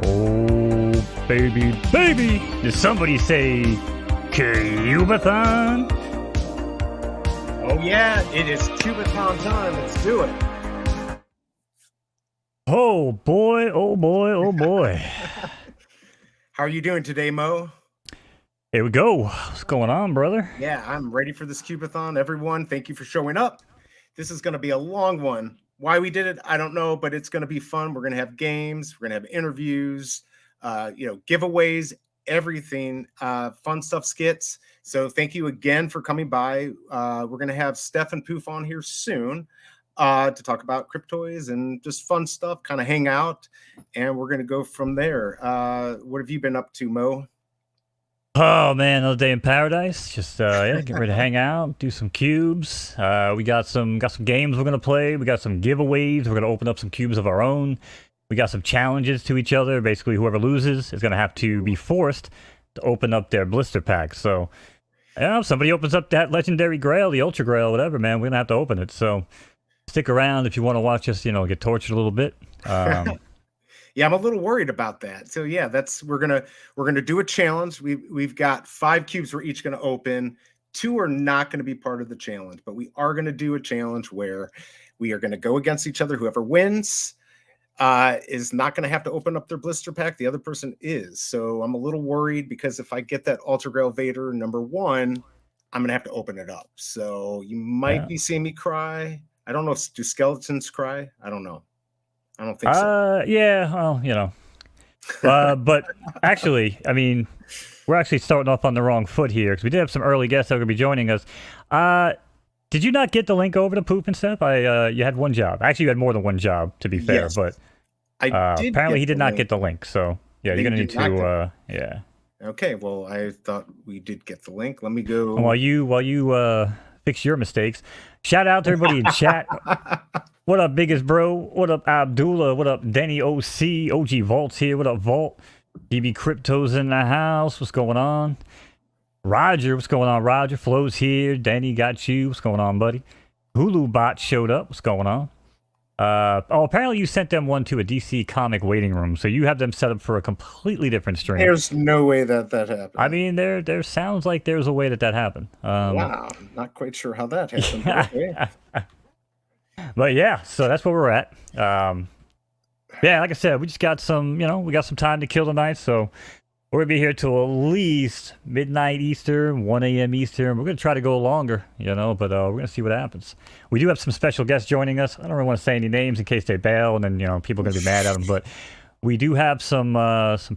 Oh, baby, baby! Did somebody say Cube-A-Thon? Oh yeah, it is Cube-A-Thon time. Let's do it. Oh boy, oh boy, oh boy. How are you doing today, Mo? Here we go. What's going on, brother? Yeah, I'm ready for this Cube-A-Thon. Everyone, thank you for showing up. This is going to be a long one. Why we did it, I don't know, but it's going to be fun. We're going to have games. We're going to have interviews, giveaways, everything, fun stuff, skits. So thank you again for coming by. We're going to have Steph and Poof on here soon to talk about Cryptoys and just fun stuff, kind of hang out, and we're going to go from there. What have you been up to, Mo? Oh man, another day in paradise. Just getting ready to hang out, do some cubes. We got some games we're gonna play. We got some giveaways. We're gonna open up some cubes of our own. We got some challenges to each other. Basically, whoever loses is gonna have to be forced to open up their blister pack. So, if somebody opens up that legendary grail, the ultra grail, whatever, man, we're gonna have to open it. So, stick around if you want to watch us, get tortured a little bit. Yeah, I'm a little worried about that. So yeah, we're gonna do a challenge. We've got 5 cubes we're each gonna open. 2 are not gonna be part of the challenge, but we are gonna do a challenge where we are gonna go against each other. Whoever wins is not gonna have to open up their blister pack. The other person is. So I'm a little worried because if I get that Ultra Grail Vader #1, I'm gonna have to open it up. So you might be seeing me cry. I don't know. Do skeletons cry? I don't know. I don't think so. Yeah, well, but actually, I mean, we're actually starting off on the wrong foot here because we did have some early guests that were going to be joining us. Did you not get the link over to Poof and Steph? You had one job. Actually, you had more than one job, to be fair, but apparently he did not get the link. So, yeah, you're going to need to, yeah. Okay, well, I thought we did get the link. Let me go. While you fix your mistakes, shout out to everybody in chat. What up, biggest bro? What up, Abdullah? What up, Denny OC? OG Vault's here. What up, Vault? DB Crypto's in the house. What's going on? Roger, what's going on, Roger? Flo's here. Danny got you. What's going on, buddy? Hulu Bot showed up. What's going on? Apparently you sent them one to a DC comic waiting room, so you have them set up for a completely different stream. There's no way that happened. I mean, there sounds like there's a way that happened. Wow, not quite sure how that happened. Okay. But yeah, so that's where we're at. Yeah, like I said, we just got some, we got some time to kill tonight, so we're gonna be here till at least midnight Eastern, 1 a.m. Eastern. We're gonna try to go longer, but we're gonna see what happens. We do have some special guests joining us. I don't really want to say any names in case they bail, and then people are gonna be mad at them. But we do have some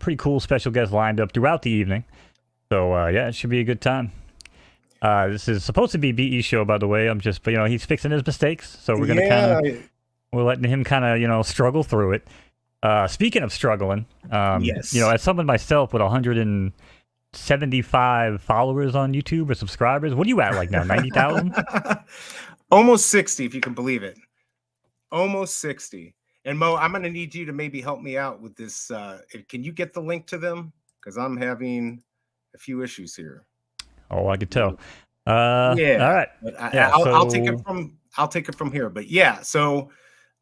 pretty cool special guests lined up throughout the evening. So yeah, it should be a good time. This is supposed to be BE's show, by the way. But he's fixing his mistakes, so we're gonna we're letting him kind of struggle through it. Speaking of struggling, yes, as someone myself with 175 followers on YouTube or subscribers, what are you at like now? 90,000? Almost 60, if you can believe it. Almost 60. And Mo, I'm gonna need you to maybe help me out with this. Can you get the link to them? Because I'm having a few issues here. Oh, I could tell. Yeah. All right. I'll take it from here. But yeah. So.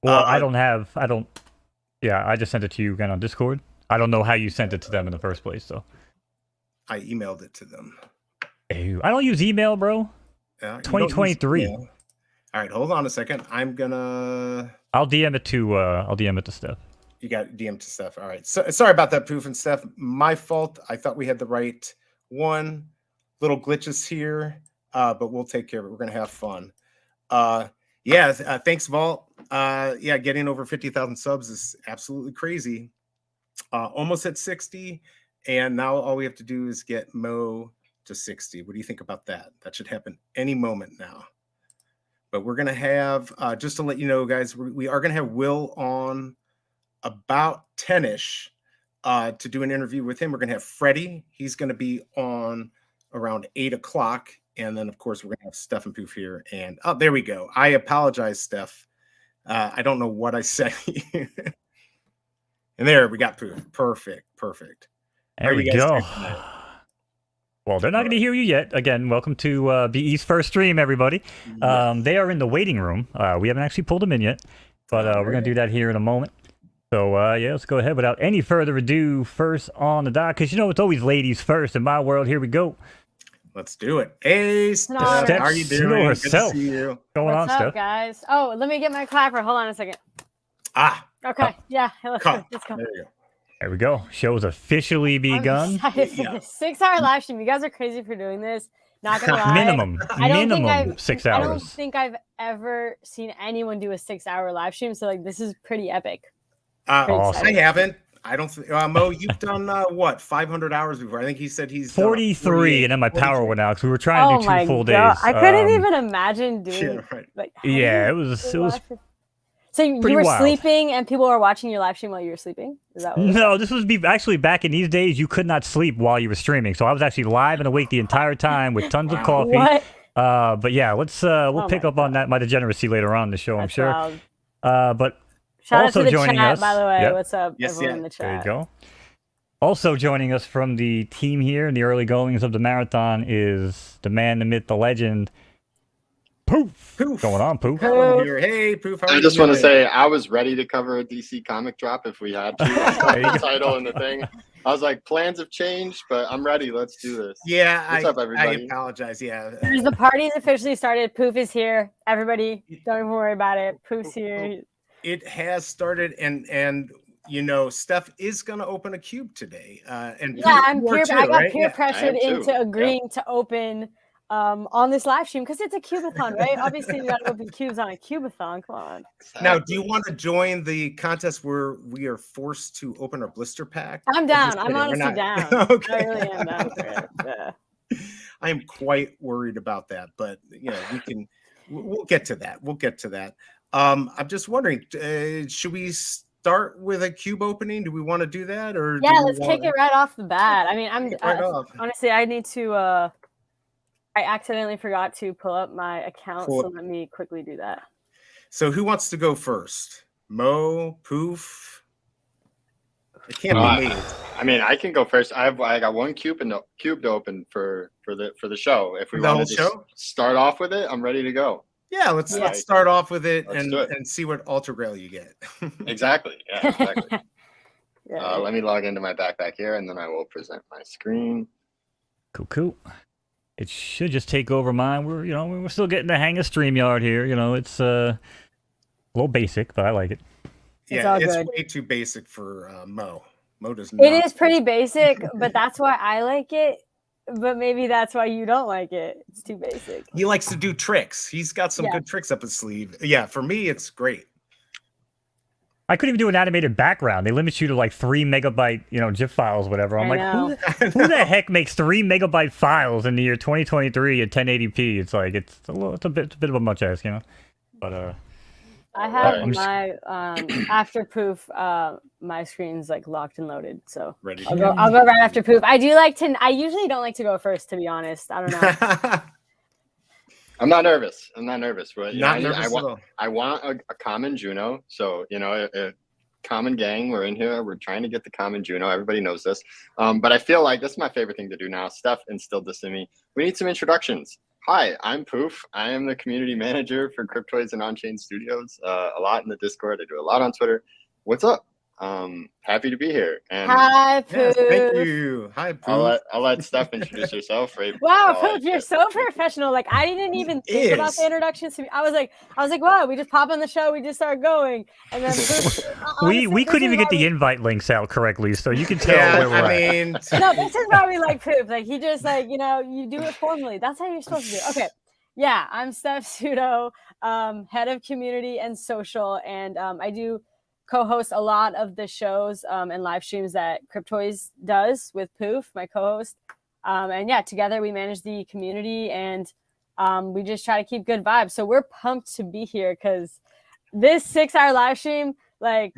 Well, I don't. Yeah, I just sent it to you again on Discord. I don't know how you sent it to them in the first place, though. I emailed it to them. Ew, I don't use email, bro. 2023. All right, hold on a second. I'll DM it to Steph. You got DM to Steph. All right. So, sorry about that, Poof and Steph. My fault. I thought we had the right one. Little glitches here, but we'll take care of it. We're gonna have fun. Thanks, Vault. Getting over 50,000 subs is absolutely crazy. Almost at 60, and now all we have to do is get Mo to 60. What do you think about that? That should happen any moment now. But we're gonna have just to let you know, guys, we are gonna have Will on about 10ish to do an interview with him. We're gonna have Freddy. He's gonna be on around 8 o'clock. And then, of course, we're going to have Steph and Poof here. And there we go. I apologize, Steph. I don't know what I said. And there we got Poof. Perfect. There we go. Well, they're not going to hear you yet. Again, welcome to BE's first stream, everybody. They are in the waiting room. We haven't actually pulled them in yet, but we're going to do that here in a moment. So yeah, let's go ahead without any further ado. First on the dock, because it's always ladies first in my world. Here we go. Let's do it. Hey, Steph, Steph how are you doing? Pseudo Good herself. to see you. Going What's on, up, Steph? guys? Oh, let me get my clapper. Hold on a second. Okay. Yeah. Let's go. There you go. There we go. Show's officially begun. I'm excited for this 6-hour live stream. You guys are crazy for doing this. Not gonna lie. Minimum 6 hours. I don't think I've ever seen anyone do a 6-hour live stream. So like, this is pretty epic. Awesome. I haven't. I don't think Mo, you've done what 500 hours before? I think he said he's 43, and then my power went out because we were trying to do 2 full days. I couldn't even imagine doing. Yeah, right. Like, it was. So you were wild. sleeping, and people were watching your live stream while you were sleeping. Is that what No, this was actually back in these days. You could not sleep while you were streaming, so I was actually live and awake the entire time with tons of coffee. What? But yeah, we'll pick up on that my degeneracy later on in the show, I'm sure. Wild. But shout also out to the joining chat, us, by the way. Yep. What's up, everyone in the chat? There you go. Also joining us from the team here in the early goings of the marathon is the man, the myth, the legend, Poof. Poof. Going on, Poof. Here. Hey, Poof. I just want to say I was ready to cover a DC comic drop if we had to. The title and the thing. I was like, plans have changed, but I'm ready. Let's do this. Yeah, What's up, everybody? I apologize. Yeah. The party's officially started. Poof is here. Everybody, don't even worry about it. Poof's here. It has started, and Steph is going to open a cube today. And yeah, I got peer right? pressured into agreeing to open on this live stream because it's a Cube-A-Thon, right? Obviously, you got to open cubes on a Cube-A-Thon. Come on. Now, do you want to join the contest where we are forced to open our blister pack? I'm down. I'm honestly down. Okay. I really am down for it. Yeah. I am quite worried about that, but we'll get to that. We'll get to that. I'm just wondering, should we start with a cube opening? Do we want to do that, or let's kick it right off the bat? I mean, honestly, I need to. I accidentally forgot to pull up my account, so let me quickly do that. So who wants to go first? Mo, Poof? It can't be me. I mean, I can go first. I got one cube to open for the show. If we want to start off with it, I'm ready to go. Yeah, let's start off with it and see what Ultra Grail you get. Exactly. Yeah, exactly. Let me log into my backpack here, and then I will present my screen. Cool. It should just take over mine. We're still getting the hang of StreamYard here. It's a little basic, but I like it. Yeah, it's way too basic for Mo. Mo does not. It is pretty basic, but that's why I like it. But maybe that's why you don't like it. It's too basic. He likes to do tricks. He's got some good tricks up his sleeve. Yeah, for me, it's great. I couldn't even do an animated background. They limit you to like 3 megabyte, GIF files, whatever. I'm like, who the heck makes 3 megabyte files in the year 2023 at 1080p? It's like it's a bit of a much ask, But I have my after Poof, my screen's like locked and loaded, so ready. I'll go right after Poof. I usually don't like to go first, to be honest. I don't know. I'm not nervous. But I want a common Juno. So a common gang. We're in here. We're trying to get the common Juno. Everybody knows this. But I feel like that's my favorite thing to do now. Steph instilled this in me. We need some introductions. Hi, I'm Poof. I am the community manager for Cryptoys and On-Chain Studios. A lot in the Discord. I do a lot on Twitter. What's up? Happy to be here. And hi, Poof. Yes, thank you. Hi, Poof. I'll let Steph introduce herself. Right? Wow, Poof, you're so professional. Like, I didn't even think about the introductions. I was like, wow, we just pop on the show, we just start going, and then Poof, we couldn't even get the invite links out correctly, so you can tell where we're at. No, this is why we like Poof. Like, he just you do it formally. That's how you're supposed to do it. Okay. Yeah, I'm Steph Pseudo, head of community and social, and I do co-host a lot of the shows and live streams that Cryptoys does with Poof, my co-host. And together we manage the community, and we just try to keep good vibes. So we're pumped to be here because this 6-hour live stream, like,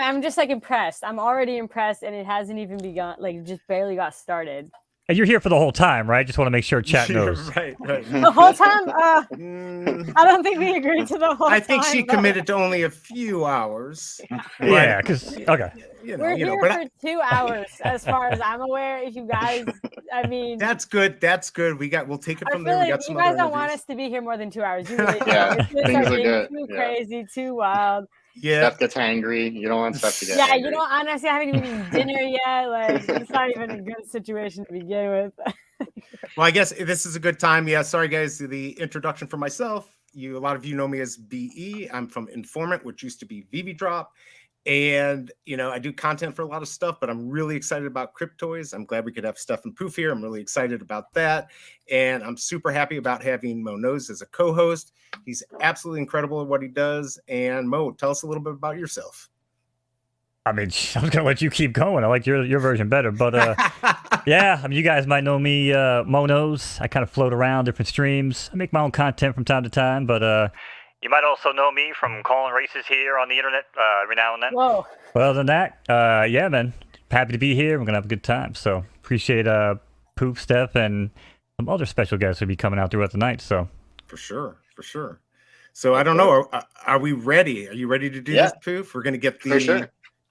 I'm just like impressed. I'm already impressed, and it hasn't even begun. Like, just barely got started. And you're here for the whole time, right? Just want to make sure chat knows. Right. The whole time? I don't think we agreed to the whole time. I think she committed to only a few hours. Yeah, because, okay. We're here for 2 hours, as far as I'm aware. If you guys, I mean, that's good. That's good. We'll take it from there. We got some you guys don't want us to be here more than 2 hours. You really yeah, it's gonna things start are getting good. too crazy, too wild. Yeah, Steph gets angry. You don't want Steph to get angry. You don't. Honestly, I haven't even eaten dinner yet. Like, it's not even a good situation to begin with. Well, I guess this is a good time. Yeah, sorry guys, the introduction for myself. A lot of you know me as BE. I'm from Informmint, which used to be VV-Drop. And, I do content for a lot of stuff, but I'm really excited about Cryptoys. I'm glad we could have Steph and Poof here. I'm really excited about that. And I'm super happy about having Mo Knows as a co-host. He's absolutely incredible at what he does. And Mo, tell us a little bit about yourself. I mean, I'm going to let you keep going. I like your version better. But yeah, I mean, you guys might know me, Mo Knows. I kind of float around different streams. I make my own content from time to time, but you might also know me from calling races here on the internet every now and then. Whoa. Well, other than that, yeah, man, happy to be here. We're going to have a good time. So appreciate Poof, Steph, and some other special guests who'll be coming out throughout the night. So For sure. So I don't know. Are we ready? Are you ready to do this, Poof? We're going to get the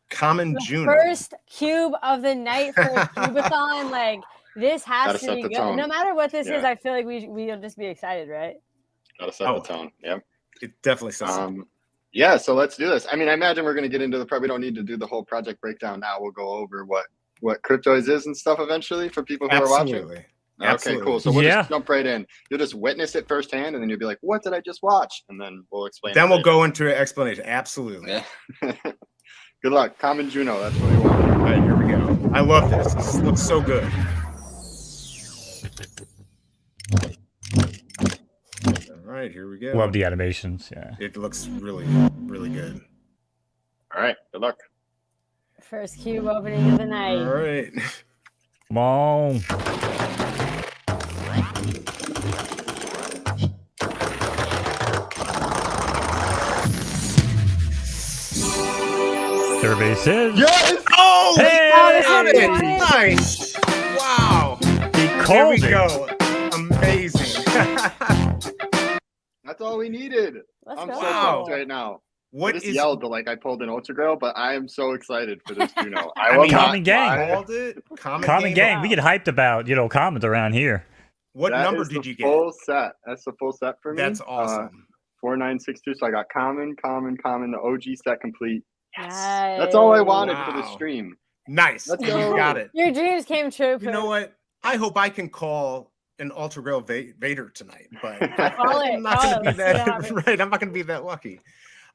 common Juno. First cube of the night for a Cube-A-Thon. Like, this has to be good. Tone. No matter what this is, I feel like we'll just be excited, right? Gotta set the tone. Yep. It definitely sounds yeah, so let's do this. I mean, I imagine we're going to get into we don't need to do the whole project breakdown now. We'll go over what Cryptoys is and stuff eventually for people who are watching. Okay, cool. So we'll just jump right in. You'll just witness it firsthand, and then you'll be like, what did I just watch? And then we'll explain. Then we'll go into an explanation. Absolutely. Yeah. Good luck. Common Juno. That's what we want. All right, here we go. I love this. This looks so good. All right, here we go. love the animations. Yeah. It looks really, really good. All right. Good luck. First cube opening of the night. All right. Come on. Survey says. Yes! Oh! Hey! Nice! Wow! He Here called we it. go. Amazing. That's all we needed. Let's I'm go. so pumped right now. What I just is yelled like I pulled an Ultra Grail, but I am so excited for this Juno. I mean, Common gang. called it? Common gang. We get hyped about, commons around here. What That number is did the you get? Full set. That's the full set for me. That's awesome. 4962. So I got common, the OG set complete. Yes. That's all I wanted for the Wow. stream. Nice. Let's You go. got it. Your dreams came true. You know what? I hope I can call an Ultra Grail Vader tonight, but Call it, I'm not call going to it. be Let's see what that happens. right. I'm not going to be that lucky.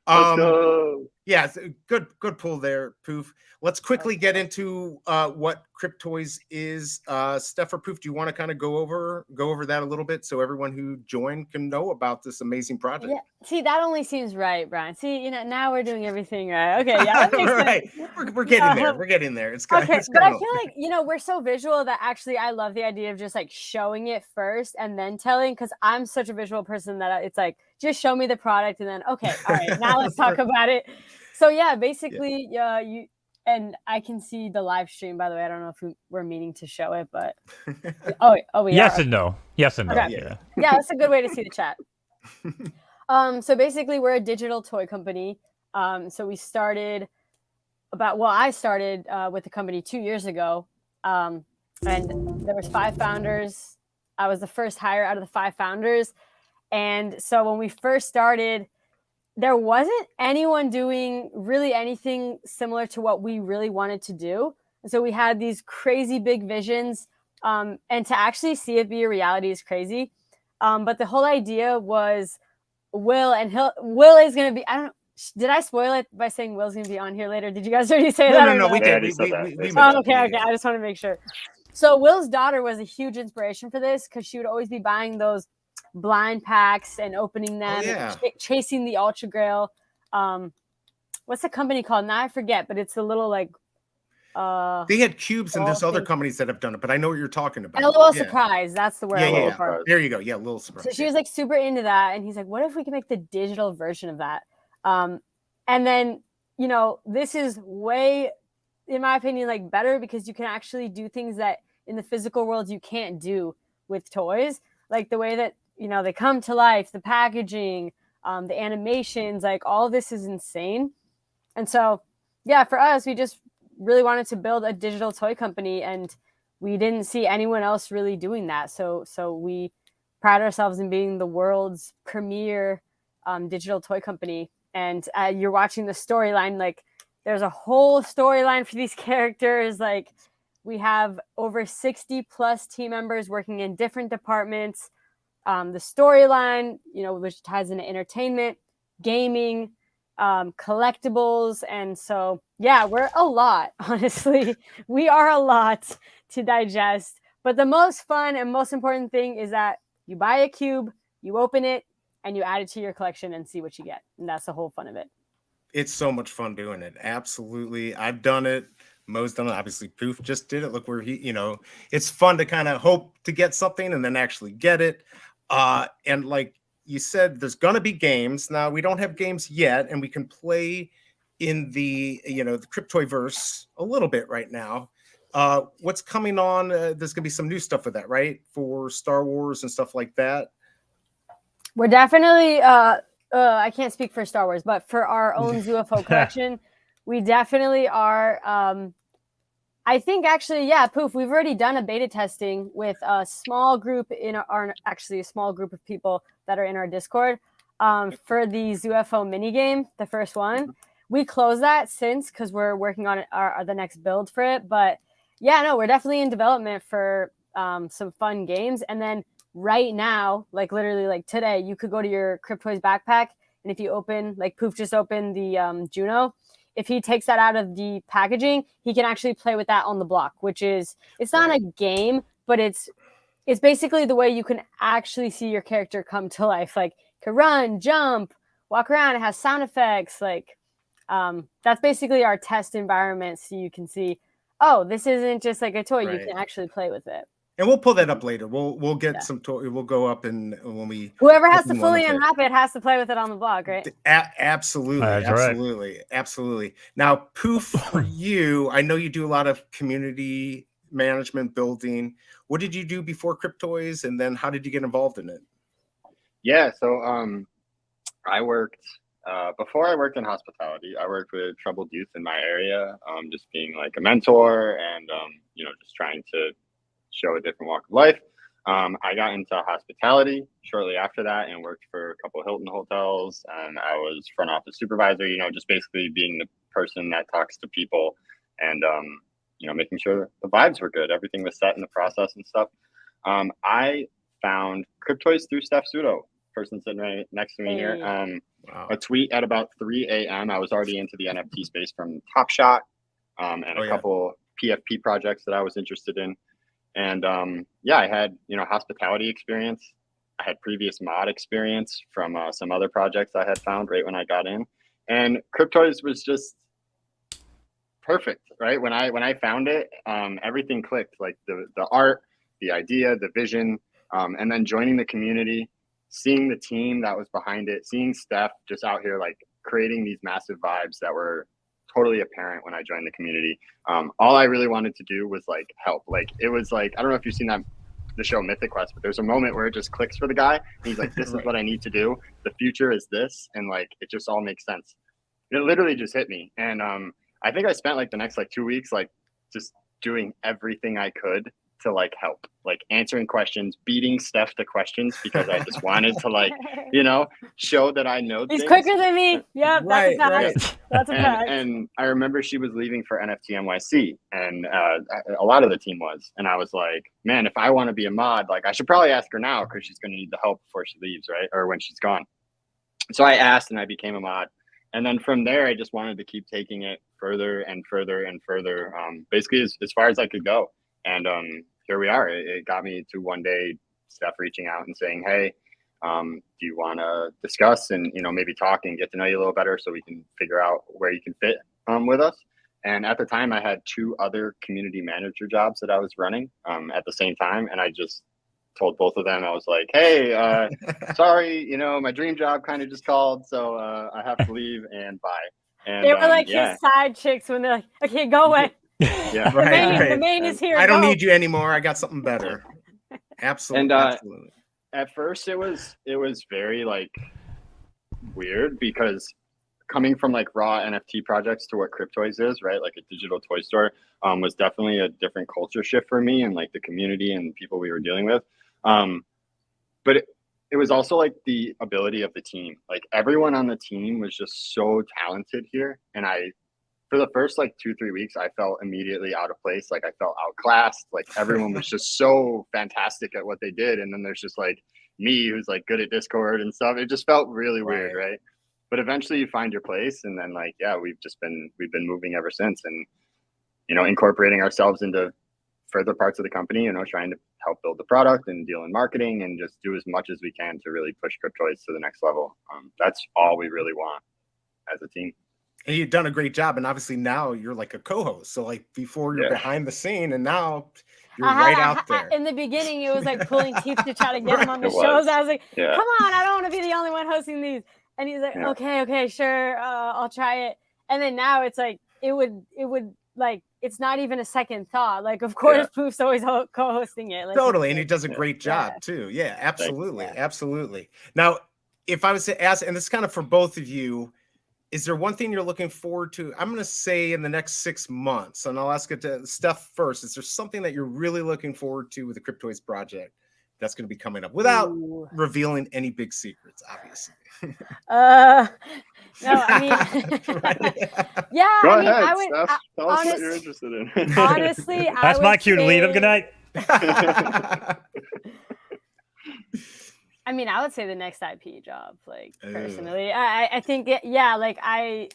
Let's go. Yeah, it's a good pull there, Poof. Let's quickly get into what Cryptoys is. Steph or Poof, do you want to kind of go over that a little bit so everyone who joined can know about this amazing project? Yeah. See, that only seems right, Brian. See, now we're doing everything right. Okay, yeah, that makes right. sense. We're getting there. We're getting there. It's good. Okay, but I feel like, we're so visual that actually I love the idea of just like showing it first and then telling, because I'm such a visual person that it's like, just show me the product and then, okay, all right, now let's talk about it. So yeah, basically, you and I can see the live stream, by the way. I don't know if we're meaning to show it, but we Yes are. and no. Yes and no. Okay. Yeah. Yeah, that's a good way to see the chat. So basically, we're a digital toy company. So we started I started with the company 2 years ago, and there was 5 founders. I was the first hire out of the 5 founders, and so when we first started, there wasn't anyone doing really anything similar to what we really wanted to do. And so we had these crazy big visions, and to actually see it be a reality is crazy. But the whole idea was Will is going to be, I don't know, did I spoil it by saying Will's going to be on here later? Did you guys already say that? No, we did. Okay. I just want to make sure. So Will's daughter was a huge inspiration for this because she would always be buying those blind packs and opening them, and chasing the Ultra Grail. What's the company called? Now I forget, but it's a little like they had cubes and there's other companies that have done it, but I know what you're talking about. LOL Surprise. That's the word. Yeah. There you go. Yeah, Little Surprise. So she was like super into that, and he's like, what if we can make the digital version of that? And then, this is way, in my opinion, like better because you can actually do things that in the physical world you can't do with toys, like the way that they come to life, the packaging, the animations, like all this is insane. And so, yeah, for us, we just really wanted to build a digital toy company, and we didn't see anyone else really doing that. So we pride ourselves in being the world's premier digital toy company. And you're watching the storyline, like there's a whole storyline for these characters. Like we have over 60 plus team members working in different departments. The storyline, which ties into entertainment, gaming, collectibles. And so, yeah, we're a lot, honestly. We are a lot to digest. But the most fun and most important thing is that you buy a cube, you open it, and you add it to your collection and see what you get. And that's the whole fun of it. It's so much fun doing it. Absolutely. I've done it. Mo's done it. Obviously, Poof just did it. Look where it's fun to kind of hope to get something and then actually get it. And like you said, there's going to be games. Now, we don't have games yet, and we can play in the Cryptoyverse a little bit right now. What's coming on? There's going to be some new stuff with that, right? For Star Wars and stuff like that. We're definitely, I can't speak for Star Wars, but for our own UFO collection, we definitely are. I think actually, yeah, Poof, we've already done a beta testing with a small group a small group of people that are in our Discord for the UFO mini game, the first one. We closed that since because we're working on the next build for it. But yeah, no, we're definitely in development for some fun games. And then right now, like literally like today, you could go to your Cryptoys backpack, and if you open, like Poof just opened the Juno, if he takes that out of the packaging, he can actually play with that on the block, which is, it's not a game, but it's basically the way you can actually see your character come to life. Like can run, jump, walk around. It has sound effects. Like that's basically our test environment. So you can see, oh, this isn't just like a toy. Right. You can actually play with it. And we'll pull that up later. We'll get some toy. We'll go up and when we whoever has to fully unwrap it has to play with it on the blog, right? Absolutely, right. Absolutely. Now, Poof, for you, I know you do a lot of community management building. What did you do before Cryptoys, and then how did you get involved in it? Yeah, so I worked before I worked in hospitality. I worked with troubled youth in my area, just being like a mentor and just trying to show a different walk of life. I got into hospitality shortly after that and worked for a couple of Hilton hotels, and I was front office supervisor, just basically being the person that talks to people and making sure the vibes were good, everything was set in the process and stuff. I found Cryptoys through Steph Pseudo, person sitting right next to me here. Wow. A tweet at about 3 a.m. I was already into the NFT space from Top Shot and a couple PFP projects that I was interested in. And I had, hospitality experience. I had previous mod experience from some other projects I had found right when I got in. And Cryptoys was just perfect, right? When I found it, everything clicked, like the art, the idea, the vision, and then joining the community, seeing the team that was behind it, seeing Steph just out here like creating these massive vibes that were totally apparent when I joined the community. All I really wanted to do was like help. Like it was like, I don't know if you've seen the show Mythic Quest, but there's a moment where it just clicks for the guy. And he's like, this is what I need to do. The future is this. And like, it just all makes sense. It literally just hit me. And I think I spent like the next like 2 weeks, like just doing everything I could to like help, like answering questions, beating Steph to questions because I just wanted to like, show that I know He's things. Quicker than me. Yeah, right, that's a fact. Right. That's a fact. And I remember she was leaving for NFT NYC, and a lot of the team was. And I was like, man, if I want to be a mod, like I should probably ask her now because she's going to need the help before she leaves, right? Or when she's gone. So I asked, and I became a mod. And then from there, I just wanted to keep taking it further and further and further, basically as far as I could go. And here we are. It got me to one day Steph reaching out and saying, hey, do you want to discuss and, maybe talk and get to know you a little better so we can figure out where you can fit with us. And at the time, I had 2 other community manager jobs that I was running at the same time. And I just told both of them, I was like, hey, sorry, my dream job kind of just called. So I have to leave and bye. And they were like his side chicks when they're like, okay, go away. Yeah, the main is here. I don't need you anymore. I got something better. Absolutely. And absolutely. At first, it was very like weird because coming from like raw NFT projects to what Cryptoys is, right? Like a digital toy store, was definitely a different culture shift for me and like the community and people we were dealing with. But it was also like the ability of the team. Like everyone on the team was just so talented here. And for the first like 2-3 weeks, I felt immediately out of place. Like I felt outclassed. Like everyone was just so fantastic at what they did. And then there's just like me who's like good at Discord and stuff. It just felt really weird, right? But eventually you find your place. And then like, yeah, we've been moving ever since, and, you know, incorporating ourselves into further parts of the company, you know, trying to help build the product and deal in marketing and just do as much as we can to really push Cryptoys to the next level. That's all we really want as a team. And you've done a great job. And obviously now you're like a co-host. So like before you're behind the scene, and now you're right out there. In the beginning, it was like pulling teeth to try to get him on the shows. I was like, come on, I don't want to be the only one hosting these. And he's like, okay, sure, I'll try it. And then now it's like, it would like, it's not even a second thought. Like, of course, Poof's always co-hosting it. Like, totally. And he does a great job too. Yeah, absolutely. Absolutely. Now, if I was to ask, and this is kind of for both of you, is there one thing you're looking forward to? I'm going to say in the next 6 months, and I'll ask it to Steph first. Is there something that you're really looking forward to with the Cryptoys project that's going to be coming up without revealing any big secrets, obviously? No, I mean, yeah. Go I mean, ahead, I would, Steph. Tell us what you're interested in. Honestly, that's my cue to lead him. Good night. I mean, I would say the next IP job, like personally. I think, like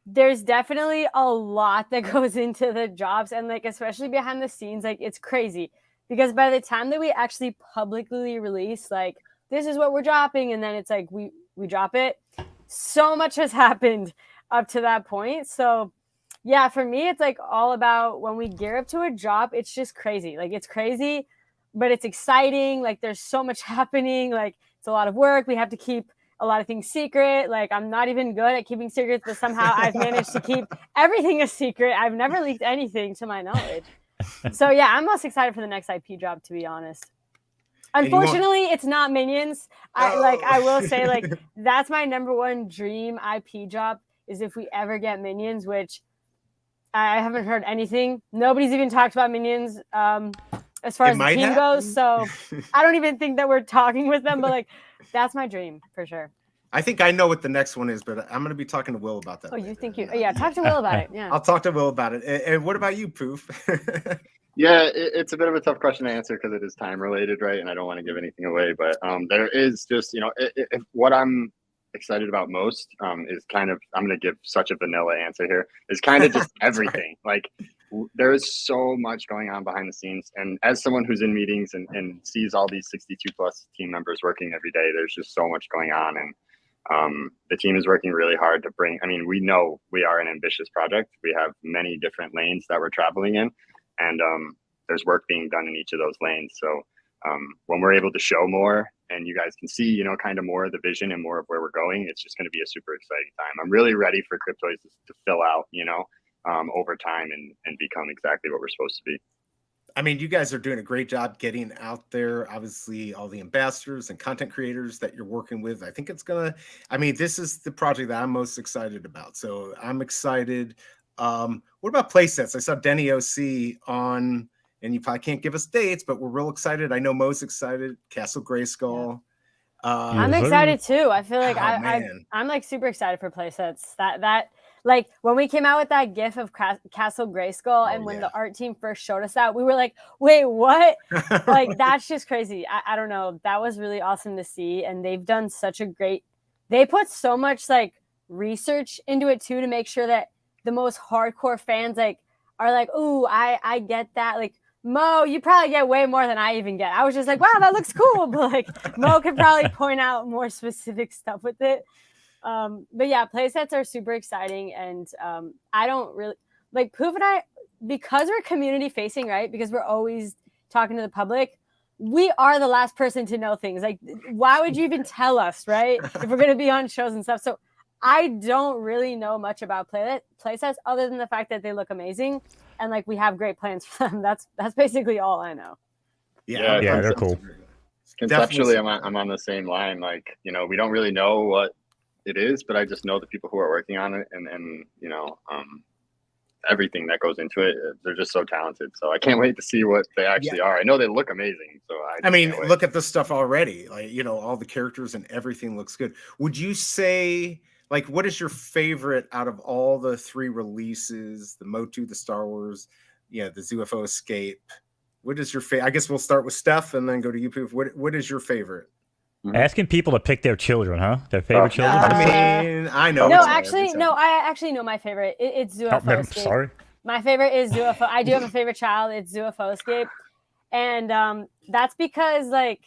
there's definitely a lot that goes into the jobs, and like especially behind the scenes, like it's crazy because by the time that we actually publicly release, like this is what we're dropping, and then it's like we drop it, so much has happened up to that point. So yeah, for me, it's like all about when we gear up to a drop, it's just crazy. Like it's crazy, but it's exciting. Like there's so much happening. Like it's a lot of work. We have to keep a lot of things secret. Like I'm not even good at keeping secrets, but somehow I've managed to keep everything a secret. I've never leaked anything to my knowledge. So yeah, I'm most excited for the next IP job, to be honest. Unfortunately, it's not Minions. I will say, like, that's my number one dream IP job is if we ever get Minions, which I haven't heard anything. Nobody's even talked about Minions as far as the team goes. So I don't even think that we're talking with them, but like, that's my dream for sure. I think I know what the next one is, but I'm going to be talking to Will about that. Oh, you think you? Yeah, talk to Will about it. Yeah, I'll talk to Will about it. And what about you, Poof? Yeah, it's a bit of a tough question to answer because it is time related, right? And I don't want to give anything away, but there is just, you know, what I'm excited about most is kind of, I'm going to give such a vanilla answer here, is kind of just everything. Like there is so much going on behind the scenes. And as someone who's in meetings and sees all these 62 plus team members working every day, there's just so much going on. And the team is working really hard to bring, I mean, we know we are an ambitious project. We have many different lanes that we're traveling in. And there's work being done in each of those lanes. So when we're able to show more and you guys can see, you know, kind of more of the vision and more of where we're going, it's just going to be a super exciting time. I'm really ready for Cryptoys to fill out, you know, over time and become exactly what we're supposed to be. I mean, you guys are doing a great job getting out there. Obviously, all the ambassadors and content creators that you're working with. I think it's going to, I mean, this is the project that I'm most excited about. So I'm excited. What about play sets? I saw Denny OC on, and you probably can't give us dates, but we're real excited. I know Mo's excited. Castle Grayskull. I'm excited too. I feel like I'm like super excited for play sets. That like when we came out with that GIF of Castle Grayskull, and when the art team first showed us that, we were like, wait, what? Like that's just crazy. I don't know. That was really awesome to see, and they've done such a great. They put so much like research into it too to make sure that the most hardcore fans like are like, ooh, I get that. Like Mo, you probably get way more than I even get. I was just like, wow, that looks cool. But like Mo could probably point out more specific stuff with it. But yeah, play sets are super exciting. And I don't really like Poof and I, because we're community facing, right? Because we're always talking to the public. We are the last person to know things. Like, why would you even tell us, right? If we're going to be on shows and stuff. So I don't really know much about play sets other than the fact that they look amazing and like we have great plans for them. That's basically all I know. Yeah, they're cool. Conceptually, I'm on the same line. Like, you know, we don't really know what it is, but I just know the people who are working on it, and everything that goes into it. They're just so talented. So I can't wait to see what they actually are. I know they look amazing. So I mean, look at this stuff already. Like, all the characters and everything looks good. Would you say, like, what is your favorite out of all the 3 releases, the Motu, the Star Wars, the ZUFO Escape? What is your favorite? I guess we'll start with Steph and then go to you, Poof. What is your favorite? Asking people to pick their children, huh? Their favorite children? I mean, I know. No, I actually know my favorite. It's ZUFO Escape. Sorry. My favorite is ZUFO. I do have a favorite child. It's ZUFO Escape. And that's because, like,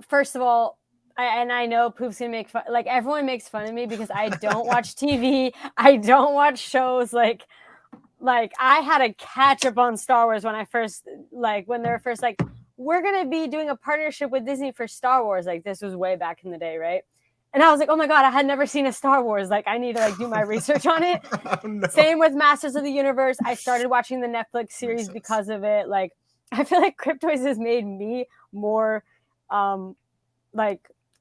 first of all, I know Poof's gonna make fun. Like, everyone makes fun of me because I don't watch TV. I don't watch shows. Like I had to catch up on Star Wars when when they were first like, we're going to be doing a partnership with Disney for Star Wars. Like, this was way back in the day, right? And I was like, oh my God, I had never seen a Star Wars. Like, I need to do my research on it. Oh, no. Same with Masters of the Universe. I started watching the Netflix series because of it. Like, I feel like Cryptoys has made me more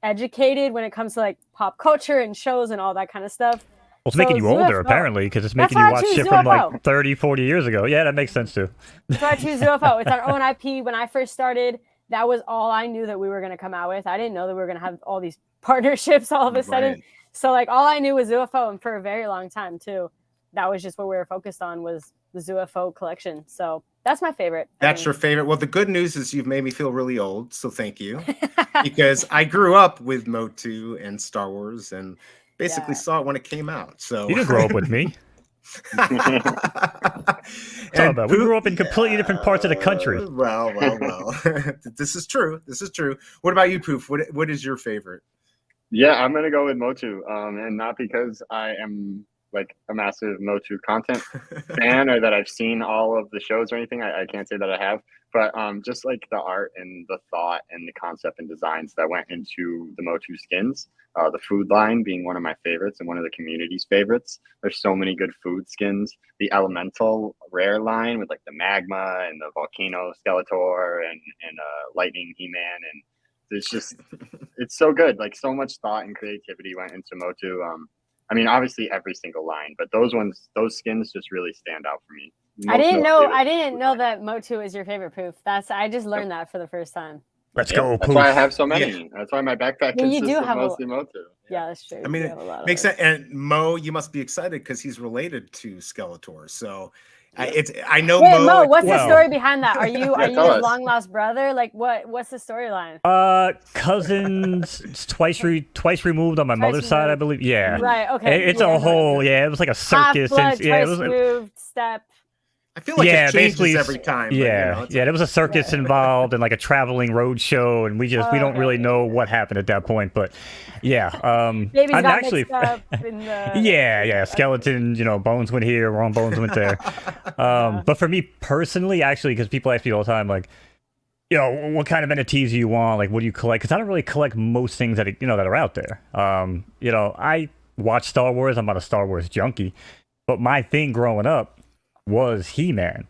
educated when it comes to pop culture and shows and all that kind of stuff. Well, it's making you older, apparently, because it's making you watch shit from 30, 40 years ago. Yeah, that makes sense, too. So I choose ZUFO. It's our own IP. When I first started, that was all I knew that we were going to come out with. I didn't know that we were going to have all these partnerships all of a sudden. Right. So, all I knew was ZUFO, and for a very long time, too. That was just what we were focused on, was the ZUFO collection. So that's my favorite. That's your favorite. Well, the good news is you've made me feel really old, so thank you. Because I grew up with Motu and Star Wars, and basically saw it when it came out. So you didn't grow up with me. And we grew up in completely different parts of the country. Well. This is true. What about you, Poof? What is your favorite? Yeah, I'm gonna go with Motu, and not because I am a massive Motu content fan or that I've seen all of the shows or anything. I can't say that I have, but just the art and the thought and the concept and designs that went into the Motu skins. The food line being one of my favorites and one of the community's favorites. There's so many good food skins. The elemental rare line with the magma and the volcano Skeletor and lightning He-Man, and it's so good. So much thought and creativity went into Motu. I mean, obviously every single line, but those skins just really stand out for me. I didn't know that Motu is your favorite, Poof. I just learned that for the first time. Let's go, Poof. That's why I have so many. Yeah. That's why my backpack consists of mostly Motu. Yeah, that's true. I mean, it makes sense. And Mo, you must be excited because he's related to Skeletor. So I know Mo. What's the story behind that? Are you his long lost brother? What's the storyline? Cousins twice removed on my mother's side, I believe. Yeah. Right. Okay. It's a whole. Yeah, it was like a circus. Half-blood, it was removed step. I feel like it changes every time. Yeah, there was a circus involved and a traveling road show, and we don't really know what happened at that point. But yeah, Babies got actually mixed up in the... yeah, skeleton, bones went here, wrong bones went there. But for me personally, actually, because people ask me all the time, what kind of NFTs do you want? What do you collect? Because I don't really collect most things that that are out there. I watch Star Wars. I'm not a Star Wars junkie, but my thing growing up was He-Man.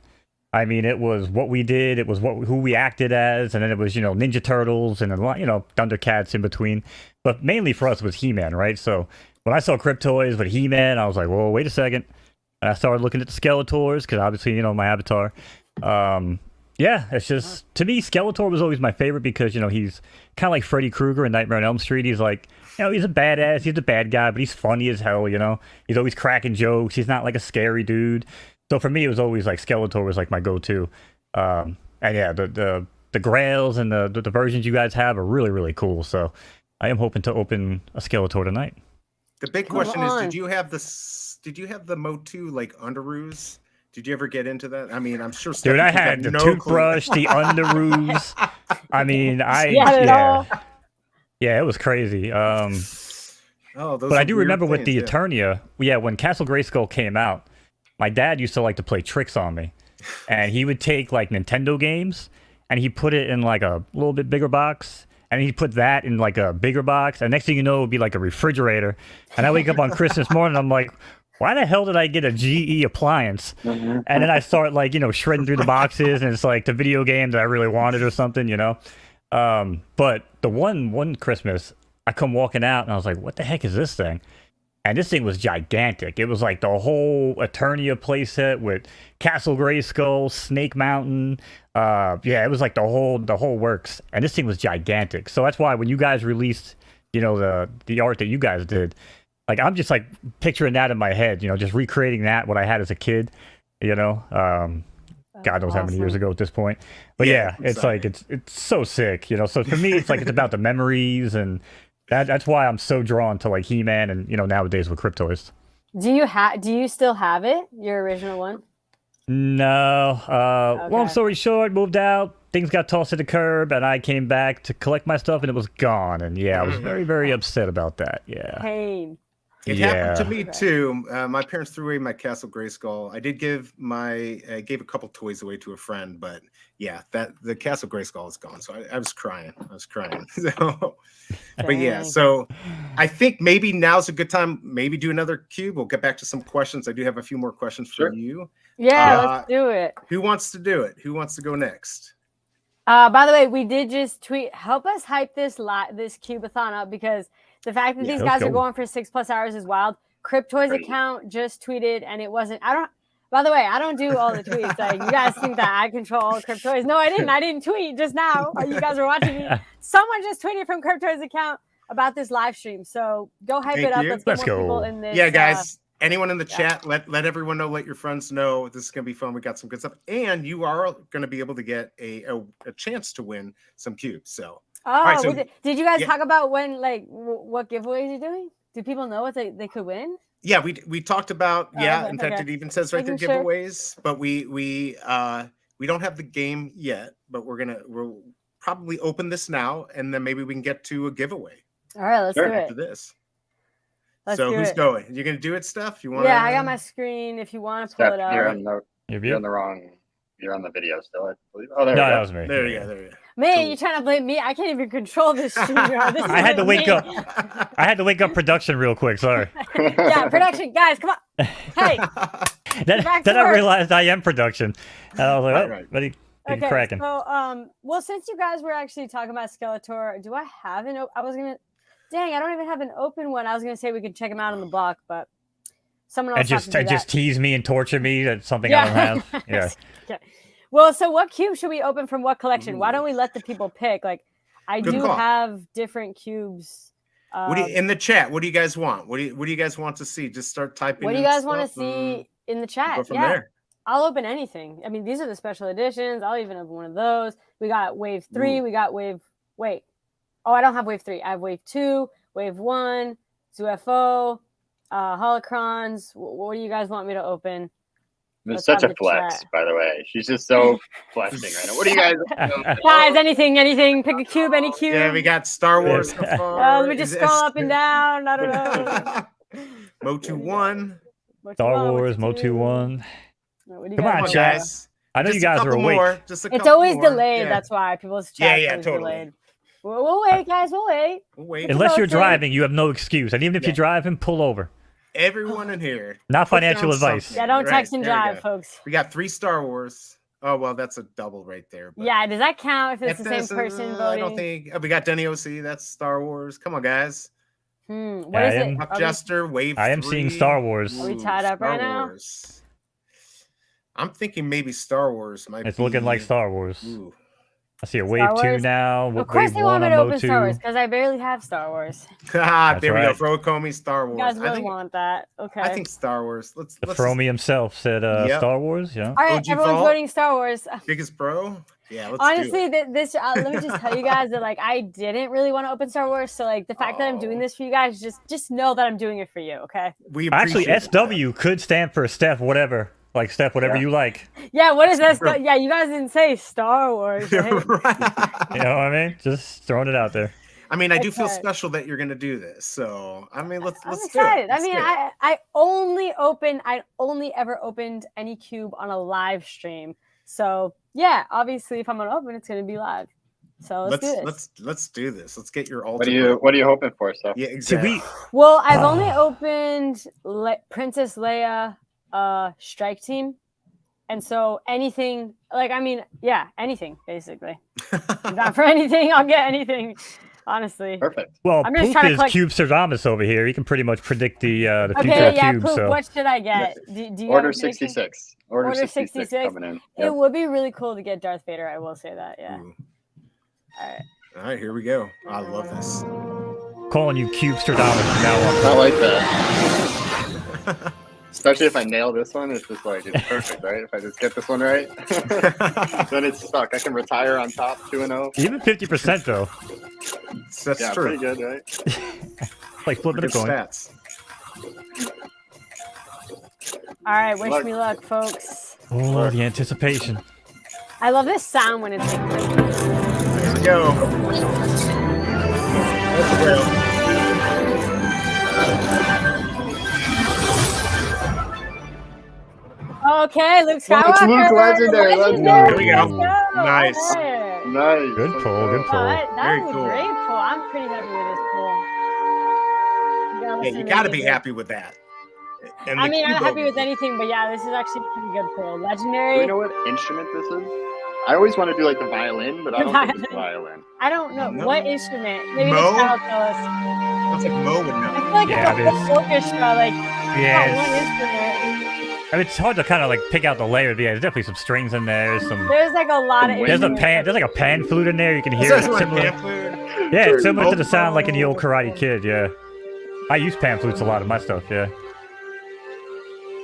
I mean, it was what we did, it was who we acted as, and then it was Ninja Turtles and Thundercats in between. But mainly for us it was He-Man, right? So when I saw Cryptoys with He-Man, I was like, whoa, wait a second. And I started looking at the Skeletors because obviously my avatar. It's just, to me, Skeletor was always my favorite because he's kind of like Freddy Krueger in Nightmare on Elm Street. He's he's a badass, he's a bad guy, but he's funny as hell. He's always cracking jokes. He's not a scary dude. So for me, it was always Skeletor was my go-to. And yeah, the Grails and the versions you guys have are really, really cool. So I am hoping to open a Skeletor tonight. The big question is, did you have the Motu Underoos? Did you ever get into that? I mean, I'm sure. Dude, I had the toothbrush, the Underoos. I mean, yeah, it was crazy. But I do remember with the Eternia, when Castle Grayskull came out, my dad used to like to play tricks on me, and he would take Nintendo games and he put it in a little bit bigger box, and he put that in a bigger box, and next thing you know, it would be a refrigerator. And I wake up on Christmas morning, I'm like, why the hell did I get a GE appliance? Mm-hmm. And then I start shredding through the boxes, and it's the video game that I really wanted or something, But the one Christmas, I come walking out and I was like, what the heck is this thing? And this thing was gigantic. It was like the whole Eternia playset with Castle Grayskull, Snake Mountain. Yeah, it was like the whole works. And this thing was gigantic. So that's why when you guys released, the art that you guys did, like I'm just like picturing that in my head, just recreating that what I had as a kid, God knows how many years ago at this point. But yeah, it's like it's so sick, So for me, it's like it's about the memories, and that's why I'm so drawn to like He-Man and nowadays with Cryptoys. Do you still have it? Your original one? No. Okay. Long story short, moved out. Things got tossed to the curb, and I came back to collect my stuff, and it was gone. And yeah, I was very, very upset about that. Yeah. Pain. It happened to me too. My parents threw away my Castle Grayskull. I did give gave a couple toys away to a friend, but yeah, the Castle Grayskull is gone. So I was crying. So, but yeah, so I think maybe now's a good time. Maybe do another cube. We'll get back to some questions. I do have a few more questions for you. Yeah, let's do it. Who wants to do it? Who wants to go next? By the way, we did just tweet. Help us hype this Cube-A-Thon up, because the fact that these guys are going for 6+ hours is wild. Cryptoys account just tweeted, and it wasn't. By the way, I don't do all the tweets. Like, you guys think that I control Cryptoys? No, I didn't. I didn't tweet just now. You guys were watching me. Someone just tweeted from Cryptoys account about this live stream. So go hype it up. Let's get more people in this. Yeah, guys. Anyone in the chat, let everyone know. Let your friends know. This is gonna be fun. We got some good stuff, and you are gonna be able to get a chance to win some cubes. So. Oh, did you guys talk about what giveaways you're doing? Do people know what they could win? Yeah, we talked about in fact it even says right there giveaways, but we don't have the game yet, but we'll probably open this now, and then maybe we can get to a giveaway. All right, let's do it after this. So who's going? You're gonna do it, Steph? You want? Yeah, I got my screen. If you want to pull it up, you're on the wrong. You're on the video still, I believe. Oh, there that was me. There you go. Man, you're trying to blame me. I can't even control this stream. I had to wake up. I had to wake up production real quick. Sorry. Yeah, production guys, come on. Hey. Then I realized I am production, and I was like, "Ready, cracking." So, well, since you guys were actually talking about Skeletor, do I have an? I don't even have an open one. I was gonna say we could check him out on the block, but someone else. And just tease me and torture me. That's something I don't have. Yeah. Okay. Well, so what cube should we open from what collection? Why don't we let the people pick? Like, I do have different cubes. In the chat, what do you guys want? What do you guys want to see? Just start typing. What do you guys want to see in the chat? Go from there. I'll open anything. I mean, these are the special editions. I'll even open one of those. We got wave 3. We got wave. Wait. Oh, I don't have wave 3. I have wave 2, wave 1, UFO, holocrons. What do you guys want me to open? It's such a flex, by the way. She's just so flexing right now. What do you guys? Guys, anything. Pick a cube, any cube. Yeah, we got Star Wars. So far. Let me just scroll up and down. I don't know. Motu 1. Star Wars, Motu 1. Come on, guys. I know you guys are awake. It's always delayed. That's why people's chat is totally delayed. We'll wait, guys. We'll wait. Unless you're driving, you have no excuse. And even if you're driving, pull over. Everyone in here. Not financial advice. Something. Yeah, don't text and drive, folks. We got 3 Star Wars. Oh, well, that's a double right there. But yeah, does that count if it's the same person voting? I don't think. We got Denny OC. That's Star Wars. Come on, guys. What is it? Jester, wave 3. I am seeing Star Wars. Are we tied up right now? I'm thinking maybe Star Wars might It's looking like Star Wars. Ooh. I see a wave 2 now. Of course they want me to open Star Wars, because I barely have Star Wars. There we go. Throw Comey, Star Wars. You guys really want that. Okay. I think Star Wars. Let's Fromy himself said Star Wars, yeah. All right, everyone's voting Star Wars. Biggest bro? Yeah, let's honestly, let me just tell you guys that, like, I didn't really want to open Star Wars, so, like, the fact that I'm doing this for you guys, just know that I'm doing it for you, okay? Actually, SW could stand for Steph, whatever. Like, Steph, whatever you like. Yeah, what is that? Yeah, you guys didn't say Star Wars. Right? Right. You know what I mean? Just throwing it out there. I mean, I do feel special that you're going to do this. So, I mean, let's I'm do excited. it. I only ever opened any cube on a live stream. So, yeah, obviously, if I'm going to open, it's going to be live. So let's do this. Let's do this. Let's get your ultimate. What are you hoping for, Steph? Yeah, exactly. Well, I've only opened Princess Leia strike team, and so anything, like, I mean, yeah, anything basically. Not for anything, I'll get anything. Honestly. Perfect. Well, I'm just Poof trying to is collect- Cube Stradamus over here. He can pretty much predict the future Okay, of yeah, Cube. Poof, So what should I get? Do you have Order a prediction? 66. Order 66 coming in. Yep. It would be really cool to get Darth Vader. I will say that. Yeah. Ooh. All right. All right, here we go. I love this. calling you Cube Stradamus from now on. I like that. Especially if I nail this one, it's just like, it's perfect, right? If I just get this one right, then it's stuck. I can retire on top 2-0. Even 50% though. That's Yeah, true. pretty good, right? Like flipping a Good coin. stats. All right, wish me luck, folks. Oh, the anticipation. I love this sound when it's like. Here we go. Let's go. Okay, Luke Well, it's Skywalker. Luke Legendary, let's go. Here we go. Let's go. Nice. All right. Nice. Good pull, good Oh, pull. that Very was cool. a great pull. I'm pretty happy with this pull. Yeah, you got to be happy with that. And I the mean, I'm Cube-A happy with anything, but yeah, this is actually a pretty good pull. Legendary. Do you know what instrument this is? I always want to do like the violin, but I don't think it's violin. I don't know No. what instrument. Maybe Mo? the child tell us. Sounds like Mo would I know. feel like Yeah, it's it a is. whole orchestra. Like, Yeah, not one it's, instrument. I mean, it's hard to kind of like pick out the layers. But yeah, there's definitely some strings in there. Some There's like a lot of there's a instruments. pan. There's like a pan flute in there. You can hear This it. is like Similar. pamphlet. Yeah, it's similar to the sound like in the old Karate Kid. Yeah, I use pan flutes a lot in my stuff. Yeah.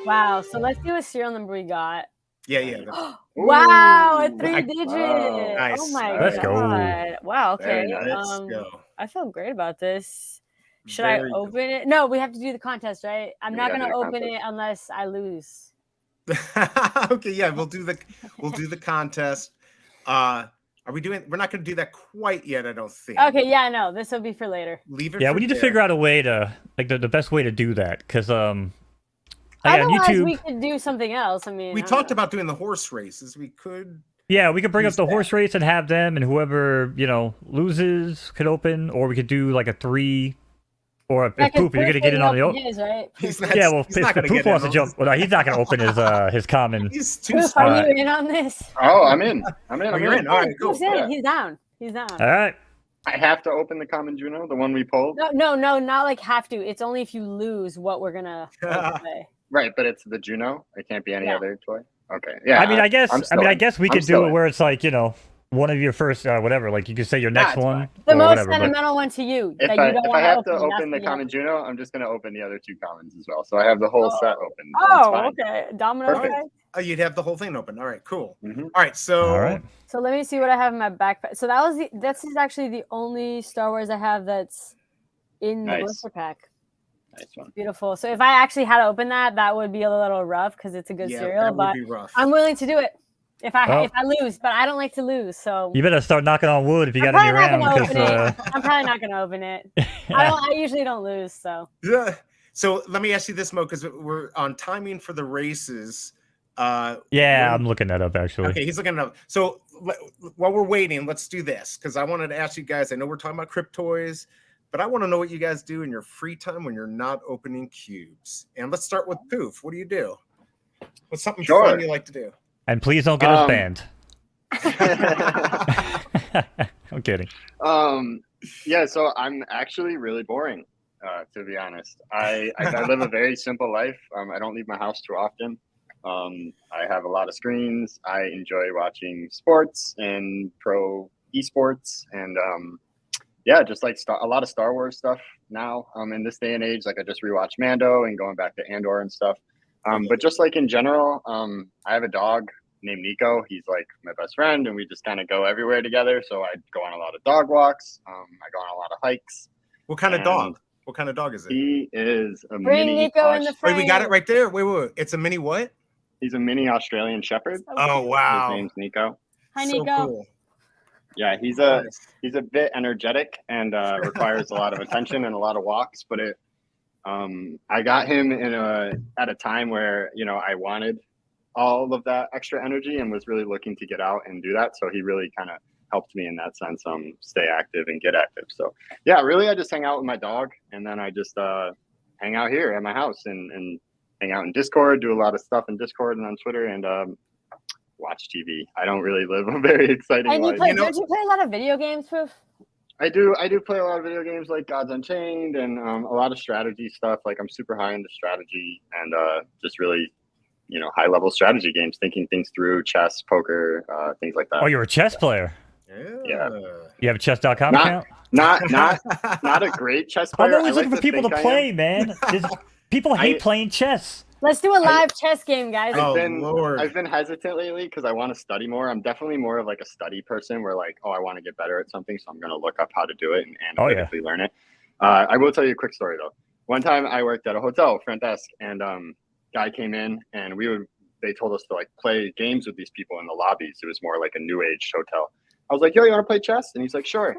Wow. So let's do a serial number we got. Yeah, yeah. That's, Wow, a Ooh. 3-digit. Wow. Nice. Oh my Let's god. go. Wow. Okay. Very nice. let's go. I feel great about this. Should Very I open it? No, we have to do the contest, right? I'm We not gotta gonna do the open contest. it unless I lose. Okay, yeah, we'll do the contest. Are we doing? We're not going to do that quite yet, I don't think. Okay, yeah, no, this will be for later. Leave it. Yeah, for we need to there. figure out a way to like the best way to do that because like, on Otherwise, YouTube. we could do something else. I mean, We I don't talked know. about doing the horse races. We could. Yeah, we could bring up Use the that. horse race and have them, and whoever loses could open, or we could do like a 3, or if Yeah, 'cause Poof, you're gonna Poof get in on the open open. his, right? He's Poof- not. Yeah, well, he's not if gonna Poof get wants in to on jump. Well, no, he's not gonna open his common. He's too Poof, smart. are you in on this? Oh, I'm in. I'm in. Oh, I'm you're in. All right, cool. Poof's in. Yeah. He's down. He's down. All right. I have to open the common Juno, the one we pulled. No, not like have to. It's only if you lose what we're gonna play. Right, but it's the Juno. It can't be any Yeah. other toy. Okay. Yeah. I mean, I guess we I'm could still do it in. where it's like one of your first whatever. Like you could say your next it's one fine. The or most whatever. But sentimental one to you If that you I don't if I want have to open. open the common Juno, I'm just gonna open the other 2 commons as well. So I have the whole set open. so it's Oh, fine. okay. Domino Perfect. effect. Oh, you'd have the whole thing open. All right, cool. Mhm. All right, so all right. So let me see what I have in my backpack. So this is actually the only Star Wars I have that's in the Nice. blister pack. Nice one. Beautiful. So if I actually had to open that would be a little rough because it's a good yeah, cereal. that would But be rough. I'm willing to do it if I Well- if I lose. But I don't like to lose, so You better start knocking on wood if you I'm got any probably not around. gonna 'Cause, open it. I'm probably not gonna open it. I usually don't lose. So Yeah. So let me ask you this, Mo, because we're on timing for the races. yeah, when- I'm looking that up actually. Okay, he's looking it up. So while we're waiting, let's do this because I wanted to ask you guys. I know we're talking about Cryptoys, but I want to know what you guys do in your free time when you're not opening cubes. And let's start with Poof. What do you do? What's something Sure. fun you like to do? And please don't get us banned. I'm kidding. Yeah, so I'm actually really boring, to be honest. I live a very simple life. I don't leave my house too often. I have a lot of screens. I enjoy watching sports and pro esports, and yeah, just like a lot of Star Wars stuff now. In this day and age, like I just rewatched Mando and going back to Andor and stuff. But just like in general, I have a dog named Nico. He's like my best friend, and we just kind of go everywhere together. So I go on a lot of dog walks. I go on a lot of hikes. What kind of And dog? What kind of dog is it? He is a bring mini. Nico in the Wait, frame. we got it right there. Wait. It's a mini what? He's a mini Australian Shepherd. Oh wow. His name's Nico. Hi, So Nico. cool. Yeah, he's a bit energetic and requires a lot of attention and a lot of walks. But I got him at a time where I wanted all of that extra energy and was really looking to get out and do that. So he really kind of helped me in that sense, stay active and get active. So yeah, really, I just hang out with my dog, and then I just hang out here at my house and hang out in Discord, do a lot of stuff in Discord and on Twitter, and watch TV. I don't really live a very exciting And life. don't you play a lot of video games, Poof? I do play a lot of video games like Gods Unchained and a lot of strategy stuff. Like I'm super high into strategy and just really, high level strategy games, thinking things through, chess, poker, things like that. Oh, you're a chess player. Yeah. You have a chess.com account? Not a great chess player. I'm always looking for people to play, man. People hate playing chess. Let's do a live chess game, guys. Lord. I've been hesitant lately because I want to study more. I'm definitely more of like a study person where like, I want to get better at something. So I'm going to look up how to do it and analytically learn it. I will tell you a quick story though. One time I worked at a hotel front desk and guy came in and they told us to like play games with these people in the lobbies. It was more like a new age hotel. I was like, yo, you want to play chess? And he's like, sure.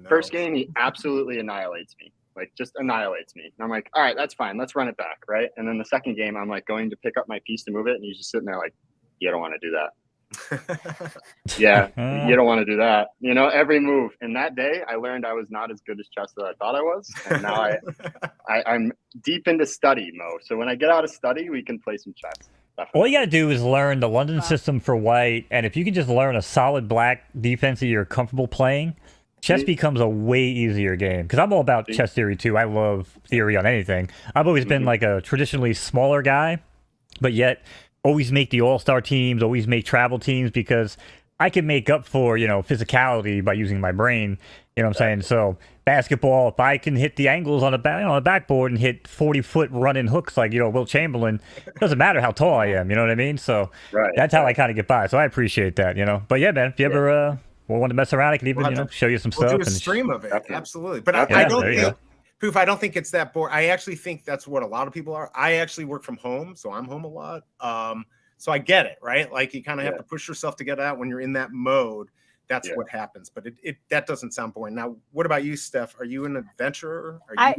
First game, he absolutely annihilates me. Like just annihilates me. And I'm like, all right, that's fine. Let's run it back. Right. And then the second game, I'm like going to pick up my piece to move it. And he's just sitting there like, you don't want to do that. Yeah. You don't want to do that. Every move. And that day I learned I was not as good as chess as I thought I was. And now I'm deep into study mode. So when I get out of study, we can play some chess. Definitely. All you got to do is learn the London system for white. And if you can just learn a solid black defense that you're comfortable playing, chess becomes a way easier game. Because I'm all about chess theory, too. I love theory on anything. I've always been like a traditionally smaller guy, but yet always make the all-star teams, always make travel teams, because I can make up for, physicality by using my brain. You know what I'm saying? So basketball, if I can hit the angles on the backboard and hit 40-foot running hooks like, Wilt Chamberlain, it doesn't matter how tall I am. You know what I mean? So that's how I kind of get by. So I appreciate that, But yeah, man, if you ever... want to mess around, I can even show you some stuff. We'll do a stream of it. Absolutely. But I don't think, Poof, I don't think it's that boring. I actually think that's what a lot of people are. I actually work from home, so I'm home a lot. So I get it, right? Like you kind of have to push yourself to get out when you're in that mode. That's what happens. But that doesn't sound boring. Now, what about you, Steph? Are you an adventurer? I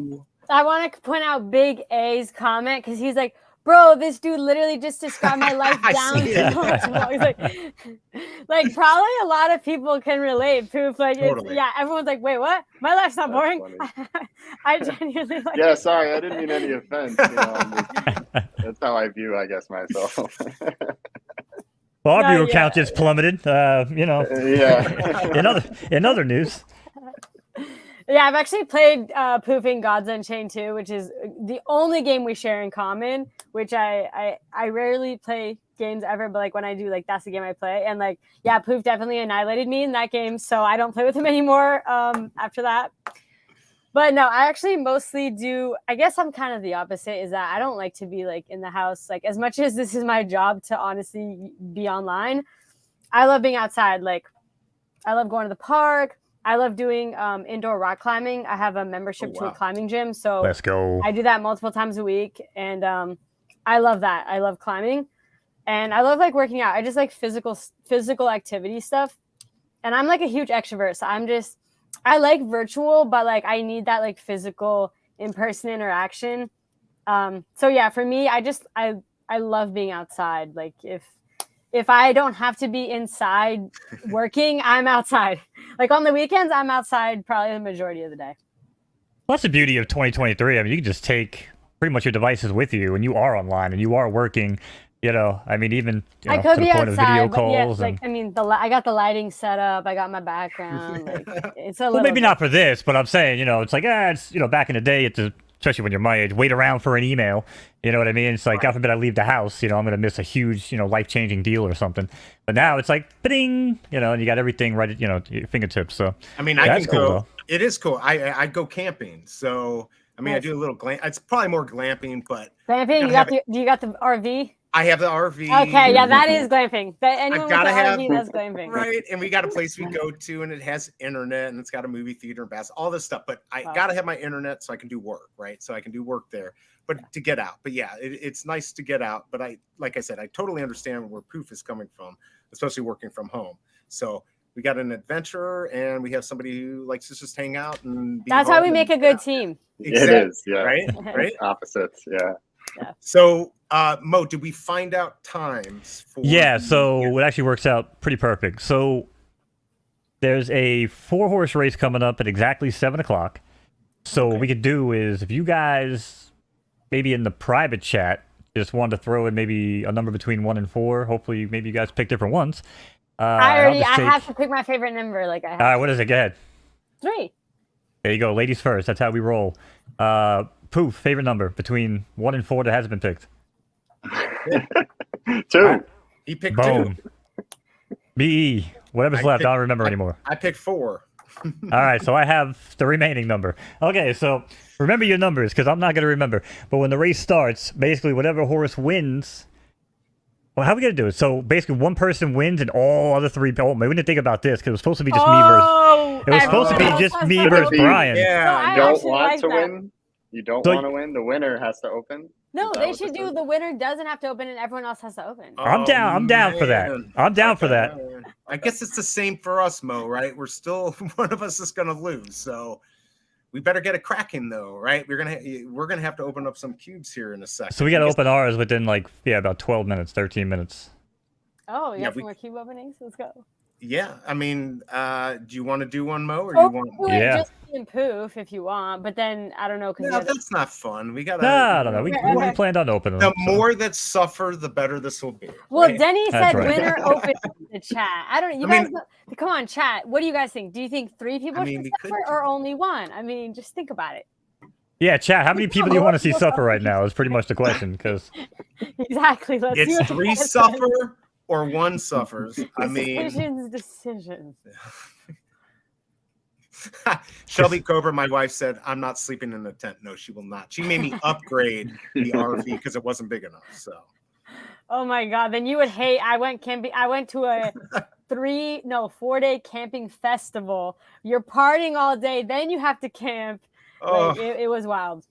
want to point out Big A's comment because he's like, bro, this dude literally just described my life down to He's like probably a lot of people can relate. Poof, like totally. Everyone's like, wait, what? My life's not boring. I genuinely like. Yeah, sorry, I didn't mean any offense. That's how I view, I guess, myself. Well, our viewer count just plummeted. In other news. Yeah, I've actually played Poof in Gods Unchained too, which is the only game we share in common, which I rarely play games ever, but like when I do, like that's the game I play. And like, Poof definitely annihilated me in that game, so I don't play with him anymore after that. But no, I actually mostly do, I guess I'm kind of the opposite, is that I don't like to be like in the house. Like as much as this is my job to honestly be online, I love being outside. Like I love going to the park. I love doing indoor rock climbing. I have a membership to a climbing gym. So let's go. I do that multiple times a week. And I love that. I love climbing. And I love like working out. I just like physical activity stuff. And I'm like a huge extrovert. So I like virtual, but like I need that like physical in-person interaction. So yeah, for me, I love being outside. Like if I don't have to be inside working, I'm outside. Like on the weekends, I'm outside probably the majority of the day. Well, that's the beauty of 2023. I mean, you can just take pretty much your devices with you, and you are online, and you are working. I mean, even I could to be the point outside, of video calls. Like, I mean, I got the lighting set up. I got my background. Like, it's a little. Well, maybe not for this, but I'm saying, it's like, it's back in the day, especially when you're my age, wait around for an email. You know what I mean? It's like, God forbid I leave the house, I'm going to miss a huge, life-changing deal or something. But now it's like, ding, and you got everything right at, your fingertips. So, I mean, I can go. Cool, it is cool. I go camping. So, I mean, I do a little it's probably more glamping, but. Glamping? Do you got the RV? I have the RV. Okay, yeah, that is glamping. Anyone with the RV, that's glamping. Right, and we got a place we go to, and it has internet, and it's got a movie theater and all this stuff. But I gotta have my internet so I can do work, right? So I can do work there, but to get out. But yeah, it's nice to get out. But like I said, I totally understand where Poof is coming from, especially working from home. So we got an adventurer, and we have somebody who likes to just hang out and. That's how we make a good team. Exactly. It is, yeah. Right. Opposites, yeah. So, Mo, did we find out times for? Yeah, so it actually works out pretty perfect. So there's a 4-horse race coming up at exactly 7:00. So what we could do is, if you guys maybe in the private chat just wanted to throw in maybe a number between 1 and 4, hopefully maybe you guys pick different ones. I have to pick my favorite number. Like I have. All right, what is it? Go ahead. 3. There you go. Ladies first. That's how we roll. Poof, favorite number between 1 and 4 that hasn't been picked. 2. He picked Boom. 2. BE. Whatever's left, I don't remember anymore. I picked 4. All right, so I have the remaining number. Okay, so remember your numbers because I'm not going to remember. But when the race starts, basically whatever horse wins. Well, how are we going to do it? So basically one person wins and all other 3. Oh, maybe we didn't think about this because it was supposed to be just me versus. It was supposed to be just me versus Brian. Yeah. You don't want to win? You don't want to win? The winner has to open? No, they should do the winner doesn't have to open and everyone else has to open. I'm down. I'm down for that. I'm down for that. I guess it's the same for us, Mo, right? We're still one of us is gonna lose. So we better get a cracking though, right? We're gonna have to open up some cubes here in a second. So we gotta open ours within like about 12 minutes, 13 minutes. Oh, you got some more cube openings? Let's go. Yeah, I mean, do you want to do one, Mo, or you want? Yeah, just in Poof if you want, but then I don't know because that's not fun. We gotta. No. We planned on opening. The more that suffer, the better this will be. Well, right? Denny said right. winner open in the chat. I don't know. You guys, come on, chat. What do you guys think? Do you think 3 people should suffer or only 1? I mean, just think about it. Yeah, chat. How many people do you want to see suffer right now? Is pretty much the question. Because exactly. Let's it's do 3 suffer or 1 suffers. I mean, decisions. Shelby Cobra, my wife, said, "I'm not sleeping in a tent." No, she will not. She made me upgrade the RV because it wasn't big enough. So. Oh my God! Then you would hate. I went camping. I went to a 4-day camping festival. You're partying all day, then you have to camp. Like, it was wild.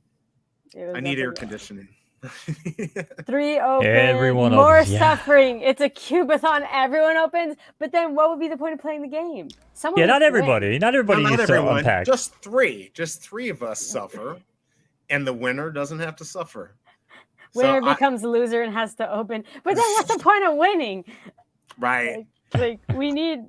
I need air conditioning. 3 open. Everyone more opens, suffering. It's a Cube-A-Thon. Everyone opens, but then what would be the point of playing the game? Someone not everybody. Not everybody needs to unpack. Just 3. Just 3 of us suffer, and the winner doesn't have to suffer. Winner becomes loser and has to open. But then what's the point of winning? Right. Like we need.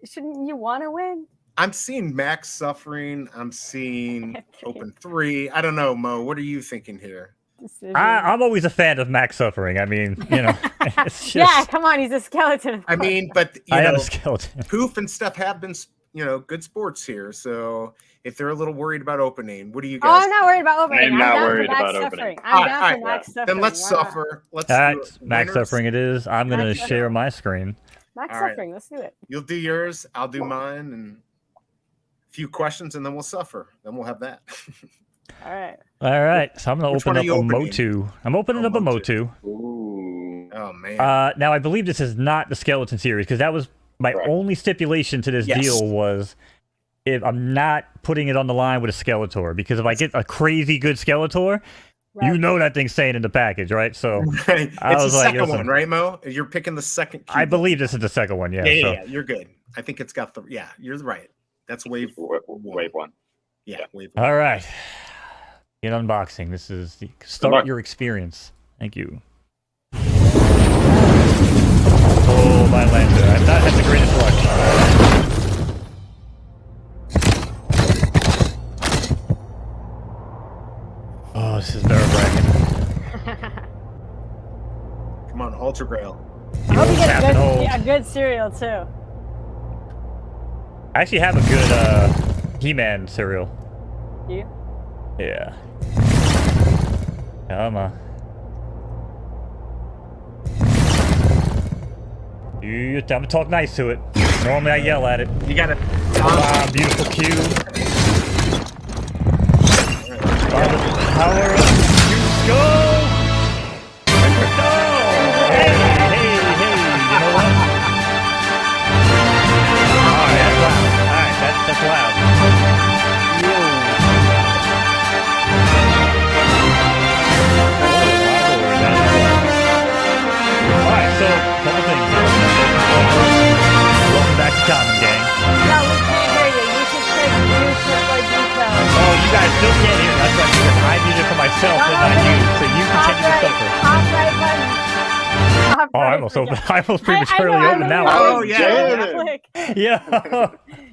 Shouldn't you want to win? I'm seeing Max suffering. I'm seeing open 3. I don't know, Mo. What are you thinking here? I'm always a fan of Max suffering. I mean, it's just, yeah, come on, he's a skeleton. I mean, but I am a skeleton. Poof and Steph have been, good sports here. So if they're a little worried about opening, what do you guys? Oh, I'm not worried about opening. I'm not worried about opening. I'm down for Max suffering. Then let's suffer. Let's Max suffering. It is. I'm gonna share my screen. Max suffering. Let's do it. You'll do yours. I'll do mine, and a few questions, and then we'll suffer. Then we'll have that. All right. All right. So I'm gonna open up a Motu. I'm opening up a Motu. Ooh. Oh man. Now I believe this is not the skeleton series because that was my only stipulation to this deal was if I'm not putting it on the line with a Skeletor, because if I get a crazy good Skeletor, that thing's staying in the package, right? So it's the second one, right, Mo? You're picking the second. I believe this is the second one. Yeah. Yeah, you're good. I think it's got the. Yeah, you're right. That's wave 1. Yeah, wave 1. All right. In unboxing, this is the start your experience. Thank you. Oh, my lander. I've not had the greatest luck. Oh, this is nerve-wracking. Come on, Ultra Grail. I hope you get a good cereal too. I actually have a good He-Man cereal. You? Yeah. Come on. I'm gonna talk nice to it. Normally I yell at it. You got it. Beautiful cube. Power up. Go! Go! Hey, you know what? Alright, that's loud. Alright, that's loud. Alright, so, couple things. Welcome back to Common Gang. No, we can't hear you. You should take more details. Oh, you guys still can't hear. That's right, because I need it for myself and not you, so you continue to suffer. Oh, I almost prematurely opened that one. Oh, yeah. Yeah.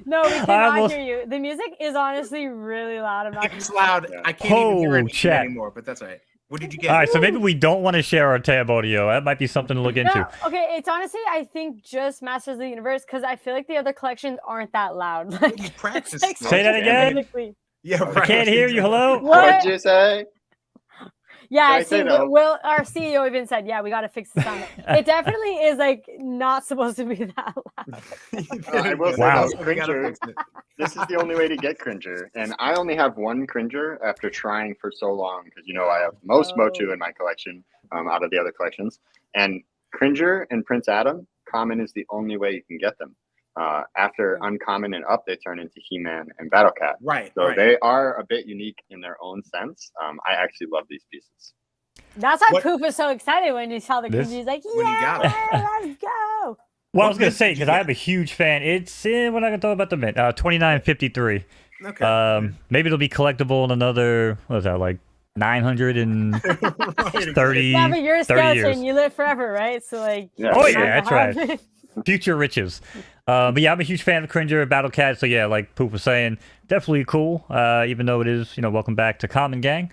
No, we cannot hear you. The music is honestly really loud. I'm not It's loud. I can't even hear it anymore, but that's all right. What did you get? All right, so maybe we don't want to share our tab audio. That might be something to look into. No, okay, it's honestly, I think just Masters of the Universe, because I feel like the other collections aren't that loud. Like, You practice. like, Say that again? physically. Yeah, I can't hear you. Hello? What? What'd you say? Yeah, Can I see, say no? Will, our CEO even said, yeah, we got to fix the sound. It definitely is like not supposed to be that loud. I will say Wow. though, Cringer, this is the only way to get Cringer. And I only have one Cringer after trying for so long because, you know, I have most Motu in my collection out of the other collections. And Cringer and Prince Adam, common is the only way you can get them. After uncommon and up, they turn into He-Man and Battle Cat. Right. So right. they are a bit unique in their own sense. I actually love these pieces. That's why What- Poof was so excited when he saw the This- Cringer. He's like, When you got yeah, let's go. Well, I was going mint to say, did you because I get? am a huge fan. It's, we're not going to talk about the mint. 2953. Okay. Maybe it'll be collectible in another, what is that, like 930 Yeah, but you're a 30 skeleton. years. You live forever, right? So, like, Yeah. Oh, it's yeah, not that's hard. right. Future riches. But yeah, I'm a huge fan of Cringer, Battle Cat. So yeah, like Poof was saying, definitely cool. Even though it is, welcome back to Common Gang.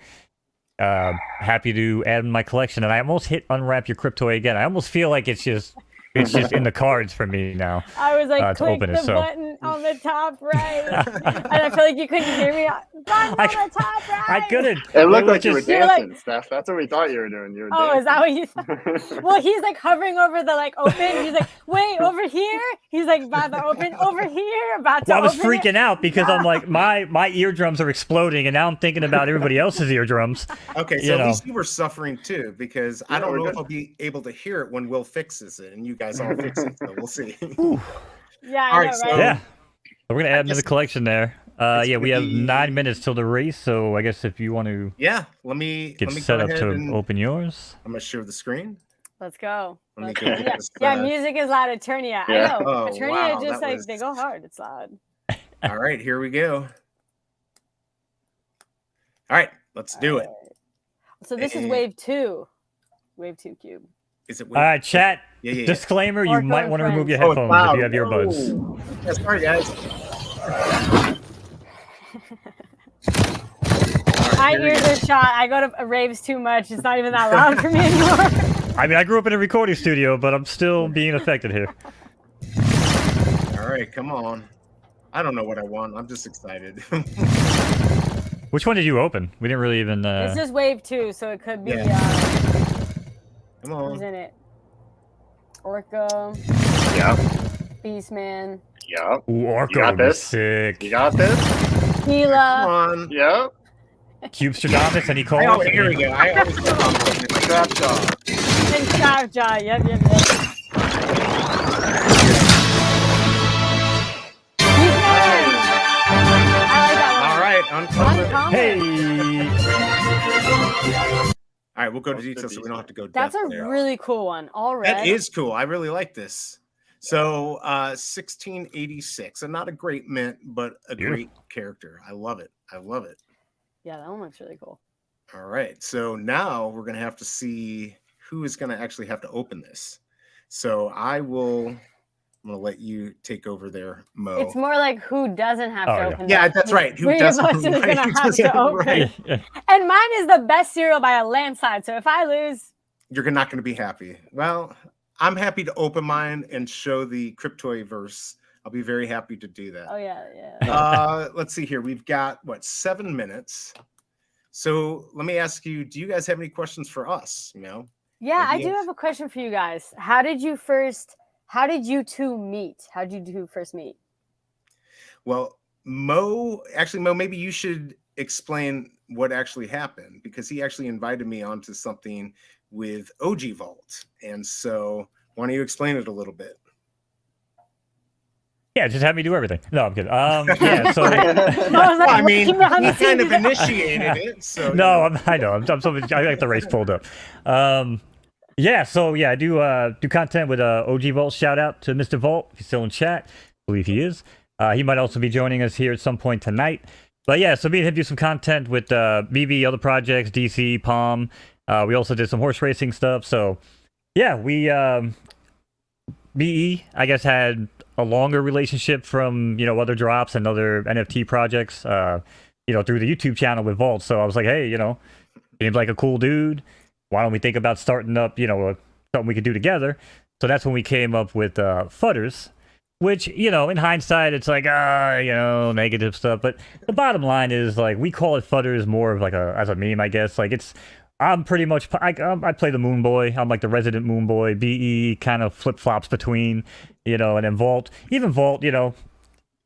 Happy to add in my collection, and I almost hit unwrap your Cryptoy again. I almost feel like it's just in the cards for me now. I was like, to click open the it, so. button on the top right. And I feel like you couldn't hear me. Button on the top right. I couldn't. It looked was like you were just- You're like- dancing, Steph. That's what we thought you were doing. You were Oh, is that what you thought? dancing. Well, he's like hovering over the like open. He's like, wait, over here. He's like about to open over here. About to Well, I was open it. freaking out because I'm like, my eardrums are exploding, and now I'm thinking about everybody else's eardrums. Okay, so you at know. least you were suffering too, because I Yeah, don't we're know if good. I'll be able to hear it when Will fixes it, and you guys all fix it. So we'll see. Yeah, I All know, right, so- right? Yeah, we're gonna add them to guess the collection there. it's Yeah, we gonna have be- 9 minutes till the race, so I guess if you want to Yeah, let me get go set up ahead to and open yours. I'm gonna share the screen. Let's go. Let me Let's go go. get Yeah, this, yeah, music is loud. Eternia. I Yeah. know. Oh, Eternia wow, just that like was- they go hard. It's loud. All right, here we go. All right, let's do it. So this is And- wave 2. Wave 2 cube. Is it? All right, chat. Yeah. Disclaimer: you Orco might and want to remove your Oh, headphones wow. if you have earbuds. Oh. Yeah, sorry, guys. My here we ears go. are shot. I go to raves too much. It's not even that loud for me anymore. I mean, I grew up in a recording studio, but I'm still being affected here. All right, come on. I don't know what I want. I'm just excited. Which one did you open? We didn't really even. This is wave 2, so it could be Yeah. Come who's on. in it? Orco, Yep. Beastman, Yep. Ooh, Orco You got would be this? sick. You got this? Come Gila, on. Yep. Cube Stradamus, any calls? Oh, here we go. I always thought I was putting it like Trap that. jaw. and Sharpjaw. Yep. Beastman! I like that one. All right, uncommon. Uncommon. Hey. All right, we'll go to What's the details so we don't have to go. That's depth a there. really cool one. All right. That is cool. I really like this. So 1686, and not a great mint, but a Beautiful. great character. I love it. I love it. Yeah, that one looks really cool. All right. So now we're going to have to see who is going to actually have to open this. So I'm going to let you take over there, Mo. It's more like who doesn't have Oh, to yeah. open. Yeah, that. that's right. Who Three of doesn't? us is right, gonna who have doesn't- to open. right. And mine is the best cereal by a landslide. So if I lose, You're not going to be happy. Well, I'm happy to open mine and show the Cryptoy verse. I'll be very happy to do that. oh yeah. Let's see here. We've got 7 minutes. So let me ask you, do you guys have any questions for us? Yeah, I do Ideas? have a question for you guys. How did you two meet? How did you two first meet? Well, Mo, maybe you should explain what actually happened, because he actually invited me onto something with OG Vault. And so why don't you explain it a little bit? Yeah, just have me do everything. No, I'm kidding. Yeah, so I was like, Well, I mean, looking behind he the kind of scenes. initiated it. So no, I know. I'm so, I got the race pulled up. Yeah, so yeah, I do content with OG Vault. Shout out to Mr. Vault. If he's still in chat, I believe he is. He might also be joining us here at some point tonight. But yeah, so me and him do some content with BB, other projects, DC, Palm. We also did some horse racing stuff. So yeah, we BE, I guess, had a longer relationship from other drops and other NFT projects. Through the YouTube channel with Vault. So I was like, hey, seems like a cool dude. Why don't we think about starting up, something we could do together? So that's when we came up with Futters, which, in hindsight, it's like, negative stuff. But the bottom line is, like, we call it Futters more of like as a meme, I guess. Like, I'm pretty much, I play the Moon Boy. I'm like the resident Moon Boy. BE kind of flip-flops between, and then Vault. Even Vault,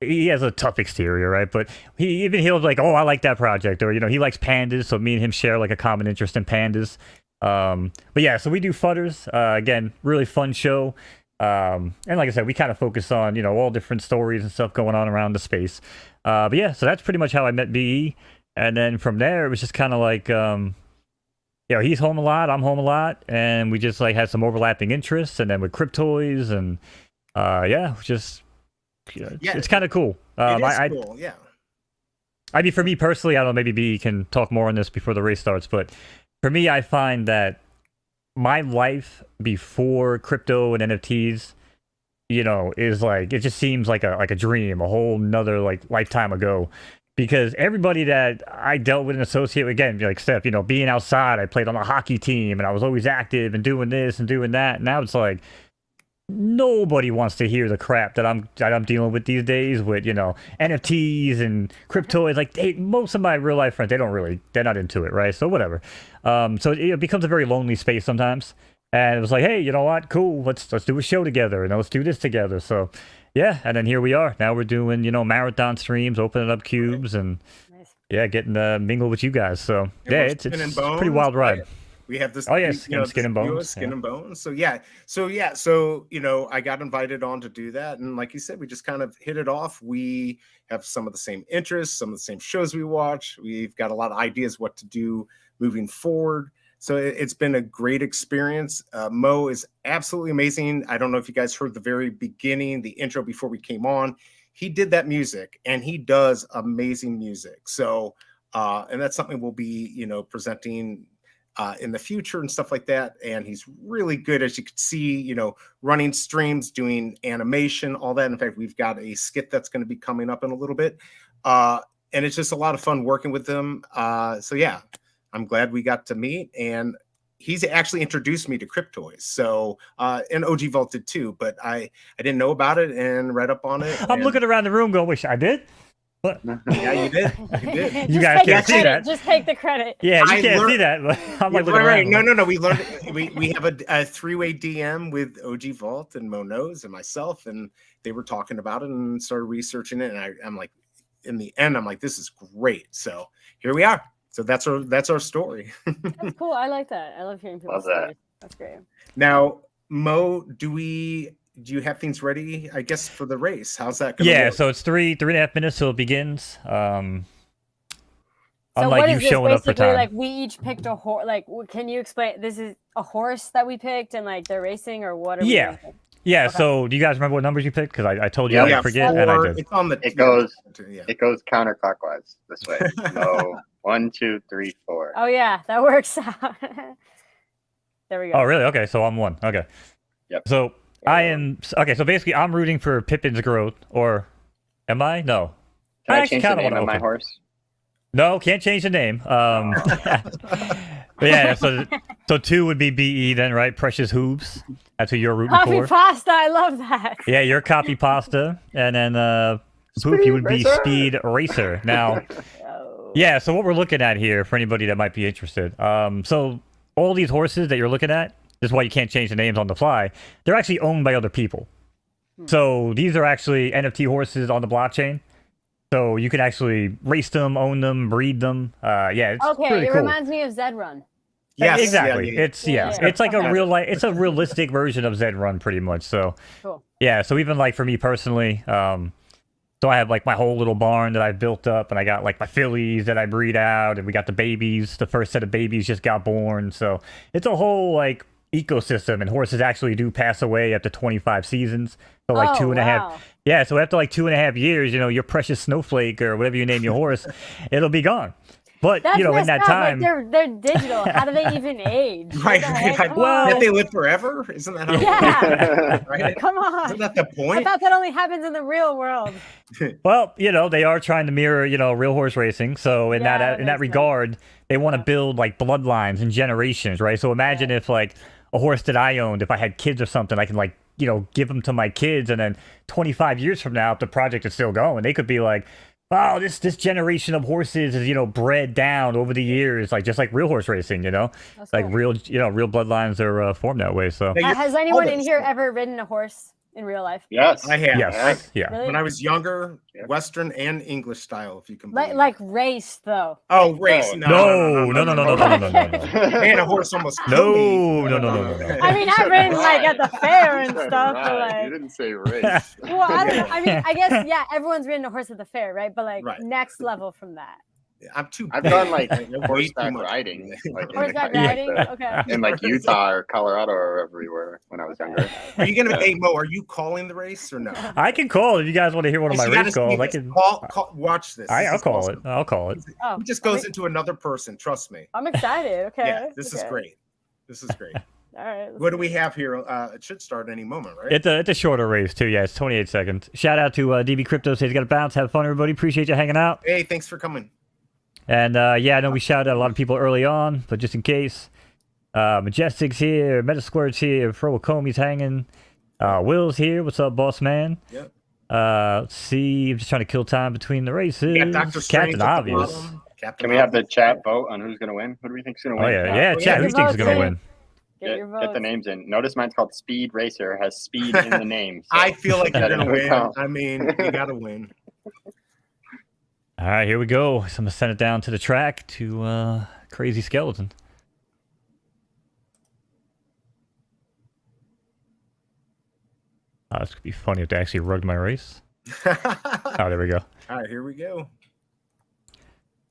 he has a tough exterior, right? But he'll like, oh, I like that project. Or, he likes pandas. So me and him share like a common interest in pandas. But yeah, so we do Futters. Again, really fun show. And like I said, we kind of focus on, all different stories and stuff going on around the space. But yeah, so that's pretty much how I met BE. And then from there, it was just kind of like, he's home a lot, I'm home a lot. And we just like had some overlapping interests. And then with Cryptoys and, it's kind of cool. Cool, yeah. I mean, for me personally, I don't know, maybe BE can talk more on this before the race starts, but for me, I find that my life before crypto and NFTs, is like, it just seems like a dream, a whole nother like lifetime ago. Because everybody that I dealt with and associate with, again, like Steph, being outside, I played on a hockey team and I was always active and doing this and doing that. Now it's like, nobody wants to hear the crap that I'm dealing with these days with, NFTs and Cryptoys. Like, most of my real life friends, they're not into it, right? So whatever. So it becomes a very lonely space sometimes. And it was like, hey, you know what? Cool. Let's do a show together and let's do this together. So yeah, and then here we are. Now we're doing, marathon streams, opening up cubes, and getting to mingle with you guys. So yeah, it's a pretty wild ride. We have this. Oh yes, skin and bones. Skin and bones. So I got invited on to do that, and like you said, we just kind of hit it off. We have some of the same interests, some of the same shows we watch. We've got a lot of ideas what to do moving forward. So it's been a great experience. Mo is absolutely amazing. I don't know if you guys heard the very beginning, the intro before we came on. He did that music, and he does amazing music. So, and that's something we'll be, presenting in the future and stuff like that. And he's really good, as you can see, running streams, doing animation, all that. In fact, we've got a skit that's going to be coming up in a little bit. And it's just a lot of fun working with him. So yeah, I'm glad we got to meet. And he's actually introduced me to Cryptoys. So, and OG Vault did too, but I didn't know about it and read up on it. I'm looking around the room going, wish I did. What? Yeah, you did. You did. You guys can't see that. Just take the credit. Yeah, you can't see that. I'm like, right. No. We learned. We have a three-way DM with OG Vault and Mo Knows and myself, and they were talking about it and started researching it. And I'm like, in the end, I'm like, this is great. So here we are. So that's our story. That's cool. I like that. I love hearing people's stories. That's great. Now, Mo, do you have things ready, I guess, for the race? How's that going? Yeah, so it's 3.5 minutes till it begins. So unlike you showing up for time. Like, we each picked a horse. Like, can you explain? This is a horse that we picked, and like they're racing, or what? Yeah. Okay. So do you guys remember what numbers you picked? Because I told you I forget, and I did. It's on the. It goes counterclockwise this way. So 1, 2, 3, 4. Oh yeah, that works out. There we go. Oh really? Okay, so I'm 1. Okay. Yep. So I am okay. So basically, I'm rooting for Pippin's growth, or am I? No. Can I change the name of my horse? No, can't change the name. Yeah, so 2 would be BE then, right? Precious Hooves. That's who you're rooting for. Copy pasta, I love that. Yeah, you're copy pasta, and then Poof, you would be Speed Racer. Now, yeah. So what we're looking at here, for anybody that might be interested, so all these horses that you're looking at, this is why you can't change the names on the fly. They're actually owned by other people. So these are actually NFT horses on the blockchain. So you can actually race them, own them, breed them. Yeah, it's pretty cool. It reminds me of Zed Run. Yes, exactly. Yeah. It's like a it's a realistic version of Zed Run, pretty much. So cool. Yeah, so even like for me personally, so I have like my whole little barn that I built up, and I got like my fillies that I breed out, and we got the babies. The first set of babies just got born, so it's a whole like ecosystem. And horses actually do pass away after 25 seasons. So like 2.5. Yeah, so after like 2.5 years, your precious snowflake or whatever you name your horse, it'll be gone. But That's you know, in messed that up. time, Like, they're digital. How do they even age? What Right. the heck? Come Well- Can't they live forever? Isn't that how Yeah. right? Come on. Isn't that the I point? thought that only happens in the real world. well, you know, they are trying to mirror, you know, real horse racing. So in Yeah, that that in that makes sense. regard, they want to Yeah. build like bloodlines and generations, right? So imagine if like a horse that I owned, if I had kids or something, I can like, you know, give them to my kids, and then 25 years from now, if the project is still going, they could be like, oh, this generation of horses is, you know, bred down over the years, like just like real horse racing, you know, That's like cool. real, you know, real bloodlines are formed that way. So Now, Has anyone in oldest. here ever ridden a horse in real life? Yes. I have. yes, yeah. Really? When I was younger, Yeah. Western and English style, if you can believe Like it. race though. Oh, race. No. No. Man, a horse almost killed me. No. I mean, I've ridden like at the fair and You said stuff, but ride. like, You didn't say race. well, I don't know. I mean, I guess yeah, everyone's ridden a horse at the fair, right? But like Right. next level from that, I'm too I've big. done like Way too horseback much. riding, like horseback in, riding. Okay. in like Utah or Colorado or everywhere when I was younger. Are you gonna? Hey Mo, are you calling the race or no? I can call if you guys want to hear one of my You gotta race see calls. I this. can. Watch this. I'll This is call awesome. it. I'll call it. Oh, It just goes into another person. Trust me. I'm excited. Okay. Yeah, this is okay. great. This is great. All right. What do we have here? It should start any moment, right? It's a shorter race too. Yeah, it's 28 seconds. Shout out to DB Crypto. Says he's got a bounce. Have fun, everybody. Appreciate you hanging out. Hey, thanks for coming. And yeah, I know we shouted out a lot of people early on, but just in case, Majestic's here, Metasquirt's here, Fro Comey's hanging, Will's here. What's up, boss man? Yep. Let's see. I'm just trying to kill time between the races. We got Dr. Strange Captain at the Obvious. bottom. Captain Can we have the Obvious. chat vote on who's gonna win? Who do we think's gonna win? Oh yeah, Yeah. yeah. Oh, Chat. yeah. Who Your thinks is votes gonna in. win? Get your votes. Get the names in. Notice mine's called Speed Racer. Has speed in the name. So I feel like you're that gonna doesn't win. count. I mean, you gotta win. All right, here we go. So I'm gonna send it down to the track to Crazy Skeleton. Oh, this could be funny if they actually rugged my race. Oh, there we go. All right, here we go.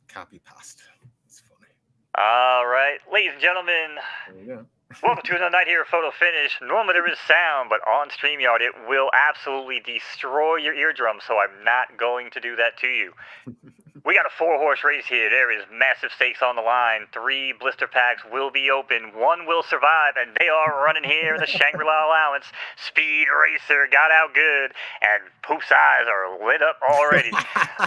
Copy pasta. It's funny. All right, ladies and gentlemen, There we go. welcome to another night here at Photo Finish. Normally there is sound, but on StreamYard it will absolutely destroy your eardrums, so I'm not going to do that to you. We got a 4-horse race here. There is massive stakes on the line. 3 blister packs will be open. 1 will survive, and they are running here in the Shangri-La Allowance. Speed Racer got out good, and Poof's eyes are lit up already.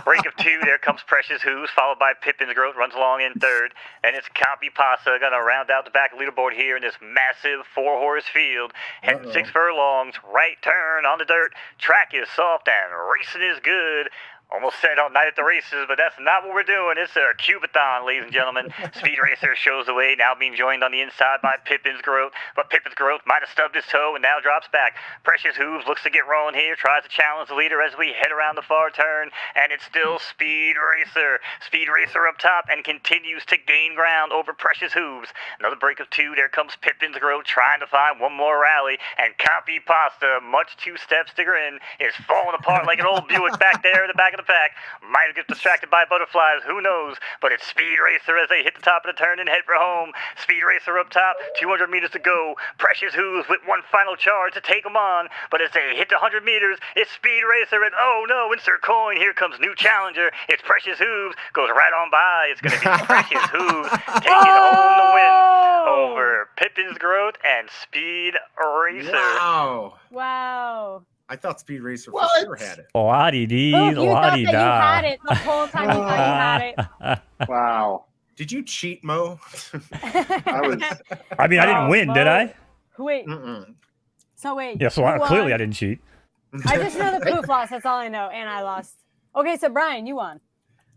Break of 2, there comes Precious Who's, followed by Pippin's Growth, runs along in 3rd. And it's Copy Pasta going to round out the back leaderboard here in this massive 4-horse field. Heading 6 furlongs, right turn on the dirt. Track is soft and racing is good. Almost said all night at the races, but that's not what we're doing. It's a Cube-A-Thon, ladies and gentlemen. Speed Racer shows the way, now being joined on the inside by Pippin's Growth. But Pippin's Growth might have stubbed his toe and now drops back. Precious Hooves looks to get rolling here, tries to challenge the leader as we head around the far turn. And it's still Speed Racer. Speed Racer up top and continues to gain ground over Precious Hooves. Another break of 2, there comes Pippin's Growth trying to find one more rally. And Copy Pasta, much 2 steps to grin, is falling apart like an old Buick back there in the back of the pack. Might have get distracted by butterflies, who knows? But it's Speed Racer as they hit the top of the turn and head for home. Speed Racer up top, 200 meters to go. Precious Hooves with one final charge to take them on. But as they hit the 100 meters, it's Speed Racer and oh no, insert coin. Here comes new challenger. It's Precious Hooves. Goes right on by. It's going to be Precious Hooves taking home the win over Pippin's Growth and Speed Racer. Wow. Wow. I thought Speed Racer for What? sure had it. La-di-dee, Poof, you thought that you la-di-da. had it the whole time. You thought you had it. Wow. Did you cheat, Mo? I was. I mean, I didn't win, did I? Wait. Mm-mm. So wait. Yeah, so who clearly I won? didn't cheat. I just know that Poof lost. That's all I know, and I lost. Okay, so Brian, you won.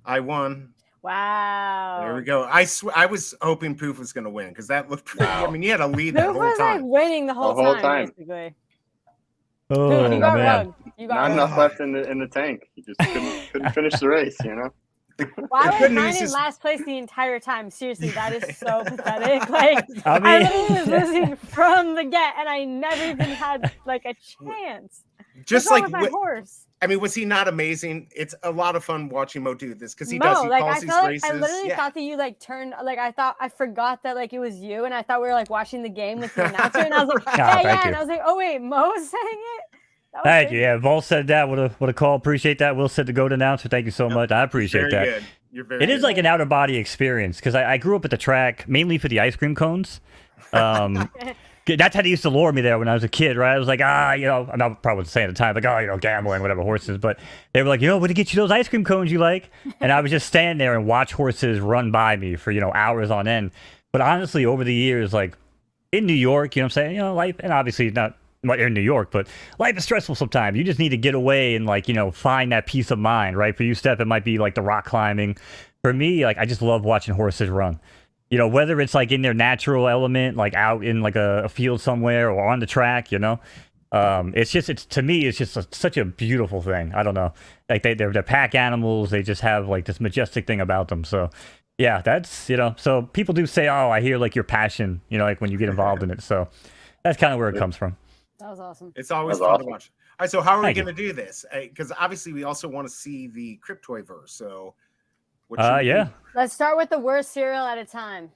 I won. Wow. There we go. I was hoping Poof was going to win because that looked pretty. Wow. I mean, you had a lead that Poof whole was like time. winning the whole, The whole time, time. basically. Oh, Poof, you got man. rugged. You got Not rugged. enough left in the tank. You just couldn't finish the race, you know? Why The was good mine news in is- last place the entire time? Seriously, that is so pathetic. Like I I mean, literally was losing from the get, and I never even had like a chance. Just What's wrong like, with my horse. I mean, was he not amazing? It's a lot of fun watching Mo do this because he No, does. He like calls I these felt races. like I literally yeah. thought that you like turned like I forgot that like it was you, and I thought we were like watching the game with the announcer, and I was like, yeah, thank yeah, you. and I was like, oh wait, Mo's saying it. That was thank crazy. you. Yeah, Vol said that. What a call. Appreciate that. Will said the GOAT announcer. Thank you so much. I appreciate Very that. good. It is like an outer body experience because I grew up at the track mainly for the ice cream cones. That's how they used to lure me there when I was a kid, right? I was like, I'm not probably saying at the time, like, gambling, whatever, horses. But they were like, we're to get you those ice cream cones you like. And I would just stand there and watch horses run by me for, hours on end. But honestly, over the years, like in New York, you know what I'm saying? Life, and obviously not in New York, but life is stressful sometimes. You just need to get away and like, find that peace of mind, right? For you, Steph, it might be like the rock climbing. For me, like, I just love watching horses run. Whether it's like in their natural element, like out in like a field somewhere or on the track, to me, it's just such a beautiful thing. I don't know. Like they're pack animals. They just have like this majestic thing about them. So yeah, that's, so people do say, oh, I hear like your passion, like when you get involved in it. So that's kind of where it comes from. That was awesome. It's always fun to watch. All right. So how are we going to do this? Because obviously we also want to see the Cryptoy verse. So yeah. Let's start with the worst cereal at a time.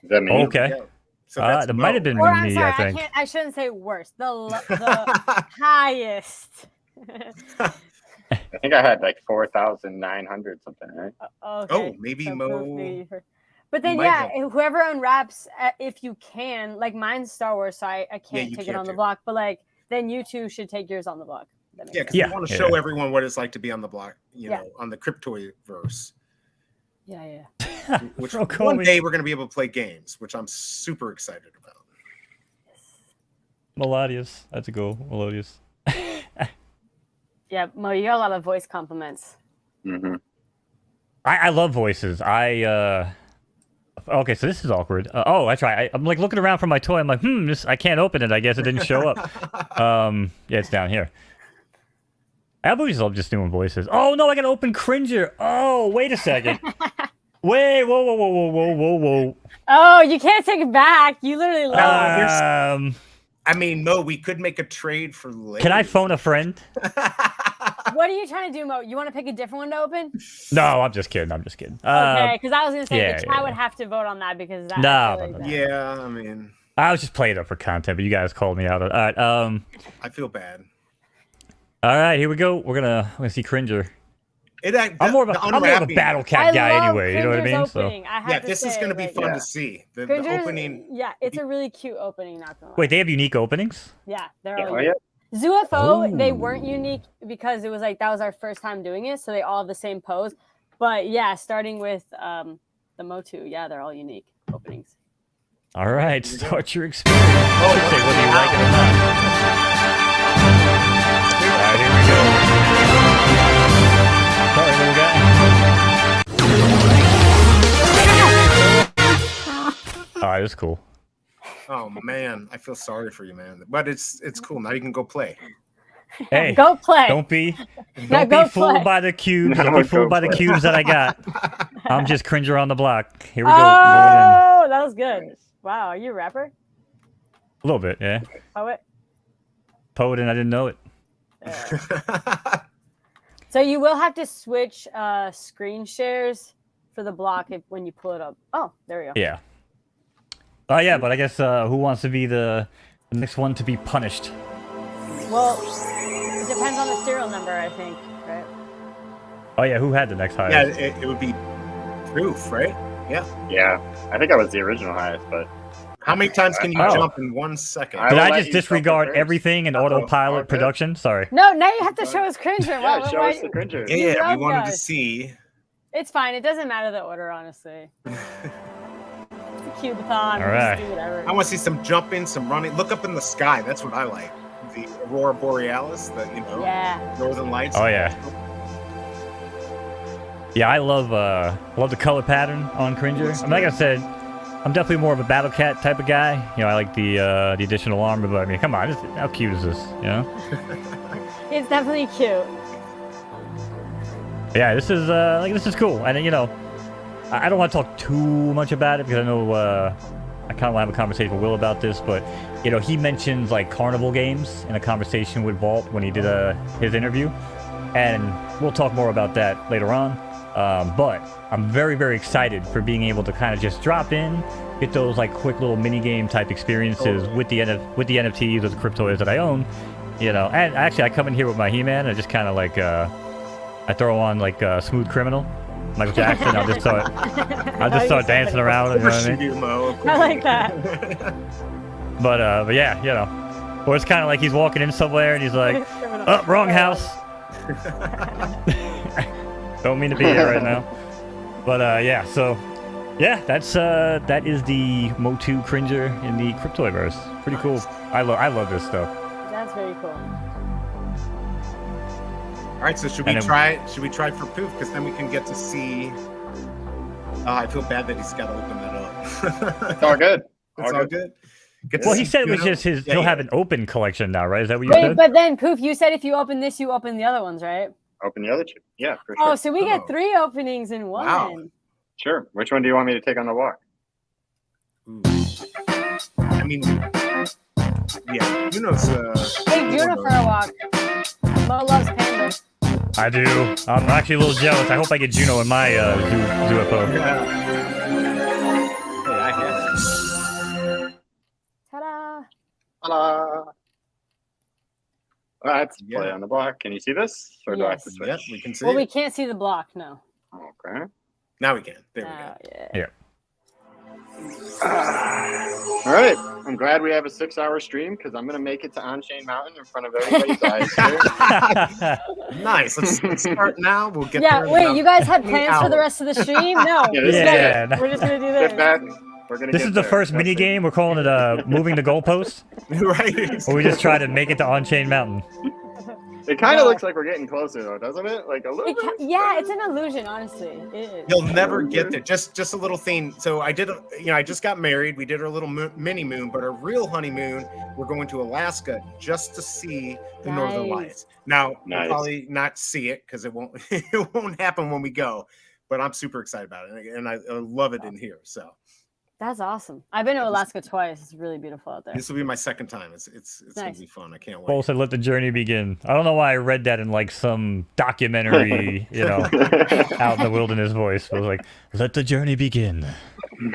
Is that me? Okay. Yeah. So that might have been or, me, sorry, I think. I shouldn't say worst. The highest. I think I had like 4,900 something, right? Okay. Oh, maybe Mo. But then, whoever unwraps, if you can, like mine's Star Wars, so I can't take it on the block. But like, then you two should take yours on the block. Yeah, because we want to show everyone what it's like to be on the block, on the Cryptoy verse. Yeah. Which one day we're going to be able to play games, which I'm super excited about. Melodious. That's a goal. Melodious. Yeah, Mo, you got a lot of voice compliments. Mm-hmm. I love voices. Okay, so this is awkward. That's right. I'm like looking around for my toy. I'm like, I can't open it. I guess it didn't show up. Yeah, it's down here. I always love just doing voices. Oh no, I gotta open Cringer. Oh, wait a second. Wait, whoa. Oh, you can't take it back. You literally love I mean, Mo, we could make a trade for later. Can I phone a friend? What are you trying to do, Mo? You want to pick a different one to open? No, I'm just kidding. Okay, because I was gonna say the chat would have to vote on that because that. No. Yeah, I mean, I was just playing it for content, but you guys called me out. All right. I feel bad. All right, here we go. We're gonna see Cringer. I'm more of a battle cat guy anyway. You know what I mean? So this is gonna be fun to see. The opening. Yeah, it's a really cute opening. Not gonna lie. Wait, they have unique openings? Yeah, they're all unique. ZooFO, they weren't unique because it was like that was our first time doing it, so they all have the same pose. But yeah, starting with the Motu, they're all unique openings. All right, start your experience. Whether you like it or not. All right, here we go. Sorry, little guy. All right, that's cool. Oh man, I feel sorry for you, man. But it's cool. Now you can go play. Hey, go play. Don't be fooled by the cubes. Don't be fooled by the cubes that I got. I'm just Cringer on the block. Here we go. Oh, that was good. Wow, are you a rapper? A little bit, yeah. Poet, and I didn't know it. So you will have to switch screen shares for the block when you pull it up. Oh, there we go. Yeah. Oh, yeah, but I guess who wants to be the next one to be punished? Well, it depends on the serial number, I think, right? Oh, yeah, who had the next highest? Yeah, it would be Poof, right? Yeah. Yeah, I think I was the original highest, but... How many times can you jump in 1 second? Did I just disregard everything in autopilot production? Sorry. No, now you have to show us Cringer. Yeah, show us the Cringer. Yeah, we wanted to see. It's fine. It doesn't matter the order, honestly. It's a Cube-A-Thon. All right. Just do whatever. I want to see some jumping, some running. Look up in the sky. That's what I like. The Aurora Borealis, Northern Lights. Oh, yeah. Yeah, I love the color pattern on Cringer. I mean, like I said, I'm definitely more of a battle cat type of guy. I like the additional armor, but I mean, come on, how cute is this? It's definitely cute. Yeah, this is cool, and I don't want to talk too much about it because I know I kind of want to have a conversation with Will about this, but he mentions like carnival games in a conversation with Vault when he did his interview, and we'll talk more about that later on. But I'm very, very excited for being able to kind of just drop in, get those like quick little mini game type experiences with the NFTs or the Cryptoys that I own, and actually I come in here with my He-Man and I just kind of like I throw on like Smooth Criminal, Michael Jackson. I'll just start dancing around. You know what I mean? I like that. But yeah, you know, or it's kind of like he's walking in somewhere and he's like, "Oh, wrong house." Don't mean to be here right now. But yeah, so yeah, that is the Motu Cringer in the Cryptoyverse. Pretty cool. I love this stuff. That's very cool. All right, so should we try for Poof? Because then we can get to see. I feel bad that he's got to open that up. It's all good. It's all good. Well, he said it was just his. He'll have an open collection now, right? Is that what you Wait, said? but then Poof, you said if you open this, you open the other ones, right? Open the other two. Yeah, for sure. Oh, so we get 3 openings in one. Wow. Sure. Which one do you want me to take on the walk? Ooh. I mean, yeah, Juno's. Take Juno for a walk. Mo loves panda. I do. I'm actually a little jealous. I hope I get Juno in my UFO. Yeah. Hey, I have. Ta-da! Hello. Let's play on the block. Can you see this? Or do I have to switch? Yep, we can see. Well, we it. can't see the block, no. Okay. Now we can. There we go. Yeah. All right. I'm glad we have a 6-hour stream because I'm going to make it to On-Chain Mountain in front of everybody's eyes here. Nice. Let's start now. We'll get Yeah, there in wait, about you guys had 8 plans for the hours. rest of the stream? No. Yeah. We're just going to do this. Sit back. We're gonna This get is the there. first That's mini it. game. We're calling it moving the goalpost. Right. Or we just try to make it to On-Chain Mountain. It kind of Yeah. looks like we're getting closer, though, doesn't it? Like a little bit. Yeah, it's an illusion, honestly. It is. You'll never get there. Just a little thing. So I did, I just got married. We did our little mini moon, but our real honeymoon, we're going to Alaska just to see the Northern Nice. Lights. Now, Nice. we'll probably not see it because it won't happen when we go. But I'm super excited about it, and I love it in here. So That's awesome. I've been to Alaska twice. It's really beautiful out there. this will be my second time. It's gonna Nice. be fun. I can't wait. Paul said, "Let the journey begin." I don't know why I read that in like some documentary, you know, out in the wilderness voice. But I was like, "Let the journey begin."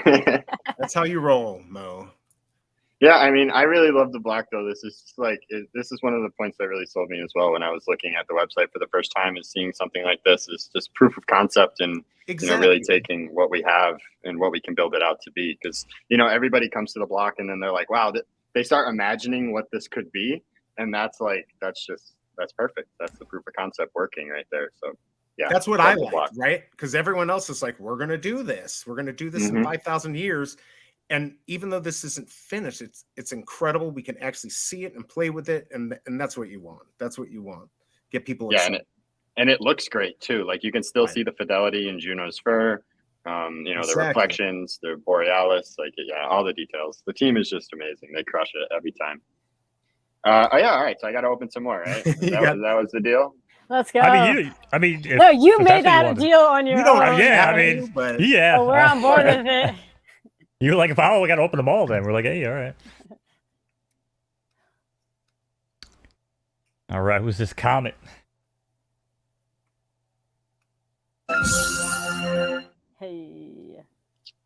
That's how you roll, Mo. Yeah, I mean, I really love the block though. This is like this is one of the points that really sold me as well when I was looking at the website for the first time. Is seeing something like this is just proof of concept and really taking what we have and what we can build it out to be. Because everybody comes to the block and then they're like, wow, they start imagining what this could be, and that's perfect. That's the proof of concept working right there. So yeah, That's what I like, right? Because everyone else is like, we're gonna do this. We're gonna do this in 5,000 years. And even though this isn't finished, it's incredible. We can actually see it and play with it, and that's what you want. That's what you want. Get people excited. And it looks great too. Like you can still see the fidelity in Juno's fur, the reflections, the borealis, all the details. The team is just amazing. They crush it every time. All right. So I got to open some more, right? That was the deal. Let's go. I mean, no, you if made that's what you that a wanted. deal on your own. Yeah, I mean, but yeah. Well, we're on board with it. You were like, "If we got to open them all," then we're like, "Hey, all right." All right, who's this comet? Hey.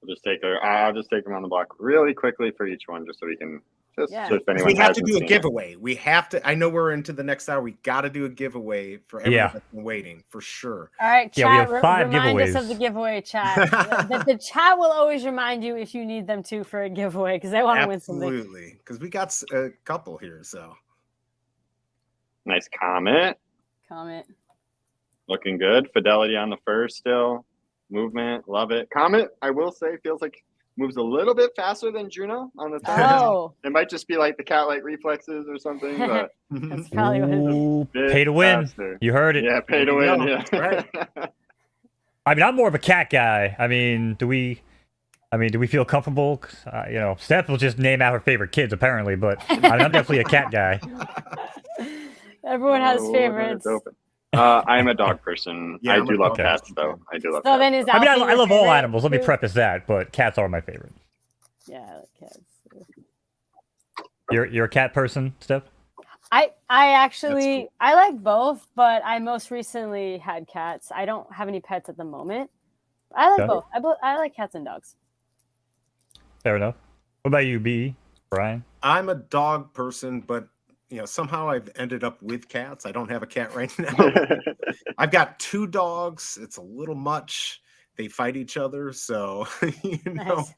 I'll just take them on the block really quickly for each one, just so we can so if anyone we have to hasn't do a seen giveaway. We have to. I know we're into the next hour. We got to do a giveaway for everyone that's been waiting for sure. All right, chat. Yeah, we have 5 remind giveaways. us of the giveaway, chat. the chat will always remind you if you need them to for a giveaway because they want to win something. Absolutely, because we got a couple here. So Nice comment. Looking good. Fidelity on the fur still. Movement. Love it. Comet, I will say, feels like moves a little bit faster than Juno on the top. Oh. It might just be like the cat-like reflexes or something, but That's probably what it is. Ooh, pay to win. faster. You heard it. Yeah, pay to win. Yeah. Right. I mean, I'm more of a cat guy. I mean, do we feel comfortable? Steph will just name out her favorite kids apparently, but I'm definitely a cat guy. Everyone has Oh, favorites. it's open. I'm a dog person. Yeah, I I'm do a love dog cats, person, though. too. I do love So cats. then is I mean, Alfie I your love all favorite? animals. Let me preface that, but cats are my favorite. Yeah, I like cats. You're a cat person, Steph? I actually I like both, but I most recently had cats. I don't have any pets at the moment. I like Okay. both. I like cats and dogs. Fair enough. What about you, B? Brian? I'm a dog person, but somehow I've ended up with cats. I don't have a cat right now. I've got 2 dogs. It's a little much. They fight each other, so Nice.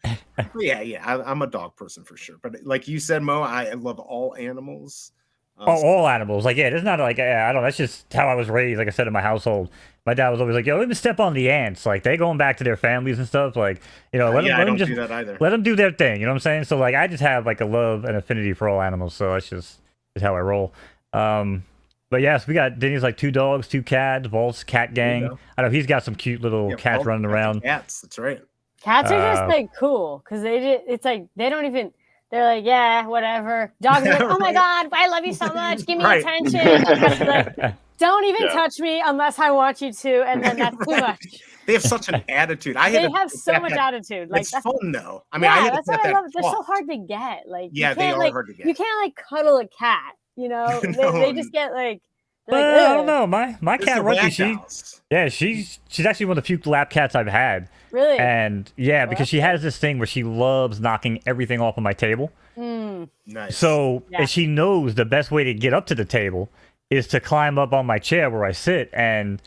I'm a dog person for sure. But like you said, Mo, I love all animals. All animals. Like, yeah, it's not like, I don't know. That's just how I was raised. Like I said, in my household, my dad was always like, yo, let me step on the ants. Like, they going back to their families and stuff. Like, let them just do that either. let them do their thing. You know what I'm saying? So, like, I just have like a love and affinity for all animals. So that's just how I roll. But yes, we got Denny's like 2 dogs, 2 cats, Volt's cat gang. I know he's got some cute little cats running around. Cats, that's right. Cats are just like cool because it's like they don't even. They're like, yeah, whatever. Dogs are like, oh my God, I love you so much. Give me attention. Like, don't even touch me unless I want you to, and then that's too much. They have such an attitude. They have so much attitude. Like, it's fun though. I mean, that's what I love. They're so hard to get. Like, they are hard to get. You can't like cuddle a cat. They just get like. But I don't know. My cat Rumpy, she's actually one of the few lap cats I've had. Really? And because she has this thing where she loves knocking everything off of my table. Nice. So and she knows the best way to get up to the table is to climb up on my chair where I sit. And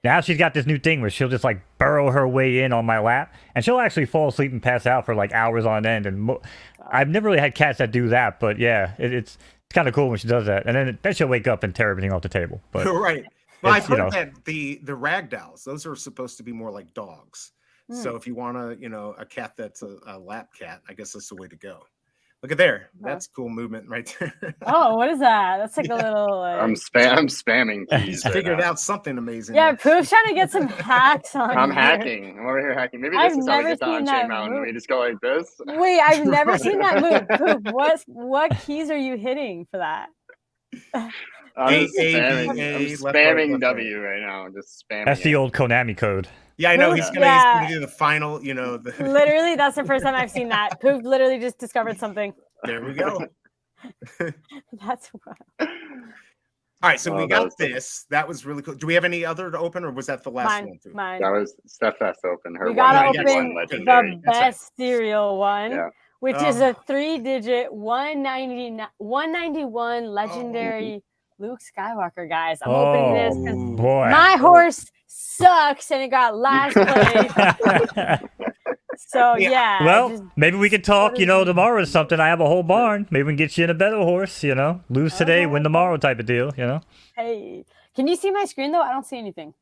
now she's got this new thing where she'll just like burrow her way in on my lap, and she'll actually fall asleep and pass out for like hours on end. And I've never really had cats that do that, but it's kind of cool when she does that, and then she'll wake up and tear everything off the table. But right. Well, I've heard that the ragdolls, those are supposed to be more like dogs. So if you want a cat that's a lap cat, I guess that's the way to go. Look at there. That's cool movement right there. Oh, what is that? That's like a little. I'm spamming keys. I figured out something amazing. Yeah, Poof's trying to get some hacks on. I'm hacking. I'm over here hacking. Maybe this is how we get on Chain Mountain. We just go like this. Wait, I've never seen that move. Poof, what keys are you hitting for that? I'm spamming W right now. Just spamming. That's the old Konami code. Yeah, I know. He's gonna do the final, Literally, that's the first time I've seen that. Poof literally just discovered something. There we go. That's wild. All right, so we got this. That was really cool. Do we have any other to open, or was that the last one? Too? Mine. That was Steph has to open her. We gotta open the best serial one, which is a 3-digit 191 legendary Luke Skywalker, guys. I'm opening this because my horse sucks and it got last place. So well, maybe we could talk tomorrow or something. I have a whole barn. Maybe we can get you in a better horse, lose today, win tomorrow type of deal. Hey, can you see my screen though? I don't see anything.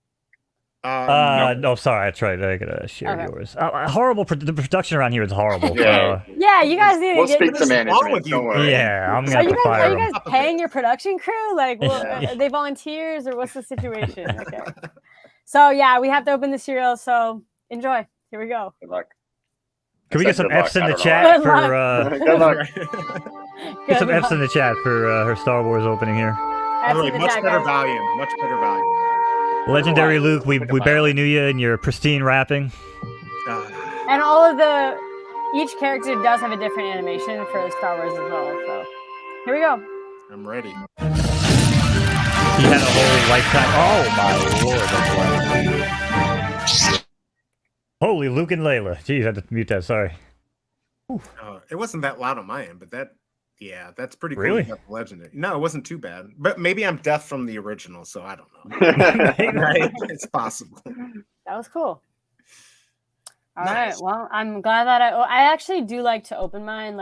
No, sorry, that's right. I gotta share yours. Horrible. The production around here is horrible. Yeah, you guys need to speak to management. Don't worry. Yeah, I'm gonna have to fire them. Are you guys paying your production crew? Like, are they volunteers or what's the situation? Okay. So we have to open the cereal. So enjoy. Here we go. Good luck. Can we get some F's in the chat for? Good luck. Get some F's in the chat for her Star Wars opening here. Much better volume. Much better volume. Legendary Luke, we barely knew you in your pristine wrapping. And each character does have a different animation for Star Wars as well. So here we go. I'm ready. He had a whole lifetime. Oh my lord! Holy Luke and Layla. Jeez, I had to mute that. Sorry. It wasn't that loud on my end, but that's pretty cool. Really? Legendary. No, it wasn't too bad. But maybe I'm deaf from the original, so I don't know. Right? It's possible. That was cool. All right. Well, I'm glad that I actually do like to open mine.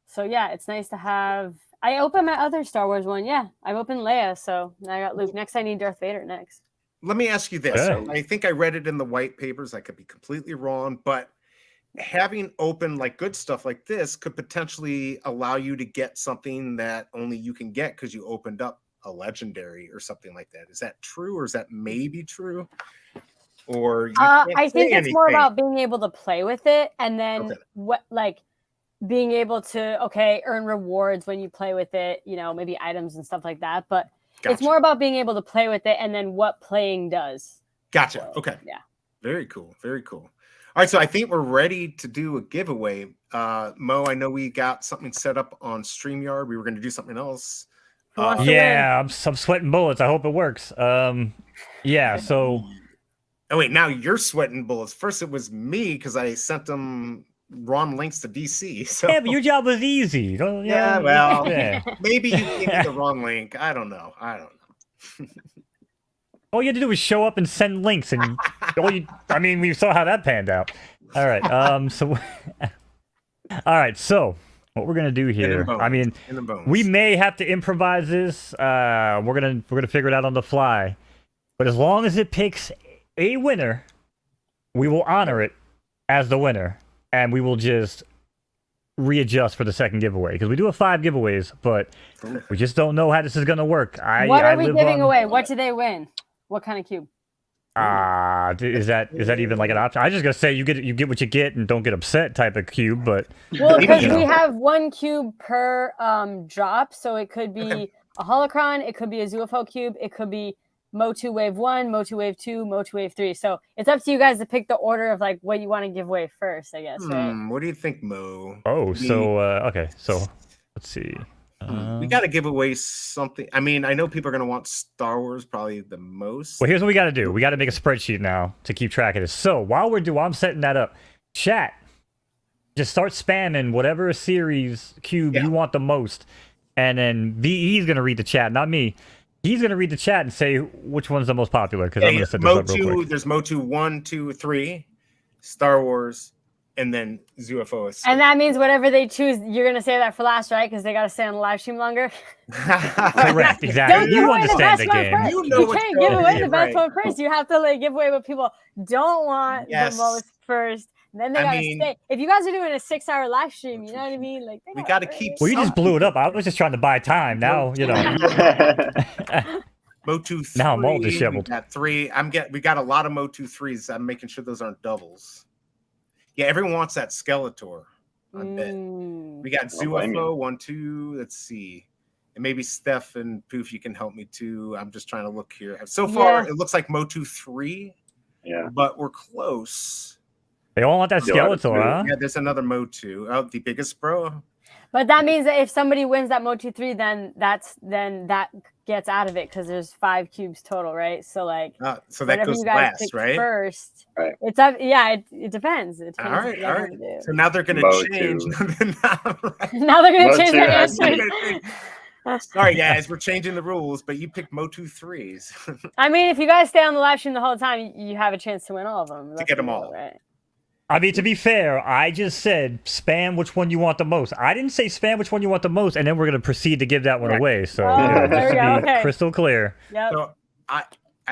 So it's nice to have. I opened my other Star Wars one. Yeah, I've opened Leia, so now I got Luke. Next, I need Darth Vader next. Let me ask you this. Yeah. I think I read it in the white papers. I could be completely wrong, but having open good stuff like this could potentially allow you to get something that only you can get because you opened up a legendary or something like that. Is that true, or is that maybe true? Or I think it's more about being able to play with it, and then being able to earn rewards when you play with it. Maybe items and stuff like that, but. Gotcha. It's more about being able to play with it and then what playing does. Gotcha. Okay. Yeah. Very cool. Very cool. All right. So I think we're ready to do a giveaway. Mo, I know we got something set up on StreamYard. We were going to do something else. I'm sweating bullets. I hope it works. So. Oh, wait. Now you're sweating bullets. First, it was me because I sent them wrong links to DC. So Yeah, but your job was easy. yeah, well, yeah. maybe you gave me the wrong link. I don't know. All you had to do was show up and send links, and I mean, we saw how that panned out. All right, so what we're gonna do here? I mean, we may have to improvise this. We're gonna figure it out on the fly. But as long as it picks a winner, we will honor it as the winner, and we will just readjust for the second giveaway, because we do have 5 giveaways, but we just don't know how this is gonna work. What are we giving away? What do they win? What kind of cube? Is that even like an option? I was just gonna say you get what you get and don't get upset type of cube, but well, because we have 1 cube per drop, so it could be a holocron, it could be a Zoofo cube, it could be Motu Wave 1, Motu Wave 2, Motu Wave 3. So it's up to you guys to pick the order of like what you want to give away first, I guess. Right? What do you think, Mo? Oh, so okay, so let's see. We got to give away something. I mean, I know people are going to want Star Wars probably the most. Well, here's what we got to do. We got to make a spreadsheet now to keep track of this. So while I'm setting that up, chat, just start spamming whatever series cube you want the most, and then VE's going to read the chat, not me. He's going to read the chat and say which one's the most popular, because I'm going to set this up real quick. There's Motu 1, 2, 3, Star Wars, and then Zoofo. And that means whatever they choose, you're going to say that for last, right? Because they got to stay on the live stream longer. Correct, exactly. You understand the game. You can't give away the best one first. You have to like give away what people don't want the most first. Then they gotta stay. If you guys are doing a 6-hour live stream, you know what I mean? Like we gotta keep. Well, you just blew it up. I was just trying to buy time. Now you know. Motu 3. Now I'm all disheveled. We got 3. We got a lot of Motu 3s. I'm making sure those aren't doubles. Yeah, everyone wants that Skeletor. I bet. We got Zoofo 1, 2. Let's see. And maybe Steph and Poof, you can help me too. I'm just trying to look here. So far, it looks like Motu 3. Yeah. But we're close. They all want that Skeletor, huh? Yeah, there's another Motu. Oh, TheeBiggestBro. But that means that if somebody wins that Motu 3, then that gets out of it, because there's 5 cubes total, right? So like, so that goes last, right? First, right? It's up. Yeah, it depends. It all right. So now they're gonna change. Now they're gonna change their answer. Sorry, guys, we're changing the rules, but you picked Motu 3s. I mean, if you guys stay on the live stream the whole time, you have a chance to win all of them. To get them all, right? I mean, to be fair, I just said spam which one you want the most. I didn't say spam which one you want the most, and then we're going to proceed to give that one away. So, just to be crystal clear. Yep. So, I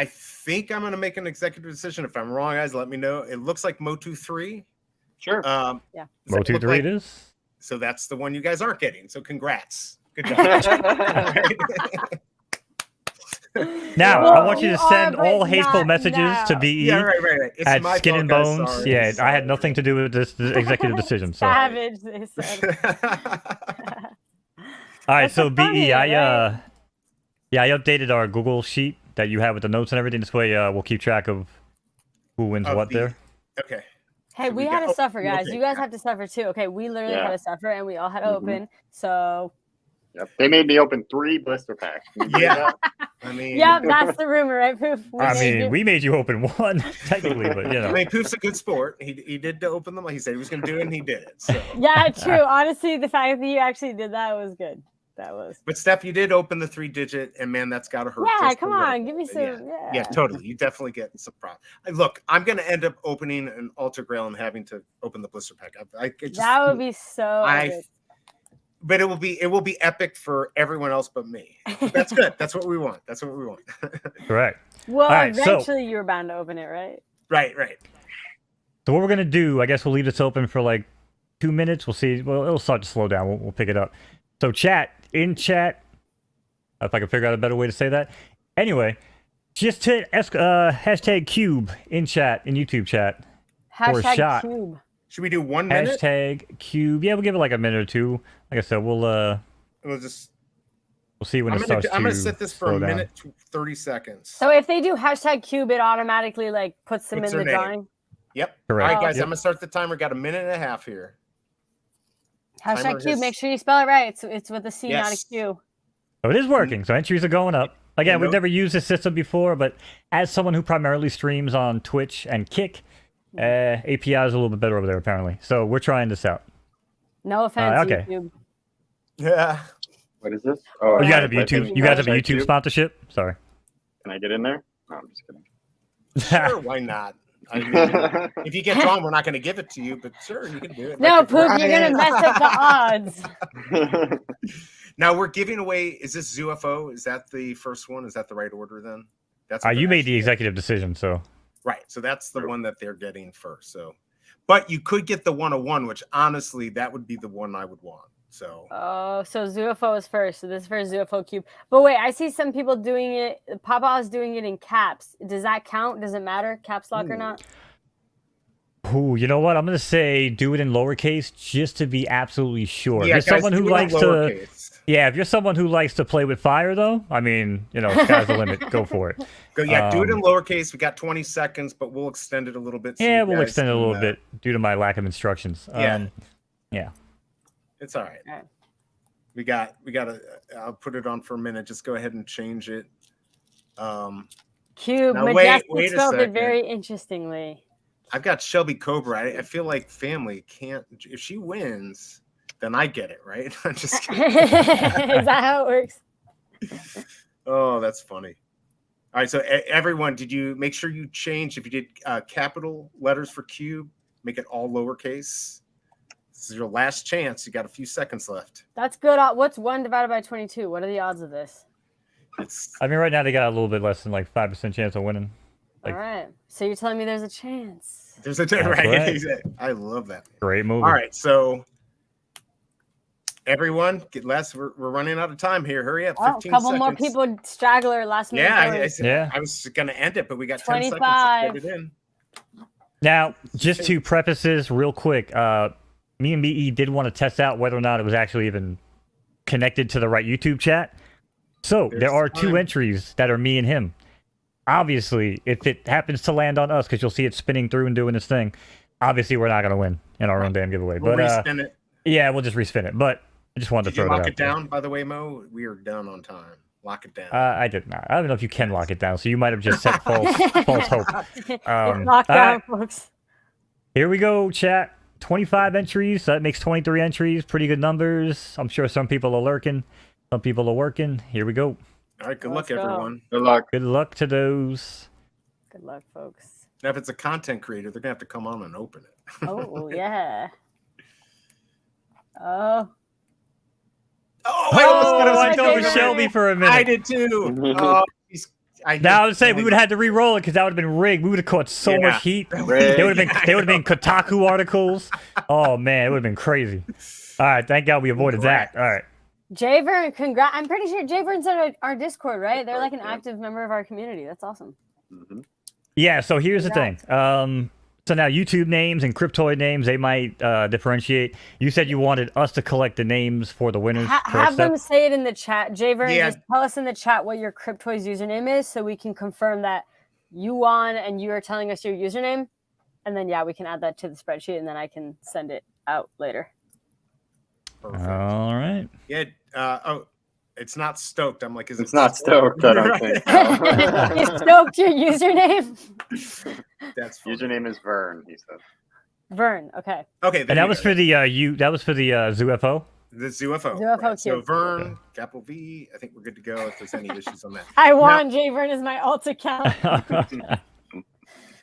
think I'm going to make an executive decision. If I'm wrong, guys, let me know. It looks like Motu 3. Sure. Motu 3 it is. So that's the one you guys aren't getting. So congrats. Good job. Now, I want you to send all hateful messages to VE right. at Skin and Bones. Sorry. I had nothing to do with this executive decision. So. Savage, they said. All right, so VE, I updated our Google sheet that you have with the notes and everything. This way, we'll keep track of who wins what there. Okay. Hey, we had to suffer, guys. You guys have to suffer too. Okay, we literally had to suffer, and we all had to open. So. Yep. They made me open 3 blister packs. Yeah. I mean, that's the rumor, right, Poof? We made you open 1, technically, but you know. I mean, Poof's a good sport. He did open them. He said he was going to do it, and he did it. So. Yeah, true. Honestly, the fact that you actually did that was good. That was. But Steph, you did open the 3-digit, and man, that's got to hurt. Yeah, come on, give me some. Yeah, totally. You definitely get some problems. Look, I'm going to end up opening an Alter Grail and having to open the blister pack. That would be so. But it will be epic for everyone else but me. But that's good. That's what we want. Correct. Well, eventually you were bound to open it, right? Right. So what we're gonna do, I guess we'll leave this open for like 2 minutes. We'll see. Well, it'll start to slow down. We'll pick it up. So in chat, if I can figure out a better way to say that. Anyway, just hit hashtag Cube in chat, in YouTube chat. Hashtag Cube. Should we do 1 minute? Hashtag Cube. Yeah, we'll give it like a minute or two. Like I said, we'll see when it starts to. I'm gonna set this for a down. minute 30 seconds. So if they do hashtag Cube, it automatically like puts them in the drawing. Yep. Correct. All right, guys, I'm gonna start the timer. Got a minute and a half here. Hashtag Cube. Make sure you spell it right. It's with a C, not a Q. So it is working. So entries are going up. Again, we've never used this system before, but as someone who primarily streams on Twitch and Kick, API is a little bit better over there, apparently. So we're trying this out. No offense, okay. YouTube. Yeah. What is this? Oh, you guys have type YouTube. in You guys have a hashtag YouTube Cube. sponsorship. Sorry. Can I get in there? No, I'm just kidding. Sure, why not? I mean, if you get drawn, we're not going to give it to you, but sure, you can do it. No, Like Poof, Ryan. you're gonna mess up the odds. Now we're giving away. Is this ZUFO? Is that the first one? Is that the right order then? That's what You they're made actually the executive decision, so. right. So that's the one that they're getting first. So, but you could get the 101, which honestly, that would be the one I would want. So. Oh, so ZUFO is first. So this is for ZUFO Cube. But wait, I see some people doing it. Papa is doing it in caps. Does that count? Does it matter, caps lock or not? Ooh, you know what? I'm gonna say do it in lowercase just to be absolutely sure. Yeah, If you're someone who likes to, lowercase. yeah, if you're someone who likes to play with fire, though, I mean, you know, sky's the limit. Go for it. Go, yeah, do it in lowercase. We got 20 seconds, but we'll extend it a little bit. So Yeah, you we'll guys extend it a can, little bit due to my lack of instructions. Yeah. Yeah. It's all right. All right. We got to, I'll put it on for a minute. Just go ahead and change it. Cube, Now, Majestic wait a spelled it second. very interestingly. I've got Shelby Cobra. I feel like family can't, if she wins, then I get it, right? I'm just kidding. Is that how it works? Oh, that's funny. All right, so everyone, did you make sure you change, if you did capital letters for Cube, make it all lowercase? This is your last chance. You got a few seconds left. That's good. What's 1 divided by 22? What are the odds of this? I mean, right now they got a little bit less than like 5% chance of winning. Like, all right. So you're telling me there's a chance. There's a right. I love that. Great movie. All right, so everyone, get less. We're running out of time here. Hurry up. 15 a couple seconds. more people straggler last minute. Yeah, I was going to end it, but we got 10 seconds to 25. get it in. Now, just to preface this real quick, me and BE did want to test out whether or not it was actually even connected to the right YouTube chat. So there are 2 entries that are me and him. Obviously, if it happens to land on us, because you'll see it spinning through and doing its thing, obviously we're not going to win in our own damn giveaway. We'll but respin it. Yeah, we'll just respin it. But I just wanted to throw Did it you out. lock it down, by the way, Mo? We are done on time. Lock it down. I did not. I don't know if you can lock it down, so you might have just set false hope. Lock down, folks. Here we go, chat. 25 entries. So that makes 23 entries. Pretty good numbers. I'm sure some people are lurking. Some people are working. Here we go. All right, good Let's luck, go. everyone. Good luck. Good luck to those. Good luck, folks. Now, if it's a content creator, they're going to have to come on and open it. Oh, yeah. Oh. I thought it was favorite. Shelby for a minute. I did too. Now I would say we would have had to re-roll it because that would have been rigged. We would have caught so much heat. Rigged. They would have been Kotaku articles. Oh man, it would have been crazy. All right, thank God we avoided that. All right. Javern, congrats. I'm pretty sure Javern's on our Discord, right? They're like an active member of our community. That's awesome. Mm-hmm. Yeah, so here's the thing. So now YouTube names and Cryptoid names, they might differentiate. You said you wanted us to collect the names for the winners. Have them say it in the chat. Javern, Yeah. just tell us in the chat what your Cryptoys username is so we can confirm that you won and you are telling us your username. And then, yeah, we can add that to the spreadsheet and then I can send it out later. Perfect. All right. Yeah. It's not stoked. I'm like, It's not stoked, I don't think. You stoked your username? That's funny. Username is Vern, he said. Vern, okay. Okay. And that was for the that was for the ZUFO. the ZUFO. ZUFO Right. So Cube. Vern, capital V. I think we're good to go if there's any issues on that. I won. Javern is my alt account.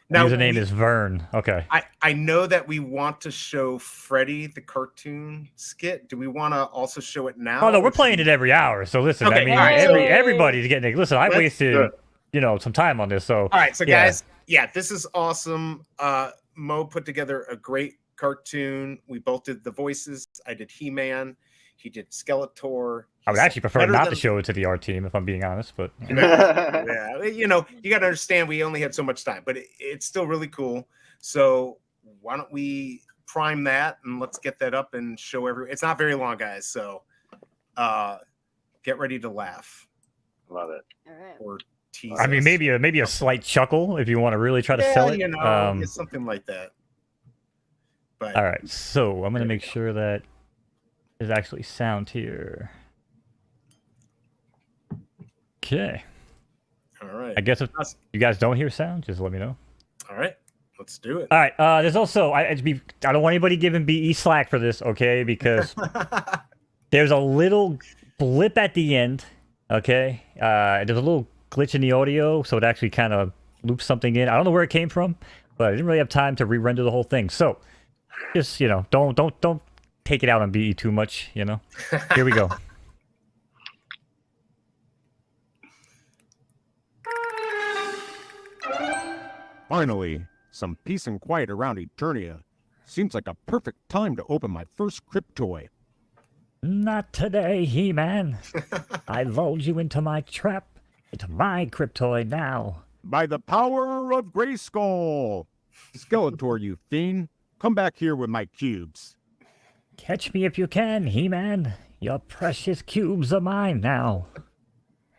Now, Username is Vern. Okay. I know that we want to show Freddy the cartoon skit. Do we want to also show it now? Oh no, we're playing it every hour. So listen, Okay, I mean, all right, so- everybody's getting it. Listen, I Let's wasted do it. some time on this. So All right, so yeah. guys, yeah, this is awesome. Mo put together a great cartoon. We both did the voices. I did He-Man. He did Skeletor. I would actually prefer better not than- to show it to the art team if I'm being honest, but Yeah, you know, you got to understand we only had so much time, but it's still really cool. So why don't we prime that and let's get that up and show everyone. It's not very long, guys. So get ready to laugh Love it. All right. or tease. I mean, us. maybe a slight chuckle if you want to really try to Yeah, sell it. you know, it's something like that. But All right, so I'm gonna make sure that there's actually sound here. Okay. all right, I guess if you guys don't hear sound, just let me know. all right. Let's do it. All right. There's also I don't want anybody giving BE slack for this, okay? Because there's a little blip at the end, okay? There's a little glitch in the audio, so it actually kind of loops something in. I don't know where it came from, but I didn't really have time to re-render the whole thing. So just don't take it out on BE too much. Here we go. Finally, some peace and quiet around Eternia. Seems like a perfect time to open my first Cryptoy. Not today, He-Man. I lulled you into my trap. It's my Cryptoy now. By the power of Grayskull! Skeletor, you fiend. Come back here with my cubes. Catch me if you can, He-Man. Your precious cubes are mine now.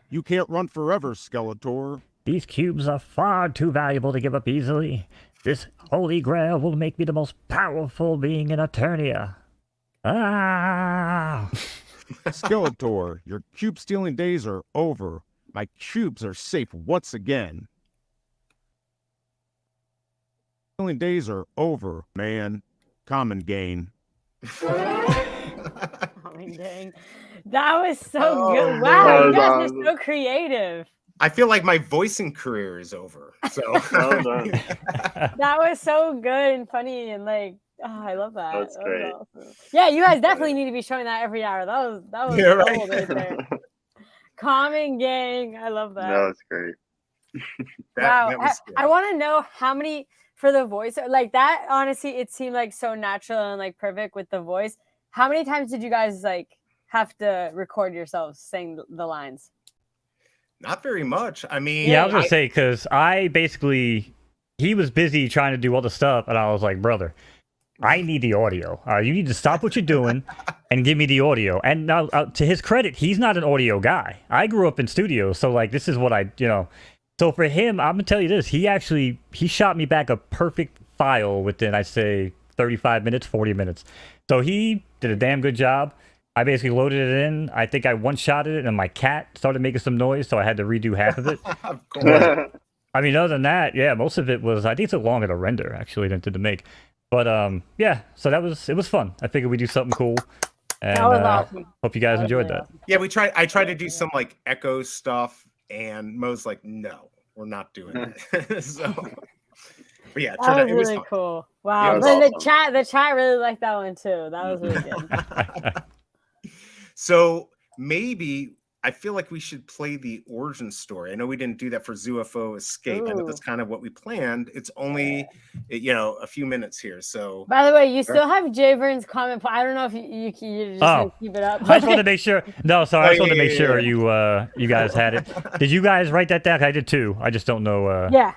You can't run forever, Skeletor. These cubes are far too valuable to give up easily. This holy grail will make me the most powerful being in Eternia. Ah! Skeletor, your cube-stealing days are over. My cubes are safe once again. Stealing days are over, man. Common gain. Dang. That was so good. Wow, you guys are so creative. I feel like my voicing career is over. So that was so good and funny and I love that. That's great. Awesome. Yeah, you guys definitely need to be showing that every hour. That was yeah, gold right there. Common gang. I love that. That was great. Wow. I want to know how many for the voice. Like that, honestly, it seemed like so natural and perfect with the voice. How many times did you guys have to record yourselves saying the lines? Not very much. I mean, yeah, I was gonna say because he was busy trying to do all the stuff, and I was like, brother, I need the audio. You need to stop what you're doing and give me the audio. And now, to his credit, he's not an audio guy. I grew up in studios, so this is what So for him, I'm gonna tell you this: he shot me back a perfect file within, I'd say, 35 minutes, 40 minutes. So he did a damn good job. I basically loaded it in. I think I one-shotted it, and my cat started making some noise, so I had to redo half of it. Of course. I mean, other than that, yeah, most of it was, I think it took longer to render, actually, than to make. But, yeah, so it was fun. I figured we'd do something cool. And that was awesome. Hope you guys enjoyed that. Yeah, I tried to do some, echo stuff, and Mo's like, no, we're not doing it. So... But yeah, that was really cool. Wow, Yeah, but awesome. the chat really liked that one too. That was really good. So maybe I feel like we should play the origin story. I know we didn't do that for ZooFO Escape. I know that's kind of what we planned. It's only a few minutes here. So by the way, you still have Jay Vern's comment. I don't know if you just gonna keep it up. I just wanted to make sure. No, sorry, I just wanted to make sure you guys had it. Did you guys write that down? I did too. I just don't know. Yeah.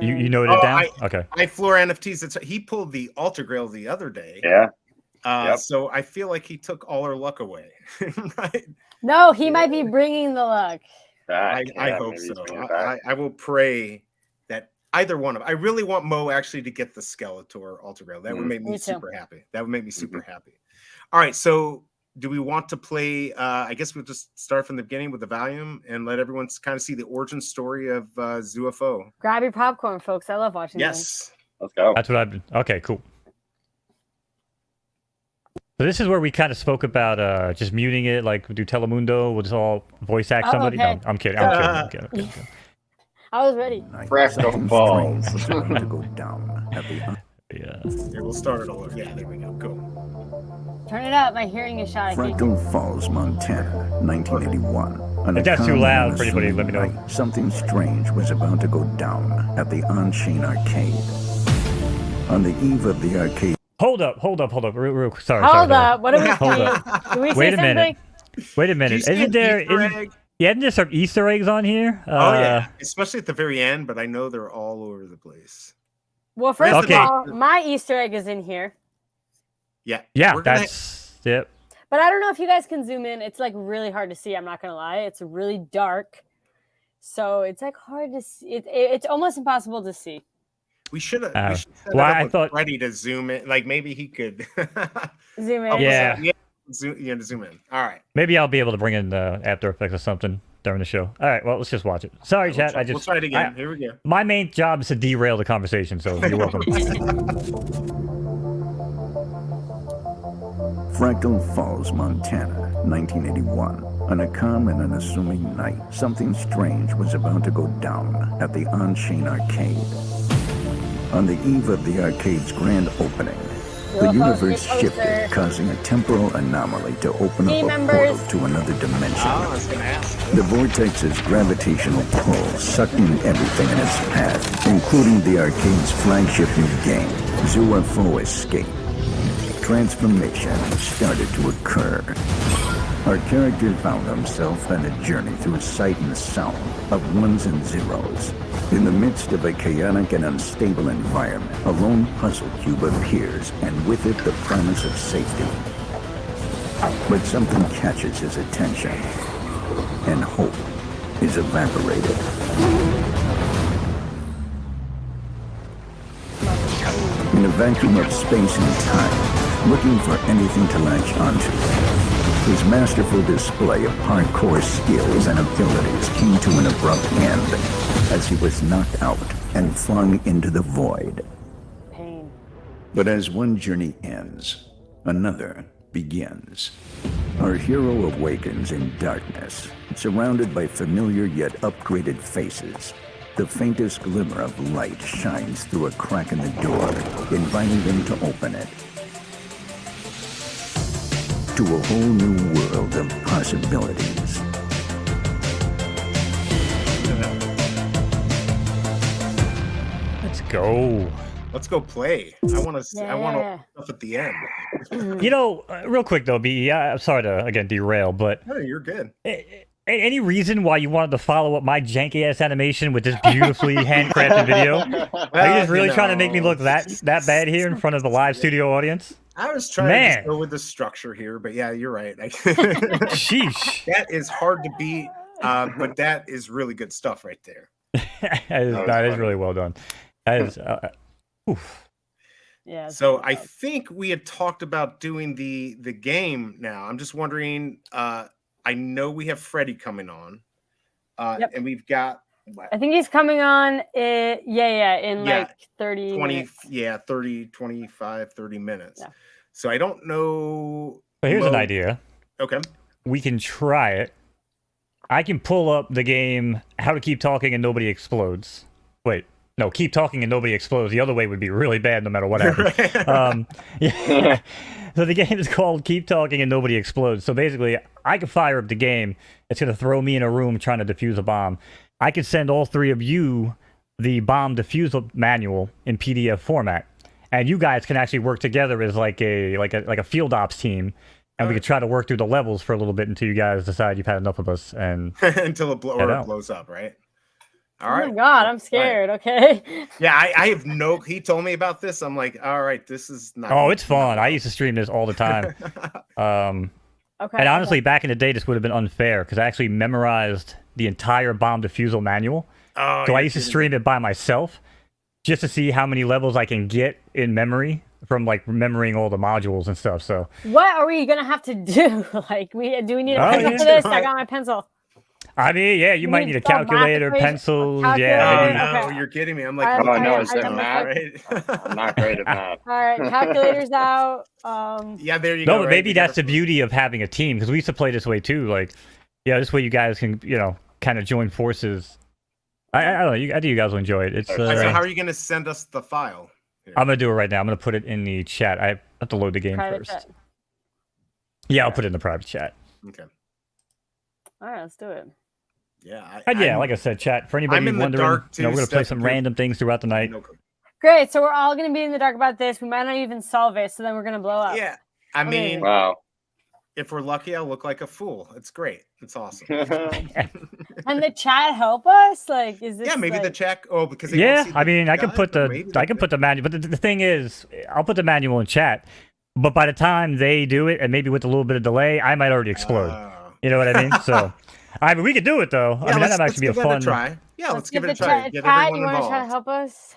You noted it down? Okay. I Floor NFTs. He pulled the Alter Grail the other day. Yeah. So I feel like he took all our luck away. Right? No, he might be bringing the luck. I hope so. I will pray that either one of them. I really want Mo actually to get the Skeletor Alter Grail. That would make me super happy. All right. So do we want to play? I guess we'll just start from the beginning with the volume and let everyone kind of see the origin story of ZooFO. Grab your popcorn, folks. I love watching. Yes. Let's go. That's what I've been. Okay, cool. So this is where we kind of spoke about just muting it, like we do Telemundo. We'll just all voice act somebody. Okay. No, I'm kidding. I was ready. Fractal balls. to go down at the Yeah. Here, we'll start it all over. Yeah, there we go. Cool. Turn it up. My hearing is shot. Fractal Falls, Montana, 1981. If that's too loud for anybody, let me know. Something strange was about to go down at the On-Chain Arcade. On the eve of the arcade. Hold up. Real sorry. Hold up. What are we Hold saying? up. Do we Wait say a minute. something? Wait a minute. Isn't there some Easter eggs on here? Oh yeah, especially at the very end. But I know they're all over the place. Well, first Okay. of all, my Easter egg is in here. Yeah. Yeah, We're gonna- that's it. But I don't know if you guys can zoom in. It's really hard to see. I'm not gonna lie. It's really dark, so it's hard to see. It's almost impossible to see. We should have. I thought Freddy to zoom in. Maybe he could Zoom in. Yeah. Zoom in. All right. Maybe I'll be able to bring in After Effects or something. during the show. All right, well, let's just watch it. Sorry, chat. We'll try it again. Here we go. My main job is to derail the conversation, so you're welcome. Fractal Falls, Montana, 1981. On a calm and unassuming night, something strange was about to go down at the on-chain arcade. On the eve of the arcade's grand opening, the universe shifted, causing a temporal anomaly to open up a portal to another dimension. The vortex's gravitational pull sucked in everything in its path, including the arcade's flagship new game, UFO Escape. Transformation started to occur. Our character found himself on a journey through sight and sound of ones and zeros. In the midst of a chaotic and unstable environment, a lone puzzle cube appears, and with it the promise of safety. But something catches his attention, and hope is evaporated. In a vacuum of space and time, looking for anything to latch onto, his masterful display of hardcore skills and abilities came to an abrupt end as he was knocked out and flung into the void. Pain. But as one journey ends, another begins. Our hero awakens in darkness, surrounded by familiar yet upgraded faces. The faintest glimmer of light shines through a crack in the door, inviting him to open it. To a whole new world of possibilities. Let's go. Let's go play. I want to stuff at the end. You know, real quick though, B. I'm sorry to again derail, but No, you're good. any reason why you wanted to follow up my janky ass animation with this beautifully handcrafted video? Are you just really trying to make me look that bad here in front of the live studio audience? I was trying to go with the structure here, but yeah, you're right. Sheesh. That is hard to beat, but that is really good stuff right there. that is really well done. That is, oof. Yeah. So I think we had talked about doing the game now. I'm just wondering, I know we have Freddy coming on, and we've got I think he's coming on in like 30 minutes. 25, 30 minutes. Yeah. So I don't know. But here's an idea. Okay. We can try it. I can pull up the game How to Keep Talking and Nobody Explodes. Wait, no, Keep Talking and Nobody Explodes. The other way would be really bad no matter what happens. Yeah. So the game is called Keep Talking and Nobody Explodes. So basically, I can fire up the game. It's going to throw me in a room trying to defuse a bomb. I could send all three of you the bomb defusal manual in PDF format, and you guys can actually work together as like a field ops team, and we could try to work through the levels for a little bit until you guys decide you've had enough of us and until it blows up, right? All right. Oh my god, I'm scared. Right. Okay. Yeah, I have no. He told me about this. I'm like, all right, this is not. Oh, it's fun. I used to stream this all the time. Okay. And honestly, back in the day, this would have been unfair because I actually memorized the entire bomb defusal manual. Oh, so I used to stream it by myself just to see how many levels I can get in memory from like remembering all the modules and stuff. So what are we gonna have to do? Like, do we need a pencil for this? I got my pencil. I mean, yeah, you might need a calculator, pencils. Yeah. No, you're kidding me. I'm like, I'm not great at math. All right, calculators out. Yeah, there you go. No, but maybe that's the beauty of having a team because we used to play this way too. Like, yeah, this way you guys can, kind of join forces. I don't know. I think you guys will enjoy it. It's. So how are you going to send us the file? Here. I'm gonna do it right now. I'm gonna put it in the chat. I have to load the game first. Chat. Yeah, I'll put it in the private chat. Okay. All right, let's do it. Yeah. Like I said, chat. For anybody wondering, we're gonna play some random things throughout the night. Great. So we're all gonna be in the dark about this. We might not even solve it. So then we're gonna blow up. Yeah. I mean, wow. If we're lucky, I'll look like a fool. It's great. It's awesome. And the chat help us? Like, is this? Yeah, maybe the chat. Oh, because I mean, I can put the manual, but the thing is, I'll put the manual in chat. But by the time they do it, and maybe with a little bit of delay, I might already explode. You know what I mean? So, I mean, we could do it though. Yeah, I mean, that actually be a fun try. Yeah, let's give it a try. Get Pat, everyone you want to try to involved. help us?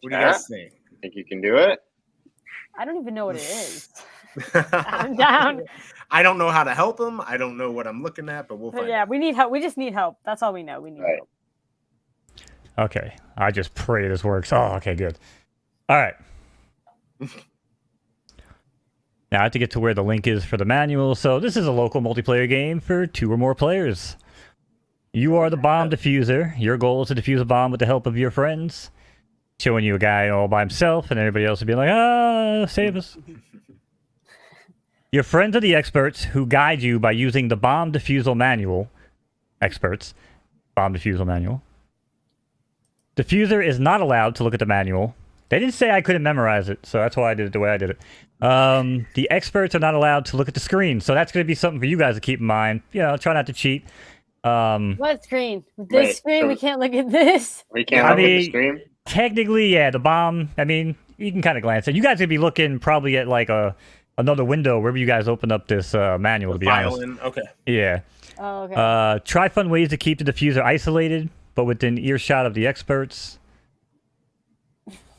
What do you guys think? Think you can do it? I don't even know what it is. I'm down. I don't know how to help him. I don't know what I'm looking at, but we'll find out. we need help. We just need help. That's all we know. We need help. Okay, I just pray this works. Oh, okay, good. All right. Now I have to get to where the link is for the manual. So this is a local multiplayer game for 2 or more players. You are the bomb diffuser. Your goal is to defuse a bomb with the help of your friends. Showing you a guy all by himself, and everybody else would be like, ah, save us. Your friends are the experts who guide you by using the bomb defusal manual. Experts. Bomb defusal manual. Diffuser is not allowed to look at the manual. They didn't say I couldn't memorize it, so that's why I did it the way I did it. The experts are not allowed to look at the screen, so that's going to be something for you guys to keep in mind. You know, try not to cheat. What screen? This screen? We can't look at this. We can't look at the screen? Technically, yeah, the bomb, I mean, you can kind of glance at it. You guys could be looking probably at like another window wherever you guys open up this manual, to be honest. Okay. Yeah. Oh, okay. Try fun ways to keep the diffuser isolated, but within earshot of the experts.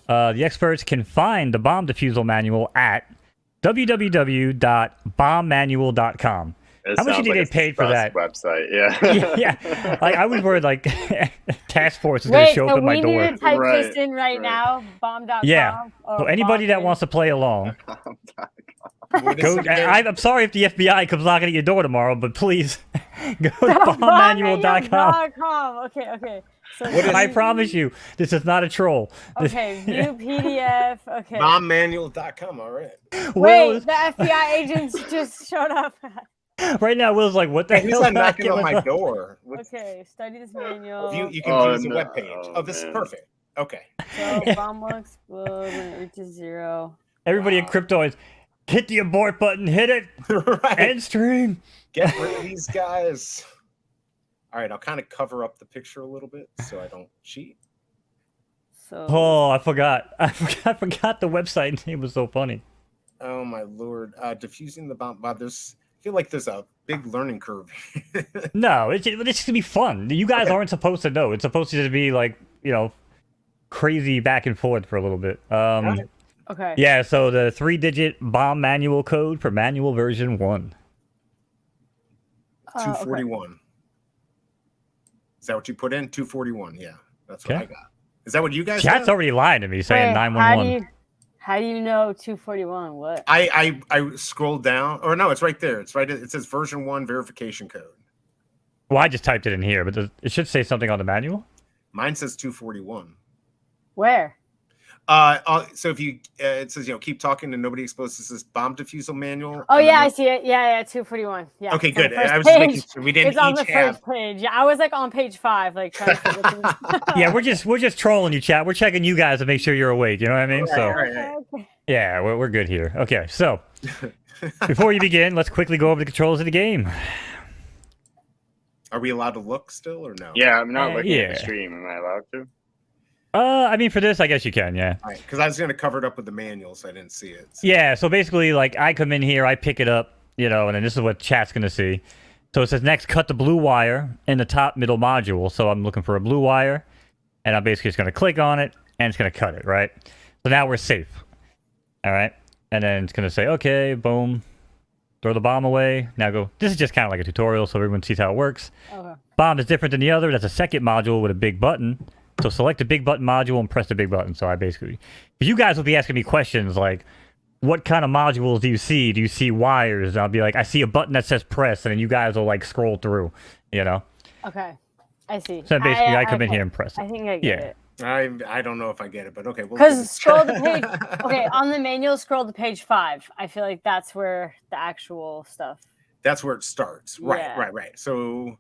The experts can find the bomb defusal manual at www.bombmanual.com. How much do you think they paid for that website? Yeah. yeah. Like, I was worried like task force is going to show up at my door. We need to type this in right now. Bomb.com. Yeah. So anybody that wants to play along, I'm sorry if the FBI comes knocking at your door tomorrow, but please go to bombmanual.com. Okay. So I promise you, this is not a troll. Okay, view PDF. Okay. Bombmanual.com. All right. Wait, the FBI agents just showed up. Right now, Will's like, what the hell? He's knocking on my door. Okay, study this manual. You can use the webpage. Oh, this is perfect. Okay. So bomb will explode when it reaches 0. Everybody in Cryptoys, hit the abort button. Hit it. Right. End stream. Get rid of these guys. All right, I'll kind of cover up the picture a little bit so I don't cheat. So. Oh, I forgot. I forgot the website name was so funny. Oh my lord! Diffusing the bomb. Wow, I feel like there's a big learning curve. No, it's gonna be fun. You guys aren't supposed to know. It's supposed to just be like, you know, crazy back and forth for a little bit. Okay. Yeah. So the 3-digit bomb manual code for manual version 1. 241. Okay. Is that what you put in? 241. Yeah, that's what I got. Is that what you guys? Chat's already lying to me, saying 911. How do you know 241? What? I scrolled down, or no, it's right there. It's right. It says version 1 verification code. Well, I just typed it in here, but it should say something on the manual. Mine says 241. Where? So if you, it says, keep talking and nobody exposes this bomb defusal manual. Oh yeah, I see it. Yeah, 241. Yeah. Okay, good. I was just making sure we didn't. It's on the first page. Yeah, I was like on page 5, like trying to. Yeah, we're just trolling you, chat. We're checking you guys to make sure you're awake. You know what I mean? Right. Yeah, we're good here. Okay, so before you begin, let's quickly go over the controls of the game. Are we allowed to look still or no? Yeah, I'm not looking at the stream. Am I allowed to? I mean, for this, I guess you can, yeah. All right, because I was going to cover it up with the manual, so I didn't see it. So. Yeah, so basically, like, I come in here, I pick it up, and then this is what chat's going to see. So it says, next, cut the blue wire in the top middle module. So I'm looking for a blue wire, and I'm basically just going to click on it, and it's going to cut it, right? So now we're safe. All right? And then it's going to say, okay, boom, throw the bomb away. Now go. This is just kind of like a tutorial, so everyone sees how it works. Okay. Bomb is different than the other. That's a second module with a big button. So select the big button module and press the big button. So I basically, you guys will be asking me questions like, what kind of modules do you see? Do you see wires? And I'll be like, I see a button that says press, and then you guys will like scroll through, Okay, I see. So basically, I come in here and press it. I think I get it. I don't know if I get it, but okay. Because scroll the page. Okay, on the manual, scroll to page 5. I feel like that's where the actual stuff. That's where it starts. Right. So.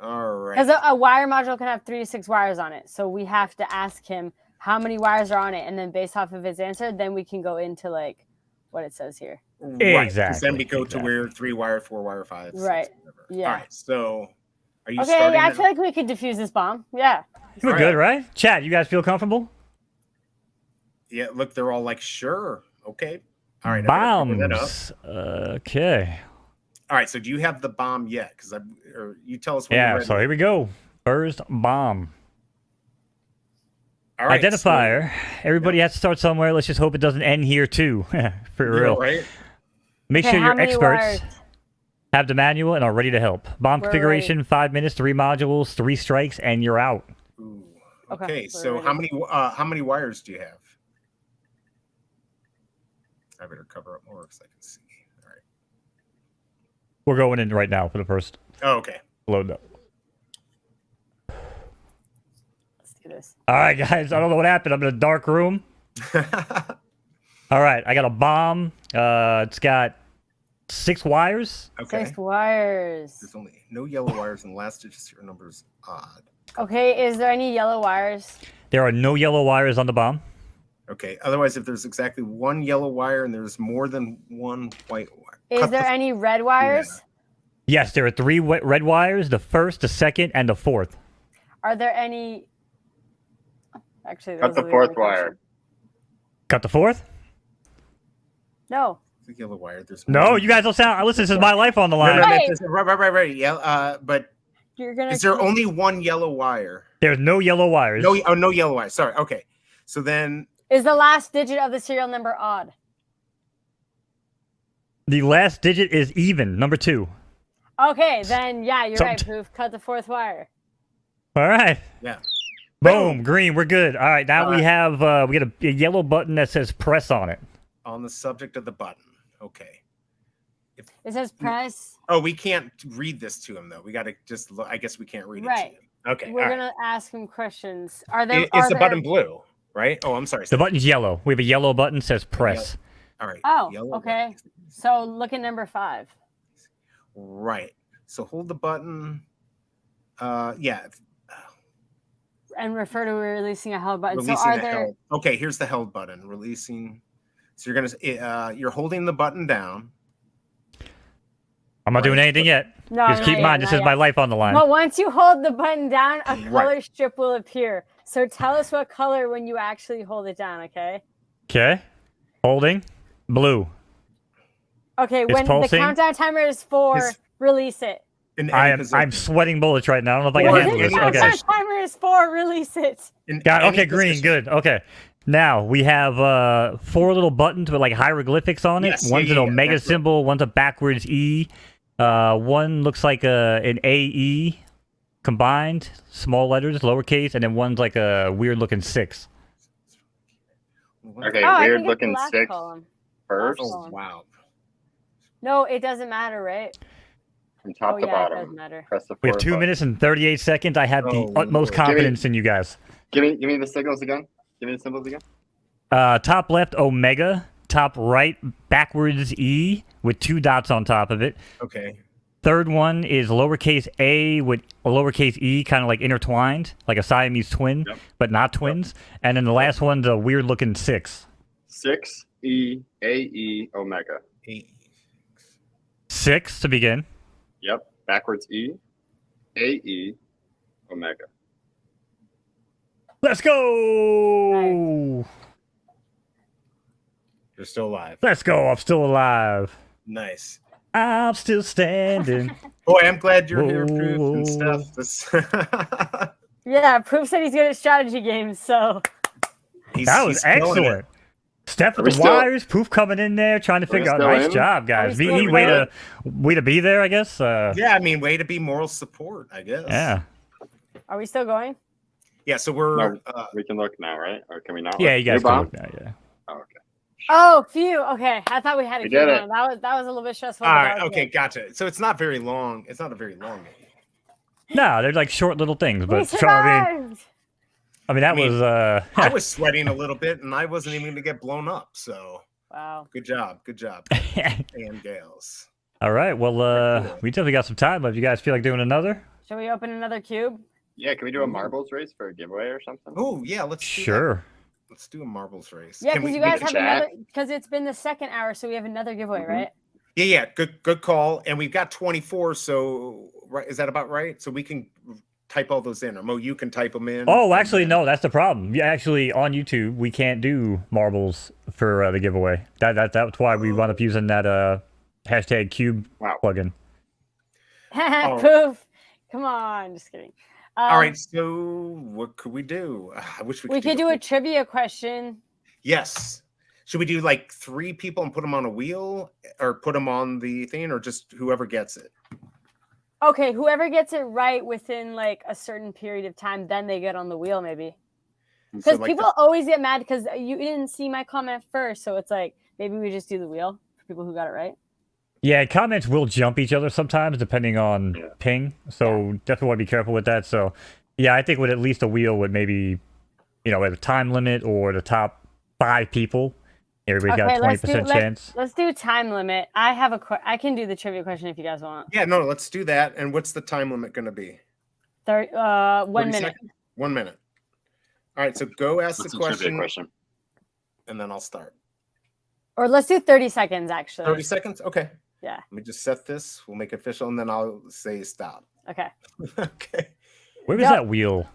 All right. Because a wire module can have 3 to 6 wires on it. So we have to ask him how many wires are on it. And then based off of his answer, then we can go into like what it says here. Right. Exactly. Then we go to where 3 wire, 4 wire, 5. Right. 6, yeah. All right. So are you starting? Okay. I feel like we could defuse this bomb. Yeah. We're good, right? Chat, you guys feel comfortable? Yeah. Look, they're all like, sure. Okay. All right. Bombs. Okay. All right, so do you have the bomb yet? Because you tell us when you're ready. So here we go. First bomb. All right, identifier. Everybody has to start somewhere. Let's just hope it doesn't end here too. For real. Right? Make Okay, sure how your many experts wires? have the manual and are ready to help. Bomb We're configuration, 5 minutes, 3 modules, 3 strikes, and you're out. Ooh. Okay, Okay, we're so ready. how many wires do you have? I better cover up more because I can see. All right. We're going in right now for the first Oh, okay. load up. Let's do this. All right, guys. I don't know what happened. I'm in a dark room. All right, I got a bomb. It's got 6 wires. Okay. 6 wires. There's only no yellow wires, and the last digit serial number is odd. Okay, is there any yellow wires? There are no yellow wires on the bomb. Okay. Otherwise, if there's exactly 1 yellow wire and there's more than 1 white wire. Is there any red wires? Yes, there are 3 red wires, the first, the second, and the fourth. Are there any... Actually, Cut those the are 4th weird wire. Cut the fourth? No. The yellow wire. There's No, you guys don't sound... Listen, this is my life on the line. Right. Right. Yeah. But You're gonna... is there only 1 yellow wire? There's no yellow wires. No. Oh, no yellow wire. Sorry. Okay. So then. Is the last digit of the serial number odd? The last digit is even, number 2. Okay, then yeah, you're So- right, Poof. Cut the 4th wire. All right. Yeah. Boom, green, we're good. All right, now we have we got a yellow button that says press on it. On the subject of the button. Okay. It says press. Oh, we can't read this to him though. We got to just look. I guess we can't read it Right. to him. Okay. We're all right. gonna ask him questions. Are there? Is are the there... button blue? Right. Oh, I'm sorry. The button's yellow. We have a yellow button that says press. All right. Oh, yellow okay. button. So look at number 5. Right. So hold the button. Yeah. And refer to releasing a held button. Releasing So are the there? held. Okay. Here's the held button. Releasing. So you're holding the button down. I'm not doing anything yet. No, Just keep not in mind, yet, this not is my yet. life on the line. But once you hold the button down, a Right. color strip will appear. So tell us what color when you actually hold it down. Okay. Okay. Holding. Blue. Okay. It's When pulsing. the countdown timer is 4, It's- release it. In any I'm position. sweating bullets right now. I don't know if I Or can in handle any this. Countdown Okay. position. timer is 4, release it. In Got any okay, green, position. good. Okay. Now we have 4 little buttons with like hieroglyphics on it. Yes, One's yeah, an yeah, omega that's right. symbol, one's a backwards E. One looks like an AE combined, small letters, lowercase, and then one's like a weird looking 6. Okay, Oh, I weird think it's the looking last 6 column. first Oh wow. No, it doesn't matter, right? from top Oh to yeah, it bottom. doesn't matter. Press the We have 4th 2 button. minutes and 38 seconds. I have Oh, the utmost Lord. confidence in you guys. Give me the signals again. Give me the symbols again. Top left, omega. Top right, backwards E with 2 dots on top of it. Okay. Third one is lowercase a with a lowercase e, kind of like intertwined, like a Siamese twin, Yep. but not twins. And then the last one's a weird looking 6. 6 E A E omega. 8. 6 to begin. Yep. Backwards E A E omega. Let's go! You're still alive. Let's go! I'm still alive. Nice. I'm still standing. Boy, I'm glad you're here, Proof Whoa. and stuff. This Yeah, Proof said he's good at strategy games, so That was killing it. excellent. Steph Are with we the still- wires, Poof coming in there, trying to we figure out. still Nice in? job, guys. we still Way to be there, I guess. Yeah, I mean, way to be moral support, I guess. Yeah. are we still going? Yeah, so we're No. We can look now, right? Or can we not? Yeah, look? you guys New can bomb? look now, yeah. Oh, okay. Oh, phew. Okay, I thought we had a We game did it. on. That was a little bit stressful. all but right. that was Okay, good. gotcha. So it's not very long. It's not a very long game. No, they're like short little things, We but survived. I mean that I mean, was I was sweating a little bit, and I wasn't even going to get blown up. So Wow. good job, and gals. all right. Well, we definitely got some time left. You guys feel like doing another? Should we open another cube? Yeah, can we do a marbles race for a giveaway or something? Oh yeah, let's do that. Sure. Let's do a marbles race. Yeah, Can because we you guys make have a- chat? another. Because it's been the second hour, so we have another giveaway, Mhm. right? Yeah. Good call. And we've got 24. So right, is that about right? So we can type all those in, or Mo, you can type them in. Oh, actually, no. That's the problem. Yeah, actually, on YouTube, we can't do marbles for the giveaway. That's why we wound up using that hashtag Cube Wow. plugin. Poof. Come on, just kidding. All right. So what could we do? I wish we We could do a trivia question. Yes. Should we do like 3 people and put them on a wheel, or put them on the thing, or just whoever gets it? Okay, whoever gets it right within like a certain period of time, then they get on the wheel, maybe. Because So, like, people always get mad because you didn't see my comment first, so it's like maybe we just do the wheel for people who got it right. Yeah, comments will jump each other sometimes depending on ping, so definitely want to be careful with that. So, yeah, I think with at least a wheel would maybe, with a time limit or the top 5 people, everybody's got a 20% chance. Let's do time limit. I can do the trivia question if you guys want. Yeah, no, let's do that. And what's the time limit going to be? 1 minute. Seconds? 1 minute. All right, so go ask What's the trivia question, and then I'll start. Or let's do 30 seconds, actually. 30 seconds? Okay. Yeah. Let me just set this. We'll make it official, and then I'll say stop. Okay. Okay. Where was that wheel?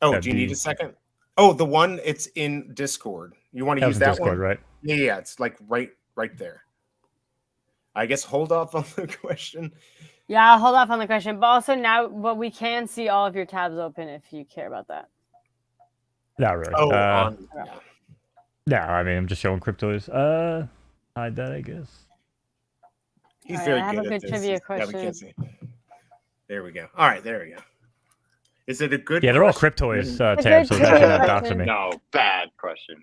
Oh, do you need a second? Oh, the one, it's in Discord. You want to use that Discord, one? right? Yeah, it's like right there. I guess hold off on the question. Yeah, I'll hold off on the question. But also but we can see all of your tabs open if you care about that. Not really. Oh, yeah, I mean, I'm just showing Cryptoys. Hide that, I guess. He's All right, very I have good a at good this. trivia Yeah, we question. can't see. There we go. All right, there we go. Is it a good Yeah, they're all question? Cryptoys It's a tabs, good so trivia not question. doxing me. No, bad question.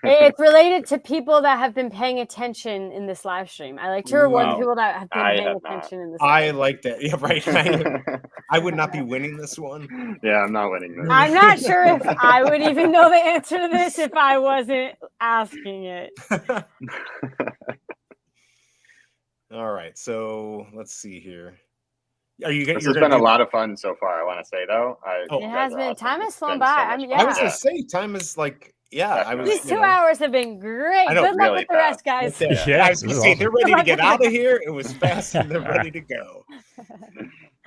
It's related to people that have been paying attention in this live stream. I like to reward the Wow. people that have been I paying have not. attention in this. I live like that. Yeah, right. I would not be winning this one. Yeah, I'm not winning this. I'm not sure if I would even know the answer to this if I wasn't asking it. All right, so let's see here. Are you? This has been a lot of fun so far. I want to say though, It has been. Time has flown been so by. much I mean, fun. I was yeah. gonna say time is like, yeah. I was. These 2 you know, hours have been great. I know, Good luck really with the rest, that's guys. it. Yeah, I was gonna this say is they're ready to get out of here. It was fast and they're ready to go.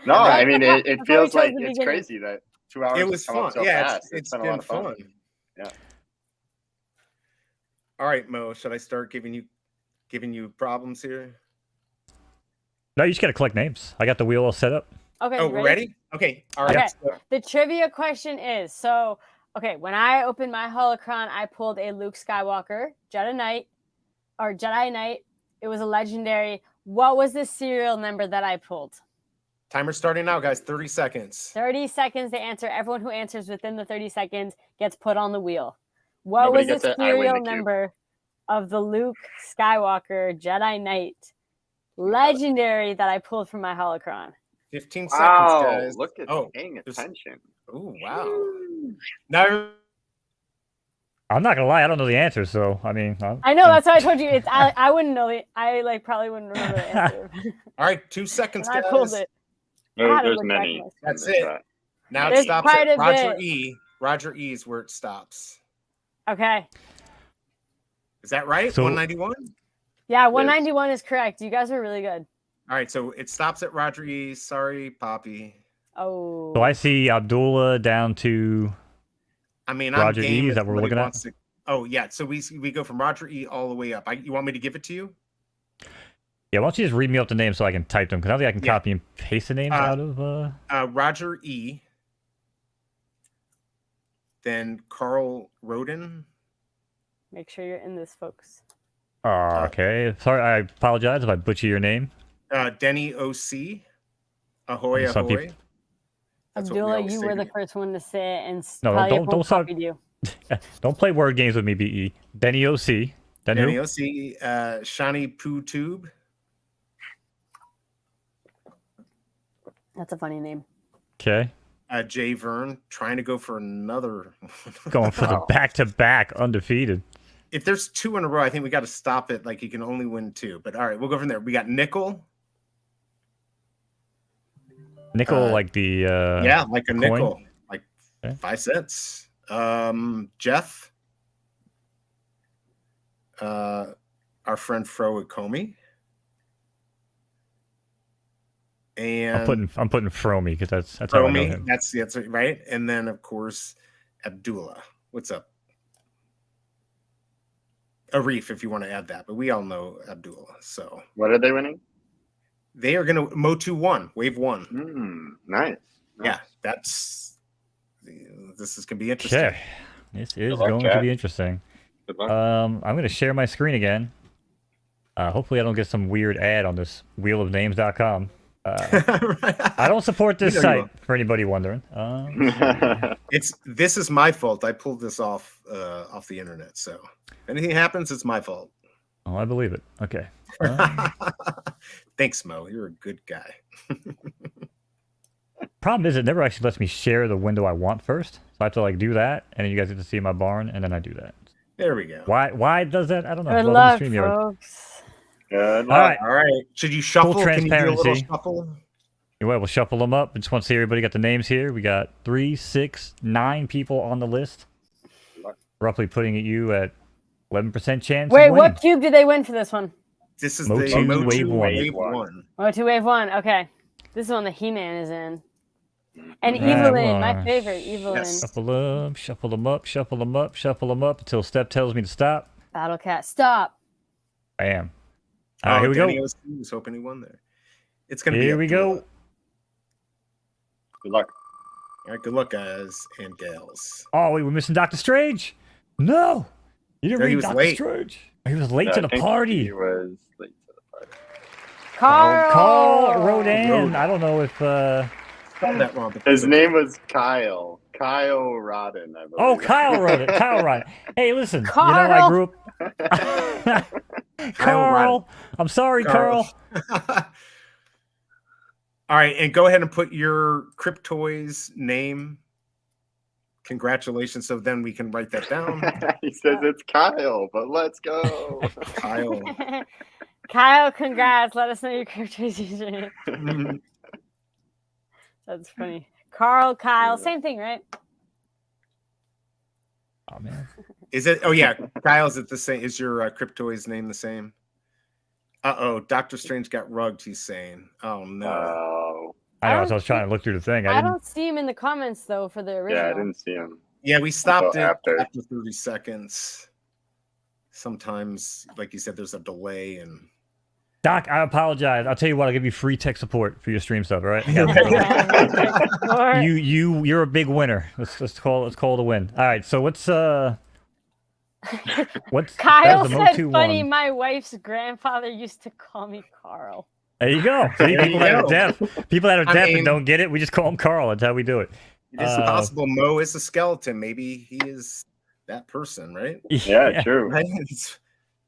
No, I mean it That's what feels we chose like in the it's beginning. crazy that 2 hours. It was have come fun. up so Yeah, fast. it's been a been lot of fun. fun. Yeah. All right, Mo. Should I start giving you problems here? No, you just gotta collect names. I got the wheel all set up. Okay. Oh, we're ready? Okay. All right. Okay. So- The trivia question is, when I opened my holocron, I pulled a Luke Skywalker, Jedi Knight. It was a legendary. What was the serial number that I pulled? Timer starting now, guys. 30 seconds. 30 seconds to answer. Everyone who answers within the 30 seconds gets put on the wheel. What Nobody was the gets it. I win serial the cube. number of the Luke Skywalker Jedi Knight legendary that I pulled from my holocron? 15 Wow, seconds, guys. look at paying attention. Oh, wow. Now, I'm not gonna lie, I don't know the answer, so I mean. I know, that's why I told you. I wouldn't know it. I probably wouldn't remember the answer. all right, 2 seconds, I guys. pulled it. I had to There's look back many. at my That's in this it. chat. Now it There's stops quite at a Roger bit. E. Roger E is where it stops. Okay. Is that right? So- 191? Yeah, 191 is correct. You guys are really good. All right, so it stops at Roger E. Sorry, Poppy. Oh. So I see Abdullah down to. I mean, Roger I'm E, game is if that what we're somebody looking at? wants to- Oh, yeah. So we go from Roger E all the way up. You want me to give it to you? Yeah, why don't you just read me up the names so I can type them? Because I don't think I can Yeah. copy and paste the names out of. Roger E. Then Carl Roden. Make sure you're in this, folks. Okay. Sorry, I apologize if I butcher your name. Denny OC. Ahoy, Some ahoy. people- That's what we Abdullah, always you say were to the you. first one to say it, and No, probably don't everyone start- copied you. Don't play word games with me, BE. Denny OC. Then Denny who? OC. Shani Poo Tube. That's a funny name. Okay. Jay Vern. Trying to go for another. Going for the back-to-back undefeated. If there's 2 in a row, I think we got to stop it. Like you can only win 2. But all right, we'll go from there. We got Nickel. Nickel, like the. Yeah, like a coin? nickel, like Okay. 5 cents. Jeff. Our friend Fro Comey. And I'm putting Fromy because that's how I know Fromy, him. that's right. And then of course Abdullah. What's up? Arif, if you want to add that, but we all know Abdullah. So What are they winning? they are gonna Motu 1, wave 1. Nice. Yeah, this is gonna be interesting. Okay. This is Good luck, going to Jack. be interesting. Good luck. I'm gonna share my screen again. Hopefully I don't get some weird ad on this wheelofnames.com. I don't support this site for anybody wondering. This is my fault. I pulled this off the internet. So if anything happens, it's my fault. Oh, I believe it. Okay. Thanks, Mo. You're a good guy. Problem is, it never actually lets me share the window I want first. So I have to like do that, and then you guys get to see my barn, and then I do that. There we go. Why does that? I don't know. Good Welcome to luck, StreamYard. folks. Good luck. All right. All right. Should you shuffle? Full Can you do a little transparency. shuffle? Anyway, we'll shuffle them up. I just want to see everybody got the names here. We got 3, 6, 9 people on the list. Roughly putting you at 11% chance. Wait, of winning. what cube did they win for this one? This is Motu the Motu Wave Wave One. 1. Motu Wave 1. Okay. This is one that He-Man is in. And Yeah, Evelyn, my well, favorite, Evelyn. Yes. Shuffle them up, shuffle them up until Steph tells me to stop. Battle Cat, stop. I am. All right, here we Danny go. OC was hoping he won there. It's gonna be. Here up we to you. go. Good luck. All right, good luck, guys and gals. Oh, wait, we're missing Dr. Strange. No, you didn't No, he read was Dr. late. Strange. He was late Yeah, to I the think party. He was late to the party. Carl. Rodan. Rodan. I don't know if. Spelled that wrong, but His name was Kyle. Kyle Rodden, I believe. Oh, Kyle wrote it. Kyle wrote it. Hey, listen. You know, I Carl. grew up. Carl. I'm sorry, Carl. All right, and go ahead and put your Cryptoys name. Congratulations. So then we can write that down. He says it's Kyle, but let's go. Kyle. Kyle, congrats. Let us know your Cryptoys username. That's funny. Carl, Kyle, same thing, right? Oh man. Is it? Oh yeah, Kyle. Is it the same? Is your Cryptoys name the same? Uh-oh, Doctor Strange got rugged. He's saying. Oh no. Oh, I know. So I was trying to look through the thing. I I didn't. don't see him in the comments though for the original. yeah, I didn't see him. Yeah, we stopped it After. after 30 seconds. Sometimes, like you said, there's a delay and. Doc, I apologize. I'll tell you what. I'll give you free tech support for your stream stuff. All right. Or- You're a big winner. Let's call it a win. All right. So what's Kyle that was the said, Motu funny, one. my wife's grandfather used to call me Carl. There you go. See, There people you that are go. deaf, I mean- and don't get it, we just call him Carl. That's how we do it. It is possible Mo is a skeleton. Maybe he is that person, right? Yeah, true. Right? It's-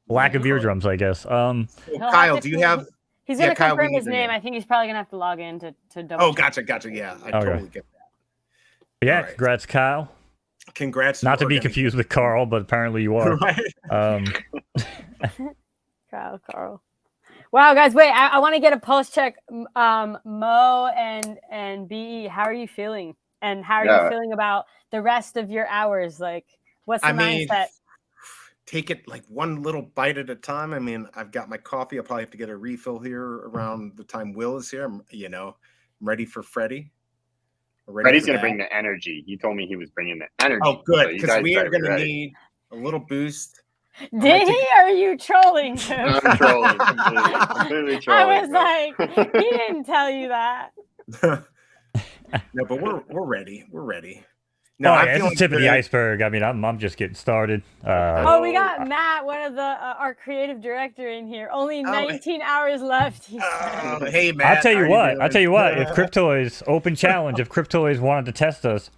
Lack of eardrums, I guess. So, He'll Kyle, have to do you have? He's Yeah, gonna Kyle, we confirm need his the name. name. I think he's probably gonna have to log in to double. Oh, check. gotcha. Yeah, I Okay. totally get that. Yeah, All right. congrats, Kyle. Congrats. Not to be Organic. confused with Carl, but apparently you are. Right? Carl. Wow, guys, wait! I want to get a pulse check. Mo and BE, how are you feeling? And how are you feeling about the rest of your hours? Like, what's the mindset? Take it like one little bite at a time. I mean, I've got my coffee. I'll probably have to get a refill here around the time Will is here. I'm ready for Freddy. Freddy's going to bring the energy. He told me he was bringing the energy. Oh, So good, you because guys we are better be going to ready. need a little boost. Did he? Or are you trolling him? I'm trolling. Completely trolling. I was like, he didn't tell you that. No, but we're ready. We're ready. No, Oh, I'm yeah, it's feeling the tip of the good. iceberg. I mean, I'm just getting started. Oh, we got Matt, one of the our creative director, in here. Only 19 hours left. He said. Hey, Matt. I'll tell you how what. doing? If Cryptoys open challenge, if Cryptoys wanted to test us,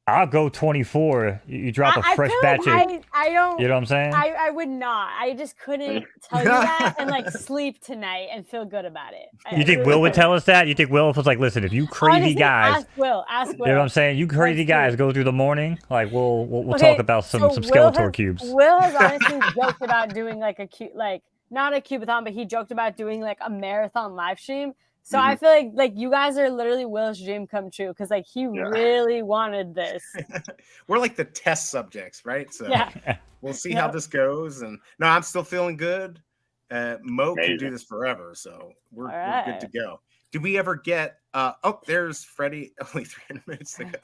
I'll go 24. You drop a fresh batch of. I don't. You know what I'm saying? I would not. I just couldn't tell you that and like sleep tonight and feel good about it. You think Will would tell us that? You think Will was like, listen, if you crazy Honestly, guys, Ask Will. you know what I'm saying? You crazy Let's guys see. go through the morning, like we'll Okay, talk about some so Skeletor cubes. Will has honestly joked about doing like a cute, like not a Cube-A-Thon, but he joked about doing like a marathon live stream. So I feel like you guys are literally Will's dream come true because like he really wanted this. We're like the test subjects, right? So Yeah. we'll see how this goes. And no, I'm still feeling good. Mo can do Amazing. this forever, so we're All good to right. go. Did we ever get? Oh, there's Freddy. Only 300 minutes to go.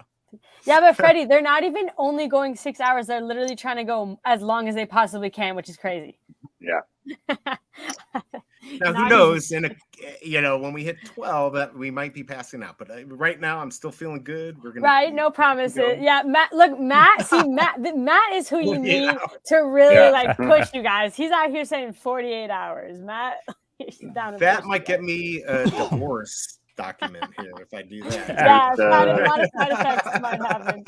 Yeah, but Freddy, they're not even only going 6 hours. They're literally trying to go as long as they possibly can, which is crazy. Yeah. Now, who knows? When we hit 12, that we might be passing out. But right now, I'm still feeling good. We're gonna no promises. Yeah, Matt. Look, Matt. See, Matt is who you need to really like push you guys. He's out here saying 48 hours. Matt, that might get me a divorce document here if I do that. Yeah, a lot of side effects might happen.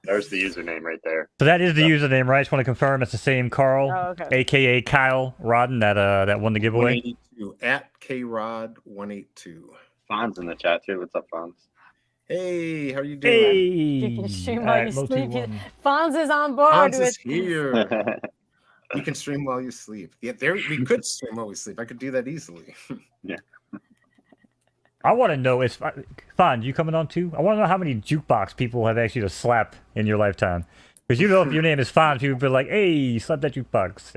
There's the username right there. So that is the username, right? I just want to confirm it's the same Carl, aka Kyle Rodden, that won the giveaway. 182 at krod182. Fonz in the chat too. What's up, Fonz? Hey, how are you doing? Hey, you can stream while you sleep. Fonz is on board. Fonz is here. You can stream while you sleep. Yeah, we could stream while we sleep. I could do that easily. Yeah. I want to know, Fonz, you coming on too? I want to know how many jukebox people have actually to slap in your lifetime. Because if your name is Fonz, people be like, hey, you slapped that jukebox,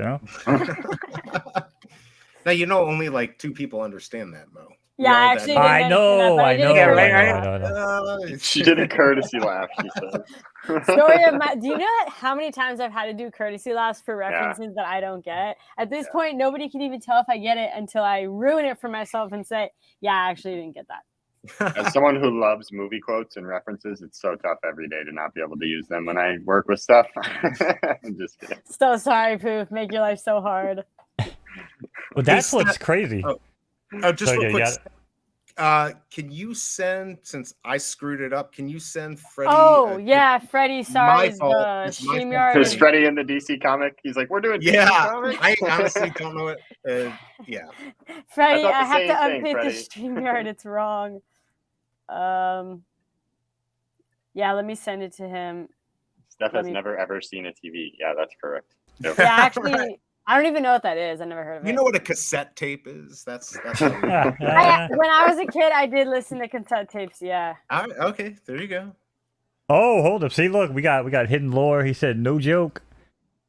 Now, only like 2 people understand that, Mo. Yeah, I actually I know. She did a courtesy laugh, she said. Story of do you know how many times I've had to do courtesy laughs for references that I don't get? At this point, nobody can even tell if I get it until I ruin it for myself and say, yeah, I actually didn't get that. As someone who loves movie quotes and references, it's so tough every day to not be able to use them when I work with stuff. I'm just kidding. So sorry, Poof. Make your life so hard. Well, that's what's crazy. Just real quick. Can you send, since I screwed it up, can you send Freddy? Oh, yeah, Freddy. Sorry, my fault. StreamYard. Is Freddy in the DC comic? He's like, we're doing DC comic? I honestly don't know it. Yeah. Freddy, I have to update the StreamYard. It's wrong. Yeah, let me send it to him. Steph has never, ever seen a TV. Yeah, that's correct. Yep. Yeah, actually... I don't even know what that is. I never heard of it. You know what a cassette tape is? That's when I was a kid, I did listen to cassette tapes. Yeah. All right, okay, there you go. Oh, hold up! See, look, we got hidden lore. He said, "No joke.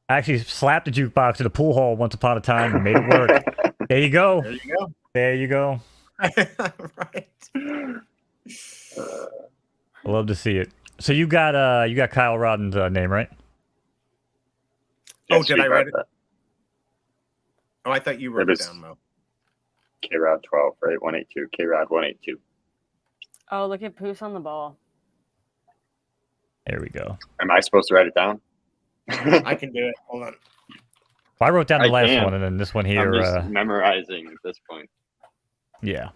I actually slapped the jukebox at a pool hall once upon a time and made it work." There you go. There you go. There you go. Right. Love to see it. So you got Kyle Rodden's name, right? Oh, did I write it? Oh, I thought you wrote it down, Mo. KRod 12, right? 182. KRod 182. Oh, look at Poof's on the ball. There we go. Am I supposed to write it down? I can do it. Hold on. Well, I wrote down the last one, and then this one here. I'm just memorizing at this point. Yeah.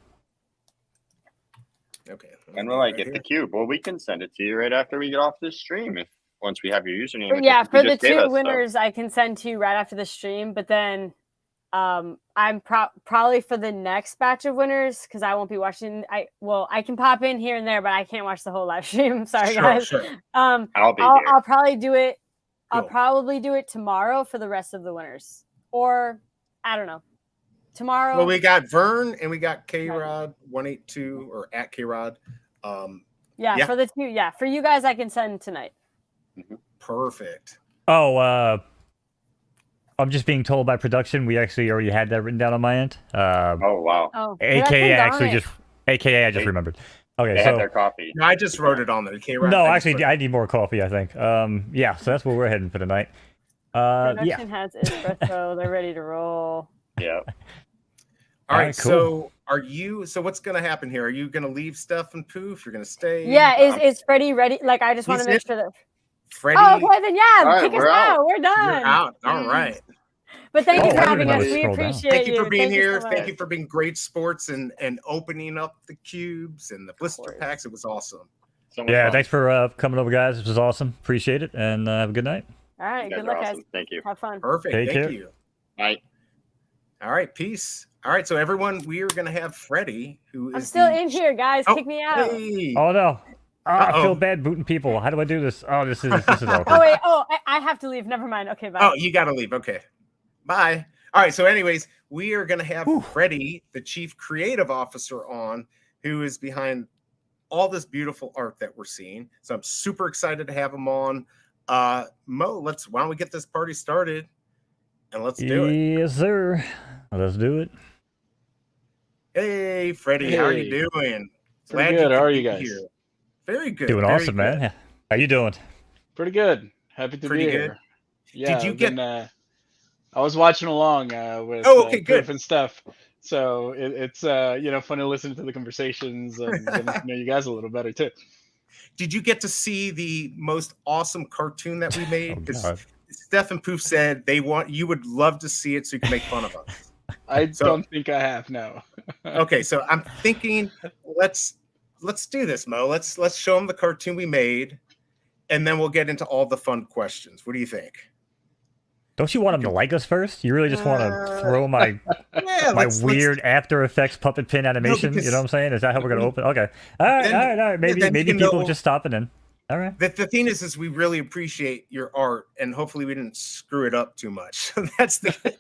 Okay. When will I get the cube? Well, we can send it to you right after we get off this stream. Once we have your username. Yeah, for the 2 winners, I can send to you right after the stream. But then, I'm probably for the next batch of winners because I won't be watching. I can pop in here and there, but I can't watch the whole live stream. Sorry, guys. Sure. I'll probably do it. Cool. I'll probably do it tomorrow for the rest of the winners, or I don't know. Tomorrow. Well, we got Vern and we got KRod 182 or at KRod. Yeah, for the 2. Yeah, for you guys, I can send tonight. Perfect. Oh, I'm just being told by production we actually already had that written down on my end. Oh wow. Oh, AKA I just remembered. Okay, they so had their coffee. No, I just wrote it on there. No, actually, I need more coffee. I think. Yeah, so that's where we're heading for tonight. Production has espresso. They're ready to roll. Yeah. All right. Cool. So what's going to happen here? Are you going to leave Steph and Poof? You're going to stay? Yeah. Is Freddy ready? Like, I just want to make sure that. Freddy. Oh, okay, then right, kick us out. We're done. You're out. All right. But thank you for having us. We appreciate Thank you for being here. So thank you for being great sports and opening up the cubes and the blister packs. It was awesome. Yeah, thanks for coming over, guys. This was awesome. Appreciate it, and have a good night. All right, good luck, guys. Thank you. Have fun. Perfect. Thank you. Bye. All right, peace. All right, so everyone, we are going to have Freddy, who is. I'm still in here, guys. Kick me out. Hey. Oh no. I feel bad booting people. How do I do this? Oh, this is awkward. Oh wait. Oh, I have to leave. Never mind. Okay, bye. Oh, you got to leave. Okay, bye. All right. So, anyways, we are going to have Freddy, the chief creative officer, on, who is behind all this beautiful art that we're seeing. So, I'm super excited to have him on. Mo, why don't we get this party started, and let's do it. Yes, sir. Let's do it. Hey, Freddy, how are you doing? Pretty good. How are you guys? Here. Very good. Doing awesome, man. How you doing? Pretty good. Happy to be here. Yeah. Did you get? I was watching along with good. Poof and Steph. So it's fun to listen to the conversations and getting to know you guys a little better too. Did you get to see the most awesome cartoon that we made? God. Steph and Poof said you would love to see it so you can make fun of us. I don't think I have, no. Okay, so I'm thinking let's do this, Mo. Let's show them the cartoon we made, and then we'll get into all the fun questions. What do you think? Don't you want them to like us first? You really just want to throw my weird After Effects puppet pin animation? You know what I'm saying? Is that how we're going to open? Okay. All right. Maybe people just stopping in. All right. The thing is we really appreciate your art, and hopefully we didn't screw it up too much. That's the.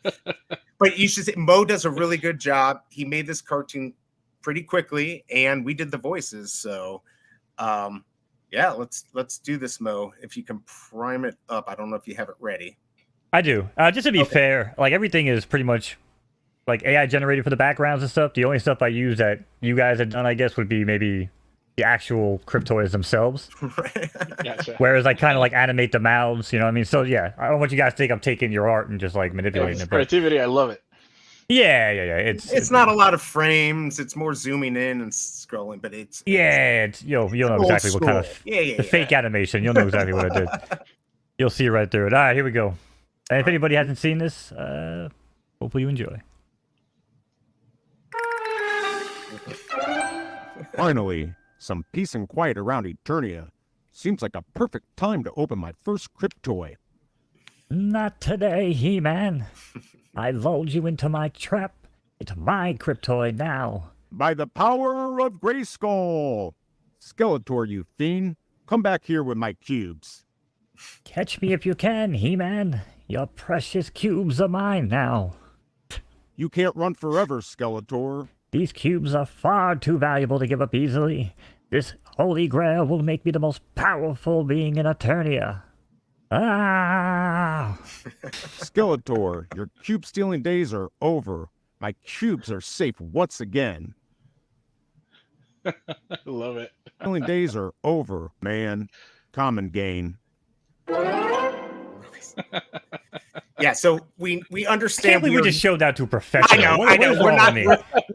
But you should say Mo does a really good job. He made this cartoon pretty quickly, and we did the voices. So, yeah, let's do this, Mo. If you can prime it up. I don't know if you have it ready. I do. Just to be fair, like everything is pretty much like AI generated for the backgrounds and stuff. The only stuff I use that you guys had done, I guess, would be maybe the actual Cryptoys themselves. Gotcha. Whereas I kind of like animate the mouths, you know what I mean? So yeah, I don't want you guys to think I'm taking your art and just like manipulating it. Creativity, I love it. Yeah. It's not a lot of frames. It's more zooming in and scrolling, but it's you'll know exactly what kind of fake animation. You'll know exactly what I did. You'll see right through it. All right, here we go. And if anybody hasn't seen this, hopefully you enjoy. Finally, some peace and quiet around Eternia. Seems like a perfect time to open my first Cryptoy. Not today, He-Man. I lulled you into my trap. It's my Cryptoy now. By the power of Grayskull! Skeletor, you fiend. Come back here with my cubes. Catch me if you can, He-Man. Your precious cubes are mine now. You can't run forever, Skeletor. These cubes are far too valuable to give up easily. This holy grail will make me the most powerful being in Eternia. Ah! Skeletor, your cube-stealing days are over. My cubes are safe once again. Love it. Stealing days are over, man. Common gain. Yeah, so we understand. Can't believe we just showed that to a professional. I know. We're not.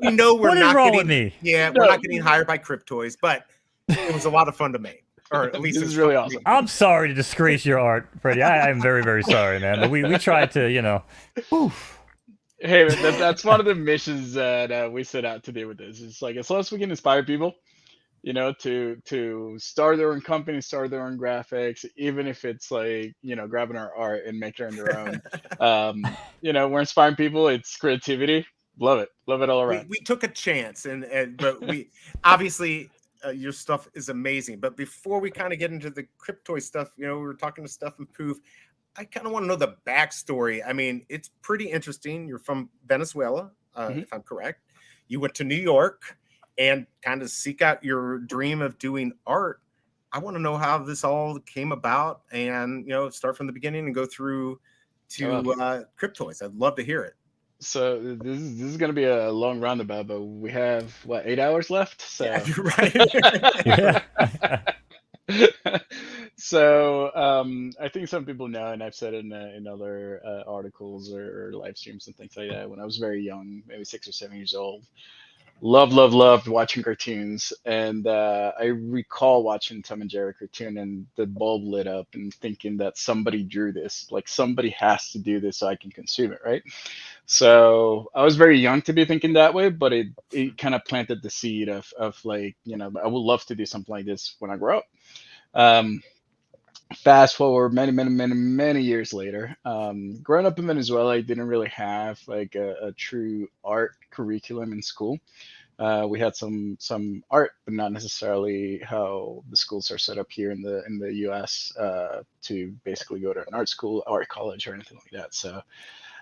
We know we're what not is wrong getting, with me? Yeah, we're not getting hired by Cryptoys, but it was a lot of fun to make. Or at least this is really awesome. I'm sorry to disgrace your art, Freddy. I am very, very sorry, man. But we tried to, Oof. Hey, that's one of the missions that we set out to do with this. It's like as long as we can inspire people, to start their own company, start their own graphics, even if it's like, grabbing our art and making it their own. We're inspiring people. It's creativity. Love it all around. We took a chance, but we obviously your stuff is amazing. But before we kind of get into the Cryptoy stuff, we were talking to Steph and Poof. I kind of want to know the backstory. I mean, it's pretty interesting. You're from Venezuela, if I'm correct. You went to New York and kind of seek out your dream of doing art. I want to know how this all came about and, start from the beginning and go through to Cryptoys. I'd love to hear it. So this is going to be a long roundabout, but we have, 8 hours left? So. Yeah, you're right. Yeah. So I think some people know, and I've said in other articles or live streams and things like that, when I was very young, maybe 6 or 7 years old, loved watching cartoons. And I recall watching Tom and Jerry cartoon, and the bulb lit up and thinking that somebody drew this, like somebody has to do this so I can consume it, right? So I was very young to be thinking that way, but it kind of planted the seed of like, I would love to do something like this when I grow up. Fast forward many years later, growing up in Venezuela, I didn't really have like a true art curriculum in school. We had some art, but not necessarily how the schools are set up here in the U.S. To basically go to an art school, art college, or anything like that. So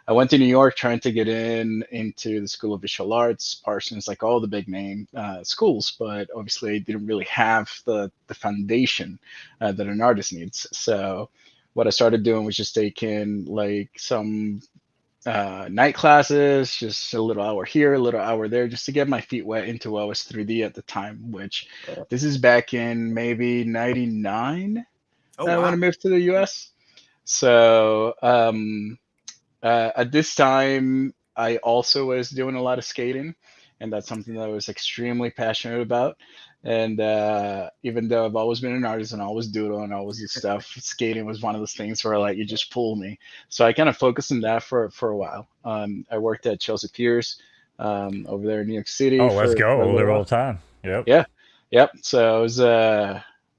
I went to New York trying to get into the School of Visual Arts, Parsons, like all the big name schools, but obviously I didn't really have the foundation that an artist needs. So what I started doing was just taking like some night classes, just a little hour here, a little hour there, just to get my feet wet into what was 3D at the time, which this is back in maybe 99 when I moved to the US. So at this time, I also was doing a lot of skating, and that's something that I was extremely passionate about. And even though I've always been an artist and always doodle and always do stuff, skating was one of those things where like you just pull me. So I kind of focused on that for a while. I worked at Chelsea Piers over there in New York City. Oh, let's for go. a little There all while. the time. Yep. Yeah, yep. So I was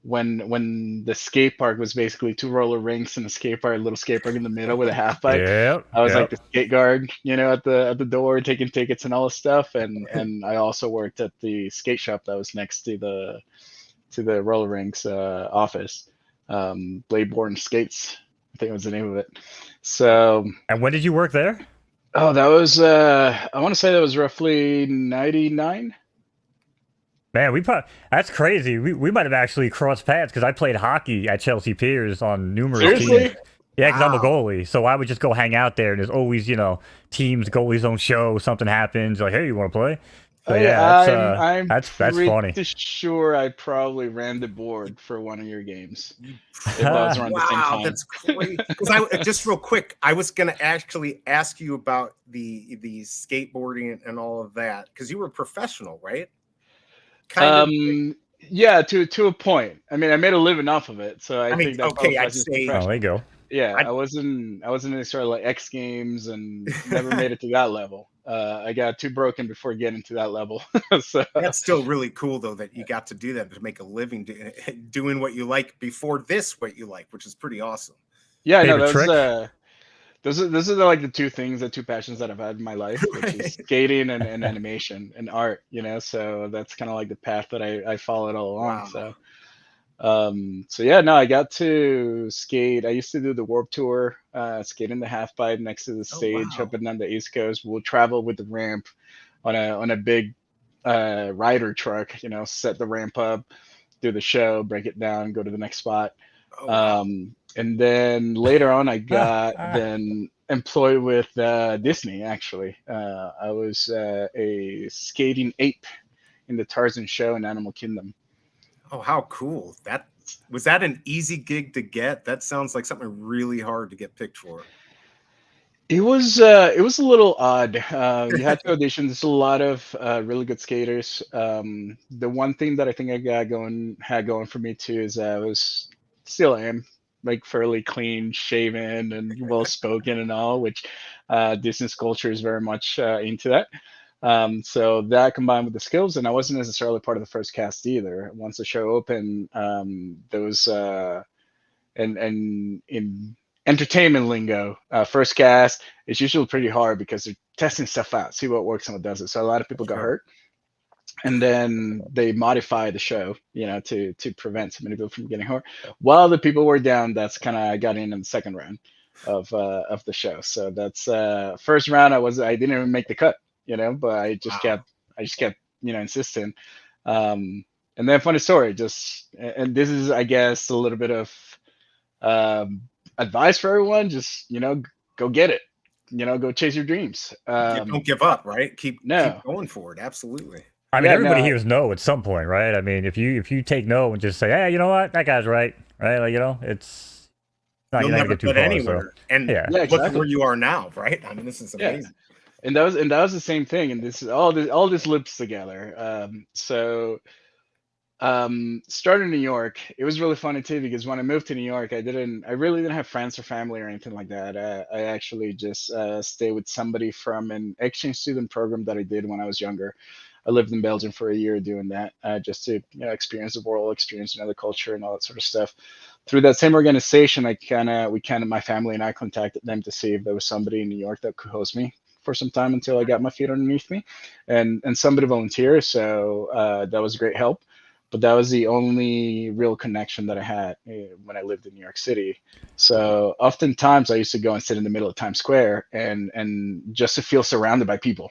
when the skate park was basically 2 roller rinks and a skate park, a little skate park in the middle with a half pipe. Yep. I was like Yep. the skate guard, at the door taking tickets and all this stuff, and I also worked at the skate shop that was next to the roller rinks office. Bladeborn Skates, I think was the name of it. So, And when did you work there? oh, that was I want to say that was roughly 99. Man, that's crazy. We might have actually crossed paths because I played hockey at Chelsea Piers on numerous Seriously? teams. Yeah, because I'm a Wow. goalie, so I would just go hang out there, and there's always, teams, goalies don't show, something happens, like, hey, you want to play? So yeah, I'm that's pretty funny. sure I probably ran the board for one of your games. If that was around the same Wow, time. that's great. Because just real quick, I was going to actually ask you about the skateboarding and all of that because you were professional, right? Yeah, to a point. I mean, I made a living off of it, so I think that okay, I'd qualifies as say. Oh, there you go. Yeah, I'd- I wasn't any sort of like X Games and never made it to that level. I got too broken before getting to that level. So That's still really cool, though, that you got to do that to make a living doing what you like before this, what you like, which is pretty awesome. yeah, no, Favorite trick? those are like the two passions that I've had in my life, which is skating and animation and art. So that's kind of like the path that I followed all along. Wow. So yeah, no, I got to skate. I used to do the Warp Tour, skate in the half pipe next to the stage wow. up and down the East Coast. We'll travel with the ramp on a big rider truck. Set the ramp up, do the show, break it down, go to the next spot. Oh, wow. And then later on, I got then employed with Disney. Actually, I was a skating ape in the Tarzan show in Animal Kingdom. Oh, how cool. Was that an easy gig to get? That sounds like something really hard to get picked for. It was a little odd. You had to audition. There's a lot of really good skaters. The one thing that I think had going for me too is I still am like fairly clean shaven and well spoken and all, which Disney's culture is very much into that. So that combined with the skills, and I wasn't necessarily part of the first cast either. Once the show opened, there was and in entertainment lingo, first cast is usually pretty hard because they're testing stuff out, see what works and what doesn't. So a lot of people got hurt, and then they modify the show, to prevent so many people from getting hurt. While the people were down, that's kind of got in the second round of the show. So that's first round. I didn't even make the cut. But I just kept insisting. And then funny story, and this is, I guess, a little bit of advice for everyone. Just, go get it. Go chase your dreams. Don't give up, right? Keep going for it. Absolutely. I mean, everybody hears no at some point, right? I mean, if you take no and just say, hey, you know what, that guy's right? Like, it's not, You'll you're not never get too get far, anywhere. So. And look where you are now, right? I mean, this is amazing. Yeah. And that was the same thing, and this is all this loops together. Started in New York, it was really funny too because when I moved to New York, I really didn't have friends or family or anything like that. I actually just stayed with somebody from an exchange student program that I did when I was younger. I lived in Belgium for a year doing that, just to experience the world, experience another culture, and all that sort of stuff. Through that same organization, my family and I contacted them to see if there was somebody in New York that could host me for some time until I got my feet underneath me, and somebody volunteered. So that was a great help. But that was the only real connection that I had when I lived in New York City. So oftentimes I used to go and sit in the middle of Times Square and just to feel surrounded by people.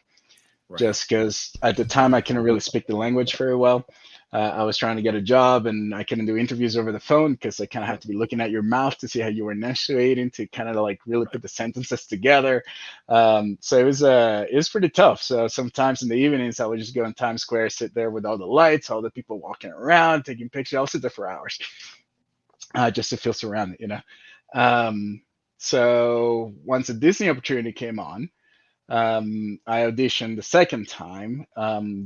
Right. Just because at the time I couldn't really speak the language very well. I was trying to get a job and I couldn't do interviews over the phone because I kind of have to be looking at your mouth to see how you were enunciating to kind of like really put the sentences together. So it was pretty tough. So sometimes in the evenings I would just go in Times Square, sit there with all the lights, all the people walking around, taking pictures. I'll sit there for hours just to feel surrounded, So once a Disney opportunity came on, I auditioned the second time.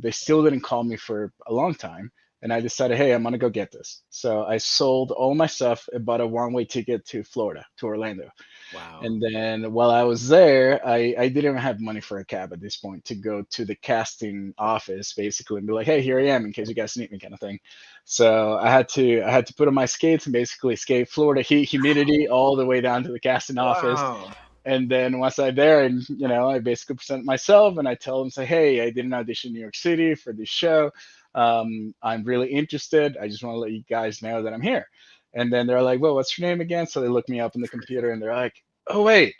They still didn't call me for a long time. And I decided, hey, I'm going to go get this. So I sold all my stuff and bought a one-way ticket to Florida, to Orlando. Wow. And then while I was there, I didn't have money for a cab at this point to go to the casting office, basically, and be like, hey, here I am in case you guys need me, kind of thing. So I had to put on my skates and basically skate Florida heat, humidity all the way down to the casting office. Wow. And then once I'm there, and I basically present myself and I tell them, say, hey, I did an audition in New York City for this show. I'm really interested. I just want to let you guys know that I'm here. And then they're like, well, what's your name again? So they look me up in the computer and they're like, oh, wait,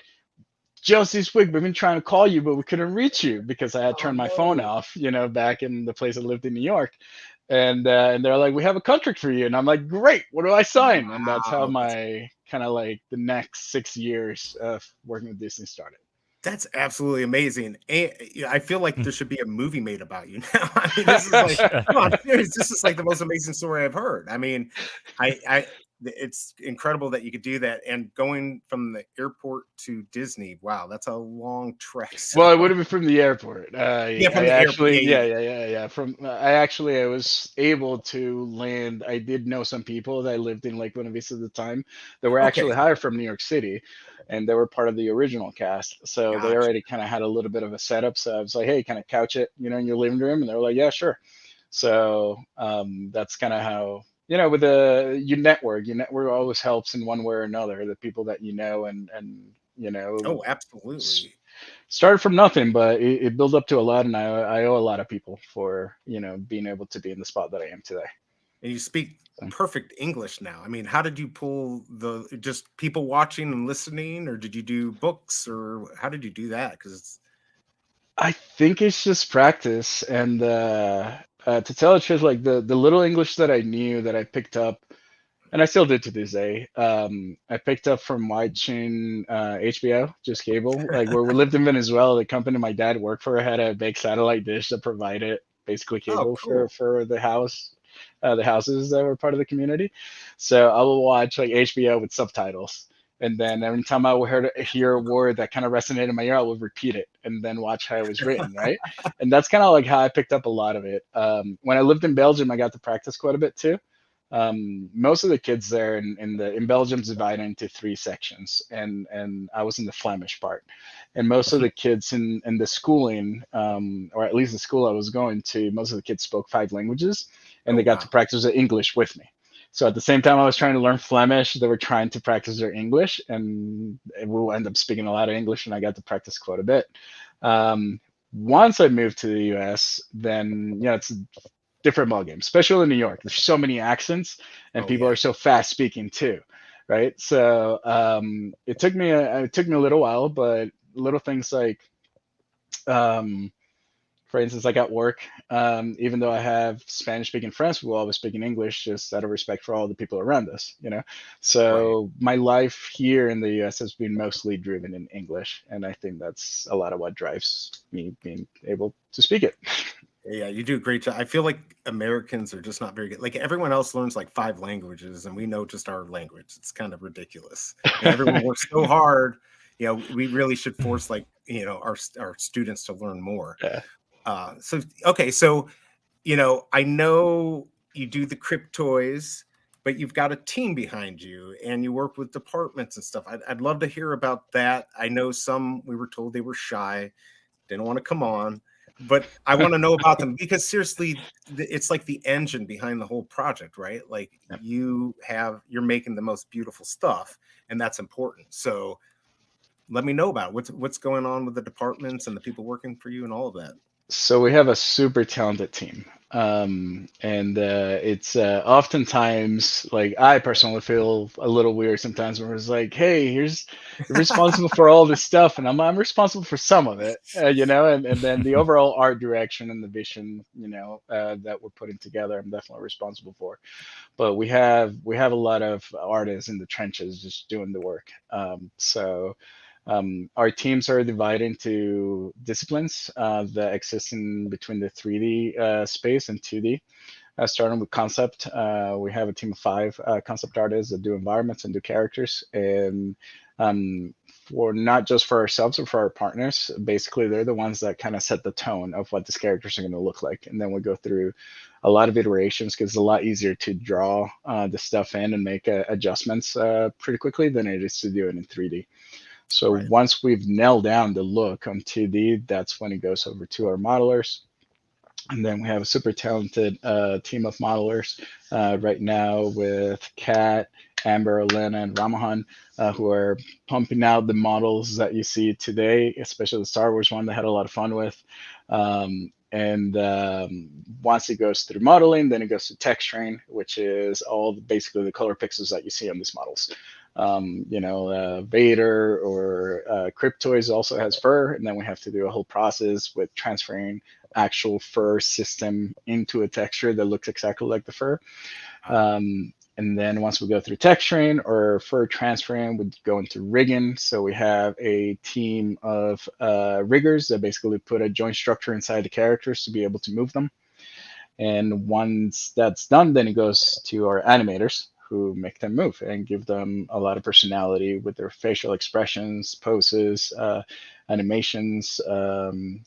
Josie Swig, we've been trying to call you, but we couldn't reach you because I had turned my phone off, back in the place I lived in New York. And they're like, we have a contract for you. And I'm like, great, what do I sign? And that's how my kind of like the next 6 years of working with Disney started. That's absolutely amazing. And I feel like there should be a movie made about you now. I mean, this is like, come on, this is like the most amazing story I've heard. I mean, it's incredible that you could do that. And going from the airport to Disney, wow, that's a long trek. So. Well, it would have been from the airport. Yeah, from I the actually, airport. I was able to land. I did know some people that lived in Lake Buena Vista at the time that were actually hired from New York City, and they were part of the original cast. So they already kind of had a little bit of a setup. So I was like, hey, kind of couch it, in your living room, and they were like, yeah, sure. So that's kind of how. With your network always helps in one way or another. The people that and Oh, absolutely. Started from nothing, but it built up to a lot, and I owe a lot of people for being able to be in the spot that I am today. And you speak perfect English now. I mean, how did you pull just people watching and listening, or did you do books, or how did you do that? Because I think it's just practice, and to tell the truth, like the little English that I knew that I picked up, and I still do to this day, I picked up from watching HBO, just cable. Like where we lived in Venezuela, the company my dad worked for had a big satellite dish that provided basically cable for the houses that were part of the community. So I will watch like HBO with subtitles. And then every time I would hear a word that kind of resonated in my ear, I would repeat it and then watch how it was written, right? And that's kind of like how I picked up a lot of it. When I lived in Belgium, I got to practice quite a bit too. Most of the kids there in Belgium's divided into 3 sections, and I was in the Flemish part. And most of the kids in the schooling, or at least the school I was going to, most of the kids spoke 5 languages, and they got to practice their English with me. So at the same time I was trying to learn Flemish, they were trying to practice their English, and we will end up speaking a lot of English, and I got to practice quite a bit. Once I moved to the US, then it's a different ballgame, especially in New York. There's so many accents, and people are so fast speaking too, right? So it took me a little while, but little things like, for instance, like at work, even though I have Spanish-speaking friends, we will always speak in English, just out of respect for all the people around us, So my life here in the US has been mostly driven in English, and I think that's a lot of what drives me being able to speak it. Yeah, you do a great job. I feel like Americans are just not very good. Like everyone else learns like 5 languages, and we know just our language. It's kind of ridiculous. And everyone works so hard. We really should force our students to learn more. Yeah. So I know you do the Cryptoys, but you've got a team behind you, and you work with departments and stuff. I'd love to hear about that. I know some, we were told they were shy, didn't want to come on, but I want to know about them, because seriously, it's like the engine behind the whole project, right? Like you're making the most beautiful stuff, and that's important. So let me know about what's going on with the departments and the people working for you and all of that. So we have a super talented team, and it's oftentimes, like, I personally feel a little weird sometimes when it's like, hey, you're responsible for all this stuff, and I'm responsible for some of it, and then the overall art direction and the vision, that we're putting together, I'm definitely responsible for. But we have a lot of artists in the trenches just doing the work. Our teams are divided into disciplines that exist in between the 3D space and 2D. Starting with concept, we have a team of 5 concept artists that do environments and do characters. And for not just for ourselves or for our partners. Basically, they're the ones that kind of set the tone of what these characters are going to look like, and then we go through a lot of iterations because it's a lot easier to draw the stuff in and make adjustments pretty quickly than it is to do it in 3D. So once we've nailed down the look on 2D, that's when it goes over to our modelers. And then we have a super talented team of modelers right now with Kat, Amber, Elena, and Ramahan, who are pumping out the models that you see today, especially the Star Wars one that I had a lot of fun with. And once it goes through modeling, then it goes to texturing, which is all basically the color pixels that you see on these models. Vader or Cryptoys also has fur, and then we have to do a whole process with transferring actual fur system into a texture that looks exactly like the fur. And then once we go through texturing or fur transferring, we go into rigging. So we have a team of riggers that basically put a joint structure inside the characters to be able to move them. And once that's done, then it goes to our animators who make them move and give them a lot of personality with their facial expressions, poses, animations,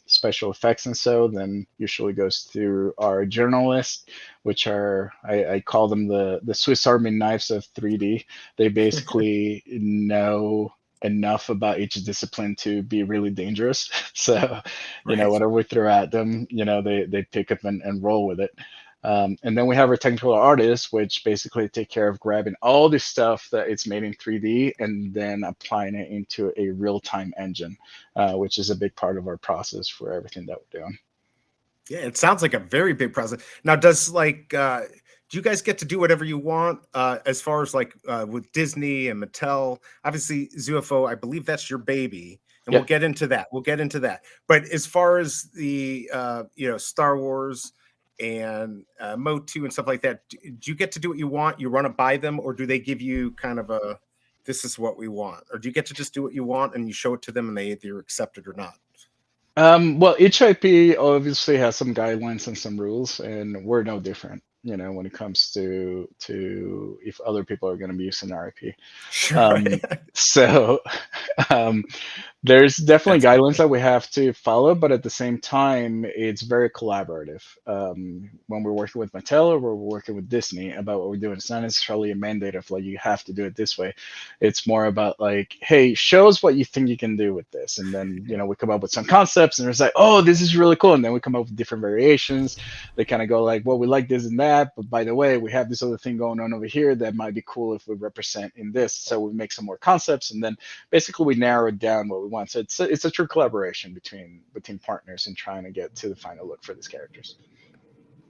special effects, and so then usually goes through our journalists, which are I call them the Swiss Army knives of 3D. They basically know enough about each discipline to be really dangerous. So, whatever we throw at them, they pick up and roll with it. And then we have our technical artists, which basically take care of grabbing all the stuff that it's made in 3D and then applying it into a real-time engine, which is a big part of our process for everything that we're doing. Yeah, it sounds like a very big process. Now, do you guys get to do whatever you want as far as with Disney and Mattel? Obviously, ZUFO, I believe that's your baby. And we'll get into that. But as far as the, Star Wars and Mo2 and stuff like that, do you get to do what you want? You run it by them, or do they give you kind of a, this is what we want? Or do you get to just do what you want and you show it to them and they either accept it or not? Well, each IP obviously has some guidelines and some rules, and we're no different, when it comes to if other people are going to be using our IP. Sure. So there's definitely guidelines that we have to follow, but at the same time, it's very collaborative. When we're working with Mattel or we're working with Disney about what we're doing, it's not necessarily a mandate of you have to do it this way. It's more about hey, show us what you think you can do with this. And then, we come up with some concepts and it's oh, this is really cool. And then we come up with different variations. They kind of go well, we like this and that, but by the way, we have this other thing going on over here that might be cool if we represent in this. So we make some more concepts and then basically we narrow down what we want. So it's a true collaboration between partners and trying to get to the final look for these characters.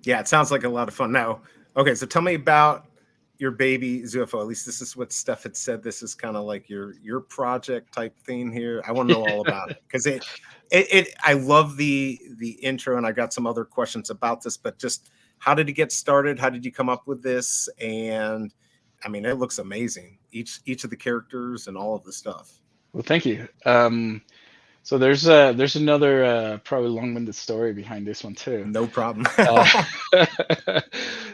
Yeah, it sounds like a lot of fun. Now, okay, so tell me about your baby ZUFO. At least this is what Steph had said. This is kind of like your project type thing here. I want to know all about it because I love the intro, and I got some other questions about this, but just how did it get started? How did you come up with this? And I mean, it looks amazing. Each of the characters and all of the stuff. Well, thank you. So there's another probably long-winded story behind this one too. No problem.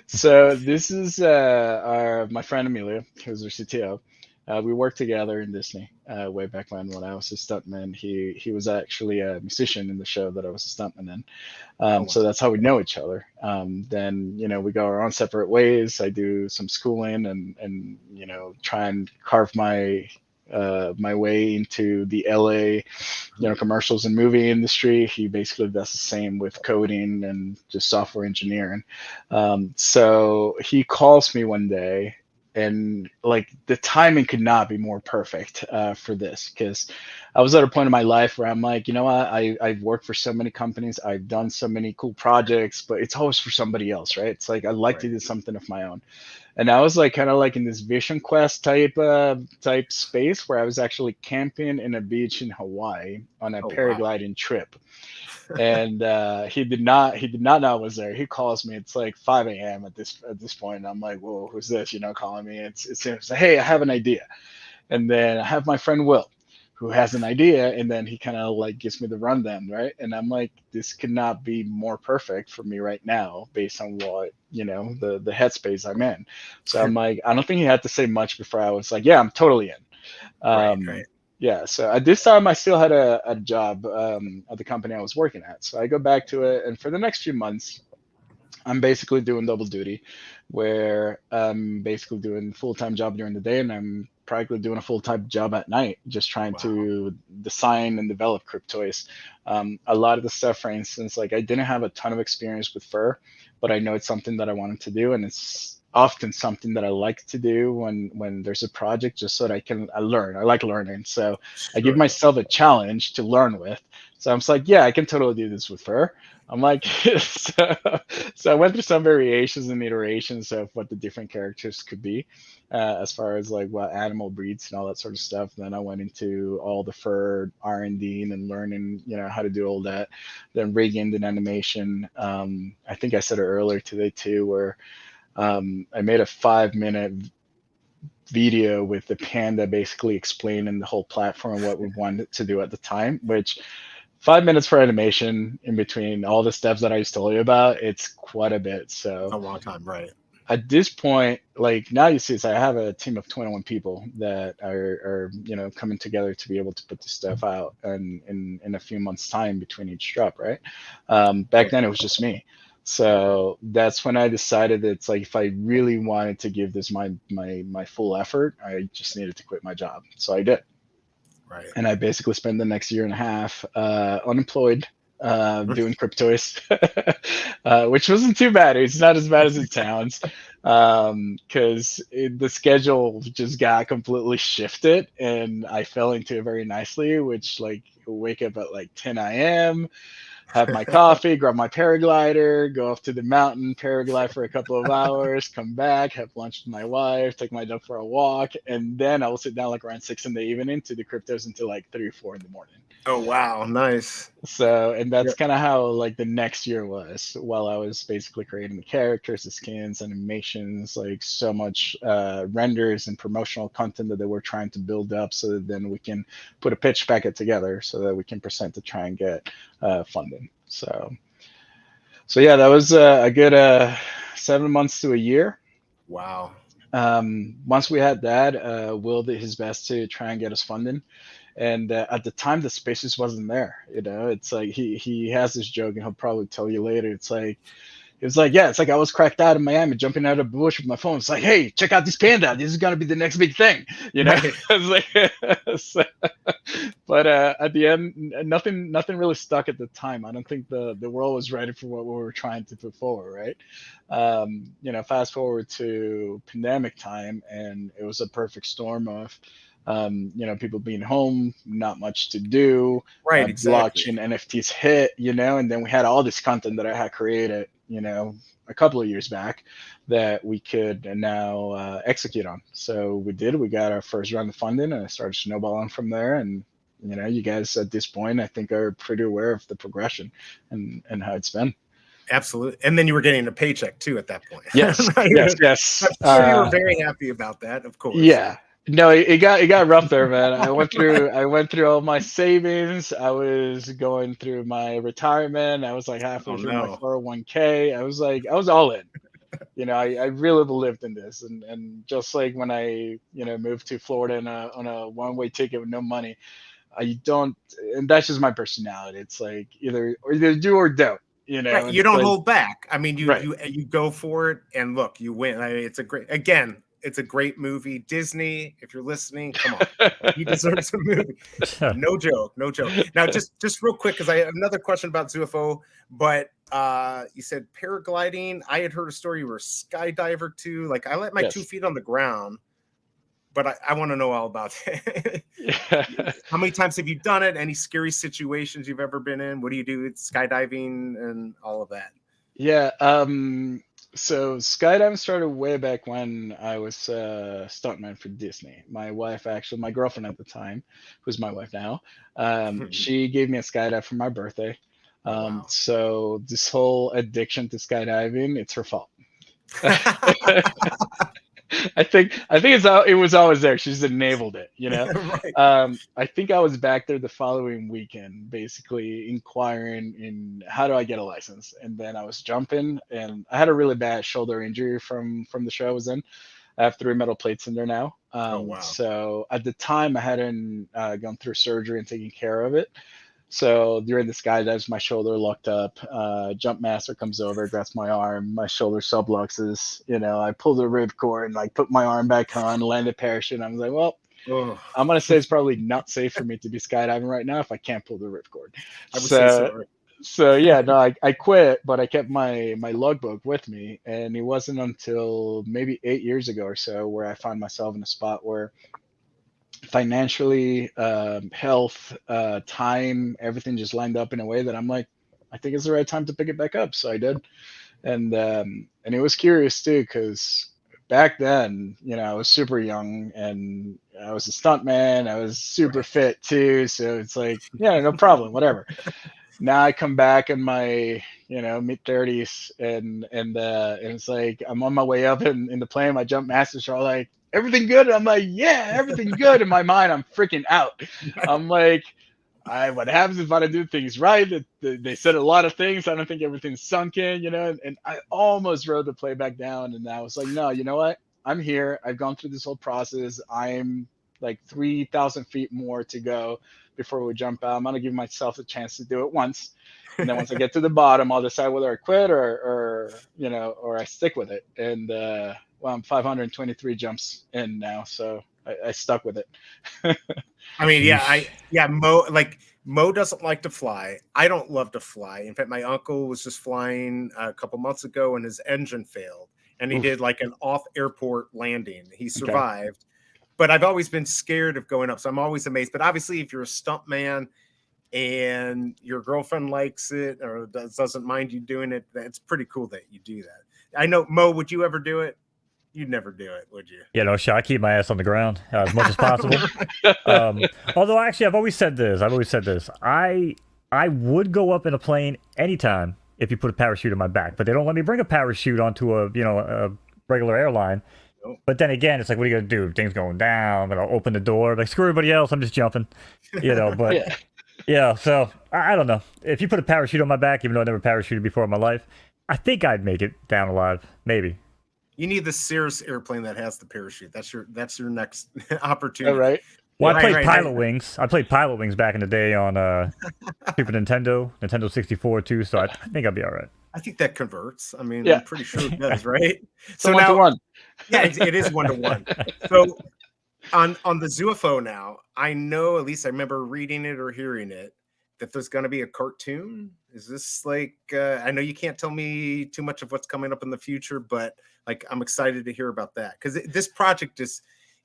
So this is my friend Amelia, who's our CTO. We worked together in Disney way back when I was a stuntman. He was actually a musician in the show that I was a stuntman in. So that's how we know each other. Then we go our own separate ways. I do some schooling and try and carve my way into the LA, commercials and movie industry. He basically does the same with coding and just software engineering. So he calls me one day, and the timing could not be more perfect for this, because I was at a point in my life where I'm like, I've worked for so many companies, I've done so many cool projects, but it's always for somebody else, right? It's I'd like to do something of my own. And I was kind of in this Vision Quest type space where I was actually camping in a beach in Hawaii on a paragliding trip. And he did not know I was there. He calls me. It's 5 a.m. at this point. And I'm like, whoa, who's this? Calling me. It's hey, I have an idea. And then I have my friend Will, who has an idea, and then he kind of gives me the rundown, right? And I'm like, this could not be more perfect for me right now based on what the headspace I'm in. So I'm like, I don't think he had to say much before I was like, yeah, I'm totally in. Right. Yeah, so at this time, I still had a job at the company I was working at. So I go back to it, and for the next few months, I'm basically doing double duty, where I'm basically doing full-time job during the day, and I'm practically doing a full-time job at night, just trying to design and develop Cryptoys. A lot of the stuff, for instance, like I didn't have a ton of experience with fur, but I know it's something that I wanted to do, and it's often something that I like to do when there's a project, just so that I learn. I like learning, so I give myself a challenge to learn with. So I'm just like, yeah, I can totally do this with fur. I'm like, so I went through some variations and iterations of what the different characters could be, as far as like what animal breeds and all that sort of stuff. And then I went into all the fur R&D and learning, how to do all that. Then rigging and animation. I think I said it earlier today too, where I made a 5-minute video with the panda basically explaining the whole platform and what we wanted to do at the time, which 5 minutes for animation in between all the steps that I just told you about, it's quite a bit. So a long time, right? At this point, like now you see, I have a team of 21 people that are coming together to be able to put this stuff out and in a few months' time between each drop, right? Back then it was just me. So that's when I decided that it's like if I really wanted to give this my full effort, I just needed to quit my job. So I did. Right. And I basically spent the next year and a half unemployed doing Cryptoys, which wasn't too bad. It's not as bad as it sounds, because the schedule just got completely shifted, and I fell into it very nicely, which like wake up at like 10 a.m., have my coffee, grab my paraglider, go off to the mountain, paraglide for a couple of hours, come back, have lunch with my wife, take my dog for a walk, and then I will sit down like around 6 in the evening to do Cryptos until like 3 or 4 in the morning. Oh wow, nice. So, and that's kind of how like the next year was, while I was basically creating the characters, the skins, animations, like so much renders and promotional content that they were trying to build up, so that then we can put a pitch packet together so that we can present to try and get funding. So yeah, that was a good 7 months to a year. Wow. Once we had that, Will did his best to try and get us funding. And at the time, the space just wasn't there. It's like he has this joke, and he'll probably tell you later. It's like I was cracked out in Miami, jumping out of a bush with my phone. It's like, hey, check out this panda. This is gonna be the next big thing, Right. It's like, but at the end, nothing really stuck at the time. I don't think the world was ready for what we were trying to put forward, right? Fast forward to pandemic time, and it was a perfect storm of people being home, not much to do. Right, exactly. Blockchain NFTs hit, and then we had all this content that I had created, a couple of years back that we could now execute on. So we did. We got our first round of funding, and I started snowballing from there. And you guys at this point, I think, are pretty aware of the progression and how it's been. Absolutely. And then you were getting a paycheck too at that point. Yes. Yes. I'm sure you were very happy about that, of course. Yeah. No, it got rough there, man. I went through all my savings. I was going through my retirement. I was like halfway through my 401k. I was all in. I really believed in this, and just like when I moved to Florida on a one-way ticket with no money, and that's just my personality. It's like either do or don't. Right. You don't hold back. I mean, you go for it, and look, you win. I mean, it's a great movie. Disney, if you're listening, come on. He deserves a movie. No joke. Now, just real quick, because I have another question about ZUFO, but you said paragliding. I had heard a story you were a skydiver too. Like, I let my 2 feet on the ground, but I want to know all about it. How many times have you done it? Any scary situations you've ever been in? What do you do with skydiving and all of that? Yeah. So skydiving started way back when I was stuntman for Disney. My wife, actually, my girlfriend at the time, who's my wife now, she gave me a skydive for my birthday. Wow. So this whole addiction to skydiving, it's her fault. I think it was always there. She just enabled it, Right. I think I was back there the following weekend, basically inquiring in how do I get a license, and then I was jumping, and I had a really bad shoulder injury from the show I was in. I have 3 metal plates in there now. Oh, wow. So at the time, I hadn't gone through surgery and taken care of it. So during the skydives, my shoulder locked up. Jump master comes over, grabs my arm, my shoulder subluxes. I pulled the ripcord and like put my arm back on, landed parachute. I was like, well, I'm gonna say it's probably not safe for me to be skydiving right now if I can't pull the ripcord. I would say so. So yeah, no, I quit, but I kept my logbook with me, and it wasn't until maybe 8 years ago or so where I found myself in a spot where financially, health, time, everything just lined up in a way that I'm like, I think it's the right time to pick it back up. So I did, and it was curious too, because back then, I was super young and I was a stuntman. I was super fit too, so it's like, yeah, no problem, whatever. Now I come back in my mid-30s, and it's like I'm on my way up in the plane. My jump masters are all like, everything good? I'm like, yeah, everything good. In my mind, I'm freaking out. I'm like, what happens if I don't do things right? They said a lot of things. I don't think everything's sunk in, and I almost wrote the playback down, and I was like, no, you know what? I'm here. I've gone through this whole process. I'm like 3,000 feet more to go before we jump out. I'm going to give myself a chance to do it once. And then once I get to the bottom, I'll decide whether I quit or I stick with it. And, I'm 523 jumps in now, so I stuck with it. I mean, Mo doesn't like to fly. I don't love to fly. In fact, my uncle was just flying a couple months ago and his engine failed, and he did like an off-airport landing. He survived, but I've always been scared of going up, so I'm always amazed. But obviously, if you're a stunt man and your girlfriend likes it or doesn't mind you doing it, it's pretty cool that you do that. I know, Mo, would you ever do it? You'd never do it, would you? Yeah, no shot. I keep my ass on the ground as much as possible. Although, actually, I've always said this. I would go up in a plane anytime if you put a parachute on my back, but they don't let me bring a parachute onto a regular airline. Nope. But then again, it's like, what are you gonna do? Things going down. I'm gonna open the door. Like, screw everybody else. I'm just jumping. But yeah. So I don't know. If you put a parachute on my back, even though I never parachuted before in my life, I think I'd make it down alive. Maybe. You need the Cirrus airplane that has the parachute. That's your next opportunity. All right. Well, I played Pilot Wings. I played Pilot Wings back in the day on Super Nintendo 64 too. So I think I'd be all right. I think that converts. I mean, I'm pretty sure it does, right? So now, 1-to-1. Yeah, it is 1-to-1. So on the Zoofo now, I know, at least I remember reading it or hearing it, that there's going to be a cartoon. Is this like, I know you can't tell me too much of what's coming up in the future, but like, I'm excited to hear about that. Because this project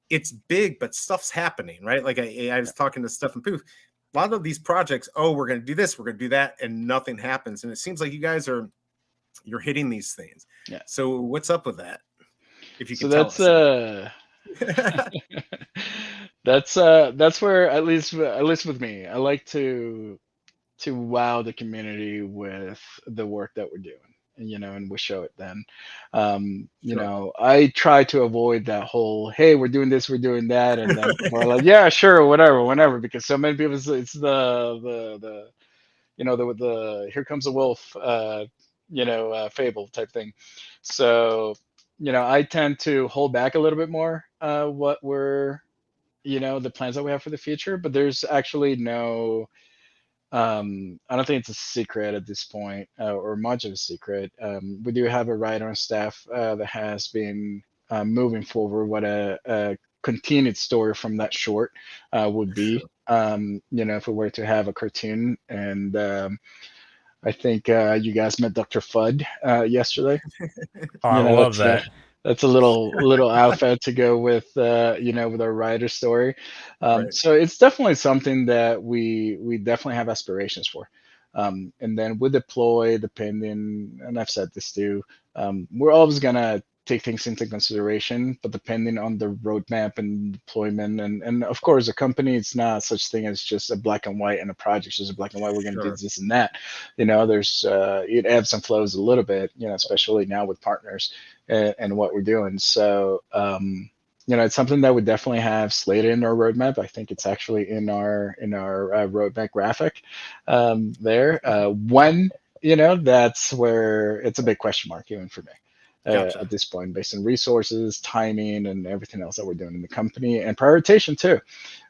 it's big, but stuff's happening, right? Like I was talking to Steph and Poof. A lot of these projects, we're going to do this, we're going to do that, and nothing happens. And it seems like you guys you're hitting these things. Yeah. So what's up with that? If you can tell us. That's where, at least with me, I like to wow the community with the work that we're doing, and we show it then. I try to avoid that whole, hey, we're doing this, we're doing that, and then we're like, yeah, sure, whatever, whenever, because so many people, it's the here comes a wolf, fable type thing. So, I tend to hold back a little bit more what we're, the plans that we have for the future, but there's actually no, I don't think it's a secret at this point, or much of a secret. We do have a writer on staff that has been moving forward what a continued story from that short would be, if we were to have a cartoon. And I think you guys met Dr. Fudd yesterday. I love that. That's a little outfit to go with, with our writer story. Right. So it's definitely something that we definitely have aspirations for. And then we deploy, depending, and I've said this too, we're always gonna take things into consideration, but depending on the roadmap and deployment, and of course, a company, it's not such thing as just a black and white, and a project just a black and white. We're gonna do this and that. There's it ebbs and flows a little bit, especially now with partners and what we're doing. So it's something that we definitely have slated in our roadmap. I think it's actually in our roadmap graphic there. When that's where it's a big question mark even for me. Gotcha. at this point, based on resources, timing, and everything else that we're doing in the company, and prioritization too.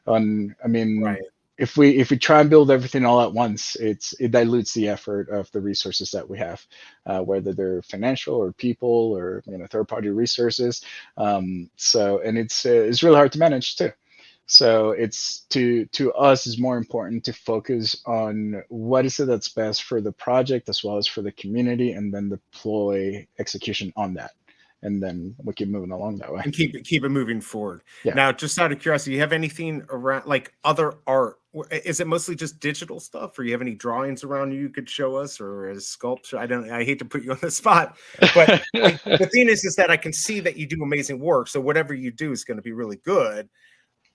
Right. If we try and build everything all at once, it dilutes the effort of the resources that we have, whether they're financial or people or third party resources. And it's really hard to manage too. So it's to us is more important to focus on what is it that's best for the project as well as for the community, and then deploy execution on that. And then we keep moving along that way. And keep it moving forward. Yeah. Now, just out of curiosity, you have anything around like other art? Is it mostly just digital stuff, or you have any drawings around you could show us, or a sculpture? I hate to put you on the spot, but the thing is that I can see that you do amazing work. So whatever you do is going to be really good.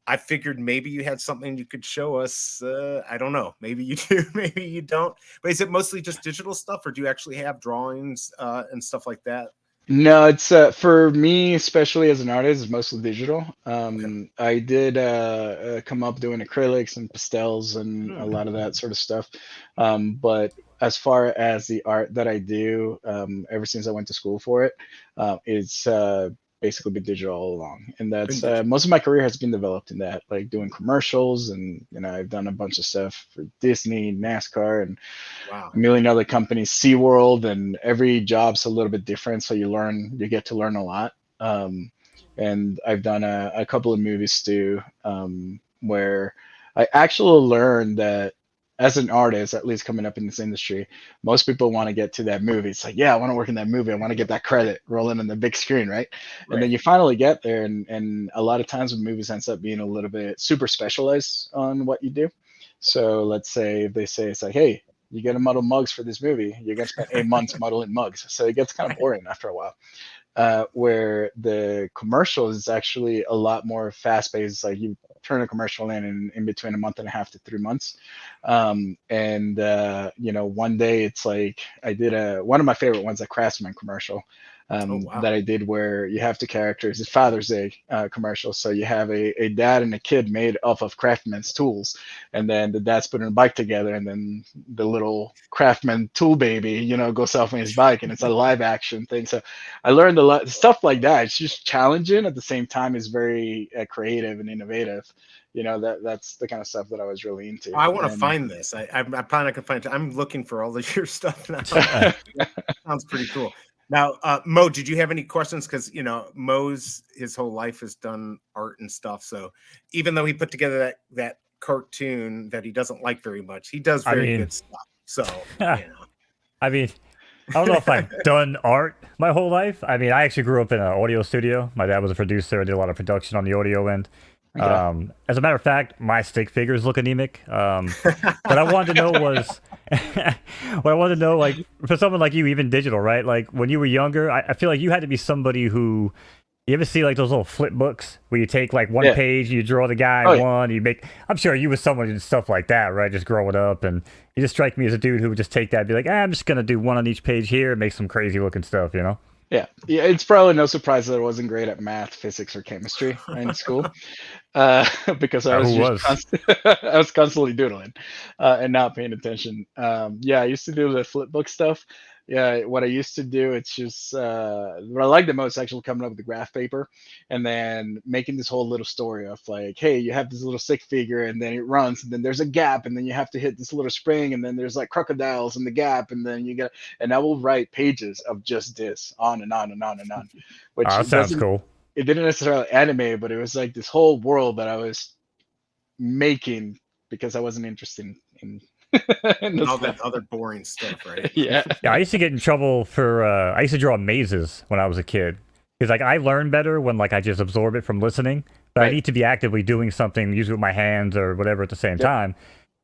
I figured maybe you had something you could show us. I don't know. Maybe you do, maybe you don't. But is it mostly just digital stuff, or do you actually have drawings and stuff like that? No, it's for me, especially as an artist, it's mostly digital. I did come up doing acrylics and pastels and a lot of that sort of stuff. But as far as the art that I do, ever since I went to school for it, it's basically been digital all along. And that's most of my career has been developed in that, like doing commercials, and I've done a bunch of stuff for Disney, NASCAR, and a million other companies, SeaWorld, and every job's a little bit different, so you get to learn a lot. And I've done a couple of movies too, where I actually learned that as an artist, at least coming up in this industry, most people want to get to that movie. It's like, yeah, I want to work in that movie. I want to get that credit rolling on the big screen, right? And then you finally get there, and a lot of times with movies ends up being a little bit super specialized on what you do. So let's say if they say it's like, hey, you got to model mugs for this movie, you're going to spend 8 months modeling mugs. So it gets kind of boring after a while. Where the commercial is actually a lot more fast-paced. Like you turn a commercial in between a month and a half to 3 months. One day it's like I did one of my favorite ones, a Craftsman commercial. That I did, where you have two characters. It's Father's Day commercial. So you have a dad and a kid made off of Craftsman's tools, and then the dad's putting a bike together, and then the little Craftsman tool baby, goes off on his bike, and it's a live action thing. So I learned a lot stuff like that. It's just challenging, at the same time is very creative and innovative. That's the kind of stuff that I was really into. I want to find this. I'm probably not gonna find it. I'm looking for all of your stuff now. Sounds pretty cool. Now, Mo, did you have any questions? Because Mo's his whole life has done art and stuff. So even though he put together that cartoon that he doesn't like very much, he does very good stuff. So I mean, I don't know if I've done art my whole life. I mean, I actually grew up in an audio studio. My dad was a producer. I did a lot of production on the audio end. Okay. As a matter of fact, my stick figures look anemic. What I wanted to know was, like, for someone like you, even digital, right? Like, when you were younger, I feel like you had to be somebody who, you ever see like those little flip books where you take like one page, you draw the guy one, you make, I'm sure you was someone who did stuff like that, right? Just growing up, and you just strike me as a dude who would just take that and be like, I'm just going to do one on each page here and make some crazy looking stuff, Yeah, it's probably no surprise that I wasn't great at math, physics, or chemistry in school, because I was constantly doodling and not paying attention. I used to do the flip book stuff. Yeah, what I used to do, it's just what I like the most, actually coming up with the graph paper and then making this whole little story of like, hey, you have this little stick figure, and then it runs, and then there's a gap, and then you have to hit this little spring, and then there's like crocodiles in the gap, and then and I will write pages of just this on and on and on and on. Which sounds cool. It didn't necessarily animate, but it was like this whole world that I was making because I wasn't interested in all that other boring stuff, right? Yeah, I used to get in trouble for I used to draw mazes when I was a kid, because like I learn better when like I just absorb it from listening, but I need to be actively doing something, usually with my hands or whatever at the same time.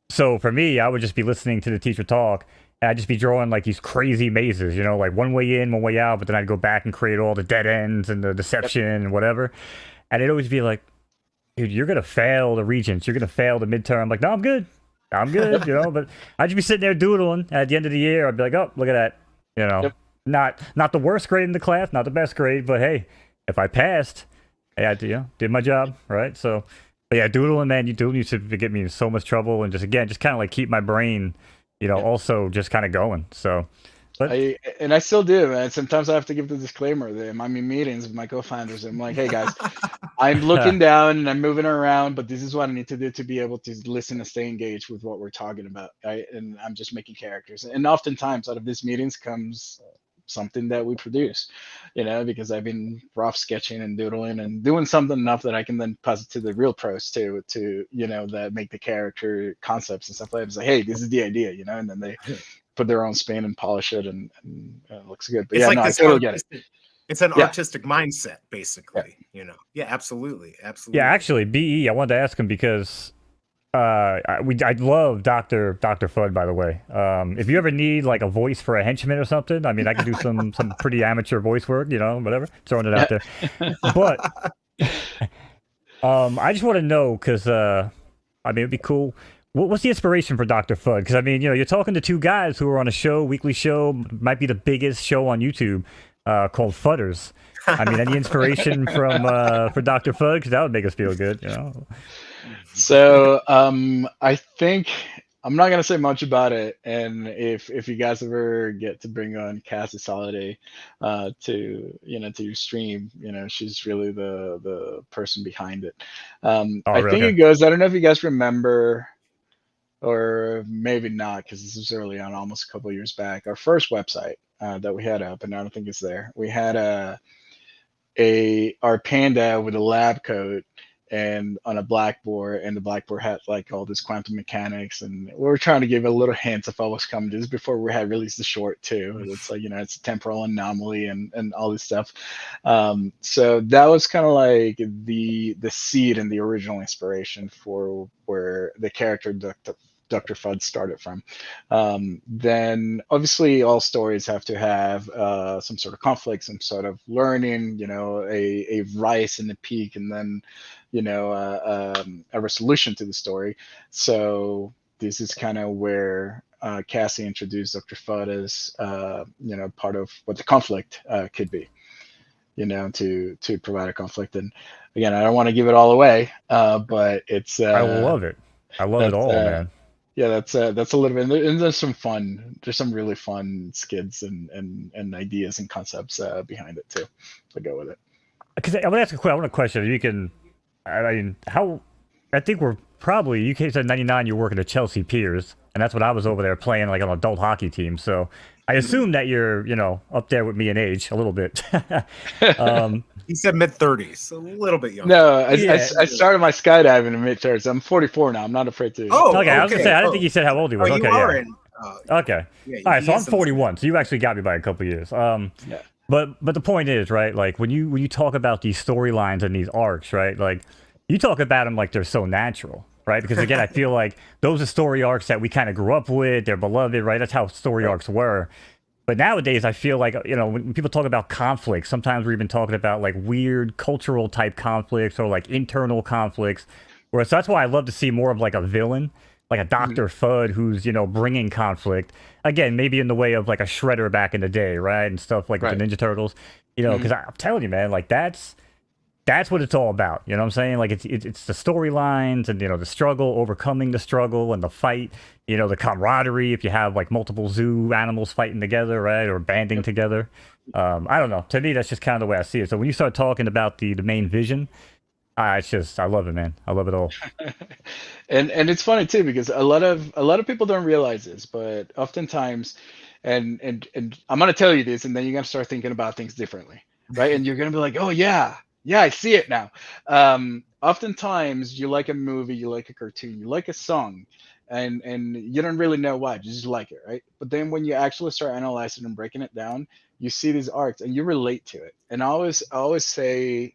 So for me, I would just be listening to the teacher talk, and I'd just be drawing like these crazy mazes, like one way in, one way out, but then I'd go back and create all the dead ends and the deception and whatever, and it'd always be like, dude, you're gonna fail the regents, you're gonna fail the midterm. I'm like, no, I'm good, but I'd just be sitting there doodling. At the end of the year, I'd be like, oh, look at that, not the worst grade in the class, not the best grade, but hey, if I passed, hey, I did my job, right? So, but yeah, doodling, man, doodling used to get me in so much trouble, and just kind of like keep my brain, also just kind of going. So, I still do, man. Sometimes I have to give the disclaimer that I'm in meetings with my co-founders. I'm like, hey guys, I'm looking down and I'm moving around, but this is what I need to do to be able to listen and stay engaged with what we're talking about. Right? And I'm just making characters. And oftentimes out of these meetings comes something that we produce, because I've been rough sketching and doodling and doing something enough that I can then pass it to the real pros to that make the character concepts and stuff like that. It's like, hey, this is the idea, and then they put their own spin and polish it and it looks good. But it's like I totally get it. It's an artistic mindset, basically. Yeah, absolutely. Yeah, actually, BE, I wanted to ask him because I love Dr. Fudd, by the way. If you ever need like a voice for a henchman or something, I mean, I can do some pretty amateur voice work, whatever, throwing it out there. But I just want to know because it'd be cool. What's the inspiration for Dr. Fudd? Because I mean, you're talking to two guys who are on a show, weekly show, might be the biggest show on YouTube, called Fudders. I mean, any inspiration for Dr. Fudd? Because that would make us feel good, So I think I'm not gonna say much about it, and if you guys ever get to bring on Cassie Soliday to your stream, she's really the person behind it. I think it goes. I don't know if you guys remember, or maybe not, because this was early on, almost a couple of years back. Our first website that we had up, and I don't think it's there. We had our panda with a lab coat and on a blackboard, and the blackboard had like all this quantum mechanics, and we were trying to give a little hint of what was coming. This is before we had released the short too. It's like, it's a temporal anomaly and all this stuff. So that was kind of like the seed and the original inspiration for where the character Dr. Fudd started from. Then obviously all stories have to have some sort of conflict, some sort of learning, a rise and a peak, and then a resolution to the story. So this is kind of where Cassie introduced Dr. Fudd as part of what the conflict could be, to provide a conflict. And again, I don't want to give it all away, but it's I love it. I love it all, man. Yeah, that's a little bit, and there's some really fun skits and ideas and concepts behind it too. So go with it. Because I want to ask a question. You can, I mean, I think we're probably, you said 99, you're working at Chelsea Piers, and that's when I was over there playing like on an adult hockey team. So I assume that you're, up there with me in age a little bit. He said mid-30s, a little bit younger. No, I started my skydiving in mid-30s. I'm 44 now. I'm not afraid to. Oh, okay. I was gonna say, I didn't think you said how old he was. Okay, yeah. Okay. Yeah, all right, so I'm 41. So you actually got me by a couple years. Yeah. But the point is, right? Like when you talk about these storylines and these arcs, right? Like you talk about them like they're so natural, right? Because again, I feel like those are story arcs that we kind of grew up with. They're beloved, right? That's how story arcs were. But nowadays, I feel like, when people talk about conflicts, sometimes we're even talking about like weird cultural type conflicts or like internal conflicts. So that's why I love to see more of like a villain, like a Dr. Fudd who's, bringing conflict. Again, maybe in the way of like a Shredder back in the day, right? And stuff like the Ninja Turtles, because I'm telling you, man, like that's what it's all about. You know what I'm saying? Like it's the storylines and, the struggle, overcoming the struggle and the fight, the camaraderie. If you have like multiple zoo animals fighting together, right. Or banding together. I don't know. To me, that's just kind of the way I see it. So when you start talking about the main vision, I love it, man. I love it all. and it's funny too, because a lot of people don't realize this, but oftentimes, and I'm going to tell you this, and then you're going to start thinking about things differently. Right. And you're going to be like, oh yeah, I see it now. Oftentimes you like a movie, you like a cartoon, you like a song, and you don't really know why, you just like it, right? But then when you actually start analyzing and breaking it down, you see these arcs and you relate to it. And I always say,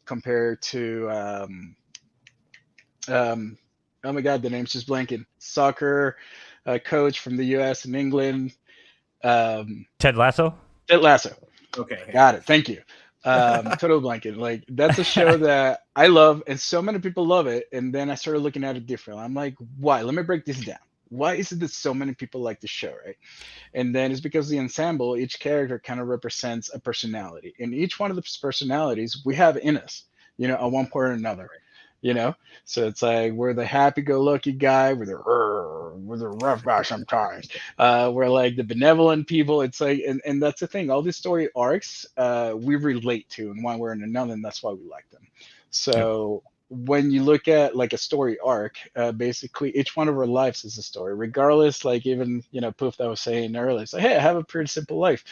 compared to oh my God, the name's just blanking. Soccer coach from the US and England. Ted Lasso? Ted Lasso. Okay. Got it. Thank you. Total blanket. Like that's a show that I love and so many people love it. And then I started looking at it differently. I'm like, why? Let me break this down. Why is it that so many people like the show, right? And then it's because the ensemble, each character kind of represents a personality. And each one of the personalities we have in us, at one point or another, So it's like we're the happy-go-lucky guy, we're the we're the rough guy sometimes. We're like the benevolent people. It's like, and that's the thing. All these story arcs, we relate to in one way or another, and that's why we like them. So when you look at like a story arc, basically each one of our lives is a story, regardless. Like even Poof that was saying earlier, it's like, hey, I have a pretty simple life.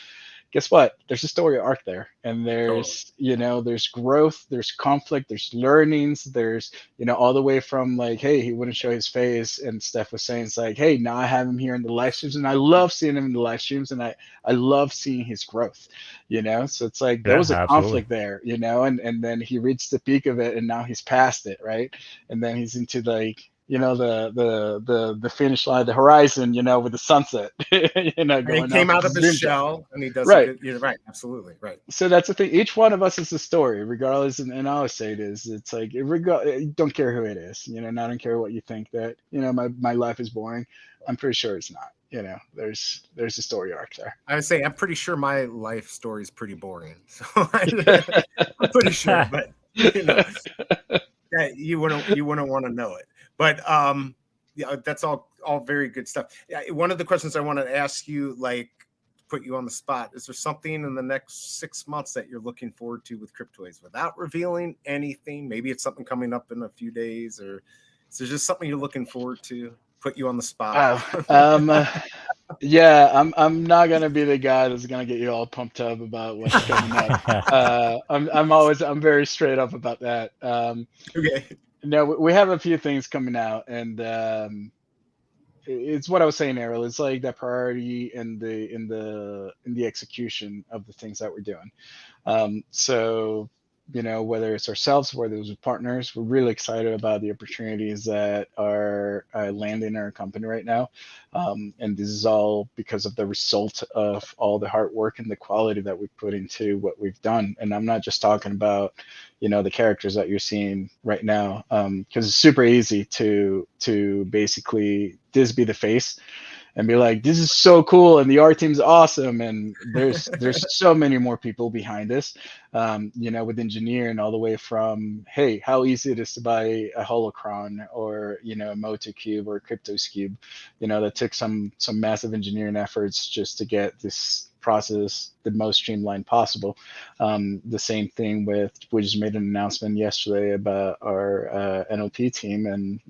Guess what? There's a story arc there, and there's there's growth, there's conflict, there's learnings, there's all the way from like, hey, he wouldn't show his face, and Steph was saying it's like, hey, now I have him here in the live streams, and I love seeing him in the live streams, and I love seeing his growth, so it's like there was a conflict there, and then he reached the peak of it, and now he's past it, right? And then he's into like the finish line, the horizon, with the sunset, and he came out of his shell, and he does right. You're right, absolutely right. So that's the thing. Each one of us is a story, regardless. And I always say it is. It's like, don't care who it is. I don't care what you think that my life is boring. I'm pretty sure it's not. There's a story arc there. I would say I'm pretty sure my life story is pretty boring. So I'm pretty sure, but you wouldn't want to know it. But that's all very good stuff. One of the questions I wanted to ask you, like, put you on the spot, is there something in the next 6 months that you're looking forward to with Cryptoys without revealing anything? Maybe it's something coming up in a few days, or is there just something you're looking forward to? Put you on the spot. Yeah, I'm not gonna be the guy that's gonna get you all pumped up about what's coming up. I'm very straight up about that. Okay. No, we have a few things coming out, and it's what I was saying, Errol. It's like that priority in the execution of the things that we're doing. So whether it's ourselves, whether it's with partners, we're really excited about the opportunities that are landing in our company right now. And this is all because of the result of all the hard work and the quality that we put into what we've done. And I'm not just talking about, the characters that you're seeing right now, because it's super easy to basically this be the face and be like, this is so cool, and the art team's awesome, and there's so many more people behind this, with engineering all the way from, hey, how easy it is to buy a holocron or a Moto Cube or a Cryptoys Cube, that took some massive engineering efforts just to get this process the most streamlined possible. The same thing we just made an announcement yesterday about our NLP team and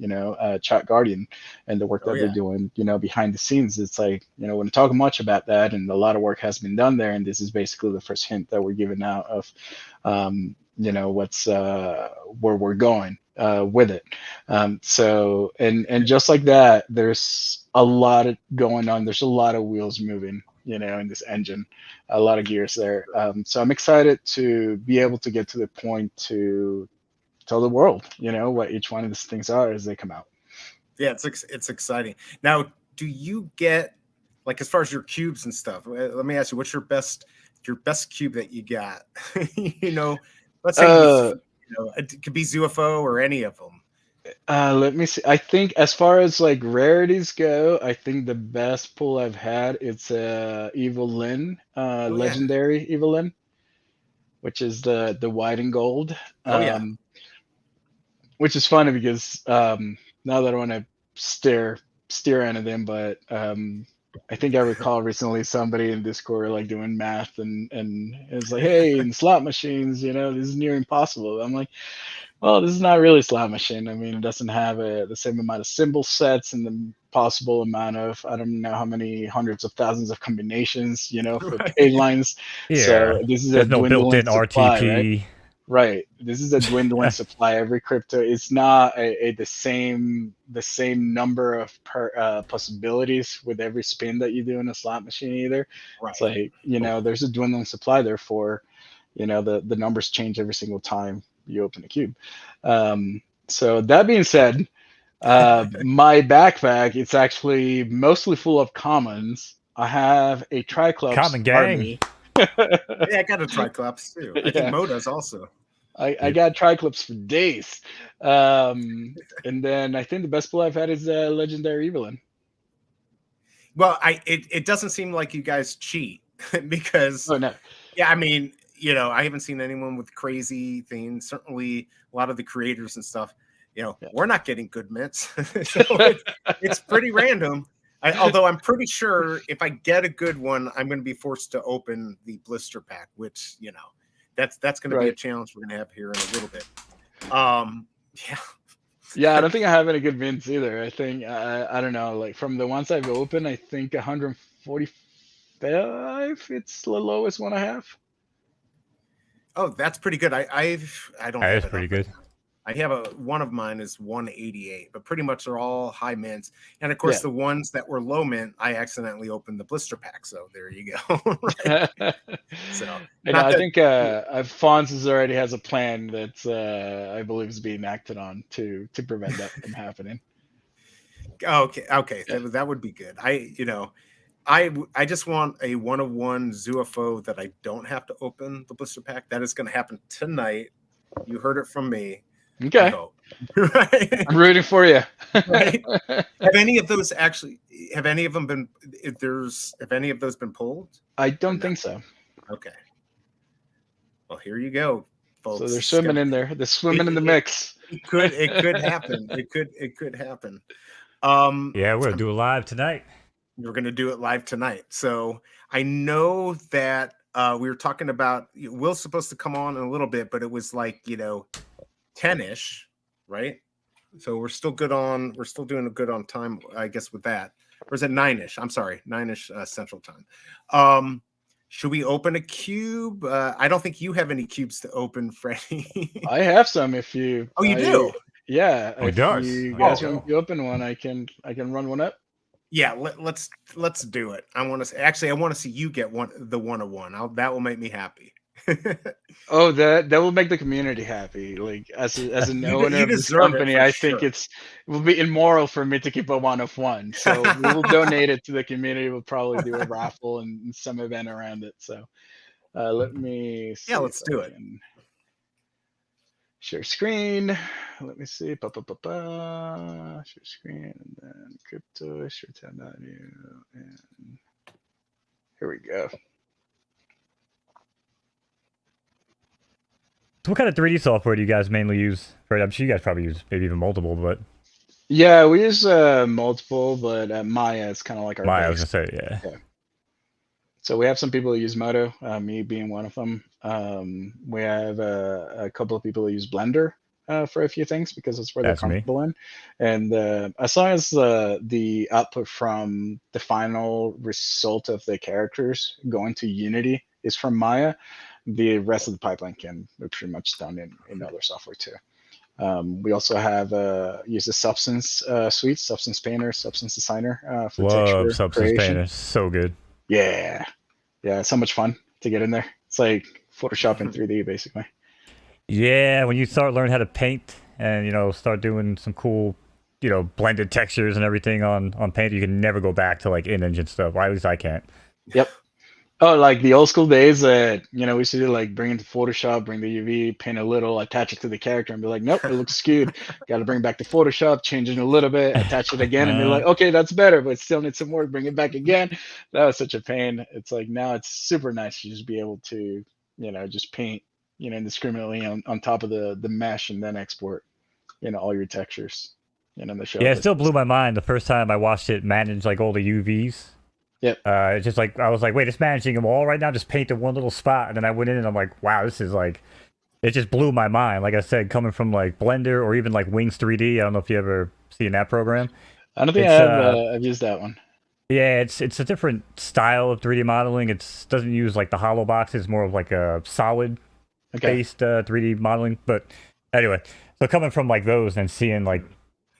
Chat Guardian and the work that they're doing behind the scenes. It's like we're not talking much about that, and a lot of work has been done there, and this is basically the first hint that we're giving out of what's where we're going with it. So and just like that, there's a lot going on. There's a lot of wheels moving in this engine, a lot of gears there. So I'm excited to be able to get to the point to tell the world, what each one of these things are as they come out. Yeah, it's exciting. Now, do you get, like, as far as your cubes and stuff, let me ask you, what's your best cube that you got? Let's say it could be ZUFO or any of them. Let me see. I think as far as like rarities go, I think the best pull I've had, it's Evil Lyn, legendary Evil Lyn, which is the white and gold. Which is funny because now that I want to steer anything, but I think I recall recently somebody in Discord like doing math and it's like, hey, in slot machines, this is near impossible. I'm like, well, this is not really slot machine. I mean, it doesn't have the same amount of symbol sets and the possible amount of, I don't know how many hundreds of thousands of combinations, for pay lines. Yeah. So this is There's no built-in supply, RTP. Right. This is a dwindling supply. Every crypto, it's not the same number of possibilities with every spin that you do in a slot machine either. Right. It's like, there's a dwindling supply. Therefore, the numbers change every single time you open a cube. So that being said, my backpack, it's actually mostly full of commons. I have a Triclops Common gang. army. Yeah, I got a Triclops too. I think Mo does also. I got Triclops for days. And then I think the best pull I've had is legendary Evil Lyn. Well, it doesn't seem like you guys cheat because no. Yeah, I mean, I haven't seen anyone with crazy things. Certainly a lot of the creators and stuff. we're not getting good mints. So it's pretty random. Although I'm pretty sure if I get a good one, I'm going to be forced to open the blister pack, which, that's going to be a challenge we're going to have here in a little bit. Yeah. Yeah, I don't think I have any good mints either. I think, I don't know, like from the ones I've opened, I think 145, it's the lowest one I have. Oh, that's pretty good. I don't. That is pretty good. I have one of mine is 188, but pretty much they're all high mints. And of course, the ones that were low mint, I accidentally opened the blister pack. So there you go. So I think Fonz already has a plan that I believe is being acted on to prevent that from happening. Okay, that would be good. I just want a 101 Zoofo that I don't have to open the blister pack. That is going to happen tonight. You heard it from me. Okay. Right? I'm rooting for you. Right? Have any of those been pulled? I don't think so. Okay. Well, here you go, folks. So they're swimming in there. They're swimming in the mix. It could happen. It could happen. Yeah, we're gonna do it live tonight. We're gonna do it live tonight. So I know that we were talking about Will's supposed to come on in a little bit, but it was like 10-ish, right? So we're still doing a good on time, I guess, with that. Or is it 9-ish? I'm sorry, 9-ish Central Time. Should we open a cube? I don't think you have any cubes to open, Freddy. I have some if you. Oh, you do? Yeah. Oh, it does. You guys want to open one? I can run one up. Yeah, let's do it. I want to see you get the 101. That will make me happy. Oh, that will make the community happy. Like as an owner of this company, I think it will be immoral for me to keep a 1 of 1. So we will donate it to the community. We'll probably do a raffle and some event around it. So let me see. Yeah, let's do it. Share screen. Let me see. Share screen and then Cryptoys, share tab value, and here we go. So what kind of 3D software do you guys mainly use? I'm sure you guys probably use maybe even multiple, but yeah, we use multiple, but Maya is kind of like our Maya, base. I was gonna say, yeah. So we have some people who use Moto, me being one of them. We have a couple of people who use Blender for a few things because that's where they're comfortable in. And as long as the output from the final result of the characters going to Unity is from Maya, the rest of the pipeline can be pretty much done in other software too. We also have use the Substance suite, Substance Painter, Substance Designer for texture Substance creation. Painter, so good. Yeah, it's so much fun to get in there. It's like Photoshop in 3D, basically. Yeah, when you start learning how to paint and start doing some cool, blended textures and everything on Paint, you can never go back to like image and stuff. Well, at least I can't. Yep. Oh, like the old school days that we used to do, like bring it to Photoshop, bring the UV, paint a little, attach it to the character, and be like, nope, it looks skewed. Got to bring it back to Photoshop, change it a little bit, attach it again, and be like, okay, that's better, but still needs some work. Bring it back again. That was such a pain. It's like now it's super nice to just be able to, just paint, indiscriminately on top of the mesh and then export, all your textures. The show. Yeah, it still blew my mind the first time I watched it manage like all the UVs. Yep. It's just like I was like, wait, it's managing them all right now. Just painted one little spot, and then I went in and I'm like, wow, this is like, it just blew my mind. Like I said, coming from like Blender or even like Wings 3D. I don't know if you ever seen that program. I don't think I have. I've used that one. Yeah, it's a different style of 3D modeling. It doesn't use like the hollow boxes, more of like a solid based 3D modeling. But anyway, so coming from like those and seeing like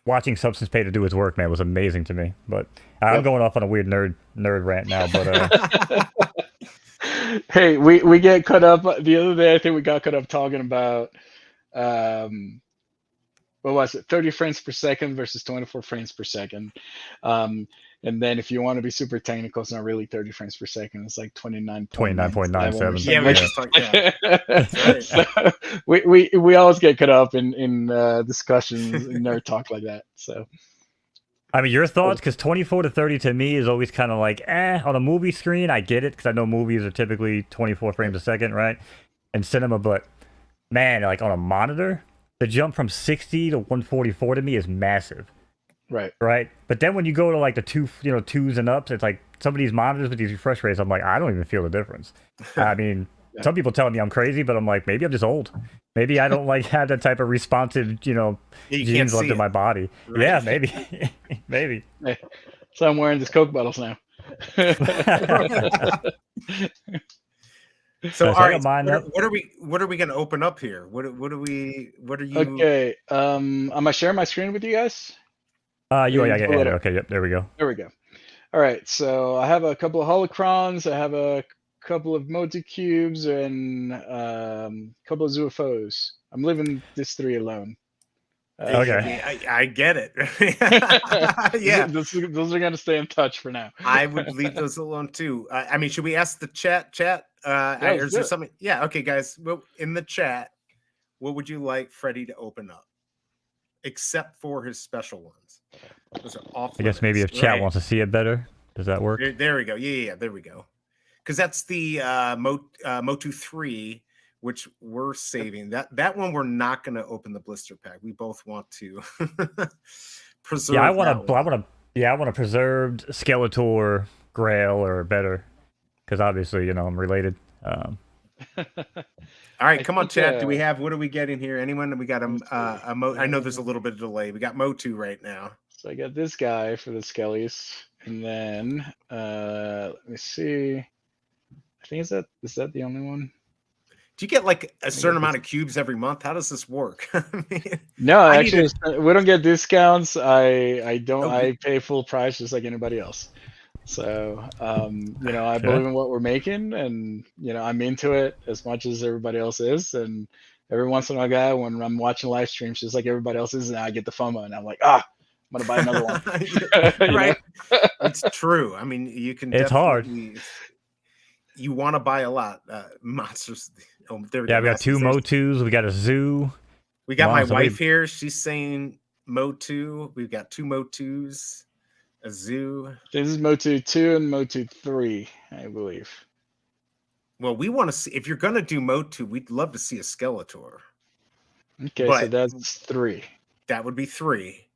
watching Substance Painter do his work, man, was amazing to me. But I'm going off on a weird nerd rant now. But hey, we get caught up the other day. I think we got caught up talking about what was it? 30 frames per second versus 24 frames per second. And then if you want to be super technical, it's not really 30 frames per second. It's like 29.97. Yeah, we just like that. So we always get caught up in discussions and nerd talk like that. So, I mean, your thoughts? Because 24 to 30 to me is always kind of like, on a movie screen, I get it because I know movies are typically 24 frames a second, right? In cinema, but man, like on a monitor, the jump from 60 to 144 to me is massive. Right. Right. But then when you go to like the twos and ups, it's like some of these monitors with these refresh rates, I'm like, I don't even feel the difference. I mean, Yeah. some people telling me I'm crazy, but I'm like, maybe I'm just old. Maybe I don't like have that type of responsive, You can't genes left see in it. my body. Right. Yeah, maybe. Maybe. Hey, so I'm wearing these Coke bottles now. So I all got right, mine up. what are we gonna open up here? What are you Okay. Am I sharing my screen with you guys? Yeah, You yeah, pull it up. okay, yep, there we go. There we go. All right. So I have a couple of holocrons. I have a couple of Motu cubes and a couple of UFOs. I'm leaving this 3 alone. Okay. I get it. Yeah. Those are going to stay in touch for now. I would leave those alone too. I mean, should we ask the chat? let's Or is do there it. something? Yeah. Okay, guys. Well, in the chat, what would you like Freddy to open up, except for his special ones? Those are off. I guess maybe if limits, chat right? wants to see it better, does that work? There we go. Yeah. There we go. Because that's the Motu 3, which we're saving. That one we're not going to open the blister pack. We both want to preserve. Yeah, I want to preserved Skeletor, Grail, or better, because obviously I'm related. All right, come on, think, chat. Do we have? What are we getting here? Anyone? We got a Mo. I know there's a little bit of delay. We got Motu right now. So I got this guy for the skellies, and then let me see. I think is that the only one? Do you get like a certain amount of cubes every month? How does this work? I mean, No, I actually, we don't get discounts. I don't. Okay. I pay full price just like anybody else. So I Okay. believe in what we're making, and I'm into it as much as everybody else is. And every once in a while, when I'm watching live streams, just like everybody else is, and I get the FOMO, and I'm like, I'm gonna buy another one. right? It's true. I mean, you can. It's hard. You want to buy a lot. Monsters. Oh, there we go. Yeah, we got 2 Monsters. Motus. We got a zoo. We got my Monster, wife here. She's saying Motu. We've got 2 Motus, a zoo. This is Motu 2 and Motu 3, I believe. Well, we want to see, if you're going to do Motu, we'd love to see a Skeletor. Okay, so But- that's 3. That would be 3.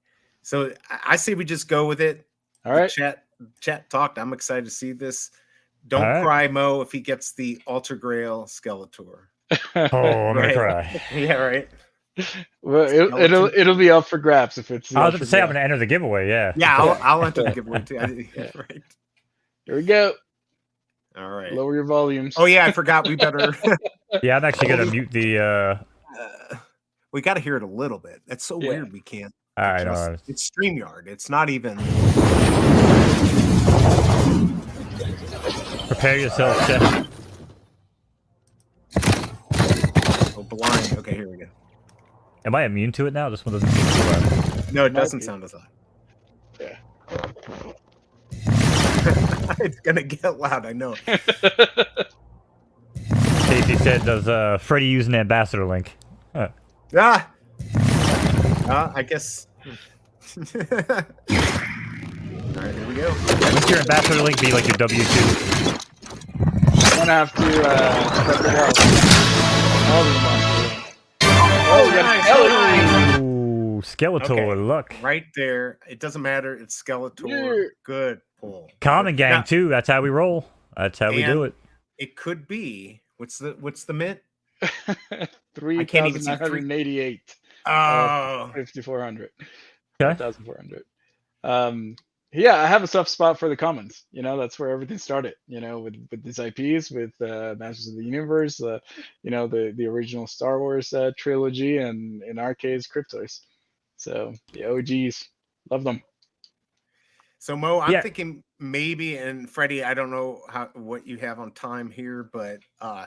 So I say we just go with it. All right. Chat talked. I'm excited to see this. Don't All right. cry, Mo, if he gets the Ultra Grail Skeletor. Oh, I'm gonna Right. cry. Yeah, right. Well, Skeleton. it'll be up for grabs if it's. I was up going to for say I'm grabs. going to enter the giveaway. Yeah. Yeah, I'll enter the giveaway too. Yeah. Right. Here we go. All right. Lower your volumes. Oh yeah, I forgot. We better. Yeah, I'm actually going to mute the. We got to hear it a little bit. That's so Yeah. weird. We can't. All right. Just- It's StreamYard. It's not even. Prepare yourself, Steph. Oh, blind. Okay, here we go. Am I immune to it now? This one doesn't seem too loud. No, it Might doesn't be. sound as loud. Yeah. It's gonna get loud. I know. Casey said, "Does Freddy use an ambassador link?" Huh. Ah. I guess. All right, here we go. Wouldn't your ambassador link be like your W2? I'm gonna have to separate out all the monsters. Oh, we got nice. a Ellie. Ooh, Skeletor, Okay. look. Right there. It doesn't matter. It's Skeletor. Yeah. Good pull. Common gang Now, too. That's how we roll. That's how we do And- it. It could be. What's the mint? 3,988. Oh, 5,400. Okay. 5,400. Yeah, I have a soft spot for the commons. That's where everything started. With these IPs, with Masters of the Universe, the original Star Wars trilogy, and in our case, Cryptoys. So the OGs, love them. so Mo, I'm Yeah. thinking maybe, and Freddie, I don't know what you have on time here, but I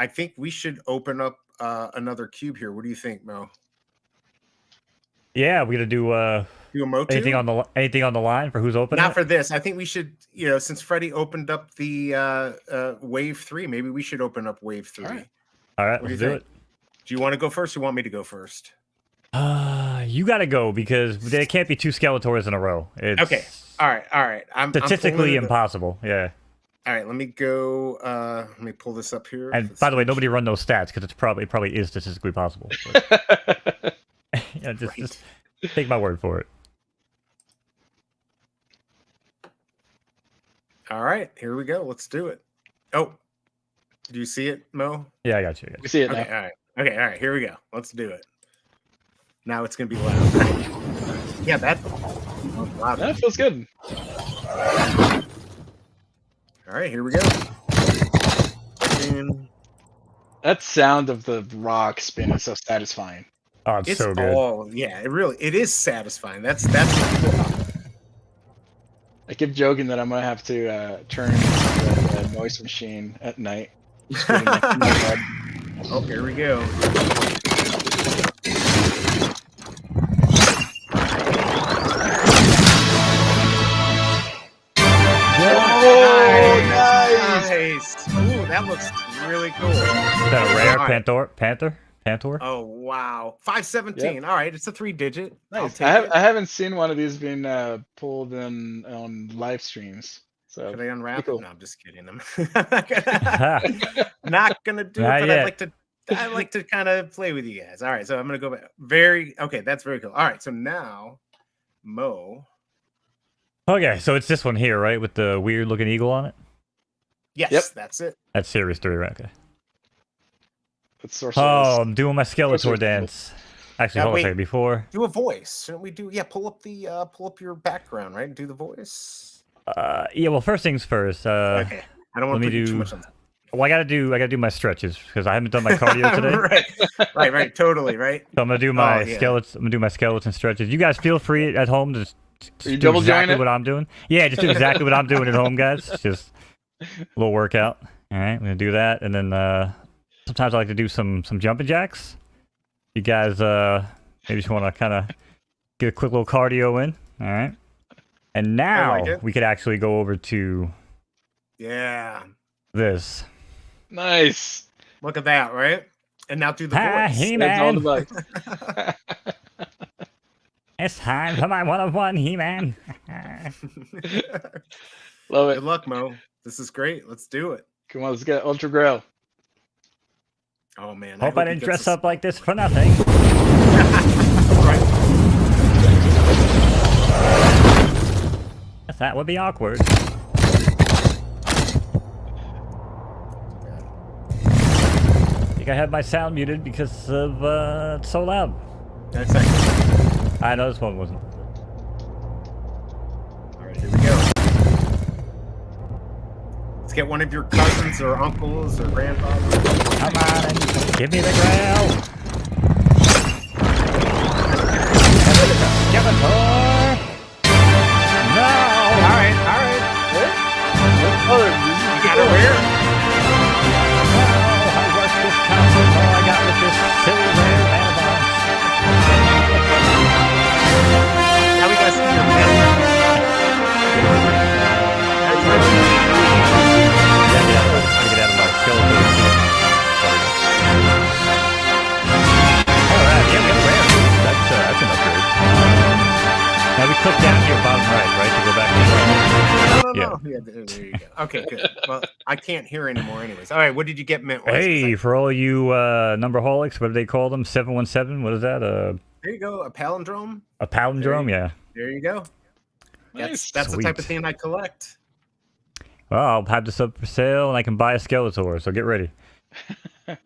think we should open up another cube here. What do you think, Mo? Yeah, we're gonna do Do a Motu? anything on the line for who's opening. Not it? for this. I think we should, since Freddie opened up the wave 3, maybe we should open up wave 3. All right. All right, What do let's you do think? it. Do you want to go first or you want me to go first? You gotta go because there can't be 2 Skeletors in a row. It's Okay. All right. I'm statistically pulling it up. impossible. Yeah. All right, let me go. Let me pull this up here. And by the way, nobody run those stats because it probably is statistically possible. But, yeah, just take my word for it. All right, here we go. Let's do it. Oh, do you see it, Mo? Yeah, I got you. We see it now. Okay, all right. Okay, all right. Here we go. Let's do it. Now it's gonna be loud. Yeah, that. Oh, loud. That feels good. All right, here we go. And That sound of the rock spin is so satisfying. Oh, it's so good. It is satisfying. That's what's cool about it. I keep joking that I'm gonna have to turn the noise machine at night. Just put it next to my bed. Oh, here we go. Oh, nice! Ooh, that looks really cool. Is that a rare All right. Panther? Oh wow, 517. All right, it's a 3-digit. I'll Nice. take it. I haven't seen one of these being pulled in on live streams. So Should I unwrap cool. it? No, I'm just kidding. I'm not gonna do Not it, but yet. I like to kind of play with you guys. All right, so I'm gonna go back. Okay, that's very cool. All right, so now Mo. Okay, so it's this one here, right, with the weird looking eagle on it. Yes, Yep. that's it. That's Series 3, right? Okay. It's source Oh, I'm doing my Skeletor Sorcerer's dance. Actually, Yeah, hold on a wait. second. Before, Do a voice. Shouldn't we do? Yeah, pull up your background, right? And do the voice. yeah. Well, first things first. Okay. I don't want let to me put you too do- much on. Well, I gotta do my stretches because I haven't done my cardio today. right, totally, right. So I'm gonna do my yeah. skeleton. I'm gonna do my skeleton stretches. You guys feel free at home to just Are you do double exactly jointed? what I'm doing. Yeah, just do exactly what I'm doing at home, guys. Just a little workout. All right, I'm gonna do that, and then sometimes I like to do some jumping jacks. You guys maybe just want to kind of get a quick little cardio in. All right, and now like it. we could actually go over to Yeah. this. Nice. Look at that, right? And now do the Hi, voice. He-Man. That's all the bugs. It's time for my one-on-one, He-Man. Love Good it. luck, Mo. This is great. Let's do it. Come on, let's get Ultra Grail. Oh man. Hope I he didn't gets dress this- up like this for nothing. Right. That would be awkward. I think I had my sound muted because of it's so loud. That's actually. I know this one wasn't. All right, here we go. Let's get one of your cousins or uncles or grandfathers. Come on and give me the grail. Skeletor. No. All right. Oh, You got it where? No, I rushed this concert. All I got was this silly rare animal. Now we gotta see your family. That's right. Yeah, I'm trying to get out of my Skeletor. Alright, yeah, we have a rare. That's an upgrade. Now we click down here bottom right, to go back to the No. Yeah, there you go. Okay, good. Well, I can't hear anymore anyways. All right, what did you get mint? Hey, for all you numberholics, what do they call them? 717? What is that? There you go. A palindrome. A palindrome? Yeah. There you go. nice. That's the type of Sweet. thing I collect. Well, I'll have this up for sale and I can buy a Skeletor, so get ready.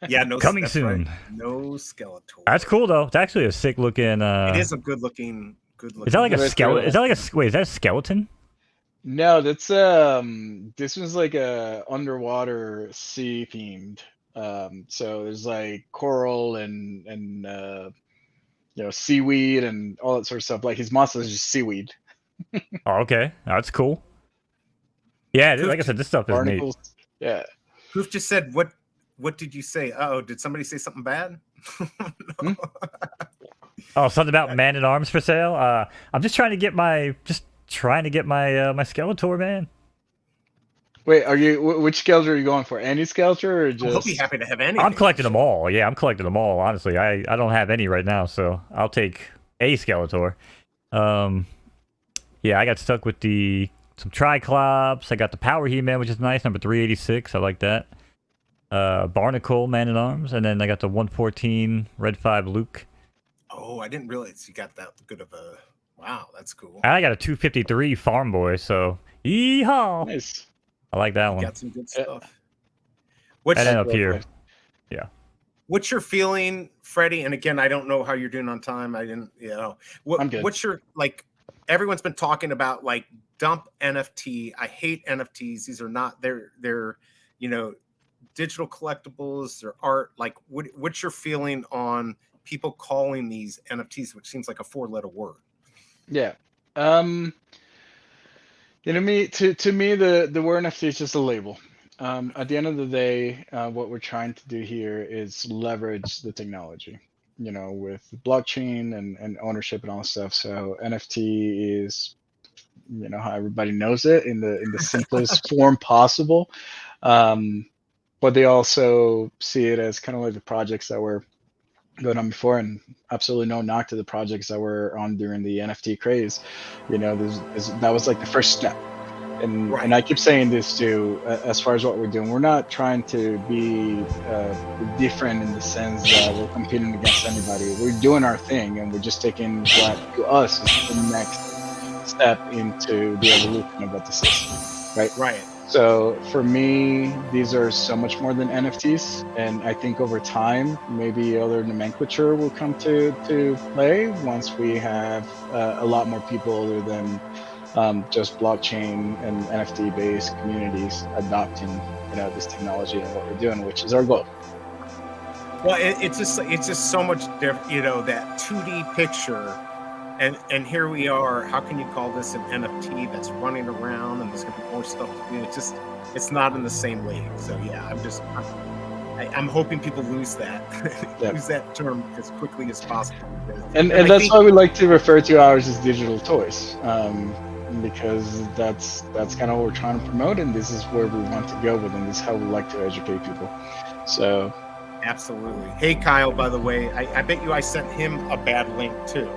Yeah, no. Coming that's soon. right. No Skeletor. That's cool though. It's actually a sick looking It is a good looking. Is that like a Very skeleton? cool. Is that like a wait, is that a skeleton? No, that's this was like a underwater sea themed. So there's like coral and seaweed and all that sort of stuff. Like his monster is just seaweed. Oh, okay. That's cool. Yeah, dude, like I said, this stuff is neat. Barnacles. Yeah. Poof just said, "What did you say? Oh, did somebody say something bad?" No. Oh, something about man-at-arms for sale. I'm just trying to get my my Skeletor, man. Wait, are you which Skeletor are you going for? Any Skeletor or He'll just? be happy to have any. I'm collecting them all. Yeah, I'm collecting them all. Honestly, I don't have any right now, so I'll take a Skeletor. Yeah, I got stuck with the some Triclops. I got the Power He-Man, which is nice, number 386. I like that. Barnacle, Man-at-Arms. And then I got the 114 Red 5 Luke. Oh, I didn't realize you got that good of a... Wow, that's cool. I got a 253 Farm Boy, so yeehaw! Nice. I like that one. Got some good stuff. And then up here. Yeah. What's your feeling, Freddie? And again, I don't know how you're doing on time. I didn't, you know. I'm good. What's your, like, everyone's been talking about, like, dump NFT. I hate NFTs. These are not, they're you know, digital collectibles, they're art. Like, what's your feeling on people calling these NFTs, which seems like a 4-letter word? Yeah. You know, to me, the word NFT is just a label. At the end of the day, what we're trying to do here is leverage the technology, you know, with blockchain and ownership and all that stuff. So NFT is, you know, how everybody knows it in the simplest form possible. But they also see it as kind of like the projects that were going on before, and absolutely no knock to the projects that were on during the NFT craze. You know, that was like the first step. And Right. and I keep saying this too, as far as what we're doing, we're not trying to be different in the sense that we're competing against anybody. We're doing our thing, and we're just taking what to us is the next step into the evolution of what this is, right? Right. So for me, these are so much more than NFTs, and I think over time, maybe other nomenclature will come to play once we have a lot more people other than just blockchain and NFT-based communities adopting, you know, this technology and what we're doing, which is our goal. Well, it's just so much different, you know, that 2D picture, and here we are. How can you call this an NFT that's running around and there's gonna be more stuff to do? It's not in the same league. So yeah, I'm hoping people lose that Yep. use that term as quickly as possible. And I that's think- why we like to refer to ours as digital toys, because that's kind of what we're trying to promote, and this is where we want to go with, and this is how we like to educate people. So Absolutely. Hey, Kyle, by the way, I bet you I sent him a bad link too.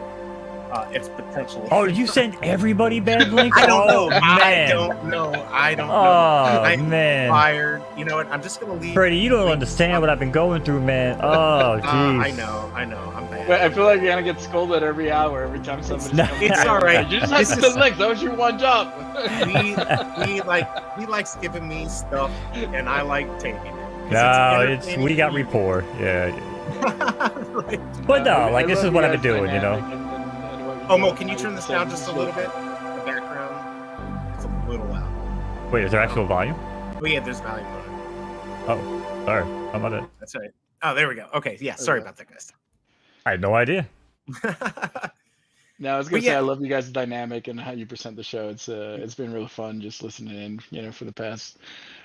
It's potentially. Oh, you sent everybody bad links? I don't know. Oh, I man. don't know. Oh, I'm man. fired. You know what? I'm just gonna leave. Freddy, you don't understand what I've been going through, man. Oh, jeez. I know. I'm bad. but I feel like you're gonna get scolded every hour, every time somebody. No. It's all right. You just have to send links. That was your one job. he likes giving me stuff, and I like taking it. 'Cause No, entertaining we got for you. rapport. Yeah. Right. But no, I like this love is what you I've been guys' doing, you know. dynamic and what you Oh, Mo, do. can you turn this down just a little bit? The background. It's a little loud. Wait, is there actual volume? Oh yeah, there's volume on it. Oh, sorry. How about it? That's right. Oh, there we go. Okay, yeah. Sorry Okay. about that, guys. I had no idea. No, I was gonna But say yeah. I love you guys' dynamic and how you present the show. It's been really fun just listening in, you know, for the past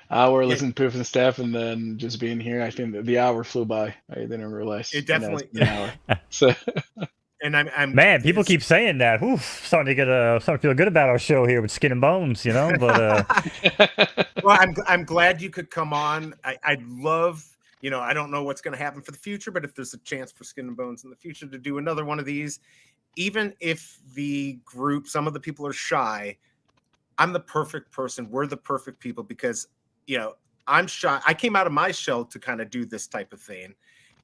hour, Yeah. listening to Poof and Steph, and then just being here. I think that the hour flew by. I didn't realize. It you know, it's definitely- been an hour. So And I'm Man, people it's- keep saying that. Oof, starting to feel good about our show here with Skin and Bones, you know. But Well, I'm glad you could come on. I'd love, you know, I don't know what's going to happen for the future, but if there's a chance for Skin and Bones in the future to do another one of these, even if the group, some of the people are shy, I'm the perfect person. We're the perfect people because, you know, I'm shy. I came out of my shell to kind of do this type of thing,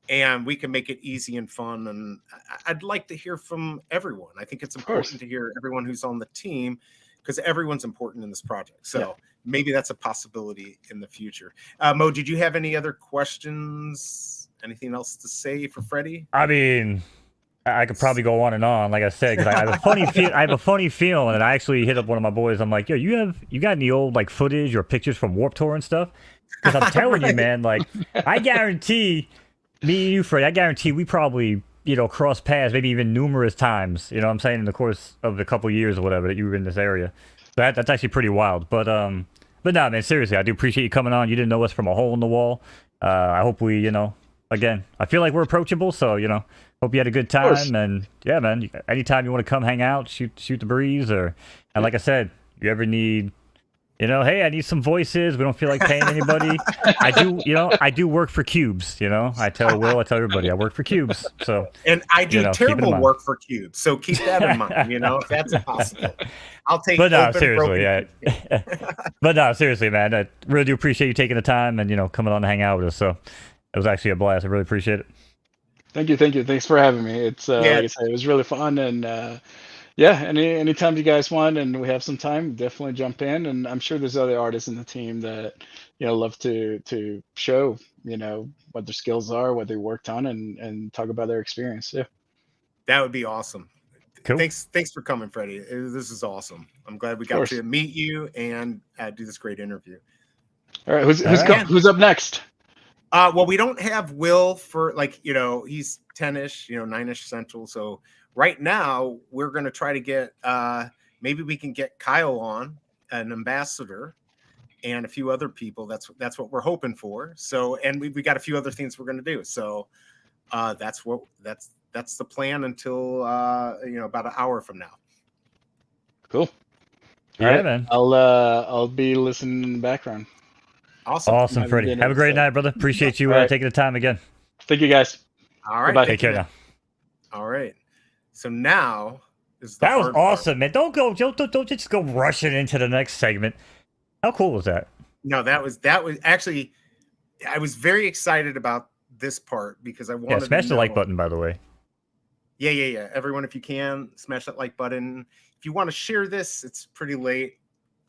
and we can make it easy and fun. And I'd like to hear from everyone. I think it's course. important to hear everyone who's on the team because everyone's important in this project. So Yeah. maybe that's a possibility in the future. Mo, did you have any other questions? Anything else to say for Freddy? I mean, I could probably go on and on, like I said, because I have a funny I have a funny feeling, and I actually hit up one of my boys. I'm like, yo, you got any old like footage or pictures from Warped Tour and stuff? Because I'm telling you, man, like I guarantee, me and you, Freddy, I guarantee we probably, you know, cross paths maybe even numerous times. You know what I'm saying, in the course of a couple years or whatever that you were in this area. So that's actually pretty wild. But no, man, seriously, I do appreciate you coming on. You didn't know us from a hole in the wall. I hope we, you know, again, I feel like we're approachable, so you know. Hope you had a good course. time, and yeah, man. Anytime you want to come hang out, shoot the breeze, and like I said, you ever need, You know, hey, I need some voices. We don't feel like paying anybody. I do, you know, I do work for Cubes. You know, I tell Will, I tell everybody, I work for Cubes. So, and I do you know, keep it in terrible mind. work for Cubes. So keep that in mind. You know, if that's possible, I'll take. But no, open, seriously, broken yeah. But no, seriously, man, I really do appreciate you taking the time and, you know, coming on to hang out with us. So it was actually a blast. I really appreciate it. Thank you. Thanks for having me. It's Yeah. like I said, it was really fun, and yeah, anytime you guys want and we have some time, definitely jump in. And I'm sure there's other artists in the team that, you know, love to show, you know, what their skills are, what they worked on, and talk about their experience. Yeah, That would be awesome. Cool. Thanks for coming, Freddie. This is awesome. I'm glad we got to meet you and do this great interview. All right, who's up next? Well, we don't have Will for, like, you know, he's 10-ish, you know, 9-ish Central. So right now we're going to try to get, maybe we can get Kyle on, an ambassador, and a few other people. That's what we're hoping for. So, and we got a few other things we're going to do. So that's the plan until, you know, about an hour from now. Cool. Yeah, all right, man. I'll be listening in the background. Awesome, Freddie. Have a great night, brother. Appreciate you taking the time again. Thank you, guys. All right. Bye-bye. Take care now. All right. So now is the That was hard part. awesome, man. Don't just go rushing into the next segment. How cool was that? No, that was actually, I was very excited about this part because I wanted Yeah, smash to the like know- button, by the way. Yeah. Everyone, if you can, smash that like button. If you want to share this, it's pretty late,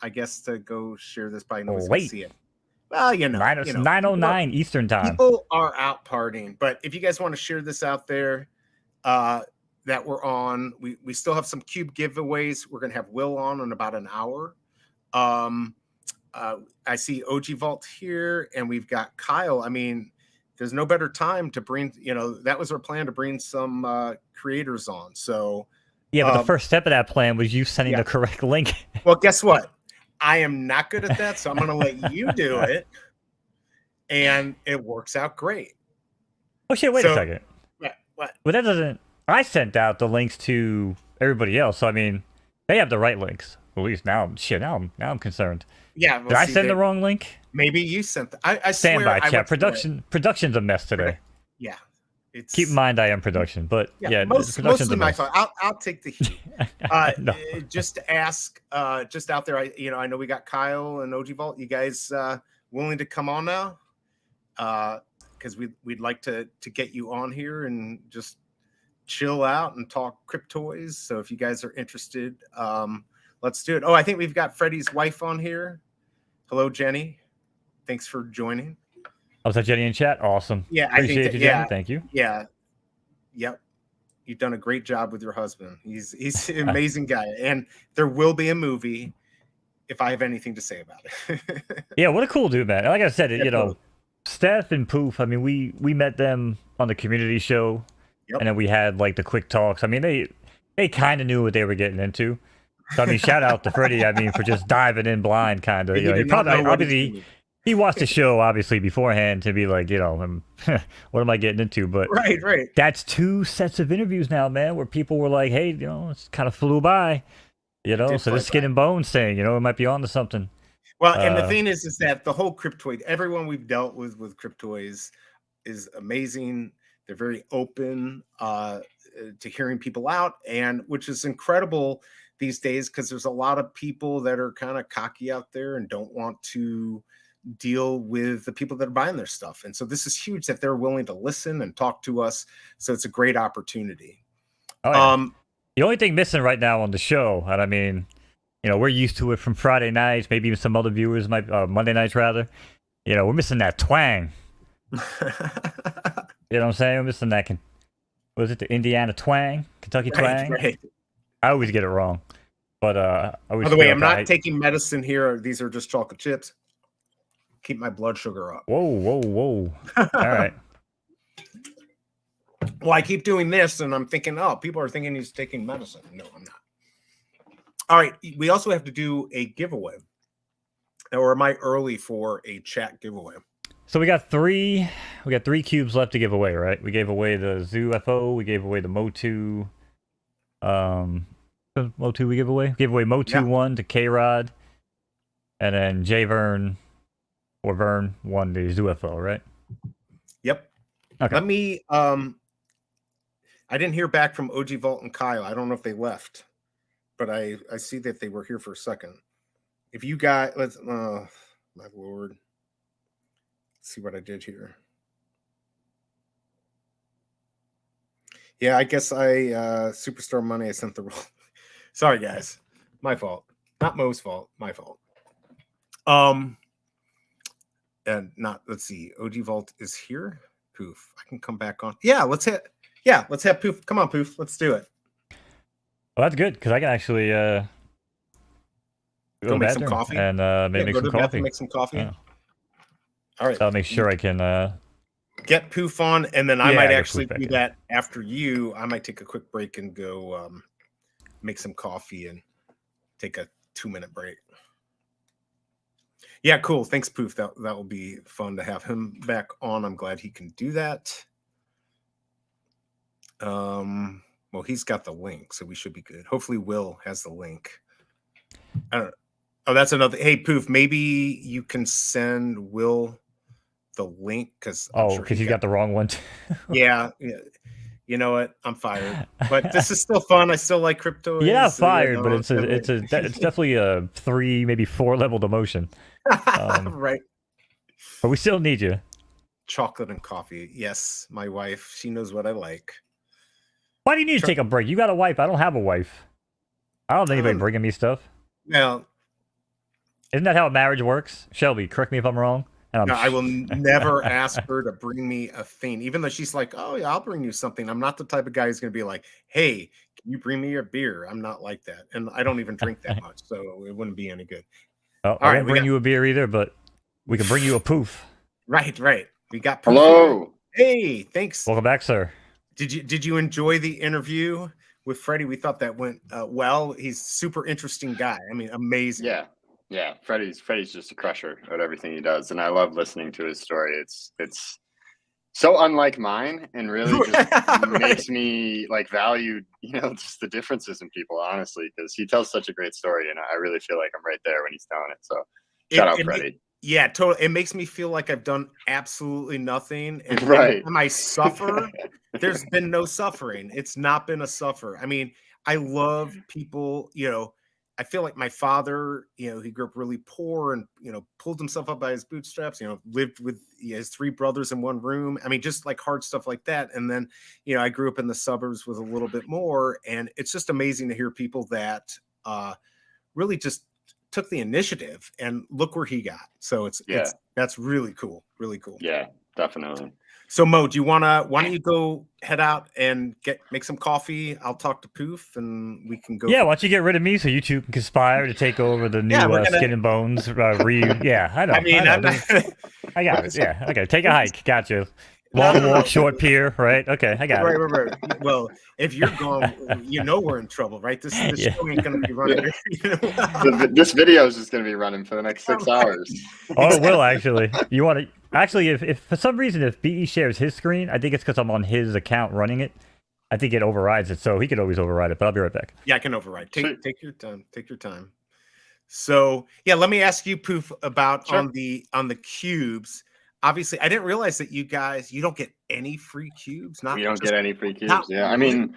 I guess, to go share this. Probably nobody's going to see it. Well, you know, 9:09 Eastern time. People are out partying, but if you guys want to share this out there, that we're on, we still have some Cube giveaways. We're going to have Will on in about an hour. I see OG Vault here, and we've got Kyle. I mean, there's no better time to bring, you know, that was our plan, to bring some creators on. So yeah, but the first step of that plan was you sending the correct link. Well, guess what? I am not good at that, so I'm going to let you do it, and it works out great. Oh shit! Wait a second. What? Well, that doesn't. I sent out the links to everybody else, so I mean, they have the right links. At least now, now I'm concerned. Yeah. Did I send the wrong link? Maybe you sent. I stand by, swear chat. Production's a mess today. Yeah. Keep in mind I am production, but yeah, mostly my fault. I'll take the heat. No. Just to ask, just out there, I know we got Kyle and OG Vault. You guys willing to come on now? Because we'd like to get you on here and just chill out and talk Cryptoys. So if you guys are interested, let's do it. Oh, I think we've got Freddie's wife on here. Hello, Jenny. Thanks for joining. Oh, is that Jenny in chat? Awesome. Yeah, appreciate I think you, Jenny. Thank you. Yeah. Yep. You've done a great job with your husband. He's an amazing guy. And there will be a movie if I have anything to say about it. Yeah, what a cool dude, man. Like I said, you know, Steph and Poof, I mean, we met them on the community show. Yep. And then we had like the quick talks. I mean, they kind of knew what they were getting into. So I mean, shout out to Freddy. I mean, for just diving in blind, kind of. You know, he probably obviously he watched the show obviously beforehand to be like, you know, what am I getting into? But right. That's 2 sets of interviews now, man, where people were like, hey, you know, it's kind of flew by, you know. So this Skin and Bones saying, you know, it might be on to something. Well, and the thing is that the whole Cryptoid, everyone we've dealt with Cryptoys is amazing. They're very open to hearing people out, and which is incredible these days because there's a lot of people that are kind of cocky out there and don't want to deal with the people that are buying their stuff. And so this is huge that they're willing to listen and talk to us. So it's a great opportunity. Oh, yeah. The only thing missing right now on the show, and I mean, you know, we're used to it from Friday nights, maybe even some other viewers might, Monday nights rather. You know, we're missing that twang. You know what I'm saying? We're missing that. Was it the Indiana twang? Kentucky twang? Right. I always get it wrong. But by the way, I'm not taking medicine here. These are just chocolate chips. Keep my blood sugar up. Whoa. All right. Well, I keep doing this, and I'm thinking, oh, people are thinking he's taking medicine. No, I'm not. All right. We also have to do a giveaway. Or am I early for a chat giveaway? So we got 3 cubes left to give away, right? We gave away the Zoo FO, we gave away the Motu. Motu we gave away? We gave away Motu 1 to K-Rod. And then J Vern or Vern won the UFO, right? Yep. Okay. Let me I didn't hear back from OG Vault and Kyle. I don't know if they left, but I see that they were here for a second. If you got, let's my lord. Let's see what I did here. Yeah, I guess Superstar Money, I sent the wrong. Sorry guys. My fault. Not Mo's fault. My fault. And not, let's see. OG Vault is here. Poof. I can come back on. Yeah, let's have Poof. Come on, Poof. Let's do it. Well, that's good because I can actually go make some coffee and maybe make some coffee. Make some coffee. Yeah. All right. So I'll make sure I can get Poof on, and then I might actually do that after you. I might take a quick break and go make some coffee and take a 2-minute break. Yeah, cool. Thanks, Poof. That will be fun to have him back on. I'm glad he can do that. Well, he's got the link, so we should be good. Hopefully Will has the link. I don't know. Oh, that's another. Hey, Poof, maybe you can send Will the link because he got the wrong one. yeah. You know what? I'm fired. But this is still fun. I still like Cryptoys. Yeah, fired, but it's definitely a 3, maybe 4 level demotion. Right. But we still need you. Chocolate and coffee. Yes, my wife. She knows what I like. Why do you need to take a break? You got a wife. I don't have a wife. I don't think anybody bringing me stuff. Well, isn't that how a marriage works? Shelby, correct me if I'm wrong. No, I will never ask her to bring me a thing, even though she's like, "Oh yeah, I'll bring you something." I'm not the type of guy who's going to be like, "Hey, can you bring me a beer?" I'm not like that, and I don't even drink that much, so it wouldn't be any good. Oh, I won't bring you a beer either, but we can bring you a Poof. Right. We got Poof. Hello. Here. Hey, thanks. Welcome back, sir. Did you enjoy the interview with Freddy? We thought that went well. He's a super interesting guy. I mean, amazing. Yeah. Freddy's just a crusher at everything he does, and I love listening to his story. It's so unlike mine, and really just makes me like value, just the differences in people, honestly, because he tells such a great story, and I really feel like I'm right there when he's telling it. So shout out Freddy. Yeah, totally. It makes me feel like I've done absolutely nothing. And right. Anytime I suffer, there's been no suffering. It's not been a suffer. I mean, I love people, I feel like my father, he grew up really poor and, pulled himself up by his bootstraps, lived with his 3 brothers in one room. I mean, just like hard stuff like that. And then, I grew up in the suburbs with a little bit more. And it's just amazing to hear people that really just took the initiative and look where he got. So that's really cool. Really cool. Yeah, definitely. So Mo, why don't you go head out and make some coffee? I'll talk to Poof and we can go. Yeah, why don't you get rid of me so you two can conspire to take over the new Skin and Bones Yeah, I know. I mean, I got it. Yeah, okay. Take a hike. Gotcha. Long walk, short pier, right? Okay, I got it. Right. Well, if you're gone, we're in trouble, right? This show ain't going to be running. This video is just going to be running for the next 6 hours. Oh, it will actually. You want to actually, if for some reason if BE shares his screen, I think it's because I'm on his account running it. I think it overrides it, so he could always override it. But I'll be right back. Yeah, I can override. Take your time. Take your time. So yeah, let me ask you, Poof, about on the cubes. Obviously, I didn't realize that you don't get any free cubes. We don't get any free cubes. Yeah, I mean,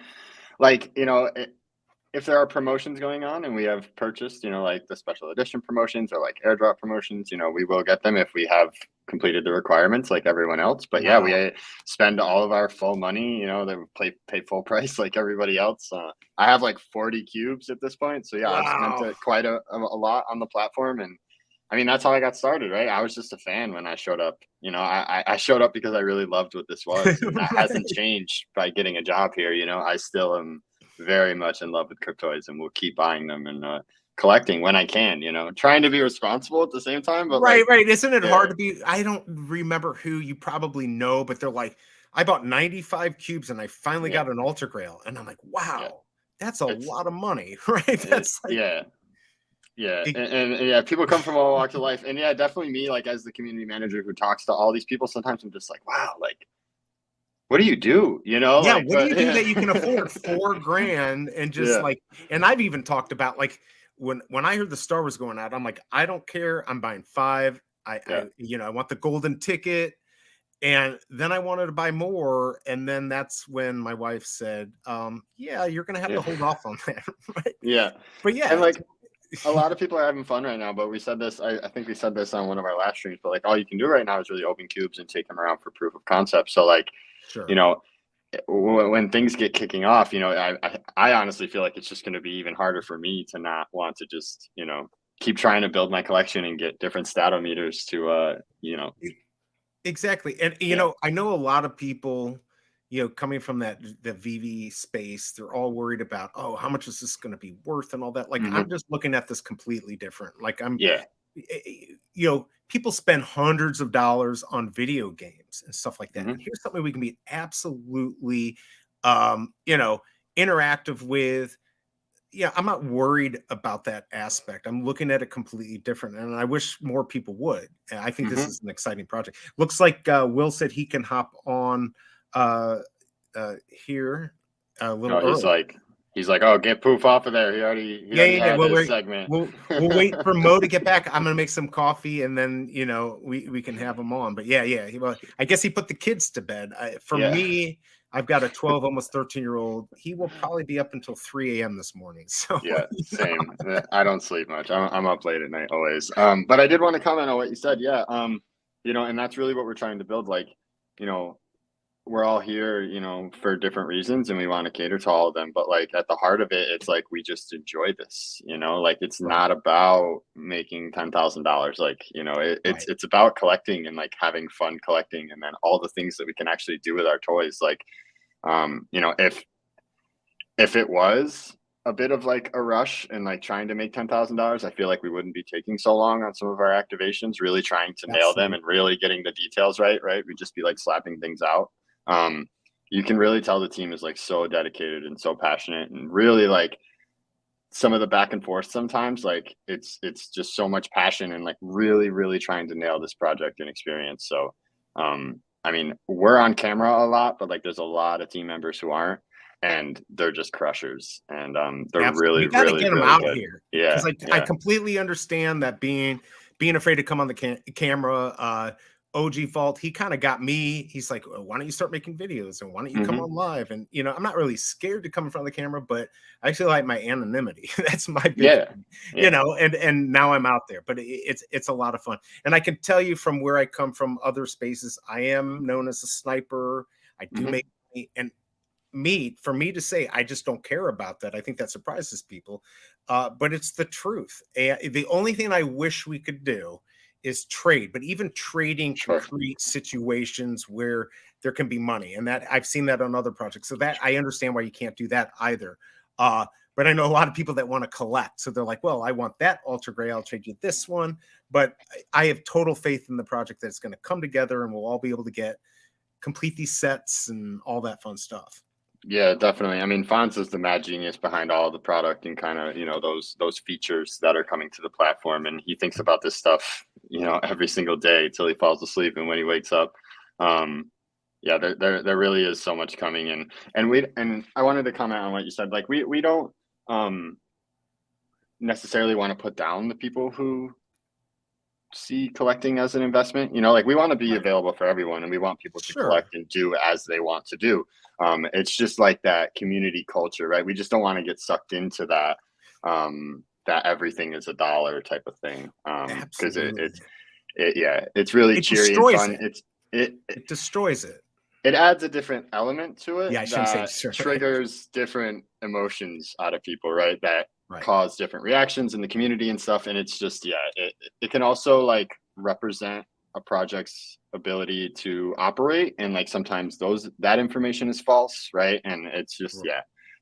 if there are promotions going on and we have purchased, like the special edition promotions or like airdrop promotions, we will get them if we have completed the requirements like everyone else. But yeah, we spend all of our full money, they pay full price like everybody else. I have like 40 cubes at this point. So yeah, I've spent quite a lot on the platform. And I mean, that's how I got started, right? I was just a fan when I showed up. I showed up because I really loved what this was. And that hasn't changed by getting a job here. I still am very much in love with Cryptoys and will keep buying them and collecting when I can, trying to be responsible at the same time. But right. Isn't it hard to be? I don't remember who, you probably know, but they're like, I bought 95 cubes and I finally got an Ultra Grail. And I'm like, wow, that's a lot of money, right? That's like, Yeah, and people come from all walks of life, and yeah, definitely me, like as the community manager who talks to all these people, sometimes I'm just like, wow, like, what do you do? Yeah, what do you do that you can afford $4,000 and just and I've even talked about like when I heard the Star Wars going out, I'm like, I don't care. I'm buying 5. I want the golden ticket. And then I wanted to buy more. And then that's when my wife said, yeah, you're going to have to hold off on that. Right? Yeah. But yeah. And like a lot of people are having fun right now, but we said this, I think we said this on one of our last streams, but like all you can do right now is really open cubes and take them around for proof of concept. So like, you know, when things get kicking off, you know, I honestly feel like it's just going to be even harder for me to not want to just, you know, keep trying to build my collection and get different statometers to, you know. Exactly. And, you know, I know a lot of people, you know, coming from the VV space, they're all worried about, oh, how much is this going to be worth and all that. Like, I'm just looking at this completely different. Like you know, people spend hundreds of dollars on video games and stuff like that. And here's something we can be absolutely, you know, interactive with. Yeah, I'm not worried about that aspect. I'm looking at it completely different, and I wish more people would. And I think this is an exciting project. Looks like Will said he can hop on here a little early. He's like, oh, get Poof off of there. He already had his segment. We'll wait for Mo to get back. I'm gonna make some coffee, and then you know we can have him on. But yeah. Well, I guess he put the kids to bed. For me, I've got a 12, almost 13-year-old. He will probably be up until 3 a.m. this morning. So yeah, same. I don't sleep much. I'm up late at night always. But I did want to comment on what you said. Yeah. You know, and that's really what we're trying to build. Like, you know, we're all here, you know, for different reasons, and we want to cater to all of them. But like at the heart of it, it's like we just enjoy this. You know, like it's not about making $10,000. Like, you know, it's about collecting and like having fun collecting, and then all the things that we can actually do with our toys. Like, you know, if it was a bit of like a rush and like trying to make $10,000, I feel like we wouldn't be taking so long on some of our activations, really trying to nail them and really getting the details right. We'd just be like slapping things out. You can really tell the team is like so dedicated and so passionate, and really like some of the back and forth sometimes, like it's just so much passion and like really trying to nail this project and experience. So, I mean, we're on camera a lot, but like there's a lot of team members who aren't, and they're just crushers, and they're really you gotta get them out good. here. Yeah, I completely understand that being afraid to come on the camera. OG Fault, he kind of got me. He's like, why don't you start making videos, and why don't you come on live? And you know, I'm not really scared to come in front of the camera, but I actually like my anonymity. That's my big thing, you know. And now I'm out there, but it's a lot of fun. And I can tell you from where I come from, other spaces, I am known as a sniper. I do make and for me to say I just don't care about that, I think that surprises people. But it's the truth. And the only thing I wish we could do is trade, but even trading can create situations where there can be money, and that I've seen that on other projects. So that I understand why you can't do that either. But I know a lot of people that want to collect, so they're like, well, I want that Ultra Gray, I'll trade you this one. But I have total faith in the project that it's going to come together, and we'll all be able to complete these sets and all that fun stuff. Yeah, definitely. I mean, Fonz is the mad genius behind all the product and kind of, you know, those features that are coming to the platform. And he thinks about this stuff, you know, every single day till he falls asleep and when he wakes up. Yeah, there really is so much coming in. And I wanted to comment on what you said. Like we don't necessarily want to put down the people who see collecting as an investment. You know, like we want to be available for everyone, and we want people to collect and do as they want to do. It's just like that community culture, right? We just don't want to get sucked into that that everything is $1 type of thing, because it's really cheery and fun. It destroys it. It adds a different element to it. Yeah, I shouldn't say triggers different emotions out of people, right? That cause different reactions in the community and stuff. And it's just it can also like represent a project's ability to operate, and like sometimes that information is false, right? And it's just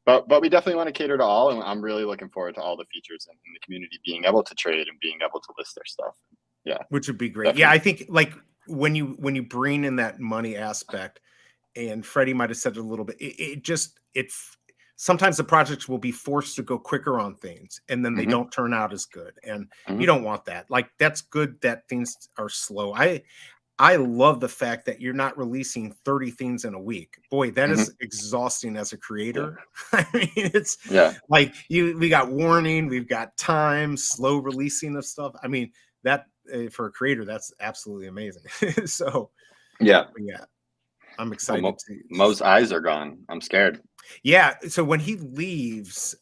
but we definitely want to cater to all, and I'm really looking forward to all the features in the community being able to trade and being able to list their stuff. Yeah, which would be great. Definitely. Yeah, I think like when you bring in that money aspect, and Freddy might have said it a little bit, it's sometimes the projects will be forced to go quicker on things, and then they don't turn out as good. And you don't want that. Like, that's good that things are slow. I love the fact that you're not releasing 30 things in a week. Boy, that is exhausting as a creator. I mean, it's like we got warning, we've got time, slow releasing of stuff. I mean, that for a creator, that's absolutely amazing. So yeah, I'm excited. Well, Mo's eyes are gone. I'm scared. Yeah. So when he leaves,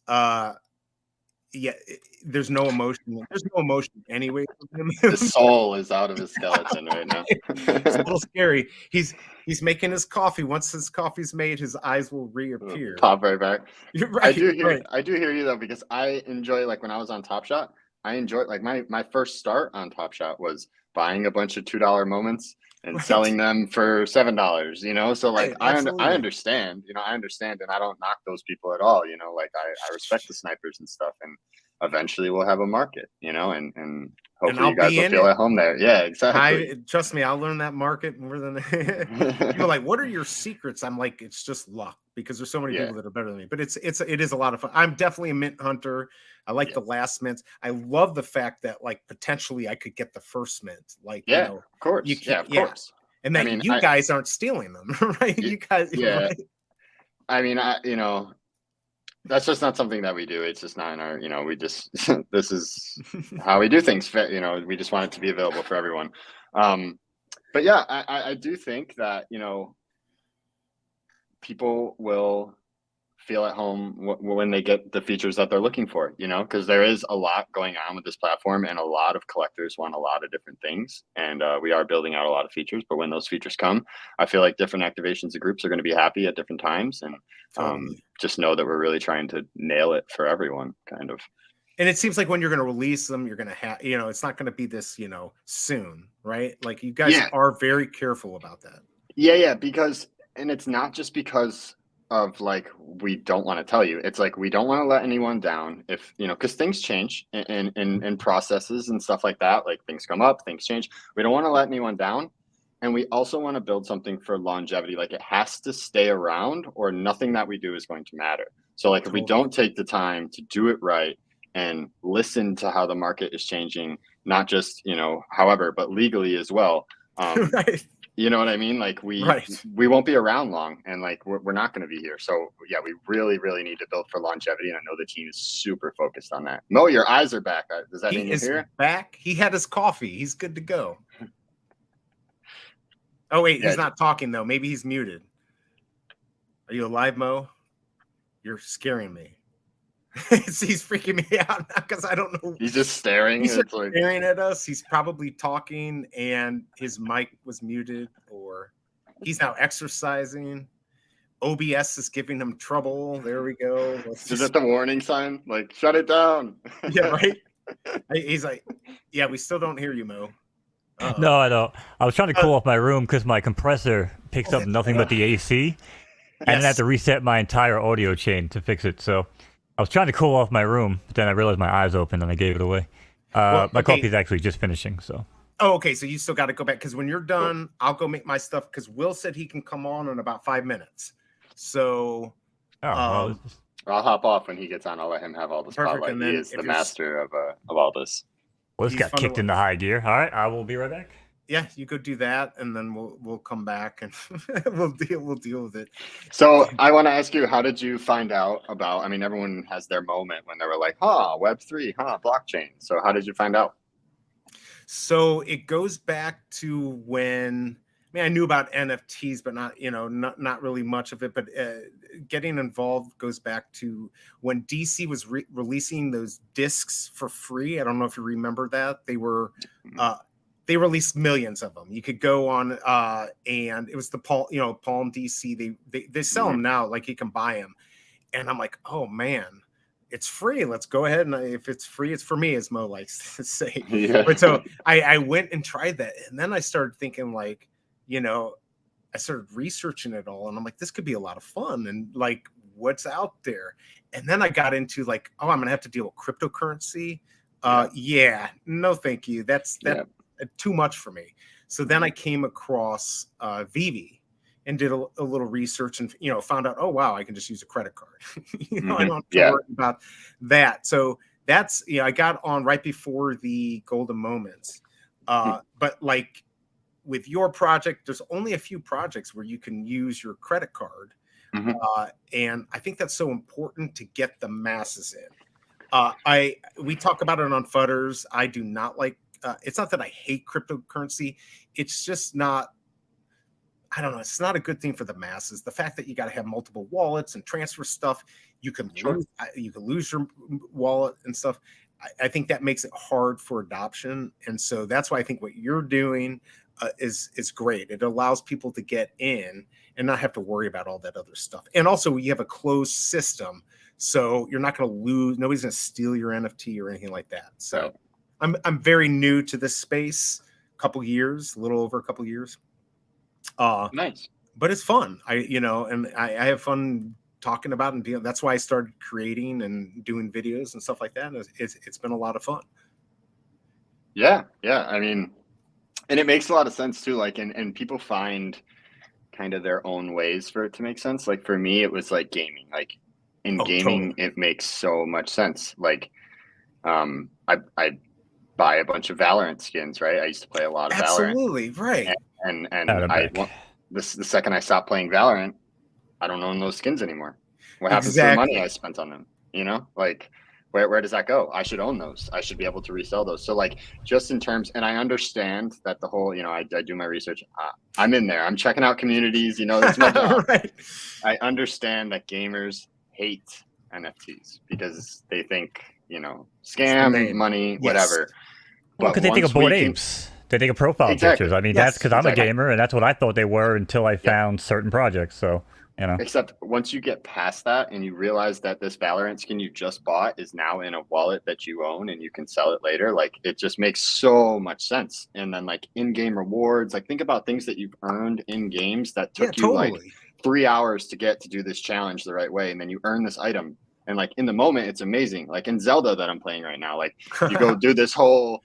there's no emotion. There's no emotion anyway from him. The soul is out of his skeleton right now. It's a little scary. He's making his coffee. Once his coffee's made, his eyes will reappear. Pop right back. You're right. I do hear you though, because I enjoy, like when I was on Top Shot, I enjoyed, like my first start on Top Shot was buying a bunch of $2 moments and selling them for $7, you know? So like, I understand, you know, I understand, and I don't knock those people at all, you know, like I respect the snipers and stuff, and eventually we'll have a market, you know, and hopefully you guys will feel at home there. Yeah, exactly. Trust me, I'll learn that market more than people like, what are your secrets? I'm like, it's just luck, because there's so many people that are better than me, but it is a lot of fun. I'm definitely a mint hunter. I like the last mints. I love the fact that like potentially I could get the first mint. Like, you know, of course. Of course. And that you guys aren't stealing them, right? You guys, right? I mean, you know, that's just not something that we do. It's just not in our, you know, we just, this is how we do things. You know, we just want it to be available for everyone. But yeah, I do think that, you know, people will feel at home when they get the features that they're looking for, you know, because there is a lot going on with this platform, and a lot of collectors want a lot of different things, and we are building out a lot of features. But when those features come, I feel like different activations and groups are going to be happy at different times, and just know that we're really trying to nail it for everyone, kind of. And it seems like when you're going to release them, you're going to have, you know, it's not going to be this, you know, soon, right? Like you guys are very careful about that. Yeah, because, and it's not just because of like we don't want to tell you, it's like we don't want to let anyone down, if you know, because things change in processes and stuff like that, like things come up, things change. We don't want to let anyone down, and we also want to build something for longevity. Like it has to stay around, or nothing that we do is going to matter. So like if we don't take the time to do it right and listen to how the market is changing, not just, you know, however, but legally as well, right. You know what I mean? Like we won't be around long, and like we're not going to be here. So yeah, we really, really need to build for longevity, and I know the team is super focused on that. Mo, your eyes are back. Does that mean you're here? Back. He had his coffee. He's good to go. Oh wait, he's not talking though. Maybe he's muted. Are you alive, Mo? You're scaring me. He's freaking me out now because I don't know. He's just staring. He's staring at us. He's probably talking and his mic was muted, or he's now exercising. OBS is giving him trouble. There we go. Is it the warning sign? Like, shut it down. Yeah, right. He's like, yeah, we still don't hear you, Mo. Uh-oh. No, I don't. I was trying to cool off my room because my compressor picks up nothing but the AC, and then I have to reset my entire audio chain to fix it. So I was trying to cool off my room, but then I realized my eyes opened and I gave it away. My coffee is actually just finishing. So. Oh, okay. So you still got to go back, because when you're done, I'll go make my stuff, because Will said he can come on in about 5 minutes. So I'll hop off when he gets on. I'll let him have all the spotlight. He is the master of all this. Well, this got kicked into high gear. All right, I will be right back. Yeah, you go do that, and then we'll come back and we'll deal with it. So I want to ask you, how did you find out about? I mean, everyone has their moment when they were like, Web3, blockchain. So how did you find out? So it goes back to when, I mean, I knew about NFTs, but not really much of it. But getting involved goes back to when DC was releasing those discs for free. I don't know if you remember that. They released millions of them. You could go on, and it was the Palm DC. They sell them now, like you can buy them. And I'm like, oh man, it's free. Let's go ahead, and if it's free, it's for me, as Mo likes to say. Yeah. But so I went and tried that, and then I started thinking, like, you know, I started researching it all, and I'm like, this could be a lot of fun, and like, what's out there? And then I got into like, oh, I'm gonna have to deal with cryptocurrency. Yeah, no, thank you. That's too much for me. So then I came across Vivi and did a little research, and found out, oh wow, I can just use a credit card. I don't have to worry about that. So that's, I got on right before the golden moments. But like with your project, there's only a few projects where you can use your credit card. And I think that's so important to get the masses in. We talk about it on Fudders. I do not like, it's not that I hate cryptocurrency. It's just not, I don't know. It's not a good thing for the masses. The fact that you got to have multiple wallets and transfer stuff, you can lose your wallet and stuff. I think that makes it hard for adoption. And so that's why I think what you're doing is great. It allows people to get in and not have to worry about all that other stuff. And also you have a closed system, so you're not going to lose. Nobody's going to steal your NFT or anything like that. So I'm very new to this space, a little over a couple years. Nice, but it's fun. I have fun talking about it, and that's why I started creating and doing videos and stuff like that. It's been a lot of fun. Yeah. I mean, and it makes a lot of sense too. Like, and people find kind of their own ways for it to make sense. Like for me, it was like gaming. Like in gaming, totally. It makes so much sense. Like, I buy a bunch of Valorant skins, right? I used to play a lot of Valorant. Absolutely, right. And the second I stopped playing Valorant, I don't own those skins anymore. What happens to the money I spent on them? Like where does that go? I should own those. I should be able to resell those. So like just in terms, and I understand that the whole, I do my research. I'm in there. I'm checking out communities. That's my job. Right. I understand that gamers hate NFTs because they think, scam, money, whatever. Well, because they think of Bored Apes. They think of profile pictures. I mean, that's because I'm a gamer, and that's what I thought they were until I found certain projects. So. Except once you get past that and you realize that this Valorant skin you just bought is now in a wallet that you own and you can sell it later, like it just makes so much sense. And then like in-game rewards, like think about things that you've earned in games that took you like 3 hours to get to do this challenge the right way, and then you earn this item. And like in the moment, it's amazing. Like in Zelda that I'm playing right now, like you go do this whole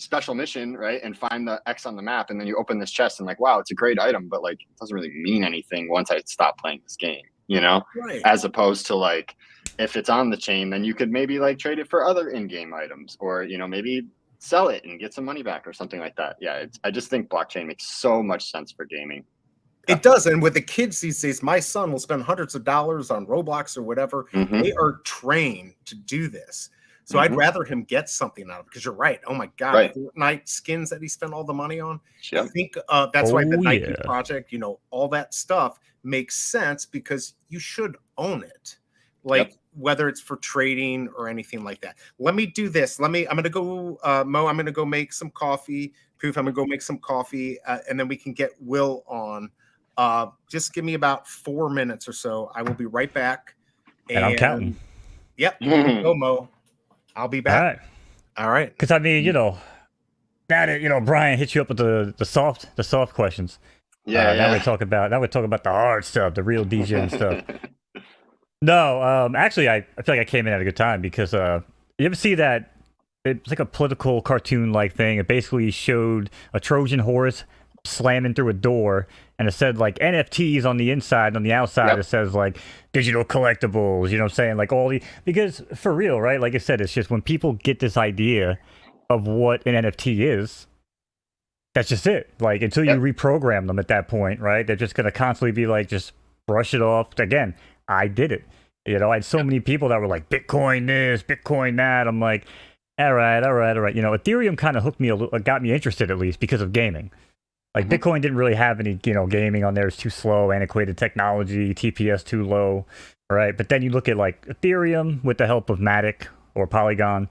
special mission, right, and find the X on the map, and then you open this chest and like, wow, it's a great item, but like it doesn't really mean anything once I stop playing this game, right. As opposed to like if it's on the chain, then you could maybe like trade it for other in-game items, or maybe sell it and get some money back or something like that. I just think blockchain makes so much sense for gaming. It does. And with the kids these days, my son will spend hundreds of dollars on Roblox or whatever. They are trained to do this. So I'd rather him get something out of it, because you're right. Oh my God, right. Fortnite skins that he spent all the money on. I think that's why the Nike project, all that stuff makes sense, because you should own it. Like whether it's for trading or anything like that. Let me do this. I'm going to go, Mo, I'm going to go make some coffee. Poof, I'm going to go make some coffee. And then we can get Will on. Just give me about 4 minutes or so. I will be right back. And I'm counting. Yep. Go, Mo. I'll be back. All right. Because I mean, now that Brian hit you up with the soft questions. Now we talk about the hard stuff, the real DJ and stuff. No, actually, I feel like I came in at a good time, because you ever see that? It's like a political cartoon like thing. It basically showed a Trojan horse slamming through a door, and it said like NFTs on the inside. On the outside, it says like digital collectibles. You know what I'm saying? Like because for real, right? Like I said, it's just when people get this idea of what an NFT is, that's just it. Like until you reprogram them at that point, right? They're just gonna constantly be like, just brush it off. Again, I did it. I had so many people that were like, Bitcoin this, Bitcoin that. I'm like, all right. Ethereum kind of hooked me got me interested, at least because of gaming. Like Bitcoin didn't really have any, gaming on there. It's too slow, antiquated technology, TPS too low, right? But then you look at like Ethereum with the help of Matic or Polygon,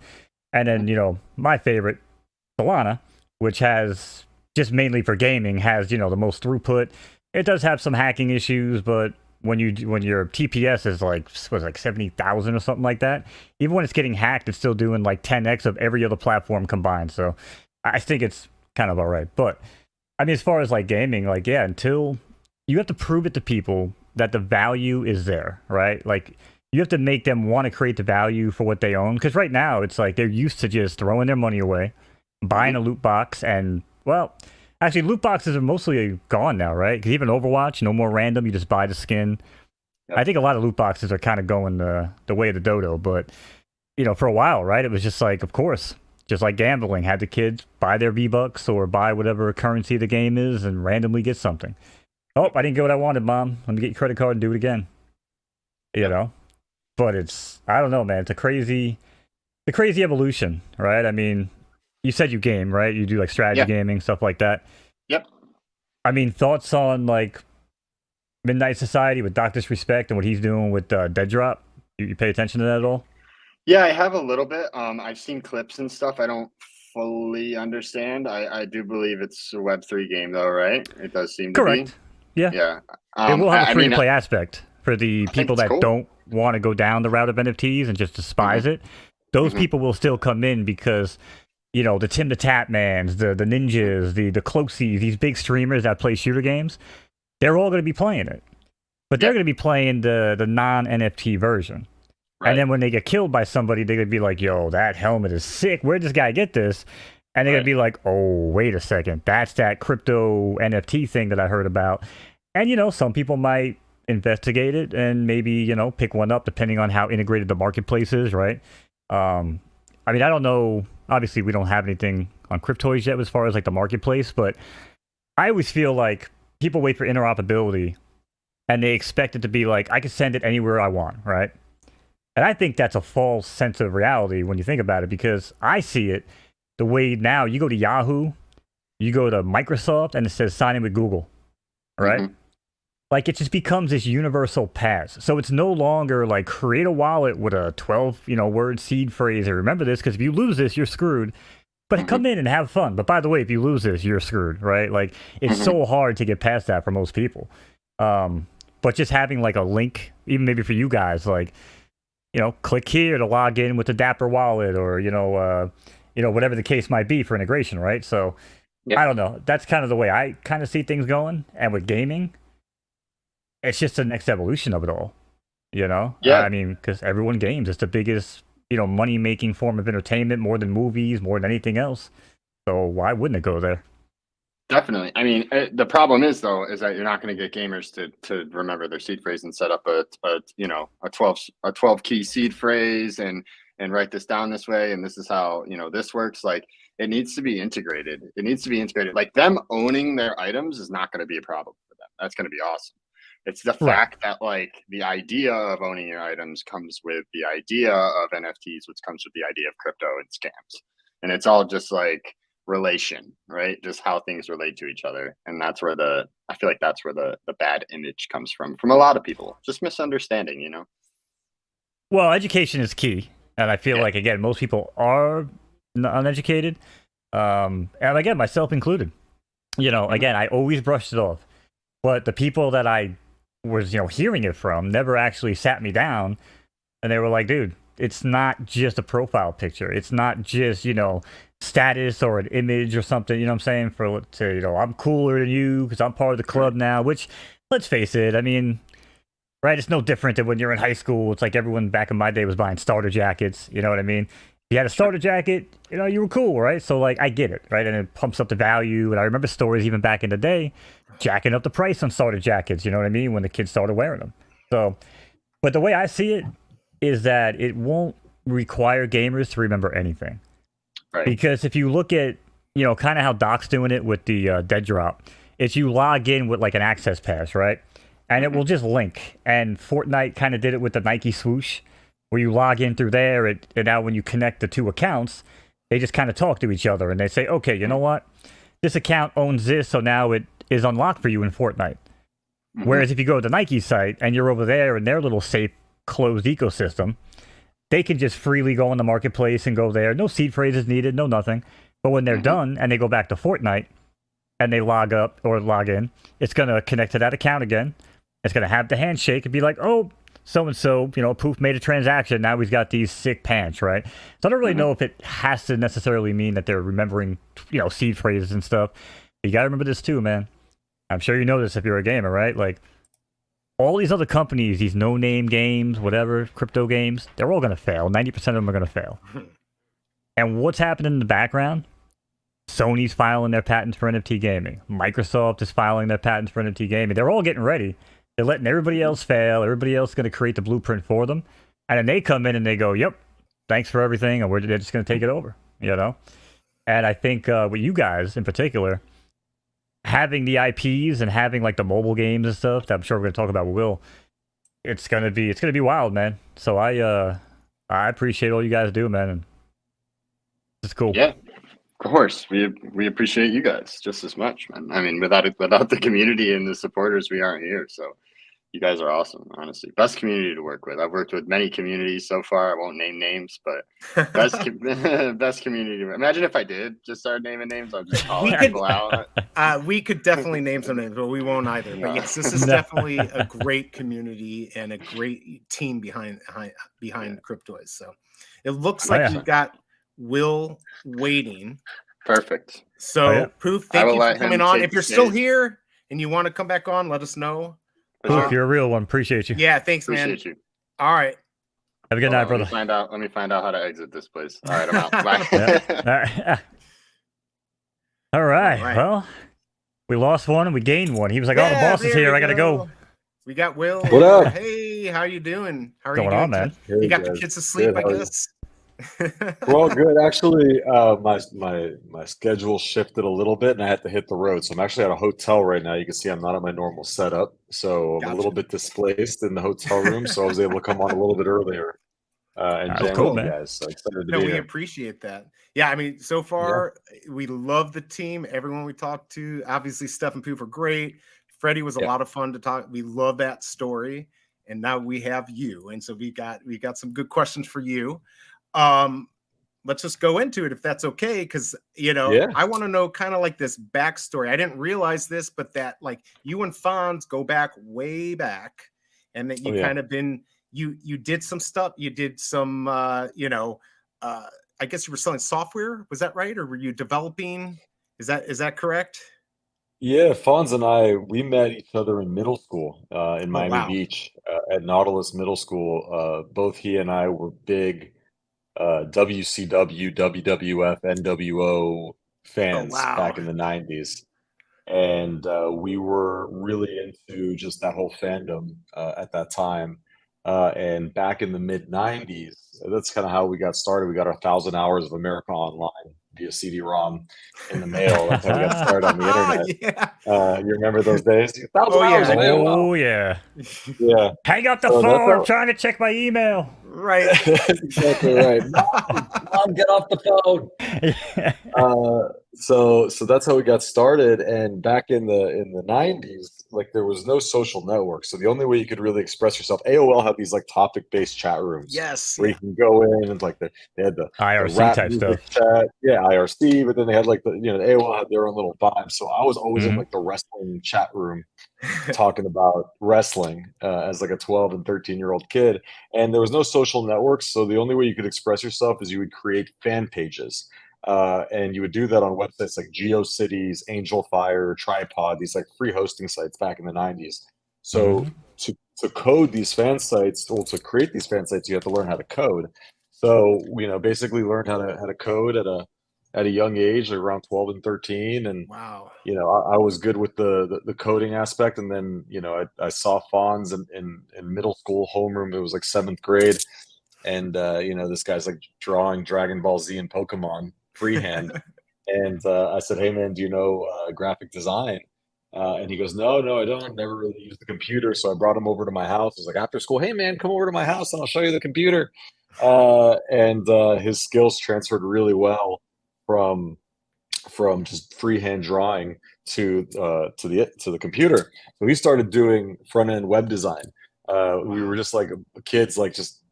and then my favorite, Solana, which has just mainly for gaming, has the most throughput. It does have some hacking issues, but when your TPS is like 70,000 or something like that, even when it's getting hacked, it's still doing like 10x of every other platform combined. So I think it's kind of all right, but. I mean, as far as like gaming, like, until you have to prove it to people that the value is there, right? Like you have to make them want to create the value for what they own. Because right now it's like they're used to just throwing their money away, buying a loot box. And well, actually loot boxes are mostly gone now, right? Because even Overwatch, no more random. You just buy the skin. I think a lot of loot boxes are kind of going the way of the dodo. But, for a while, right? It was just like, of course, just like gambling. Have the kids buy their V-Bucks or buy whatever currency the game is and randomly get something. Oh, I didn't get what I wanted, Mom. Let me get your credit card and do it again. You know? But it's, I don't know, man. It's a crazy evolution, right? I mean, you said you game, right? You do like strategy gaming, stuff like that. Yep. I mean, thoughts on like Midnight Society with Doc Disrespect and what he's doing with Dead Drop? You pay attention to that at all? Yeah, I have a little bit. I've seen clips and stuff. I don't fully understand. I do believe it's a Web3 game, though, right? It does seem to Correct. be. Yeah. Yeah. It will have a free-to-play aspect for the people that cool. don't want to go down the route of NFTs and just despise it. Those people will still come in because, you know, the Tim the Tap Mans, the Ninjas, the Closies, these big streamers that play shooter games, they're all going to be playing it. But they're going to be playing the non-NFT version. Right. And then when they get killed by somebody, they're going to be like, yo, that helmet is sick. Where'd this guy get this? And they're going to be like, oh, wait a second. That's that crypto NFT thing that I heard about. And, you know, some people might investigate it and maybe, you know, pick one up depending on how integrated the marketplace is, right? I mean, I don't know. Obviously, we don't have anything on Cryptoys yet as far as like the marketplace, but I always feel like people wait for interoperability and they expect it to be like, I can send it anywhere I want, right? And I think that's a false sense of reality when you think about it, because I see it the way now you go to Yahoo, you go to Microsoft, and it says sign in with Google, right? Like it just becomes this universal pass. So it's no longer like create a wallet with a 12, you know, word seed phrase. And remember this, because if you lose this, you're screwed. But come in and have fun. But by the way, if you lose this, you're screwed, right? Like it's so hard to get past that for most people. But just having like a link, even maybe for you guys, like, you know, click here to log in with the Dapper wallet, or you know, whatever the case might be for integration, right? So I don't know. That's kind of the way I kind of see things going. And with gaming, it's just the next evolution of it all, you know? Yeah. I mean, because everyone games. It's the biggest, you know, money-making form of entertainment, more than movies, more than anything else. So why wouldn't it go there? Definitely. I mean, the problem is though, is that you're not going to get gamers to remember their seed phrase and set up a 12 key seed phrase and write this down this way. And this is how, you know, this works. Like it needs to be integrated. It needs to be integrated. Like them owning their items is not going to be a problem for them. That's going to be awesome. It's the fact that like the idea of owning your items comes with the idea of NFTs, which comes with the idea of crypto and scams. And it's all just like relation, right? Just how things relate to each other. And that's where I feel like that's where the bad image comes from a lot of people. Just misunderstanding, you know? Well, education is key. And I feel like, again, most people are uneducated. And again, myself included. You know, again, I always brushed it off. But the people that I was, you know, hearing it from never actually sat me down. And they were like, dude, it's not just a profile picture. It's not just, you know, status or an image or something, you know what I'm saying? You know, I'm cooler than you because I'm part of the club now, which, let's face it, I mean, right, it's no different than when you're in high school. It's like everyone back in my day was buying starter jackets, you know what I mean? If you had a starter jacket, you know, you were cool, right? So, like, I get it, right? And it pumps up the value. And I remember stories even back in the day, jacking up the price on starter jackets, you know what I mean? When the kids started wearing them. So, but the way I see it is that it won't require gamers to remember anything. Right. Because if you look at, you know, kind of how Doc's doing it with the Dead Drop, it's you log in with like an access pass, right? And it will just link. And Fortnite kind of did it with the Nike swoosh, where you log in through there, and now when you connect the two accounts, they just kind of talk to each other, and they say, okay, you know what? This account owns this, so now it is unlocked for you in Fortnite. Whereas if you go to the Nike site, and you're over there in their little safe, closed ecosystem, they can just freely go on the marketplace and go there. No seed phrases needed, no nothing. But when they're done, and they go back to Fortnite, and they log up or log in, it's going to connect to that account again. It's going to have the handshake and be like, oh, so-and-so, you know, Poof made a transaction. Now he's got these sick pants, right? So I don't really know if it has to necessarily mean that they're remembering, you know, seed phrases and stuff. You got to remember this too, man. I'm sure you know this if you're a gamer, right? Like, all these other companies, these no-name games, whatever, crypto games, they're all going to fail. 90% of them are going to fail. And what's happening in the background? Sony's filing their patents for NFT gaming. Microsoft is filing their patents for NFT gaming. They're all getting ready. They're letting everybody else fail. Everybody else is going to create the blueprint for them. And then they come in and they go, yep, thanks for everything. And they're just going to take it over. you know. And I think with you guys in particular, having the IPs and having like the mobile games and stuff that I'm sure we're gonna talk about with Will, it's gonna be wild, man. So I appreciate all you guys do, man. And it's cool. Yeah, of course. We appreciate you guys just as much, man. I mean, without the community and the supporters, we aren't here. So you guys are awesome, honestly. Best community to work with. I've worked with many communities so far. I won't name names, but best community. Imagine if I did just start naming names. I'll just call people out. We could definitely name some names, but we won't either. But yes, this is definitely a great community and a great team behind Cryptoys. So it looks like we've got Will waiting. Perfect. So Poof, thank you for coming on. If you're still here and you want to come back on, let us know. Poof, you're a real one. Appreciate you. Yeah, thanks, man. Appreciate you. All right. Have a good night, brother. Let me find out how to exit this place. All right, I'm out. Bye. All right. Well, we lost one and we gained one. He was like, "Oh, the boss is here. I gotta go." We got Will. What up? Hey, how you doing? How are Going you doing, on, man? You got the kids asleep, I guess. Well, good. Actually, my schedule shifted a little bit, and I had to hit the road. So I'm actually at a hotel right now. You can see I'm not at my normal setup, so I'm a little bit displaced in the hotel room. So I was able to come on a little bit earlier and jam with you guys. So excited to be we here. appreciate that. Yeah, I mean, so far we love the team. Everyone we talked to, obviously, Steph and Poof are great. Freddy was a lot of fun to talk. We love that story, and now we have you, and so we got some good questions for you. Let's just go into it if that's okay, because I want to know kind of like this backstory. I didn't realize this, but that like you and Fonz go back way back, and that you kind of been you did some stuff. You did some I guess you were selling software. Was that right, or were you developing? Is that correct? Yeah, Fonz and we met each other in middle school in Miami Beach at Nautilus Middle School. Both he and I were big WCW, WWF, NWO fans back in the 90s. And we were really into just that whole fandom at that time. And back in the mid 90s, that's kind of how we got started. We got our 1,000 hours of America Online via CD-ROM in the mail. That's how we got started on the internet. You remember those days? 1,000 hours of AOL. Oh yeah. Yeah. Hang up the phone. I'm trying to check my email. Right. Exactly right. Mom, get off the phone. So that's how we got started. And back in the 90s, like there was no social network. So the only way you could really express yourself, AOL had these like topic-based chat rooms. Yes. Where you can go in and like they had the IRC type stuff. Chat. Yeah, IRC, but then they had like the AOL had their own little vibe. So I was always in like the wrestling chat room talking about wrestling as like a 12 and 13-year-old kid. And there was no social networks. So the only way you could express yourself is you would create fan pages. And you would do that on websites like GeoCities, Angel Fire, Tripod, these like free hosting sites back in the 90s. So to code these fan sites, or to create these fan sites, you have to learn how to code. So basically learned how to code at a young age, like around 12 and 13. And I was good with the coding aspect. And then I saw Fonz in middle school homeroom. It was like 7th grade, and this guy's like drawing Dragon Ball Z and Pokemon freehand. And I said, "Hey man, do you know graphic design?" And he goes, no, I don't. Never really used the computer. So I brought him over to my house. I was like, after school, "Hey man, come over to my house and I'll show you the computer." And his skills transferred really well from just freehand drawing to the computer. So he started doing front end web design. We were just like kids, like just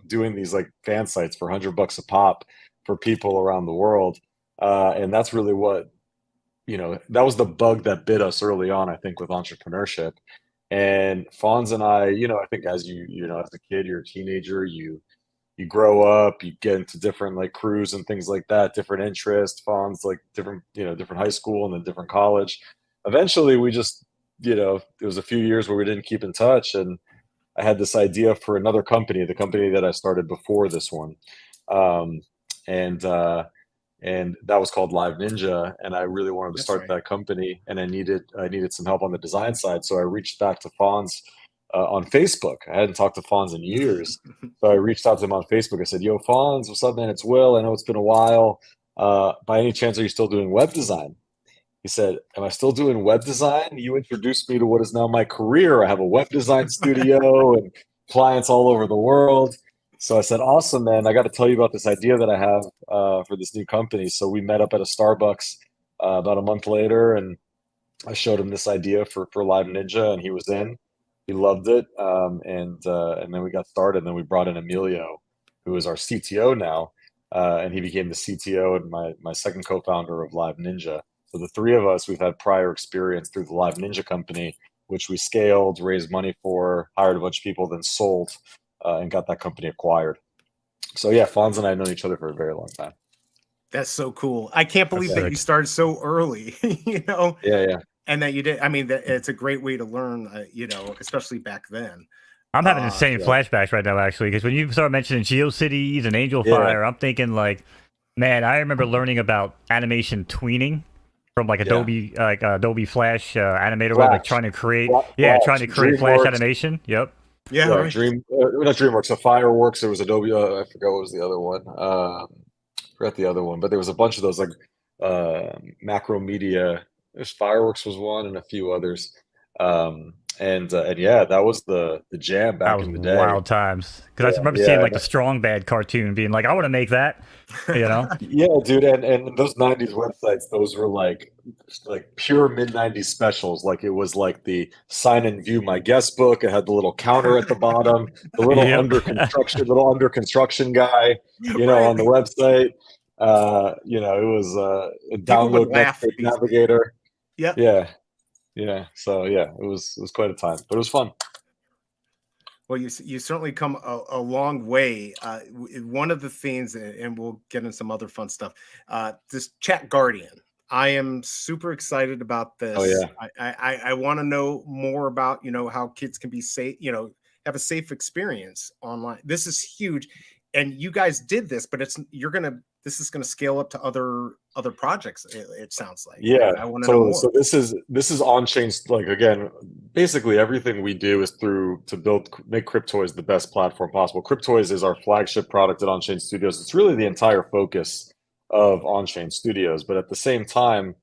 doing these like fan sites for $100 a pop for people around the world. And that's really what, that was the bug that bit us early on, I think, with entrepreneurship. And Fonz and I think as as a kid, you're a teenager, you grow up, you get into different like crews and things like that, different interests. Fonz like different high school and then different college. Eventually we just, it was a few years where we didn't keep in touch. And I had this idea for another company, the company that I started before this one. And that was called Live Ninja, and I really wanted to start that company, and I needed some help on the design side. So I reached back to Fonz on Facebook. I hadn't talked to Fonz in years. So I reached out to him on Facebook. I said, yo, Fonz, what's up, man? It's Will. I know it's been a while. By any chance, are you still doing web design? He said, am I still doing web design? You introduced me to what is now my career. I have a web design studio and clients all over the world. So I said, awesome, man. I got to tell you about this idea that I have for this new company. So we met up at a Starbucks about a month later, and I showed him this idea for Live Ninja, and he was in. He loved it, and then we got started. And then we brought in Emilio, who is our CTO now, and he became the CTO and my second co-founder of Live Ninja. So the three of us, we've had prior experience through the Live Ninja company, which we scaled, raised money for, hired a bunch of people, then sold, and got that company acquired. So yeah, Fonz and I have known each other for a very long time. That's so cool. I can't believe that you started so early, you know? Yeah. And that you did. I mean, it's a great way to learn, you know, especially back then. I'm having insane flashbacks right now, actually, because when you start mentioning GeoCities and Angel Fire, I'm thinking like, man, I remember learning about animation tweening from like Adobe, Adobe Flash animator, like trying to create, trying to create Flash animation. Yep. Yeah. Not DreamWorks. So Fireworks. There was Adobe. I forgot what was the other one. Forgot the other one, but there was a bunch of those like Macro Media. There's Fireworks was one, and a few others. And yeah, that was the jam back in the day. Wild times. Because I remember seeing like the Strong Bad cartoon, being like, I want to make that. You know? Yeah, dude, and those '90s websites, those were like pure mid '90s specials. Like it was like the sign and view my guest book. It had the little counter at the bottom, the little under construction guy, you know, on the website. You know, it was a download Netflix navigator. Yeah. So yeah, it was quite a time, but it was fun. Well, you certainly come a long way. One of the things, and we'll get into some other fun stuff. This Chat Guardian, I am super excited about this. Oh yeah. I want to know more about, you know, how kids can be safe, you know, have a safe experience online. This is huge, and you guys did this, but this is gonna scale up to other projects. It sounds like. Yeah. I want to know more. So this is on-chain. Like again, basically everything we do is to make Cryptoys the best platform possible. Cryptoys is our flagship product at On-Chain Studios. It's really the entire focus of On-Chain Studios, but at the same time,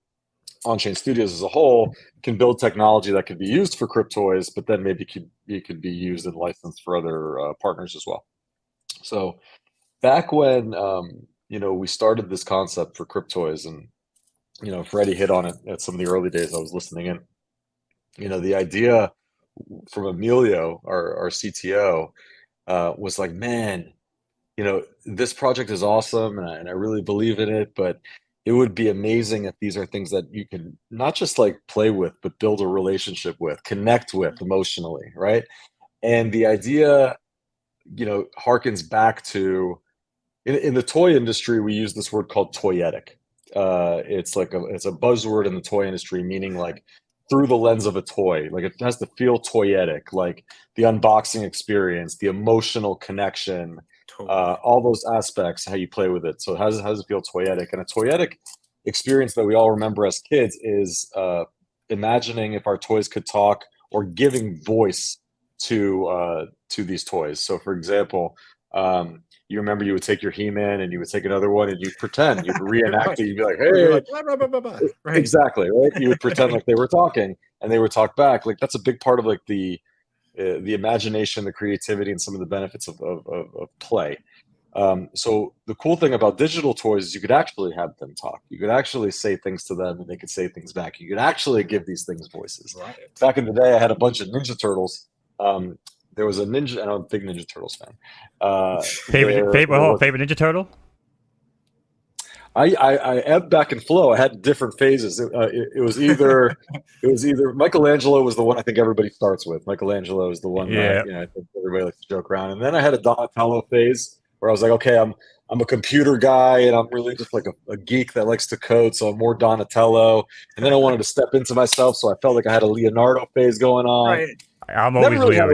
On-Chain Studios as a whole can build technology that could be used for Cryptoys, but then maybe it could be used and licensed for other partners as well. So back when you know, we started this concept for Cryptoys, and you know, Freddy hit on it at some of the early days I was listening in. You know, the idea from Emilio, our CTO, was like, man, you know, this project is awesome, and I really believe in it, but it would be amazing if these are things that you can not just like play with, but build a relationship with, connect with emotionally, right? And the idea, you know, harkens back to, in the toy industry, we use this word called toyetic. It's a buzzword in the toy industry, meaning like through the lens of a toy. Like it has to feel toyetic, like the unboxing experience, the emotional connection, all those aspects, how you play with it. So how does it feel toyetic? And a toyetic experience that we all remember as kids is imagining if our toys could talk, or giving voice to these toys. So for example, you remember you would take your He-Man and you would take another one and you'd pretend, you'd reenact it. You'd be like, hey, like, blah, blah, blah, blah. Right. Exactly, right? You would pretend like they were talking and they would talk back. Like that's a big part of like the imagination, the creativity, and some of the benefits of play. So the cool thing about digital toys is you could actually have them talk. You could actually say things to them and they could say things back. You could actually give these things voices. Right. Back in the day, I had a bunch of Ninja Turtles. There was a Ninja, and I'm a big Ninja Turtles fan. Favorite Ninja Turtle? I ebbed back and flow. I had different phases. It was either Michelangelo was the one I think everybody starts with. Michelangelo is the one that, you know, I think everybody likes to joke around. And then I had a Donatello phase where I was like, okay, I'm a computer guy and I'm really just like a geek that likes to code, so I'm more Donatello. And then I wanted to step into myself, so I felt like I had a Leonardo phase going on. Right. I'm always Leo.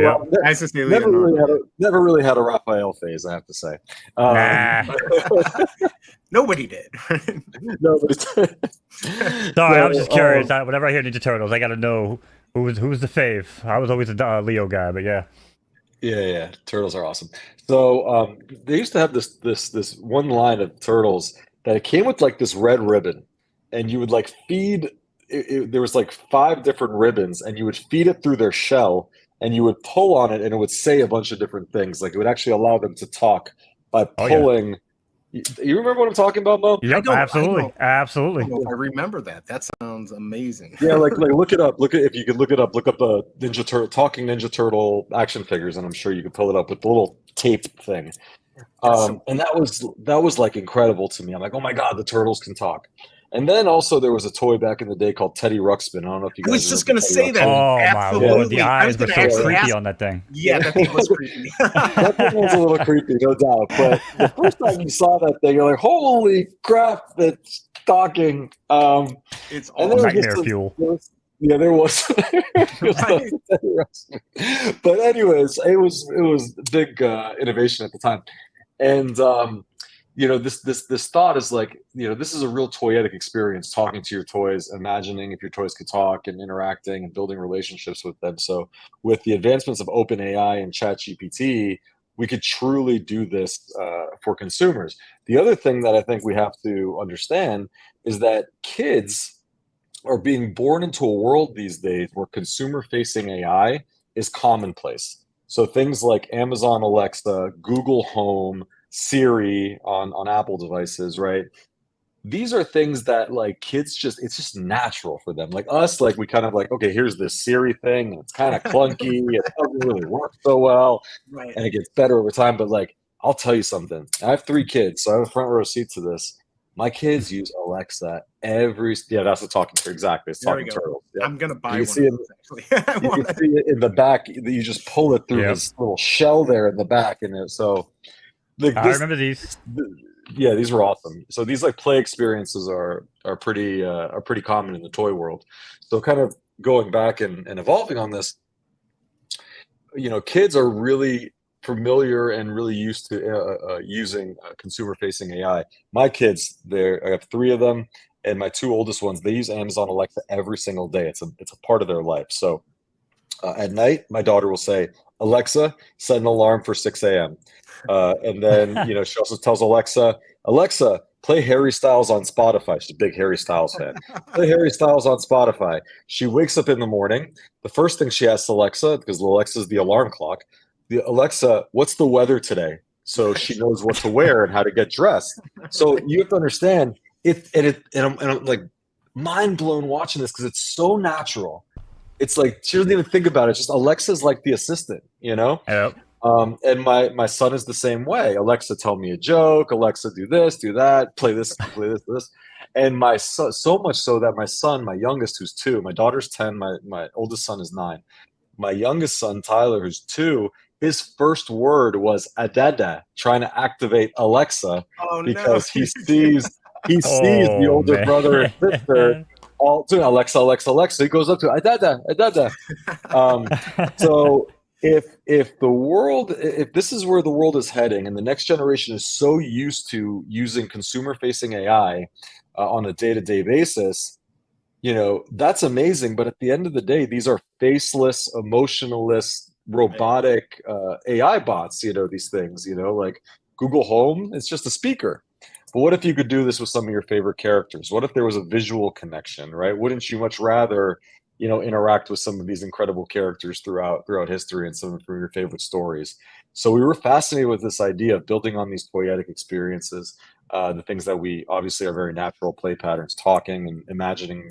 Never really had a Raphael phase, I have to say. Nobody did. Nobody did. Sorry, I was just curious. Whenever I hear Ninja Turtles, I got to know Who was the fave? I was always a Leo guy, but yeah. Yeah, turtles are awesome. So they used to have this one line of turtles that it came with like this red ribbon, and you would like feed there was like 5 different ribbons, and you would feed it through their shell, and you would pull on it, and it would say a bunch of different things. Like it would actually allow them to talk by pulling. You remember what I'm talking about, Mo? Yep, absolutely. I remember that. That sounds amazing. Yeah, like look it up. If you could look it up. Look up the Talking Ninja Turtle action figures, and I'm sure you could pull it up with the little tape thing. And that was like incredible to me. I'm like, oh my god, the turtles can talk. And then also there was a toy back in the day called Teddy Ruxpin. I don't know if you guys. I was just going to say that. Oh absolutely. My lord, the eyes were so creepy on that thing. Yeah, that thing was creepy. That thing was a little creepy, no doubt. But the first time you saw that thing, you're like, holy crap, that's talking. It's all nightmare fuel. Yeah, there was. But anyways, it was big innovation at the time, and this thought is like, this is a real toyetic experience, talking to your toys, imagining if your toys could talk and interacting and building relationships with them. So with the advancements of OpenAI and ChatGPT, we could truly do this for consumers. The other thing that I think we have to understand is that kids are being born into a world these days where consumer-facing AI is commonplace. So things like Amazon Alexa, Google Home, Siri on Apple devices, right? These are things that like kids it's just natural for them. Like us, like we kind of like, okay, here's this Siri thing, and it's kind of clunky, it doesn't really work so well, right? And it gets better over time. But like, I'll tell you something. I have 3 kids, so I have a front row seat to this. My kids use Alexa that's the talking turtle. Exactly. It's talking turtle. Yeah. I'm going to buy one. Actually. You can see it in the back. You just pull it through this little shell there in the back. And I remember these. Yeah, these were awesome. So these like play experiences are pretty common in the toy world. So kind of going back and evolving on this, kids are really familiar and really used to using consumer-facing AI. My kids, I have 3 of them, and my 2 oldest ones, they use Amazon Alexa every single day. It's a part of their life. So at night, my daughter will say, Alexa, set an alarm for 6 a.m. And then, she also tells Alexa, play Harry Styles on Spotify. She's a big Harry Styles fan. Play Harry Styles on Spotify. She wakes up in the morning. The first thing she asks Alexa, because Alexa's the alarm clock, Alexa, what's the weather today? So she knows what to wear and how to get dressed. So you have to understand and I'm like mind blown watching this because it's so natural. It's like she doesn't even think about it. It's just Alexa's like the assistant, Yep. And my son is the same way. Alexa, tell me a joke. Alexa, do this, do that. Play this, play this, this. And my son, so much so that my son, my youngest, who's 2, my daughter's 10, my oldest son is 9. My youngest son, Tyler, who's 2, his first word was "adada," trying to activate Alexa because he sees the older brother and sister all doing Alexa, Alexa, Alexa. He goes up to "adada, adada." So if this is where the world is heading, and the next generation is so used to using consumer-facing AI on a day-to-day basis, that's amazing. But at the end of the day, these are faceless, emotionless, robotic AI bots, these things, like Google Home, it's just a speaker. But what if you could do this with some of your favorite characters? What if there was a visual connection, right? Wouldn't you much rather, interact with some of these incredible characters throughout history and some of your favorite stories? So we were fascinated with this idea of building on these toyetic experiences, the things that we obviously are very natural play patterns, talking and imagining,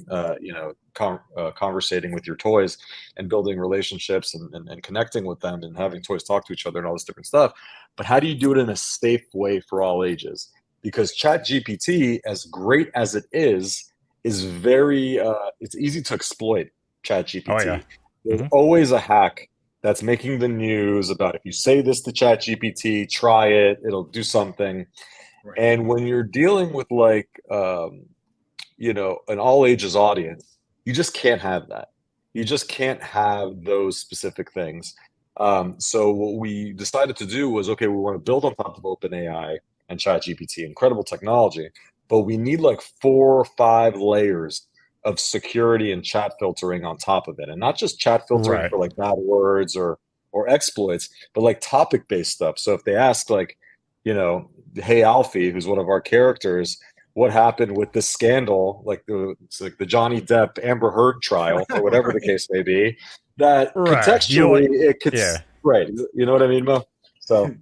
conversating with your toys and building relationships and connecting with them and having toys talk to each other and all this different stuff. But how do you do it in a safe way for all ages? Because ChatGPT, as great as it is very, it's easy to exploit ChatGPT. Oh, yeah. There's always a hack that's making the news about if you say this to ChatGPT, try it, it'll do something. Right. And when you're dealing with like, an all ages audience, you just can't have that. You just can't have those specific things. So what we decided to do was, okay, we want to build on top of OpenAI and ChatGPT, incredible technology, but we need like 4 or 5 layers of security and chat filtering on top of it, and not just chat filtering for like bad words or exploits, but like topic-based stuff. So if they ask like, you know, hey Alfie, who's one of our characters, what happened with this scandal, like the Johnny Depp Amber Heard trial or whatever the case may be, that contextually it could right. You know what I mean, Mo? So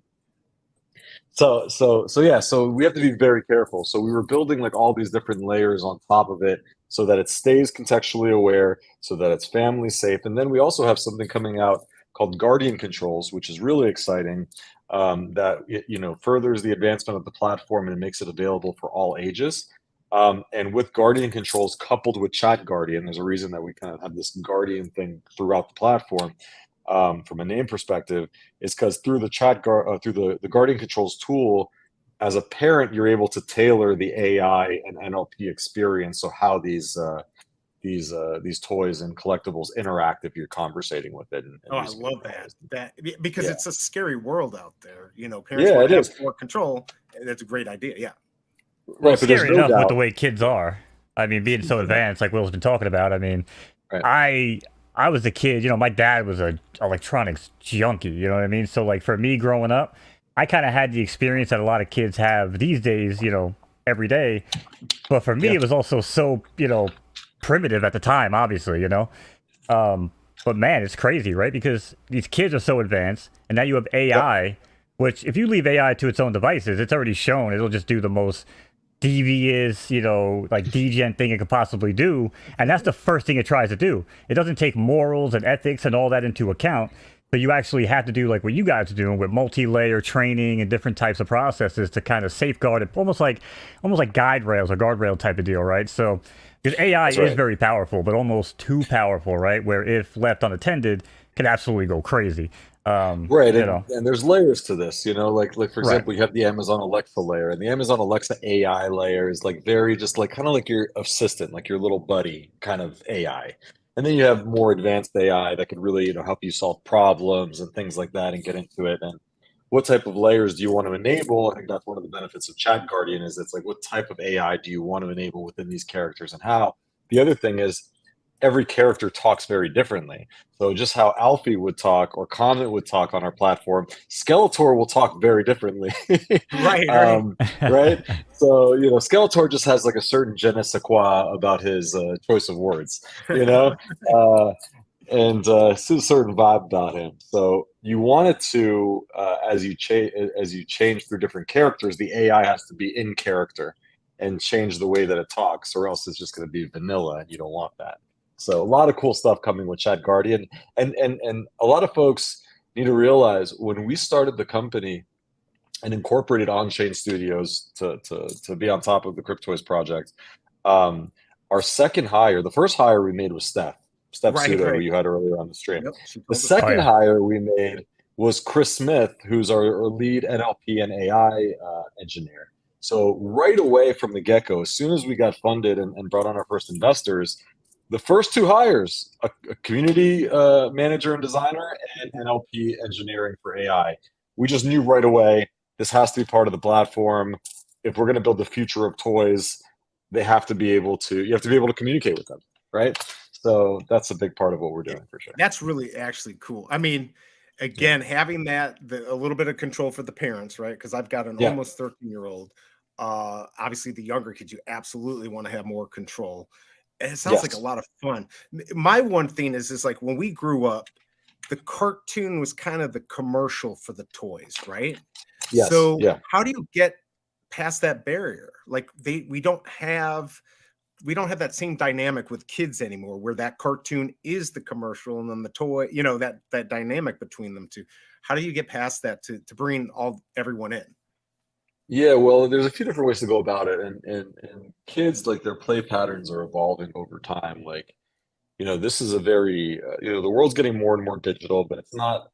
yeah, so we have to be very careful. So we were building like all these different layers on top of it so that it stays contextually aware, so that it's family safe. And then we also have something coming out called Guardian Controls, which is really exciting, that, you know, furthers the advancement of the platform and makes it available for all ages. And with Guardian Controls coupled with Chat Guardian, there's a reason that we kind of have this Guardian thing throughout the platform. From a name perspective, is because through the through the Guardian Controls tool, as a parent, you're able to tailor the AI and NLP experience. So how these toys and collectibles interact if you're conversating with it. And I love that because it's a scary world out there. You know, parents want to have more control. That's a great idea. Yeah. Well, it's scary enough with the way kids are. I mean, being so advanced, like Will's been talking about. I mean, I was a kid, you know, my dad was a electronics junkie, you know what I mean? So like for me growing up, I kind of had the experience that a lot of kids have these days, you know, every day. But for me, it was also so, you know, primitive at the time, obviously, you know? But man, it's crazy, right? Because these kids are so advanced, and now you have AI, which if you leave AI to its own devices, it's already shown it'll just do the most devious, you know, like degen thing it could possibly do, and that's the first thing it tries to do. It doesn't take morals and ethics and all that into account, but you actually have to do like what you guys are doing with multi-layer training and different types of processes to kind of safeguard it, almost like guide rails or guardrail type of deal, right? So because AI is very powerful, but almost too powerful, right? Where if left unattended, can absolutely go crazy. Right, and there's layers to this, you know, like for example, you have the Amazon Alexa layer, and the Amazon Alexa AI layer is like very just like kind of like your assistant, like your little buddy kind of AI. And then you have more advanced AI that could really, you know, help you solve problems and things like that and get into it. And what type of layers do you want to enable? I think that's one of the benefits of Chat Guardian is it's like, what type of AI do you want to enable within these characters and how? The other thing is every character talks very differently. So just how Alfie would talk or Comet would talk on our platform, Skeletor will talk very differently. Right. So, you know, Skeletor just has like a certain je ne sais quoi about his choice of words, you know, and a certain vibe about him. So you want it to, as you change through different characters, the AI has to be in character and change the way that it talks, or else it's just going to be vanilla, and you don't want that. So a lot of cool stuff coming with Chat Guardian, and a lot of folks need to realize when we started the company and incorporated on-chain studios to be on top of the Cryptoys project, our second hire, the first hire we made was Steph Pseudo, who you had earlier on the stream. The second hire we made was Chris Smith, who's our lead NLP and AI engineer. So right away from the get-go, as soon as we got funded and brought on our first investors, the first two hires, a community manager and designer and NLP engineering for AI. We just knew right away, this has to be part of the platform. If we're going to build the future of toys, you have to be able to communicate with them, right? So that's a big part of what we're doing for sure. That's really actually cool. I mean, again, having that, a little bit of control for the parents, right? Because I've got an almost 13-year-old. Obviously, the younger kids, you absolutely want to have more control. And it sounds like a lot of fun. My one thing is like when we grew up, the cartoon was kind of the commercial for the toys, right? Yes. So how do you get past that barrier? Like we don't have that same dynamic with kids anymore, where that cartoon is the commercial and then the toy, you know, that dynamic between them two. How do you get past that to bring everyone in? Yeah, well, there's a few different ways to go about it, and kids, like, their play patterns are evolving over time. Like, you know, this is a very you know, the world's getting more and more digital, but it's not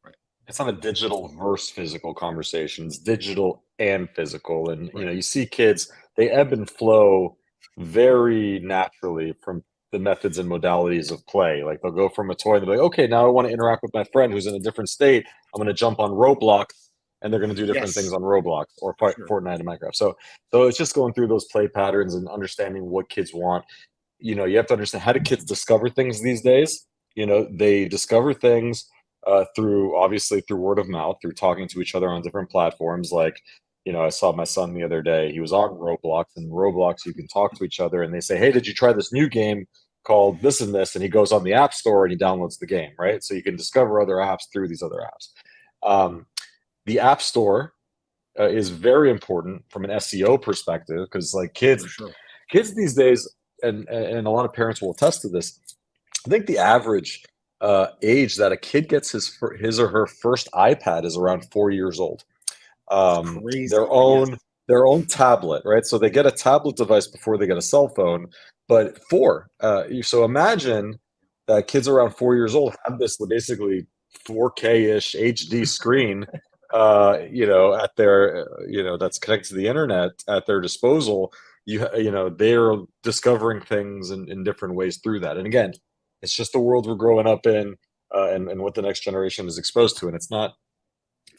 a digital versus physical conversation. It's digital and physical, and you know, you see kids, they ebb and flow very naturally from the methods and modalities of play. Like, they'll go from a toy and they'll be like, okay, now I want to interact with my friend who's in a different state. I'm going to jump on Roblox. And they're going to do different things on Roblox or Fortnite and Minecraft. So it's just going through those play patterns and understanding what kids want. you know, you have to understand, how do kids discover things these days? You know, they discover things obviously through word of mouth, through talking to each other on different platforms. Like, you know, I saw my son the other day, he was on Roblox, and Roblox, you can talk to each other and they say, hey, did you try this new game called this and this? And he goes on the App Store and he downloads the game, right? So you can discover other apps through these other apps. The App Store is very important from an SEO perspective, because like kids these days, and a lot of parents will attest to this, I think the average age that a kid gets his or her first iPad is around 4 years old. Their own tablet, right? So they get a tablet device before they get a cell phone, but so imagine that kids around 4 years old have this basically 4K-ish HD screen, you know, at their, you know, that's connected to the internet at their disposal. You know, they're discovering things in different ways through that. And again, it's just the world we're growing up in, and what the next generation is exposed to. And it's not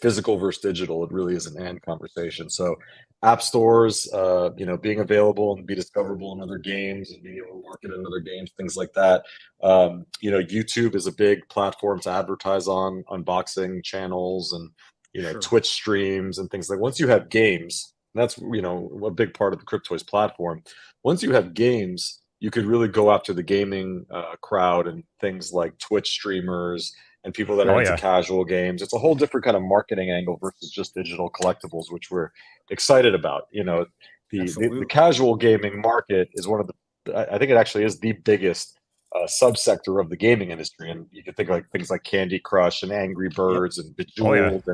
physical versus digital. It really is an and conversation. So app stores, you know, being available and be discoverable in other games and being able to market in other games, things like that. You know, YouTube is a big platform to advertise on, unboxing channels and, you know, Twitch streams and things like. Once you have games, that's, you know, a big part of the Cryptoys platform. Once you have games, you could really go after the gaming crowd and things like Twitch streamers and people that are into casual games. It's a whole different kind of marketing angle versus just digital collectibles, which we're excited about. You know, the casual gaming market is one of the, I think it actually is the biggest subsector of the gaming industry. And you can think like things like Candy Crush and Angry Birds and Bejeweled,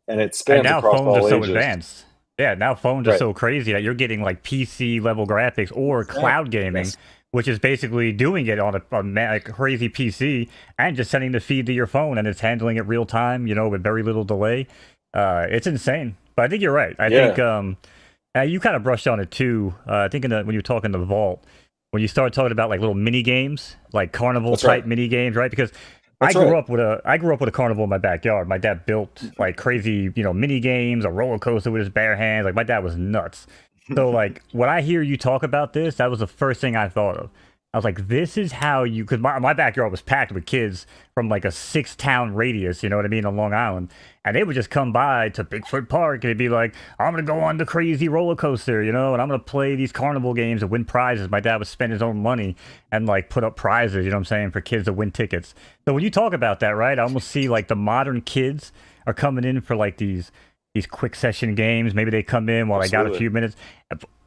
and it spans across all ages. Now phones are so advanced. Yeah, now phones are so crazy that you're getting like PC level graphics or cloud gaming, which is basically doing it on a crazy PC and just sending the feed to your phone, and it's handling it real time, you know, with very little delay. It's insane. But I think you're right. I think you kind of brushed on it too. I think when you were talking the Vault, when you started talking about like little mini games, like carnival type mini games, right? Because I grew up with a carnival in my backyard. My dad built like crazy, you know, mini games, a roller coaster with his bare hands. Like my dad was nuts. So like when I hear you talk about this, that was the first thing I thought of. I was like, this is how you could. My backyard was packed with kids from like a 6-town radius, you know what I mean, on Long Island, and they would just come by to Bigfoot Park and it'd be like, I'm gonna go on the crazy roller coaster, you know, and I'm gonna play these carnival games and win prizes. My dad would spend his own money and like put up prizes, you know what I'm saying, for kids to win tickets. So when you talk about that, right, I almost see like the modern kids are coming in for like these quick session games. Maybe they come in while I got a few minutes,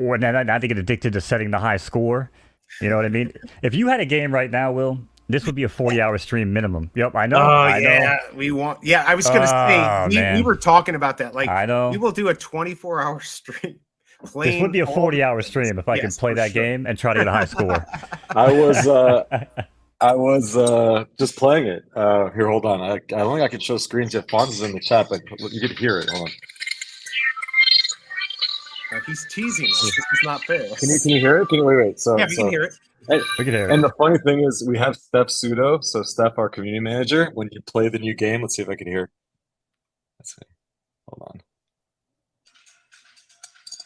or now they get addicted to setting the high score. You know what I mean? If you had a game right now, Will, this would be a 40-hour stream minimum. Yep, I know. I know. We want. Yeah, I was gonna say we were talking about that. Like, I know we will do a 24-hour stream. This would be a 40-hour stream if I could play that game and try to get a high score. I was just playing it. Here, hold on. I don't think I can show screens yet. Fonz is in the chat, but you can hear it. Hold on. He's teasing us. This is not fair. Can you hear it? Wait. So we can hear it. We can hear it. And the funny thing is, we have Steph Pseudo. So Steph, our community manager, when you play the new game, let's see if I can hear. Let's see. Hold on.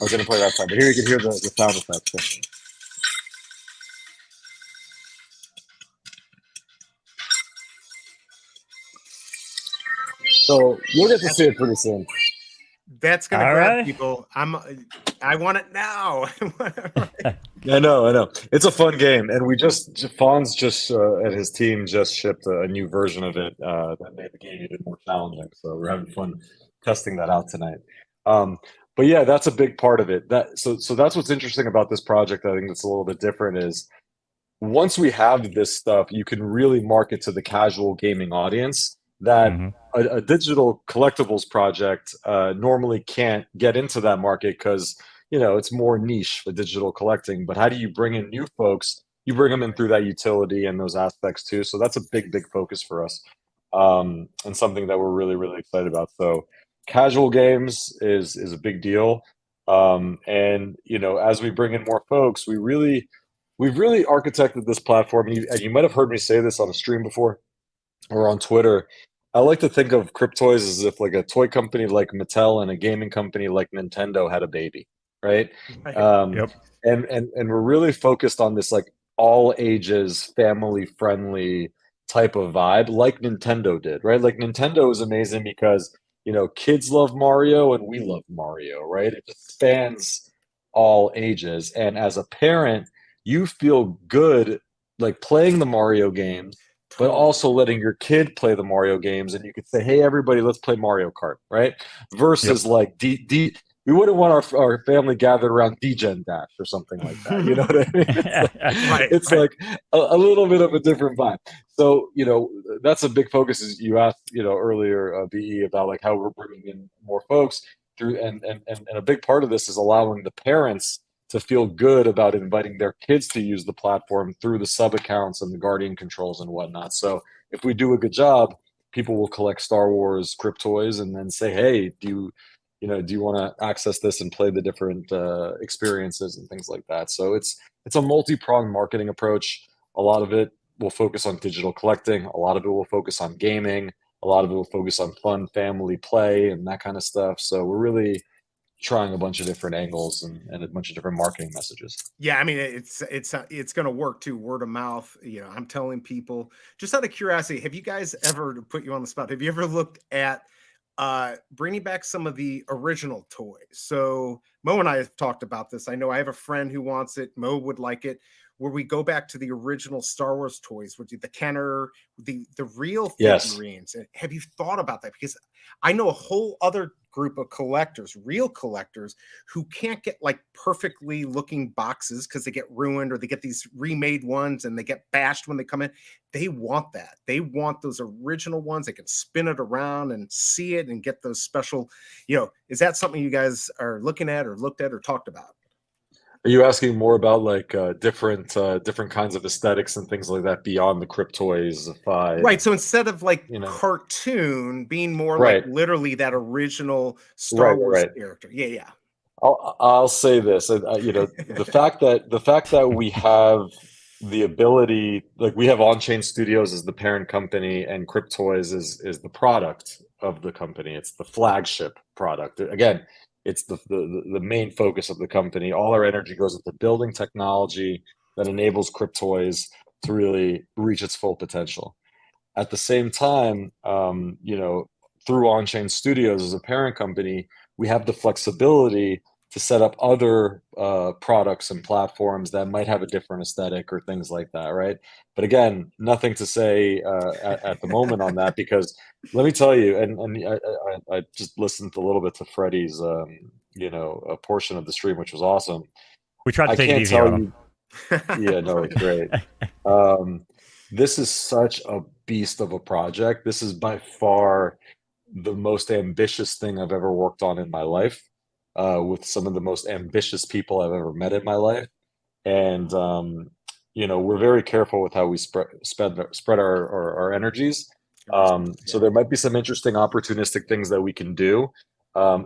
I was gonna play that side, but here you can hear the sound effects. So you'll get to see it pretty soon. That's gonna grab people. I want it now. I know. It's a fun game, and Fonz just and his team just shipped a new version of it that made the game even more challenging. So we're having fun testing that out tonight. But yeah, that's a big part of it. So that's what's interesting about this project. I think that's a little bit different is once we have this stuff, you can really market to the casual gaming audience that a digital collectibles project normally can't get into that market because, you know, it's more niche for digital collecting. But how do you bring in new folks? You bring them in through that utility and those aspects too. So that's a big focus for us, and something that we're really, really excited about. So casual games is a big deal. And, you know, as we bring in more folks, we've really architected this platform. And you might have heard me say this on a stream before or on Twitter. I like to think of Cryptoys as if like a toy company like Mattel and a gaming company like Nintendo had a baby, right? Yep. And we're really focused on this like all ages, family friendly type of vibe, like Nintendo did, right? Like Nintendo is amazing because, you know, kids love Mario and we love Mario, right? It just spans all ages. And as a parent, you feel good like playing the Mario games, but also letting your kid play the Mario games. And you could say, hey, everybody, let's play Mario Kart, right? Versus like we wouldn't want our family gathered around D-Gen Dash or something like that. You know what I mean? It's like a little bit of a different vibe. So, you know, that's a big focus. Is you asked, you know, earlier, BE, about like how we're bringing in more folks through, and a big part of this is allowing the parents to feel good about inviting their kids to use the platform through the sub accounts and the Guardian controls and whatnot. So if we do a good job, people will collect Star Wars Cryptoys and then say, hey, do you want to access this and play the different experiences and things like that? So it's a multi-pronged marketing approach. A lot of it will focus on digital collecting. A lot of it will focus on gaming. A lot of it will focus on fun family play and that kind of stuff. So we're really trying a bunch of different angles and a bunch of different marketing messages. Yeah, I mean, it's going to work too, word of mouth. You know, I'm telling people, just out of curiosity, have you guys ever, to put you on the spot, have you ever looked at bringing back some of the original toys? So Mo and I have talked about this. I know I have a friend who wants it. Mo would like it, where we go back to the original Star Wars toys, with the Kenner, the real figurines. Yes. Have you thought about that? Because I know a whole other group of collectors, real collectors, who can't get like perfectly looking boxes because they get ruined, or they get these remade ones and they get bashed when they come in. They want that. They want those original ones. They can spin it around and see it and get those special, you know. Is that something you guys are looking at or looked at or talked about? Are you asking more about like different kinds of aesthetics and things like that beyond the Cryptoys 5? Right. So instead of like, you know, cartoon, being more like literally that original Star Wars character. Yeah. I'll say this. You know, the fact that we have the ability, like we have On-Chain Studios as the parent company, and Cryptoys is the product of the company. It's the flagship product. Again, it's the main focus of the company. All our energy goes into building technology that enables Cryptoys to really reach its full potential. At the same time, you know, through On-Chain Studios as a parent company, we have the flexibility to set up other products and platforms that might have a different aesthetic or things like that, right? But again, nothing to say at the moment on that, because let me tell you, and I just listened a little bit to Freddy's, you know, a portion of the stream, which was awesome. We tried to take it easy on him. Yeah, no, it's great. This is such a beast of a project. This is by far the most ambitious thing I've ever worked on in my life. With some of the most ambitious people I've ever met in my life. And, you know, we're very careful with how we spread our energies. So there might be some interesting opportunistic things that we can do.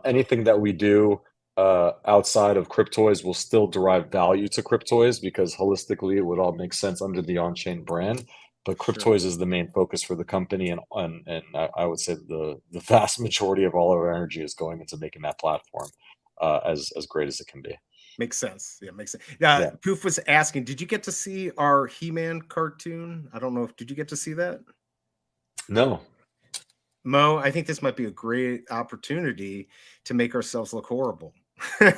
Anything that we do outside of Cryptoys will still derive value to Cryptoys, because holistically it would all make sense under the On-Chain brand. But Cryptoys is the main focus for the company, and I would say the vast majority of all of our energy is going into making that platform as great as it can be. Makes sense. Yeah, makes sense. Poof was asking, did you get to see our He-Man cartoon? I don't know did you get to see that? No. Mo, I think this might be a great opportunity to make ourselves look horrible. You're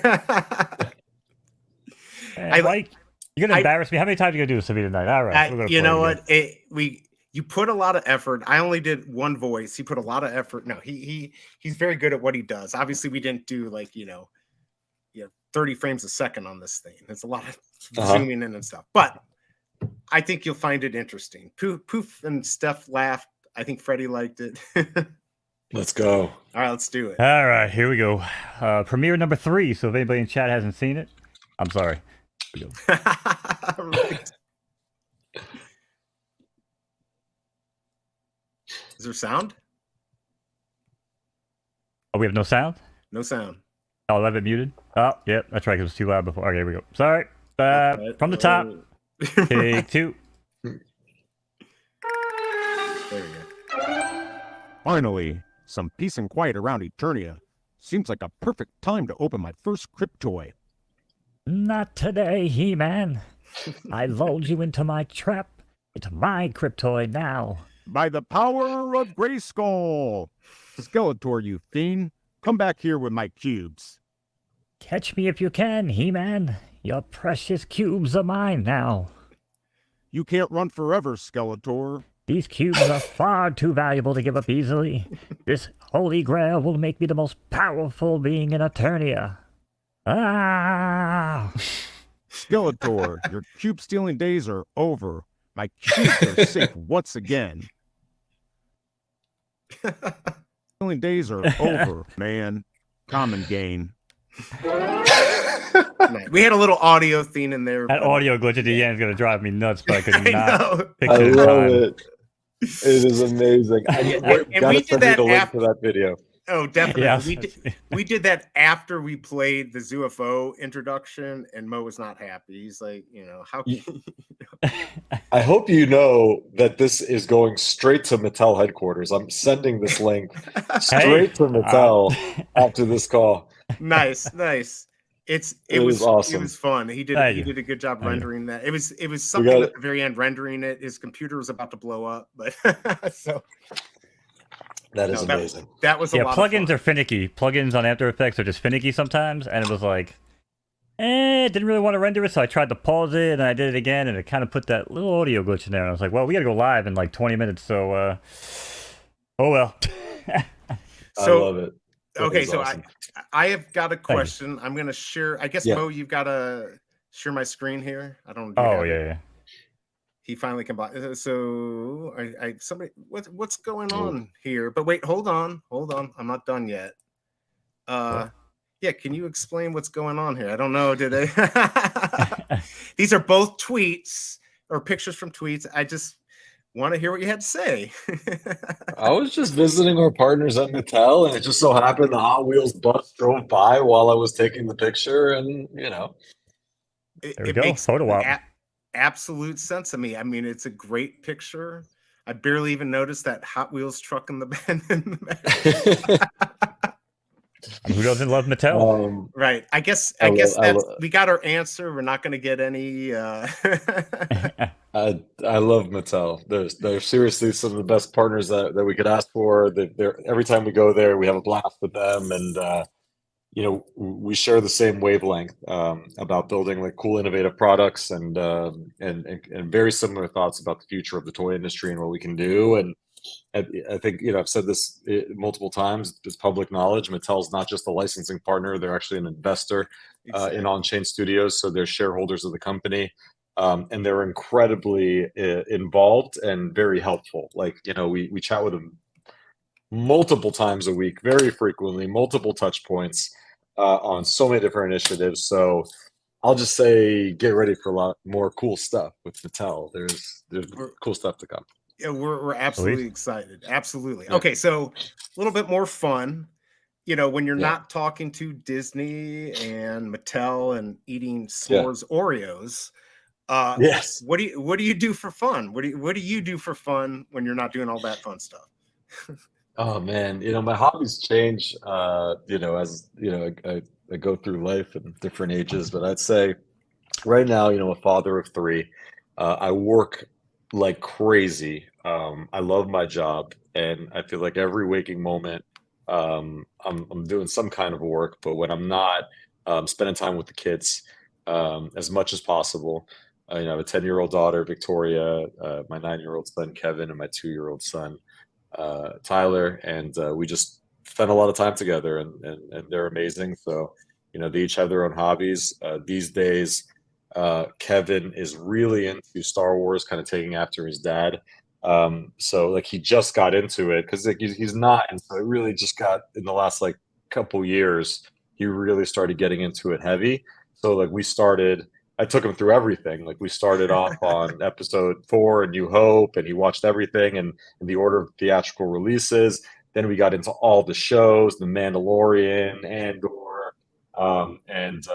gonna embarrass me. How many times are you gonna do this to me tonight? All right. You know what? You put a lot of effort. I only did one voice. He put a lot of effort. No, he's very good at what he does. Obviously, we didn't do like, you know, 30 frames a second on this thing. There's a lot of zooming in and stuff. But I think you'll find it interesting. Poof and Steph laughed. I think Freddy liked it. Let's go. All right, let's do it. All right, here we go. Premiere number 3. So if anybody in chat hasn't seen it, I'm sorry. Here we go. Right. Is there sound? Oh, we have no sound? No sound. I'll have it muted. Oh, yep, that's right, because it was too loud before. Okay, here we go. Sorry. From the top. Take 2. There we go. Finally, some peace and quiet around Eternia. Seems like a perfect time to open my first Cryptoy. Not today, He-Man. I lulled you into my trap. It's my Cryptoy now. By the power of Grayskull. Skeletor, you fiend. Come back here with my cubes. Catch me if you can, He-Man. Your precious cubes are mine now. You can't run forever, Skeletor. These cubes are far too valuable to give up easily. This holy grail will make me the most powerful being in Eternia. Ah! Skeletor, your cube stealing days are over. My cubes are safe once again. Stealing days are over, man. Common gain. We had a little audio theme in there. That audio glitch at the end is going to drive me nuts, but I could I not know. picture I the love time. it. It is amazing. And Gotta we did send me that the link after. to that video. Oh, definitely. Yes. We did that after we played the ZUFO introduction, and Mo was not happy. He's like, how can I hope you know that this is going straight to Mattel headquarters. I'm sending this link straight to Mattel after this call. Nice. It was awesome. It was fun. He did a good job rendering that. It was something at the very end rendering it. His computer was about to blow up, but so that is amazing. That was a lot plugins of fun. are finicky. Plugins on After Effects are just finicky sometimes, and it was like, didn't really want to render it, so I tried to pause it, and I did it again, and it kind of put that little audio glitch in there. And I was like, well, we got to go live in like 20 minutes, so oh well. I love it. Okay, so awesome. I have got a question. I'm gonna share. I guess Mo, you've got to share my screen here. I don't. Yeah. He finally combined. So somebody, what's going on here? But wait, hold on. I'm not done yet. Yeah, can you explain what's going on here? I don't know. Did I? These are both tweets or pictures from tweets. I just want to hear what you had to say. I was just visiting our partners at Mattel, and it just so happened the Hot Wheels bus drove by while I was taking the picture, and it makes photo op. Absolute sense to me. I mean, it's a great picture. I barely even noticed that Hot Wheels truck in the back. Who doesn't love Mattel? Right. I guess we got our answer. We're not going to get any. I love Mattel. They're seriously some of the best partners that we could ask for. They're every time we go there, we have a blast with them, and we share the same wavelength about building like cool, innovative products, and very similar thoughts about the future of the toy industry and what we can do. And I think I've said this multiple times. It's public knowledge. Mattel's not just a licensing partner; they're actually an investor in On-Chain Studios. So they're shareholders of the company, and they're incredibly involved and very helpful. Like we chat with them multiple times a week, very frequently, multiple touch points on so many different initiatives. So I'll just say, get ready for a lot more cool stuff with Mattel. There's cool stuff to come. Yeah, we're absolutely excited. Absolutely. Okay, so a little bit more fun. When you're not talking to Disney and Mattel and eating s'mores Oreos. Yes. What do you do for fun? What do you do for fun when you're not doing all that fun stuff? Oh man, my hobbies change. As I go through life in different ages. But I'd say right now, a father of 3. I work like crazy. I love my job, and I feel like every waking moment, I'm doing some kind of work. But when I'm not, spending time with the kids as much as possible. I have a 10-year-old daughter, Victoria, my 9-year-old son, Kevin, and my 2-year-old son, Tyler, and we just spend a lot of time together, and they're amazing. So, they each have their own hobbies. These days, Kevin is really into Star Wars, kind of taking after his dad. So like he just got into it because he's not, and so it really just got in the last like couple years. He really started getting into it heavy. So like I took him through everything. Like we started off on episode 4, A New Hope, and he watched everything and in the order of theatrical releases. Then we got into all the shows, The Mandalorian, Andor, and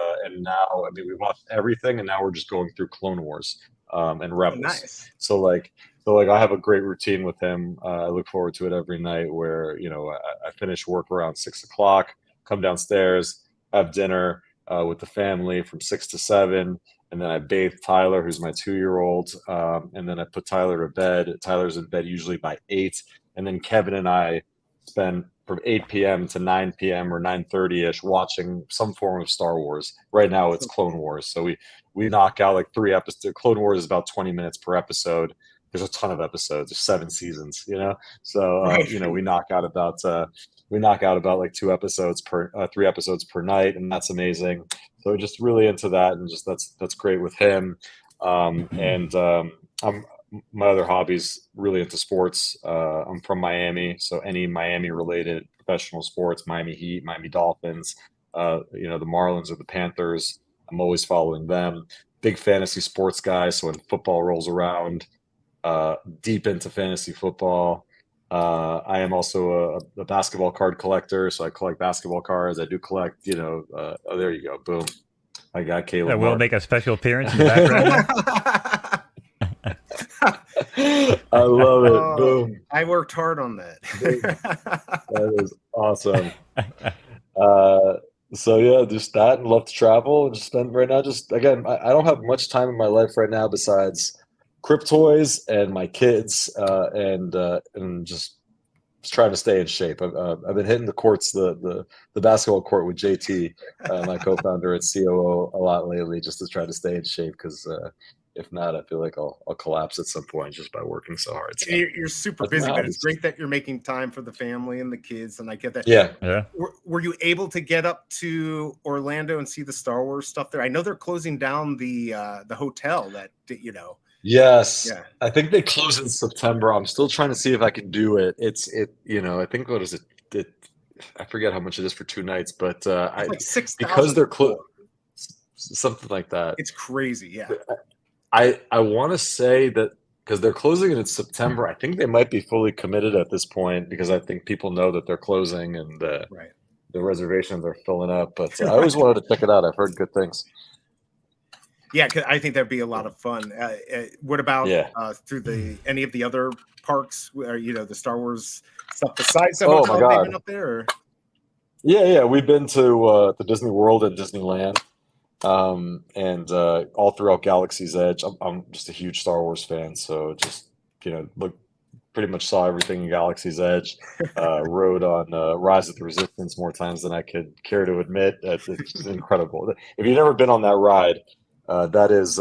now we watched everything, and now we're just going through Clone Wars and Rebels. Nice. So I have a great routine with him. I look forward to it every night. Where I finish work around 6 o'clock, come downstairs, have dinner with the family from 6 to 7, and then I bathe Tyler, who's my 2-year-old, and then I put Tyler to bed. Tyler's in bed usually by 8, and then Kevin and I spend from 8 p.m. to 9 p.m. or 9:30ish watching some form of Star Wars. Right now it's Clone Wars, so we knock out like 3 episodes. Clone Wars is about 20 minutes per episode. There's a ton of episodes. There's 7 seasons, So we knock out about like 2 episodes per 3 episodes per night, and that's amazing. So just really into that, and just that's great with him. I'm my other hobbies really into sports. I'm from Miami, so any Miami related professional sports, Miami Heat, Miami Dolphins, the Marlins or the Panthers, I'm always following them. Big fantasy sports guy, so when football rolls around, deep into fantasy football. I am also a basketball card collector, so I collect basketball cards. I do collect, there you go, boom. I got Caleb. Yeah, we'll make a special appearance in the background. I love it. Boom. I worked hard on that. That is awesome. So yeah, just that, and love to travel and just spend right now. Just again, I don't have much time in my life right now besides Cryptoys and my kids, and just trying to stay in shape. I've been hitting the courts, the basketball court with JT, my co-founder at COO, a lot lately, just to try to stay in shape, because if not, I feel like I'll collapse at some point just by working so hard. So you're super busy, but it's great that you're making time for the family and the kids, and I get that. Yeah. Were you able to get up to Orlando and see the Star Wars stuff there? I know they're closing down the hotel that. Yes. Yeah. I think they close in September. I'm still trying to see if I can do it. I think what is it? I forget how much it is for 2 nights, but like 6,000 because they're closed, something like that. It's crazy. Yeah. I want to say that because they're closing it in September, I think they might be fully committed at this point, because I think people know that they're closing, and the reservations are filling up. But I always wanted to check it out. I've heard good things. Yeah, I think that'd be a lot of fun. What about through any of the other parks, where the Star Wars stuff besides the hotel they've been up there? Or? Yeah, we've been to Disney World and Disneyland, and all throughout Galaxy's Edge. I'm just a huge Star Wars fan, so just pretty much saw everything in Galaxy's Edge. Rode on Rise of the Resistance more times than I could care to admit. It's incredible. If you've never been on that ride. That is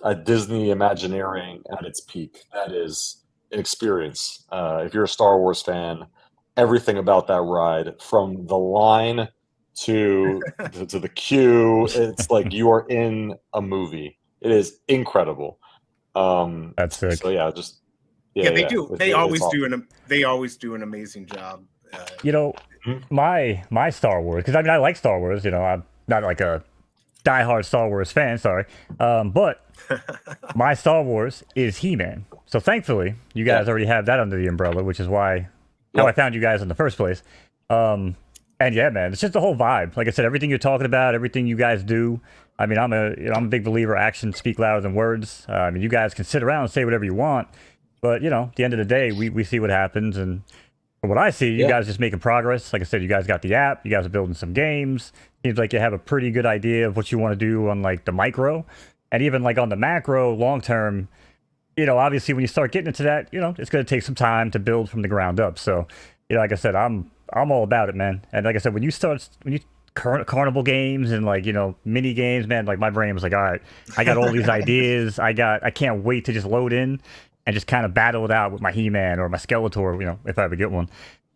a Disney Imagineering at its peak. That is an experience. If you're a Star Wars fan, everything about that ride, from the line to the queue, it's like you are in a movie. It is incredible. That's sick. So yeah, they do. They always do an amazing job. My Star Wars, because I like Star Wars. I'm not like a diehard Star Wars fan, sorry. But my Star Wars is He-Man. So thankfully, you guys already have that under the umbrella, which is how I found you guys in the first place. And yeah, man, it's just the whole vibe. Like I said, everything you're talking about, everything you guys do. I mean, I'm a big believer. Actions speak louder than words. You guys can sit around and say whatever you want, but at the end of the day, we see what happens. And from what I see, you guys are just making progress. Like I said, you guys got the app. You guys are building some games. Seems like you have a pretty good idea of what you want to do on like the micro, and even like on the macro long term. Obviously when you start getting into that, it's going to take some time to build from the ground up. So, like I said, I'm all about it, man. And like I said, when you carnival games and like mini games, man, like my brain was like, all right, I got all these ideas. I can't wait to just load in and just kind of battle it out with my He-Man or my Skeletor, if I ever get one.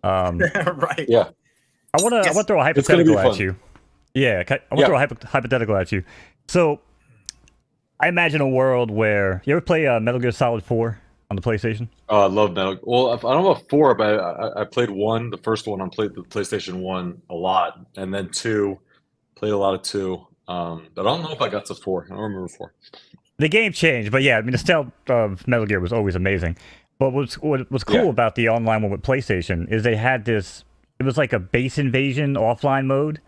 Right. Yeah. I want to throw a hypothetical at you. Yeah, I want to throw a hypothetical at you. So, I imagine a world where you ever play Metal Gear Solid 4 on the PlayStation? Oh, I love Metal. Well, I don't know about 4, but I played 1, the first one on the PlayStation 1 a lot, and then 2, played a lot of 2. But I don't know if I got to 4. I don't remember 4. The game changed, but yeah, I mean, the stealth of Metal Gear was always amazing. But what's cool about the online one with PlayStation is they had this. It was like a base invasion offline mode.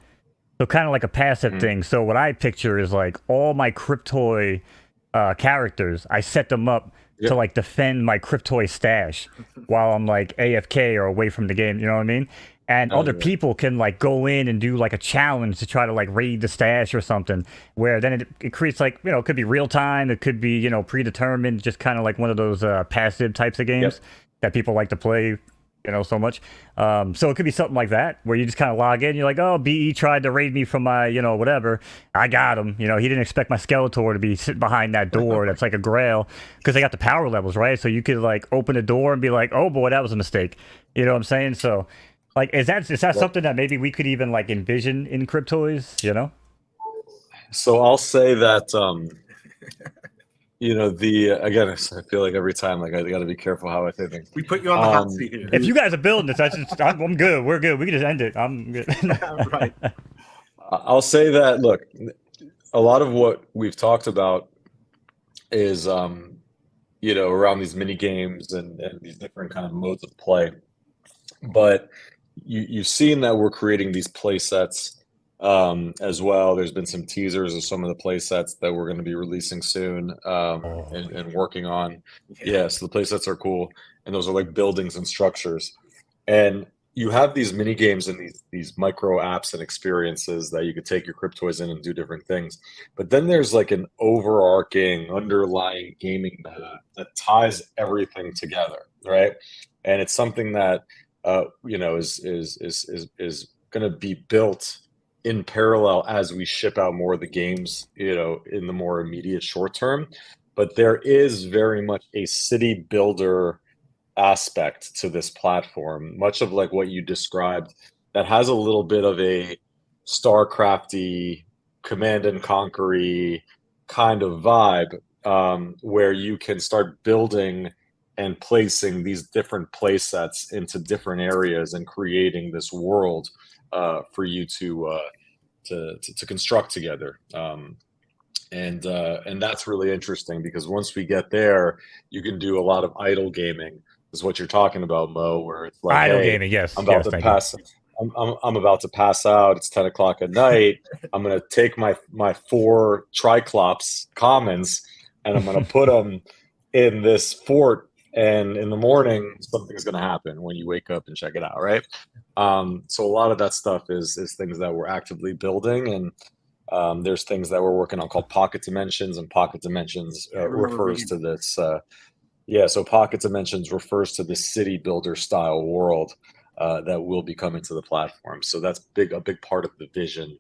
So kind of like a passive thing. So what I picture is like all my Cryptoy characters, I set them up to like defend my Cryptoy stash while I'm like AFK or away from the game. You know what I mean? And other people can like go in and do like a challenge to try to like raid the stash or something, where then it creates like, you know, it could be real time, it could be, you know, predetermined, just kind of like one of those passive types of games that people like to play, you know, so much. So it could be something like that, where you just kind of log in, you're like, oh, BE tried to raid me from my, you know, whatever. I got him. You know, he didn't expect my Skeletor to be sitting behind that door that's like a grail, because they got the power levels, right? So you could like open a door and be like, oh boy, that was a mistake. You know what I'm saying? So like, is that something that maybe we could even like envision in Cryptoys, you know? So I'll say that, you know, again, I feel like every time, like, I got to be careful how I say things. We put you on the hot seat here. If you guys are building this, I'm good. We're good. We can just end it. I'm good. Right. I'll say that, look, a lot of what we've talked about is, you know, around these mini games and these different kind of modes of play. But you've seen that we're creating these play sets as well. There's been some teasers of some of the play sets that we're going to be releasing soon and working on. Yeah, so the play sets are cool. And those are like buildings and structures. And you have these mini games and these micro apps and experiences that you could take your Cryptoys in and do different things. But then there's like an overarching, underlying gaming meta that ties everything together, right? And it's something that you know, is going to be built in parallel as we ship out more of the games, you know, in the more immediate short term. But there is very much a city builder aspect to this platform, much of like what you described, that has a little bit of a StarCrafty, Command and Conquer-y kind of vibe, where you can start building and placing these different play sets into different areas and creating this world for you to construct together. And that's really interesting, because once we get there, you can do a lot of idle gaming, is what you're talking about, Mo, where it's like, idle hey, gaming, yes. I'm about to pass. I'm about to pass out. It's 10 o'clock at night. I'm going to take my 4 Triclops commons and I'm going to put them in this fort. And in the morning, something's going to happen when you wake up and check it out, right? So a lot of that stuff is things that we're actively building, and there's things that we're working on called Pocket Dimensions, and Pocket Dimensions refers to this. So Pocket Dimensions refers to the city builder style world that will be coming to the platform. So that's a big part of the vision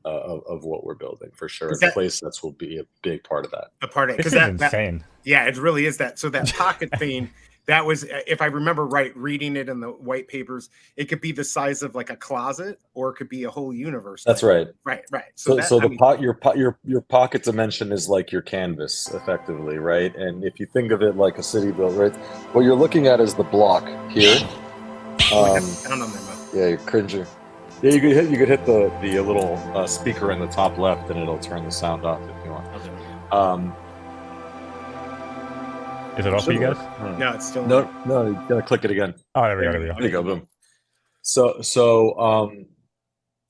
of what we're building, for sure. And play sets will be a big part of that. A part of it, because that's insane. Yeah, it really is that. So that pocket thing, that was, if I remember right, reading it in the white papers, it could be the size of like a closet, or it could be a whole universe. That's right. Right. So your pocket dimension is like your canvas, effectively, right? And if you think of it like a city build, right, what you're looking at is the block here. I don't know, man. Yeah, you're cringing. Yeah, you could hit the little speaker in the top left, and it'll turn the sound off if you want. Is it off for you guys? No, it's still no. You gotta click it again. Oh, there we go. There you go. Boom. So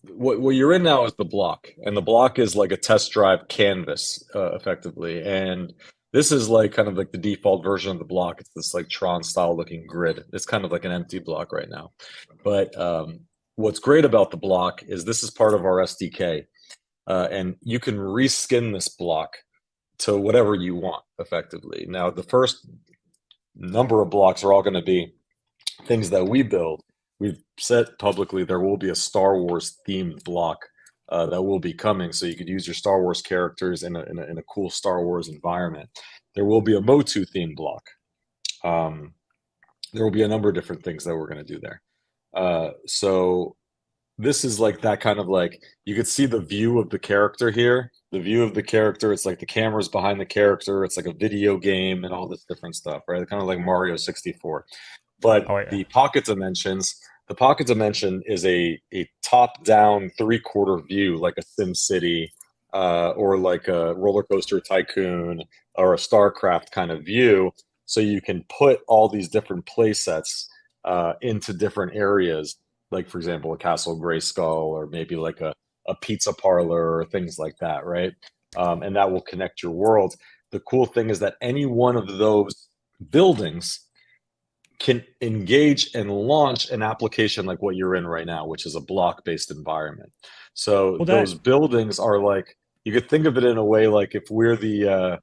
what you're in now is the block, and the block is like a test drive canvas, effectively. And this is like kind of like the default version of the block. It's this like Tron style looking grid. It's kind of like an empty block right now, but what's great about the block is this is part of our SDK, and you can reskin this block to whatever you want, effectively. Now, the first number of blocks are all going to be things that we build. We've said publicly there will be a Star Wars themed block that will be coming, so you could use your Star Wars characters in a cool Star Wars environment. There will be a Motu themed block. There will be a number of different things that we're going to do there. So this is like that kind of like, you could see the view of the character here. The view of the character, it's like the camera's behind the character. It's like a video game and all this different stuff, right? Kind of like Mario 64. But the pocket dimension is a top-down 3/4 view, like a Sim City or like a Roller Coaster Tycoon or a StarCraft kind of view. So you can put all these different play sets into different areas, like, for example, a Castle Grayskull, or maybe like a pizza parlor or things like that, right? And that will connect your world. The cool thing is that any one of those buildings can engage and launch an application like what you're in right now, which is a block-based environment. So those buildings are like, you could think of it in a way like if we're the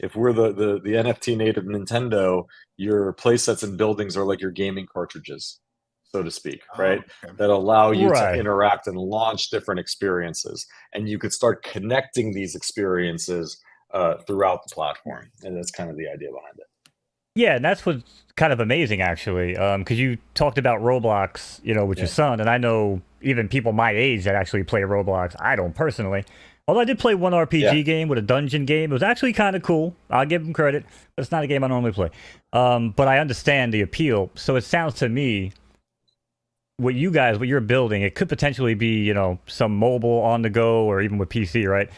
NFT native Nintendo, your play sets and buildings are like your gaming cartridges, so to speak, right? Okay. That allow you to interact and launch different experiences. And you could start connecting these experiences throughout the platform. And that's kind of the idea behind it. Yeah, and that's what's kind of amazing, actually, because you talked about Roblox, with your son, and I know even people my age that actually play Roblox. I don't personally. Although I did play one RPG game with a dungeon game. It was actually kind of cool. I'll give them credit, but it's not a game I normally play. But I understand the appeal. So it sounds to me, what you're building, it could potentially be, some mobile on the go or even with PC, right?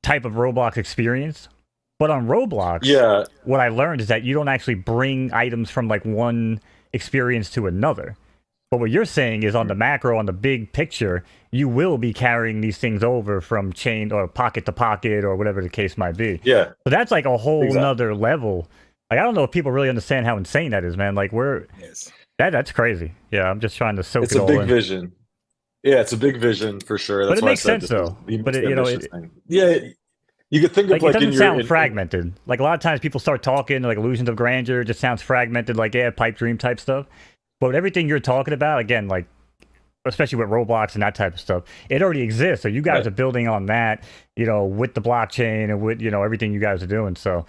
Type of Roblox experience. But on Roblox, what I learned is that you don't actually bring items from like one experience to another. But what you're saying is on the macro, on the big picture, you will be carrying these things over from chain or pocket to pocket or whatever the case might be. Yeah. So that's like a whole nother level. Like, I don't know if people really understand how insane that is, man. Like, that's crazy. Yeah, I'm just trying to soak it all in. It's a big vision. Yeah, it's a big vision for sure. That's but it makes sense, though. But, you could think of it doesn't sound fragmented. Like, a lot of times people start talking, like, illusions of grandeur, it just sounds fragmented, like, pipe dream type stuff. But everything you're talking about, again, like, especially with Roblox and that type of stuff, it already exists. So you guys are building on that, with the blockchain and with, everything you guys are doing. So,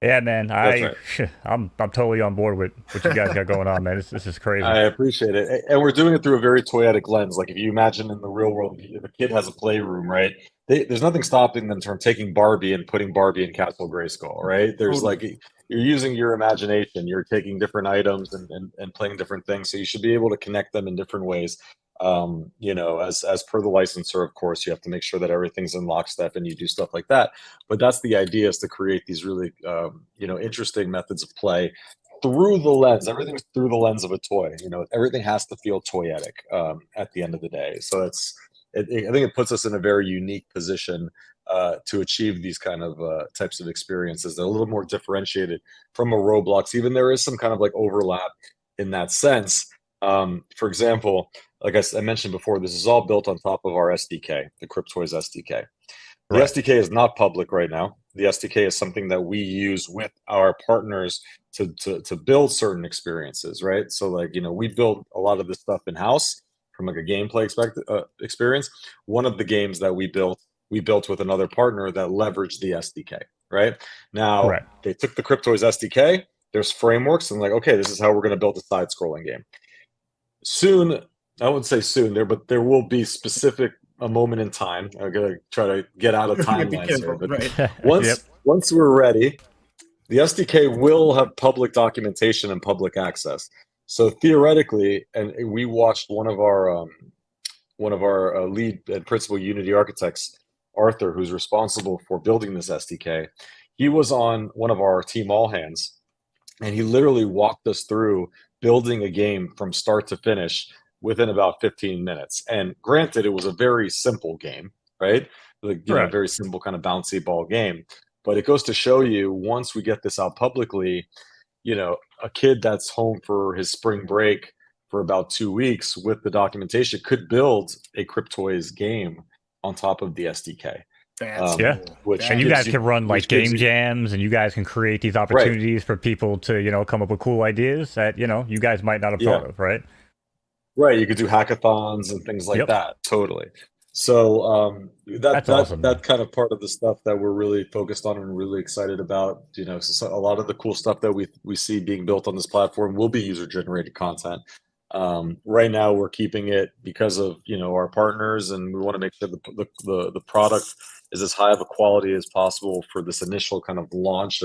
yeah, man, I'm totally on board with what you guys got going on, man. This is crazy. I appreciate it. And we're doing it through a very toyetic lens. Like, if you imagine in the real world, if a kid has a playroom, right? There's nothing stopping them from taking Barbie and putting Barbie in Castle Grayskull, right? There's you're using your imagination. You're taking different items and playing different things. So you should be able to connect them in different ways. As per the licensor, of course, you have to make sure that everything's in lockstep and you do stuff like that. But that's the idea, is to create these really, interesting methods of play through the lens. Everything's through the lens of a toy. Everything has to feel toyetic at the end of the day. So I think it puts us in a very unique position to achieve these kind of types of experiences. They're a little more differentiated from a Roblox. Even there is some kind of like overlap in that sense. For example, like I mentioned before, this is all built on top of our SDK, the Cryptoys SDK. The SDK is not public right now. The SDK is something that we use with our partners to build certain experiences, right? So we build a lot of this stuff in-house from like a gameplay experience. One of the games that we built with another partner that leveraged the SDK, right? Now, they took the Cryptoys SDK, there's frameworks, and okay, this is how we're going to build a side-scrolling game. Soon, I wouldn't say soon but there will be a moment in time. I'm going to try to get out of timelines here. But once we're ready, the SDK will have public documentation and public access. So theoretically, and we watched one of our lead and principal Unity architects, Arthur, who's responsible for building this SDK. He was on one of our team all hands, and he literally walked us through building a game from start to finish within about 15 minutes. And granted, it was a very simple game, right? A very simple kind of bouncy ball game. But it goes to show you, once we get this out publicly, a kid that's home for his spring break for about 2 weeks with the documentation could build a Cryptoys game on top of the SDK. That's cool. And you guys can run like game jams, and you guys can create these opportunities for people to, come up with cool ideas that, you guys might not have thought of, right? Right. You could do hackathons and things like that. Totally. So that's awesome, that kind of part of the stuff that we're really focused on and really excited about. So a lot of the cool stuff that we see being built on this platform will be user-generated content. Right now, we're keeping it because of our partners, and we want to make sure the product is as high of a quality as possible for this initial kind of launch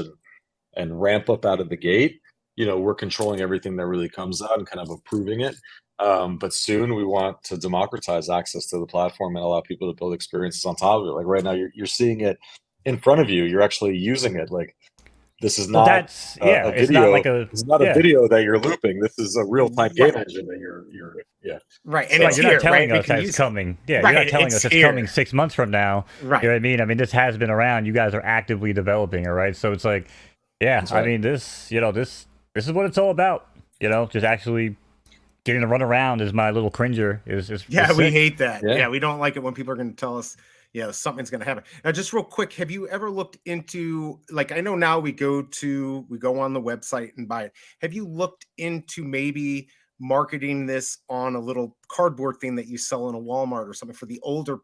and ramp up out of the gate. We're controlling everything that really comes out and kind of approving it. But soon we want to democratize access to the platform and allow people to build experiences on top of it. Like right now, you're seeing it in front of you. You're actually using it. Like, this is not a video. It's not a video that you're looping. This is a real-time game engine that you're right. And you're not telling us that it's coming. Yeah, you're not telling us it's coming 6 months from now. Right. You know what I mean? I mean, this has been around. You guys are actively developing it, right? So it's like, Yeah, That's I right. mean, this is what it's all about. Just actually getting to run around is my little cringer. Is Yeah, is we sick. hate that. Yeah. Yeah, we don't like it when people are going to tell us, something's going to happen. Now, just real quick, have you ever looked into, like, I know now we go on the website and buy it. Have you looked into maybe marketing this on a little cardboard thing that you sell in a Walmart or something for the older,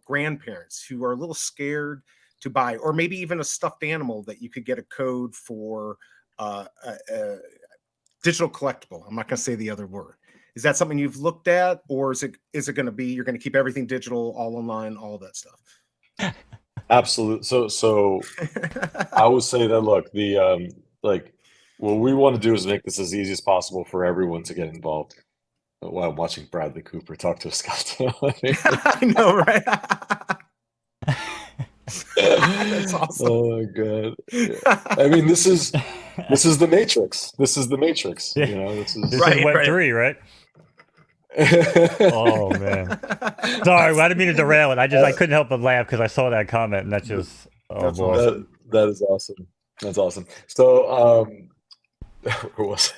grandparents who are a little scared to buy, or maybe even a stuffed animal that you could get a code for a digital collectible? I'm not going to say the other word. Is that something you've looked at, or is it going to be you're going to keep everything digital, all online, all that stuff? Absolutely. So I would say that, look, the what we want to do is make this as easy as possible for everyone to get involved. While I'm watching Bradley Cooper talk to Scott. I know, right? That's awesome. Oh my god! Yeah. I mean, this is the Matrix. This is the Matrix. Yeah. This is This Right, is Web right. 3, right? Oh man. Sorry, I didn't mean to derail it. I couldn't help but laugh because I saw that comment, and that's just That's boy. awesome. that is awesome. That's awesome. So where was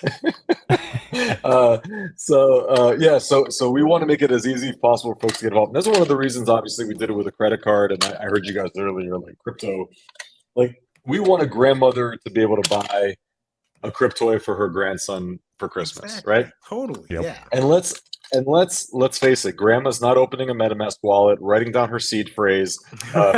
so we want to make it as easy as possible for folks to get involved. And that's one of the reasons, obviously, we did it with a credit card. And I heard you guys earlier, like crypto, like we want a grandmother to be able to buy a Cryptoy for her grandson for Christmas, Exactly. right? Totally. Yep. Yeah. And let's face it, grandma's not opening a MetaMask wallet, writing down her seed phrase,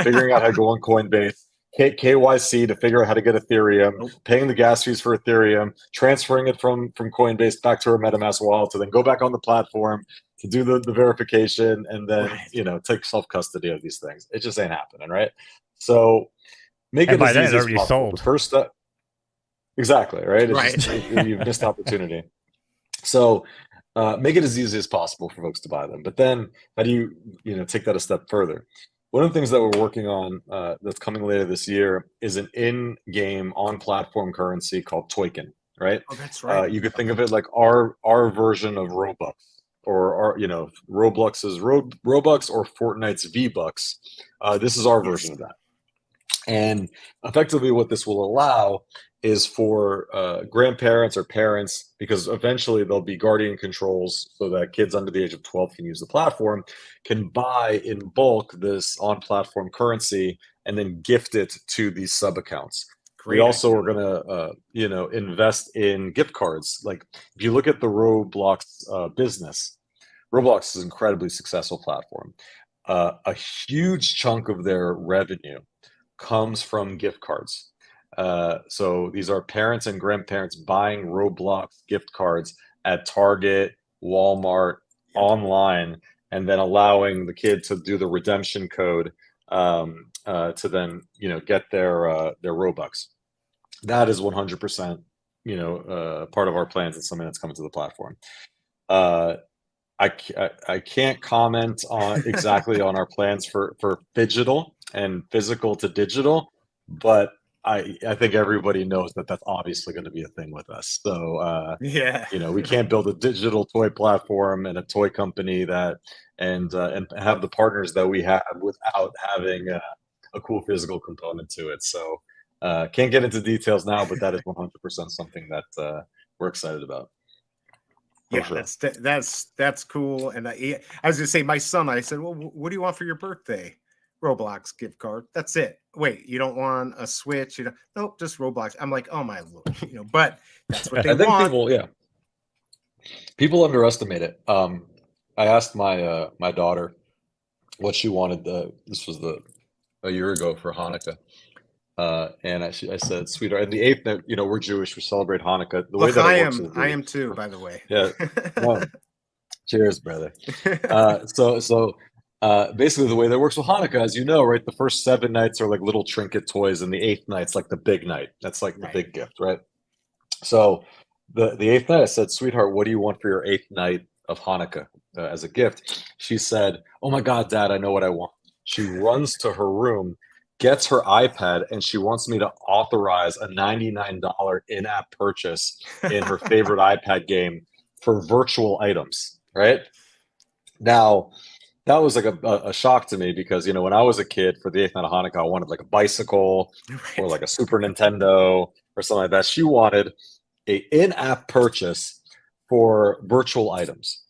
figuring out how to go on Coinbase, KYC to figure out how to get Ethereum, Nope. paying the gas fees for Ethereum, transferring it from Coinbase back to her MetaMask wallet to then go back on the platform to do the verification and then Right. take self-custody of these things. It just ain't happening, right? So make And it by as then easy it's as already possible. sold. The first step, exactly, right? It's Right. just, you've missed opportunity. So make it as easy as possible for folks to buy them. But then how do you take that a step further? One of the things that we're working on that's coming later this year is an in-game on-platform currency called Token, right? Oh, that's right. You could think of it like our version of Robux, or our Roblox's Robux or Fortnite's V-Bucks. This is our version of that. And effectively what this will allow is for grandparents or parents, because eventually there'll be guardian controls so that kids under the age of 12 can use the platform, can buy in bulk this on-platform currency and then gift it to these sub accounts. Great We also idea. are going to invest in gift cards. Like if you look at the Roblox business, Roblox is an incredibly successful platform. A huge chunk of their revenue comes from gift cards. So these are parents and grandparents buying Roblox gift cards at Target, Walmart, online, and then allowing the kid to do the redemption code to then get their Robux. That is 100% part of our plans and something that's coming to the platform. I can't comment on exactly on our plans for digital and physical to digital, but I think everybody knows that that's obviously going to be a thing with us. So Yeah. we can't build a digital toy platform and a toy company and have the partners that we have without having a cool physical component to it. So can't get into details now, but that is 100% something that we're excited about. Yeah, sure. that's cool. And I was gonna say, my son, I said, well, what do you want for your birthday? Roblox gift card. That's it. Wait, you don't want a Switch? Nope, just Roblox. I'm like, oh my Lord, but that's what they I think want. people underestimate it. I asked my daughter what she wanted. This was a year ago for Hanukkah. And I said, sweetheart, and the 8th that, we're Jewish, we celebrate Hanukkah. The way Look, that I it works am. is I am too, by the way. Yeah. Well, cheers, brother. So basically the way that works with Hanukkah, as you know, right, the first 7 nights are like little trinket toys, and the 8th night's like the big night. That's like the Right. big gift, right? So the 8th night, I said, sweetheart, what do you want for your 8th night of Hanukkah as a gift? She said, oh my God, Dad, I know what I want. She runs to her room, gets her iPad, and she wants me to authorize a $99 in-app purchase in her favorite iPad game for virtual items, right? Now, that was like a shock to me because, when I was a kid for the 8th night of Hanukkah, I wanted like a bicycle or like a Super Nintendo or something like that. She wanted a in-app purchase for virtual items.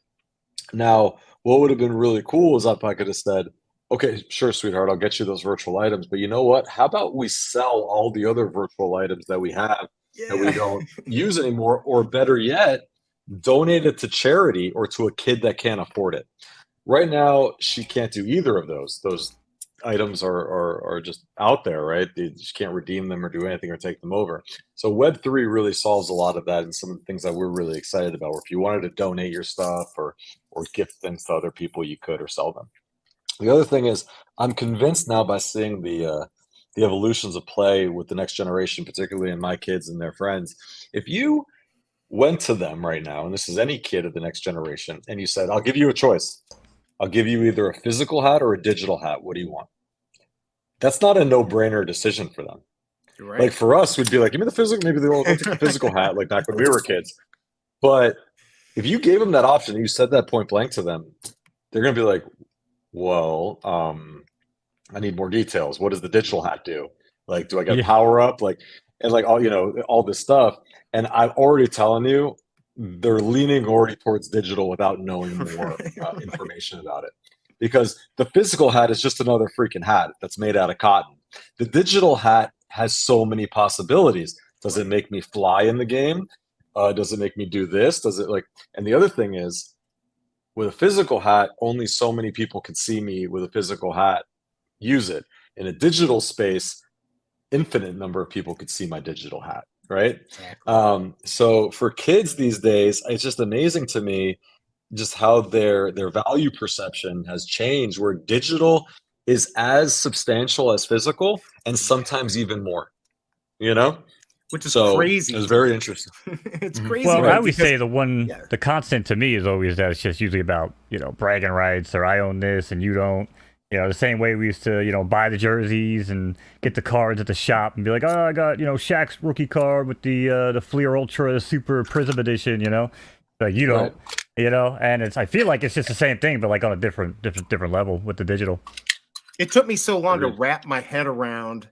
Now, what would have been really cool is if I could have said, okay, sure, sweetheart, I'll get you those virtual items. But you know what? How about we sell all the other virtual items that we have that we don't use anymore? Or better yet, donate it to charity or to a kid that can't afford it. Right now, she can't do either of those. Those items are just out there, right? She can't redeem them or do anything or take them over. So Web3 really solves a lot of that, and some of the things that we're really excited about. Or if you wanted to donate your stuff or gift things to other people, you could, or sell them. The other thing is, I'm convinced now by seeing the evolutions of play with the next generation, particularly in my kids and their friends. If you went to them right now, and this is any kid of the next generation, and you said, I'll give you a choice. I'll give you either a physical hat or a digital hat. What do you want? That's not a no-brainer decision for them. Right. Like for us, we'd be like, give me the physical, maybe they'll take the physical hat, like back when we were kids. But if you gave them that option, you said that point blank to them, they're going to be like, well, I need more details. What does the digital hat do? Like, do I get power up? Like, and like all this stuff. And I'm already telling you, they're leaning already towards digital without knowing more information about it. Because the physical hat is just another freaking hat that's made out of cotton. The digital hat has so many possibilities. Does it make me fly in the game? Does it make me do this? Does it and the other thing is, with a physical hat, only so many people can see me with a physical hat use it. In a digital space, infinite number of people could see my digital hat, right? Exactly. So for kids these days, it's just amazing to me just how their value perception has changed, where digital is as substantial as physical and sometimes even more, Which is crazy. It's very interesting. It's crazy. Well, I always say the constant to me is always that it's just usually about, bragging rights, or I own this and you don't. The same way we used to, buy the jerseys and get the cards at the shop and be like, oh, I got, Shaq's rookie card with the Fleer Ultra Super Prism Edition, Like you don't, and I feel like it's just the same thing, but like on a different level with the digital. It took me so long to wrap my head around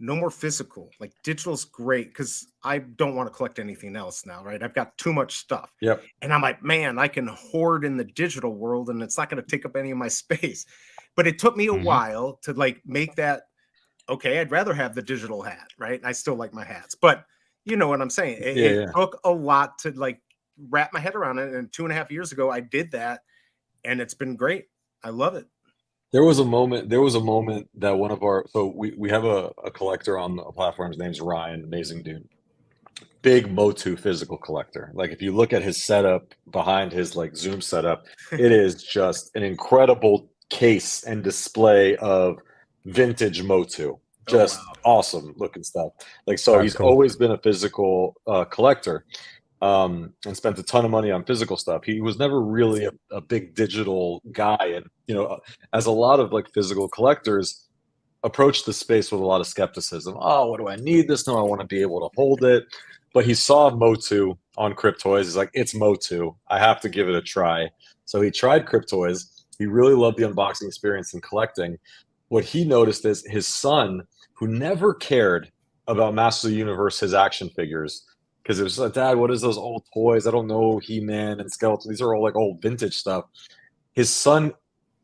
no more physical. Like digital's great because I don't want to collect anything else now, right? I've got too much stuff. Yep. And I'm like, man, I can hoard in the digital world and it's not going to take up any of my space. But it took me a while to make that, okay, I'd rather have the digital hat, right? I still like my hats, but you know what I'm saying? It took a lot to wrap my head around it. And 2.5 years ago, I did that and it's been great. I love it. There was a moment that one of we have a collector on the platform. His name's Ryan, amazing dude. Big Motu physical collector. Like if you look at his setup behind his Zoom setup, it is just an incredible case and display of vintage Motu. Just awesome looking stuff. He's always been a physical collector. And spent a ton of money on physical stuff. He was never really a big digital guy. And, as a lot of physical collectors approach the space with a lot of skepticism. Oh, what do I need this? No, I want to be able to hold it. But he saw Motu on Cryptoys. He's like, it's Motu. I have to give it a try. So he tried Cryptoys. He really loved the unboxing experience and collecting. What he noticed is his son, who never cared about Masters of the Universe, his action figures, because it was like, Dad, what is those old toys? I don't know, He-Man and Skeletor. These are all old vintage stuff. His son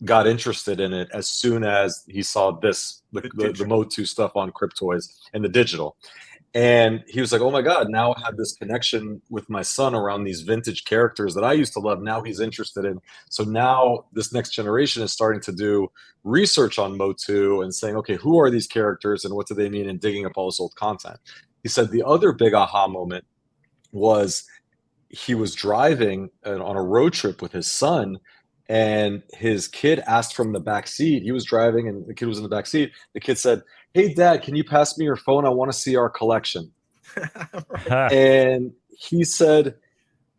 got interested in it as soon as he saw the Motu stuff on Cryptoys and the digital. And he was like, oh my God, now I have this connection with my son around these vintage characters that I used to love. Now he's interested in. So now this next generation is starting to do research on Motu and saying, okay, who are these characters and what do they mean, and digging up all this old content. He said the other big aha moment was he was driving on a road trip with his son, and his kid asked from the back seat. He was driving and the kid was in the back seat. The kid said, hey, Dad, can you pass me your phone? I want to see our collection. And he said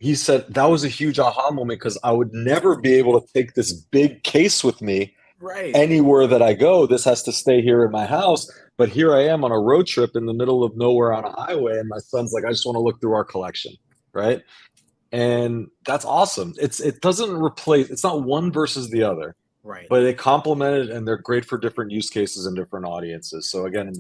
that was a huge aha moment, because I would never be able to take this big case with me anywhere that I go. This has to stay here in my house. But here I am on a road trip in the middle of nowhere on a highway, and my son's like, I just want to look through our collection, right? And that's awesome. It doesn't replace. It's not one versus the other. Right. But they complement it, and they're great for different use cases and different audiences. So again,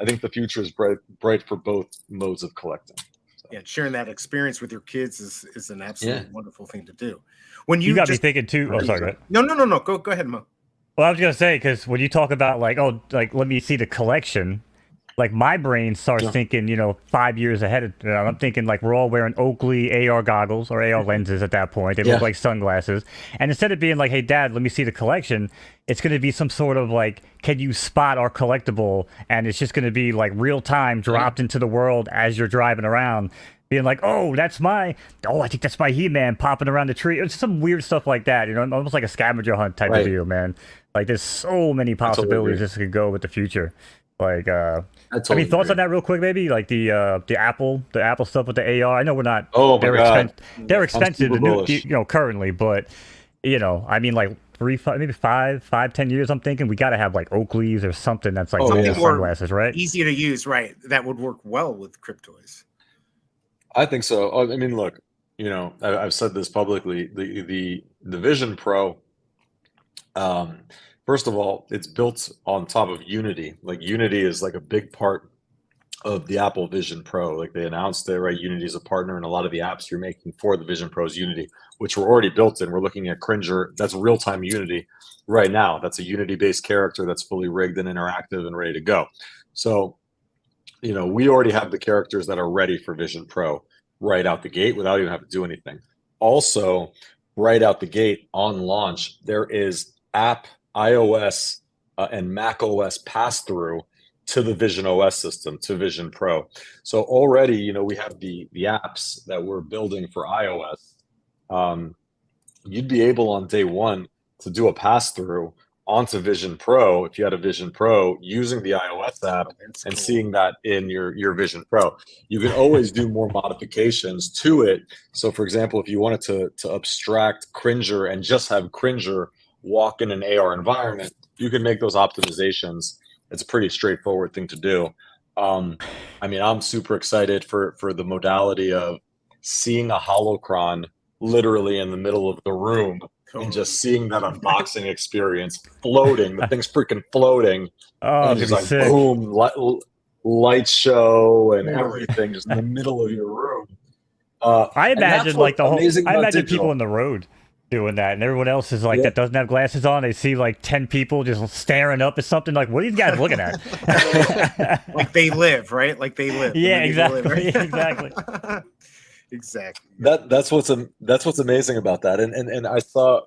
I think the future is bright for both modes of collecting. So. Yeah, sharing that experience with your kids is an absolutely wonderful thing to do. When you got me thinking too. Oh, sorry. No. Go ahead, Mo. Well, I was gonna say, because when you talk about like, let me see the collection, like my brain starts thinking, 5 years ahead of. I'm thinking like we're all wearing Oakley AR goggles or AR lenses at that point. They look like sunglasses, and instead of being like, "Hey, Dad, let me see the collection," it's gonna be some sort of like, "Can you spot our collectible?" And it's just gonna be like real time dropped into the world as you're driving around. Being like, I think that's my He-Man popping around the tree. It's some weird stuff like that, almost like a scavenger hunt type of deal, man. Like, there's so many possibilities this could go with the future. Like, thoughts on that real quick, maybe? Like the Apple stuff with the AR. I know we're not. Oh my God, they're expensive, currently, but like 10 years. I'm thinking we got to have like Oakleys or something that's like sunglasses, right? Easy to use, right? That would work well with Cryptoys. I think so. I mean, look, I've said this publicly. The Vision Pro, first of all, it's built on top of Unity. Like Unity is like a big part of the Apple Vision Pro. Like they announced it, right? Unity is a partner, and a lot of the apps you're making for the Vision Pro is Unity, which were already built in. We're looking at Cringer. That's real-time Unity right now. That's a Unity-based character that's fully rigged and interactive and ready to go. So, we already have the characters that are ready for Vision Pro right out the gate without even having to do anything. Also, right out the gate on launch, there is app iOS and Mac OS pass-through to the Vision OS system, to Vision Pro. So already, we have the apps that we're building for iOS. You'd be able on day one to do a pass-through onto Vision Pro if you had a Vision Pro using the iOS app and seeing that in your Vision Pro. You can always do more modifications to it. So for example, if you wanted to abstract Cringer and just have Cringer walk in an AR environment, you can make those optimizations. It's a pretty straightforward thing to do. I'm super excited for the modality of seeing a holocron literally in the middle of the room and just seeing that unboxing experience floating. The thing's freaking floating. Oh, and just like sick. Boom, light show and everything just in the middle of your room. I imagine like the whole. I imagine people on the road doing that, and everyone else is like that doesn't have glasses on. They see like 10 people just staring up at something. Like, what are these guys looking at? Like they live, right? Like they live. Yeah, exactly. Live, right? Exactly. Exactly. That's what's amazing about that. And I saw,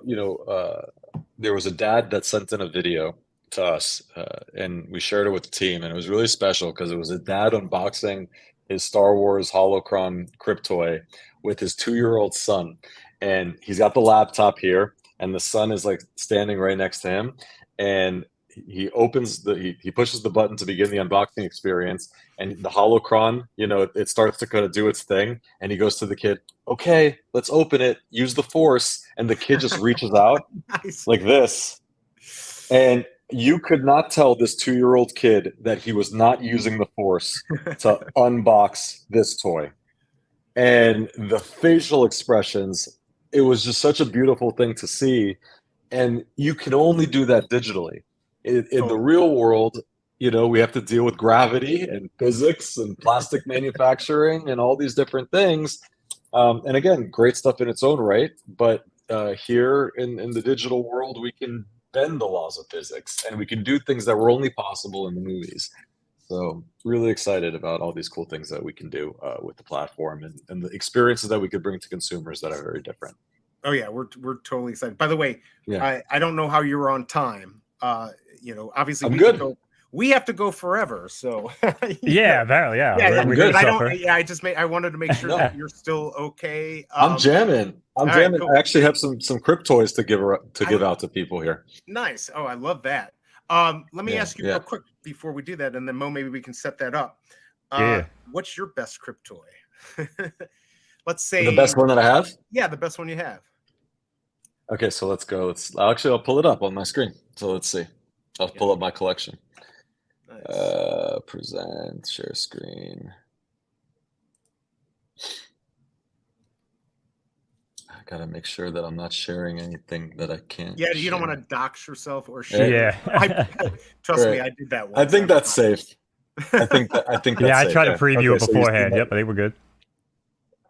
there was a dad that sent in a video to us, and we shared it with the team, and it was really special because it was a dad unboxing his Star Wars holocron Cryptoy with his 2-year-old son. And he's got the laptop here, and the son is like standing right next to him, and he pushes the button to begin the unboxing experience, and the holocron, it starts to kind of do its thing, and he goes to the kid, "Okay, let's open it, use the force," and the kid just reaches out like this, and you could not tell this 2-year-old kid that he was not using the force to unbox this toy. And the facial expressions, it was just such a beautiful thing to see, and you can only do that digitally. In the real world, we have to deal with gravity and physics and plastic manufacturing and all these different things. And again, great stuff in its own right. But here in the digital world, we can bend the laws of physics, and we can do things that were only possible in the movies. So really excited about all these cool things that we can do with the platform and the experiences that we could bring to consumers that are very different. Oh yeah, we're totally excited. By the way, I don't know how you were on time. Obviously I'm good. We have to go forever. So apparently, we're good. I wanted to make sure that you're still okay. I'm jamming. Right, cool. I actually have some Cryptoys to give out to people here. Nice. Oh, I love that. Let me ask you real quick before we do that, and then Mo, maybe we can set that up. What's your best Cryptoy? Let's say the best one that I have. Yeah, the best one you have. Okay, so let's go. I'll pull it up on my screen. So let's see. I'll pull up my collection. Nice. Present, share screen. gotta make sure that I'm not sharing anything that I can't. Yeah, you don't share. want to dox yourself or share. Yeah. Trust Right. me, I did that once. I think that's safe. I think that's Yeah, I safe. tried to preview Okay, it so you see beforehand. my- Yep, they were good.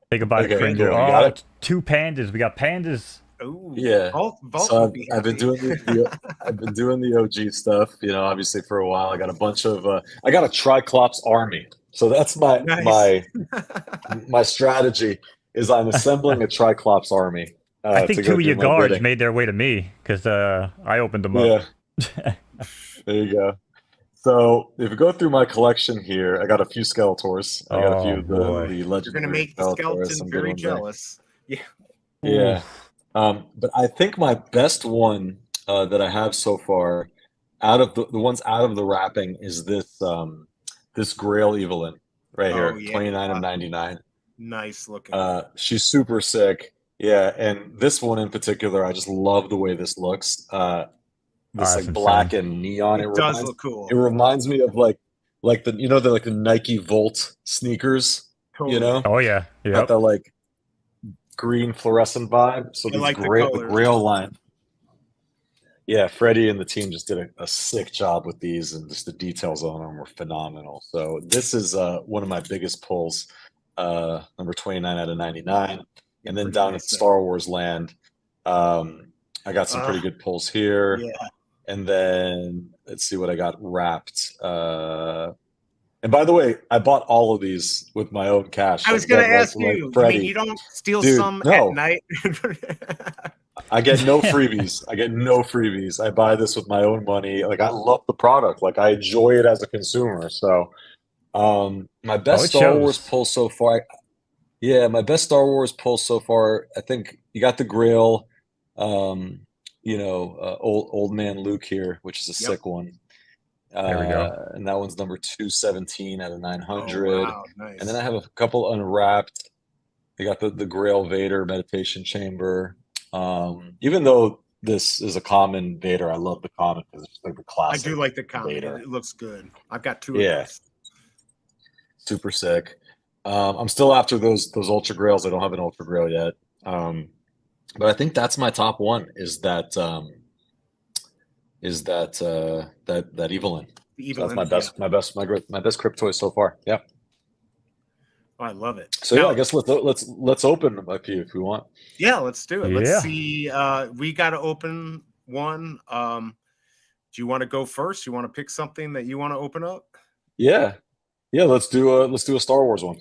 Think about Okay, it, Cringer. cool. You got Oh, it? 2 pandas. We got pandas. Ooh, Yeah. Vault So would be I've been happy. doing I've been doing the OG stuff, obviously for a while. I got a bunch of I got a Triclops army. So that's Nice. my strategy is I'm assembling a Triclops army. I think to 2 go of do your my guards bidding. made their way to me because I opened them up. Yeah. There you go. So if you go through my collection here, I got a few Skeletors. I got a few Oh, of boy. the You're legendary gonna make the Skeletors, skeleton some good very ones there. jealous. Yeah. Yeah. But I think my best one that I have so far, out of the ones out of the wrapping, is this this Grail Evelyn right here, Oh, yeah. 29 of 99. Nice looking. She's super sick. Yeah, and this one in particular, I just love the way this looks. This that's like black insane. and neon. It does look cool. It reminds me of like the the Nike Volt sneakers. Totally. Oh, yeah. Got Yep. that like green fluorescent vibe. So I these like the the colors. Grail line. Yeah, Freddy and the team just did a sick job with these, and just the details on them were phenomenal. So this is one of my biggest pulls, number 29 out of 99. And then Pretty down nice at there. Star Wars Land, I got some pretty good pulls here. Yeah. And then let's see what I got wrapped. And by the way, I bought all of these with my own cash. I was Like, gonna like- ask like you. Freddy. I mean, you don't steal Dude, some no. at night. I get no freebies. I get no freebies. I buy this with my own money. Like I love the product. Like I enjoy it as a consumer. So my best it Star Wars shows. pull so far. Yeah, my best Star Wars pull so far. I think you got the Grail, old man Luke here, which is a sick one. There we go. And that one's number 217 out of 900. Oh, wow, nice. And then I have a couple unwrapped. I got the Grail Vader meditation chamber. Even though this is a common Vader, I love the common because it's like the I classic. do like the common. Vader. It looks good. I've got 2 Yeah. of those. Super sick. I'm still after those Ultra Grails. I don't have an Ultra Grail yet. But I think that's my top one. Is that that Evelyn? The So that's Evelyn, my best Cryptoy so far. Yeah. Oh, I love it. So Now- yeah, I guess let's open a few if we want. Yeah, let's do it. Let's Yeah. see. We got to open one. Do you want to go first? You want to pick something that you want to open up? Yeah. Let's do a Star Wars one.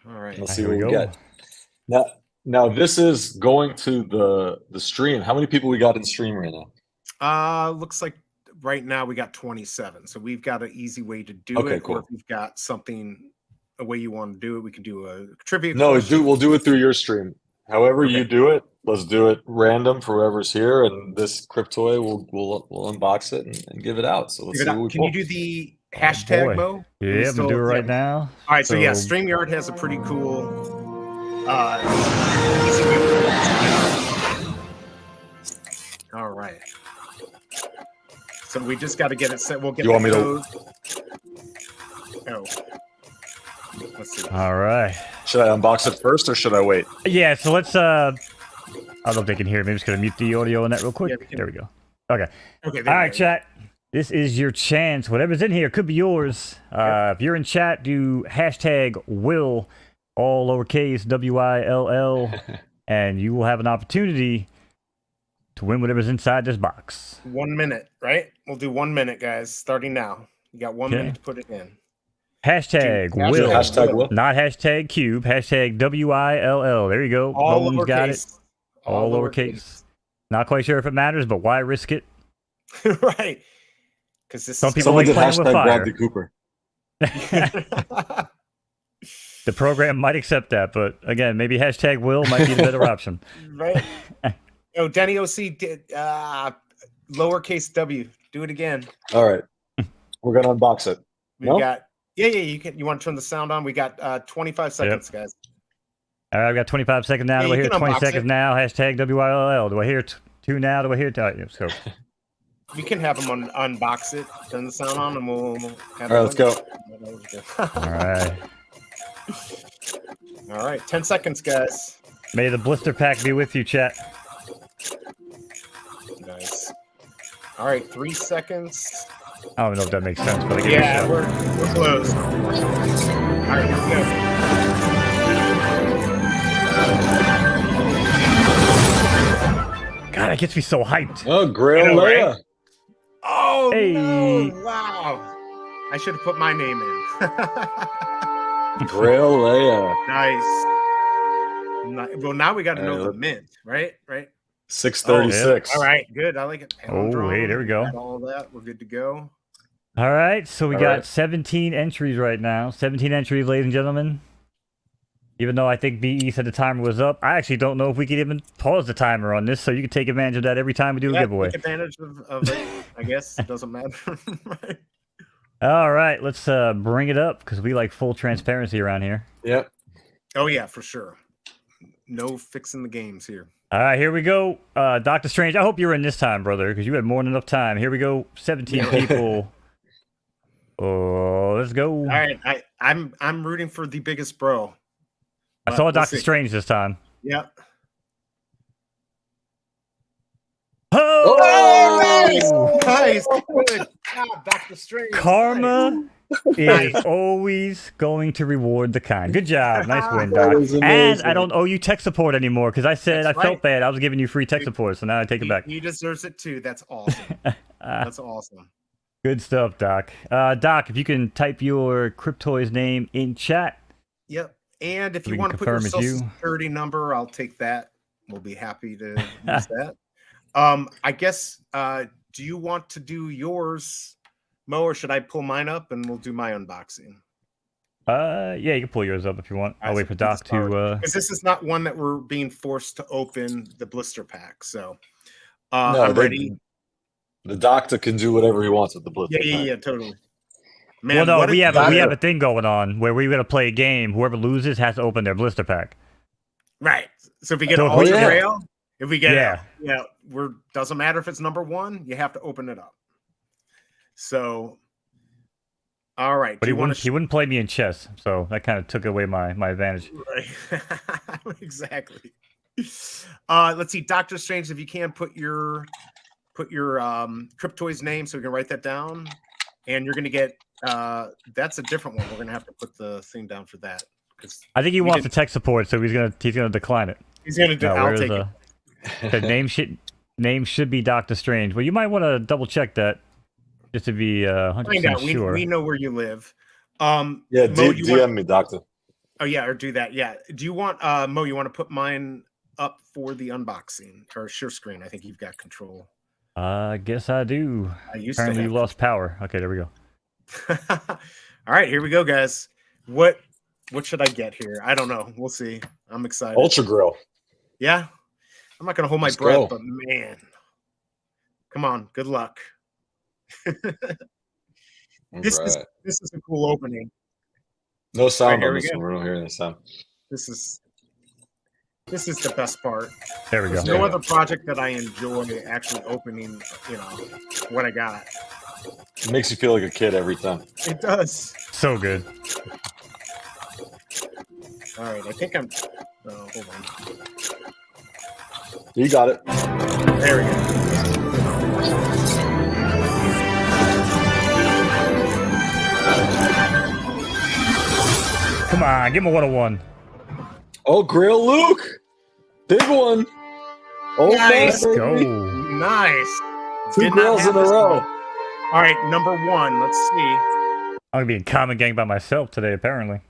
All right. Let's see Here what we we go. get. Now this is going to the stream. How many people we got in stream right now? Looks like right now we got 27. So we've got an easy way to do Okay, it. cool. Or if you've got something, a way you want to do it, we can do a trivia. No, question. we'll do it through your stream. However you do it, let's do it random for whoever's here, and this Cryptoy we'll unbox it and give it out. So let's Give it see out. what we Can pull. you do the hashtag, boy. Mo? Can we Yeah, I'm still- gonna do it right yeah. now. All right, so yeah, So- StreamYard has a pretty cool. All right. So we just got to get it set. We'll get. You want the me code. Oh. Let's see. All right. Should I unbox it first or should I wait? Yeah, so let's I don't know if they can hear me. I'm just gonna mute the audio on that real quick. Yeah, we can. There we go. Okay. Okay. All right, chat. This is your chance. Whatever's in here could be yours. If you're in chat, do hashtag Will, all lowercase WILL, and you will have an opportunity to win whatever's inside this box. 1 minute, right? We'll do 1 minute, guys. Starting now. You got 1 Okay. minute to put it in. Hashtag Dude, Will. Hashtag Will. Not hashtag Cube. Hashtag WILL. There you go. All Bones got it. lowercase. All lowercase. Not quite sure if it matters, but why risk it? Right. Because this Some is people Someone like did playing with hashtag fire. Bradley Cooper. The program might accept that, but again, maybe hashtag Will might be the better option. Right. Oh, Danny OC did lowercase W. Do it again. All right. We're gonna unbox it. We No? got you can. You want to turn the sound on? We got 25 seconds, guys. All right, I've got 25 seconds now. Yeah, Do I you hear can 20 unbox seconds it. now? Hashtag WILL. Do I hear two now? Do I hear let's go. We can have them unbox it, turn the sound on, and we'll have All right, let's go. All right. All right, 10 seconds, guys. May the blister pack be with you, chat. Nice. All right, 3 seconds. I don't know if that makes sense, but I give Yeah, it a shot. we're close. All right, here we go. God, that gets me so hyped. Oh, Grail I know, right? Leia. Oh Hey. no! Wow, I should have put my name in. Grail Leia. Nice. Well, now we got to know the Right. mint, right? Right. 636. All right, good. I like it. Oh, hey, there we go. Got all that. We're good to go. All right, so we All got right. 17 entries right now. 17 entries, ladies and gentlemen. Even though I think BE said the timer was up, I actually don't know if we could even pause the timer on this, so you can take advantage of that every time we do a giveaway. Take advantage of it. I guess it doesn't matter. Right. All right, let's bring it up because we like full transparency around here. Yep. Oh yeah, for sure. No fixing the games here. All right, here we go. Dr. Strange, I hope you're in this time, brother, because you had more than enough time. Here we go. 17 people. Oh, let's go. All right, I'm rooting for the biggest bro. I saw Dr. Strange this time. Yep. Oh! Nice. Good job, Dr. Strange. Karma is always going to reward the kind. Good job. Nice win, Doc. And I don't owe you tech support anymore because I said That's I felt right. bad. I was giving you free tech support, so now I take it back. He deserves it too. That's awesome. That's awesome. Good stuff, Doc. Doc, if you can type your Cryptoys name in chat. Yep. And if We you can want to put your confirm it's social you. security number, I'll take that. We'll be happy to use that. I guess do you want to do yours, Mo, or should I pull mine up and we'll do my unboxing? Yeah, you can pull yours up if you want. I'll wait for Doc to because this is not one that we're being forced to open the blister pack. So No, I'm ready. The Dokta can do whatever he wants with the blister. Yeah, totally. well, no, what we a- have a thing going on where we're gonna play a game. Whoever loses has to open their blister pack. Right. So if we get So an if we- ultra yeah. grail, if we get Yeah. we're doesn't matter if it's number one, you have to open it up. So all right. But do he you want wouldn't play me in chess, so that kind of took away my advantage. Right. Exactly. Let's see, Dr. Strange, if you can put your Cryptoys name so we can write that down. And you're gonna get that's a different one. We're gonna have to put the thing down for that. I think he wants the tech support, so he's gonna decline it. He's gonna do I'll take it. The name should be Dr. Strange. Well, you might want to double check that just to be 100% sure. We know where you live. Yeah, Mo, DM me, Dokta. Oh yeah, or do that. Yeah. Do you want Mo? You want to put mine up for the unboxing or share screen? I think you've got control. I guess I do. Apparently, you lost power. Okay, there we go. All right, here we go, guys. What should I get here? I don't know. We'll see. I'm excited. Ultra Grill. Yeah. I'm not gonna hold my Let's breath, go. but man, come on. Good luck. This is a cool opening. No sound here on we this go. one. We're not hearing the sound. This is the best part. There we go. There's no other project that I enjoy actually opening, what I got. It makes you feel like a kid every time. It does. So good. All right, I think I'm. Oh, hold on. You got it. There we go. Come on, give him a 101. Oh, Grail Luke. Big one. Oh, Nice. baby. Go. Nice. Two Did not grails have in a this row. one. All right, number one. Let's see. I'm gonna be in Common Gang by myself today, apparently.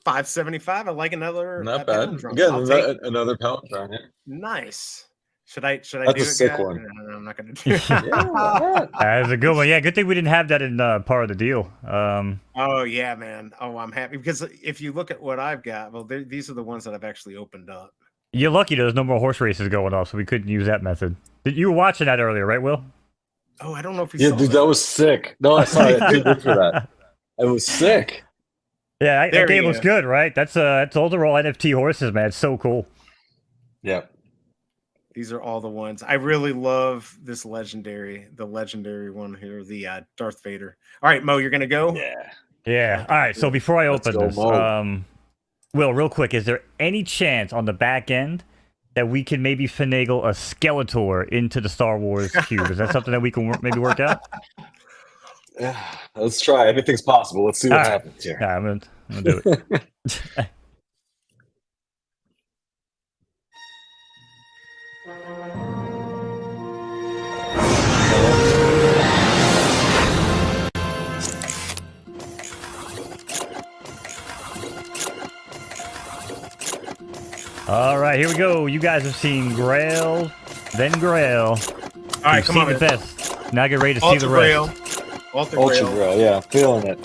575. I like another. Not bad. palindrome. Again, I'll take it. another pound down here. Nice. Should I That's do a it, sick guys? one. No, I'm not gonna do it. That's a good one. Yeah, good thing we didn't have that in part of the deal. Oh yeah, man. Oh, I'm happy because if you look at what I've got, well, these are the ones that I've actually opened up. You're lucky there's no more horse races going off, so we couldn't use that method. You were watching that earlier, right, Will? Oh, I don't know if you Yeah, saw dude, that was sick. No, I saw it. Too good for that. It was sick. Yeah, There that game he looks is. good, right? That's older all NFT horses, man. It's so cool. Yeah. These are all the ones. I really love the legendary one here, the Darth Vader. All right, Mo, you're gonna go. Yeah. Yeah. All right. So before I Let's open go, this, Mo. Will, real quick, is there any chance on the back end that we can maybe finagle a Skeletor into the Star Wars cube? Is that something that we can maybe work out? Let's try. Anything's possible. Let's see what happens here. Yeah, I'm gonna do it. All right, here we go. You guys have seen Grail, then Grail. All right, You've come seen on. the best. Now get ready to see Ultra the rest. Grail. Ultra Ultra Grail. Grail, yeah, feeling it.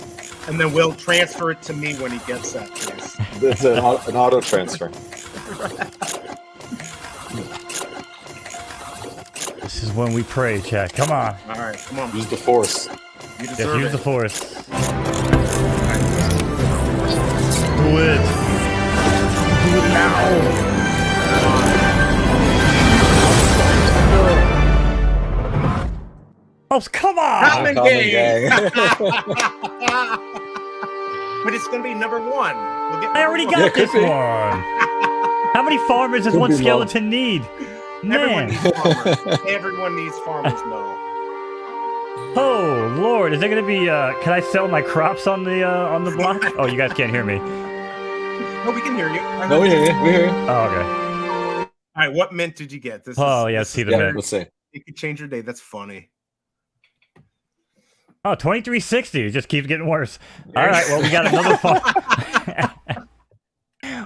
And then we'll transfer it to me when he gets that, please. It's an auto transfer. This is when we pray, chat. Come on. All right, come on. Use the force. You Yes, deserve use it. the force. Do it. Do it now. Oh, come on! Common Common gang. gang. But it's gonna be number one. We'll get I already number got Yeah, this could be. one. How many farmers does Could one be low. skeleton need? Everyone Man. needs farmers. Everyone needs farmers, Mo. Oh Lord, is there gonna be? Can I sell my crops on the block? Oh, you guys can't hear me. No, we can hear you. I No, heard we you. hear you. We hear you. Oh, okay. All right, what mint did you get? This Oh, is, yeah, this see is the Yeah, mint. let's see. It could change your day. That's funny. Oh, 2360. It just keeps getting worse. All right, well, we got another farm.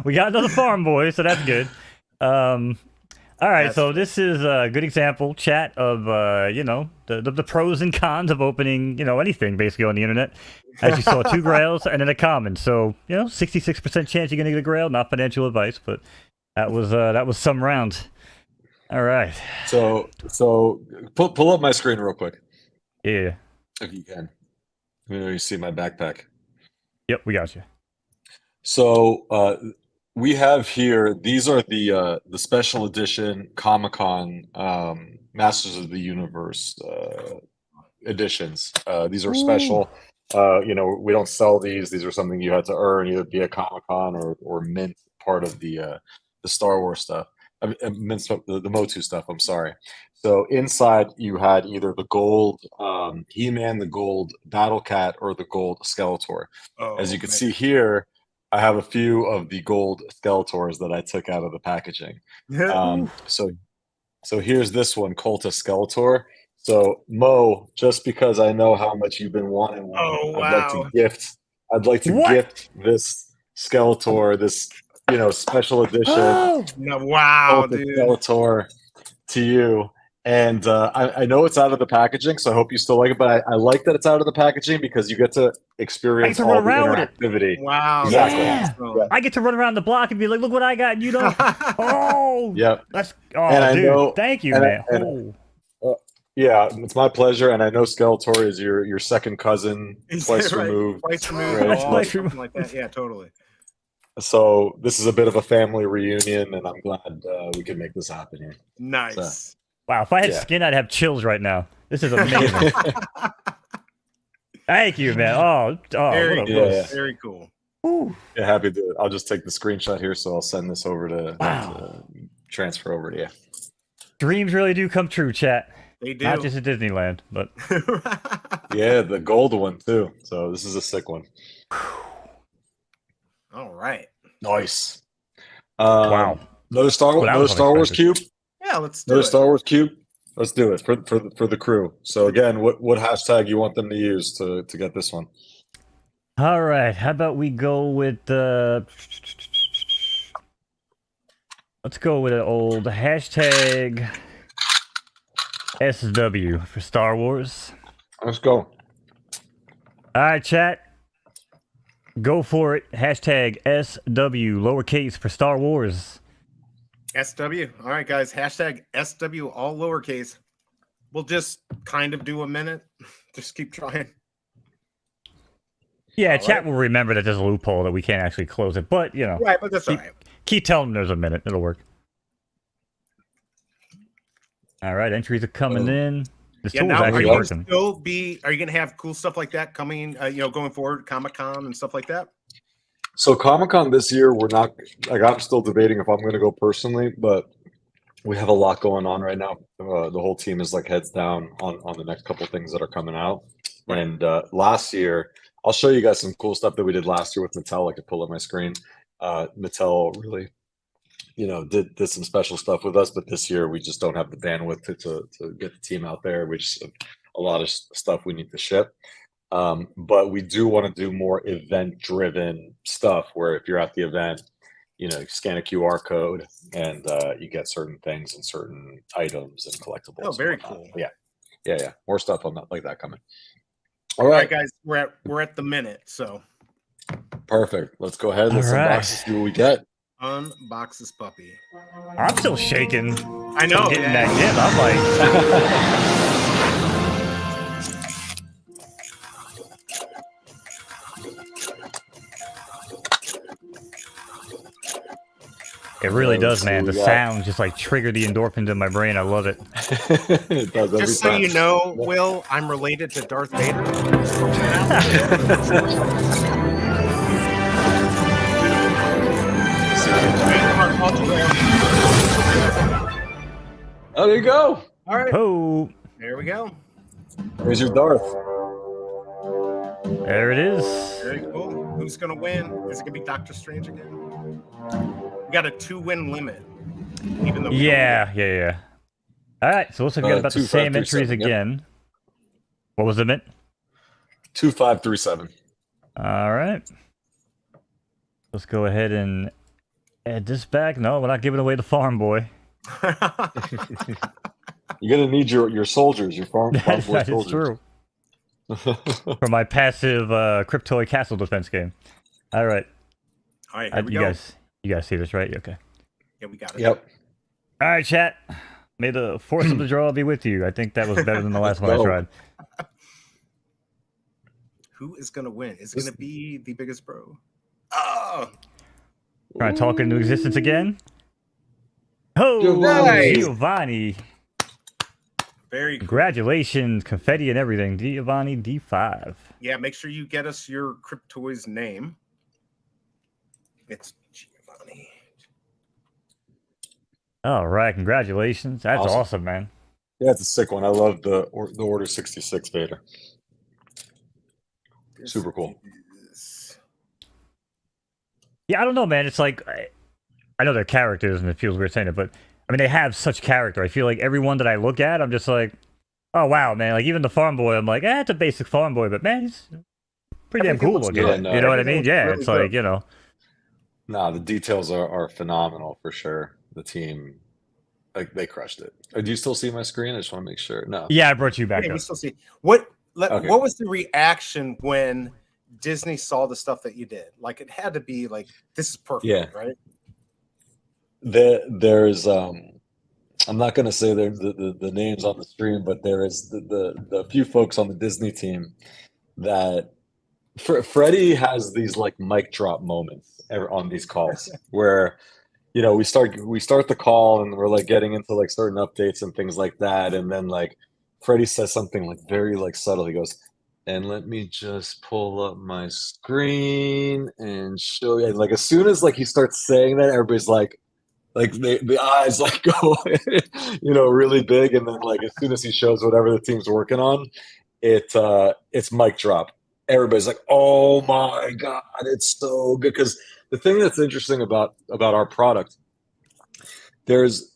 We got another farm, boys, so that's good. All right, That's- so this is a good example, chat, of, the pros and cons of opening, anything basically on the internet. As you saw, 2 grails and then a common. So, 66% chance you're going to get a grail. Not financial advice, but that was some round. All right. So pull up my screen real quick Yeah. if you can. Let me know you see my backpack. Yep, we got you. So we have here. These are the special edition Comic-Con Masters of the Universe editions. These are special. We don't sell these. These are something you had to earn either via Comic-Con or mint part of the Star Wars stuff. Mint the Motu stuff. I'm sorry. So inside you had either the gold He-Man, the gold Battle Cat, or the gold Skeletor. Oh, As you can man. see here, I have a few of the gold Skeletors that I took out of the packaging. So here's this one, Cultus Skeletor. So Mo, just because I know how much you've been wanting one, Oh, I'd like to What? gift this Skeletor, this special edition Oh, No, wow, Cultus dude. Skeletor to you. And I know it's out of the packaging, so I hope you still like it. But I like that it's out of the packaging because you get to experience to all run the around with it. interactivity. Wow. Exactly. Yeah. Awesome. I get to run around the block and be like, look what I got, and you don't. Oh, Yep. that's. And Oh, I dude, know- thank you, and I- man. and- Oh. Yeah, it's my pleasure, and I know Skeletor is your second cousin, Is twice that right? removed. Twice removed. Right. Oh, Twice something removed. like that. Yeah, totally. So this is a bit of a family reunion, and I'm glad we could make this happen here. Nice. Wow, if I had Yeah. skin, I'd have chills right now. This is amazing. Thank you, man. Oh, Very what a- cool. yeah. Very cool. Ooh. Yeah, happy to. I'll just take the screenshot here, so I'll send this over to Wow. transfer over to you. Dreams really do come true, chat. They do. Not just at Disneyland, but Yeah, the gold one too. So this is a sick one. All right. Nice. wow. Another Star Well, that was Wars unexpected. cube. Yeah, let's do Another it. Star Wars cube. Let's do it for the crew. So again, what hashtag you want them to use to get this one? All right. How about we go with the? Let's go with an old hashtag SW for Star Wars. Let's go. All right, chat. Go for it. Hashtag SW lowercase for Star Wars. SW. All right, guys. Hashtag SW, all lowercase. We'll just kind of do a minute. Just keep trying. Yeah, All chat right. will remember that there's a loophole that we can't actually close it, but Right, but that's all right. keep telling them there's a minute. It'll work. All right, entries are coming in. This Yeah, tool's now are actually you gonna working. still be? Are you gonna have cool stuff like that coming? Going forward, Comic-Con and stuff like that. So Comic-Con this year, we're not like I'm still debating if I'm going to go personally, but we have a lot going on right now. The whole team is like heads down on the next couple things that are coming out. Right. And last year, I'll show you guys some cool stuff that we did last year with Mattel. I could pull up my screen. Mattel really, did some special stuff with us, but this year we just don't have the bandwidth to get the team out there. We just have a lot of stuff we need to ship. But we do want to do more event-driven stuff where if you're at the event, you scan a QR code and you get certain things and certain items and collectibles. Oh, very cool. Yeah. More stuff on that like that coming. All right, guys, we're at the minute, so perfect. Let's go ahead. Let's unbox and see what we get. Unbox this puppy. I'm still shaking. I know. Getting that gift. I'm like. It really does, man. The sound just like triggered the endorphins in my brain. I love it. It does just so you know, Will, I'm related to Darth Vader. Oh, there you go. All right. Oh, there we go. There's your Darth. There it is. Very cool. Who's gonna win? Is it gonna be Doctor Strange again? We got a 2-win limit. Even though yeah. All right, so looks like we got about the same entries again. Yep. What was the mint? 2537. All right. Let's go ahead and add this back. No, we're not giving away the farm boy. You're gonna need your soldiers, your farm boy soldiers. That is true. For my passive Cryptoy castle defense game. All right. All right, here we go. You guys see this, right? Okay. Yeah, we got it. Yep. All right, chat. May the force of the draw be with you. I think that was better than the last one I tried. Who is gonna win? Is it gonna be the biggest bro? Oh, trying to talk into existence again. Oh, nice. Giovanni. Very cool. Congratulations, confetti and everything. Giovanni D5. Yeah, make sure you get us your Cryptoys name. It's Giovanni. All right, congratulations. That's awesome, man. Yeah, it's a sick one. I love the Order 66 Vader. Super cool. Yeah, I don't know, man. It's like, I know they're characters and it feels weird saying it, but I mean, they have such character. I feel like everyone that I look at, I'm just like, oh, wow, man. Like, even the farm boy, I'm like, it's a basic farm boy, but man, he's pretty damn cool looking. You know what I mean? Yeah, it's like, Nah, the details are phenomenal for sure. The team, like, they crushed it. Do you still see my screen? I just want to make sure. No. Yeah, I brought you back up. We still see. What was the reaction when Disney saw the stuff that you did? Like, it had to be like, this is perfect, right? There's I'm not going to say the names on the stream, but there is the few folks on the Disney team that Freddy has these like mic drop moments on these calls where we start the call and we're like getting into like certain updates and things like that, and then like Freddy says something like very like subtle. He goes, and let me just pull up my screen and show you. Like as soon as like he starts saying that, everybody's like the eyes like go really big, and then like as soon as he shows whatever the team's working on, it's mic drop. Everybody's like, oh my god, it's so good. Because the thing that's interesting about our product, there's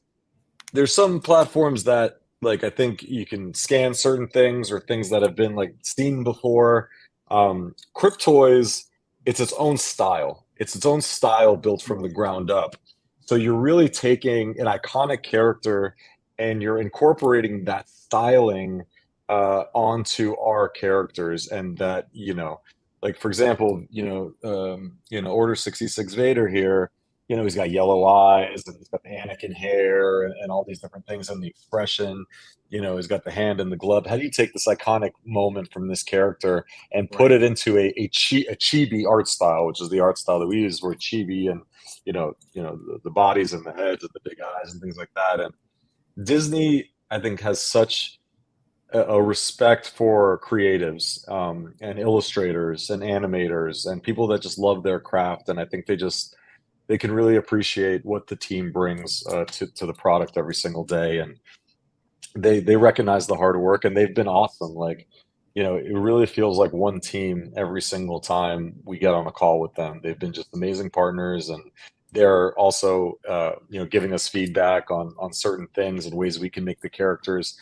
some platforms that like I think you can scan certain things or things that have been like seen before. Cryptoys, it's its own style. It's its own style built from the ground up. So you're really taking an iconic character and you're incorporating that styling onto our characters, and that like for example, Order 66 Vader here, he's got yellow eyes and he's got the Anakin hair and all these different things, and the expression, he's got the hand in the glove. How do you take this iconic moment from this character and put it into a chibi art style, which is the art style that we use? We're chibi, and the bodies and the heads and the big eyes and things like that. And Disney, I think, has such a respect for creatives and illustrators and animators and people that just love their craft, and I think they can really appreciate what the team brings to the product every single day, and they recognize the hard work, and they've been awesome. Like, it really feels like one team every single time we get on a call with them. They've been just amazing partners, and they're also giving us feedback on certain things and ways we can make the characters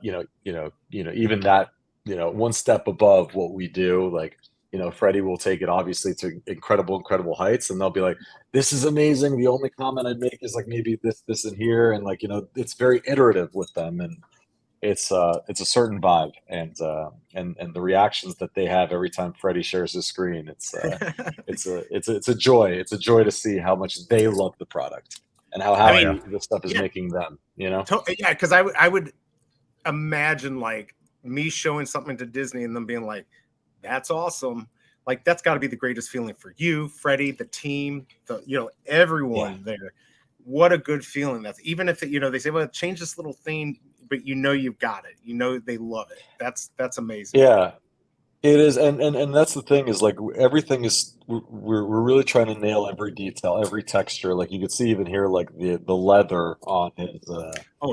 even that one step above what we do. Like, Freddy will take it obviously to incredible heights, and they'll be like, this is amazing. The only comment I'd make is like maybe this and here, and like, it's very iterative with them, and it's a certain vibe, and the reactions that they have every time Freddy shares his screen, it's a joy. It's a joy to see how much they love the product and how happy this stuff is making them. Yeah, because I would imagine like me showing something to Disney and them being like, that's awesome. Like, that's got to be the greatest feeling for you, Freddy, the team, everyone there. What a good feeling. That's, even if they say, well, change this little thing, but you've got it. They love it. That's amazing. Yeah, it is. And that's the thing, is like, everything is, we're really trying to nail every detail, every texture. Like, you can see even here, like the leather on his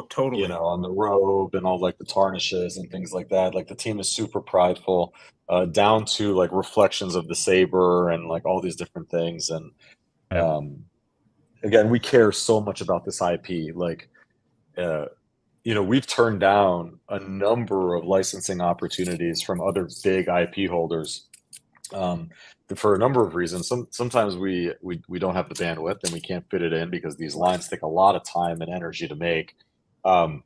totally, on the robe, and all like the tarnishes and things like that. Like, the team is super prideful, down to like reflections of the saber and like all these different things. And again, we care so much about this IP. Like, we've turned down a number of licensing opportunities from other big IP holders for a number of reasons. Sometimes we don't have the bandwidth and we can't fit it in because these lines take a lot of time and energy to make. But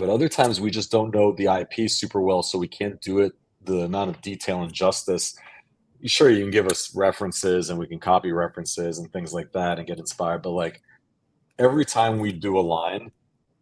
other times we just don't know the IP super well, so we can't do it the amount of detail and justice. Sure, you can give us references and we can copy references and things like that and get inspired, but like, every time we do a line,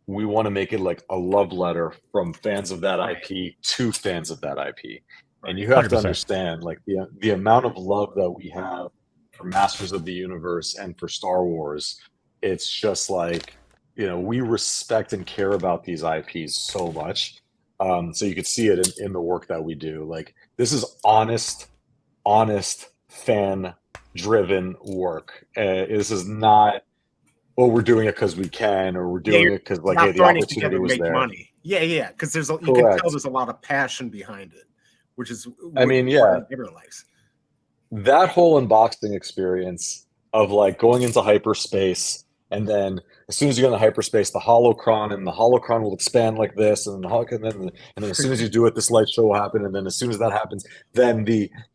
we want to make it like a love letter from fans of that IP to fans of that IP. And you have 100%. To understand, like, the amount of love that we have for Masters of the Universe and for Star Wars. It's just like, we respect and care about these IPs so much. So you could see it in the work that we do. Like, this is honest, fan-driven work. This is not, well, we're doing it because we can, or we're doing it because like, hey, the opportunity was there. Money. Yeah, because you can tell there's a lot of passion behind it, which is, everyone likes. That whole unboxing experience of like going into hyperspace, and then as soon as you go into hyperspace, the holocron will expand like this, and then as soon as you do it, this light show will happen, and then as soon as that happens, then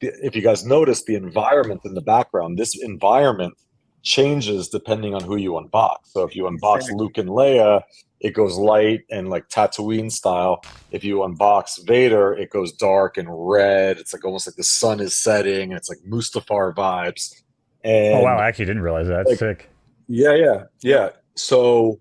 if you guys notice, the environment in the background, this environment changes depending on who you unbox. So if you unbox Luke and Leia, it goes light and like Tatooine style. If you unbox Vader, it goes dark and red. It's like almost like the sun is setting, and it's like Mustafar vibes. And oh wow, I actually didn't realize that. That's sick. Yeah. So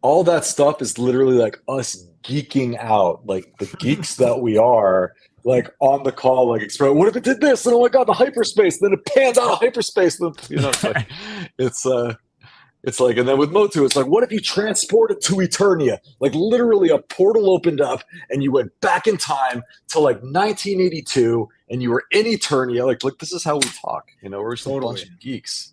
all that stuff is literally like us geeking out, like the geeks that we are, like on the call, like, what if it did this? And oh my god, the hyperspace, then it pans out of hyperspace. It's like, and then with Motu, it's like, what if you transported to Eternia? Like, literally a portal opened up and you went back in time to like 1982 and you were in Eternia. Like this is how we talk, we're just a bunch of geeks,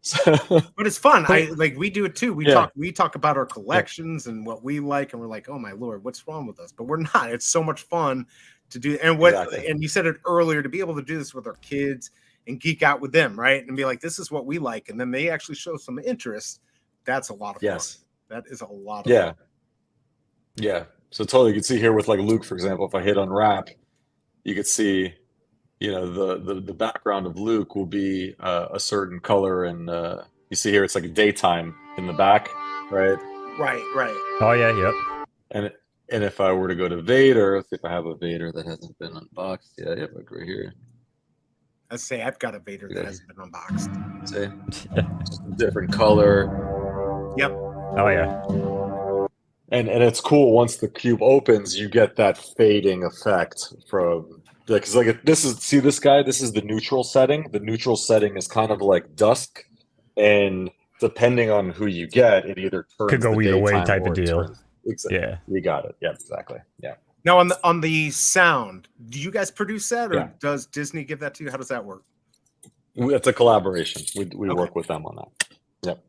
So, but it's fun. We do it too. We talk about our collections and what we like, and we're like, oh my lord, what's wrong with us? But we're not. It's so much fun to do. And and you said it earlier, to be able to do this with our kids and geek out with them, right? And be like, this is what we like, and then they actually show some interest. That's a lot of fun. That is a lot of fun. Yeah. So totally, you can see here with like Luke, for example, if I hit unwrap, you could see, the background of Luke will be a certain color, and you see here it's like daytime in the back, right? Right. Oh yeah, yep. And if I were to go to Vader, let's see if I have a Vader that hasn't been unboxed. Yeah, like right here. Let's say I've got a Vader that hasn't been unboxed. See, just a different color. Yep. Oh yeah. And it's cool once the cube opens, you get that fading effect from. Because this is the neutral setting. The neutral setting is kind of like dusk, and depending on who you get, it either turns could go either way type of deal. Exactly. Yeah. You got it. Yeah, exactly. Yeah. Now on the sound, do you guys produce that, or does Disney give that to you? How does that work? It's a collaboration. We work with them on that. Yep.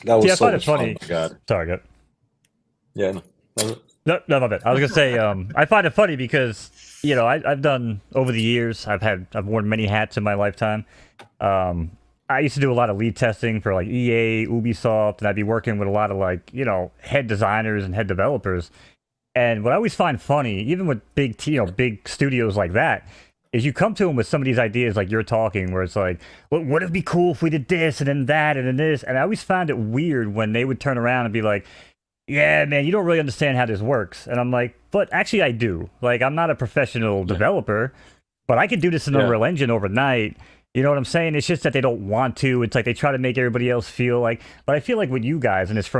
That was so much fun. Oh my God. Sorry, go. Yeah. No, my bad. I was gonna say, I find it funny because I've done over the years. I've worn many hats in my lifetime. I used to do a lot of lead testing for like EA, Ubisoft, and I'd be working with a lot of like head designers and head developers. And what I always find funny, even with big studios like that, is you come to them with some of these ideas like you're talking, where it's like, well, would it be cool if we did this and then that and then this? And I always found it weird when they would turn around and be like, yeah, man, you don't really understand how this works. And I'm like, but actually I do. Like, I'm not a professional developer, but I could do this in Unreal Engine overnight. You know what I'm saying? It's just that they don't want to. It's like they try to make everybody else feel like, but I feel like with you guys, and it's I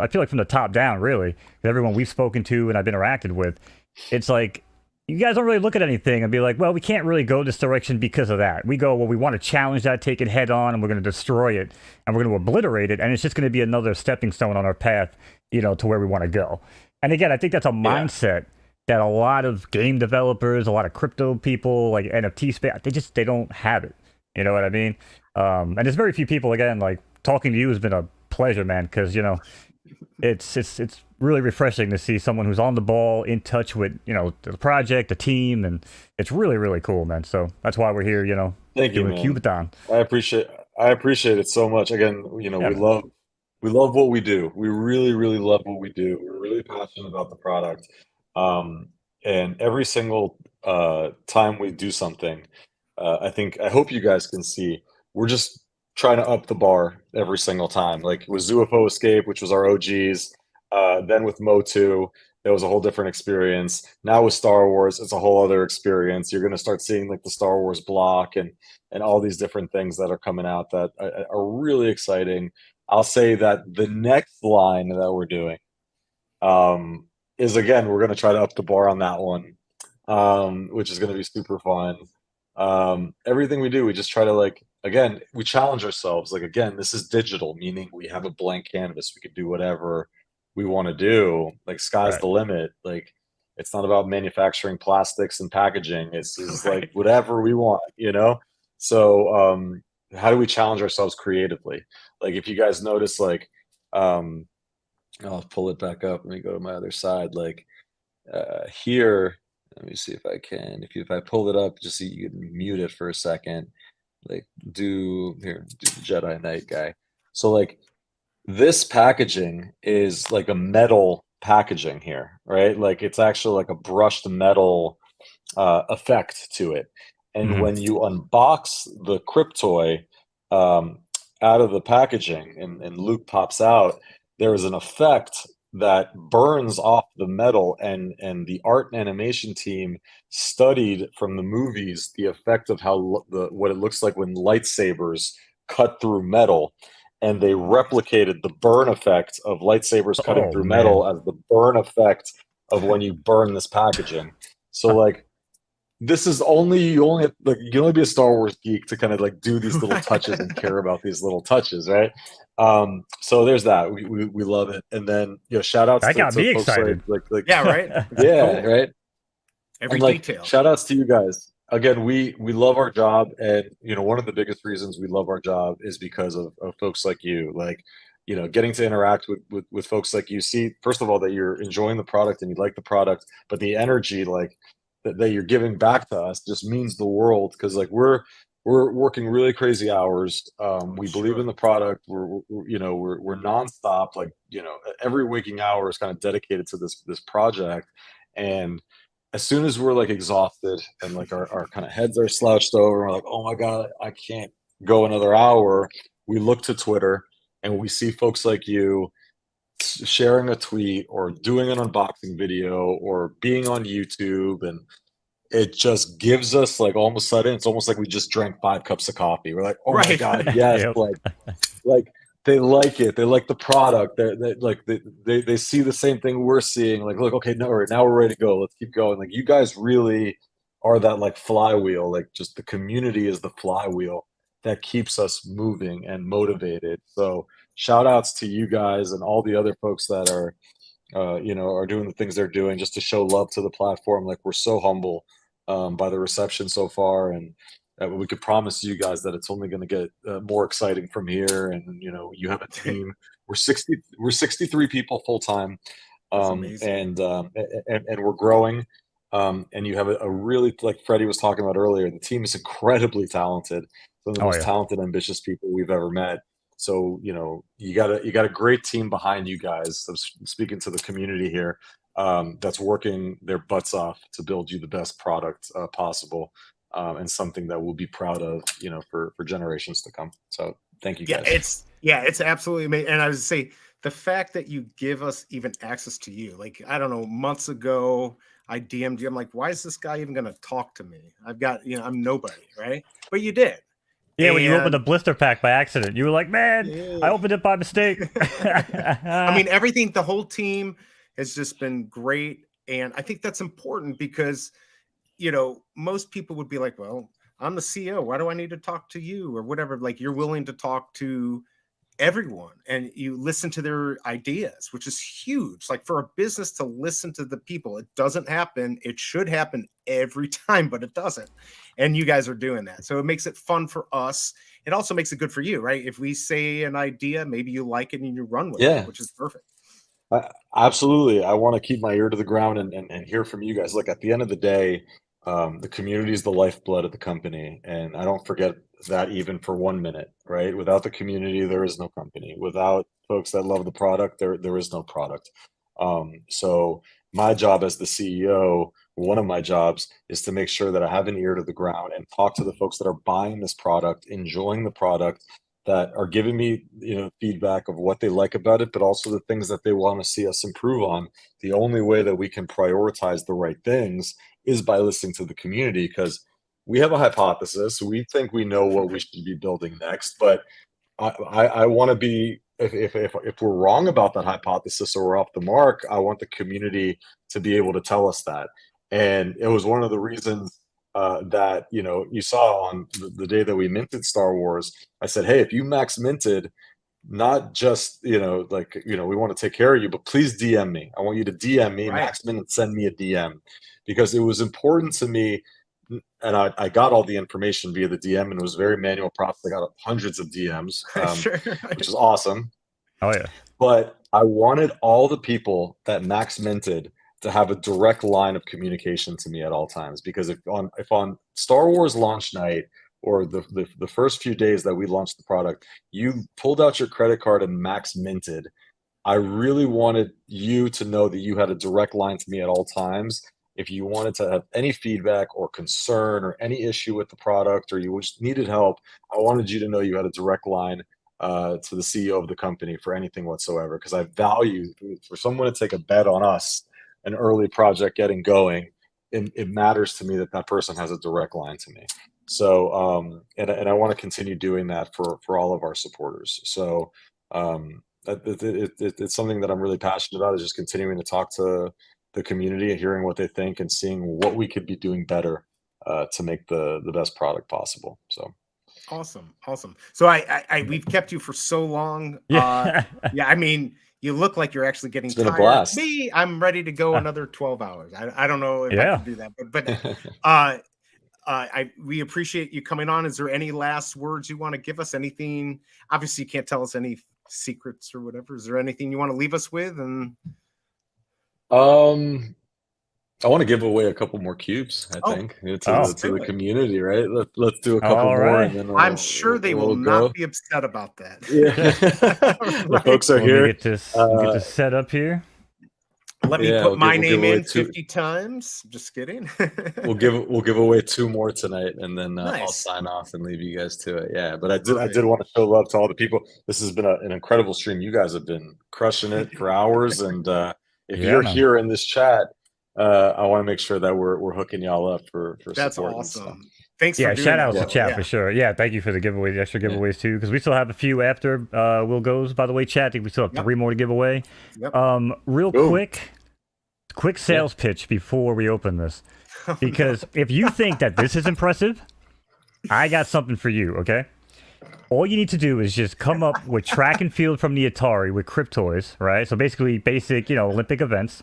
feel like from the top down, really, everyone we've spoken to and I've interacted with, it's like, you guys don't really look at anything and be like, well, we can't really go this direction because of that. We go, well, we want to challenge that, take it head on, and we're going to destroy it, and we're going to obliterate it, and it's just going to be another stepping stone on our path, to where we want to go. And again, I think that's a mindset that a lot of game developers, a lot of crypto people, like NFT space, they don't have it. You know what I mean? And there's very few people, again, like talking to you has been a pleasure, man, because, it's really refreshing to see someone who's on the ball, in touch with, the project, the team, and it's really, really cool, man. So that's why we're here, Thank you, doing man. Cube-A-Thon. I appreciate it so much. Again, we love what we do. We really, really love what we do. We're really passionate about the product. And every single time we do something, I hope you guys can see, we're just trying to up the bar every single time. Like with UFO Escape, which was our OGs, then with Mo2, it was a whole different experience. Now with Star Wars, it's a whole other experience. You're going to start seeing like the Star Wars block and all these different things that are coming out that are really exciting. I'll say that the next line that we're doing is, again, we're going to try to up the bar on that one, which is going to be super fun. Everything we do, we just try to again, we challenge ourselves. Like, again, this is digital, meaning we have a blank canvas. We could do whatever we want to do. Like, sky's the limit. Like, it's not about manufacturing plastics and packaging. It's like whatever we want, So how do we challenge ourselves creatively? Like, if you guys notice, I'll pull it back up. Let me go to my other side. Like here, let me see if I can. If I pull it up, just so you can mute it for a second. Like, do the Jedi Knight guy. So like, this packaging is like a metal packaging here, right? Like, it's actually like a brushed metal effect to it. And when you unbox the Cryptoy out of the packaging and Luke pops out, there is an effect that burns off the metal, and the art and animation team studied from the movies the effect of how what it looks like when lightsabers cut through metal, and they replicated the burn effect of lightsabers cutting through metal as the burn effect of when you burn this packaging. So like, this is you can only be a Star Wars geek to kind of like do these little touches and care about these little touches, right? So there's that. We love it. And then shout outs that got me folks excited. Right. Yeah, Cool. right. Every detail. Shout outs to you guys. Again, we love our job, and one of the biggest reasons we love our job is because of folks like you. Like, getting to interact with folks like you. See, first of all, that you're enjoying the product and you like the product, but the energy that you're giving back to us just means the world, because like we're working really crazy hours. We believe in the product. We're nonstop. Like, every waking hour is kind of dedicated to this project. And as soon as we're like exhausted and like our kind of heads are slouched over, we're like, oh my God, I can't go another hour. We look to Twitter and we see folks like you sharing a tweet or doing an unboxing video or being on YouTube, and it just gives us like, all of a sudden, it's almost like we just drank 5 cups of coffee. We're like, oh my God, yes. like they like it. They like the product. They see the same thing we're seeing. Like, look, okay, now we're ready to go. Let's keep going. Like, you guys really are that like flywheel. Like, just the community is the flywheel that keeps us moving and motivated. So shout outs to you guys and all the other folks that are are doing the things they're doing just to show love to the platform. Like, we're so humble by the reception so far, and we could promise you guys that it's only going to get more exciting from here. And you have a team. We're 63 people full time, and we're growing. And you have a really, like Freddy was talking about earlier, the team is incredibly talented. Some of the most talented, ambitious people we've ever met. So, you got a great team behind you guys. I'm speaking to the community here, that's working their butts off to build you the best product possible, and something that we'll be proud of, for generations to come. So thank you guys. It's absolutely amazing. And I was say, the fact that you give us even access to you, like, I don't know, months ago, I DM'd you. I'm like, why is this guy even going to talk to me? I've got, I'm nobody, right? But you did. Yeah, when you opened the blister pack by accident, you were like, man, I opened it by mistake. I mean, everything, the whole team has just been great. And I think that's important because, most people would be like, well, I'm the CEO. Why do I need to talk to you or whatever? Like, you're willing to talk to everyone and you listen to their ideas, which is huge. Like, for a business to listen to the people, it doesn't happen. It should happen every time, but it doesn't. And you guys are doing that. So it makes it fun for us. It also makes it good for you, right? If we say an idea, maybe you like it and you run with it, which is perfect. Absolutely. I want to keep my ear to the ground and hear from you guys. Look, at the end of the day, the community is the lifeblood of the company. And I don't forget that even for 1 minute, right? Without the community, there is no company. Without folks that love the product, there is no product. So my job as the CEO, one of my jobs is to make sure that I have an ear to the ground and talk to the folks that are buying this product, enjoying the product, that are giving me, feedback of what they like about it, but also the things that they want to see us improve on. The only way that we can prioritize the right things is by listening to the community, because we have a hypothesis. We think we know what we should be building next, but I want to be, if we're wrong about that hypothesis or we're off the mark, I want the community to be able to tell us that. And it was one of the reasons that, you saw on the day that we minted Star Wars. I said, hey, if you max minted, not just, we want to take care of you, but please DM me. I want you to DM me, max mint, and send me a DM, because it was important to me. And I got all the information via the DM, and it was very manual process. I got hundreds of DMs, which is awesome. Oh, yeah. But I wanted all the people that max minted to have a direct line of communication to me at all times, because if on Star Wars launch night or the first few days that we launched the product, you pulled out your credit card and max minted, I really wanted you to know that you had a direct line to me at all times. If you wanted to have any feedback or concern or any issue with the product, or you just needed help, I wanted you to know you had a direct line to the CEO of the company for anything whatsoever, because I value, for someone to take a bet on us, an early project getting going, it matters to me that person has a direct line to me. So, and I want to continue doing that for all of our supporters. So, it's something that I'm really passionate about, is just continuing to talk to the community and hearing what they think and seeing what we could be doing better to make the best product possible. So awesome. So we've kept you for so long. I mean, you look like you're actually getting tired. Been a blast. Me, I'm ready to go another 12 hours. I don't know if I can do that, but we appreciate you coming on. Is there any last words you want to give us? Anything? Obviously, you can't tell us any secrets or whatever. Is there anything you want to leave us with? And I want to give away a couple more cubes, I think, to the community, right? Let's do a couple more. And then I'm sure they will not be upset about that. Yeah. The folks are here. Get this set up here. Let me put my name in 50 times. Just kidding. We'll give away 2 more tonight, and then I'll sign off and leave you guys to it. Yeah, but I did want to show love to all the people. This has been an incredible stream. You guys have been crushing it for hours, and if you're here in this chat, I want to make sure that we're hooking y'all up for that's support. awesome. Thanks for doing shout out that. to chat for sure. Yeah, thank you for the giveaway, the extra giveaways too, because we still have a few after Will goes. By the way, chat, I think we still have 3 more to give away. Real quick sales pitch before we open this, because if you think that this is impressive, I got something for you. Okay, All you need to do is just come up with track and field from the Atari with Cryptoys, right? So basically basic, Olympic events,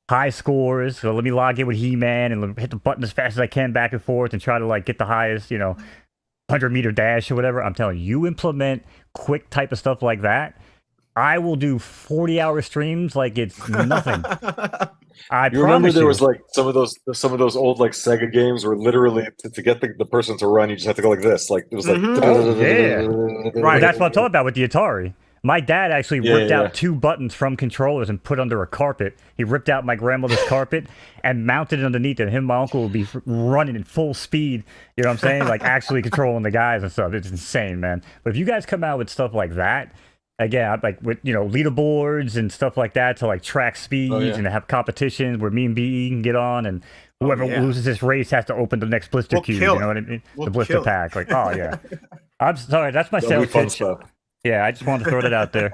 high scores. So let me log in with He-Man and hit the button as fast as I can back and forth and try to get the highest, 100-meter dash or whatever. I'm telling you, implement quick type of stuff like that. I will do 40-hour streams like it's nothing. I You remember promise there you. was some of those old Sega games where literally to get the person to run, you just have to go like this. Like it was like yeah. Right. That's what I'm talking about with the Atari. My dad actually ripped out 2 buttons from controllers and put under a carpet. He ripped out my grandmother's carpet and mounted it underneath it. Him and my uncle would be running in full speed. You know what I'm saying? Like actually controlling the guys and stuff. It's insane, man. But if you guys come out with stuff like that, again, like with leaderboards and stuff like that to track speeds and have competitions where me and BE can get on, and whoever loses this race has to open the next blister cube. You know what I mean? The blister pack. Oh yeah. I'm sorry, that's my sales pitch. Stuff. Yeah, I just wanted to throw that out there.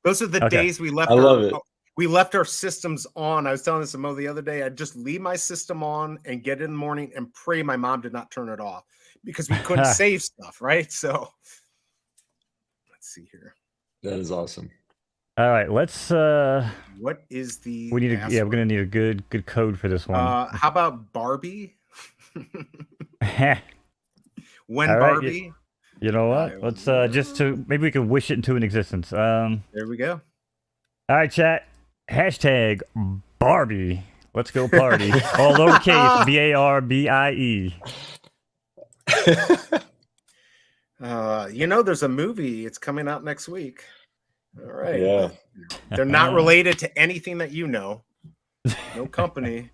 Those are the days we left. I love it. We left our systems on. I was telling Samo the other day, I'd just leave my system on and get in the morning and pray my mom did not turn it off because we couldn't save stuff, right? So let's see here. That is awesome. All right, let's what is the we're gonna need a good code for this one. How about Barbie? When All right, Barbie? You know what? Let's maybe we can wish it into an existence. There we go. All right, chat. Hashtag Barbie. Let's go party. All lowercase BARBIE. There's a movie. It's coming out next week. All right. Yeah. They're not related to anything that you know. No company.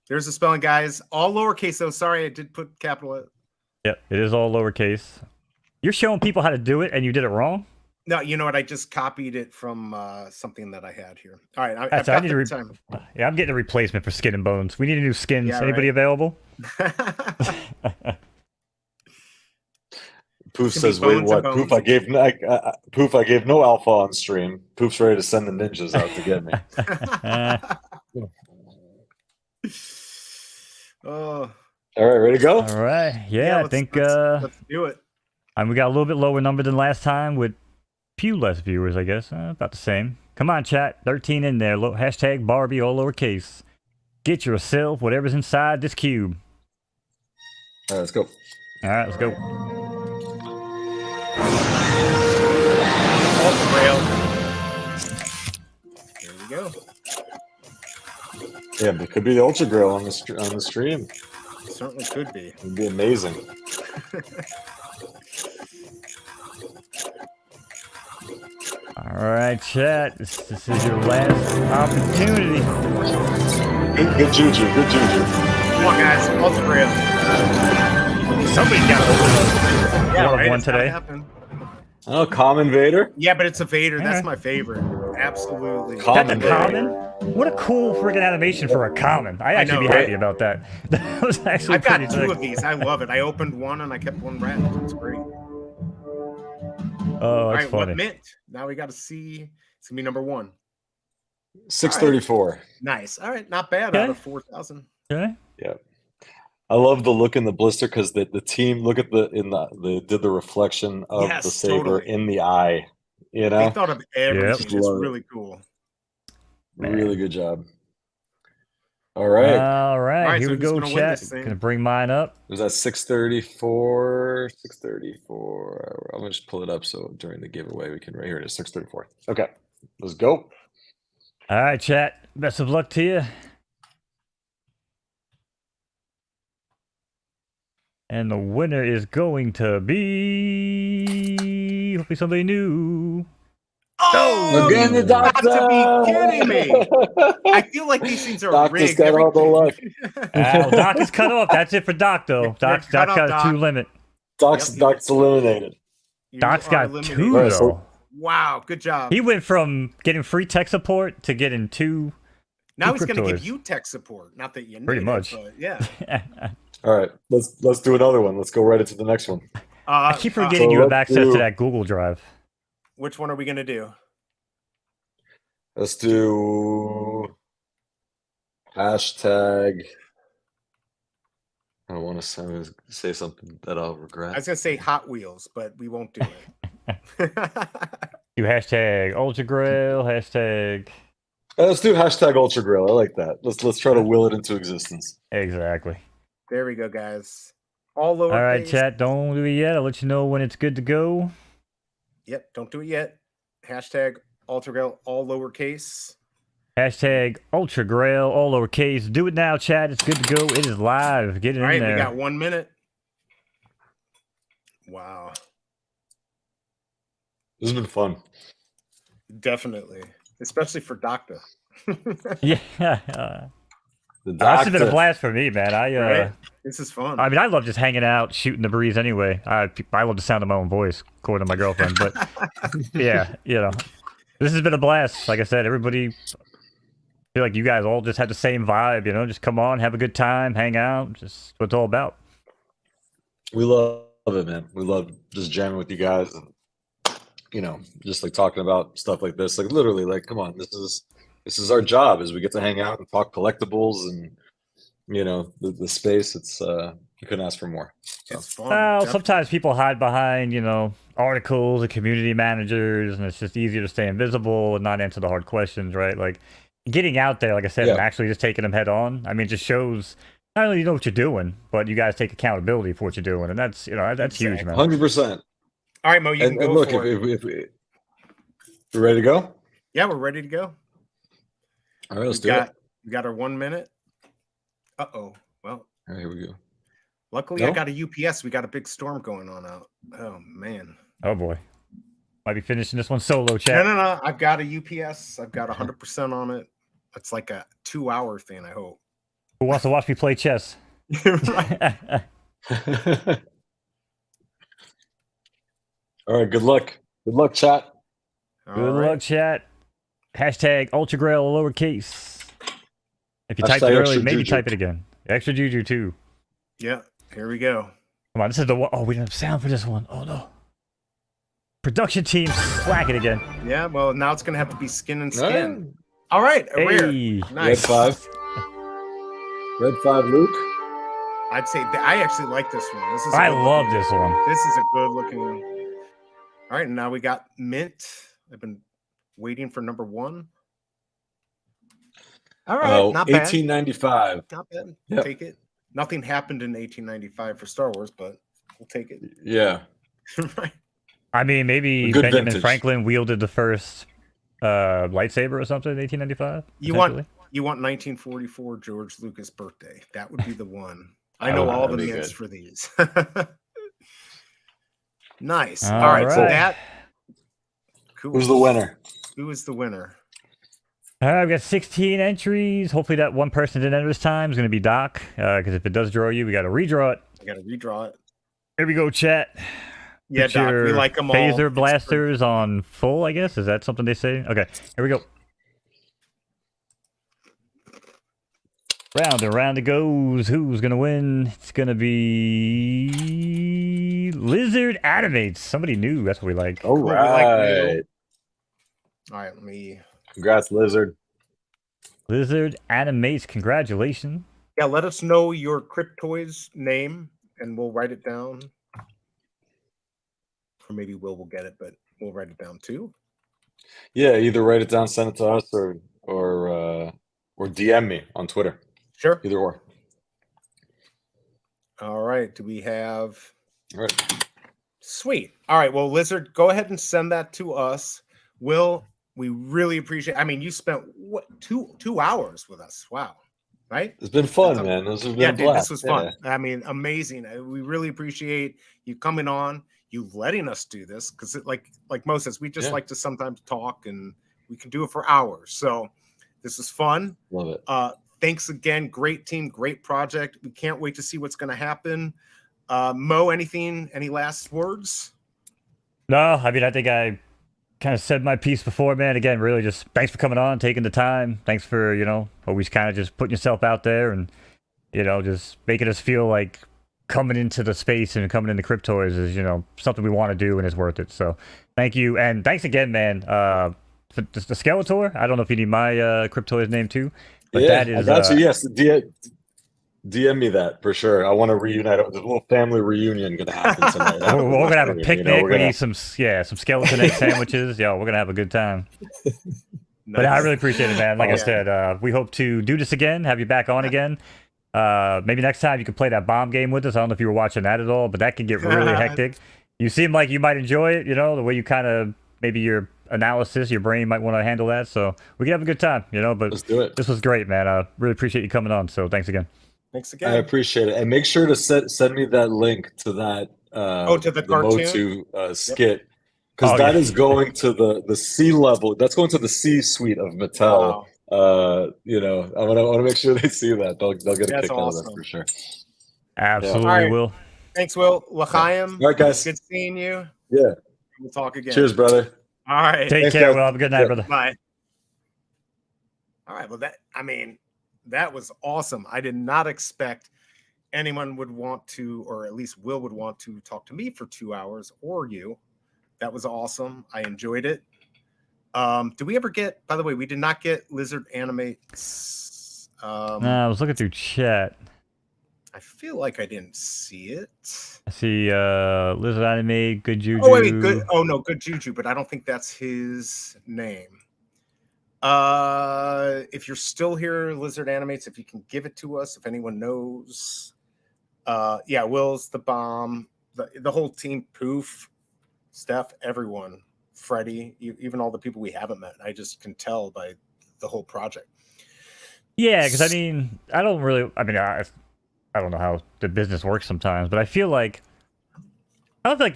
There's the spelling, guys. All lowercase, though. Sorry, I did put capital. Yep, it is all lowercase. You're showing people how to do it, and you did it wrong? No, you know what? I just copied it from something that I had here. All right, I'm getting a replacement for Skin and Bones. We need a new skins. Yeah, anybody available? Poof says, "Wait, what? Poof, I gave no alpha on stream. Poof's ready to send the ninjas out to get me." Oh. All right, ready to go? All right. Yeah, I think let's do it. And we got a little bit lower number than last time with few less viewers, I guess. About the same. Come on, chat. 13 in there. Hashtag Barbie, all lowercase. Get yourself whatever's inside this cube. All right, let's go. All right, let's go. Off the rail. There we go. Yeah, but it could be the Ultra Grill on the stream. It certainly could be. It'd be amazing. All right, chat. This is your last opportunity. Good juju. Good juju. Come on, guys. Ultra Grail. Somebody's got one It's today. Oh, Common Vader? Yeah, but it's a Vader. That's my favorite. Absolutely. Common That's a common? What a cool friggin' animation for a common. I'd actually be happy about that. That was actually I've got pretty 2 sick. of these. I love it. I opened one and I kept one wrapped. It's great. Oh, All that's right, funny. what mint? Now we got to see. It's going to be number 1. 634. Right. Nice. All right. Not bad out of 4,000. Okay. Yeah. I love the look in the blister because the team look at they did the reflection of the saber in the eye. You know, they thought of everything. Yep. It's really cool. Really good job. All right. All right. Here so we go, chat. Gonna bring mine up. Was that 634? 634. I'm gonna just pull it up so during the giveaway we can. Right here it is. 634. Okay, let's go. All right, chat. Best of luck to you. And the winner is going to be hopefully somebody new. Oh, again, the got Dokta! to be kidding me! I feel like these things are Dokta's rigged. got all the luck. Doc is cut off. That's it for Doc, though. Doc's got a 2 limit. Doc's eliminated. Doc's got 2 Right, though. so- Wow, good job. He went from getting free tech support to getting 2. Now he's going to Cryptoys. give you tech support. Not that you need Pretty it, much. but yeah. All right, let's do another one. Let's go right into the next one. I keep forgetting you have access to that Google Drive. Which one are we going to do? Let's do hashtag I don't want to say something that I'll I regret. was gonna say Hot Wheels, but we won't do it. Do hashtag Ultra Grail, hashtag. Let's do hashtag Ultra Grill. I like that. Let's try to will it into existence. Exactly. There we go, guys. All lowercase. All right, chat. Don't do it yet. I'll let you know when it's good to go. Yep, don't do it yet. Hashtag Ultra Grail, all lowercase. Hashtag Ultra Grail, all lowercase. Do it now, chat. It's good to go. It is live. Get it All right, in there. we got 1 minute. Wow. This has been fun. Definitely. Especially for Dokta. Yeah. The This has been a doctor. blast for me, man. Right? This is fun. I mean, I love just hanging out, shooting the breeze anyway. I love the sound of my own voice, according to my girlfriend. But yeah, this has been a blast. Like I said, everybody, I feel like you guys all just had the same vibe, just come on, have a good time, hang out. Just what it's all about. We love it, man. We love just jamming with you guys and just like talking about stuff like this. Like literally, like, come on, this is our job, is we get to hang out and talk collectibles and the space. It's you couldn't ask for more. So. It's fun. Well, sometimes people hide behind, articles and community managers, and it's just easier to stay invisible and not answer the hard questions, right? Like getting out there, like I said, and actually just taking them head on. I mean, it just shows not only you know what you're doing, but you guys take accountability for what you're doing, and that's that's huge, man. 100%. All right, Mo, you can go look, for it. if we're ready to go? Yeah, we're ready to go. All right, let's do it. We got our 1 minute. Uh-oh. Well, All right, here we go. luckily I got a UPS. We got a big storm going on out. Oh, man. Oh, boy. Might be finishing this one solo, chat. No. I've got a UPS. I've got 100% on it. It's like a 2-hour thing, I hope. Who wants to watch me play chess? Right. All right, good luck. Good luck, chat. Good luck, chat. Hashtag Ultra Grail lowercase. If you typed it Hashtag early, extra maybe juju. type it again. Extra juju too. Yeah, here we go. Come on, this is the one. Oh, we didn't have sound for this one. Oh no. Production team slacking again. Yeah, well, now it's going to have to be skin and skin. All right, a rare. Hey. Nice. Red 5. Red 5, Luke. I'd say I actually like this one. This is. I love this one. This is a good looking one. All right, and now we got Mint. I've been waiting for number 1. All right, not bad. 1895. Not bad. Yep. Take it. Nothing happened in 1895 for Star Wars, but we'll take it. Yeah. Right. I mean, maybe Good Benjamin vintage. Franklin wielded the first lightsaber or something in 1895. You want potentially. 1944 George Lucas birthday. That would be the one. I know all the that'd be mints good. for these. Nice. All All right, so right. that. Cool. Who's the winner? Who is the winner? We've got 16 entries. Hopefully that one person didn't enter this time is going to be Doc. Because if it does draw you, we got to redraw it. I got to redraw it. Here we go, chat. Yeah, Put Doc, we your like them all. Phaser It's blasters on full, I guess. Is that something they say? Okay, here we go. Round and round it goes. Who's going to win? It's going to be Lizard Animates. Somebody new. That's what we like. All Cool, we like right. Leo. All right, let me. Congrats, Lizard. Lizard Animates. Congratulations. Yeah, let us know your Cryptoys name, and we'll write it down. Or maybe Will get it, but we'll write it down too. Yeah, either write it down, send it to us, or DM me on Twitter. Sure. Either or. All right. Do we have? All right. Sweet. All right. Well, Lizard, go ahead and send that to us. Will, we really appreciate. I mean, you spent what 2 hours with us. Wow. Right. It's been fun, man. This has been a Dude, blast. this was fun. I mean, amazing. We really appreciate you coming on. You letting us do this because, like Mo says, we just like to sometimes talk, and we can do it for hours. So this is fun. Love it. Thanks again. Great team, great project. We can't wait to see what's going to happen. Mo, any last words? No, I mean, I think I kind of said my piece before, man. Again, really just thanks for coming on, taking the time. Thanks for, always kind of just putting yourself out there and, just making us feel like coming into the space and coming into Cryptoys is, something we want to do and it's worth it. So thank you. And thanks again, man. For the Skeletor, I don't know if you need my Cryptoys name too. But yeah, that is, I got you. Yes, DM me that for sure. I want to reunite. There's a little family reunion gonna happen tonight. We're gonna have a You know, picnic. we're We gonna- eat some skeleton egg sandwiches. Yo, we're gonna have a good time. But I really appreciate it, man. Like I said, we hope to do this again, have you back on again. Maybe next time you can play that bomb game with us. I don't know if you were watching that at all, but that can get really hectic. You seem like you might enjoy it, you know, the way you kind of, maybe your analysis, your brain might want to handle that. So we can have a good time, you know, but Let's do it. this was great, man. I really appreciate you coming on. So thanks again. Thanks I again. appreciate it. And make sure to send me that link to that to the cartoon? Motu skit. Because that is going to the C level. That's going to the C suite of Mattel. Wow. You know, I want to make sure they see that. They'll get a That's kick out of awesome. that for sure. Absolutely, All right. Will. Thanks, Will. L'chaim. All right, guys. Good seeing you. Yeah. We'll talk again. Cheers, brother. All right. Take Thanks, care, guys. Will. Have a good night, Yeah. brother. Bye. All right. Well, that was awesome. I did not expect anyone would want to, or at least Will would want to talk to me for 2 hours, or you. That was awesome. I enjoyed it. Do we ever get, by the way, we did not get Lizard Animates. I was looking through chat. I feel like I didn't see it. I see Lizard Anime, Good Juju. Oh, wait, good. Oh, no, Good Juju, but I don't think that's his name. If you're still here, Lizard Animates, if you can give it to us, if anyone knows. Yeah, Will's the bomb. The whole team, Poof, Steph, everyone, Freddy, even all the people we haven't met. I just can tell by the whole project. Yeah, because I don't know how the business works sometimes, but I feel like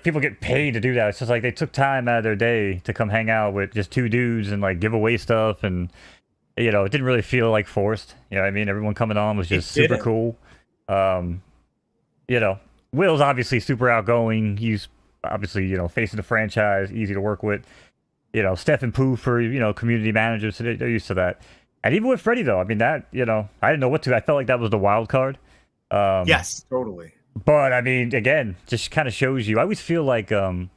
people get paid to do that. It's just like they took time out of their day to come hang out with just two dudes and like give away stuff, and you know, it didn't really feel like forced. You know what I mean? Everyone coming on was just super cool. You know, Will's obviously super outgoing. He's obviously, you know, facing the franchise, easy to work with. You know, Steph and Poof are, you know, community managers, so they're used to that. And even with Freddy, though, I mean, that, you know, I didn't know what to. I felt like that was the wild card. Yes, totally. But I mean, again, just kind of shows you. I always feel like I feel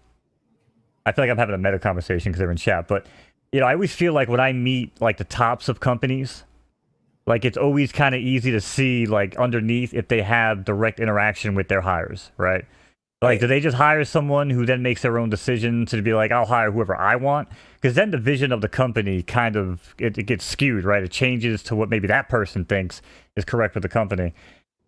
like I'm having a meta conversation because they're in chat. But you know, I always feel like when I meet like the tops of companies, like it's always kind of easy to see like underneath if they have direct interaction with their hires, right? Like, do they just hire someone who then makes their own decision to be like, I'll hire whoever I want? Because then the vision of the company kind of, it gets skewed, right? It changes to what maybe that person thinks is correct for the company.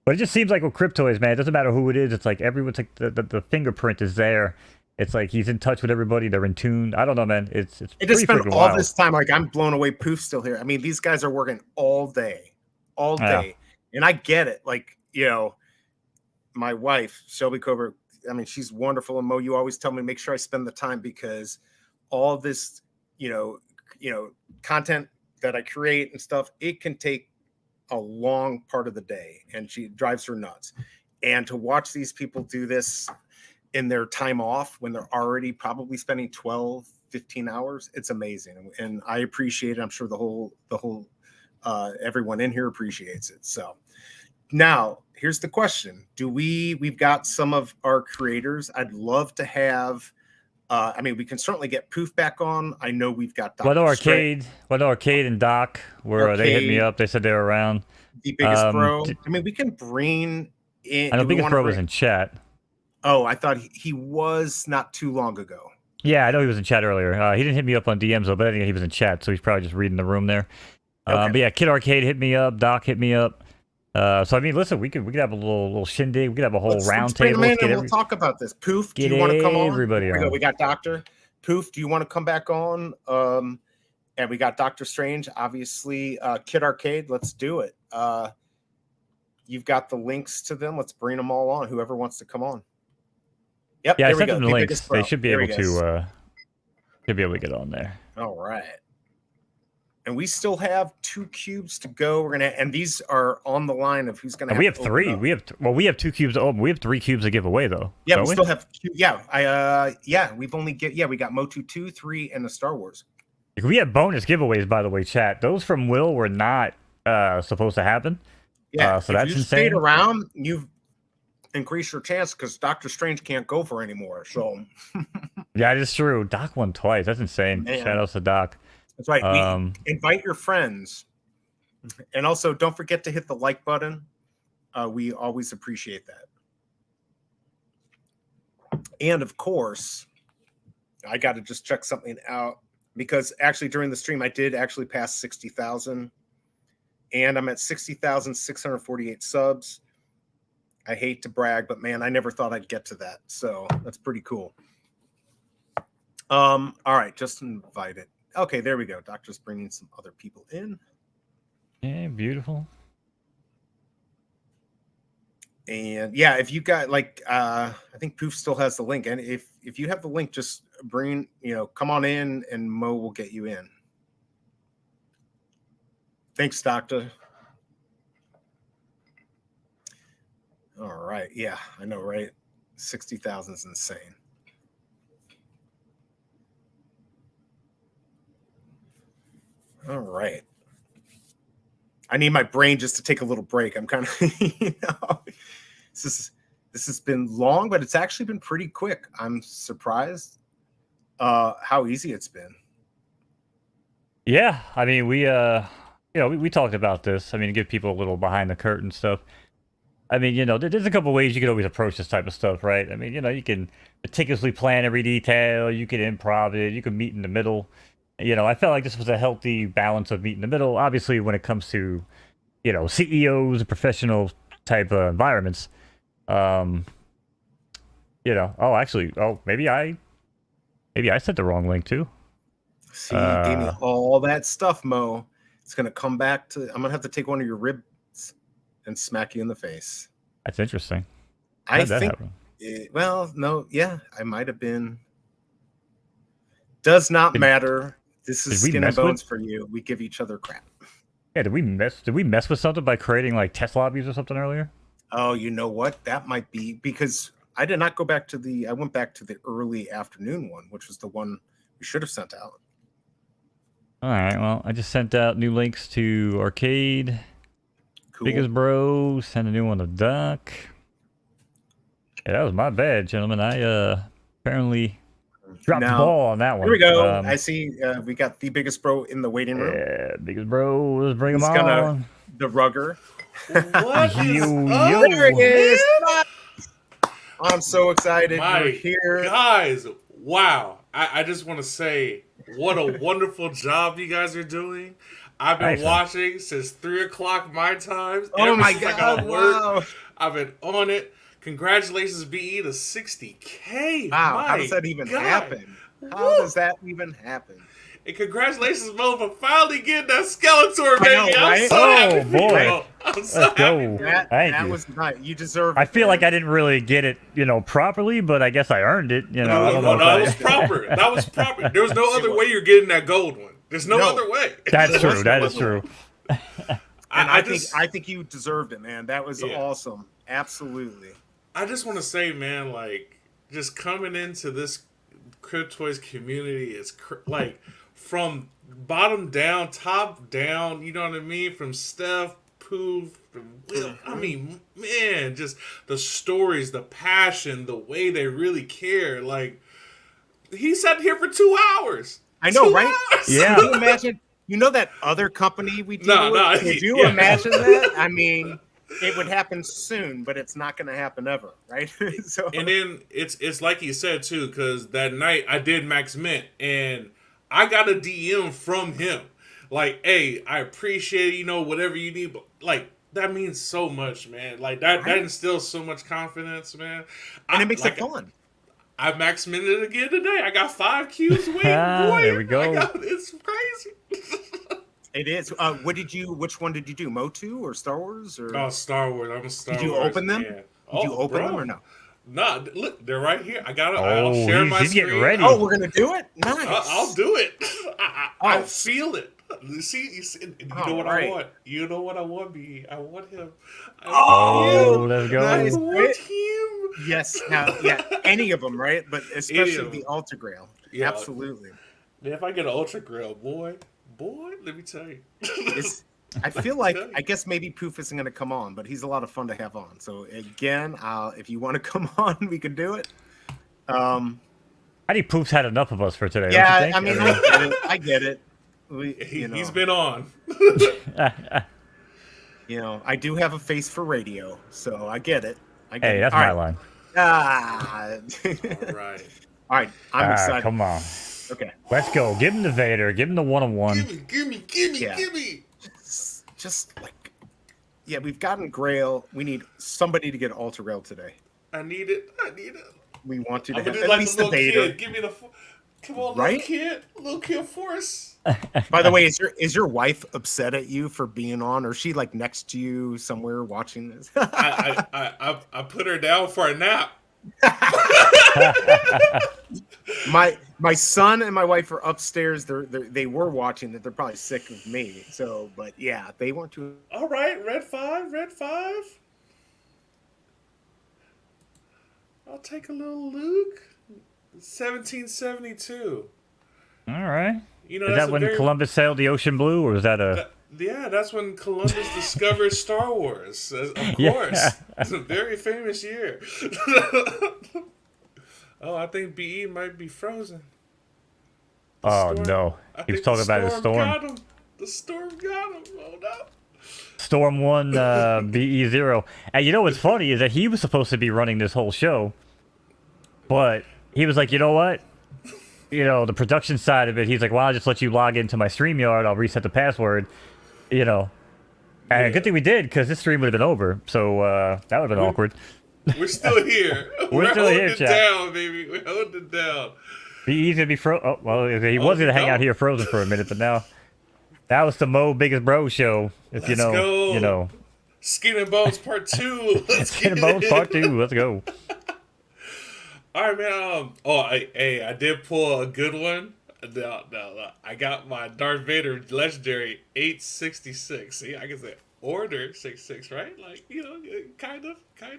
But it just seems like with Cryptoys, man, it doesn't matter who it is. It's like everyone's like, the fingerprint is there. It's like he's in touch with everybody. They're in tune. I don't know, man. It's It just spent all wild. this time. Like, I'm blown away. Poof's still here. I mean, these guys are working all day. Yeah. And I get it. Like, you know, my wife, Shelby Covert, I mean, she's wonderful. And Mo, you always tell me, make sure I spend the time, because all this, you know, content that I create and stuff, it can take a long part of the day, and she drives her nuts. And to watch these people do this in their time off when they're already probably spending 12, 15 hours, it's amazing. And I appreciate it. I'm sure the whole everyone in here appreciates it. So now here's the question. We've got some of our creators. I'd love to have, I mean, we can certainly get Poof back on. I know we've got Dr. Arcade and Doc, where they hit me up. They said they were around. TheeBiggestBro. I mean, we can bring in. I know Biggest Bro was in chat. Oh, I thought he was not too long ago. Yeah, I know he was in chat earlier. He didn't hit me up on DMs though, but I think he was in chat, so he's probably just reading the room there. But yeah, Kid Arcade hit me up. Doc hit me up. So I mean, listen, we could have a little shindig. We could have a whole round table. We'll talk about this. Poof, do you want to come on? Everybody on. We got Doctor Poof. Do you want to come back on? And we got Doctor Strange, obviously. Kid Arcade, let's do it. You've got the links to them. Let's bring them all on. Whoever wants to come on. Yep. Yeah, I there we sent go. them the links. They should be able to. Should be able to get on there. All right. And we still have 2 cubes to go. We're gonna, and these are on the line of who's gonna. We have 3. We have 2 cubes to open. We have 3 cubes to give away though. Yeah, we still have 2. Yeah, we've only we got Motu 2, 3, and the Star Wars. We have bonus giveaways, by the way, chat. Those from Will were not supposed to happen. Yeah, so that's insane. Stayed around, you've increased your chance because Doctor Strange can't go for anymore. So yeah, it is true. Doc won twice. That's insane. Man. Shout out to Doc. That's right. Invite your friends, and also don't forget to hit the like button. We always appreciate that. And of course, I got to just check something out, because actually during the stream, I did actually pass 60,000, and I'm at 60,648 subs. I hate to brag, but man, I never thought I'd get to that. So that's pretty cool. All right, just invite it. Okay, there we go. Doctor's bringing some other people in. Yeah, beautiful. And yeah, if you got like, I think Poof still has the link, and if you have the link, just bring, come on in, and Mo will get you in. Thanks, Dokta. All right, yeah, I know, right? 60,000 is insane. All right. I need my brain just to take a little break. I'm kind of, this has been long, but it's actually been pretty quick. I'm surprised how easy it's been. Yeah, I mean, we talked about this. I mean, to give people a little behind the curtain stuff. I mean, there's a couple ways you could always approach this type of stuff, right? I mean, you can meticulously plan every detail. You can improv it. You can meet in the middle. I felt like this was a healthy balance of meet in the middle. Obviously, when it comes to, CEOs and professional type environments, maybe I sent the wrong link too. See, you gave me all that stuff, Mo. It's gonna come back to. I'm gonna have to take one of your ribs and smack you in the face. That's interesting. I think. I might have been. Does not matter. This is skin and bones for you. We give each other crap. Yeah, did we mess with something by creating like test lobbies or something earlier? Oh, you know what? That might be because I did not go back to I went back to the early afternoon one, which was the one we should have sent out. All right, well, I just sent out new links to Arcade, Cool. TheeBiggestBro, send a new one to Duck. Yeah, that was my bad, gentlemen. I apparently dropped the ball on that one. Here we go. I see we got TheeBiggestBro in the waiting room. Yeah, Biggest Bro, let's bring him on. The rugger. What is up, there it is. I'm so excited you're here. Guys, wow. I just want to say what a wonderful job you guys are doing. I've been watching since 3 o'clock my time. Oh my God. Wow. I've been on it. Congratulations, BE, to 60K. Wow, how does that even happen? How does that even happen? And congratulations, Mo, for finally getting that Skeletor, baby. I know, right? I'm so happy for boy. you. I'm so happy. That was nice. You deserve it. I feel like I didn't really get it, properly, but I guess I earned it. No, that was proper. That was proper. There was no other way you're getting that gold one. There's no other way. That's true. That is true. I think you deserved it, man. That was awesome. Absolutely. I just want to say, man, like, just coming into this Cryptoys community is like from bottom down, top down. You know what I mean? From Steph, Poof, Will. I mean, man, just the stories, the passion, the way they really care. Like, he sat here for 2 hours. I know, 2 right? hours. Yeah. Can you imagine? You know that other company we deal with? Could you imagine that? I mean, it would happen soon, but it's not going to happen ever, right? So, and then it's like you said too, because that night I did Max Mint and I got a DM from him, like, "Hey, I appreciate whatever you need," but like that means so much, man. Like that instills so much confidence, man. And it makes it fun. I Max Minted again today. I got 5 Qs waiting. There we go. It's crazy. It is. Which one did you do? Mo2 or Star Wars? Or Oh, Star Wars. I'm a Star Wars. Did you open them? Man. Did you open them or no? No, look, they're right here. I got it. I'll share my he's screen. getting ready. Oh, we're gonna do it. Nice. I'll do it. I feel it. You see, you know what I want. You know what I want, B. I want him. Let's go. Nice. I want him. Yes. Now, any of them, right? But especially the Ultra Grail. Yeah. Absolutely. Man, if I get an Ultra Grail, boy, let me tell you. I feel like, I guess maybe Poof isn't going to come on, but he's a lot of fun to have on. So again, if you want to come on, we can do it. I think Poof's had enough of us for today. Yeah, I mean, I get it. He's been on. I do have a face for radio, so I get it. Hey, that's my line. Ah. All right. All right. I'm excited. Come on. Okay. Let's go. Give him the Vader. Give him the one-on-one. Give me. Just like, yeah, we've gotten Grail. We need somebody to get Alter Rail today. I need it. We want to I'm have gonna at like least the the little Vader. kid. Give me the. Come on, Right? little kid force. By the way, is your wife upset at you for being on, or is she like next to you somewhere watching this? I put her down for a nap. My son and my wife are upstairs. They were watching that. They're probably sick of me. So, but yeah, they want to. All right, red 5. I'll take a little Luke. 1772. All right. You know, is that when Columbus sailed the ocean blue, or is that a? Yeah, that's when Columbus discovered Star Wars. Of course, it's a very famous year. Oh, I think BE might be frozen. Oh no, he was talking about the storm. The storm got him. Oh no. Storm 1, BE0. And you know what's funny is that he was supposed to be running this whole show, but he was like, you know what? The production side of it, he's like, well, I'll just let you log into my StreamYard. I'll reset the password, And good thing we did, because this stream would have been over. So that would have been awkward. We're still here. We're still here, chat. Down, baby. We're holding it down. BE's going to be frozen. Oh, well, he was going to hang out here frozen for a minute, but now... That was the TheeBiggestBro show. If Let's go. You know. Skin and Bones Part 2. Skin and Bones Part 2. Let's go. All right, man. I did pull a good one. No, I got my Darth Vader Legendary 866. See, I can say Order 66, right? Like, kind of. All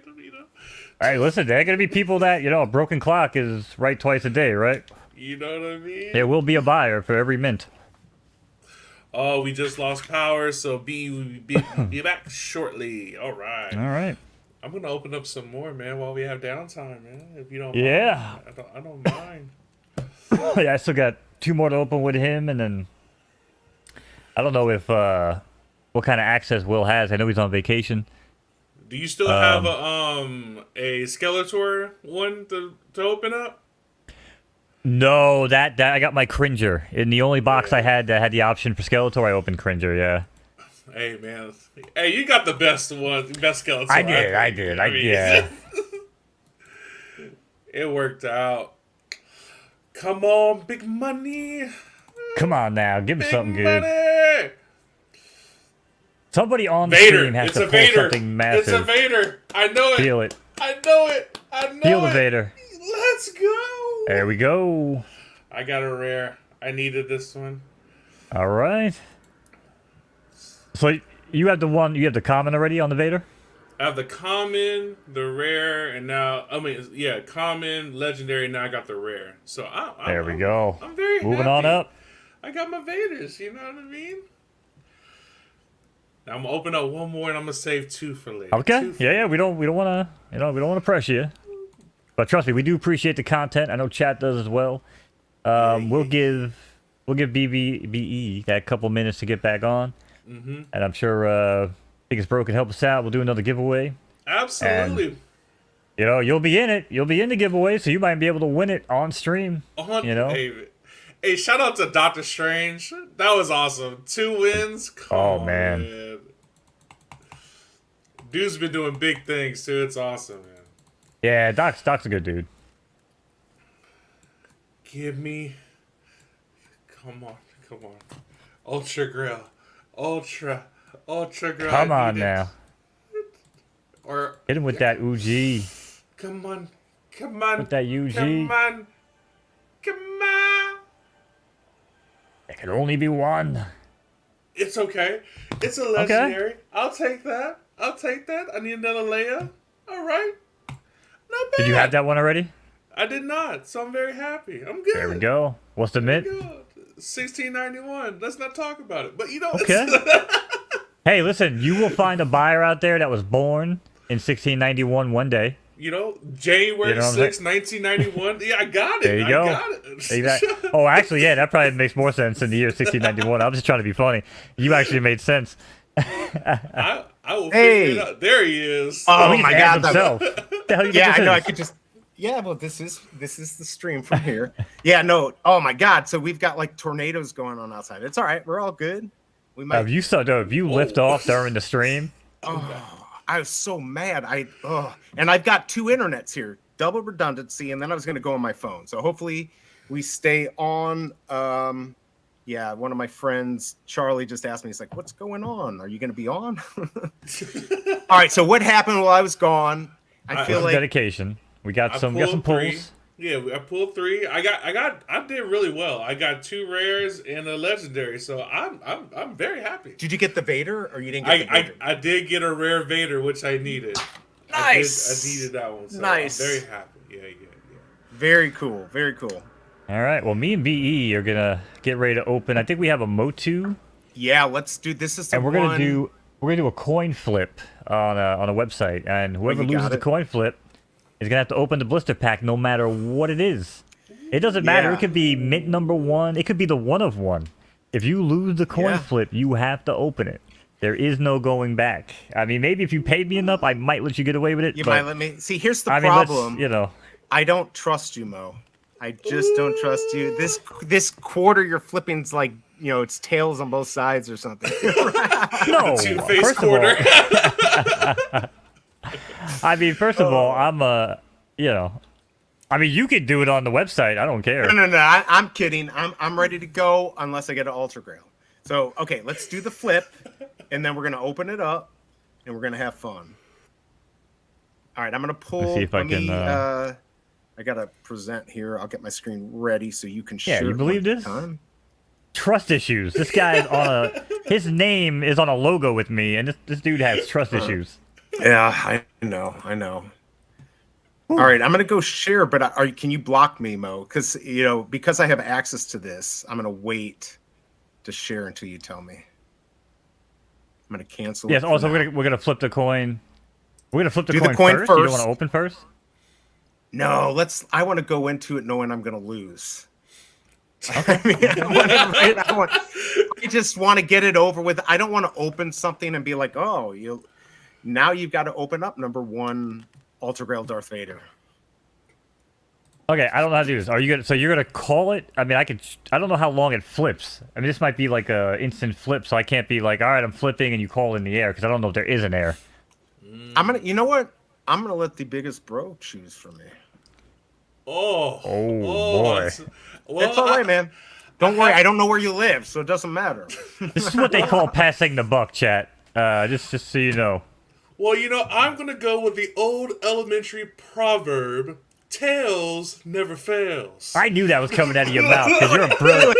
right, listen, there are going to be people that, a broken clock is right twice a day, right? You know what I mean? There will be a buyer for every mint. Oh, we just lost power, so B will be back shortly. All right. I'm gonna open up some more, man, while we have downtime, man. If you don't, yeah, mind. I don't mind. Yeah, I still got 2 more to open with him, and then I don't know if what kind of access Will has. I know he's on vacation. Do you still have a Skeletor one to open up? No, that I got my Cringer. In the only box I had that had the option for Skeletor, I opened Cringer, yeah. Hey, man. Hey, you got the best one, best Skeletor. I did. Yeah. It worked out. Come on, big money. Come on now, give me something money. good. Somebody on the stream has to pull something massive. It's a Vader. I know it. Feel it. I know it. Feel the Vader. Let's go. There we go. I got a rare. I needed this one. All right. So you have the common already on the Vader? I have the common, the rare, and now common, legendary. Now I got the rare. So there we go. I'm very moving happy. On up. I got my Vaders. You know what I mean? Now I'm gonna open up one more, and I'm gonna save 2 for later. Okay. Yeah. We don't want to pressure you. But trust me, we do appreciate the content. I know chat does as well. We'll give BE that couple minutes to get back on, and I'm sure TheeBiggestBro can help us out. We'll do another giveaway. Absolutely. And, you'll be in it. You'll be in the giveaway, so you might be able to win it on stream. Hey, shout out to Doctor Strange. That was awesome. 2 wins. Come on, man. Dude's been doing big things too. It's awesome, man. Yeah, Doc's a good dude. Give me. Come on. Ultra Grill. Ultra Grill. Come on now. Or hit him with that UG. Come on. With that UG. Come on. There can only be one. It's okay. It's a legendary. Okay. I'll take that. I need another layer. All right. Not bad. Did you have that one already? I did not, so I'm very happy. I'm good. There we go. What's the mint? 1691. Let's not talk about it. But okay. Hey, listen, you will find a buyer out there that was born in 1691 one day. January 6, 1991. Yeah, I got it. There you go. Got it. Oh, actually, yeah, that probably makes more sense in the year 1691. I was just trying to be funny. You actually made sense. I will figure it out. There he is. Oh my God! Yeah, I know. I could just. Yeah, well, this is the stream from here. Yeah, no. Oh my God! So we've got like tornadoes going on outside. It's all right. We're all good. We might. If you lift off during the stream. Oh, I was so mad. And I've got 2 internets here, double redundancy, and then I was going to go on my phone. So hopefully we stay on. Yeah, one of my friends, Charlie, just asked me. He's like, "What's going on? Are you going to be on?" All right. So what happened while I was gone? I feel like dedication. We got some pulls. Yeah, I pulled 3. I did really well. I got 2 rares and a legendary, so I'm very happy. Did you get the Vader, or you didn't get the Vader? I did get a rare Vader, which I needed. Nice. I needed that one. So nice. I'm very happy. Yeah. Very cool. Very cool. All right. Well, me and BE are gonna get ready to open. I think we have a Motu. Yeah, let's do this. And we're gonna do a coin flip on a website, and whoever loses the coin flip is gonna have to open the blister pack, no matter what it is. It doesn't matter. It could be mint number 1. It could be the 1 of 1. If you lose the coin flip, you have to open it. There is no going back. I mean, maybe if you paid me enough, I might let you get away with it. You might let me. See, here's the problem. I don't trust you, Mo. I just don't trust you. This quarter you're flipping's like, it's tails on both sides or something. No, two-faced quarter. I mean, first of all, I mean, you could do it on the website. I don't care. No. I'm kidding. I'm ready to go unless I get an Ultra Grail. So, okay, let's do the flip, and then we're gonna open it up, and we're gonna have fun. All right, I'm gonna pull. Let's see if I can. I gotta present here. I'll get my screen ready so you can share. Yeah, you believe this? Time. Trust issues. This guy is on his name is on a logo with me, and this dude has trust issues. Yeah, I know. All right, I'm gonna go share, but can you block me, Mo? Because I have access to this, I'm gonna wait to share until you tell me. I'm gonna cancel. Yes. Also, we're gonna flip the coin. We're gonna flip the coin first. You don't want to open first? No, I want to go into it knowing I'm gonna lose. Okay. I just want to get it over with. I don't want to open something and be like, oh, you've got to open up number 1 Ultra Grail Darth Vader. Okay, I don't know how to do this. You're gonna call it? I mean, I don't know how long it flips. I mean, this might be like a instant flip, so I can't be like, all right, I'm flipping, and you call in the air, because I don't know if there is an air. You know what? I'm gonna let the biggest bro choose for me. Oh boy. Well, it's all right, man. Don't worry. I don't know where you live, so it doesn't matter. This is what they call passing the buck, chat. Just so you know. Well, I'm gonna go with the old elementary proverb: "Tails never fails." I knew that was coming out of your mouth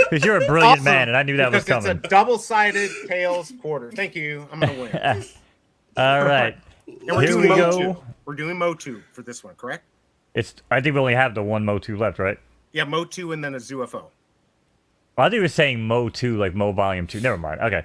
because you're a brilliant man, and I knew that was coming. It's a double-sided tails quarter. Thank you. I'm gonna win. All right. And here we go. We're doing Motu for this one, correct? I think we only have the 1 Motu left, right? Yeah, Motu and then a ZUFO. Well, I think we were saying Mo2, like Mo Volume 2. Never mind. Okay.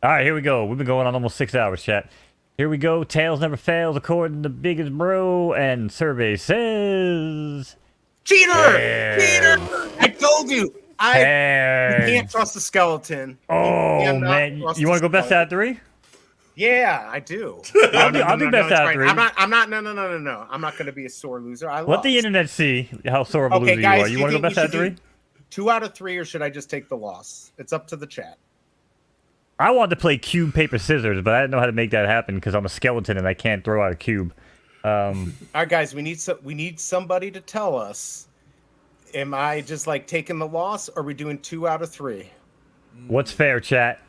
All right, here we go. We've been going on almost 6 hours, chat. Here we go. Tails never fails, according to TheeBiggestBro, and survey says... Cheater! Cheater! I told you! You can't trust the skeleton. Oh, man. You want to go best out of 3? Yeah, I do. I'll do best out of 3. No. I'm not going to be a sore loser. Let the internet see how sore of a loser guys, you are. You want to go best out of 3? 2 out of 3, or should I just take the loss? It's up to the chat. I wanted to play cube, paper, scissors, but I didn't know how to make that happen because I'm a skeleton and I can't throw out a cube. All right, guys, we need somebody to tell us. Am I just like taking the loss, or are we doing 2 out of 3? What's fair, chat?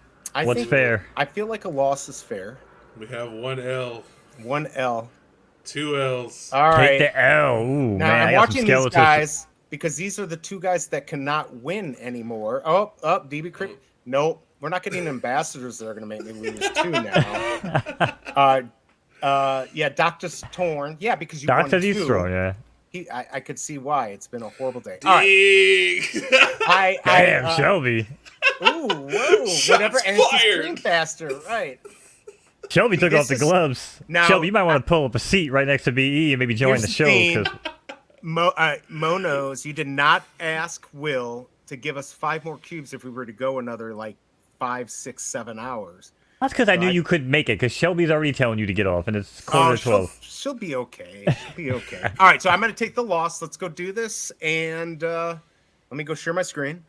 What's fair? I feel like a loss is fair. We have 1 L. 1 L. 2 L's. All right. Take the L. Ooh, now, man, I'm watching these guys because these are the 2 guys that cannot win anymore. Oh, DB Crypt. Nope. We're not getting ambassadors that are going to make me lose 2 now. Yeah, Dokta's torn. Yeah, because you won 2. Dokta's torn, yeah. I could see why. It's been a horrible day. All right. Damn, Shelby. Ooh, whoa. Whatever. And it's stream faster. Right. Shelby took off the gloves. Now, Shelby, you might want to pull up a seat right next to BE and maybe join the show. Mo knows you did not ask Will to give us 5 more cubes if we were to go another 5, 6, 7 hours. That's because I knew you couldn't make it, because Shelby's already telling you to get off, and it's quarter to 12. She'll be okay. She'll be okay. All right, so I'm going to take the loss. Let's go do this, and let me go share my screen.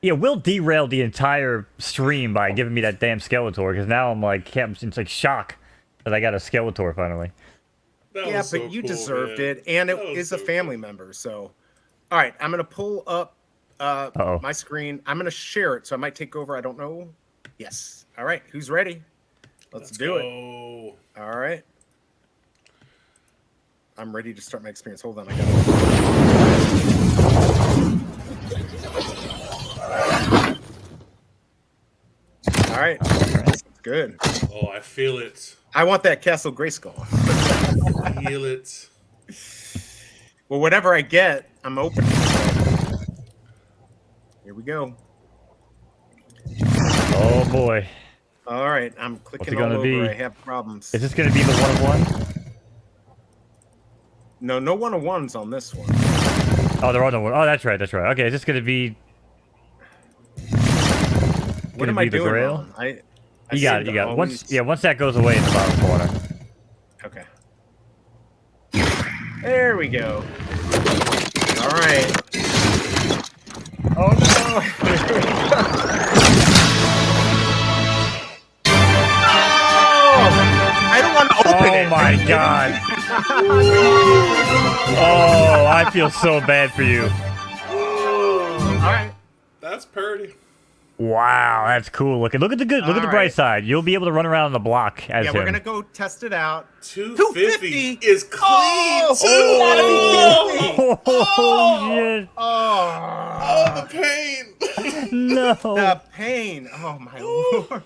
Yeah, Will derailed the entire stream by giving me that damn Skeletor, because now I'm like, it's like shock that I got a Skeletor finally. Yeah, but you deserved it, and it is a family member, so... All right, I'm going to pull up my screen. I'm going to share it, so I might take over. I don't know. Yes. All right, who's ready? Let's do it. All right. I'm ready to start my experience. Hold on. I got it. All right. That's good. Oh, I feel it. I want that Castle Grayskull. Feel it. Well, whatever I get, I'm open. Here we go. Oh boy. All right, I'm clicking What's it gonna all be? over. I have problems. Is this going to be the 1-of-1? No 1-of-1s on this one. Oh, there are no one. Oh, that's right. That's right. Okay, is this going to be? What am I doing? Grail? I you got it. You got it. Once that goes away in the bottom corner. Okay. There we go. All right. Oh no! I don't want to open it. Oh my god. Oh, I feel so bad for you. All right. That's pretty. Wow, that's cool looking. Look at the bright side. You'll be able to run around the block as him. Yeah, we're gonna go test it out. 250 is clean too. Oh, shit. Oh, the pain. No. The pain. Oh my lord.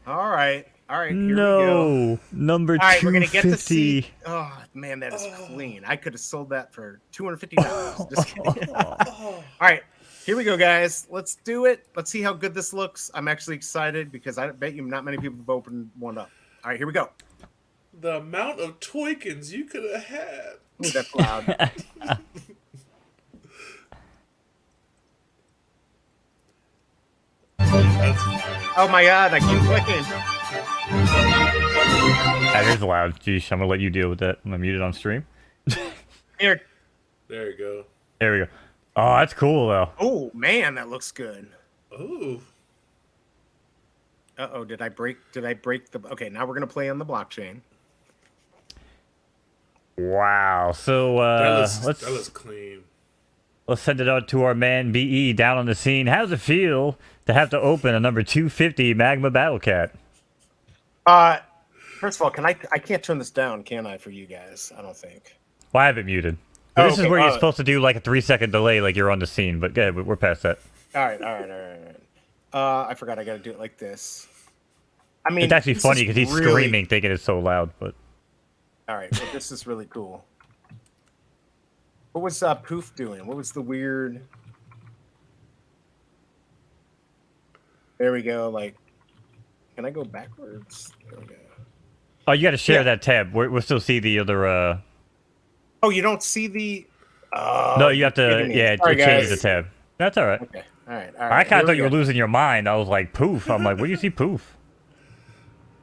All right. Here we no. go. Number 250. All right, we're gonna get to see. Oh man, that is clean. I could have sold that for $250. Just kidding. All right. Here we go, guys. Let's do it. Let's see how good this looks. I'm actually excited because I bet you not many people have opened one up. All right, here we go. The amount of Toykins you could have had. Ooh, that's loud. Oh my god, I keep clicking. That is loud. Geesh, I'm going to let you deal with that. I'm going to mute it on stream. Here. There you go. There we go. Oh, that's cool, though. Oh, man, that looks good. Ooh. Uh-oh, did I break the... Okay, now we're going to play on the blockchain. Wow. So, that looks clean. Let's send it out to our man, BE, down on the scene. How does it feel to have to open a number 250 Magma Battle Cat? First of all, I can't turn this down, can I, for you guys? I don't think. Well, I have it muted. But this is where you're supposed to do like a 3-second delay, like you're on the scene. But good, we're past that. All right. I forgot I got to do it like this. I mean, it's actually funny because he's screaming, thinking it's so loud. But all right, well, this is really cool. What was Poof doing? What was the weird? There we go. Like, can I go backwards? There we go. Oh, you got to share that tab. We'll still see the other. Oh, you don't see the. No, you have to. Yeah, change the tab. That's all right. Okay. All right. I kind of thought you were losing your mind. I was like, Poof. I'm like, where do you see Poof?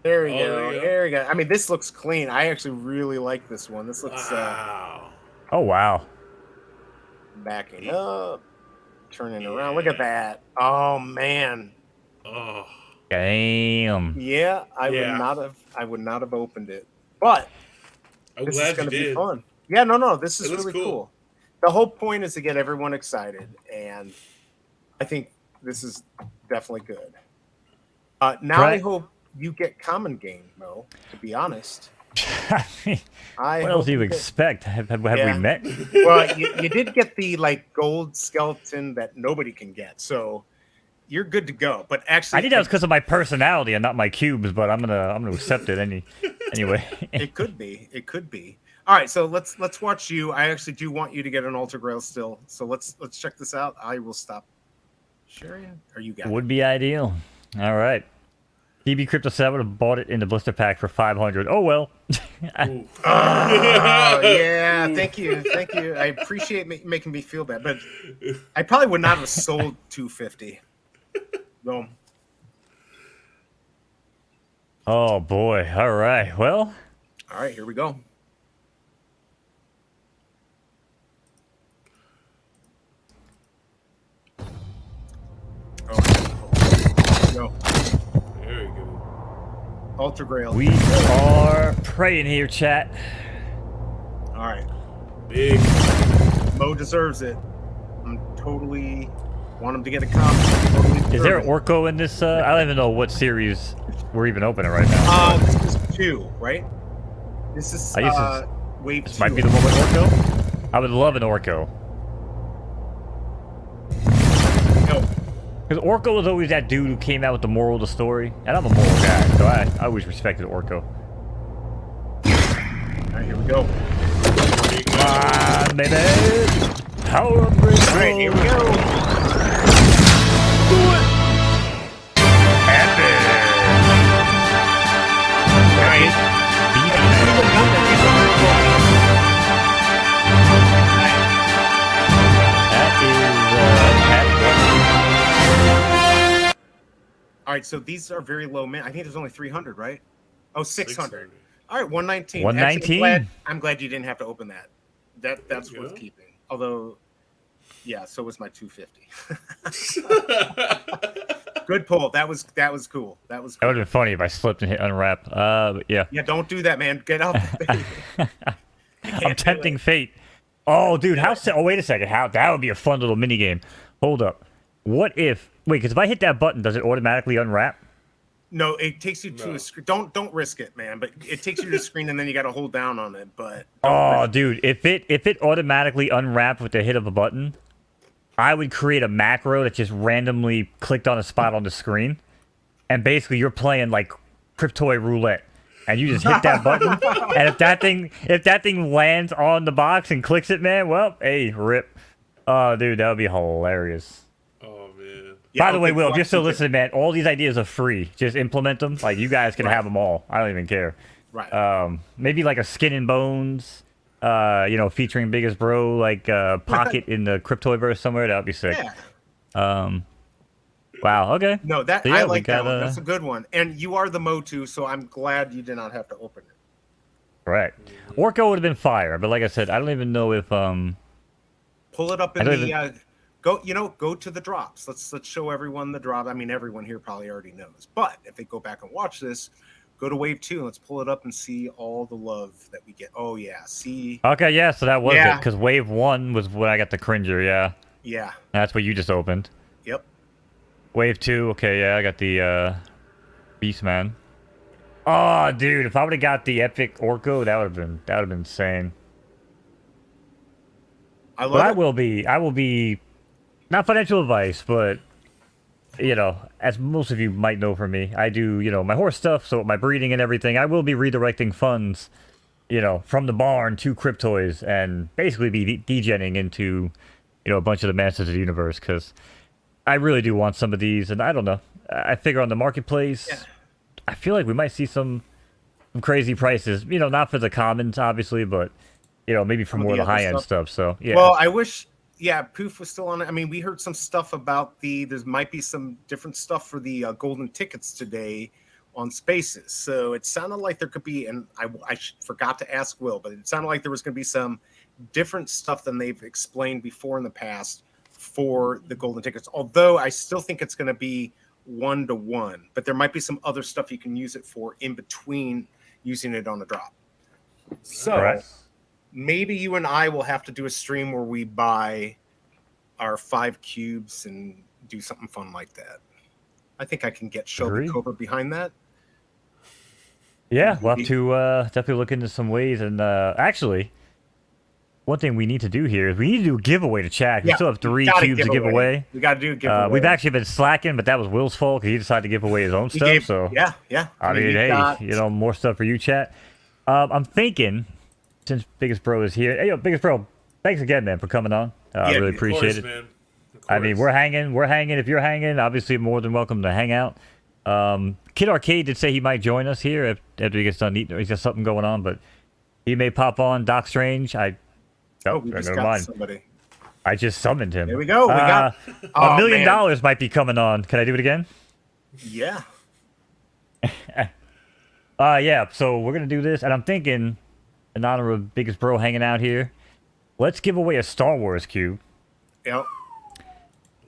There we go. There we go. I mean, this looks clean. I actually really like this one. This looks. Wow. Oh wow. Backing up, turning around. Look at that. Oh man. Oh. Damn. Yeah, I would not have opened it, but this is going to be fun. Yeah, no, this is really cool. The whole point is to get everyone excited, and I think this is definitely good. Now I hope you get common game, Mo. To be honest. What else do you expect? Have we met? Well, you did get the gold skeleton that nobody can get, so you're good to go. But actually, I think that was because of my personality and not my cubes. But I'm gonna accept it anyway. It could be. All right, so let's watch you. I actually do want you to get an Altar Grail still. So let's check this out. I will stop sharing. Or you got it? Would be ideal. All right. DB Crypto said I would have bought it in the blister pack for 500. Oh well. Yeah, thank you. I appreciate making me feel bad, but I probably would not have sold 250. No. Oh boy. All right. Well. All right, here we go. Go. There you go. Ultra Grail. We are praying here, chat. All right. Big. Mo deserves it. I'm totally want him to get a copy. Totally Is there an deserve it. Orko in this? I don't even know what series we're even opening right now. This is 2, right? This is I guess wave this 2. might be the one with Orko. I would love an Orko. No. Because Orko was always that dude who came out with the moral of the story. And I'm a moral guy, so I always respected Orko. All right, here we go. Come on, baby! Power up, great. All right, here we go. All right, so these are very low mint. I think there's only 300, right? Oh, 600. All right, 119. 119. Actually, I'm glad you didn't have to open that. That's worth keeping. Although, yeah, so was my 250. Good pull. That was cool. That was cool. That would have been funny if I slipped and hit unwrap. But yeah. Yeah, don't do that, man. Get out. I'm tempting fate. Oh, dude, oh, wait a second. That would be a fun little mini game. Hold up. What if? Wait, because if I hit that button, does it automatically unwrap? No, it takes you to a screen. Don't risk it, man. But it takes you to the screen, and then you got to hold down on it. But oh, dude, if it automatically unwrapped with the hit of a button, I would create a macro that just randomly clicked on a spot on the screen, and basically you're playing like Cryptoy roulette, and you just hit that button, and if that thing lands on the box and clicks it, man, well, hey, rip. Oh, dude, that would be hilarious. Oh man. Yeah, By the way, Will, just so listen, man, all these ideas are free. Just implement them. Like, you guys can have them all. I don't even care. Right. Maybe like a Skin and Bones, featuring Biggest Bro, like Pocket in the Cryptoyverse somewhere. That would be sick. Yeah. Wow. Okay. No, So, I like that one. That's a good one. And you are the Motu, so I'm glad you did not have to open it. Right. Orko would have been fire, but like I said, I don't even know if pull it up in the go to the drops. Let's show everyone the drop. I mean, everyone here probably already knows, but if they go back and watch this, go to wave 2 and let's pull it up and see all the love that we get. Oh yeah, see. Okay, yeah, so that was it, because wave 1 was when I got the cringer. Yeah, that's what you just opened. Yep. Wave 2, okay, yeah, I got the Beast Man. Oh, dude, if I would have got the epic Orko, that would have been insane. I will be not financial advice, but as most of you might know from me, I do, my horse stuff, so my breeding and everything, I will be redirecting funds, from the barn to Cryptoys and basically be degenning into, a bunch of the Masters of the Universe, because I really do want some of these, and I don't know. I figure on the marketplace, I feel like we might see some crazy prices, not for the commons, obviously, but, maybe for more of the high-end stuff, so, yeah. Well, I wish... Yeah, Poof was still on it. I mean, we heard some stuff about there might be some different stuff for the golden tickets today on Spaces. So it sounded like there could be, and I forgot to ask Will, but it sounded like there was going to be some different stuff than they've explained before in the past for the golden tickets. Although I still think it's going to be 1-to-1, but there might be some other stuff you can use it for in between using it on the drop. So maybe you and I will have to do a stream where we buy our 5 cubes and do something fun like that. I think I can get Shelby Cobra behind that. Yeah, we'll have to definitely look into some ways. And actually, one thing we need to do here is we need to do a giveaway to chat. We still have 3 cubes to give away. We got to do a giveaway. We've actually been slacking, but that was Will's fault because he decided to give away his own stuff. Yeah. I mean, hey, more stuff for you, chat. I'm thinking... Since Biggest Bro is here, hey yo, Biggest Bro, thanks again, man, for coming on. I really appreciate it. Man. I mean, we're hanging. If you're hanging, obviously more than welcome to hang out. Kid Arcade did say he might join us here after he gets done eating. He's got something going on, but he may pop on. Doc Strange, never mind. Somebody. I just summoned him. There we go. We got $1 million might be coming on. Can I do it again? Yeah. Yeah. So we're gonna do this, and I'm thinking, in honor of Biggest Bro hanging out here, let's give away a Star Wars cube. Yep.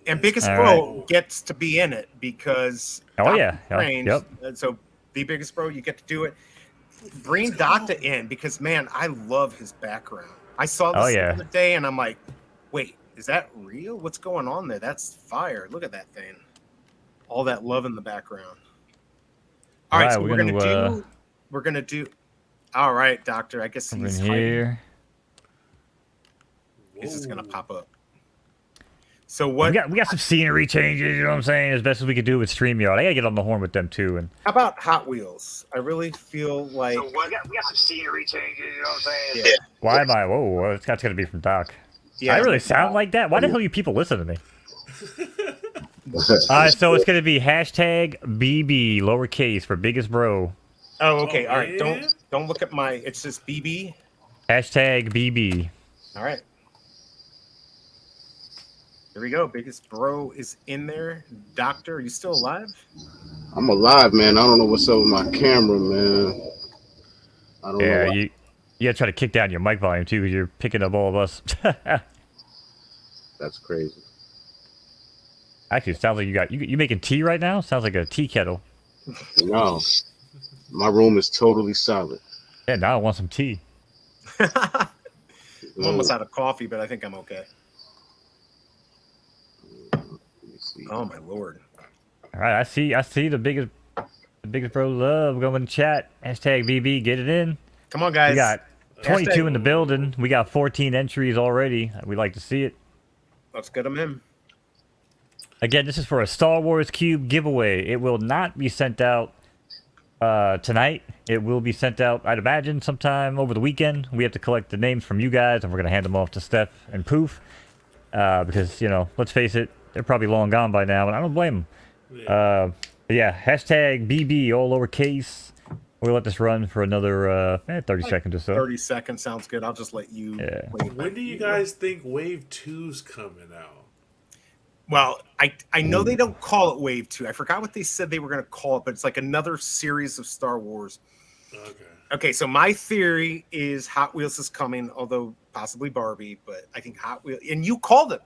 And Biggest All Bro gets to be in it because Strange. Yep. So the Biggest Bro, you get to do it. Bring Dokta in because man, I love his background. I saw this the other day and I'm like, wait, is that real? What's going on there? That's fire. Look at that thing. All that love in the background. All right, so we're gonna do. All right, Doctor. I guess he's here. He's just gonna pop up. So what? We got some scenery changes. You know what I'm saying? As best as we could do with StreamYard. I gotta get on the horn with them too. And how about Hot Wheels? I really feel like we got some scenery changes. You know what I'm saying? Yeah. Why am I? Whoa, that's gonna be from Doc. Yeah, I really sound like that. Why the hell you people listen to me? So it's gonna be hashtag BB lowercase for Biggest Bro. Oh, okay. All right. Don't look at my. It's just BB. Hashtag BB. All right. Here we go. Biggest Bro is in there. Doctor, are you still alive? I'm alive, man. I don't know what's up with my camera, man. I don't know. You gotta try to kick down your mic volume too, because you're picking up all of us. That's crazy. Actually, it sounds like you making tea right now? Sounds like a tea kettle. No, my room is totally silent. Yeah, now I want some tea. I'm almost out of coffee, but I think I'm okay. Oh my lord! All right, I see the biggest bro love going in chat. Hashtag BB, get it in. Come on, guys. We got 22 in the building. We got 14 entries already. We like to see it. Let's get them in. Again, this is for a Star Wars Cube giveaway. It will not be sent out tonight. It will be sent out, I'd imagine, sometime over the weekend. We have to collect the names from you guys, and we're going to hand them off to Steph and Poof. Because, let's face it, they're probably long gone by now, and I don't blame them. Yeah, hashtag BB, all lowercase. We'll let this run for another 30 seconds or so. 30 seconds sounds good. I'll just let you. Yeah. When do you guys think Wave 2's coming out? Well, I know they don't call it Wave 2. I forgot what they said they were going to call it, but it's like another series of Star Wars. Okay, so my theory is Hot Wheels is coming, although possibly Barbie, but I think Hot Wheels, and you called it.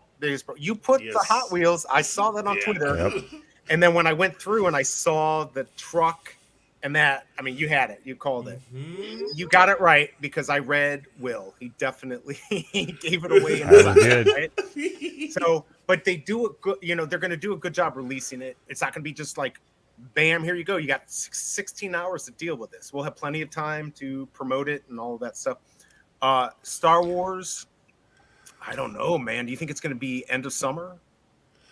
You put the Hot Wheels. I saw that on Twitter. Yep. And then when I went through and I saw the truck and that, I mean, you had it. You called it. You got it right because I read Will. He definitely gave it away. Right? So, but they do it good. They're going to do a good job releasing it. It's not going to be just like, bam, here you go. You got 16 hours to deal with this. We'll have plenty of time to promote it and all of that stuff. Star Wars, I don't know, man. Do you think it's going to be end of summer?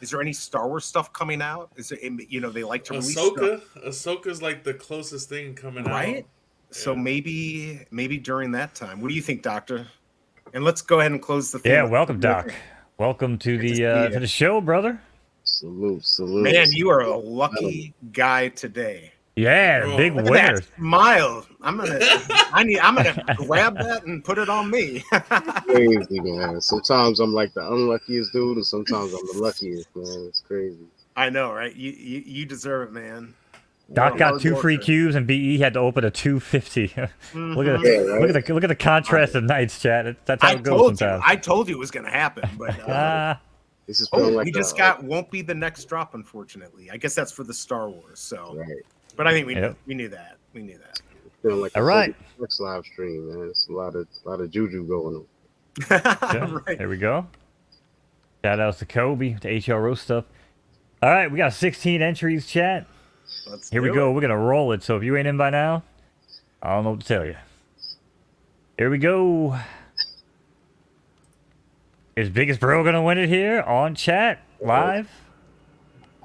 Is there any Star Wars stuff coming out? Is it, they like to release stuff. Ahsoka's like the closest thing coming out. Right? So maybe during that time. What do you think, Doctor? And let's go ahead and close the thing. Yeah, welcome, Doc. Welcome to the show, brother. Salute. Man, you are a lucky guy today. Yeah, big winner. Smile. I'm gonna grab that and put it on me. Crazy, man. Sometimes I'm like the unluckiest dude, and sometimes I'm the luckiest, man. It's crazy. I know, right? You deserve it, man. Doc got 2 free cubes, and BE had to open a 250. Look at the contrast of nights, chat. That's how it goes sometimes. I told you it was gonna happen, but this is won't be the next drop, unfortunately. I guess that's for the Star Wars. So, right. But I think we knew that. We knew that. Feeling like all right. Next live stream, man. It's a lot of juju going on. Right. There we go. Shout outs to Kobe, to HRO stuff. All right, we got 16 entries, chat. Here we go. We're gonna roll it. So if you ain't in by now, I don't know what to tell you. Here we go. Is Biggest Bro gonna win it here on chat live?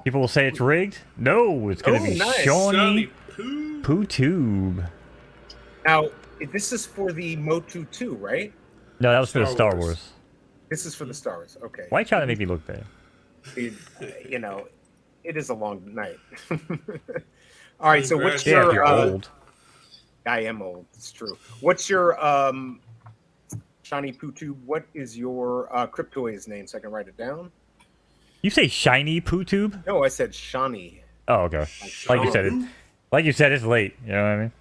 People will say it's rigged. No, it's gonna be nice. Shawnee PooTube. Now, this is for the Motu 2, right? No, that was for the Star Wars. This is for the Star Wars. Okay. Why are you trying to make me look bad? It is a long night. All right, so what's your... if you're old. I am old. It's true. What's your... Shiny PooTube, what is your Cryptoys name so I can write it down? You say shiny PooTube? No, I said Shani. Oh, okay. Like you said, it's late. You know what I mean?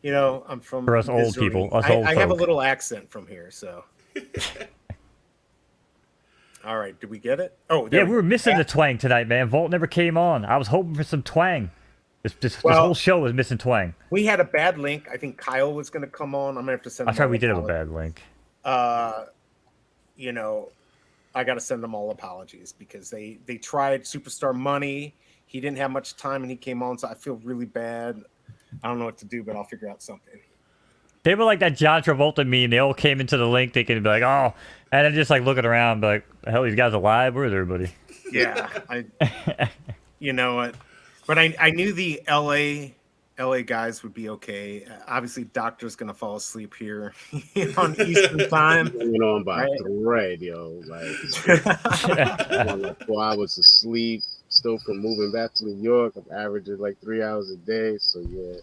You know, I'm from For us old Missouri. people, us I old have a folk. little accent from here, so. All right, did we get it? Oh, there Yeah, we were missing the twang tonight, man. Volt never came on. I was hoping for some twang. This whole show was missing twang. We had a bad link. I think Kyle was going to come on. I'm going to have to send. I'm sorry, we did have a bad link. You know, I got to send them all apologies because they tried Superstar Money. He didn't have much time and he came on, so I feel really bad. I don't know what to do, but I'll figure out something. They were like that John Travolta meme. They all came into the link thinking, be like, oh, and then just like looking around, be like, the hell, these guys alive? Where's everybody? Yeah, you know what? But I knew the LA guys would be okay. Obviously, Dokta's gonna fall asleep here on Eastern time. You know, I'm about thread, yo. Like 4 hours of sleep. Still from moving back to New York, I'm averaging like 3 hours a day. So yeah,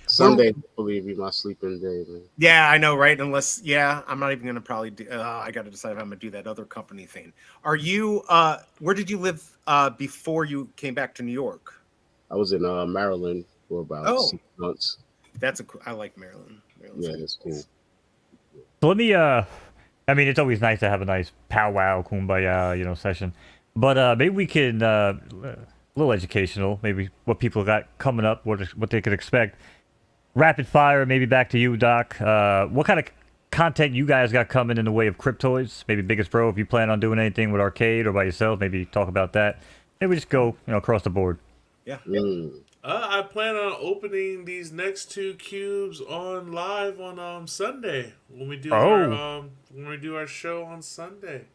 Sunday hopefully be my sleeping day, man. Yeah, I know, right? Unless, I'm not even gonna probably do. I got to decide if I'm gonna do that other company thing. Are you? Where did you live before you came back to New York? I was in Maryland for about 6 months. I like Maryland. Yeah, that's cool. So let me. I mean, it's always nice to have a nice powwow, kumbaya, session. But maybe we can a little educational. Maybe what people got coming up, what they could expect. Rapid fire, maybe back to you, Doc. What kind of content you guys got coming in the way of Cryptoys? Maybe BiggestBro, if you plan on doing anything with Arcade or by yourself, maybe talk about that. Maybe we just go, across the board. Yeah. I plan on opening these next 2 cubes on live on Sunday when we do our show on Sunday.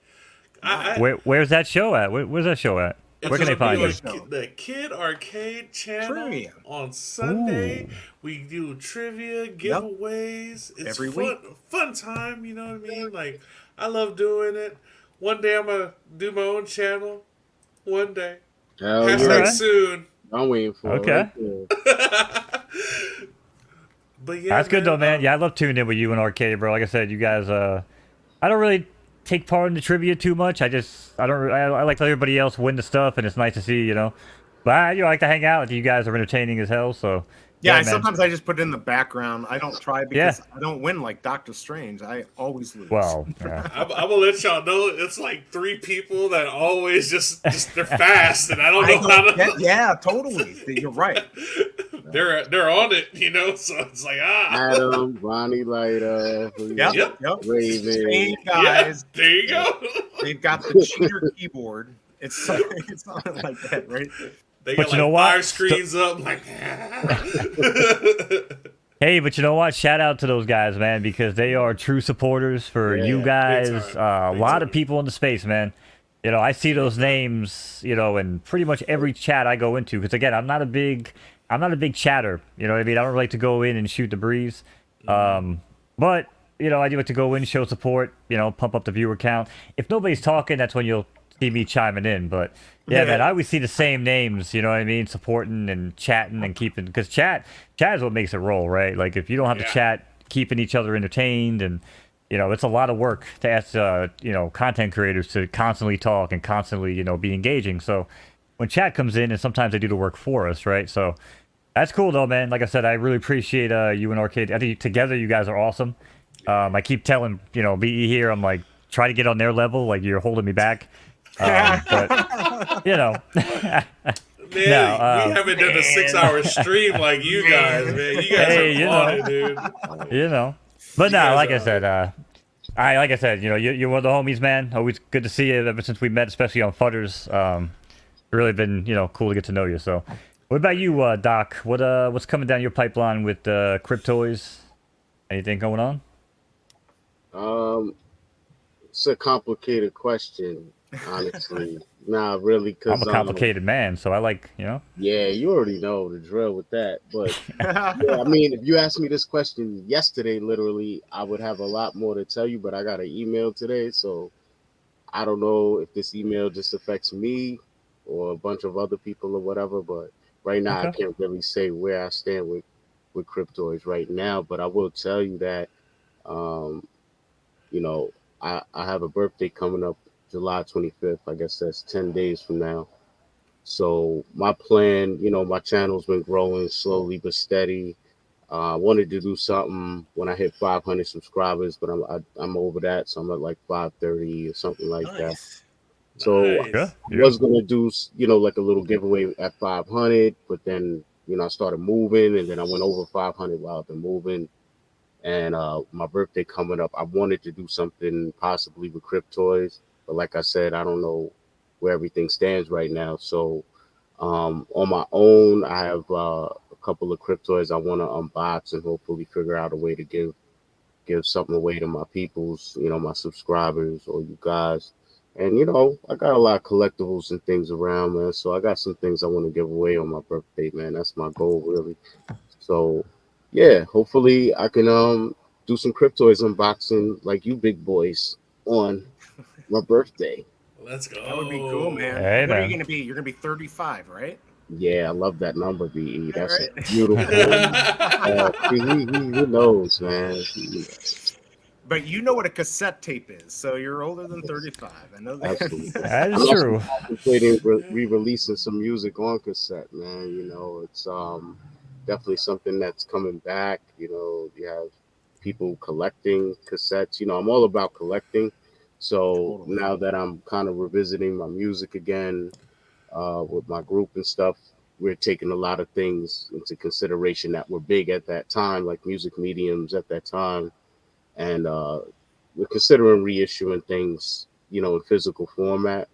Where's that show at? Where's that show at? Where can they find you? The Kid Arcade channel on Sunday. Ooh. We do trivia, giveaways. It's every week. Fun time, you know what I mean? Like, I love doing it. One day I'm going to do my own channel. One day. Soon. I'm waiting for it. Okay. But yeah, that's good though, man. Yeah, I love tuning in with you and Arcade, bro. Like I said, you guys, I don't really take part in the trivia too much. I like to let everybody else win the stuff, and it's nice to see, But I like to hang out with you guys. Are entertaining as hell, so. Yeah, sometimes I just put it in the background. I don't try because I don't win like Doctor Strange. I always lose. Well, yeah. I'm gonna let y'all know it's like 3 people that always just they're fast, and I don't know how to. Yeah, totally. You're right. They're on it, So it's like Adam, Ronnie Lighter, yep. Raven. Same guys. Yeah, there you go. They've got the cheater keyboard. It's not like that, right? They got like 5 screens up, like. Hey, but you know what? Shout out to those guys, man, because they are true supporters for you guys. A lot of people in the space, man. I see those names, in pretty much every chat I go into. Because again, I'm not a big chatter. You know what I mean? I don't like to go in and shoot the breeze. But I do like to go in, show support. Pump up the viewer count. If nobody's talking, that's when you'll see me chiming in. But yeah, man, I always see the same names, you know what I mean, supporting and chatting and keeping, because chat is what makes it roll, right? Like if you don't have the chat keeping each other entertained, and it's a lot of work to ask content creators to constantly talk and constantly be engaging. So when chat comes in, and sometimes they do the work for us, right? So that's cool though, man. Like I said, I really appreciate you and Arcade. I think together you guys are awesome. I keep telling BE here, I'm like, try to get on their level, like you're holding me back. But man, we haven't done a 6-hour stream like you guys, man. You guys are on it, dude. But no, like I said, you're one of the homies, man. Always good to see you ever since we met, especially on Futters. Really been cool to get to know you. So, what about you, Doc? What's coming down your pipeline with Cryptoys? Anything going on? It's a complicated question. Honestly, nah, really, because I'm a complicated man, so I like, Yeah, you already know the drill with that. But I mean, if you asked me this question yesterday, literally, I would have a lot more to tell you. But I got an email today, so I don't know if this email just affects me or a bunch of other people or whatever. But right now, I can't really say where I stand with Cryptoys right now. But I will tell you that, I have a birthday coming up July 25th. I guess that's 10 days from now. So my plan, my channel's been growing slowly but steady. I wanted to do something when I hit 500 subscribers, but I'm over that, so I'm at like 530 or something like that. So Nice. I was gonna do, like a little giveaway at 500, but then I started moving, and then I went over 500 while I've been moving. And my birthday coming up, I wanted to do something possibly with Cryptoys, but like I said, I don't know where everything stands right now. So on my own, I have a couple of Cryptoys I want to unbox and hopefully figure out a way to give something away to my peoples, my subscribers or you guys. And I got a lot of collectibles and things around, man. So I got some things I want to give away on my birthday, man. That's my goal, really. So yeah, hopefully I can do some Cryptoys unboxing like you big boys on my birthday. Let's go. That would be cool, man. Hey, what are man. you gonna be? You're gonna be 35, right? Yeah, I love that number, BE. That's Right. beautiful. He knows, man. But you know what a cassette tape is, so you're older than 35. I know that. Absolutely. That is true. Contemplating re-releasing some music on cassette, man. It's definitely something that's coming back. You have people collecting cassettes. I'm all about collecting. So now that I'm kind of revisiting my music again with my group and stuff, we're taking a lot of things into consideration that were big at that time, like music mediums at that time. And we're considering reissuing things, in physical format,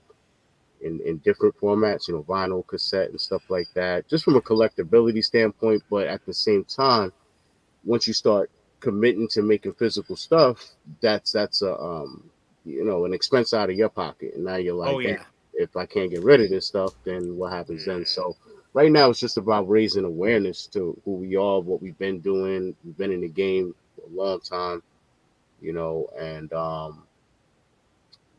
in different formats, vinyl, cassette, and stuff like that, just from a collectability standpoint. But at the same time, once you start committing to making physical stuff, that's a an expense out of your pocket. And now you're like, Oh, yeah. if I can't get rid of this stuff, then what happens then? So right now, it's just about raising awareness to who we are, what we've been doing. We've been in the game for a long time. And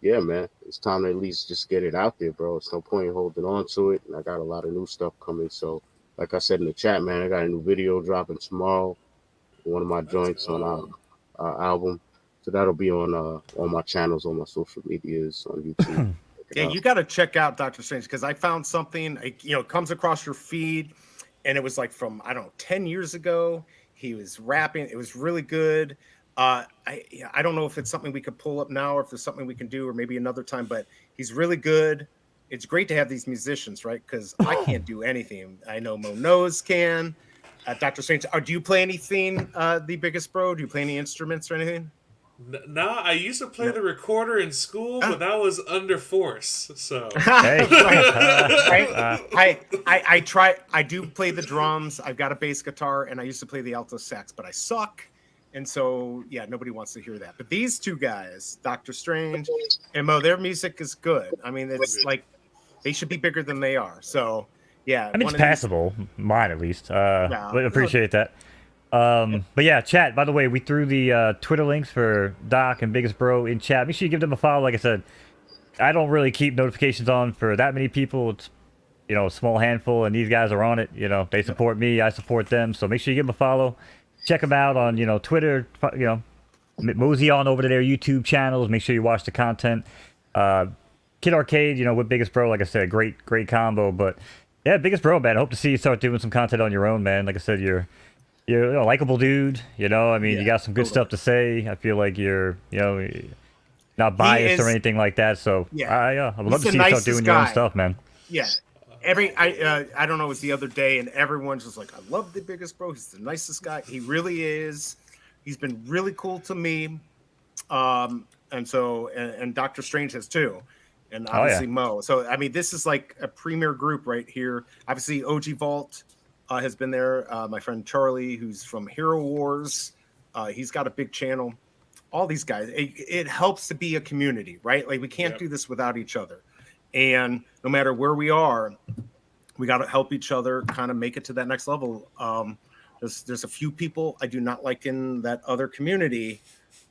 yeah, man, it's time to at least just get it out there, bro. It's no point in holding on to it. And I got a lot of new stuff coming. So, like I said in the chat, man, I got a new video dropping tomorrow. One of my joints on our album. So that'll be on my channels, on my social medias, on YouTube. Yeah, you got to check out Dr. Strange, because I found something, it comes across your feed, and it was like from, I don't know, 10 years ago. He was rapping. It was really good. I don't know if it's something we could pull up now or if there's something we can do or maybe another time, but he's really good. It's great to have these musicians, right? Because I can't do anything. I know Mo Nose can. Dr. Strange, do you play anything, TheeBiggestBro? Do you play any instruments or anything? No, I used to play the recorder in school, but that was under force. So Hey. I try. I do play the drums. I've got a bass guitar, and I used to play the alto sax, but I suck. And so, yeah, nobody wants to hear that. But these two guys, Dr. Strange and Mo, their music is good. I mean, it's like they should be bigger than they are. So, yeah. I mean, it's passable. Mine, at least. But appreciate that. But yeah, chat, by the way, we threw the Twitter links for Doc and Biggest Bro in chat. Make sure you give them a follow. Like I said, I don't really keep notifications on for that many people. It's, a small handful, and these guys are on it. They support me. I support them. So make sure you give them a follow. Check them out on, Twitter, mosey on over to their YouTube channels. Make sure you watch the content. Kid Arcade, with Biggest Bro, like I said, great combo. But yeah, Biggest Bro, man, I hope to see you start doing some content on your own, man. Like I said, you're a likable dude, you got some good stuff to say. I feel like you're, not biased or anything like that. So I would love to see you start doing your own stuff, man. Yeah. I don't know, it was the other day, and everyone's just like, I love the Biggest Bro. He's the nicest guy. He really is. He's been really cool to me. And so, and Dr. Strange has too. And obviously Mo. So, I mean, this is like a premier group right here. Obviously, OG Vault has been there. My friend Charlie, who's from Hero Wars, he's got a big channel. All these guys, it helps to be a community, right? Like, we can't do this without each other. And no matter where we are, we got to help each other kind of make it to that next level. There's a few people I do not like in that other community.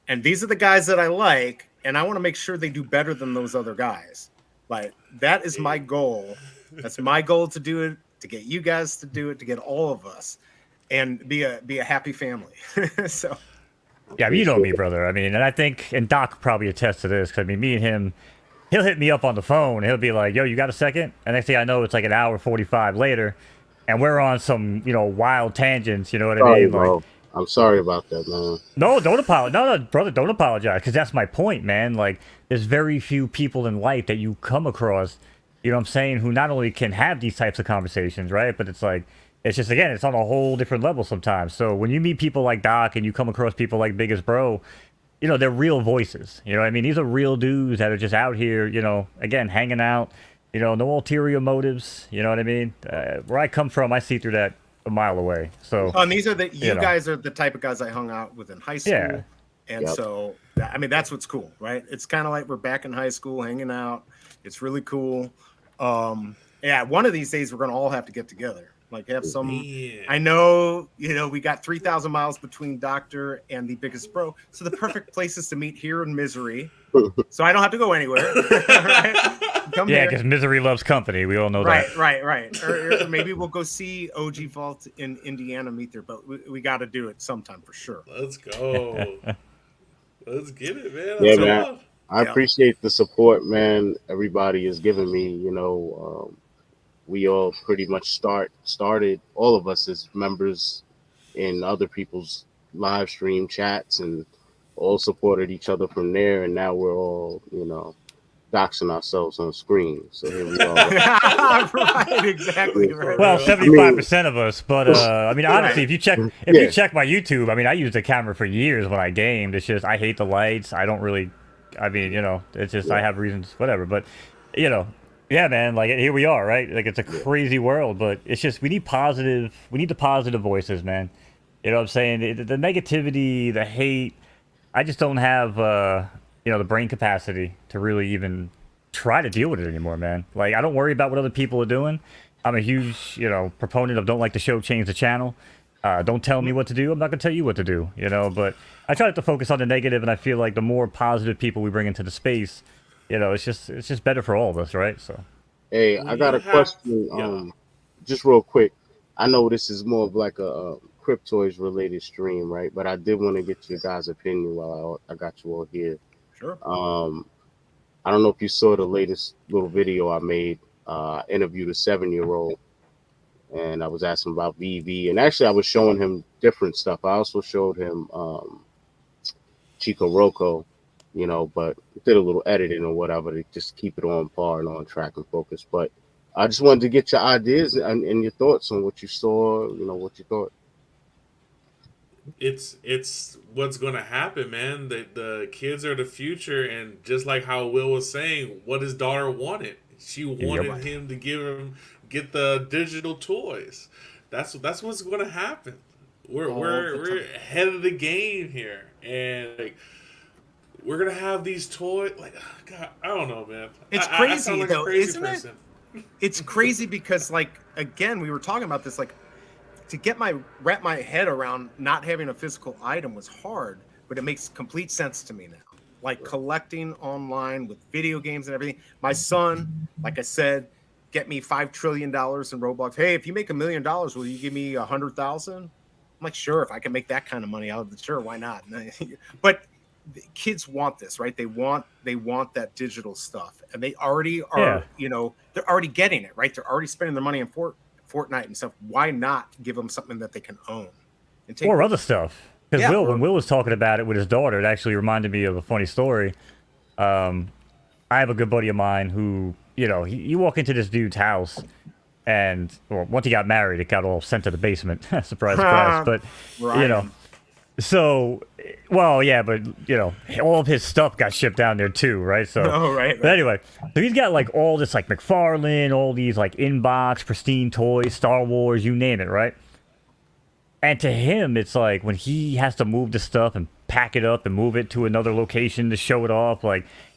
And these are the guys that I like. And I want to make sure they do better than those other guys. Like, that is my goal. That's my goal to do it, to get you guys to do it, to get all of us and be a happy family. So. Yeah, you know me, brother. I mean, and I think, and Doc probably attests to this, because I mean, me and him, he'll hit me up on the phone and he'll be like, yo, you got a second? And next thing I know, it's like an hour 45 later. and we're on some, wild tangents. You know what I mean? Bro. I'm sorry about that, man. No, don't apologize. No, brother, don't apologize, because that's my point, man. Like, there's very few people in life that you come across, you know what I'm saying, who not only can have these types of conversations, right? But it's like, it's just, again, it's on a whole different level sometimes. So when you meet people like Doc and you come across people like Biggest Bro, they're real voices. You know what I mean? These are real dudes that are just out here, again, hanging out, no ulterior motives. You know what I mean? Where I come from, I see through that a mile away. So and these are you guys are the type of guys I hung out with in high school. Yeah. And so, I mean, that's what's cool, right? It's kind of like we're back in high school hanging out. It's really cool. One of these days we're going to all have to get together. Like have some, I know, we got 3,000 miles between Dokta and the Biggest Bro. So the perfect places to meet here in Misery. So I don't have to go anywhere. Right? Come yeah, because Misery loves company. We all know that. Right. Or maybe we'll go see OG Vault in Indiana, meet there, but we got to do it sometime for sure. Let's go. Let's get it, man. Yeah, man. I appreciate the support, man. Everybody is giving me, we all pretty much started, all of us as members in other people's live stream chats and all supported each other from there. And now we're all, doxing ourselves on screen. So here we are. Right, exactly. Right. Well, 75% of us, but honestly, if you check my YouTube, I use the camera for years when I gamed. It's just I hate the lights. I don't really, it's just I have reasons, whatever. But yeah, man, like here we are, right? Like it's a crazy world, but it's just we need the positive voices, man. You know what I'm saying? The negativity, the hate, I just don't have the brain capacity to really even try to deal with it anymore, man. Like I don't worry about what other people are doing. I'm a huge, proponent of don't like the show, change the channel. Don't tell me what to do. I'm not gonna tell you what to do, but I try not to focus on the negative, and I feel like the more positive people we bring into the space, it's just better for all of us, right? So, hey, I got a question. Just real quick. I know this is more of like a Cryptoys related stream, right? But I did want to get your guys' opinion while I got you all here. Sure. I don't know if you saw the latest little video I made. Interviewed a 7-year-old, and I was asking about VV, and actually I was showing him different stuff. I also showed him Chico Roco, but did a little editing or whatever to just keep it on par and on track and focus. But I just wanted to get your ideas and your thoughts on what you saw, what you thought. It's what's going to happen, man. The kids are the future, and just like how Will was saying, what his daughter wanted. She wanted him to get the digital toys. That's what's going to happen. We're ahead of the game here, and we're gonna have these toys. Like, God, I don't know, man. It's crazy though, isn't it? It's crazy because, again, we were talking about this. To wrap my head around not having a physical item was hard, but it makes complete sense to me now. Like collecting online with video games and everything. My son, like I said, get me $5 trillion in Roblox. Hey, if you make $1 million, will you give me 100,000? I'm like, sure, if I can make that kind of money out of it, sure, why not? But kids want this, right? They want that digital stuff, and they already are. They're already getting it, right? They're already spending their money on Fortnite and stuff. Why not give them something that they can own and take or other stuff? Because when Will was talking about it with his daughter, it actually reminded me of a funny story. I have a good buddy of mine who, you walk into this dude's house, and once he got married, it got all sent to the basement. Surprise, surprise. But Ryan. So, well, yeah, but all of his stuff got shipped down there too, right? So, right. But anyway, so he's got all this McFarlane, all these inbox pristine toys, Star Wars, you name it, right? And to him, it's when he has to move the stuff and pack it up and move it to another location to show it off,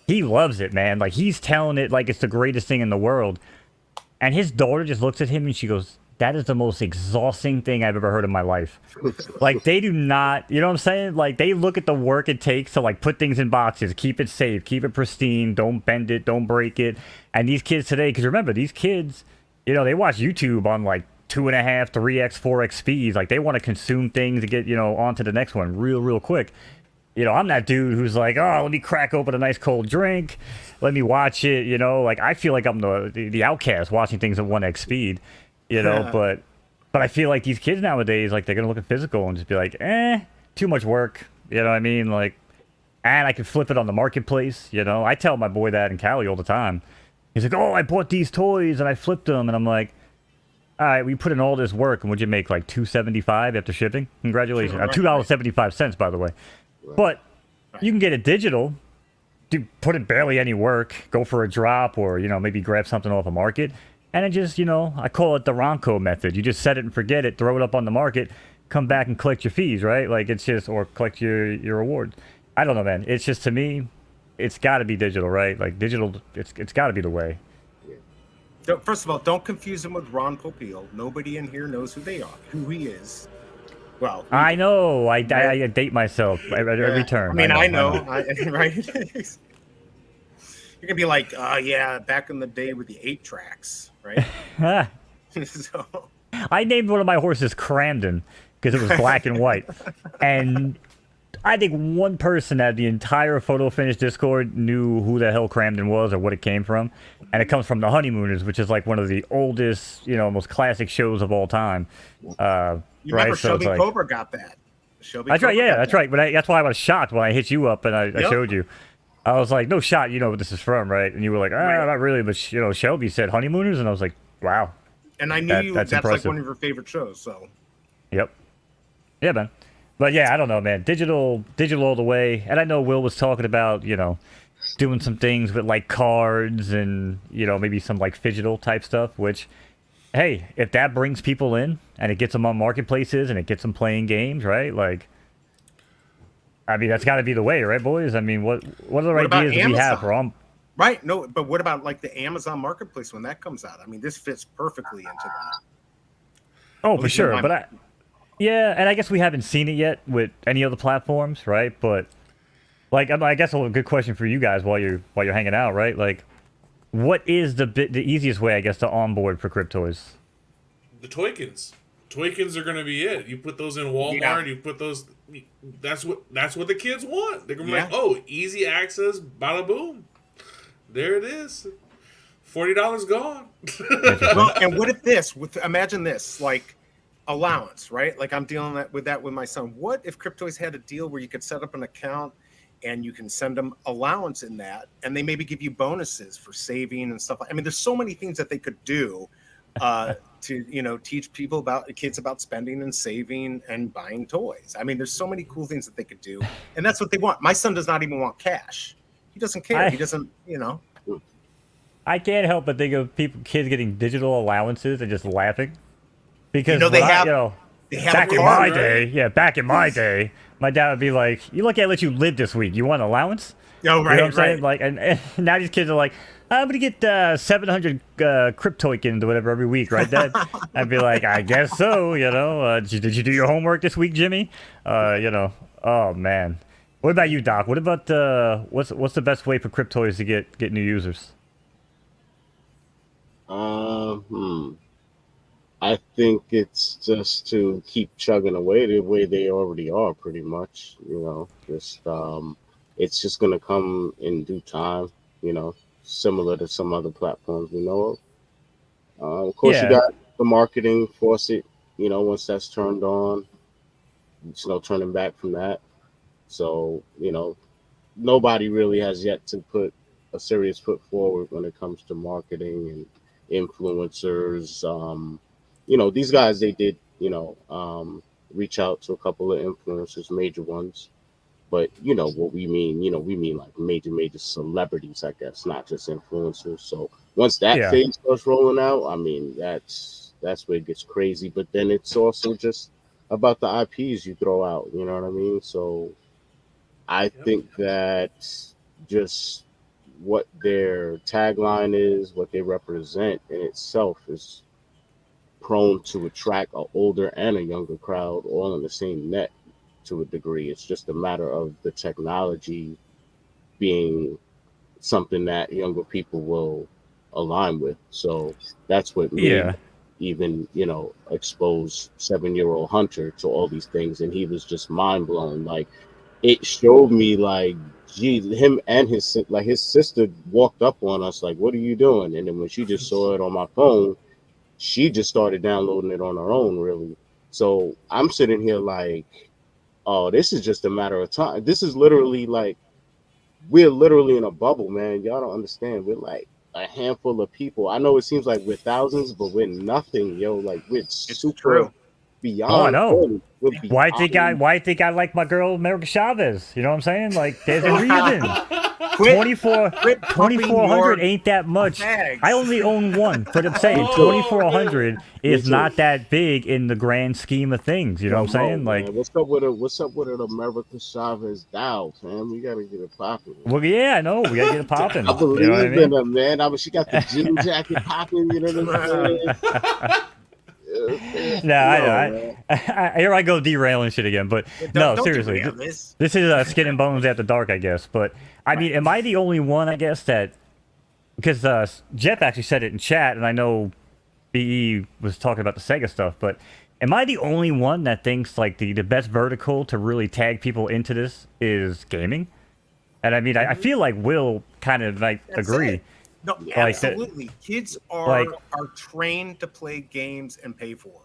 he loves it, man. He's telling it like it's the greatest thing in the world. And his daughter just looks at him and she goes, "That is the most exhausting thing I've ever heard in my life." They do not, you know what I'm saying? They look at the work it takes to put things in boxes, keep it safe, keep it pristine, don't bend it, don't break it. And these kids today, because remember, these kids, they watch YouTube on 2.5, 3x, 4x speeds. They want to consume things to get, on to the next one real quick. I'm that dude who's oh, let me crack open a nice cold drink. Let me watch it, I feel like I'm the outcast watching things at 1x speed. But But I feel like these kids nowadays, like they're gonna look at physical and just be like, too much work. You know what I mean? Like, and I can flip it on the marketplace. You know, I tell my boy that in Cali all the time. He's like, oh, I bought these toys and I flipped them, and I'm like, all right, we put in all this work, and would you make like $2.75 after shipping? Congratulations, $2.75, by the way. But you can get it digital, put in barely any work, go for a drop, or maybe grab something off a market, and it just I call it the Ronco method. You just set it and forget it, throw it up on the market, come back and collect your fees, right? Like it's just or collect your rewards. I don't know, man. It's just to me, it's got to be digital, right? Like digital, it's got to be the way. First of all, don't confuse him with Ron Popeil. Nobody in here knows who he is. Well, I know. I date myself every turn. I mean, I know. Right? You're gonna be like, back in the day with the 8 tracks, right? So. I named one of my horses Cramden because it was black and white, and I think one person at the entire Photo Finish Discord knew who the hell Cramden was or what it came from. And it comes from The Honeymooners, which is like one of the oldest, most classic shows of all time. You remember Shelby Cobra got that. That's right, yeah, that's right. But that's why I was shocked when I hit you up and I showed you. I was like, no shot, you know what this is from, right? And you were like, not really. But, Shelby said Honeymooners, and I was like, wow. And I knew that's like one of your favorite shows, so. Yep. Yeah, man. But yeah, I don't know, man. Digital all the way. And I know Will was talking about, doing some things with like cards and, maybe some like phygital type stuff, which, hey, if that brings people in and it gets them on marketplaces and it gets them playing games, right? Like, I mean, that's got to be the way, right, boys? I mean, what other ideas do we have for Right. No, but what about like the Amazon marketplace when that comes out? I mean, this fits perfectly into that. Oh, for sure. But yeah, and I guess we haven't seen it yet with any other platforms, right? But like, I guess a good question for you guys while you're hanging out, right? Like, what is the easiest way, I guess, to onboard for Cryptoys? The Toykins. Toykins are gonna be it. You put those in Walmart. You put those. That's what the kids want. They're gonna be like, oh, easy access, bada boom. There it is. $40 gone. Well, and what if imagine this, like. Allowance, right? Like I'm dealing with that with my son. What if Cryptoys had a deal where you could set up an account and you can send them allowance in that, and they maybe give you bonuses for saving and stuff. I mean, there's so many things that they could do to teach kids about spending and saving and buying toys. I mean, there's so many cool things that they could do, and that's what they want. My son does not even want cash. He doesn't care. He doesn't, I can't help but think of kids getting digital allowances and just laughing. Because they have back in my day, back in my day, my dad would be like, "You lucky I let you live this week. You want an allowance?" Oh, right, you know what I'm saying? Like, and now these kids are like, "I'm gonna get 700 Cryptoykins or whatever every week, right, Dad?" I'd be like, "I guess so." Did you do your homework this week, Jimmy? Oh man. What about you, Doc? What about what's the best way for Cryptoys to get new users? I think it's just to keep chugging away the way they already are, pretty much. It's just going to come in due time, similar to some other platforms we know of. Of course, you got the marketing faucet, once that's turned on, there's no turning back from that. So, nobody really has yet to put a serious foot forward when it comes to marketing and influencers. These guys, they did, reach out to a couple of influencers, major ones. But what we mean, we mean like major celebrities, I guess, not just influencers. So once that phase starts rolling out, I mean, that's where it gets crazy. But then it's also just about the IPs you throw out, you know what I mean? So I think that just what their tagline is, what they represent in itself is prone to attract an older and a younger crowd all in the same net to a degree. It's just a matter of the technology being something that younger people will align with. So that's what made even, expose 7-year-old Hunter to all these things. And he was just mind blown. Like, it showed me like, geez, him and his sister walked up on us like, what are you doing? And then when she just saw it on my phone, She just started downloading it on her own, really. So I'm sitting here like, oh, this is just a matter of time. This is literally like, we're literally in a bubble, man. Y'all don't understand. We're like a handful of people. I know it seems like we're thousands, but we're nothing, yo. Like we're super true. beyond. Oh, I know. 40. We're Why beyond. I think I like my girl America Chavez? You know what I'm saying? Like, there's a reason. 2400 ain't that much. Bags. I only own one, but I'm saying 2400 is not that big in the grand scheme of things. You know what I'm saying? Like, man, what's up with it, America Chavez Dow, man? We gotta get it popping. Well, yeah, I know. We gotta get it popping. I believe you know what I mean? in her, man. She got the jean jacket popping. You know what I'm saying? Here I go derailing shit again, but Don't seriously, derail this is Skin and Bones After Dark, I guess. But I mean, am I the only one, I guess, that because Jeff actually said it in chat, and I know BE was talking about the Sega stuff, but am I the only one that thinks like the best vertical to really tag people into this is gaming? And I mean, I feel like Will kind of like agree. It. No, like absolutely. Kids are trained to play games and pay for them.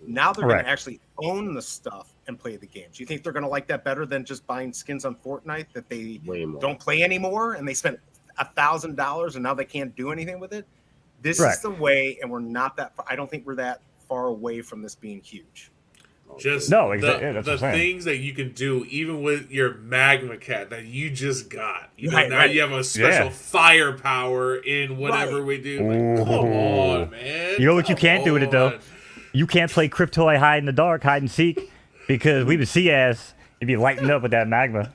Now they're going to actually own the stuff and play the games. You think they're going to like that better than just buying skins on Fortnite that they don't play anymore, and they spent $1,000 and now they can't do anything with it? This is the way, and we're not that far. I don't think we're that far away from this being huge. Just the things that you can do, even with your Magma Cat that you just got. You have a special firepower in whatever we do. Like, come on, man. You know what you can't do with it though? You can't play Cryptoy hide in the dark, hide and seek, because we would see as you'd be lighting up with that magma.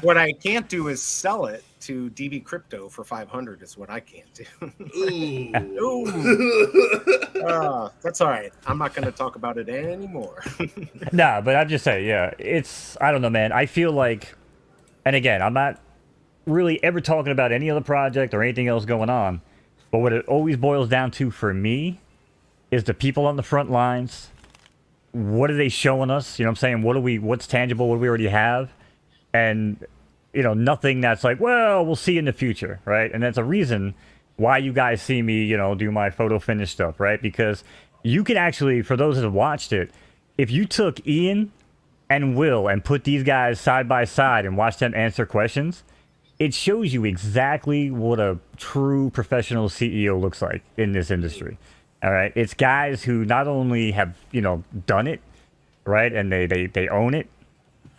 What I can't do is sell it to DB Crypto for 500 is what I can't do. That's all right. I'm not going to talk about it anymore. Nah, but I'm just saying, I don't know, man. I feel like, and again, I'm not really ever talking about any other project or anything else going on, but what it always boils down to for me is the people on the front lines. What are they showing us? You know what I'm saying? What's tangible? What do we already have? And nothing that's like, well, we'll see in the future, right? And that's a reason why you guys see me, do my photo finish stuff, right? Because you can actually, for those that have watched it, if you took Ian and Will and put these guys side by side and watch them answer questions, it shows you exactly what a true professional CEO looks like in this industry. All right, it's guys who not only have done it, right, and they own it,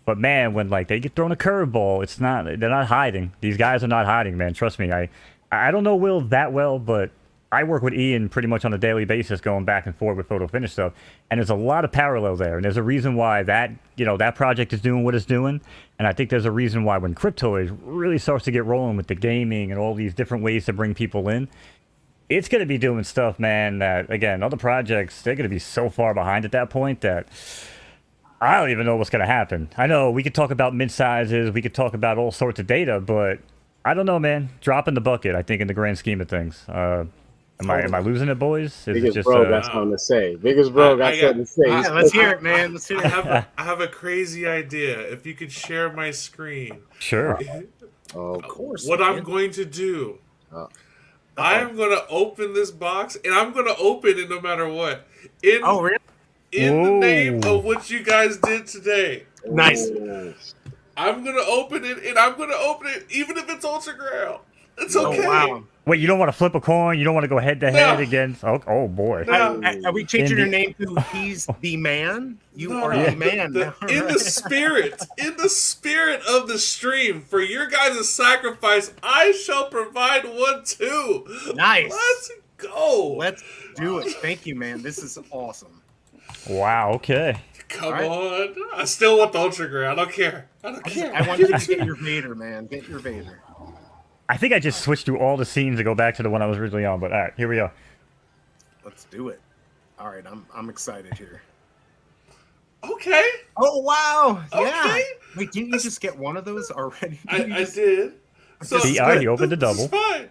but man, when they get thrown a curveball, they're not hiding. These guys are not hiding, man. Trust me. I don't know Will that well, but I work with Ian pretty much on a daily basis, going back and forth with photo finish stuff, and there's a lot of parallel there, and there's a reason why that project is doing what it's doing, and I think there's a reason why when Cryptoys really starts to get rolling with the gaming and all these different ways to bring people in, it's going to be doing stuff, man, that, again, other projects, they're going to be so far behind at that point that I don't even know what's going to happen. I know we could talk about mint sizes, we could talk about all sorts of data, but I don't know, man. Dropping the bucket, I think, in the grand scheme of things. Am I losing it, boys? Biggest bro got something to say. Biggest bro got something to say. Let's hear it, man. Let's hear it. I have a crazy idea. If you could share my screen. Sure. Of course. What I'm going to do... I am going to open this box, and I'm going to open it no matter what. In the name of what you guys did today. Nice. I'm going to open it, and I'm going to open it even if it's Ultra Grail. It's okay. Wow. Wait, you don't want to flip a coin? You don't want to go head-to-head against... Oh, boy. Are we changing your name to He's the Man? You are the man. In the spirit of the stream, for your guys' sacrifice, I shall provide one too. Nice. Let's go. Let's do it. Thank you, man. This is awesome. Wow, okay. Come on. I still want the Ultra Grail. I don't care. I want you to get your Vader, man. Get your Vader. I think I just switched through all the scenes to go back to the one I was originally on, but all right, here we go. Let's do it. All right, I'm excited here. Okay. Oh, wow. Okay. Yeah. Wait, didn't you just get one of those already? I did. So he already opened the double.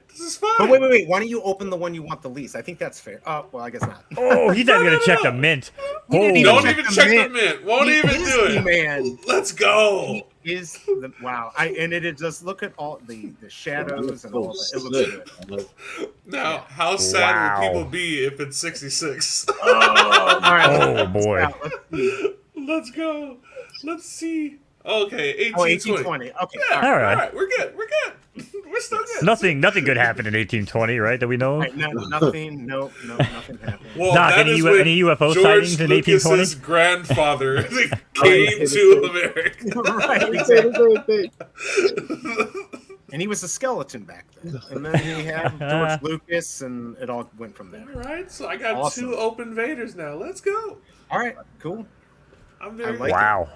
This is fine. But wait. Why don't you open the one you want the least? I think that's fair. Oh, well, I guess not. Oh, he's not going to check the mint. Don't even check the mint. Won't even do it. Man. Let's go. is the wow. And it just look at all the shadows and all that. It looks good. Now, how sad will people be if it's 66? All right. Oh boy. Let's go. Let's see. Okay, 1820. Okay. Yeah, all right. We're good. We're still good. Nothing good happened in 1820, right? That we know of? Right, nothing. No, nothing happened. Well, Doc, that any is when UFO George sightings in 1820? Lucas's grandfather came to America. Right, exactly. And he was a skeleton back then. And then he had George Lucas, and it all went from there. All right, so I got 2 open Vaders now. Let's go. All right, cool. I'm very wow.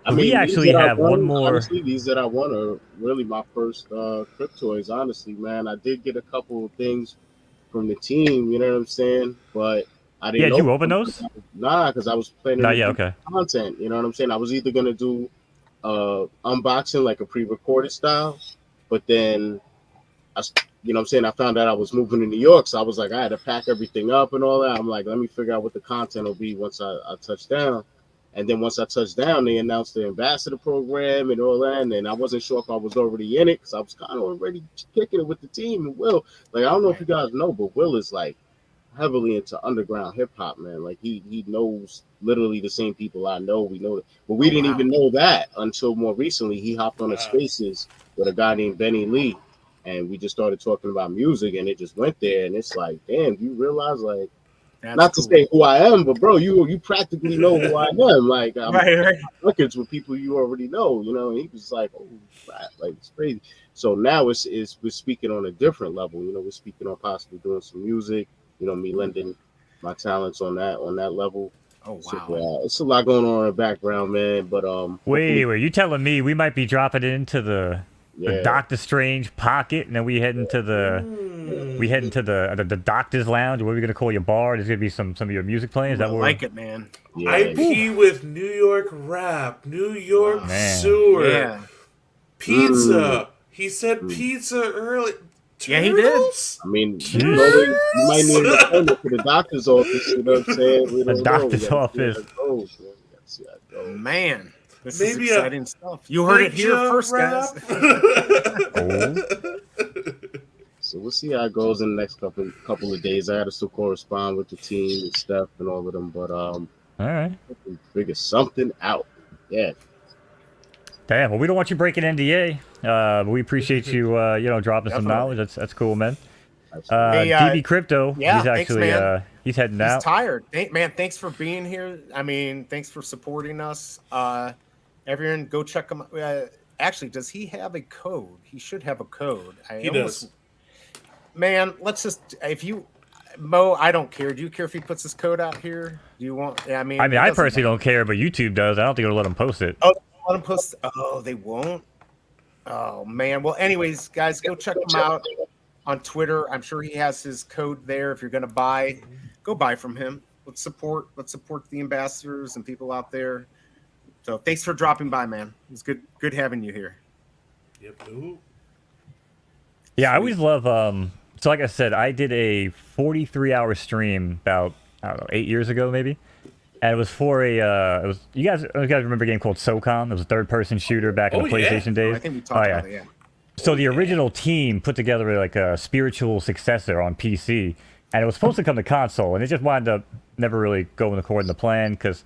I mean, we actually have one more. Honestly, these that I won are really my first Cryptoys. Honestly, man, I did get a couple of things from the team. You know what I'm saying? But I didn't. Yeah, did you open those? Nah, because I was planning content. You know what I'm saying? I was either gonna do unboxing like a pre-recorded style, but then you know what I'm saying, I found out I was moving to New York, so I was like, I had to pack everything up and all that. I'm like, let me figure out what the content will be once I touch down. And then once I touched down, they announced the ambassador program and all that. And I wasn't sure if I was already in it because I was kind of already kicking it with the team. And Will, like, I don't know if you guys know, but Will is like heavily into underground hip hop, man. Like he knows literally the same people I know. We know that, but we didn't even know that until more recently. He hopped on a Spaces with a guy named Benny Lee, and we just started talking about music, and it just went there. And it's like, damn, you realize, like, not to say who I am, but bro, you practically know who I am. Like, I'm records with people you already know, you know. And he was like, oh, crap, like, it's crazy. So now it's we're speaking on a different level. You know, we're speaking on possibly doing some music. You know, me lending my talents on that level. Oh wow, so, it's a lot going on in the background, man. But wait, you telling me we might be dropping it into the Doctor Strange pocket, and then we head into the Doctor's Lounge? What are we gonna call your bar? There's gonna be some of your music playing. Is that I like it, man? Yeah. IP with New York rap, New York sewer, pizza. He said pizza early. Yeah, he did. I mean, you might need to send it to the doctor's office. You know what I'm saying? We the doctor's office. Oh man. This is exciting stuff. You heard it here first, guys. So we'll see how it goes in the next couple of days. I got to still correspond with the team and Steph and all of them, but all right, figure something out. Yeah. Damn. Well, we don't want you breaking NDA. But we appreciate you, dropping some knowledge. That's cool, man. DB Crypto. Yeah, he's actually he's heading out. He's tired. Man, thanks for being here. I mean, thanks for supporting us. Everyone, go check him. Actually, does he have a code? He should have a code. He does. Man, let's just Mo, I don't care. Do you care if he puts his code out here? Do you want? I mean, I personally don't care, but YouTube does. I don't think it'll let him post it. Oh, let him post. Oh, they won't. Oh man. Well, anyways, guys, go check him out on Twitter. I'm sure he has his code there. If you're gonna buy, go buy from him. Let's support the ambassadors and people out there. So thanks for dropping by, man. It was good having you here. Yep. Yeah, I always love so like I said, I did a 43-hour stream about 8 years ago maybe. And it was for you guys remember a game called SOCOM? It was a third-person shooter back in the PlayStation days. I think we talked about it, yeah. So the original team put together like a spiritual successor on PC, and it was supposed to come to console, and it just wound up never really going according to plan because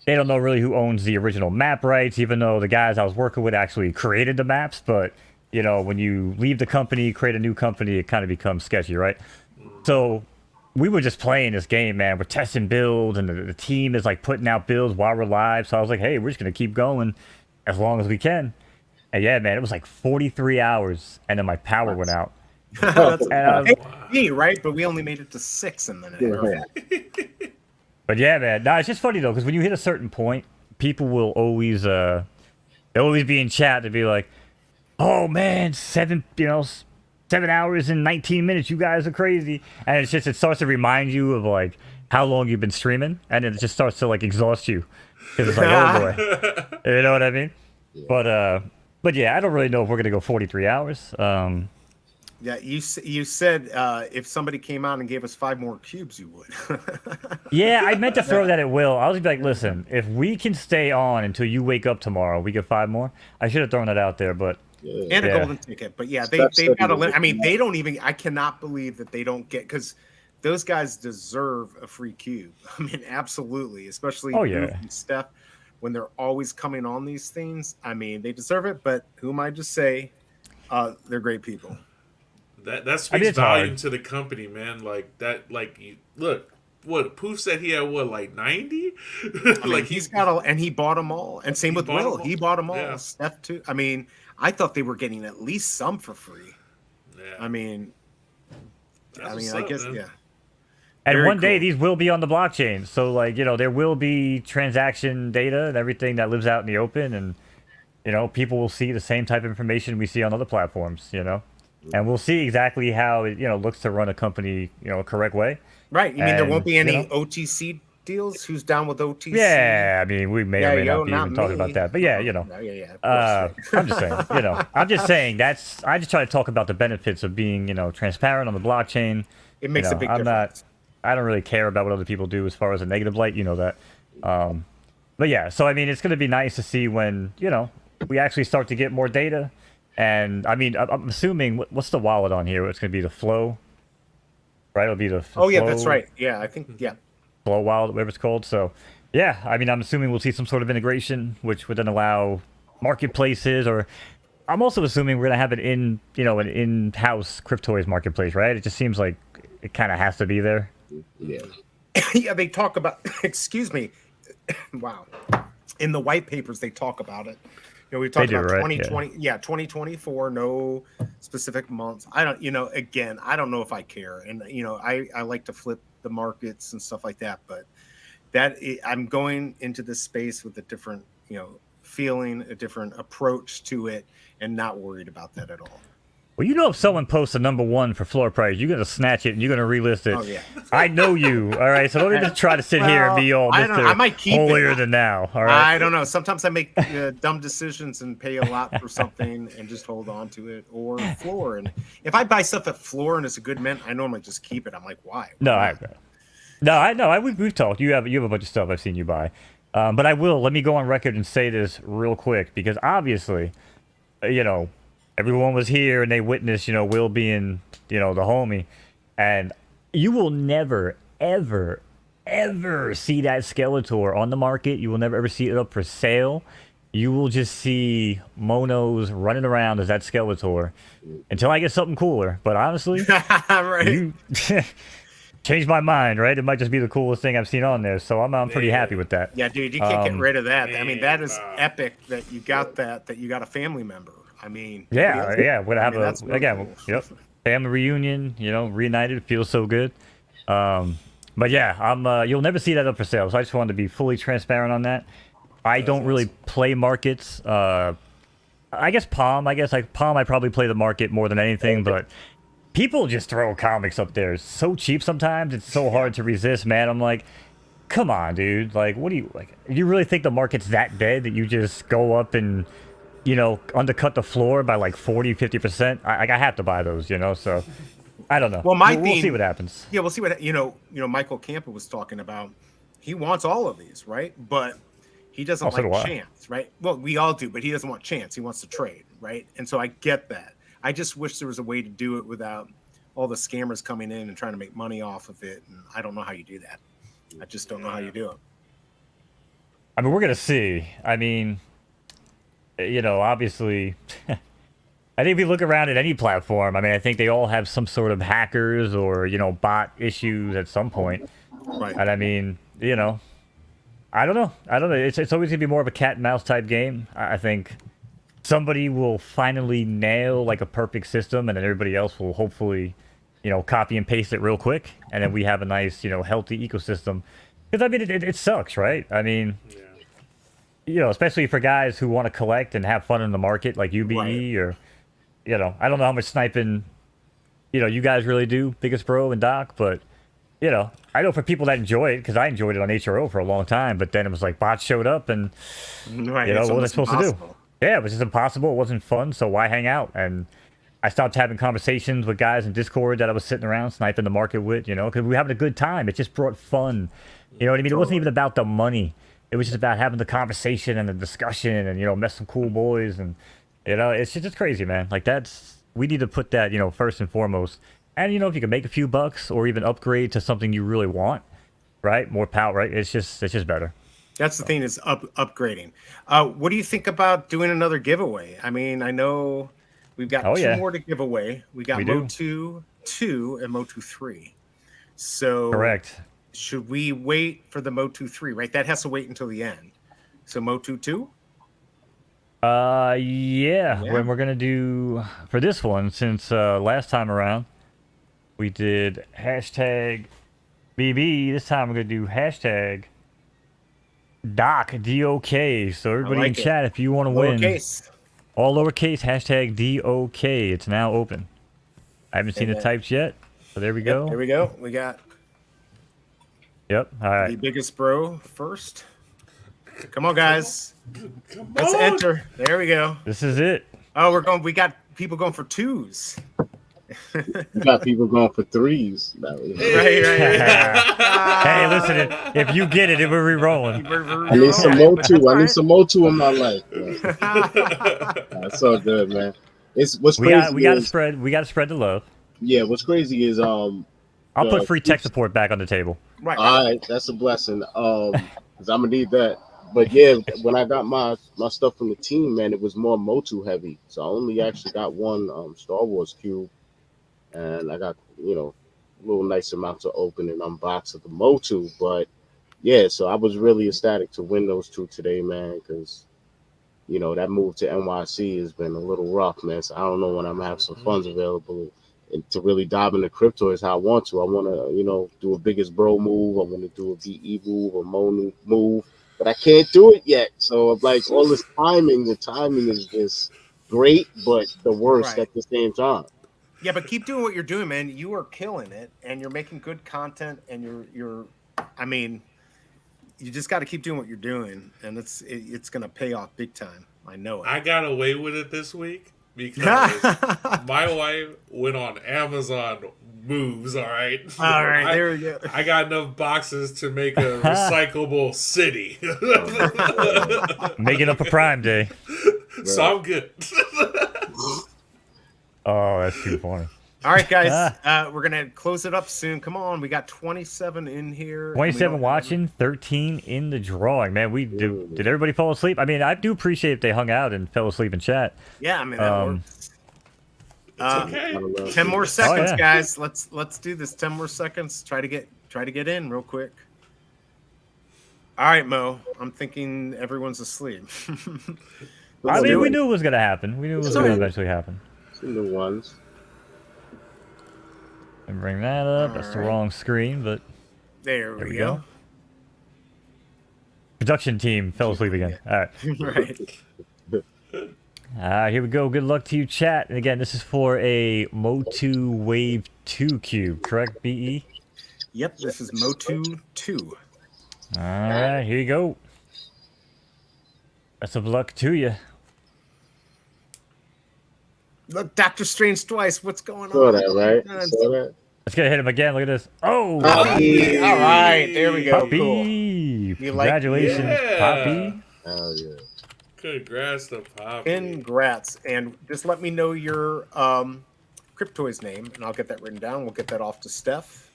they don't know really who owns the original map rights, even though the guys I was working with actually created the maps. But, you know, when you leave the company, create a new company, it kind of becomes sketchy, right? So we were just playing this game, man. We're testing builds, and the team is like putting out builds while we're live. So I was like, hey, we're just going to keep going as long as we can. And yeah, man, it was like 43 hours, and then my power went out. That's right? But we only made it to 6 in the night. But yeah, man, it's just funny though, because when you hit a certain point, people will always they'll always be in chat to be like, "Oh man, 7 hours and 19 minutes, you guys are crazy," and it starts to remind you of like how long you've been streaming, and it just starts to like exhaust you because it's like, oh boy, you know what I mean? Yeah. But yeah, I don't really know if we're gonna go 43 hours. Yeah, you said if somebody came out and gave us 5 more cubes, you would. Yeah, I meant to throw that at Will. I was like, listen, if we can stay on until you wake up tomorrow, we get 5 more. I should have thrown that out there, but and a golden ticket. But yeah, they've got a limit. I mean, they don't even. I cannot believe that they don't get, because those guys deserve a free cube. I mean, absolutely, especially Poof and Steph, when they're always coming on these things. I mean, they deserve it. But who am I to say? They're great people. That speaks volume to the company, man. Like that. Like, look, what Poof said he had, what, like 90? Like he's got and he bought them all. And same with Will. He bought them all. Yeah. Steph too. I mean, I thought they were getting at least some for free. Yeah. I mean, I guess, man. Yeah. And very one day these will be on the blockchain. So, like, you know, there will be transaction data and everything that lives out in the open. And, you know, people will see the same type of information we see on other platforms, you know. And we'll see exactly how it, you know, looks to run a company, you know, a correct way. Right. You mean there won't be any OTC deals? Who's down with OTC? Yeah, I mean, we may or may not be even talking about that. But yeah, you know. I'm just saying, you know. I'm just saying I just try to talk about the benefits of being, you know, transparent on the blockchain. It makes a big difference. I don't really care about what other people do as far as a negative light, you know that. But yeah, so I mean, it's going to be nice to see when, you know, we actually start to get more data. And I mean, I'm assuming, what's the wallet on here? It's going to be the Flow, right? It'll be the Flow, yeah, that's right. Yeah, I think, yeah. Flow wallet, whatever it's called. So yeah, I mean, I'm assuming we'll see some sort of integration, which would then allow marketplaces, or I'm also assuming we're going to have an in-house Cryptoys marketplace, right? It just seems like it kind of has to be there. Yeah. Yeah, they talk about, excuse me. Wow. In the white papers, they talk about it. You know, we talked about 2020, 2024, no specific months. I don't, you know, again, I don't know if I care. And, you know, I like to flip the markets and stuff like that. But I'm going into this space with a different, you know, feeling, a different approach to it, and not worried about that at all. Well, you know, if someone posts a #1 for floor price, you're gonna snatch it and you're gonna relist it. Oh, yeah. I know you. All right, so don't even try to sit here and be all I might keep holier than thou. All right. I don't know. Sometimes I make dumb decisions and pay a lot for something and just hold on to it, or floor. And if I buy stuff at floor and it's a good mint, I normally just keep it. I'm like, why? We've talked. You have a bunch of stuff I've seen you buy, but let me go on record and say this real quick, because obviously, you know, everyone was here and they witnessed, you know, Will being, you know, the homie. And you will never, ever, ever see that Skeletor on the market. You will never, ever see it up for sale. You will just see monos running around as that Skeletor until I get something cooler. But honestly, you changed my mind, right? It might just be the coolest thing I've seen on there. So I'm pretty happy with that. Yeah, dude, you can't get rid of that. I mean, that is epic that you got that you got a family member. I mean, we're gonna have family reunion. You know, reunited, feels so good. But yeah, you'll never see that up for sale. So I just wanted to be fully transparent on that. I don't really play markets. I guess Palm. I probably play the market more than anything. But people just throw comics up there so cheap sometimes. It's so hard to resist, man. I'm like, come on, dude. Like, what do you like? You really think the market's that dead that you just go up and, you know, undercut the floor by like 40-50%? I have to buy those, you know. So I don't know. Well, we'll see what happens. Yeah, we'll see what you know. Michael Campa was talking about. He wants all of these, right? But he doesn't like chance, right? Well, we all do, but he doesn't want chance. He wants to trade, right? And so I get that. I just wish there was a way to do it without all the scammers coming in and trying to make money off of it. And I don't know how you do that. I just don't know how you do it. I mean, we're gonna see. I mean, you know, obviously, I think if you look around at any platform, I mean, I think they all have some sort of hackers or, you know, bot issues at some point. Right. And I mean, you know, I don't know. It's always gonna be more of a cat and mouse type game. I think somebody will finally nail like a perfect system, and then everybody else will hopefully, you know, copy and paste it real quick, and then we have a nice, you know, healthy ecosystem. Because I mean, it sucks, right? I mean, you know, especially for guys who want to collect and have fun in the market, like UBE, or, you know, I don't know how much sniping, you know, you guys really do, Biggest Bro and Doc, but, you know, I know for people that enjoy it, because I enjoyed it on HRO for a long time, but then it was like bots showed up and, you know, what was I supposed to do? Yeah, it was just impossible. It wasn't fun, so why hang out? And, I stopped having conversations with guys in Discord that I was sitting around sniping the market with, because we were having a good time. It just brought fun. You know what I mean? It wasn't even about the money. It was just about having the conversation and the discussion and, met some cool boys. And, it's just crazy, man. Like, we need to put that, first and foremost. And, if you can make a few bucks or even upgrade to something you really want, right? More power, right? It's just better. That's the thing is upgrading. What do you think about doing another giveaway? I mean, I know we've got two more to give away. We got Motu 2 and Motu 3. So correct. Should we wait for the Motu 3, right? That has to wait until the end. So Motu 2? Yeah. When we're gonna do for this one, since last time around we did hashtag BB, this time we're gonna do hashtag Doc DOK. So everybody in chat, if you want to win, all lowercase hashtag DOK. It's now open. I haven't seen the types yet, so there we go. There we go. We got. Yep. All right. The biggest bro first. Come on, guys. Let's enter. There we go. This is it. Oh, we got people going for 2s. We got people going for 3s. Right. Hey, listen, if you get it, we're re-rolling. I need some Motu. I need some Motu in my life. That's all good, man. What's crazy. We gotta spread the love. Yeah, what's crazy is I'll put free tech support back on the table. Right. All right, that's a blessing. Because I'm gonna need that. But yeah, when I got my stuff from the team, man, it was more Motu heavy. So I only actually got one Star Wars cube, and I got little nice amounts to open and unbox of the Motu. But yeah, so I was really ecstatic to win those 2 today, man, because that move to NYC has been a little rough, man. So I don't know when I'm gonna have some funds available and to really dive into Cryptoys how I want to. I want to do a biggest bro move. I want to do a VE move, a Monu move. But I can't do it yet. So I'm like, all this timing, the timing is just great, but the worst at the same time. Yeah, but keep doing what you're doing, man. You are killing it, and you're making good content, and you're I mean, you just got to keep doing what you're doing, and it's gonna pay off big time. I know it. I got away with it this week because my wife went on Amazon moves. All right, there we go. I got enough boxes to make a recyclable city. Making up a Prime Day. So I'm good. Oh, that's too funny. All right, guys, we're gonna close it up soon. Come on, we got 27 in here. 27 watching, 13 in the drawing. Man, did everybody fall asleep? I mean, I do appreciate if they hung out and fell asleep in chat. Yeah, I mean that works. Okay. 10 more seconds, guys. Let's do this. 10 more seconds. Try to get in real quick. All right, Mo. I'm thinking everyone's asleep. I mean, we knew it was gonna happen. We knew it was gonna eventually happen. The ones. And bring that up. That's the wrong screen, but there we go. Production team fell asleep again. All right. Right. Here we go. Good luck to you, chat. And again, this is for a Motu Wave 2 cube, correct, BE? Yep, this is Motu 2. All right, here you go. Best of luck to you. Look, Doctor Strange twice. What's going on? Saw that, right? Saw that. Let's go hit him again. Look at this. Oh, Poppy. All right, there we go. Poppy. Cool. Congratulations, Poppy. Oh yeah. Congrats to Poppy. Congrats. And just let me know your Cryptoys name, and I'll get that written down. We'll get that off to Steph.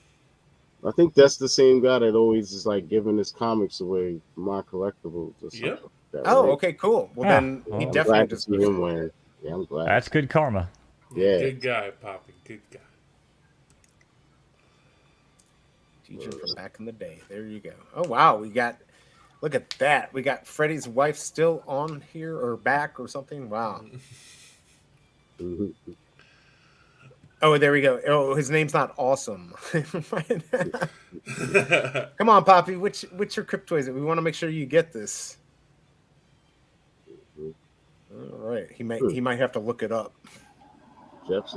I think that's the same guy that always is like giving his comics away, my collectibles or something. Yep. Like that, Oh, okay, cool. Well, then he I'm definitely glad to just see him win. Yeah, I'm glad. That's good karma. Yeah. Good guy, Poppy. Good guy. Teacher from back in the day. There you go. Oh, wow. Look at that. We got Freddy's wife still on here or back or something. Wow. Oh, there we go. Oh, his name's not Awesome. Come on, Poppy. Which your Cryptoys? We want to make sure you get this. All right. He might have to look it up.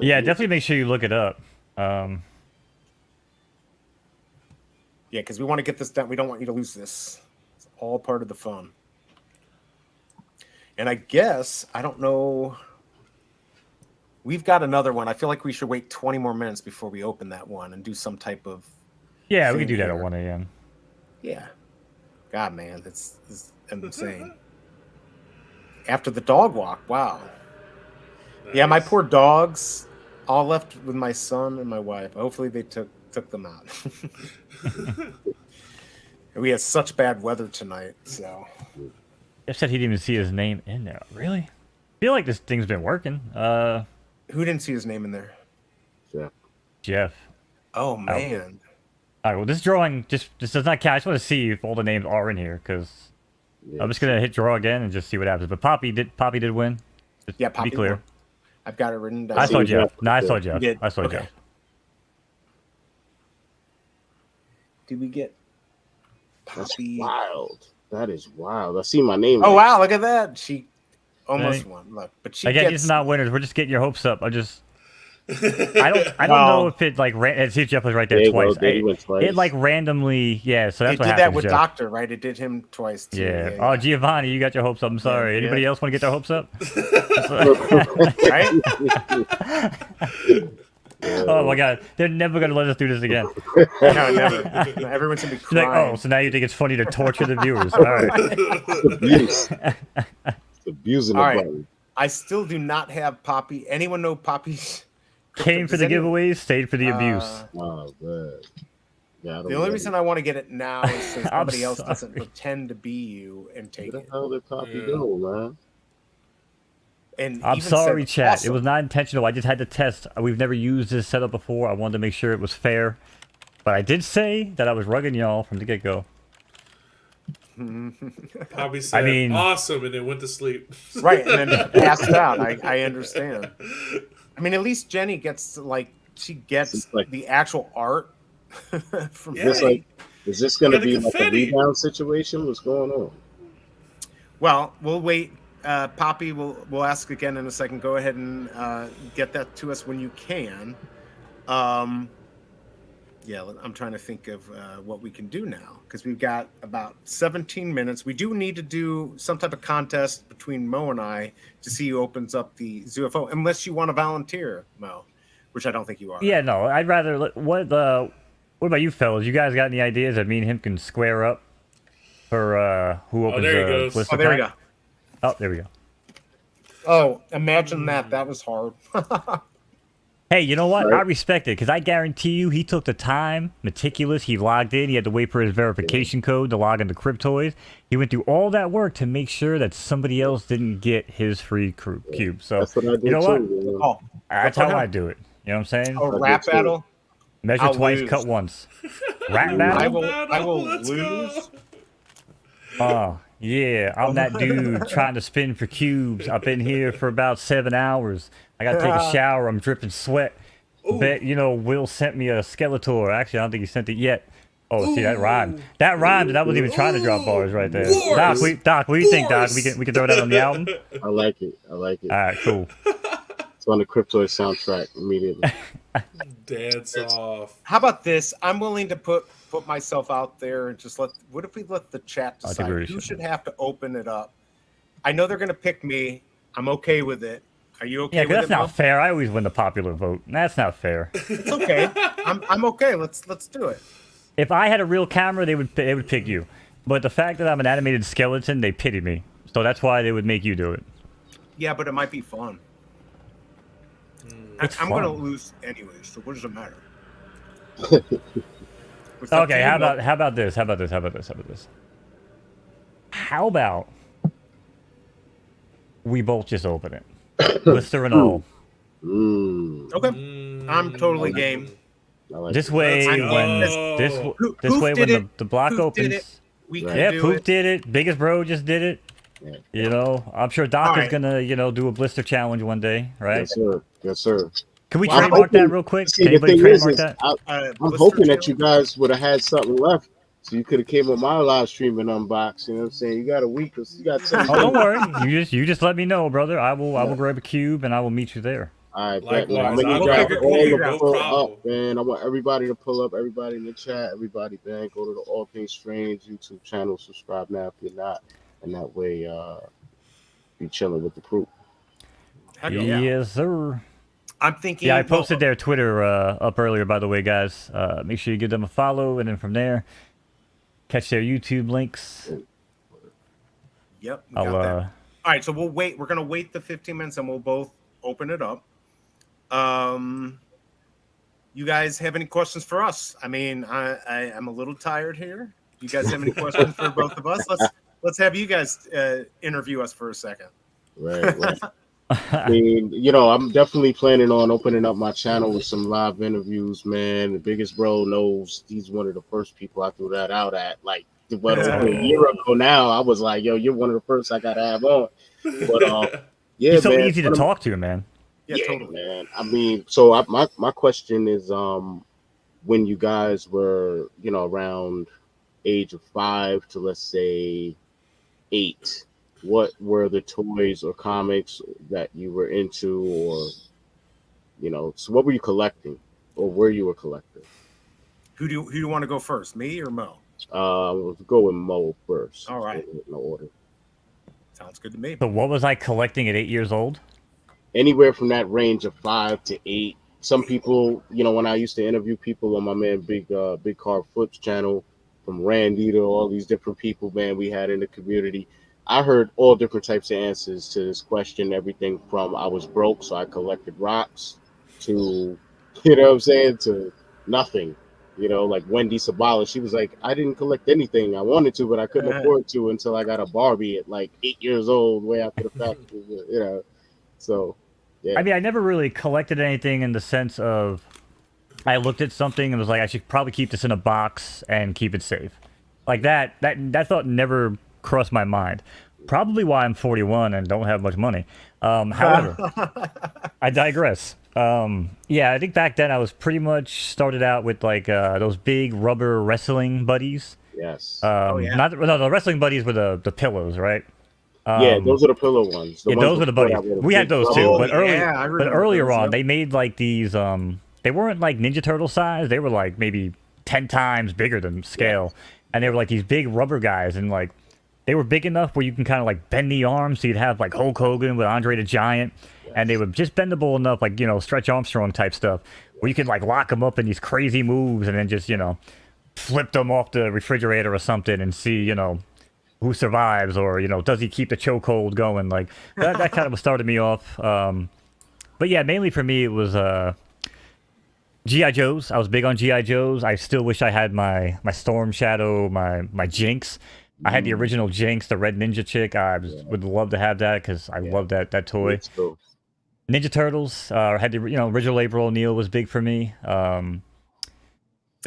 Yeah, definitely make sure you look it up. Yeah, because we want to get this done. We don't want you to lose this. It's all part of the fun. And I guess, I don't know. We've got another one. I feel like we should wait 20 more minutes before we open that one and do some type of. Yeah, we can do that here. at 1 a.m. Yeah. God, man, that's insane. After the dog walk, wow. Nice. Yeah, my poor dogs all left with my son and my wife. Hopefully they took them out. We had such bad weather tonight, so. Jeff said he didn't even see his name in there. Really? I feel like this thing's been working. Who didn't see his name in there? Jeff. Oh, man. All right, well, this drawing, this does not count. I just want to see if all the names are in here, because I'm just going to hit draw again and just see what happens. But Poppy did win. Just yeah, Poppy be clear. won. I've got it written down. I saw Jeff. No, I saw Jeff. I saw okay. Jeff. Did we get Poppy? That's wild. That is wild. I see my name. Oh, wow, look at that. She almost won. Look, but she again, gets... these are not winners. We're just getting your hopes up. I don't know if it like see if Jeff was right there twice. It like randomly, yeah. So that's what happened. It did that with Jeff. Dokta, right? It did him twice too. Yeah. Oh, Giovanni, you got your hopes up. I'm sorry. Anybody else want to get their hopes up? Right? Oh my God, they're never gonna let us do this again. No, never. Everyone's gonna be crying. Like, oh, so now you think it's funny to torture the viewers? All right. Abuse. It's abusing the button. I still do not have Poppy. Anyone know Poppy's? Came for the giveaways, stayed for the abuse. Oh man. Yeah, the only reason I want to get it now is so somebody else doesn't pretend to be you and take it. Where the hell did Poppy go, man? And I'm sorry, chat. Awesome. It was not intentional. I just had to test. We've never used this setup before. I wanted to make sure it was fair. But I did say that I was rugging y'all from the get-go. Poppy said, awesome, and then went to sleep. Right, and then passed out. I understand. I mean, at least Jenny gets, she gets the actual art. From is this going to be like a rebound situation? What's going on? Well, we'll wait. Poppy, we'll ask again in a second. Go ahead and get that to us when you can. Yeah, I'm trying to think of what we can do now, because we've got about 17 minutes. We do need to do some type of contest between Mo and I to see who opens up the ZUFO, unless you want to volunteer, Mo, which I don't think you are. Yeah, no, I'd rather. What about you fellas? You guys got any ideas that me and him can square up for who opens the blister pack? There we go. Oh, there we go. Oh, imagine that. That was hard. Hey, you know what? Right. I respect it, because I guarantee you he took the time, meticulous. He logged in. He had to wait for his verification code to log into Cryptoys. He went through all that work to make sure that somebody else didn't get his free cube. So, that's what I do you know too, what? Oh, that's how I do it. You know what I'm saying? Oh, rap battle? Measure twice, cut once. Rap battle? I will lose. Oh, yeah. I'm that dude trying to spin for cubes. I've been here for about 7 hours. I got to take a shower. I'm dripping sweat. Bet, Will sent me a Skeletor. Actually, I don't think he sent it yet. Oh, see, that rhymed. That rhymed, and I wasn't even trying to drop bars right there. Doc, what do you think, Doc? We can throw that on the album? I like it. All right, cool. It's on the Cryptoy soundtrack immediately. Dance off. How about this? I'm willing to put myself out there and just what if we let the chat decide who should have to open it up? I know they're going to pick me. I'm okay with it. Are you okay with it? Yeah, that's not fair. I always win the popular vote. That's not fair. It's okay. I'm okay. Let's do it. If I had a real camera, they would pick you. But the fact that I'm an animated skeleton, they pity me. So that's why they would make you do it. Yeah, but it might be fun. I'm going to lose anyway, so what does it matter? Okay, how about this? How about we both just open it? Blister and all. Okay. I'm totally game. This way, when the block opens, Poof did it. Biggest Bro just did it. I'm sure Doc is gonna, do a blister challenge one day, right? Yes, sir. Can we trademark that real quick? See, Can anybody trademark that? I'm hoping that you guys would have had something left, so you could have came on my live stream and unboxed. You know what I'm saying? You got a week, you got 10 days. Oh, don't worry. You just let me know, brother. I will grab a cube and I will meet you there. All right, bet, man. I'm gonna grab all the pull up, man. I want everybody to pull up. Everybody in the chat. Everybody, man. Go to the All Things Strange YouTube channel. Subscribe now if you're not, and that way, be chilling with the crew. Yes, sir. I'm thinking. Yeah, I posted their Twitter up earlier, by the way, guys. Make sure you give them a follow, and then from there, catch their YouTube links. Yep, we got that. All right, so we'll wait. We're gonna wait the 15 minutes, and we'll both open it up. You guys have any questions for us? I mean, I am a little tired here. You guys have any questions for both of us? Let's have you guys interview us for a second. Right. I mean, you know, I'm definitely planning on opening up my channel with some live interviews, man. The biggest bro knows he's one of the first people I threw that out at. Like, a year ago now, I was like, yo, you're one of the first I got to have on. But, yeah, he's so man, easy to talk to, man. Yeah, totally, man. I mean, so my question is, when you guys were, you know, around age of 5 to, let's say, 8, what were the toys or comics that you were into, or, you know, so what were you collecting, or where you were collecting? Who do you want to go first, me or Mo? We'll go with Mo first. All right. No order. Sounds good to me. So what was I collecting at 8 years old? Anywhere from that range of 5 to 8. Some people, you know, when I used to interview people on my man Big Car Flips channel, from Randy to all these different people, man, we had in the community, I heard all different types of answers to this question. Everything from I was broke, so I collected rocks, to, you know what I'm saying, to nothing. You know, like Wendy Sabala, she was like, I didn't collect anything. I wanted to, but I couldn't afford to until I got a Barbie at like 8 years old, way after the fact, you know. So, yeah. I mean, I never really collected anything in the sense of I looked at something and was like, I should probably keep this in a box and keep it safe. Like that thought never crossed my mind. Probably why I'm 41 and don't have much money. However, I digress. Yeah, I think back then I was pretty much started out with like those big rubber wrestling buddies. Yes. The wrestling buddies were the pillows, right? Yeah, those are the pillow ones. Those were the buddies. We had those too, but earlier those, on, they made like these. They weren't like Ninja Turtle size. They were like maybe 10 times bigger than scale, and they were like these big rubber guys, and like they were big enough where you can kind of like bend the arms, so you'd have like Hulk Hogan with Andre the Giant, and they were just bendable enough, like, you know, Stretch Armstrong type stuff, where you could like lock them up in these crazy moves, and then just, you know, flip them off the refrigerator or something, and see, you know, who survives, or, you know, does he keep the chokehold going? Like that kind of started me off. But yeah, mainly for me it was G.I. Joes. I was big on G.I. Joes. I still wish I had my Storm Shadow, my Jinx. I had the original Jinx, the red ninja chick. I would love to have that because I love that toy. Cool. Ninja Turtles. Had the, you know, original April O'Neil was big for me. The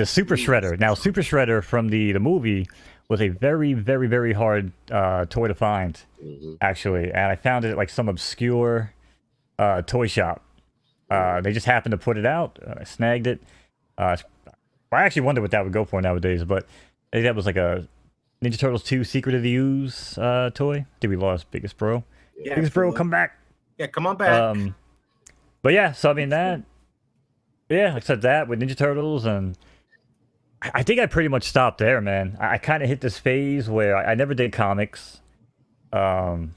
Super Shredder. Now Super Shredder from the movie was a very, very, very hard toy to find, actually. And I found it at like some obscure toy shop. They just happened to put it out. I snagged it. I actually wonder what that would go for nowadays, but I think that was like a Ninja Turtles 2 Secret of the Ooze toy. Did we lost Biggest Bro? Yeah, Biggest Bro, come back. Yeah, come on back. But yeah, so I mean that. Yeah, I said that with Ninja Turtles, and I think I pretty much stopped there, man. I kind of hit this phase where I never did comics. I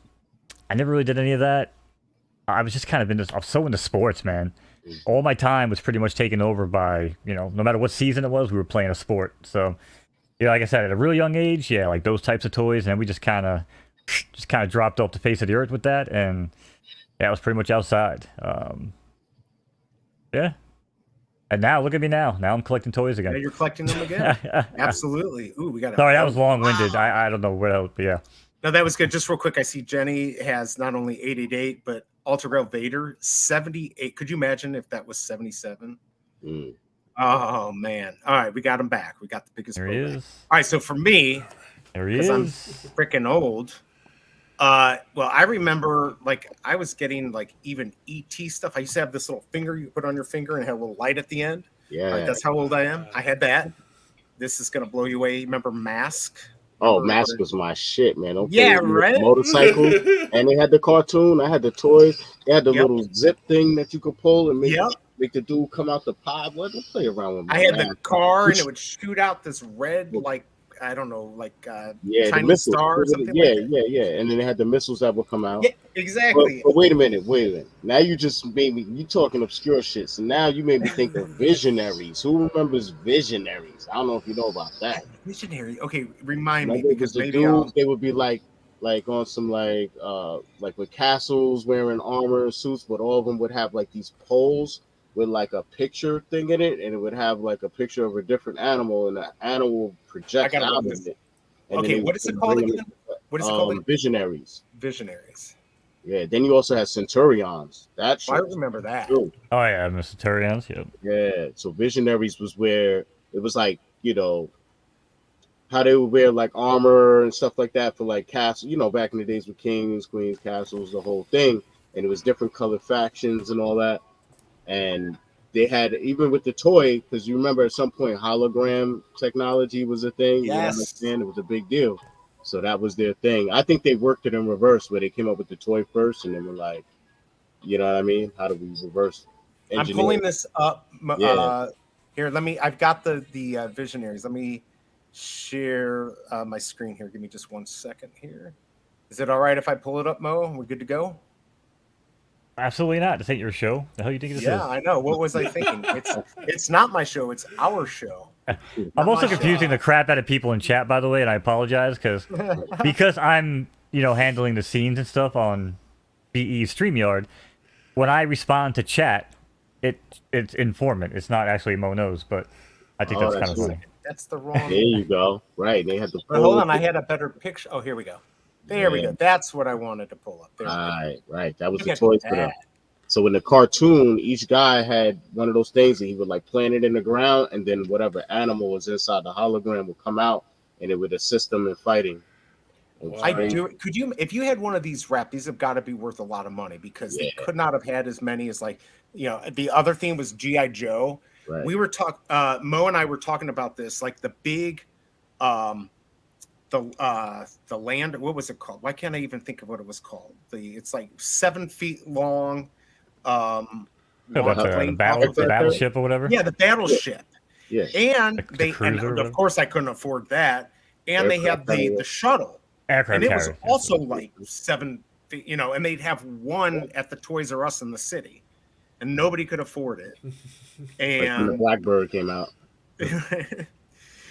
never really did any of that. I was just kind of I was so into sports, man. All my time was pretty much taken over by, you know, no matter what season it was, we were playing a sport. So, yeah, like I said, at a real young age, yeah, like those types of toys, and we just kind of dropped off the face of the earth with that, and yeah, I was pretty much outside. Yeah. And now, look at me now. Now I'm collecting toys again. Yeah, you're collecting them again. Absolutely. Ooh, we got. Sorry, that was long-winded. Wow. I don't know what else, but yeah. No, that was good. Just real quick, I see Jenny has not only 888, but Ultra Grail Vader 78. Could you imagine if that was 77? Oh man! All right, we got him back. We got the biggest. There he is. All right, so for me, because I'm freaking old. Well, I remember like I was getting like even ET stuff. I used to have this little finger you put on your finger and had a little light at the end. Yeah, that's how old I am. I had that. This is gonna blow you away. Remember Mask? Oh, Mask was my shit, man. Yeah, right. Motorcycle, and they had the cartoon. I had the toys. They had the little zip thing that you could pull and make the dude come out the pod. What? Play around with. I had the car, and it would shoot out this red like I don't know, like the Chinese missiles. Star or something. Yeah, like that. yeah. And then they had the missiles that would come out. Yeah, exactly. But wait a minute. Now you just made me. You talking obscure shit. So now you made me think of Visionaries. Who remembers Visionaries? I don't know if you know about that. Visionary. Okay, remind me, Remember, because the maybe dudes, they would be like on some like with castles, wearing armor and suits, but all of them would have like these poles with like a picture thing in it, and it would have like a picture of a different animal, and the animal will project out of it. And okay, what is it called again? What is it called? Visionaries. Visionaries. Yeah. Then you also had Centurions. That's I remember that. True. Oh yeah, the Centurions. Yep. Yeah. So Visionaries was where it was like, you know, how they would wear like armor and stuff like that for like castles, you know, back in the days with kings, queens, castles, the whole thing. And it was different colored factions and all that. And they had, even with the toy, because you remember at some point hologram technology was a thing. Yes. You know what I'm saying? It was a big deal. So that was their thing. I think they worked it in reverse, where they came up with the toy first and they were like, you know what I mean? How do we reverse engineer? I'm pulling this up. Here, let me, I've got the Visionaries. Let me share my screen here. Give me just 1 second here. Is it all right if I pull it up, Mo? We're good to go? Absolutely not. This ain't your show. The hell you think this is? Yeah, I know. What was I thinking? It's not my show. It's our show. I'm also confusing the crap out of people in chat, by the way, and I apologize because I'm, you know, handling the scenes and stuff on BE StreamYard. When I respond to chat, it's Informmint. It's not actually Mo Knows, but I think that's kind of funny. That's the wrong. There you go. Right. They had the. But hold on, I had a better picture. Oh, here we go. There we go. That's what I wanted to pull up. There right. That was the toys for them. So in the cartoon, each guy had one of those things, and he would like plant it in the ground, and then whatever animal was inside the hologram would come out, and it would assist them in fighting. I do. Could you, if you had one of these wrapped, these have got to be worth a lot of money, because they could not have had as many as, like, you know, the other theme was G.I. Joe. Right. We were Mo and I were talking about this, like the big, the land. What was it called? Why can't I even think of what it was called? It's like 7 feet long. The battleship or whatever. Yeah, the battleship. Yeah. And and of course I couldn't afford that. And they had the shuttle. Aircraft and it was carrier. also like 7 feet, you know, and they'd have one at the Toys R Us in the city, and nobody could afford it. And the Blackbird came out.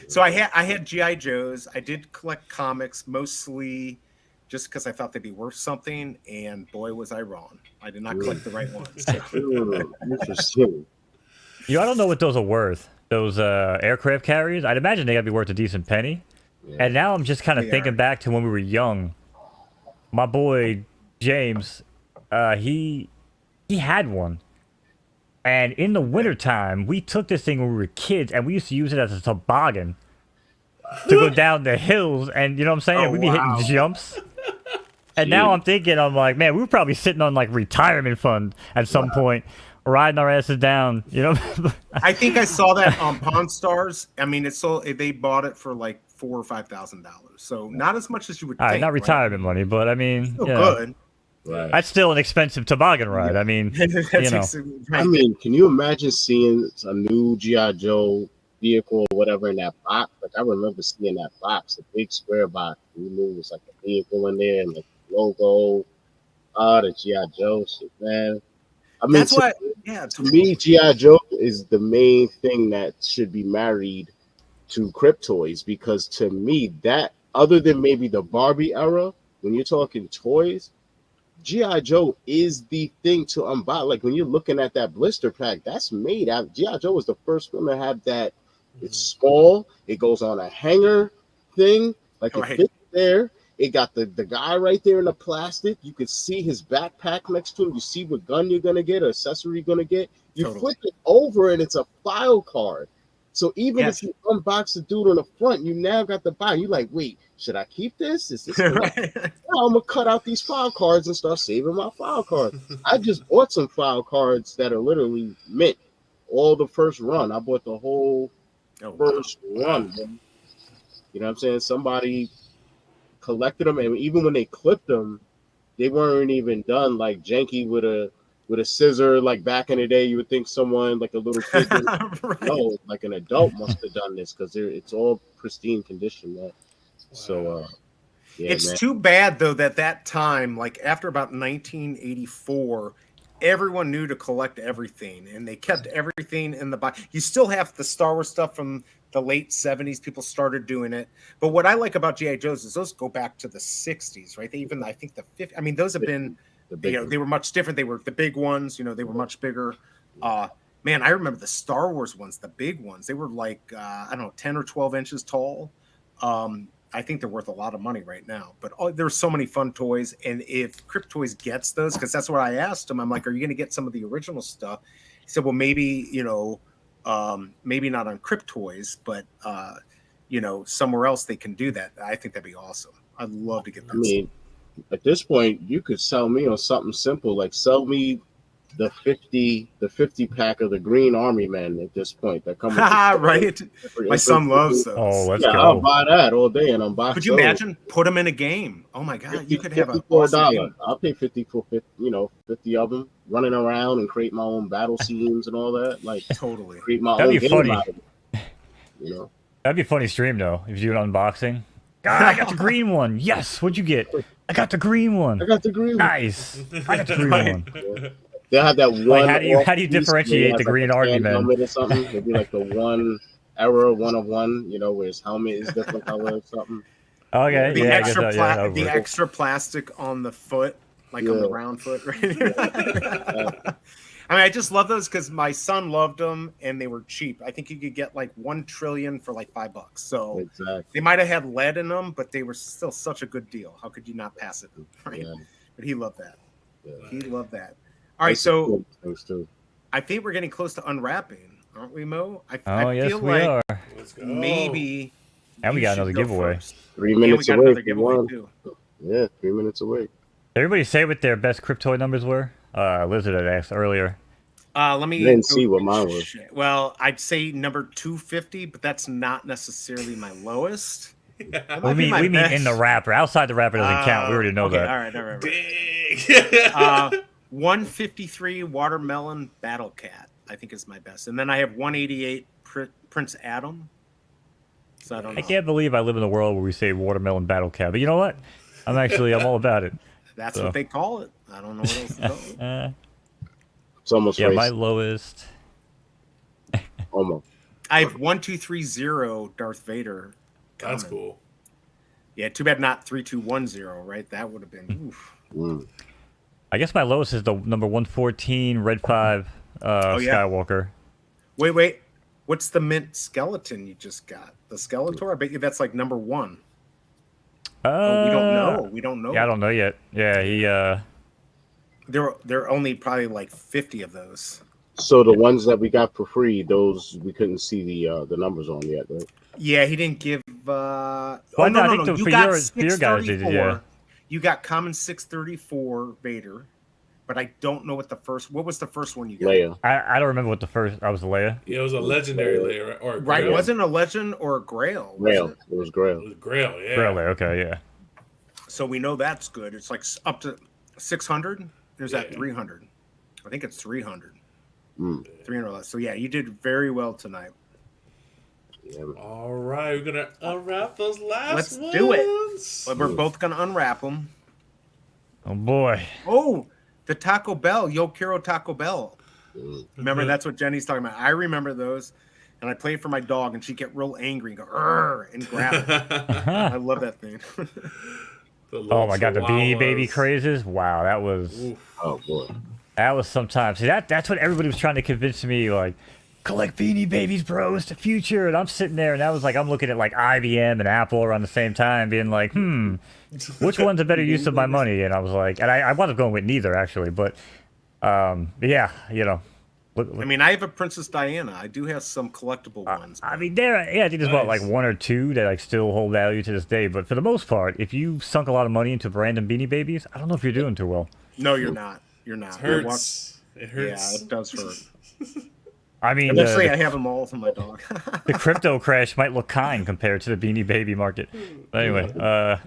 So I had G.I. Joes. I did collect comics, mostly just because I thought they'd be worth something, and boy was I wrong. I did not collect the right ones. Interesting. I don't know what those are worth. Those aircraft carriers. I'd imagine they gotta be worth a decent penny. Yeah. And now I'm just kind of thinking back to when we were young. My boy James, he had one. And in the wintertime, we took this thing when we were kids, and we used to use it as a toboggan to go down the hills. And you know what I'm saying? We'd be hitting jumps. And now I'm thinking, I'm like, man, we were probably sitting on like retirement fund at some point, riding our asses down. You know? I think I saw that on Pawn Stars. I mean, they bought it for like $4,000 or $5,000. So not as much as you would think. Not retirement money, but I mean, still good. Right. That's still an expensive toboggan ride. I mean, you know. I mean, can you imagine seeing a new G.I. Joe vehicle or whatever in that box? Like, I remember seeing that box, a big square box. You knew it was like a vehicle in there and like the logo. The G.I. Joe shit, man. I mean, that's what. Yeah. To me, G.I. Joe is the main thing that should be married to Cryptoys, because to me, that, other than maybe the Barbie era, when you're talking toys, G.I. Joe is the thing to unbox. Like, when you're looking at that blister pack, that's made out. G.I. Joe was the first one to have that. It's small. It goes on a hanger thing. Like, it fits there. It got the guy right there in the plastic. You could see his backpack next to him. You see what gun you're going to get or accessory you're going to get. You flip it over, and it's a file card. So even if you unbox the dude on the front, you now got the buy. You're like, wait, should I keep this? Is this? I'm gonna cut out these file cards and start saving my file cards. I just bought some file cards that are literally mint. All the first run, I bought the whole first run. Man. You know what I'm saying? Somebody collected them, and even when they clipped them, they weren't even done like janky with a with a scissor, like back in the day, you would think someone like a little kid. Right. No, like an adult must have done this because it's all pristine condition, man. So, yeah, it's man. too bad though that time, like after about 1984, everyone knew to collect everything, and they kept everything in the box. You still have the Star Wars stuff from the late 70s. People started doing it, but what I like about GI Joes is those go back to the 60s, right? They even, I think, the 50s. I mean, those have been, they were much different. They were the big ones, they were much bigger. Man, I remember the Star Wars ones, the big ones. They were like I don't know, 10 or 12 inches tall. I think they're worth a lot of money right now, but there's so many fun toys. And if Cryptoys gets those, because that's what I asked him, I'm like, are you going to get some of the original stuff? He said, well, maybe, maybe not on Cryptoys, but, somewhere else they can do that. I think that'd be awesome. I'd love to get that. I mean, at this point, you could sell me on something simple, like sell me the 50 pack of the Green Army Men at this point that come with right. My son loves those. Oh, let's go. I'll buy that all day and unbox. Could you imagine put them in a game? Oh my god, you could have a $54. I'll pay 50 for 50 of them, running around and create my own battle scenes and all that. Like totally create my That'd own be game funny. out of it, That'd be a funny stream though, if you do an unboxing. God, I got the green one. Yes, what'd you get? I got the green one. I got the green one. Nice. I got the green one. Yeah. They'll have that one. Like, how do you differentiate the Green Army Men? Or something. It'd be like the one error, one of one. Where his helmet is different color or something. Okay, the yeah, extra the extra plastic on the foot, like on the round foot, right? I mean, I just love those because my son loved them and they were cheap. I think you could get like 1 trillion for like $5. So exactly. They might have had lead in them, but they were still such a good deal. How could you not pass it? Right? Yeah. But he loved that. Yeah. He loved that. All right, so I think we're getting close to unwrapping, aren't we, Mo? I yes, feel we like are. Let's go. Maybe. And we got another giveaway. 3 minutes away from one. Too. Yeah, 3 minutes away. Did everybody say what their best Cryptoy numbers were? Lizard had asked earlier. Let me. I didn't see what mine was. Well, I'd say number 250, but that's not necessarily my lowest. We mean in the wrapper. Outside the wrapper doesn't count. We already know that. All right. 153 Watermelon Battle Cat, I think is my best, and then I have 188 Prince Adam. So I don't know. I can't believe I live in a world where we say Watermelon Battle Cat, but you know what? I'm all about it. That's what they call it. I don't know what else to call it. It's almost my lowest. Almost. I have 1230 Darth Vader. That's cool. Yeah, too bad not 3210, right? That would have been. Oof. I guess my lowest is the number 114 Red 5 Skywalker. Wait. What's the mint skeleton you just got? The Skeletor? I bet you that's like number 1. We don't know. We don't know. Yeah, I don't know yet. Yeah, he. There are only probably like 50 of those. So the ones that we got for free, those we couldn't see the numbers on yet, right? Yeah, he didn't give. I think You for got your guys, yeah. You got common 634 Vader, but I don't know what the first. What was the first one you got? Leia. I don't remember what the first. I was Leia. Yeah, it was a legendary Leia, or a right? Grail. Wasn't a legend or a Grail? Grail. It was Grail. It was Grail. Yeah. Grail. Okay, yeah. So we know that's good. It's like up to 600. There's that 300. I think it's 300. 300 less. So yeah, you did very well tonight. Yeah. All right, we're gonna unwrap those last ones. Let's do it. But we're both gonna unwrap them. Oh boy. Oh, the Taco Bell, Yo Quiero Taco Bell. Remember, that's what Jenny's talking about. I remember those, and I played for my dog, and she'd get real angry and go "Arr!" and grab it. I love that thing. Oh my god, the Beanie Baby crazes! Wow, that was. Oof. Oh boy. That was sometimes. See, that's what everybody was trying to convince me, like, collect Beanie Babies, bro, it's the future. And I'm sitting there, and that was like, I'm looking at like IBM and Apple around the same time, being like, which one's a better use of my money? And I was like, and I wound up going with neither, actually. But, yeah, I mean, I have a Princess Diana. I do have some collectible ones. I mean, I think there's about like 1 or 2 that like still hold value to this day. But for the most part, if you sunk a lot of money into random Beanie Babies, I don't know if you're doing too well. No, you're not. You're not. It hurts. It hurts. Yeah, it does hurt. I mean, eventually I have them all for my dog. The crypto crash might look kind compared to the Beanie Baby market. But anyway, all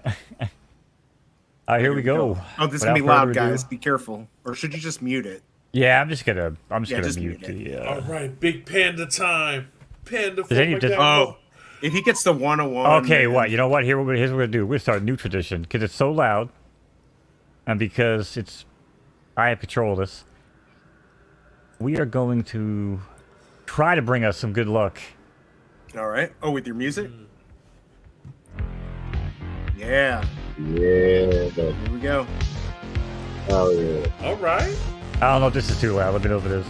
right, here we go. Oh, this is going to be loud, guys. Be careful. Or should you just mute it? Yeah, I'm just gonna just mute mute the. All right, big panda time. Panda. Does any just- Oh, if he gets the 101. Okay, what? You know what? Here's what we're gonna do. We're gonna start a new tradition because it's so loud, and because I have control of this. We are going to try to bring us some good luck. All right. Oh, with your music? Yeah. Yeah. Here we go. Oh yeah. All right. I don't know if this is too loud. Let me know if it is.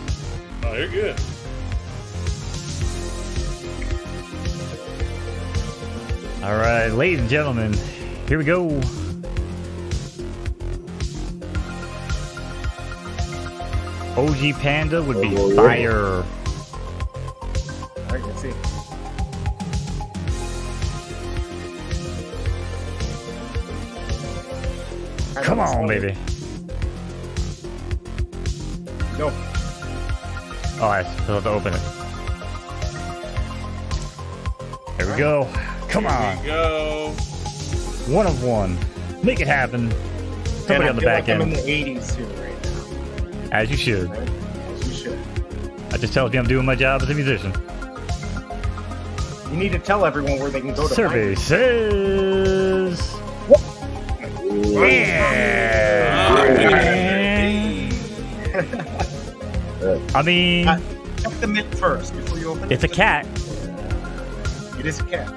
Oh, you're good. All right, ladies and gentlemen, here we go. OG Panda would be Oh, yeah. fire. All right, let's see. Come on, baby. Go. Oh, I still have to open it. There we go. Come on. Here we go. 1 of 1. Make it happen. Somebody And I on the feel back like I'm in end. the 80s here right now. As you should. Right? As you should. That just tells me I'm doing my job as a musician. You need to tell everyone where they can go to Survey find says. Ah, I mean, you. Check the mint first before you open it. it's a cat. It is a cat.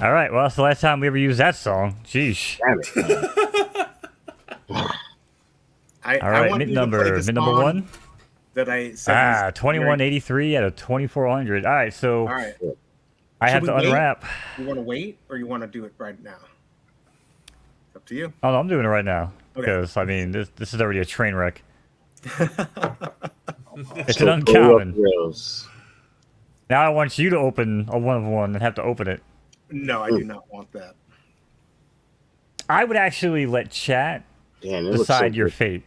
All right. Well, that's the last time we ever used that song. Sheesh. I All right. want Mint you to play number. the Mint number song 1. that I said. 2183 out of 2400. All right. So All right. I Should have we to wait? unwrap. You want to wait or you want to do it right now? It's up to you. Oh, no, I'm doing it right now Okay. because I mean this is already a train wreck. It's So an pull up uncommon. rails. Now I want you to open a 1 of 1 and have to open it. No, I do not want that. I would actually let chat Damn, it looks so decide your good. fate.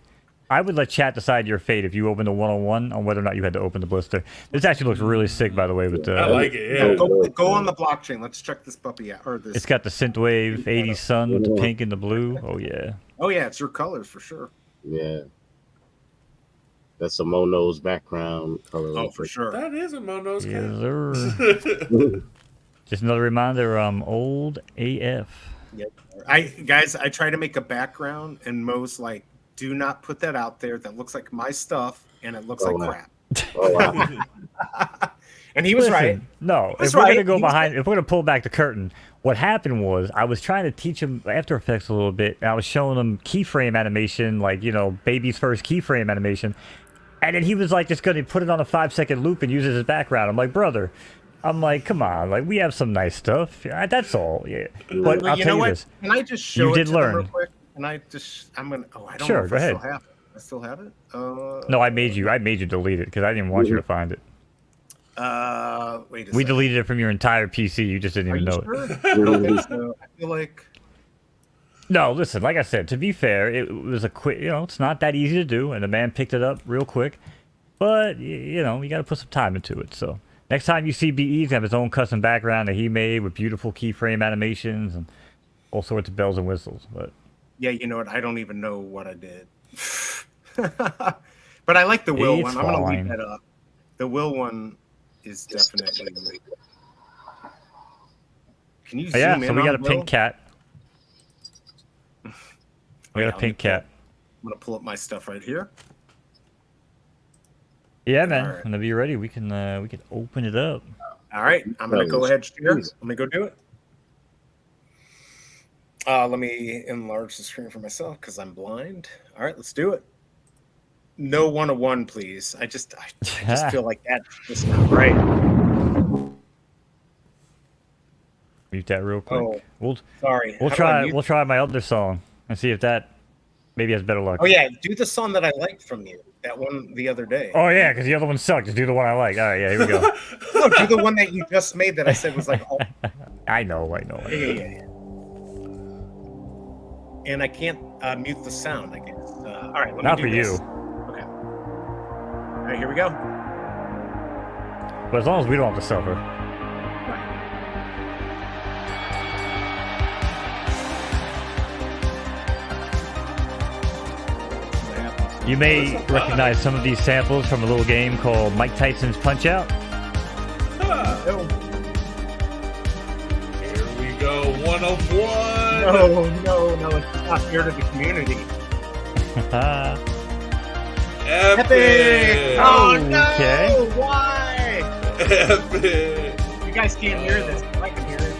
I would let chat decide your fate if you opened a 101 on whether or not you had to open the blister. This actually looks really sick, by the way. With I like it. Yeah. Go on the blockchain. Let's check this puppy out. Or this. it's got the synthwave 80s sun with the pink and the blue. Oh yeah. Oh yeah, it's your colors for sure. Yeah. That's a Mono's background color. Oh, for sure. That is a Mono's Yes, cat. sir. Just another reminder, I'm old AF. Yep. I try to make a background, and Mo's like, do not put that out there. That looks like my stuff, and it looks like wow. crap. Oh, wow. And he was right. Listen, no, was if we're right. gonna go He was behind, if we're gonna pull back the curtain, what happened was I was trying to teach him After Effects a little bit, and I was showing him keyframe animation, like baby's first keyframe animation, and then he was like just gonna put it on a 5-second loop and use it as background. I'm like, brother, come on, like we have some nice stuff. Yeah, that's all. Yeah, but Well, I'll you tell know you what? this. Can I just show You it did to them learn. real quick? And I don't Sure, know if go I still ahead. have it. I still have it? No, I made you delete it because I didn't want you to find it. Wait a We second. deleted it from your entire PC. You just didn't Are even you know sure? it. I don't think so. I feel like No, listen, like I said, to be fair, it was a quick, it's not that easy to do, and the man picked it up real quick. But, you got to put some time into it. So, next time you see BE, he's going to have his own custom background that he made with beautiful keyframe animations and all sorts of bells and whistles. But yeah, you know what? I don't even know what I did. But I like the Will It's one. I'm gonna fine. leave that up. The Will one is definitely. Can you zoom yeah, in so we on got a Will? pink cat. We yeah, got a let pink me pull- cat. I'm gonna pull up my stuff right here. Yeah, man. Alright. Whenever you're ready, we can open it up. All right, I'm gonna go ahead here. Let me go do it. Let me enlarge the screen for myself because I'm blind. All right, let's do it. No 101, please. I just feel like that's just not right. Mute that real quick. Oh, We'll sorry. we'll How do I try mute- we'll try my other song and see if that maybe has better luck. Oh yeah, do the song that I liked from you. That one the other day. Oh yeah, because the other one sucked. Just do the one I like. All right, yeah, here we go. No, do the one that you just made that I said was like. Oh, I know. yeah. And I can't mute the sound. I guess. All right, let me Not do for this. you. Okay. All right, here we go. But as long as we don't have to suffer. What happens? You may recognize some of these samples from a little game called Mike Tyson's Punch-Out. Here we go, 101. No, it's not fair to the community. Epic. Oh no! Okay. Why? Epic. You guys can't hear this. I can hear it.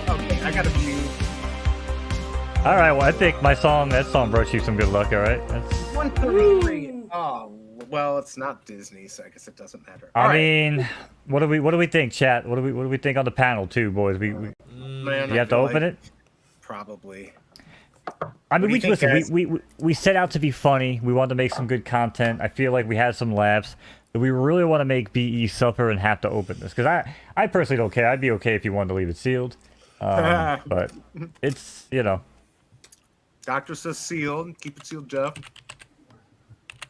Okay, I gotta mute. All right, well, I think that song brought you some good luck. All right. That's... 133. Oh, well, it's not Disney, so I guess it doesn't matter. I mean, what do we think, chat? What do we think on the panel too, boys? Man, you have to open it. Probably. I mean, we set out to be funny. We wanted to make some good content. I feel like we had some laughs. But we really want to make BE suffer and have to open this because I personally don't care. I'd be okay if you wanted to leave it sealed, but it's Doctor says sealed. Keep it sealed, Jeff.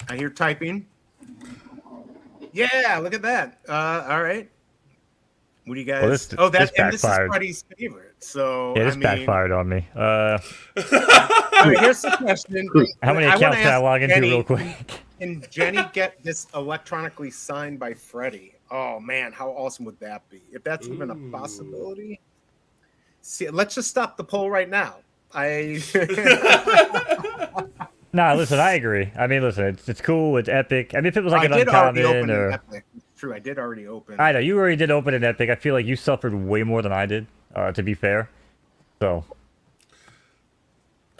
I hear typing. Yeah, look at that. All right. What do you guys? Well, this is backfired. Freddy's favorite. So Yeah, this backfired on me. All right, here's the question. How many accounts can I log into real quick? Can Jenny get this electronically signed by Freddy? Oh man, how awesome would that be? If that's even a possibility. See, let's just stop the poll right now. Nah, listen, I agree. I mean, listen, it's cool, it's epic. I mean, if it was like an uncommon or Epic. It's true, I did already open. I know you already did open an epic. I feel like you suffered way more than I did. To be fair, so.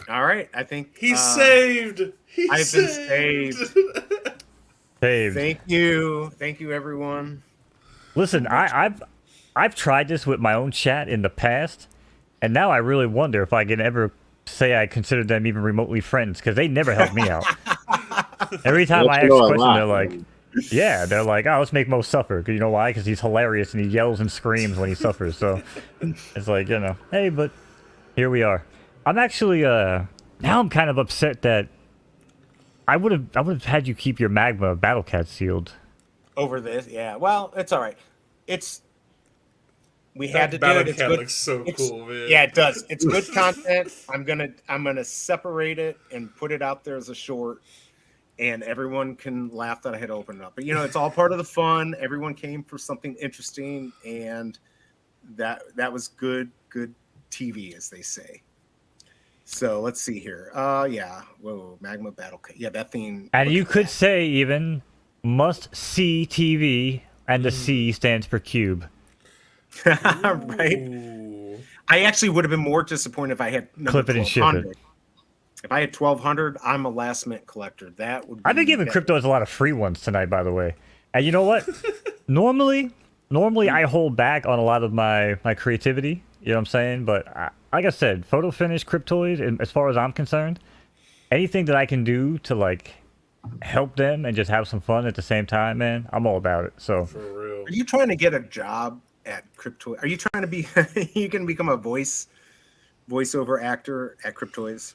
All right, I think He's saved. I've been saved. Saved. Thank you, everyone. Listen, I've tried this with my own chat in the past, and now I really wonder if I can ever say I consider them even remotely friends because they never help me out. Every time I ask a question, they're like, "Yeah," they're like, "Oh, let's make Mo suffer." Because you know why? Because he's hilarious and he yells and screams when he suffers. So it's like hey, but here we are. I'm actually now I'm kind of upset that I would have had you keep your Magma Battle Cat sealed. Over this, yeah. Well, it's all right. We had to do it. It's good. Looks so cool, man. Yeah, it does. It's good content. I'm gonna separate it and put it out there as a short, and everyone can laugh that I had opened up. But it's all part of the fun. Everyone came for something interesting, and that was good TV, as they say. So let's see here. Yeah. Whoa, Magma Battle. Yeah, that theme. And you could say even must see TV, and the C stands for Cube. Right. I actually would have been more disappointed if I had Clip it and ship it. If I had 1,200, I'm a last minute collector. That would. I've been giving Cryptoys a lot of free ones tonight, by the way. And you know what? Normally I hold back on a lot of my creativity. You know what I'm saying? But like I said, photo finish Cryptoys, and as far as I'm concerned, anything that I can do to help them and just have some fun at the same time, man, I'm all about it. So For real. Are you trying to get a job at Cryptoys? Are you trying to be? You can become a voiceover actor at Cryptoys?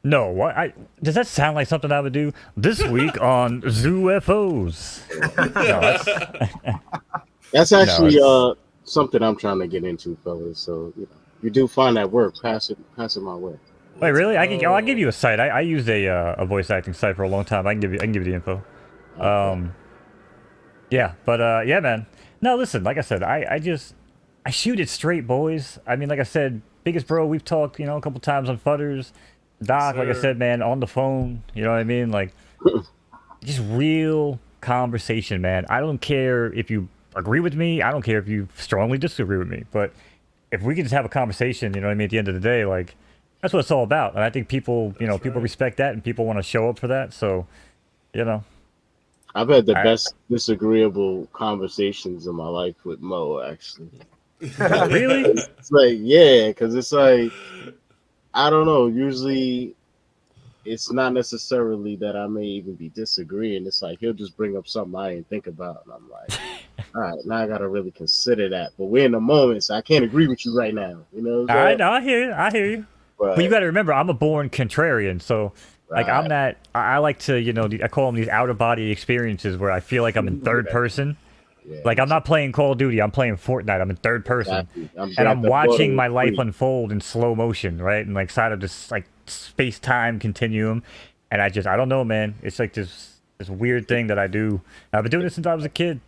no, what? Does that sound like something I would do this week on ZooFOs? No, That's actually something I'm trying to get into, fellas. So you do find that work, pass it my way. Wait, really? I'll give you a site. I used a voice acting site for a long time. I can give you the info. Yeah, but yeah, man. No, listen. Like I said, I shoot it straight, boys. I mean, like I said, biggest bro. We've talked, a couple times on Futters. Doc, like I said, man, on the phone. You know what I mean? Like, just real conversation, man. I don't care if you agree with me. I don't care if you strongly disagree with me. But if we can just have a conversation, you know what I mean, at the end of the day, that's what it's all about. And I think people, people respect that and people want to show up for that. So, I've had the best disagreeable conversations in my life with Mo, actually. Really? It's because it's I don't know. Usually it's not necessarily that I may even be disagreeing. It's he'll just bring up something I didn't think about. And I'm like, all right, now I got to really consider that. But we're in the moment, so I can't agree with you right now. All right, no, I hear you. But you got to remember, I'm a born contrarian. So, I'm not, I like to, I call them these out-of-body experiences where I feel like I'm in third person. Yeah, I'm not playing Call of Duty. I'm playing Fortnite. I'm in third person. Exactly. I'm watching my life unfold in slow motion, right? And side of this, space-time continuum. And I don't know, man. It's like this weird thing that I do. I've been doing this since I was a kid,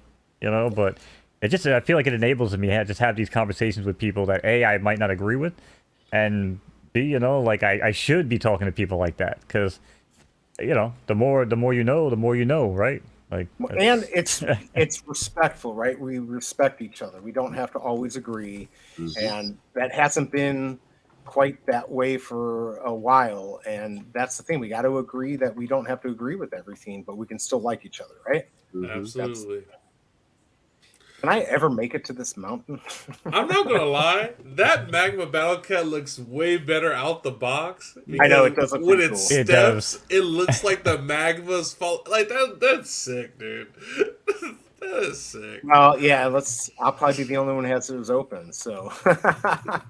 you know, but I feel like it enables me to just have these conversations with people that A, I might not agree with, and B, you know, like I should be talking to people like that, because, you know, the more you know, right? Like, and it's respectful, right? We respect each other. We don't have to always agree, and that hasn't been quite that way for a while. And that's the thing. We got to agree that we don't have to agree with everything, but we can still like each other, right? Absolutely. Can I ever make it to this mountain? I'm not gonna lie, that magma battle cat looks way better out the box. I know it does look when pretty it cool. steps, it looks like the magma's fall. Like that's sick, dude. That is sick. Well, yeah, I'll probably be the only one who has those open. So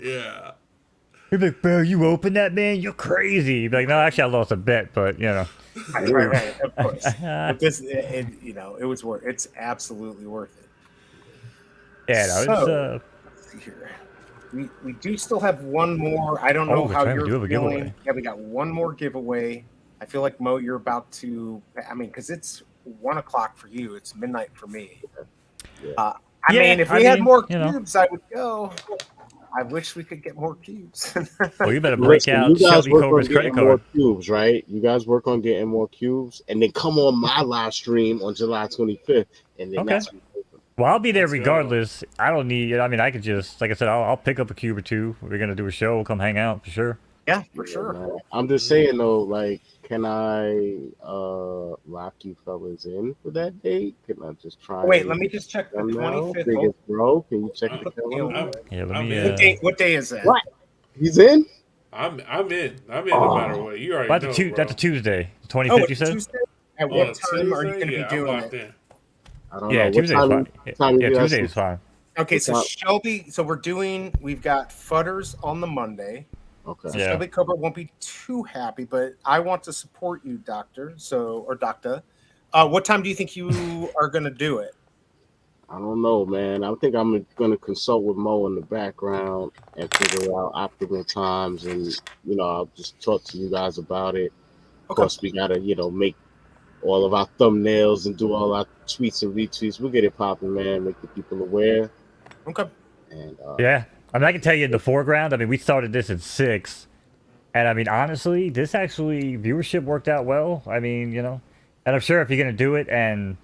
yeah. You'd be like, bro, you open that, man? You're crazy. You'd be like, no, actually, I lost a bet, but you know. Right, of course. But this, you know, it was worth. It's absolutely worth it. Yeah, no, so, let's see here. We do still have one more. I don't know how you're feeling. Yeah, we got one more giveaway. I feel like Mo, you're about to. I mean, because it's 1 o'clock for you. It's midnight for me. I mean, if we had more cubes, I would go. I wish we could get more cubes. Well, you better break out Shelby Cobra's credit card. More cubes, right? You guys work on getting more cubes, and then come on my live stream on July 25th, and then that's. Well, I'll be there regardless. I don't need. I mean, I could just, like I said, I'll pick up a cube or two. We're gonna do a show. We'll come hang out for sure. Yeah, for sure. Man. I'm just saying though, like, can I lock you fellas in for that date? Can I just try? Wait, let me just check the 25th. Biggest bro, can you check the calendar? Yeah, let me. What day is that? What? He's in. I'm in. No matter what. You already know. That's a Tuesday. 25th, you said. Tuesday? At what time are you going to be doing it? I don't know. Tuesday's fine. Yeah, Tuesday is fine. Okay, so Shelby, we've got Futters on the Monday. Okay. So Shelby Cobra won't be too happy, but I want to support you, Dokta. What time do you think you are going to do it? I don't know, man. I think I'm going to consult with Mo in the background and figure out optimal times, and you know, I'll just talk to you guys about it. Of course, we gotta, you know, make all of our thumbnails and do all our tweets and retweets. We'll get it popping, man. Make the people aware. Okay. And yeah, I mean, I can tell you in the foreground. I mean, we started this at 6, and I mean, honestly, this actually viewership worked out well. I mean, you know, and I'm sure if you're gonna do it, and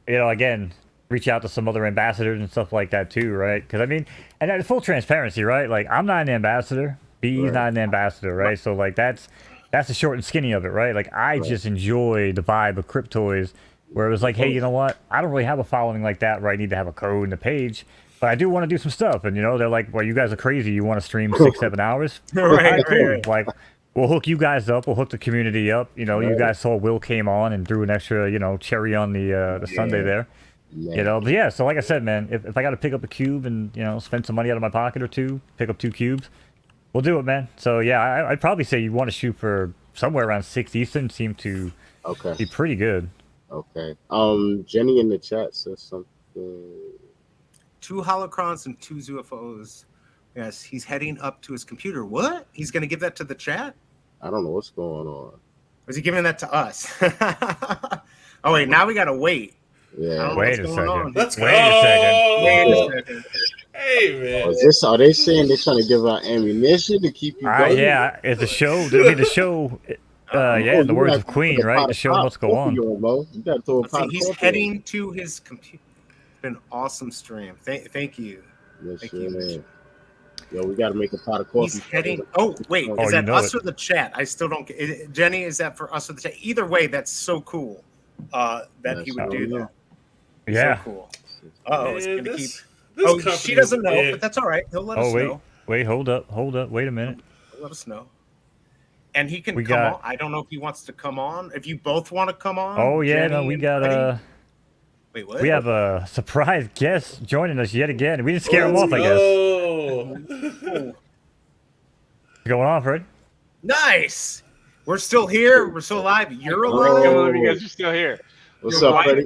you know, again, reach out to some other ambassadors and stuff like that too, right? Because I mean, and full transparency, right? Like, I'm not an ambassador. B's not an ambassador, right? So like that's the short and skinny of it, right? Like, I just enjoy the vibe of Cryptoys, where it was like, hey, you know what? I don't really have a following like that where I need to have a code and a page, but I do want to do some stuff. And, you know, they're like, well, you guys are crazy. You want to stream 6-7 hours? Right. Like, we'll hook you guys up. We'll hook the community up. You know, you guys saw Will came on and threw an extra, you know, cherry on the Sunday there. Yeah. You know, but yeah, so like I said, man, if I got to pick up a cube and, you know, spend some money out of my pocket or two, pick up 2 cubes, we'll do it, man. So yeah, I'd probably say you want to shoot for somewhere around 6 Eastern. Seem to be pretty good. Okay. Jenny in the chat says something. 2 holocrons and 2 UFOs. Yes, he's heading up to his computer. What? He's going to give that to the chat? I don't know what's going on. Was he giving that to us? Oh wait, now we got to wait. Yeah. Wait a second. Let's go. Wait a second. Hey, man. Are they saying they're trying to give out ammunition to keep you going? Yeah, it's a show. I mean, the show, in the words of Queen, right? The show must go on. He's heading to his computer. It's been an awesome stream. Thank you. Thank you, man. Yo, we got to make a pot of coffee. He's heading. Oh, wait. Is that us or the chat? I still don't get Jenny, is that for us or the chat? Either way, that's so cool that he would do that. Yeah. So cool. It's going to keep. She doesn't know, but that's all right. He'll let us know. Wait, hold up. Wait a minute. He'll let us know. And he can come on. I don't know if he wants to come on. If you both want to come on. Oh, yeah. No, we got Wait, what? We have a surprise guest joining us yet again. We didn't scare him off, I guess. What's going on, Fred? Nice. We're still here. We're still alive. You're alive. You guys are still here. What's up, Freddy?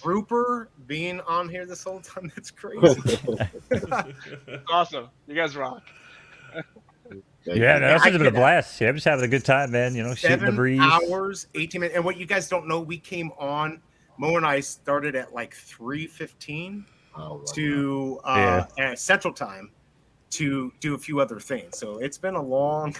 Grouper being on here this whole time. That's crazy. Awesome. You guys rock. Yeah, no, that's I just been a get that. blast. Yeah, I'm just having a good time, man. You know, shooting the 7 breeze. hours, 18 minutes. And what you guys don't know, we came on. Mo and I started at like 3:15 to Central Time to do a few other things. So it's been a long.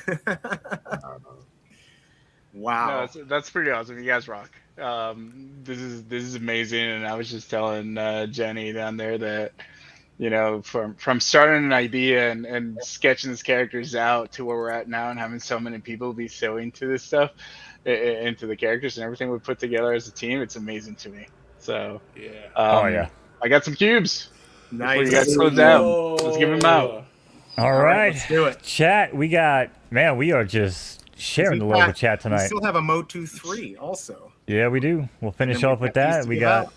Wow. No, that's pretty awesome. You guys rock. This is amazing. And I was just telling Jenny down there that, you know, from starting an idea and sketching these characters out to where we're at now and having so many people be so into this stuff, into the characters and everything we put together as a team, it's amazing to me. So yeah. I got some cubes. Nice. Before you guys close out, let's give them out. All right, let's do it. Chat, we are just sharing the love with chat tonight. We still have a Mo 2-3 also. Yeah, we do. We'll finish off with that. We got.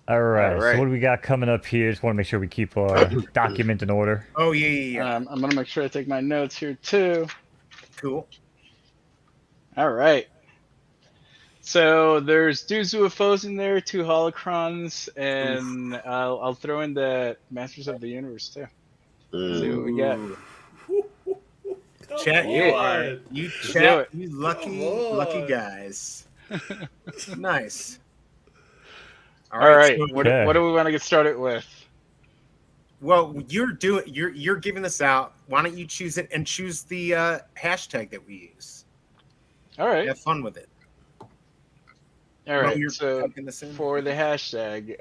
All right. So what do we got coming up here? Just want to make sure we keep our document in order. Oh yeah. I'm gonna make sure I take my notes here too. Cool. All right. So there's 2 UFOs in there, 2 holocrons, and I'll throw in the Masters of the Universe too. See what we got. Chat, you lucky guys. Nice. All right. So, what do we want to get started with? Well, you're giving this out. Why don't you choose it and choose the hashtag that we use? All right. Have fun with it. All right. So for the hashtag,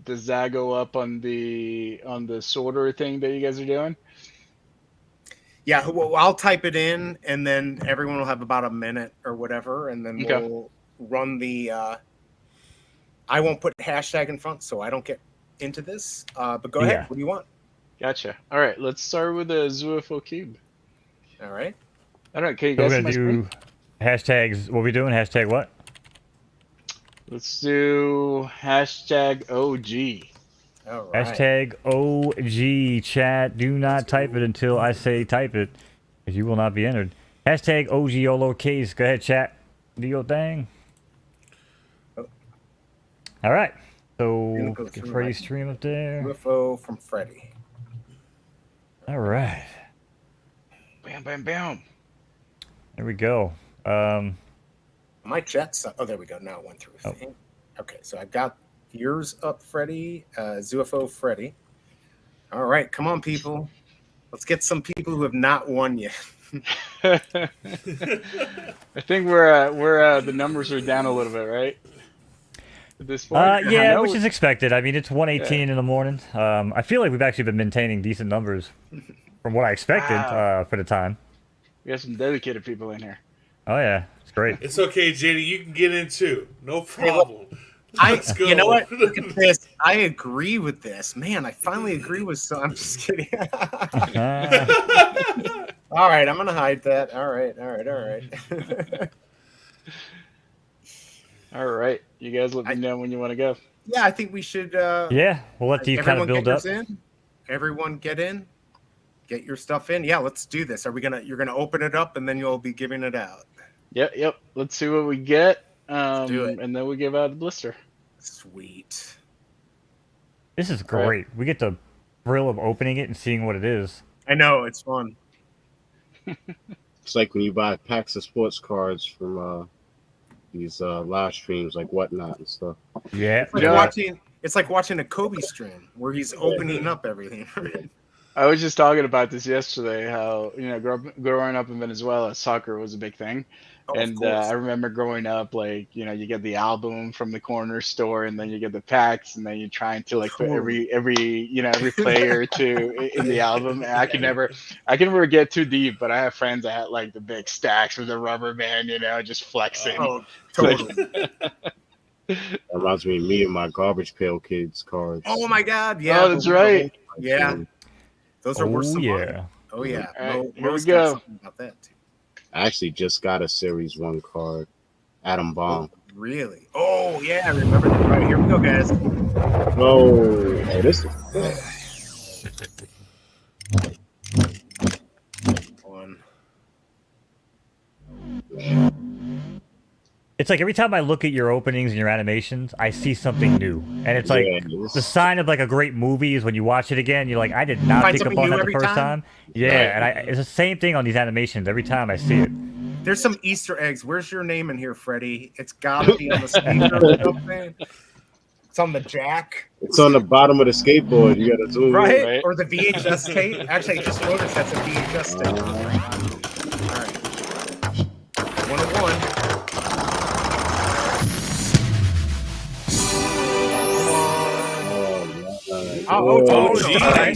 does that go up on the sorter thing that you guys are doing? Yeah, well, I'll type it in, and then everyone will have about a minute or whatever, and then we'll run the. I won't put hashtag in front, so I don't get into this. But go ahead. What do you want? Gotcha. All right, let's start with the UFO cube. All right. All right. Can you guys we're gonna do hashtags. What are we doing? Hashtag what? Let's do hashtag OG. All right. Hashtag OG. Chat. Do not type it until I say type it, because you will not be entered. Hashtag OG all lowercase. Go ahead, chat. Do your thing. All right. So get Freddy's stream up there. UFO from Freddy. All right. Bam, bam, bam. There we go. My chat's up. Oh, there we go. Now it went through. Oh. Okay, so I've got yours up, Freddy. UFO Freddy. All right, come on, people. Let's get some people who have not won yet. I think we're the numbers are down a little bit, right? At this point. Yeah, which is expected. I mean, it's 1:18 in the morning. I feel like we've actually been maintaining decent numbers from what I expected for the time. We have some dedicated people in here. Oh yeah, it's great. It's okay, JD. You can get in too. No problem. Let's go. You know what? Look at this. I agree with this. Man, I finally agree with some. I'm just kidding. All right, I'm gonna hide that. All right. All right, you guys let me know when you want to go. Yeah, I think we should. Yeah, we'll let you kind of build up. Everyone get in. Get your stuff in. Yeah, let's do this. You're gonna open it up and then you'll be giving it out. Yep. Let's see what we get. Let's do it. And then we give out a blister. Sweet. This is great. We get the thrill of opening it and seeing what it is. I know, it's fun. It's like when you buy packs of sports cards from these live streams like Whatnot and stuff. Yeah. It's like watching a Kobe stream where he's opening up everything. I was just talking about this yesterday, how, growing up in Venezuela, soccer was a big thing. I remember growing up, you get the album from the corner store, and then you get the packs, and then you're trying to put every player in the album. And I can never get too deep, but I have friends that had the big stacks with the rubber band, just flexing. Oh, totally. That reminds me of my Garbage Pail Kids cards. Oh my God! Yeah. Oh, that's right. Yeah. Those are worth some money. Oh yeah. Right, here we go. About that too. I actually just got a Series 1 card. Atom Bomb. Oh, really? Oh yeah, I remember that. All right, here we go, guys. Oh, this is one. It's like every time I look at your openings and your animations, I see something new, and it's like the sign of like a great movie is when you watch it again. You're like, I did not pick up on that the first time. Yeah, and it's the same thing on these animations. Every time I see it, there's some Easter eggs. Where's your name in here, Freddy? It's gotta be on the speaker or something. It's on the jack. It's on the bottom of the skateboard. You gotta zoom in, right? Or the VHS tape. Actually, I just noticed that's a VHS tape. All right. 101. All right,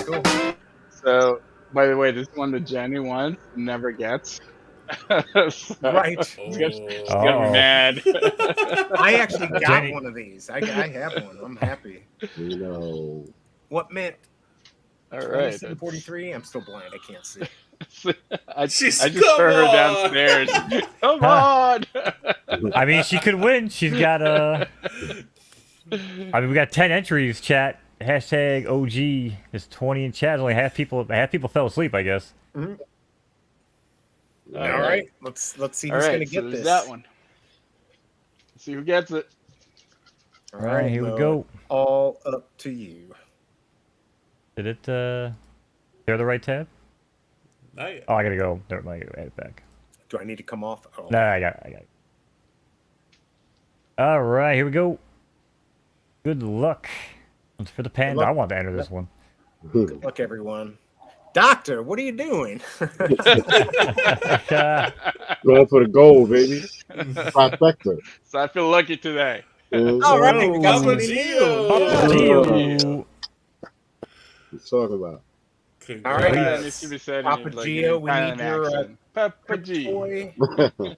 cool. So, by the way, this one that Jenny wants never gets. So, right. She's gonna be mad. I actually got one of these. I have one. I'm happy. You know. What mint? All right. 43. I'm still blind. I can't see. I just threw her downstairs. Come on. I mean, she could win. She's got I mean, we got 10 entries. Chat hashtag OG is 20 in chat. Only half people fell asleep, I guess. Mm-hmm. All right. Let's see who's gonna get this. That one. Let's see who gets it. All right, here we go. All up to you. Did it share the right tab? Not yet. Oh, I gotta go. Never mind, I gotta add it back. Do I need to come off? Oh. No, I got it. All right, here we go. Good luck. It's for the panda. I want to enter this one. Good luck, everyone. Doctor, what are you doing? Going for the gold, baby. Prospector. So I feel lucky today. All right, we got somebody new. What's talking about? All right, Papa Gio, we need your Papa Gio.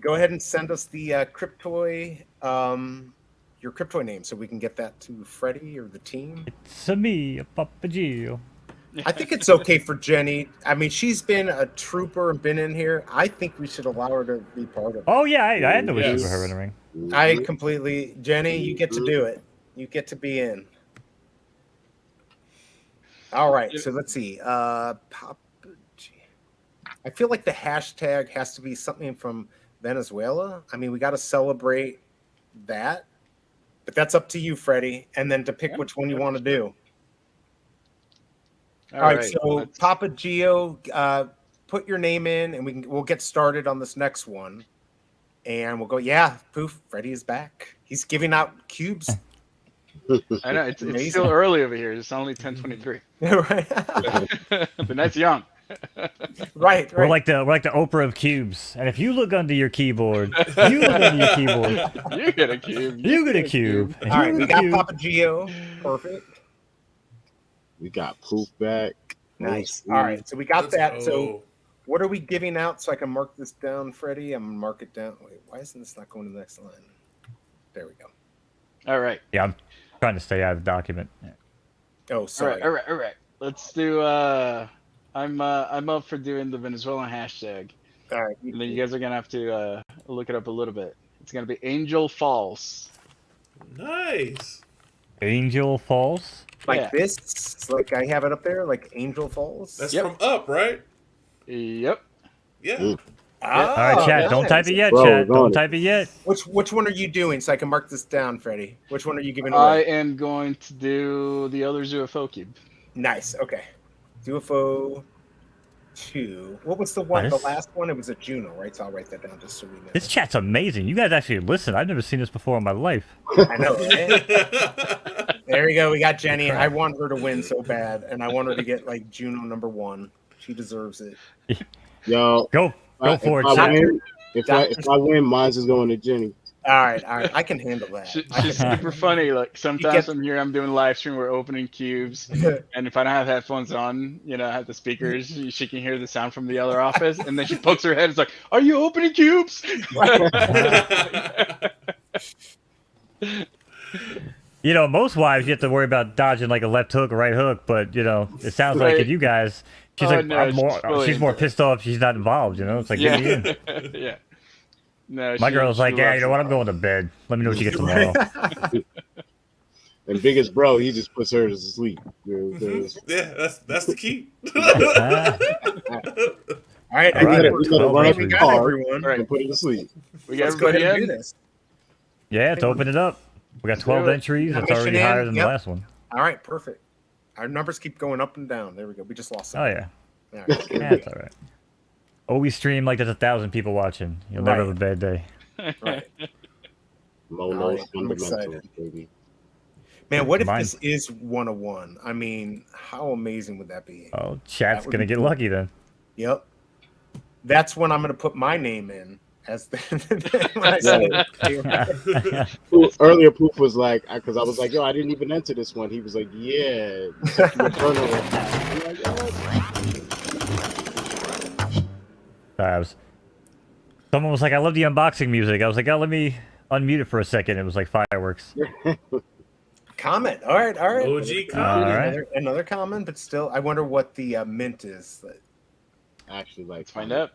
Go ahead and send us the Cryptoy, your Cryptoy name, so we can get that to Freddy or the team. It's me, Papa Gio. I think it's okay for Jenny. I mean, she's been a trooper and been in here. I think we should allow her to be part of it. Oh yeah, I had no issues with her entering. I completely, Jenny, you get to do it. You get to be in. All right, so let's see. Papa G. I feel like the hashtag has to be something from Venezuela. I mean, we got to celebrate that, but that's up to you, Freddy, and then to pick which one you want to do. All right, so Papa Gio, put your name in, and we'll get started on this next one, and we'll go. Yeah, Poof, Freddy is back. He's giving out cubes. I know it's still early over here. It's only 10:23. Right, but that's young. Right. We're like the Oprah of cubes, and if you look under your keyboard, you get a cube. You get a cube. All right, we got Papa Gio. Perfect. We got Poof back. Nice. All right, so we got that. So what are we giving out so I can mark this down, Freddy? I'm going to mark it down. Wait, why isn't this not going to the next line? There we go. All right. Yeah, I'm trying to stay out of the document. Oh, sorry. All right. Let's do I'm up for doing the Venezuelan hashtag. All right. And then you guys are gonna have to look it up a little bit. It's gonna be Angel Falls. Nice. Angel Falls? Like this? Like I have it up there, like Angel Falls? That's from Up, right? Yep. Yeah. Oh, all right, chat. Don't type it yet, chat. Don't type it yet. Which one are you doing so I can mark this down, Freddy? Which one are you giving away? I am going to do the other UFO cube. Nice. Okay. UFO 2. What was the one? The last one? It was a Juno, right? So I'll write that down just so we know. This chat's amazing. You guys actually listen. I've never seen this before in my life. I know. Right? There we go. We got Jenny. I want her to win so bad, and I want her to get like Juno #1. She deserves it. Yo, go for it. If I win, mine's is going to Jenny. All right. I can handle that. She's super funny. Like sometimes I'm here, I'm doing live stream, we're opening cubes, and if I don't have headphones on, I have the speakers, she can hear the sound from the other office, and then she pokes her head. It's like, "Are you opening cubes?" Most wives you have to worry about dodging like a left hook or right hook, but it sounds like if you guys, she's she's more pissed off she's not involved. It's like get me in. Yeah. No, my girl's like, yeah, you know what? I'm going to bed. Let me know what you get tomorrow. And biggest bro, he just puts her to sleep. Yeah, that's the key. All right, All right, we gotta 12 run up we the got car everyone. All right. and put it to sleep. We got Let's go ahead everybody and do in. this. Yeah, let's open it up. We got Let's 12 do it. entries. That's Mission already in. higher than the Yep. last one. All right, perfect. Our numbers keep going up and down. There we go. We just lost some. Oh, yeah. All right, here we That's go. all right. Always stream like there's 1,000 people watching. You'll never have a bad day. Right. Mo All knows right, I'm fundamentals, excited. baby. Man, what if Mine. this is 101? I mean, how amazing would that be? Oh, chat's That would going to be get cool. lucky then. Yep. That's when I'm going to put my name in as the when I say Earlier, Poof was like, because I was like, yo, I didn't even enter this one. He was like, yeah. I'm like, Someone was like, I love the unboxing music. I was like, oh, let me unmute it for a second. It was like fireworks. comment. All right, all right. OG All right. Another comment, but still, I wonder what the mint is. actually, like, Let's find out.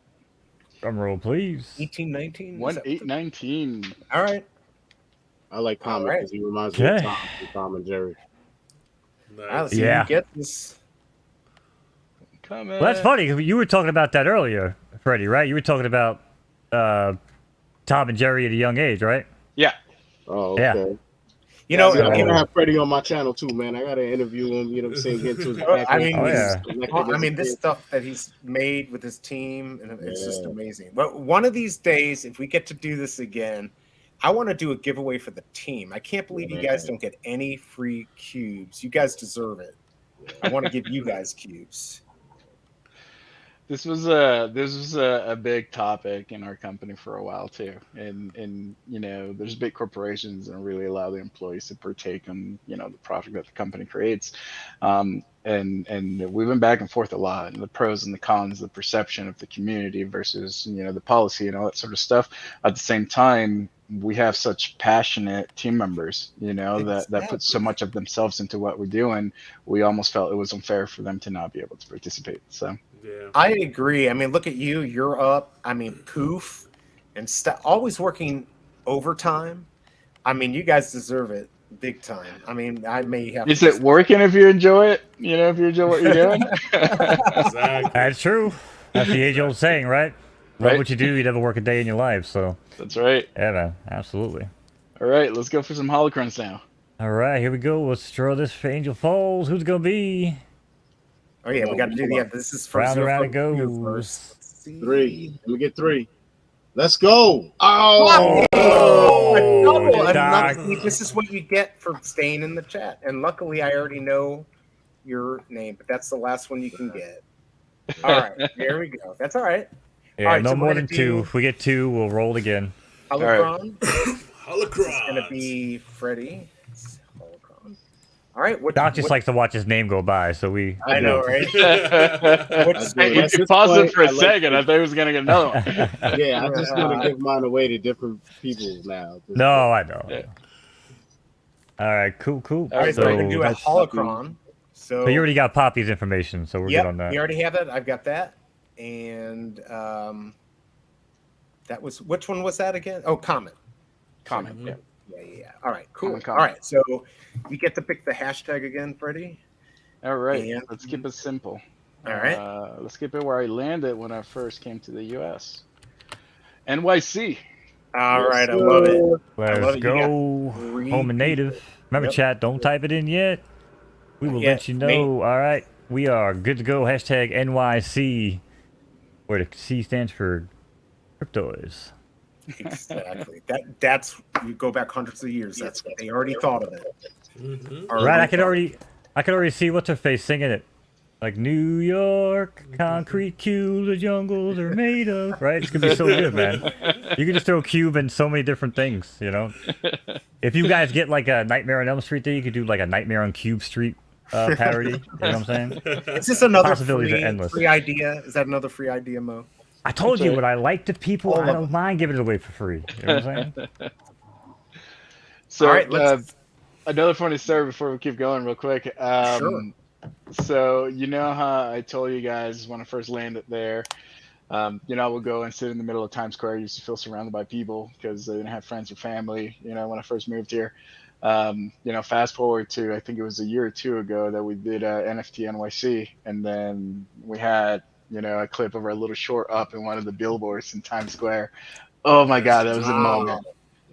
Drum roll, please. 1819. 1819. All right. I like Comet right. because he reminds me of Okay. Tom and Jerry. Let's see Yeah. who gets this. Come Well, that's funny. 'Cause you were talking about that earlier, Freddy, right? You were talking about Tom and Jerry at a young age, right? Yeah. Oh, okay. Yeah. You know, See, I'm you gonna know, have Freddy on my channel too, man. I gotta interview him. You know what I'm saying? Get to his I background. mean, Oh, yeah. I mean, this stuff that he's made with his team, and it's just Yeah. amazing. But one of these days, if we get to do this again, I want to do a giveaway for the team. I can't believe you guys don't get any free cubes. You guys deserve it. I want to give you guys cubes. This was a big topic in our company for a while too, and you know, there's big corporations that really allow the employees to partake in, you know, the product that the company creates, and we went back and forth a lot, and the pros and the cons, the perception of the community versus, you know, the policy and all that sort of stuff. At the same time, we have such passionate team members, you know, that put so much of themselves into what we do, and we almost felt it was unfair for them to not be able to participate. So. Yeah. I agree. I mean, look at you. You're up. I mean, Poof and always working overtime. I mean, you guys deserve it big time. I mean, I may have. Is it working if you enjoy it? You know, if you enjoy what you're doing? Exactly. That's true. That's the age-old saying, right? Love Right. what you do, you never work a day in your life. So, That's right. yeah, man, absolutely. All right, let's go for some holocrons now. All right, here we go. Let's draw this for Angel Falls. Who's it gonna be? Oh yeah, we got to do the. This is for Round and round it 0.2 goes. first. Let's see. 3. Let me get 3. Let's go. Oh, A double. Doc. Another- this is what you get for staying in the chat. And luckily, I already know your name, but that's the last one you can get. All right, there we go. That's all right. Yeah, All right, no so more we're than gonna 2. do- If we get 2, we'll roll it again. Holocron. This is Holocron. gonna be Freddy. It's Holocron. All right. What? Doc just what- likes to watch his name go by, so we. I know, right? That's good. You At this paused it point, for a I like second. I thought he was going to get another one. Yeah, I just want to give mine away to different people now. No, I know. Yeah. All right, cool. All right, so we're gonna do a that's- holocron. So you already got Poppy's information, so we're good on that. we already have that. I've got that, and that was which one was that again? Oh, Comet. Comment. Yeah. Yeah. All right, cool. Comment. All right, so you get to pick the hashtag again, Freddie. All right. And- Let's keep it simple. All right. Let's keep it where I landed when I first came to the U.S. NYC. All right, I love it. love Let's it. You got go. 3 Home and native. Remember, Yep. chat, don't type it in yet. We will Yeah, let you know. All right. We are good to go. Hashtag NYC, where the C stands for Cryptoys. Exactly. That's you go back hundreds of years. That's what they already thought of it. Mhm. Right, I could already see what's her face singing it. Like New York, concrete cubes, the jungles are made of. Right? It's gonna be so good, man. You can just throw cube in so many different things, you know. If you guys get like a Nightmare on Elm Street, there you could do like a Nightmare on Cube Street parody. You know what I'm saying? Is this another Possibilities are endless. free idea? Is that another free idea, Mo? I told you Okay. what I like to people. All I of don't mind giving it away for free. You know what I'm saying? So All right, let's. another funny story before we keep going real quick. Sure. So you know how I told you guys when I first landed there, you know, I would go and sit in the middle of Times Square. I used to feel surrounded by people because I didn't have friends or family, you know, when I first moved here. You know, fast forward to, I think it was a year or two ago that we did NFT NYC. And then we had a clip of our little short up in one of the billboards in Times Square. Oh my God, that was a moment.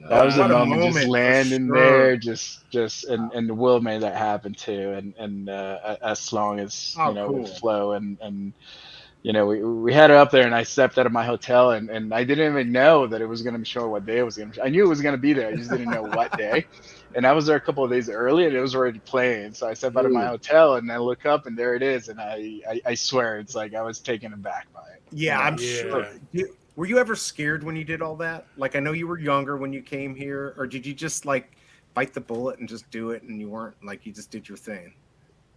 That was a moment, just landing there, just and Will made that happen too, and as long as cool. with Flo and we had it up there, and I stepped out of my hotel, and I didn't even know that it was going to show what day it was going to show. I knew it was going to be there. I just didn't know what day. And I was there a couple of days early, and it was already playing. So I stepped out of my hotel, and I look up, and there it is. And I swear, it's like I was taken aback by it. Yeah, I'm sure. Were you ever scared when you did all that? Like, I know you were younger when you came here, or did you just like bite the bullet and just do it, and you weren't like, you just did your thing?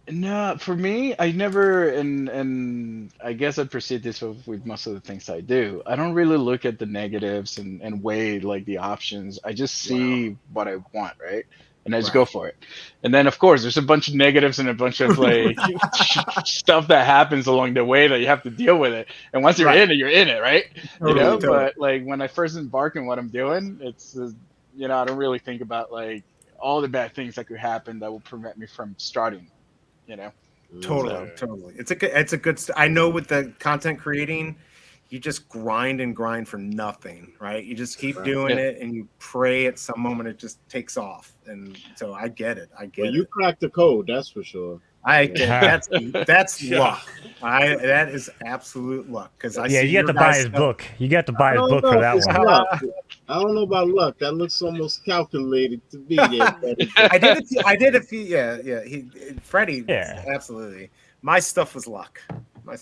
No, for me, I never, and I guess I proceed this with most of the things I do. I don't really look at the negatives and weigh like the options. I just see what I want, right? And I just go for it. And then, of course, there's a bunch of negatives and a bunch of like stuff that happens along the way that you have to deal with it. And once you're in it, right? Totally. But like when I first embark on what I'm doing, it's I don't really think about like all the bad things that could happen that will prevent me from starting. Totally. It's a good. I know with the content creating, you just grind and grind for nothing, right? You just keep doing it, and you pray at some moment it just takes off. And so I get it. You cracked the code, that's for sure. That's luck. That is absolute luck. Because you got to buy his book. You got to buy his book for that one. I don't know about luck. That looks almost calculated to be there. I did a few. Yeah. Freddy. Yeah, absolutely. My stuff was luck. All right.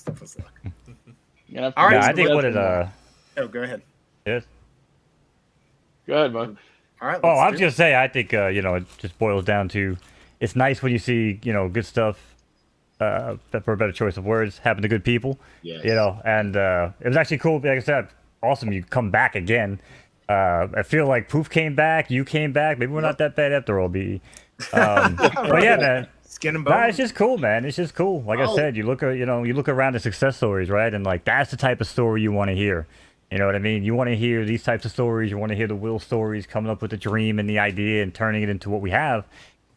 I think what it. Oh, go ahead. Yes. Go ahead, bud. All right. I was just say I think it just boils down to. It's nice when you see, good stuff, for a better choice of words, happen to good people, and it was actually cool. Like I said, awesome. You come back again. I feel like Poof came back. You came back. Maybe we're not that bad after all, B. But yeah, man. Skin and bone. Nah, it's just cool, man. It's just cool. Like I said, you look around the success stories, right? And like, that's the type of story you want to hear. You know what I mean? You want to hear these types of stories. You want to hear the Will stories, coming up with the dream and the idea and turning it into what we have.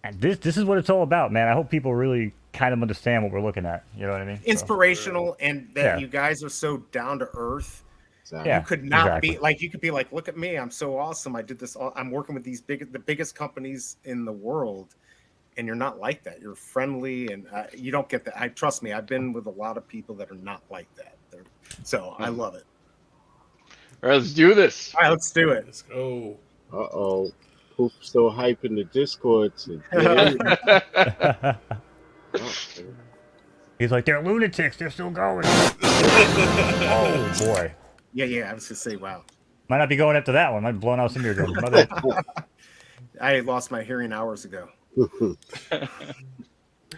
And this is what it's all about, man. I hope people really kind of understand what we're looking at. You know what I mean? Inspirational, and that you guys are so down to earth. Exactly. You could not be like, you could be like, look at me, I'm so awesome. I did this. I'm working with the biggest companies in the world, and you're not like that. You're friendly, and you don't get that. Trust me, I've been with a lot of people that are not like that. So I love it. All right, let's do this. All right, let's do it. Let's go. Uh-oh. Poof still hyping the Discord. He's like, they're lunatics. They're still going. Oh, boy. Yeah. I was going to say, wow. Might not be going after that one. Might be blowing out some eardrums. I lost my hearing hours ago.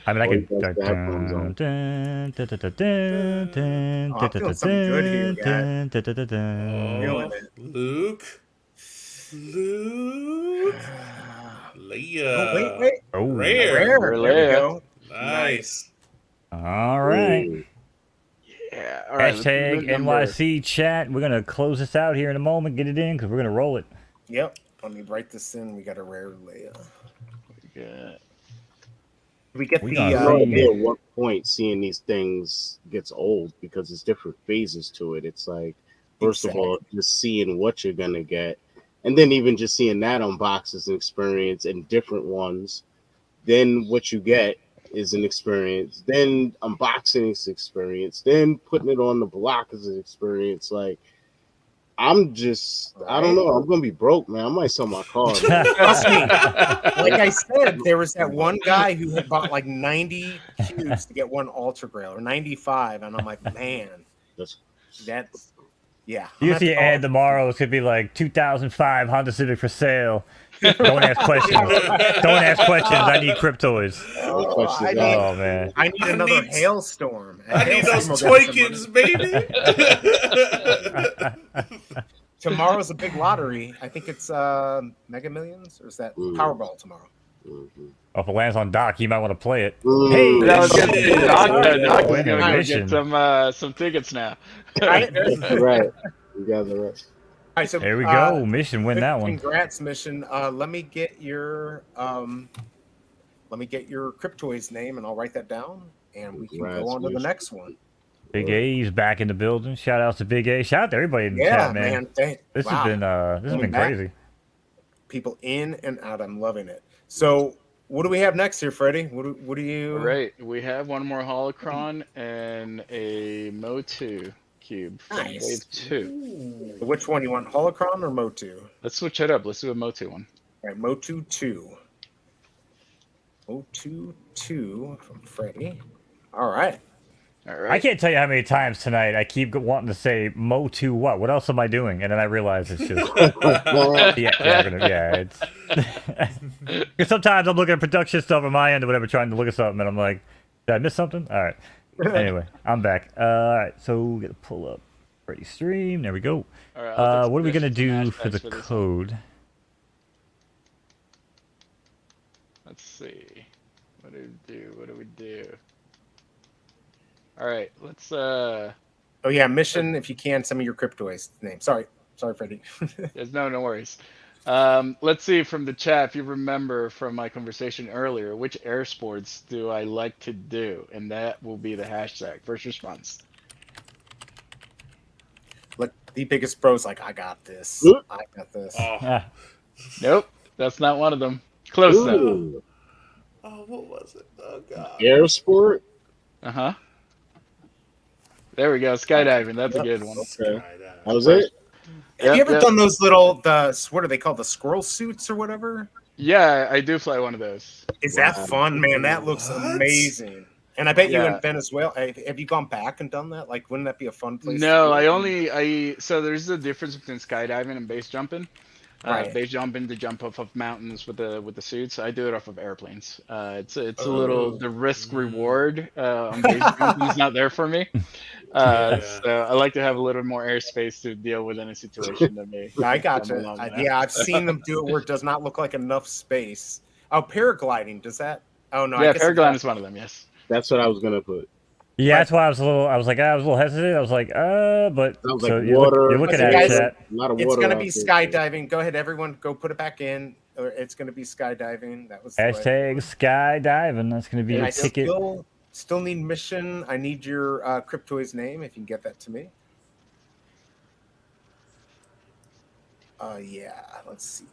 I mean, I could. Feeling something good here, guys. Luke. Leah. Oh, wait. Oh, Rare. There we go. Nice. All right. Yeah. All right. Hashtag NYC chat. We're going to close this out here in a moment. Get it in because we're going to roll it. Yep. Let me write this in. We got a rare Leah. Yeah. We get at what point seeing these things gets old because it's different phases to it. It's like, first of all, just seeing what you're going to get. And then even just seeing that unbox is an experience and different ones. Then what you get is an experience. Then unboxing is an experience. Then putting it on the block is an experience. Like, I'm just, I don't know. I'm going to be broke, man. I might sell my car. Trust me. Like I said, there was that one guy who had bought like 90 cubes to get one Ultra Grail, or 95. And I'm like, man, that's yeah. You see an ad tomorrow. It's going to be like 2005 Honda Civic for sale. Don't ask questions. Don't ask questions. I need Cryptoys. Oh, man. I need another hailstorm. I need those toy kids, baby. Tomorrow's a big lottery. I think it's Mega Millions, or is that Powerball tomorrow? If it lands on Doc, you might want to play it. Hey, that was good. Doc is going to get some tickets now. Right. You guys are right. All right, so there we go. Mission, win that one. Congrats, Mission. Let me get your Cryptoys name, and I'll write that down, and we can go on to the next one. Big A's back in the building. Shout out to Big A. Shout out to everybody in the chat, man. This has been crazy. People in and out. I'm loving it. So, what do we have next here, Freddy? What do you? All right, we have one more holocron and a Mo2 cube from Wave 2. Which one you want, holocron or Mo2? Let's switch it up. Let's do a Mo2 one. All right, Mo2 2. Mo2 2 from Freddy. All right. All right. I can't tell you how many times tonight I keep wanting to say Mo2 what? What else am I doing? And then I realize it's just it's because sometimes I'm looking at production stuff on my end or whatever, trying to look at something, and I'm like, did I miss something? All right. Anyway, I'm back. All right, so we're gonna pull up Freddy's stream. There we go. All right, what are we gonna do for the code? Let's see. What do we do? What do we do? All right, let's. Oh yeah, mission. If you can, some of your Cryptoys name. Sorry, Freddy. There's no worries. Let's see from the chat if you remember from my conversation earlier, which air sports do I like to do, and that will be the hashtag. First response. Look, TheeBiggestBro's like, I got this. I got this. Oh. Nope, that's not one of them. Close though. Oh, what was it? Oh god. Air sport. There we go. Skydiving. That's a good one. Okay. That was it. Have you ever done those little what are they called? The squirrel suits or whatever? Yeah, I do fly one of those. Is that fun, man? That looks amazing. And I bet you in Venezuela, have you gone back and done that? Like, wouldn't that be a fun place? No, so there's a difference between skydiving and base jumping. Base jumping to jump off of mountains with the suits. I do it off of airplanes. It's a little the risk reward on base jumping is not there for me. So I like to have a little more airspace to deal with any situation that may. I got you. I've seen them do it where it does not look like enough space. Oh, paragliding does that? Oh no. Yeah, paragliding is one of them. Yes. That's what I was gonna put. Yeah, that's why I was a little hesitant. I was like, but sounds so like water. You're looking at it, chat. A lot of it's water gonna be skydiving. Go ahead, everyone, go put it back in. Or it's gonna be skydiving. That was hashtag skydiving. That's gonna be a ticket. Still need mission. I need your Cryptoys name if you can get that to me. Yeah, let's see.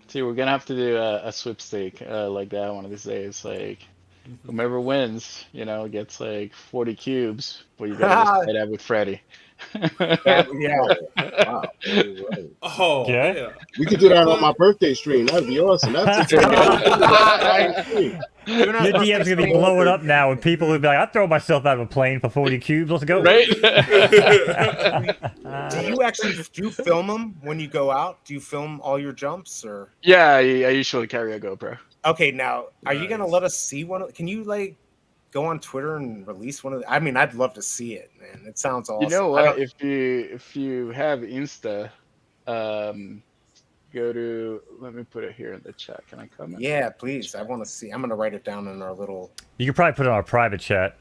See, we're gonna have to do a sweepstake like that one of these days. Like, whomever wins, gets like 40 cubes. But you gotta get that with Freddy. Wow. Oh, okay. Yeah. We could do that on my birthday stream. That'd be awesome. That's Your DM's gonna be blowing up now, and people will be like, "I'll throw myself out of a plane for 40 cubes. Let's go!" Right? Do you film them when you go out? Do you film all your jumps, or? Yeah, I usually carry a GoPro. Okay, now are you gonna let us see one? Can you go on Twitter and release one of the, I mean, I'd love to see it, man. It sounds awesome. You know what? If you have Insta, go to, let me put it here in the chat. Can I comment? Yeah, please. I want to see. I'm gonna write it down in our little. You could probably put it on our private chat.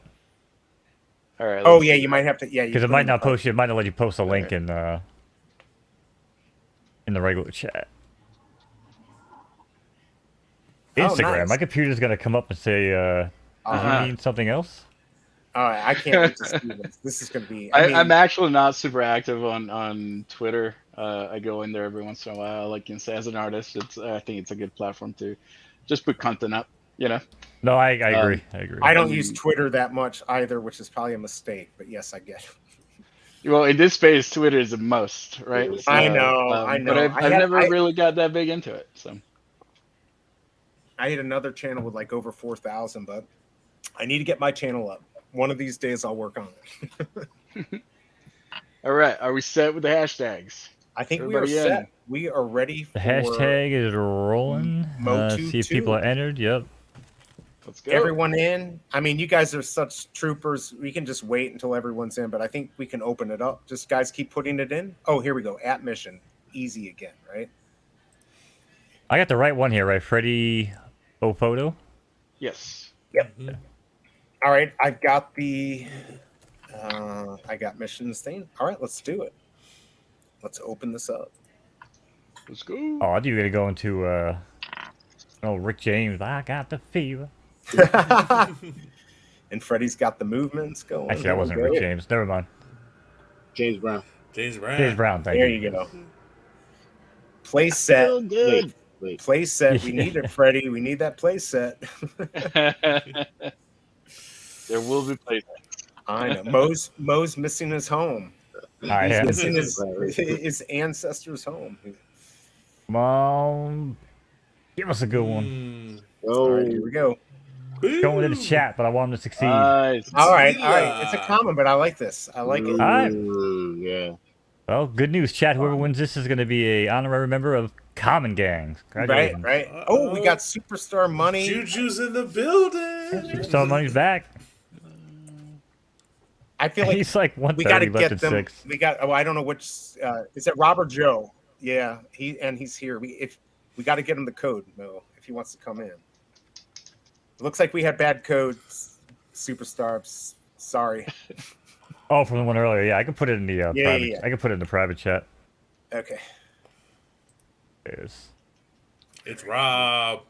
All right. Oh yeah, you might have to. Yeah, because it might not post. It might not let you post a link in the regular chat. Instagram. Nice. My computer's gonna come up and say, "You need something else?" All right, I can't wait to see this. This is gonna be. I'm actually not super active on Twitter. I go in there every once in a while. Like as an artist, I think it's a good platform to just put content up. No, I agree. I agree. I don't use Twitter that much either, which is probably a mistake. But yes, I get it. Well, in this space, Twitter is a must, right? So, I know. But I've never really got that big into it. So I had another channel with like over 4,000, but I need to get my channel up. One of these days, I'll work on it. All right, are we set with the hashtags? I think we are set. We are ready. The hashtag is rolling. See if people are entered. Yep. Let's go. Everyone in. I mean, you guys are such troopers. We can just wait until everyone's in, but I think we can open it up. Just guys keep putting it in. Oh, here we go. At mission. Easy again, right? I got the right one here, right? Freddy Photo. Yes. Yep. Mm-hmm. All right. I've got the. I got missions thing. All right, let's do it. Let's open this up. Let's go. Oh, I thought you were gonna go into Rick James. I got the fever. And Freddy's got the movements going. Actually, that wasn't Rick James. Never mind. James Brown. James Brown. James Brown. Thank There you. you go. Play set. Feel good. Wait. Play set. We need it, Freddy. We need that play set. There will be places. I know. Mo's missing his home. I He's am. missing his ancestors' home. Come on. Give us a good one. All right, here we go. Going into the chat, but I want him to succeed. Nice. All right. It's a common, but I like this. I like it. All right. Yeah. Well, good news, chat. Whoever wins this is going to be a honorary member of Common Gangs. Right. Oh, we got superstar money. Juju's in the building. Superstar money's back. I feel like he's like 130 we got to left get at them. 6. We got. Oh, I don't know which. Is it Rob or Joe? Yeah, he's here. We got to get him the code, Mo, if he wants to come in. It looks like we had bad codes, superstars. Sorry. Oh, from the one earlier. Yeah, I can put it in the private. Yeah. I can put it in the private chat. Okay. It's Rob.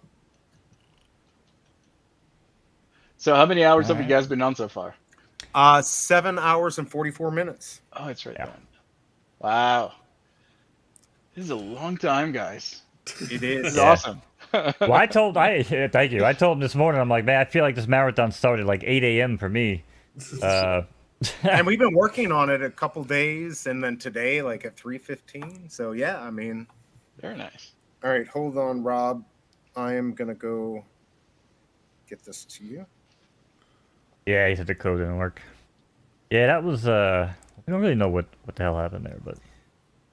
So how many hours have you guys been on so far? 7 hours and 44 minutes. Oh, it's right down. Wow. This is a long time, guys. It is. This is awesome. Well, thank you. I told him this morning, I'm like, man, I feel like this marathon started like 8 a.m. for me. And we've been working on it a couple days, and then today, like at 3:15. So yeah, I mean, very nice. All right, hold on, Rob. I am gonna go get this to you. Yeah, he said the code didn't work. Yeah, that was we don't really know what the hell happened there, but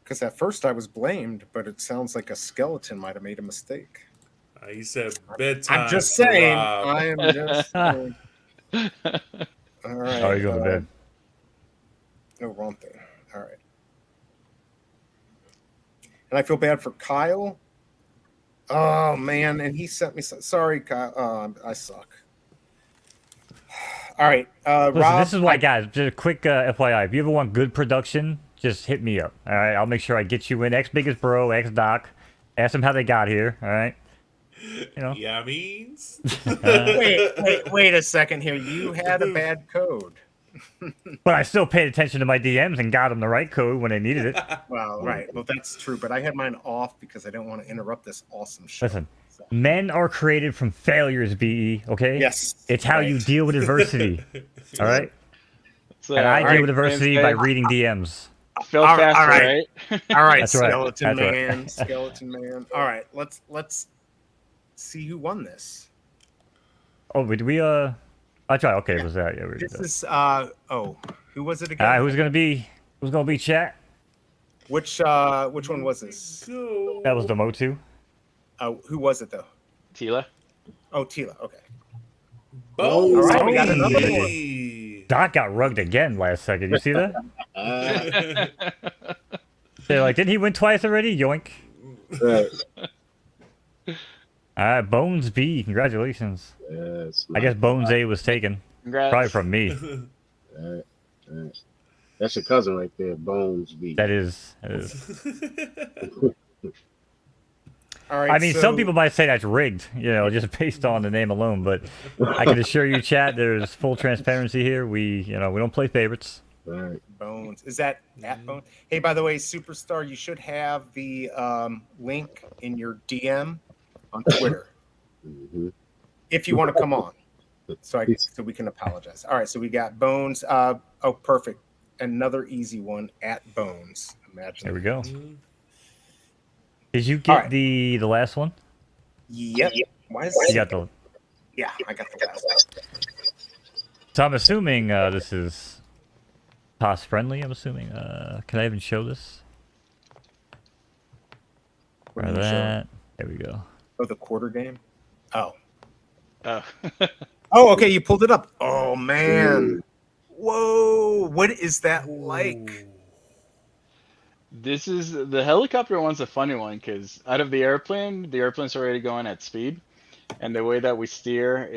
because at first I was blamed, but it sounds like a skeleton might have made a mistake. He said bedtime. I'm just saying. Rob. I am just saying. All right. Oh, you're going to bed. No, wrong thing. All right. And I feel bad for Kyle. Oh man, and he sent me. Sorry, Kyle. I suck. All right, listen, Rob. this is why, guys. Just a quick FYI. If you ever want good production, just hit me up. All right, I'll make sure I get you in. TheeBiggestBro, Doc. Ask them how they got here. All right. You know. Yeah, means. Wait a second here. You had a bad code. But I still paid attention to my DMs and got them the right code when they needed it. Well, right. Well, that's true. But I had mine off because I didn't want to interrupt this awesome show. Listen, men are created from failures, BE, okay? Yes. It's how you deal with adversity. All right? So, and I deal with adversity by reading DMs. Feel faster, right? All right, That's right. skeleton That's man. right. Skeleton man. All right, let's see who won this. Oh, did we that's right. Okay, it was that. Yeah, we did This that. is who was it again? Who's gonna be chat? Which one was this? That was the Motu. Who was it though? Tila. Oh, Tila. Okay. Oh, all right, we got another one. Doc got rugged again last second. You see that? They're like, didn't he win twice already? Yoink. Right. All right, Bones B. Congratulations. Yes. I guess Bones A was taken. Congrats. Probably from me. Right. That's your cousin right there, Bones B. That is. All right. I mean, so, some people might say that's rigged, just based on the name alone. But I can assure you, chat, there's full transparency here. We don't play favorites. Right. Bones. Is that at Bones? Hey, by the way, Superstar, you should have the link in your DM on Twitter if you want to come on, so we can apologize. All right, so we got Bones. Oh, perfect. Another easy one at Bones. Imagine. There we go. Did you get the last one? Yep. Why is you got the? Yeah, I got the last one. So I'm assuming this is POS friendly. I'm assuming. Can I even show this? What Or are you that. There we go. Oh, the quarter game. Oh. Oh. Oh, okay. You pulled it up. Oh man. Whoa. What is that like? This is the helicopter one's a funny one because out of the airplane's already going at speed, and the way that we steer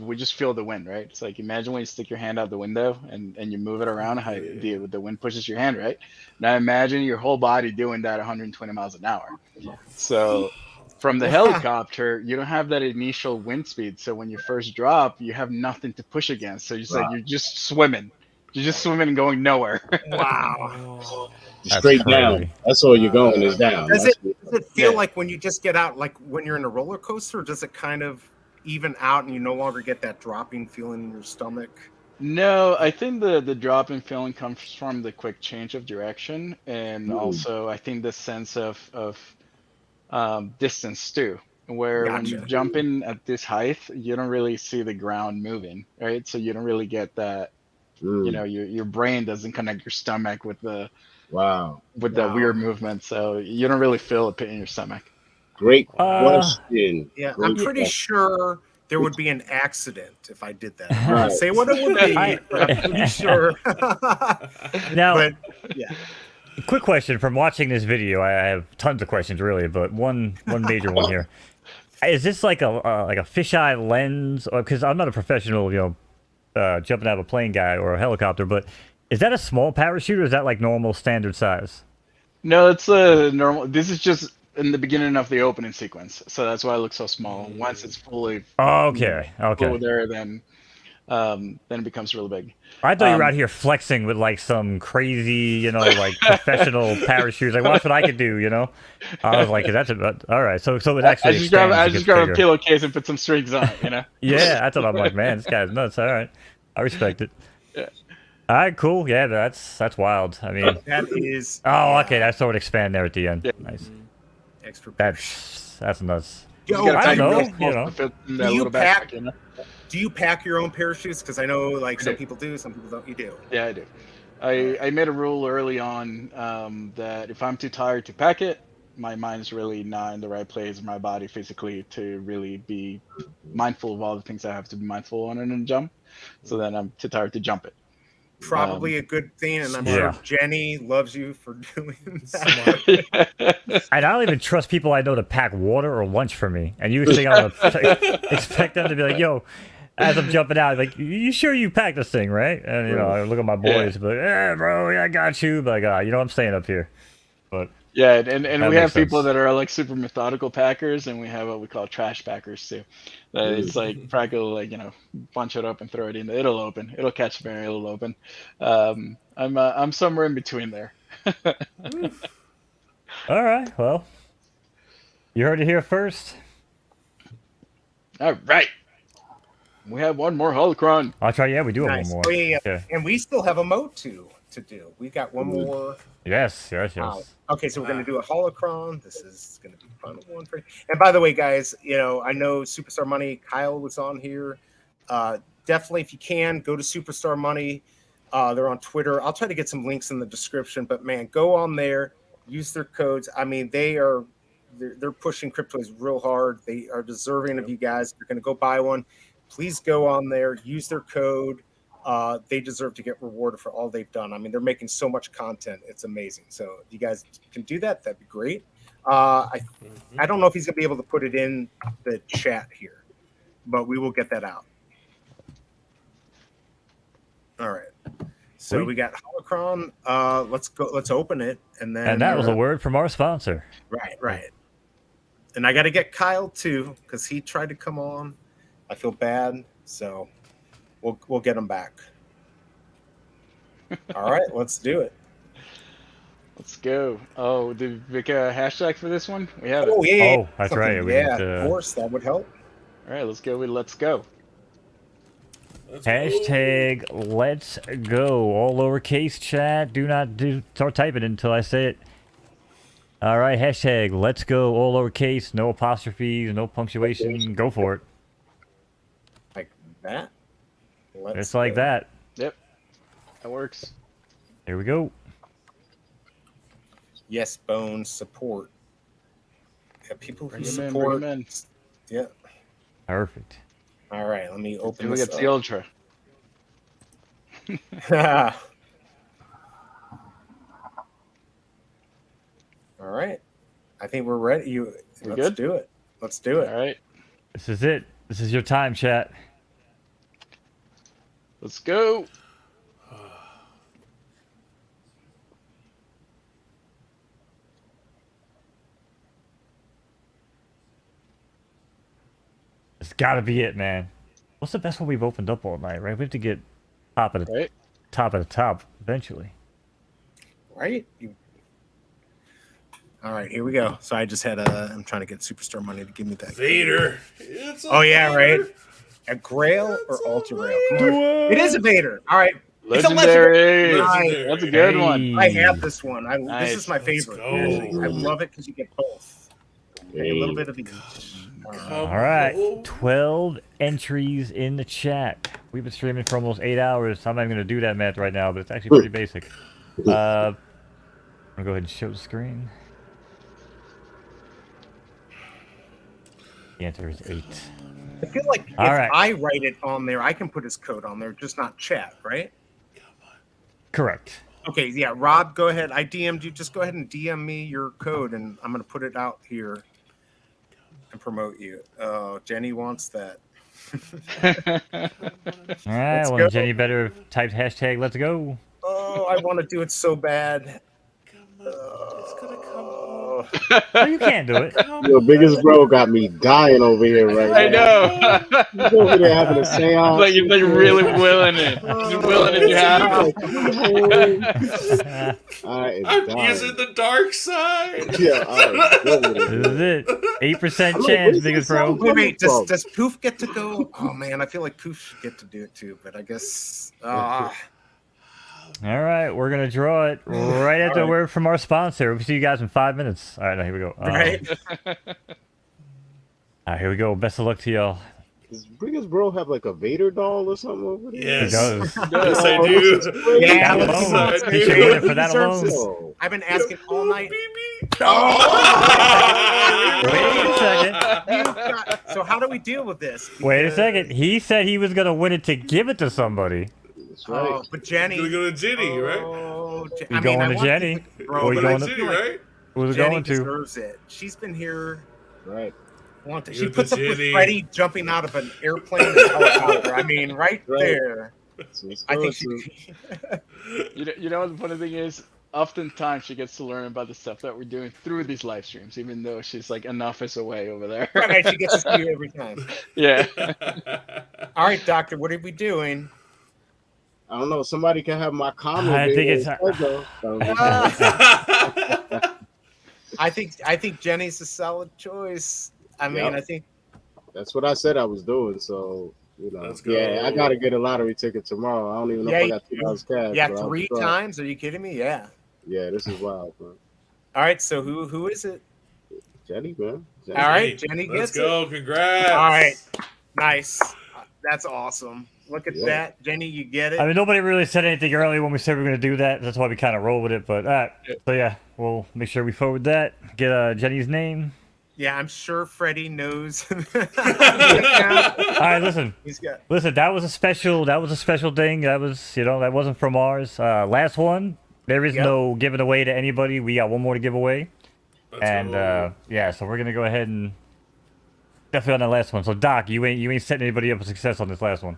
we just feel the wind, right? It's like imagine when you stick your hand out the window and you move it around, how the wind pushes your hand, right? Now imagine your whole body doing that 120 miles an hour. So From the helicopter, you don't have that initial wind speed, so when you first drop, you have nothing to push against. So you're just swimming. You're just swimming and going nowhere. Wow. Straight down. That's all you're going is down. Does it feel like when you just get out, like when you're in a roller coaster, or does it kind of even out and you no longer get that dropping feeling in your stomach? No, I think the dropping feeling comes from the quick change of direction, and also I think the sense of distance too, where when you jump in at this height, you don't really see the ground moving, right? So you don't really get that, you know, your brain doesn't connect your stomach with the the weird movement, so you don't really feel a pit in your stomach. Great question. Yeah, Great I'm pretty question. sure there would be an accident if I did that. I won't say what it would be, but I'm pretty sure. Now, but, yeah. Quick question from watching this video. I have tons of questions, really, but one major one here. Is this like a fisheye lens? Because I'm not a professional, you know, jumping out of a plane guy or a helicopter, but is that a small parachute or is that like normal standard size? No, it's a normal. This is just in the beginning of the opening sequence, so that's why it looks so small. Once it's fully full there, then it becomes really big. I thought you were out here flexing with like some crazy, you know, like professional parachutes. Like, watch what I could do, you know. I was like, that's about all right. So it actually. I just grab a pillowcase and put some strings on it, you know. Yeah, I thought I'm like, man, this guy's nuts. All right, I respect it. Yeah. All right, cool. Yeah, that's wild. I mean, that is. Oh, okay. That's sort of expand there at the end. Yeah. Nice. Extra. That's nuts. Yo, I don't know. You know. Do you pack your own parachutes? Because I know, like, some people do, some people don't. You do. Yeah, I do. I made a rule early on that if I'm too tired to pack it, my mind's really not in the right place, my body physically, to really be mindful of all the things I have to be mindful on in a jump. So then I'm too tired to jump it. Probably a good thing, and I'm sure Jenny loves you for doing that. And I don't even trust people I know to pack water or lunch for me. And you think I'm gonna expect them to be like, "Yo," as I'm jumping out, like, "You sure you packed this thing, right?" And you know, I look at my boys, but "Yeah, bro, yeah, I got you." But you know, I'm staying up here. But yeah, and we have people that are like super methodical packers, and we have what we call trash packers too. It's like practical, like, you know, bunch it up and throw it in. It'll open. It'll catch fire. It'll open. I'm somewhere in between there. All right. Well, you heard it here first. All right. We have one more holocron. I'll try. Yeah, we do have Nice. one more. Yeah. Okay. And we still have a mode to do. We got one more. Yes. Okay, so we're going to do a holocron. This is going to be a fun one for you. And by the way, guys, you know, I know Superstar Money, Kyle was on here. Definitely, if you can, go to Superstar Money. They're on Twitter. I'll try to get some links in the description, but man, go on there, use their codes. I mean, they're pushing Cryptoys real hard. They are deserving of you guys. If you're going to go buy one, please go on there, use their code. They deserve to get rewarded for all they've done. I mean, they're making so much content. It's amazing. So if you guys can do that, that'd be great. I don't know if he's going to be able to put it in the chat here, but we will get that out. All right. So we got Holocron. Let's go. Let's open it. And that was a word from our sponsor. Right. And I got to get Kyle too, because he tried to come on. I feel bad. So we'll get him back. All right, let's do it. Let's go. Oh, did we get a hashtag for this one? We have it. Yeah. Oh, that's right. Of course, that would help. All right, let's go with let's go. Hashtag let's go. All lowercase chat. Do not start typing until I say it. All right, hashtag let's go. All lowercase, no apostrophes, no punctuation. Go for it. Like that? It's like that. Yep. That works. Here we go. Yes, Bones support. Yeah, people who Bring support. him in. Yeah. Perfect. All right, let me open Look this at the ultra. All right. I think we're ready. Let's do it. Let's do it. All right. This is it. This is your time, chat. Let's go. It's got to be it, man. What's the best one we've opened up all night, right? We have to get top of the top eventually. Right? All right, here we go. So I just had I'm trying to get Superstar money to give me that. Vader. Oh yeah, right. A Grail or Ultra Grail? It is a Vader. All right. Legendary. Nice. That's a good one. I have this one. Nice. This is my favorite. I love it because you get both. A little bit of each. All right, 12 entries in the chat. We've been streaming for almost 8 hours. I'm not even going to do that math right now, but it's actually pretty basic. I'm going to go ahead and show the screen. The answer is 8. I feel like if I write it on there, I can put his code on there, just not chat, right? Correct. Okay, yeah, Rob, go ahead. I DM'd you. Just go ahead and DM me your code, and I'm going to put it out here and promote you. Oh, Jenny wants that. All right, well, Jenny better type hashtag let's go. Oh, I want to do it so bad. It's gonna come home. No, you can't do it. Your biggest bro got me dying over here right now. I know. He's over there having a seance. Like you're like really willing it. You're willing it. You have I'm using the dark side. Yeah, This is it. 8% chance, biggest bro. Wait, does Poof get to go? Oh man, I feel like Poof should get to do it too, but I guess. All right, we're gonna draw it right after the word from our sponsor. We'll see you guys in 5 minutes. All right, now here we go. Right. All right, here we go. Best of luck to y'all. Does biggest bro have like a Vader doll or something over there? Yes. He does. Yes, I do. Yeah, that alone. He should win it for that alone. I've been asking all night. Wait a second. So how do we deal with this? Wait a second. He said he was gonna win it to give it to somebody. That's right. But Jenny. We're going to Jenny, right? You going to Jenny? Or you going to Jenny, right? Who's Jenny going to? deserves it. She's been here. Right. She puts up with Freddy jumping out of an airplane and helicopter. I mean, right there. I think she. You know what the funny thing is? Oftentimes she gets to learn about the stuff that we're doing through these live streams, even though she's like an office away over there. Right, she gets to see you every time. Yeah. All right, Doctor, what are we doing? I don't know. Somebody can have my comment. I think it's. I think Jenny's a solid choice. I mean, I think that's what I said I was doing. So yeah, I gotta get a lottery ticket tomorrow. I don't even know if I got $2 cash. Yeah, 3 times. Are you kidding me? Yeah. Yeah, this is wild, bro. All right, so who is it? Jenny, man. All right, Jenny gets it. Let's go. Congrats. All right, nice. That's awesome. Look at that, Jenny. You get it. I mean, nobody really said anything early when we said we were going to do that. That's why we kind of roll with it. But so yeah, we'll make sure we forward that. Get Jenny's name. Yeah, I'm sure Freddy knows. All right, listen. Listen, that was a special thing. That was, that wasn't from ours. Last one. There is no giving away to anybody. We got one more to give away. Yeah, so we're gonna go ahead and definitely on the last one. So Doc, you ain't setting anybody up for success on this last one.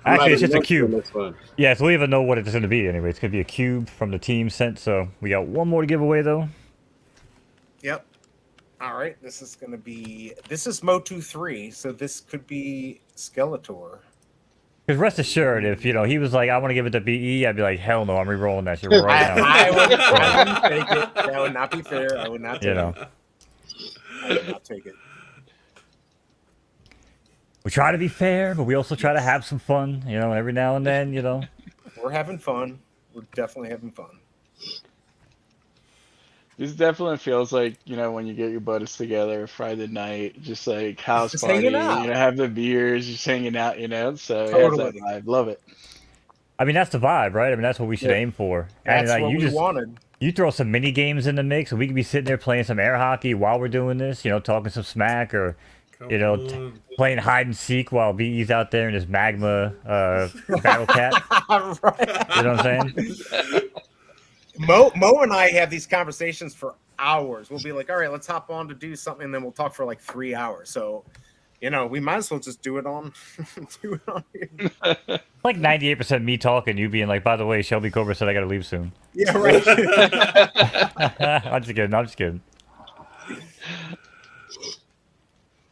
Actually, it's just a cube. Yeah, so we even know what it's going to be anyway. It's going to be a cube from the team sent. So we got one more to give away, though. Yep. All right. This is Motu 3. So this could be Skeletor. Because rest assured, if, he was like, I want to give it to BE, I'd be like, hell no, I'm re-rolling that shit right now. I wouldn't take it. That would not be fair. I would not take it. I would not take it. We try to be fair, but we also try to have some fun, every now and then, We're having fun. We're definitely having fun. This definitely feels like, when you get your buddies together Friday night, just like house just party, out. Have the beers, just hanging out, so totally. Yeah, I love it. I mean, that's the vibe, right? I mean, that's what we should aim for. That's and, what we wanted. You throw some mini games in the mix, and we can be sitting there playing some air hockey while we're doing this, talking some smack, or playing hide and seek while BE's out there in his magma battle cat. Right. You know what I'm saying? Mo and I have these conversations for hours. We'll be like, all right, let's hop on to do something, and then we'll talk for like 3 hours. So, we might as well just do it on here. Like 98% me talking, you being like, by the way, Shelby Cobra said I gotta leave soon. Yeah, right. I'm just kidding.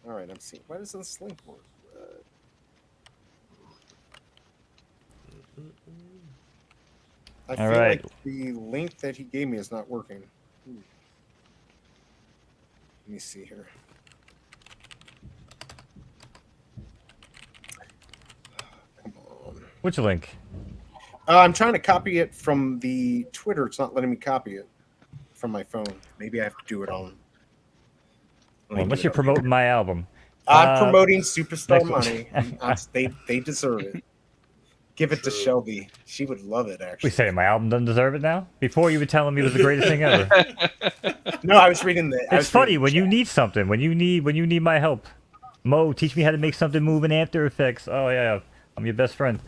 All right, I'm seeing. Why doesn't this link work? I feel like the link that he gave me is not working. Let me see here. Come on. Which link? I'm trying to copy it from the Twitter. It's not letting me copy it from my phone. Maybe I have to do it on. Well, unless you're promoting my album. I'm promoting Superstar Money. They deserve it. Give it to Shelby. She would love it, actually. We say my album doesn't deserve it now? Before you were telling me it was the greatest thing ever. No, I was reading the... It's funny when you need something, when you need my help. Mo, teach me how to make something move in After Effects. Oh yeah, I'm your best friend.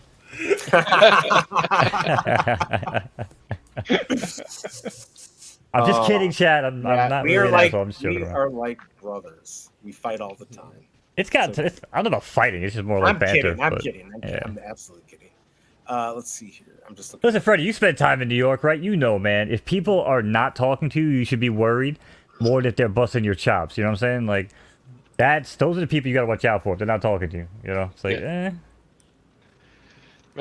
I'm just kidding, Chad. I'm not we really are like, I'm just joking we around. are like brothers. We fight all the time. It's got. I don't know about fighting. It's just more like banter. I'm kidding. I'm absolutely kidding. Let's see here. I'm just looking. Listen, Freddy, you spent time in New York, right? You know, man. If people are not talking to you, you should be worried more that they're busting your chops. You know what I'm saying? Like, those are the people you gotta watch out for if they're not talking to you. You know, it's like, Man,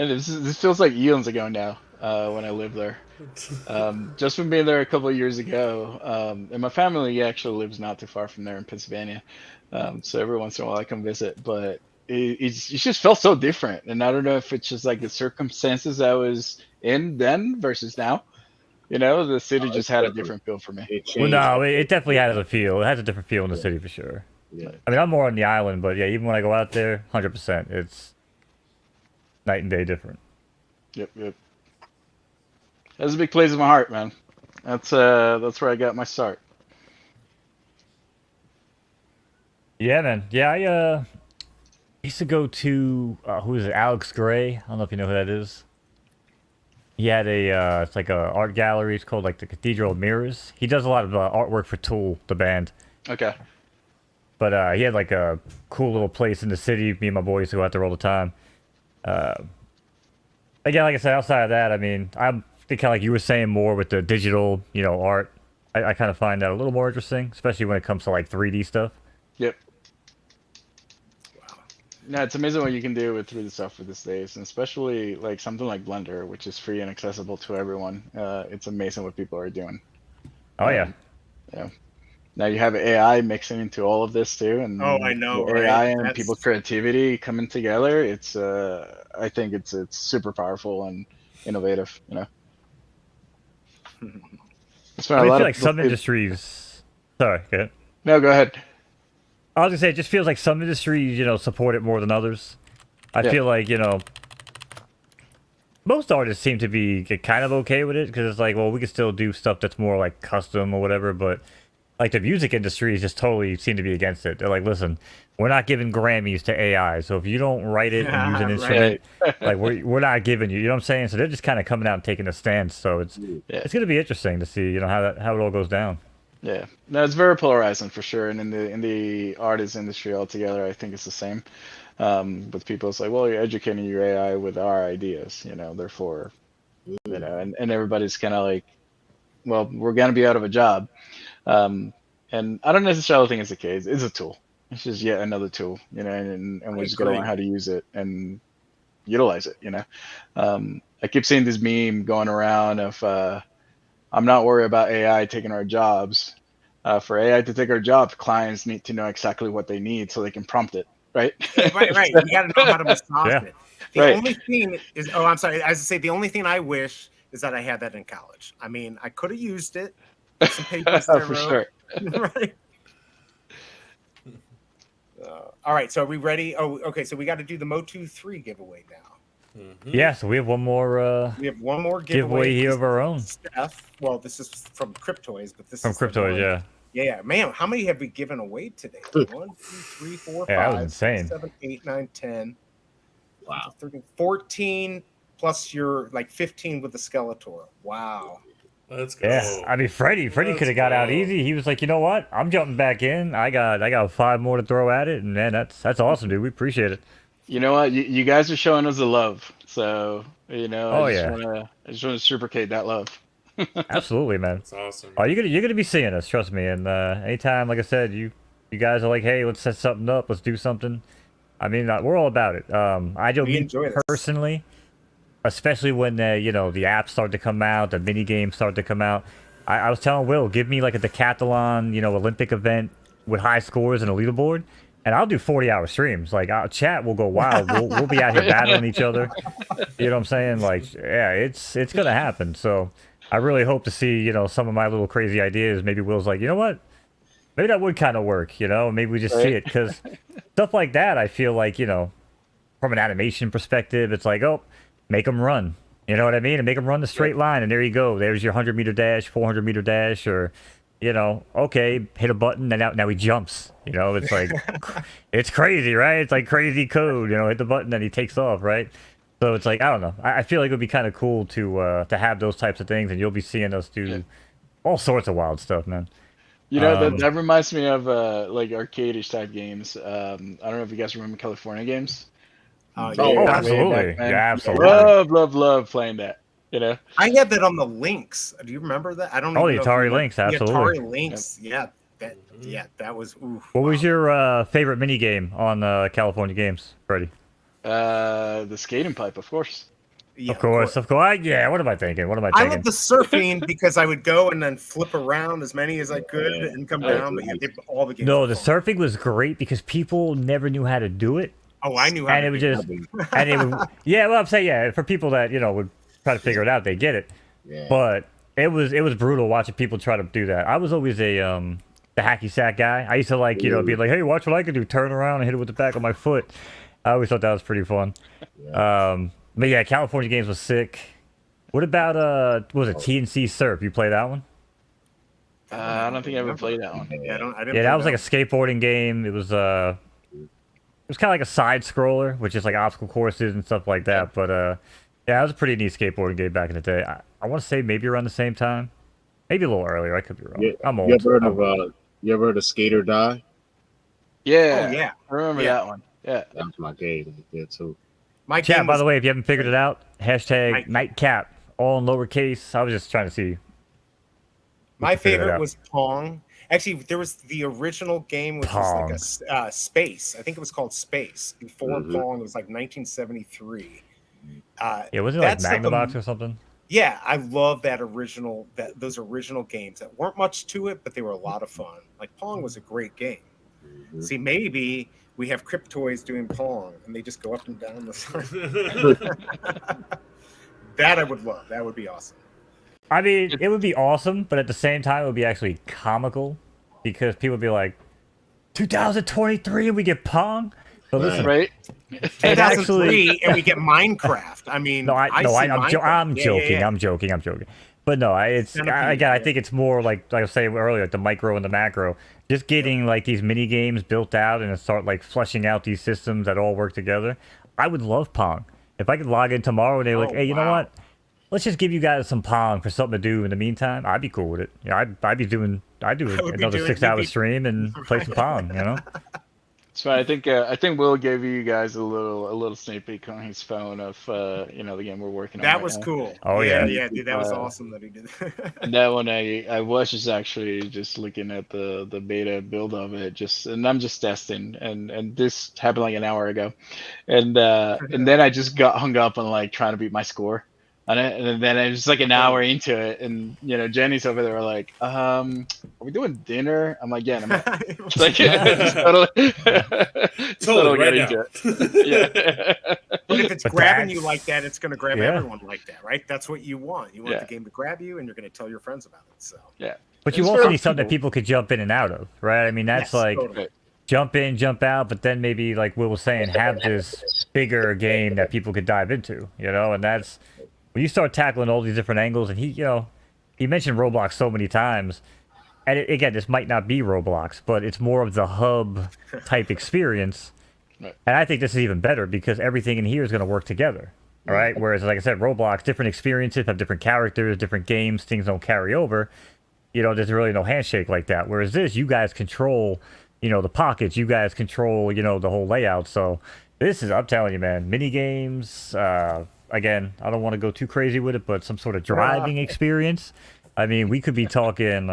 this feels like eons ago now. When I lived there, just from being there a couple of years ago, and my family actually lives not too far from there in Pennsylvania. So every once in a while I come visit, but it just felt so different. And I don't know if it's just like the circumstances I was in then versus now. You know, the city just had a different feel for me. Well, no, it definitely has a feel. It has a different feel in the city for sure. Yeah. I mean, I'm more on the island, but yeah, even when I go out there, 100%, it's night and day different. Yep. That's a big place in my heart, man. That's where I got my start. Yeah, man. Yeah, I used to go to who is it? Alex Gray. I don't know if you know who that is. He had it's like a art gallery. It's called like the Cathedral of Mirrors. He does a lot of artwork for Tool, the band. Okay. But he had like a cool little place in the city. Me and my boys go out there all the time. Again, like I said, outside of that, I mean, I'm kind of like you were saying, more with the digital, art. I kind of find that a little more interesting, especially when it comes to like 3D stuff. Yep. No, it's amazing what you can do with 3D software these days, and especially like something like Blender, which is free and accessible to everyone. It's amazing what people are doing. Oh yeah. Yeah. Now you have AI mixing into all of this too, and I know, AI right? and people's creativity coming together. It's I think it's super powerful and innovative. I feel like some industries. Sorry, go ahead. No, go ahead. I was gonna say, it just feels like some industries, support it more than others. I feel like, most artists seem to be kind of okay with it because it's like, well, we can still do stuff that's more like custom or whatever, but like the music industry just totally seem to be against it. They're like, listen, we're not giving Grammys to AI, so if you don't write it and use an instrument, like we're not giving you. You know what I'm saying? So they're just kind of coming out and taking a stance. So it's gonna be interesting to see, how it all goes down. Yeah, no, it's very polarizing for sure, and in the artist industry altogether, I think it's the same. With people, it's like, well, you're educating your AI with our ideas, therefore, and everybody's kind of like, well, we're gonna be out of a job, and I don't necessarily think it's the case. It's a tool. It's just yet another tool, and we just gotta learn how to use it and utilize it. I keep seeing this meme going around of. I'm not worried about AI taking our jobs. For AI to take our jobs, clients need to know exactly what they need so they can prompt it, right? Right. You got to know how to massage it. The Right. only thing is, I'm sorry. As I say, the only thing I wish is that I had that in college. I mean, I could have used it. Some papers that I For wrote. sure. Right. All right. So are we ready? Oh, okay. So we got to do the Motu 3 giveaway now. Mm-hmm. Yeah, so we have one more. We have one more giveaway here of our own. Steph. Well, this is from Cryptoys, but this from is Cryptoys, yeah. Yeah, man. How many have we given away today? 1, 2, 3, 4, 5, that was insane. 6, 7, 8, 9, 10. Wow. 13, 14 plus your 15 with the Skeletor. Wow. Let's go. Yeah, I mean, Freddy could have got out easy. He was like, you know what? I'm jumping back in. I got 5 more to throw at it, and man, that's awesome, dude. We appreciate it. You know what? You guys are showing us the love, so I just want to reciprocate that love. Absolutely, man. That's awesome. Oh, you're gonna be seeing us, trust me. And anytime, like I said, you guys are like, hey, let's set something up, let's do something. I mean, we're all about it. I don't enjoy this. personally. especially when the apps start to come out, the mini games start to come out. I was telling Will, give me like a decathlon, Olympic event with high scores and a leaderboard, and I'll do 40-hour streams. Like, our chat will go wild. We'll be out here battling each other. You know what I'm saying? Like, yeah, it's gonna happen. So I really hope to see, some of my little crazy ideas. Maybe Will's like, you know what? Maybe that would kind of work, Maybe we just see it, because stuff like that, I feel like, from an animation perspective, it's like, oh, make them run. You know what I mean? And make them run the straight line, and there you go. There's your 100-meter dash, 400-meter dash, or, okay, hit a button, and now he jumps. It's like, it's crazy, right? It's like crazy code, hit the button, and he takes off, right? So it's like, I don't know. I feel like it would be kind of cool to have those types of things, and you'll be seeing us do all sorts of wild stuff, man. That reminds me of like arcade-ish type games. I don't know if you guys remember California games. Absolutely. Yeah, absolutely. Love playing that. I had that on the Lynx. Do you remember that? I don't know. Oh, the Atari Lynx, absolutely. The Atari Lynx, that was. Oof. What was your favorite mini game on California Games, Freddy? The skating pipe, of course. Yeah, of course. Yeah, what am I thinking? I love the surfing because I would go and then flip around as many as I could and come down. But all the games. No, the surfing was great because people never knew how to do it. Oh, I knew how and to it would do just, it. and it would, well, I'm saying, for people that, would try to figure it out, they get it. Yeah. But it was brutal watching people try to do that. I was always the hacky sack guy. I used to like, be like, hey, watch what I can do. Turn around and hit it with the back of my foot. I always thought that was pretty fun. But yeah, California Games was sick. What about what was it, TNC Surf? You play that one? I don't think I ever played that one. I didn't. Yeah, that was like a skateboarding game. It was kind of like a side scroller, which is like obstacle courses and stuff like that. But yeah, it was a pretty neat skateboarding game back in the day. I want to say maybe around the same time, maybe a little earlier. I could be wrong. I'm old. You ever heard of Skate or Die? Yeah. Oh, yeah. I remember that one. Yeah. That was my game there too. My Chat, game by was, the way, if you haven't figured it out, hashtag nightcap, all in lowercase. I was just trying to see. My favorite was Pong. Actually, there was the original game, which was like a Space. I think it was called Space. Before Pong, it was like 1973. Yeah, wasn't it like Magnavox or something? Yeah, I love those original games that weren't much to it, but they were a lot of fun. Like Pong was a great game. See, maybe we have Cryptoys doing Pong, and they just go up and down the side. That I would love. That would be awesome. I mean, it would be awesome, but at the same time, it would be actually comical because people would be like, 2023 and we get Pong? So listen, right? 2003 and we get Minecraft. I mean, I'm joking. But no, I think it's more like I was saying earlier, like the micro and the macro. Just getting like these mini games built out and start like fleshing out these systems that all work together. I would love Pong. If I could log in tomorrow and they're like, hey, you know what? Let's just give you guys some Pong for something to do in the meantime. I'd be cool with it. I'd do another 6-hour stream and play some Pong, So I think Will gave you guys a little sneak peek on his phone of the game we're working on. That was cool. Oh yeah, dude, that was awesome that he did. And that one I was just actually just looking at the beta build of it, and I'm just testing, and this happened like an hour ago, and then I just got hung up on like trying to beat my score. And then it was like an hour into it, and Jenny's over there like, are we doing dinner? I'm like, yeah. And I'm like, just totally right into it. Yeah. But if it's grabbing you like that, it's going to grab everyone like that, right? That's what you want. You want the game to grab you, and you're going to tell your friends about it. So yeah. But you also need something that people could jump in and out of, right? I mean, that's totally. Jump in, jump out, but then maybe like Will was saying, have this bigger game that people could dive into, and that's. When you start tackling all these different angles, and he mentioned Roblox so many times, and again, this might not be Roblox, but it's more of the hub type experience, right. And I think this is even better because everything in here is going to work together, all right? Whereas, like I said, Roblox, different experiences have different characters, different games, things don't carry over. There's really no handshake like that. Whereas this, you guys control, the pockets, you guys control, the whole layout. So this is, I'm telling you, man, mini games. Again, I don't want to go too crazy with it, but some sort of driving experience. I mean, we could be talking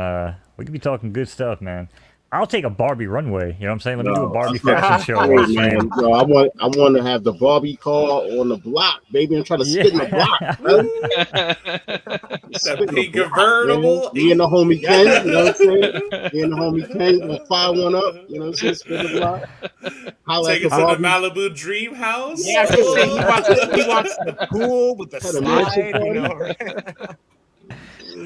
good stuff, man. I'll take a Barbie runway. You know what I'm saying? Let me do a No, Barbie that's fashion not show on great, stream. man. Yo, I want to have the Barbie car on the block, baby. I'm trying to spin the block, man. That pink convertible. Me and the homie Ken, you know what I'm saying? Me and the homie Ken gonna fire one up, you know what I'm saying? Spin the block. Take us to the Malibu Dream House. Yeah, I was gonna say he wants the pool with the slide, you know.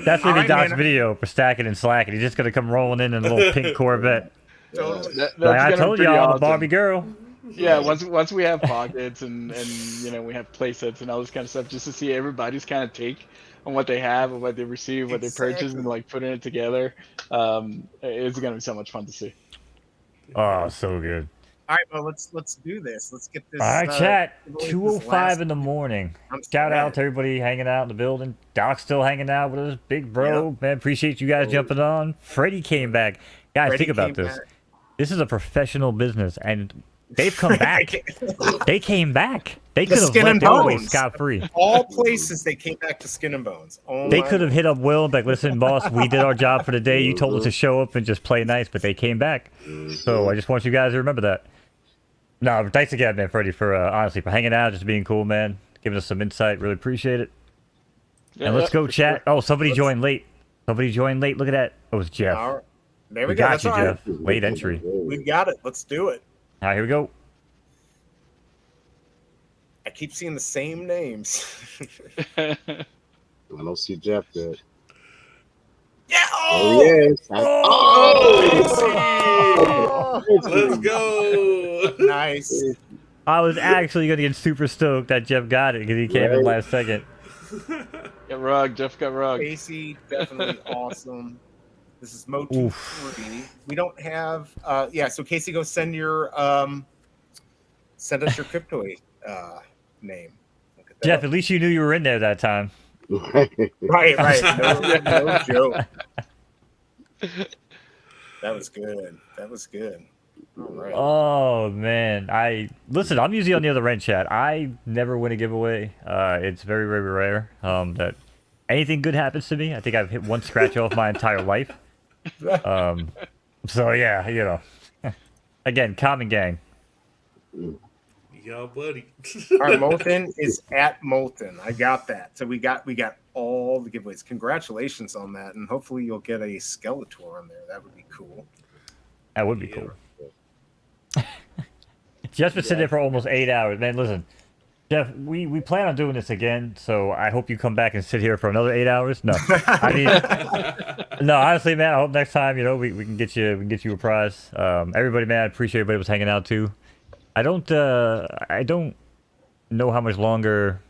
That's gonna be All right, Doc's man. video for stacking and slacking. He's just gonna come rolling in a little pink Corvette. Totally. Like I told y'all, the Barbie girl. Yeah, once we have pockets and you know we have play sets and all this kind of stuff, just to see everybody's kind of take on what they have and what they receive, what they purchase, and like putting it together. It's gonna be so much fun to see. Oh, so good. All right, well, let's do this. Let's get this. All right, chat. this 2:05 last- in the morning. I'm Shout out sad. to everybody hanging out in the building. Doc's still hanging out with us. Big bro, man. Appreciate you guys jumping on. Freddy came back. Guys, Freddy think about came this. back. This is a professional business, and they've come back. They came back. They The could have Skin left and their way Bones. scot free. All places they came back to Skin and Bones. Oh They my could have God. hit up Will and be like, listen, boss, we did our job for the day. You told us to show up and just play nice, but they came back. So I just want you guys to remember that. No, thanks again, man, Freddy, for honestly for hanging out, just being cool, man, giving us some insight. Really appreciate it. And let's go, chat. Oh, somebody joined late. Somebody joined late. Look at that. Oh, it was Jeff. All right. There we We go. got That's you, all right. Jeff. Late entry. We got it. Let's do it. All right, here we go. I keep seeing the same names. I don't see Jeff there. Yeah. Oh, yes. Let's go. Nice. I was actually going to get super stoked that Jeff got it because he came in last second. Get rug, Jeff got rug. Casey, definitely awesome. This is Mo Oof. 23. We don't have yeah, so Casey, go send your send us your Cryptoy name. Look at that. Jeff, at least you knew you were in there that time. Right. No joke. That was good. That was good. All right. Oh man, listen. I'm usually on the other end, chat. I never win a giveaway. It's very, very rare that anything good happens to me. I think I've hit one scratch off my entire life. So yeah, you know. Again, common gang. Yo, buddy. All right, Molten is at Molten. I got that. So we got all the giveaways. Congratulations on that, and hopefully you'll get a Skeletor on there. That would be cool. That would be cool. Jeff's been sitting there for almost 8 hours. Man, listen, Jeff, we plan on doing this again, so I hope you come back and sit here for another 8 hours. No, I mean, no, honestly, man, I hope next time, you know, we can get you a prize. Everybody, man, I appreciate everybody was hanging out too. I don't know how much longer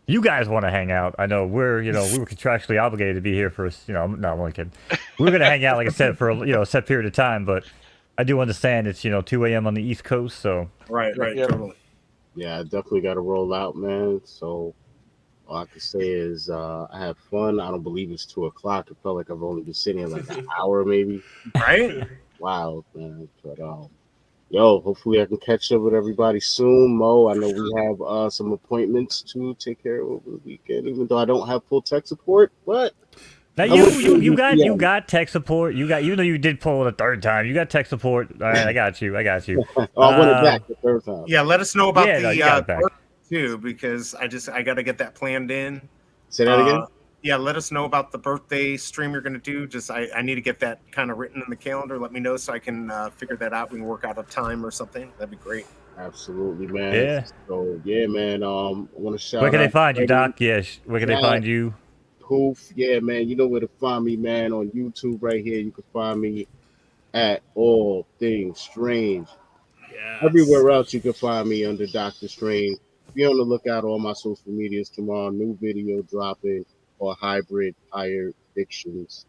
you guys want to hang out. I know we were contractually obligated to be here for, no, I'm only kidding. We were gonna hang out, like I said, for a set period of time, but I do understand it's 2 a.m. on the East Coast, so Right, totally. Yeah, I definitely got to roll out, man. So all I can say is I had fun. I don't believe it's 2 o'clock. It felt like I've only been sitting here like an hour, maybe. Right? Wow, man. But yo, hopefully I can catch up with everybody soon. Mo, I know we have some appointments to take care of over the weekend, even though I don't have full tech support. But now you got tech support. Even though you did pull it a third time, you got tech support. All right, I got you. I want it back the third time. Yeah, let us know about you got it back. too, because I got to get that planned in. Say that again. Yeah, let us know about the birthday stream you're going to do. Just I need to get that kind of written in the calendar. Let me know so I can figure that out. We can work out a time or something. That'd be great. Absolutely, man. Yeah. So yeah, man. I want to shout out. Where can they find you, Freddy, Doc? Yes. Where can they find you? Poof. Yeah, man. You know where to find me, man. On YouTube, right here. You can find me at All Things Strange. Yes. Everywhere else, you can find me under Dr. Strange. Be on the lookout on my social medias tomorrow. New video dropping or hybrid higher predictions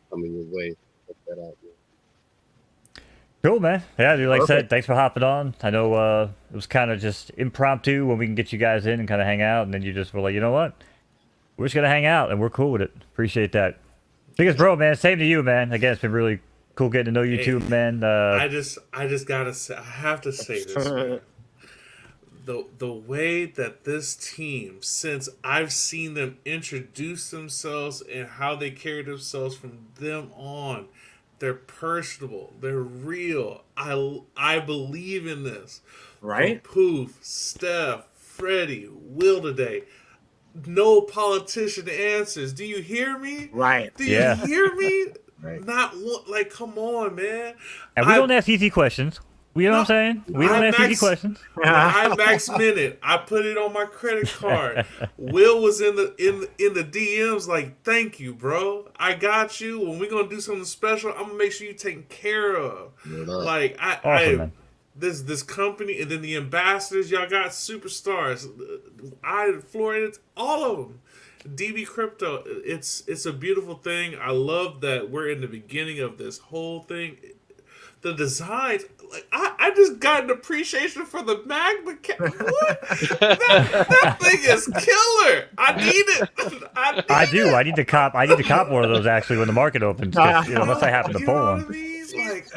coming your way. Check that out, man. Cool, man. Yeah, dude, like I said, thanks for hopping on. I know it was kind of just impromptu when we can get you guys in and kind of hang out, and then you just were like, you know what? We're just going to hang out, and we're cool with it. Appreciate that. Biggest bro, man. Same to you, man. Again, it's been really cool getting to know you too, man. I just gotta say, I have to say this, man. The way that this team, since I've seen them introduce themselves and how they carry themselves from them on, They're personable. They're real. I believe in this. Right? From Poof, Steph, Freddy, Will today. No politician answers. Do you hear me? Right. Do you hear me? Right. Not one. Like, come on, man. And we don't ask easy questions. You know what I'm saying? We don't ask easy questions. I max minute. I put it on my credit card. Will was in the DMs like, thank you, bro. I got you. When we're gonna do something special, I'm gonna make sure you're taken care of. Like Awesome, this company, and then the ambassadors, y'all got superstars. Florida, all of them. DB Crypto, it's a beautiful thing. I love that we're in the beginning of this whole thing. The designs, like I just got an appreciation for the magma. What? that thing is killer. I need it. I do. I need to cop one of those actually when the market opens. Unless I happen to pull one. What I mean? Like,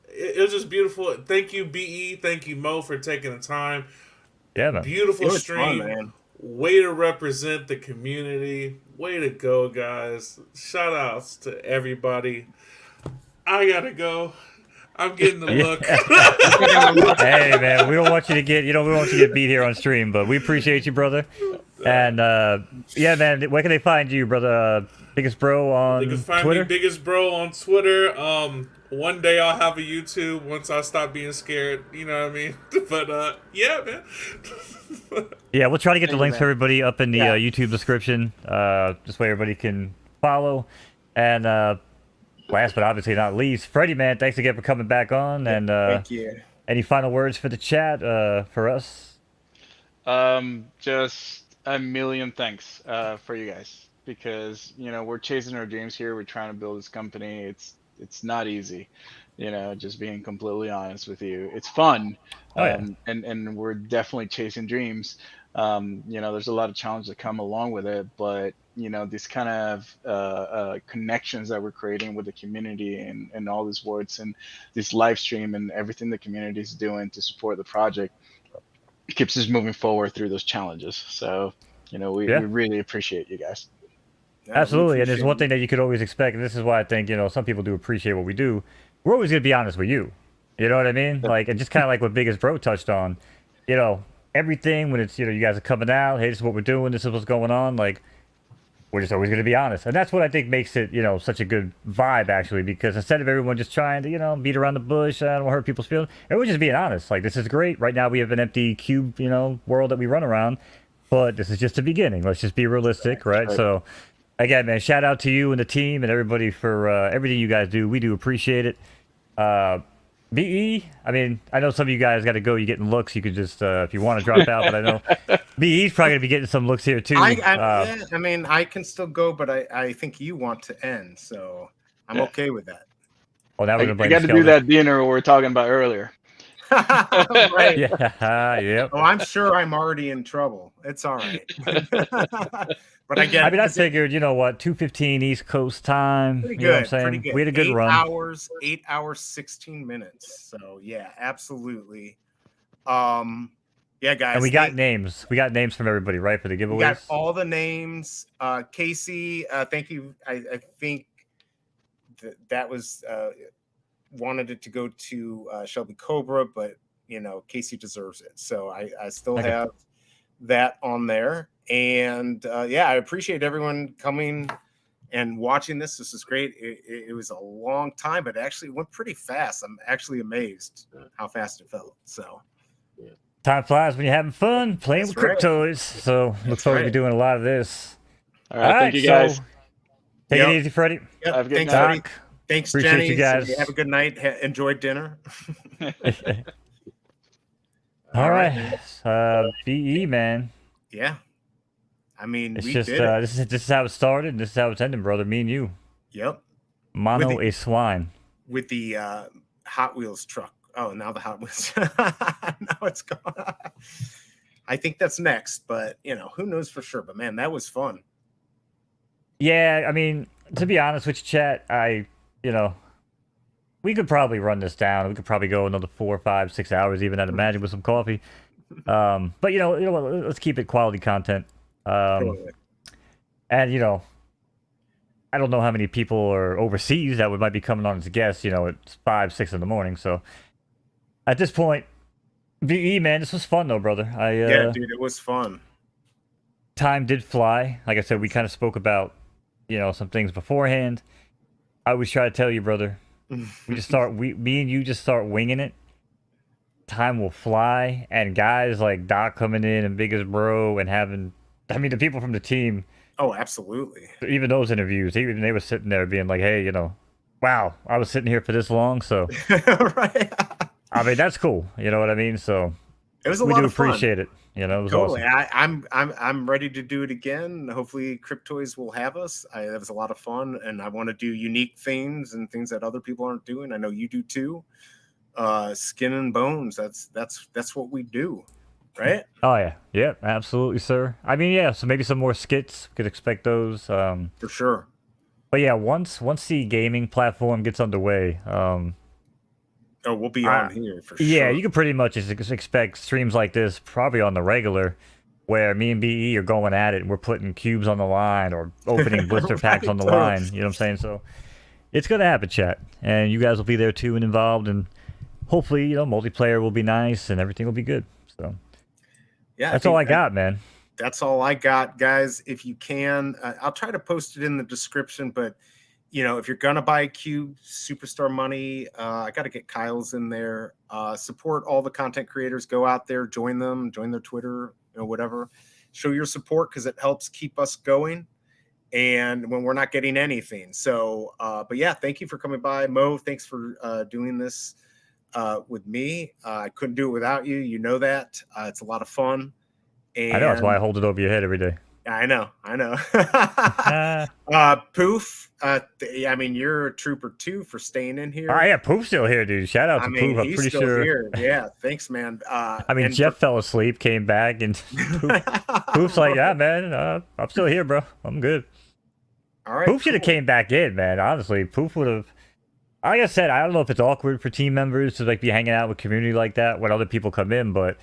it was just beautiful. Thank you, BE. Thank you, Mo, for taking the time. Yeah, man. Beautiful stream. Fun, man. Way to represent the community. Way to go, guys. Shout outs to everybody. I gotta go. I'm getting the look. Hey, man, we don't want you to get, we don't want you to get beat here on stream, but we appreciate you, brother. And yeah, man, where can they find you, brother? Biggest Bro on Twitter? They can find me Biggest Bro on Twitter. One day I'll have a YouTube once I stop being scared. You know what I mean? But yeah, man. Yeah, we'll try to get the links for everybody up in the YouTube description. This way everybody can follow. And last but obviously not least, Freddy, man, thanks again for coming back on. And thank you. Any final words for the chat for us? Just a million thanks for you guys, because we're chasing our dreams here. We're trying to build this company. It's not easy, just being completely honest with you. It's fun. And we're definitely chasing dreams. There's a lot of challenges that come along with it, but these kind of connections that we're creating with the community and all these words and this live stream and everything the community is doing to support the project keeps us moving forward through those challenges. So, we really appreciate you guys. Absolutely. And there's one thing that you could always expect, and this is why I think, some people do appreciate what we do. We're always going to be honest with you. You know what I mean? Like, and just kind of like what Biggest Bro touched on, everything when it's, you guys are coming out, hey, this is what we're doing, this is what's going on, like, we're just always going to be honest. And that's what I think makes it, such a good vibe, actually, because instead of everyone just trying to, beat around the bush, I don't want to hurt people's feelings, everyone's just being honest. Like, this is great. Right now we have an empty cube, world that we run around, but this is just the beginning. Let's just be realistic, right? So, again, man, shout out to you and the team and everybody for everything you guys do. We do appreciate it. BE, I mean, I know some of you guys got to go. You're getting looks. You could just, if you want to drop out, but I know BE's probably going to be getting some looks here, too. I mean, I can still go, but I think you want to end, so I'm okay with that. Oh, now we're going to I got to do that dinner we were talking about earlier. Right. Yeah. Oh, I'm sure I'm already in trouble. It's all right. But again, I mean, I figured, 2:15 East Coast time. Pretty good. You know what I'm saying? Pretty good. We had a good run. 8 hours, 16 minutes. So yeah, absolutely. Yeah, guys. And we got names. We got names from everybody, right, for the giveaways? We got all the names. Casey, thank you. I think that was wanted it to go to Shelby Cobra, but Casey deserves it. So I still have that on there. And I appreciate everyone coming and watching this. This is great. It was a long time, but actually went pretty fast. I'm actually amazed how fast it felt. So time flies when you're having fun playing with Cryptoys. So look forward to doing a lot of this. All right, thank you guys. Take it easy, Freddy. Yep. Have a good Thanks, night. Freddy. Thanks, Appreciate Jenny. you guys. Have a good night. Enjoy dinner. All right. BE, man. Yeah. I mean, it's we just did it. this is how it started, and this is how it's ending, brother. Me and you. Yep. Mono a swine. With the Hot Wheels truck. Oh, now the Hot Wheels. Now it's gone. I think that's next, but who knows for sure. But man, that was fun. Yeah, I mean, to be honest with you, chat, we could probably run this down. We could probably go another 4, 5, 6 hours, even I'd imagine, with some coffee. But let's keep it quality content. And I don't know how many people are overseas that might be coming on as guests. You know, it's 5, 6 in the morning. So at this point, VE, man, this was fun though, brother. Yeah, dude, it was fun. Time did fly. Like I said, we kind of spoke about, you know, some things beforehand. I always try to tell you, brother, me and you just start winging it. Time will fly, and guys like Doc coming in and BiggestBro and having, I mean, the people from the team. Oh, absolutely. Even those interviews, even they were sitting there being like, hey, you know, wow, I was sitting here for this long, so. Right. I mean, that's cool. You know what I mean? So it was a lot of fun. We do appreciate it. You know, it was totally. awesome. I'm ready to do it again. Hopefully, Cryptoys will have us. That was a lot of fun, and I want to do unique things and things that other people aren't doing. I know you do too. Skin and bones. That's what we do, right? Oh yeah, absolutely, sir. I mean, yeah. So maybe some more skits. Could expect those. For sure. But yeah, once the gaming platform gets underway, oh, we'll be on here for sure. Yeah, you can pretty much expect streams like this probably on the regular, where me and BE are going at it and we're putting cubes on the line or opening blister packs on the line. You know what I'm saying? So it's gonna happen, chat, and you guys will be there too and involved, and hopefully, you know, multiplayer will be nice and everything will be good. So yeah, that's all I got, man. That's all I got, guys. If you can, I'll try to post it in the description, but you know, if you're gonna buy a cube, superstar money, I got to get Kyle's in there. Support all the content creators. Go out there, join them, join their Twitter, you know, whatever. Show your support because it helps keep us going. And when we're not getting anything, so but yeah, thank you for coming by, Mo. Thanks for doing this with me. I couldn't do it without you. You know that. It's a lot of fun. And I know, that's why I hold it over your head every day. I know. Poof. I mean, you're a trooper too for staying in here. Oh yeah, Poof's still here, dude. Shout out to Poof. I'm pretty sure. Here. Yeah, thanks, man. I mean, Jeff fell asleep, came back, and Poof's like, yeah, man, I'm still here, bro. I'm good. All right. Poof should have came back in, man. Honestly, Poof would have. Like I said, I don't know if it's awkward for team members to like be hanging out with community like that when other people come in, but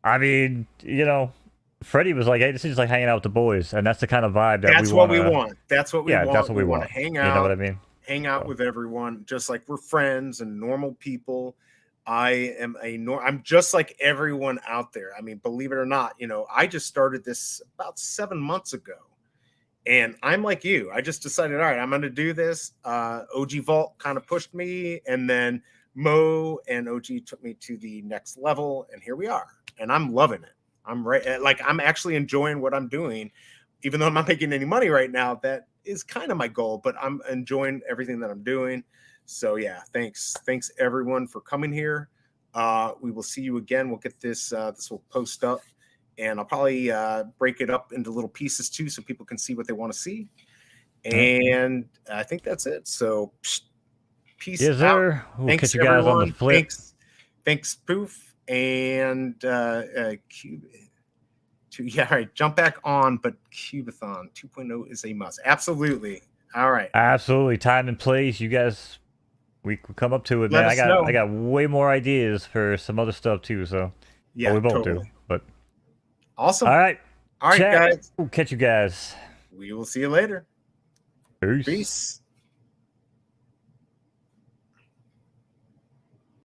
I mean, you know. Freddie was like, hey, this is like hanging out with the boys, and that's the kind of vibe that that's we what wanna, we want. That's what we want. That's what we want to hang out. You know what I mean? Hang out with everyone, just like we're friends and normal people. I'm just like everyone out there. I mean, believe it or not, you know, I just started this about 7 months ago, and I'm like you. I just decided, all right, I'm going to do this. OG Vault kind of pushed me, and then Mo and OG took me to the next level, and here we are, and I'm loving it. I'm actually enjoying what I'm doing, even though I'm not making any money right now. That is kind of my goal, but I'm enjoying everything that I'm doing. So yeah, thanks everyone for coming here. We will see you again. We'll get this. This will post up, and I'll probably break it up into little pieces too, so people can see what they want to see. And I think that's it. So peace out. We'll thanks catch you guys everyone. on the flip. Thanks, Poof. And Cube. Yeah, all right, jump back on, but Cube-A-Thon 2.0 is a must. Absolutely. All right. Absolutely. Time and place. You guys, we come up to it, man. I got way more ideas for some other stuff too. So yeah, we both do. But awesome. All right, guys. We'll catch you guys. We will see you later. Peace. Peace.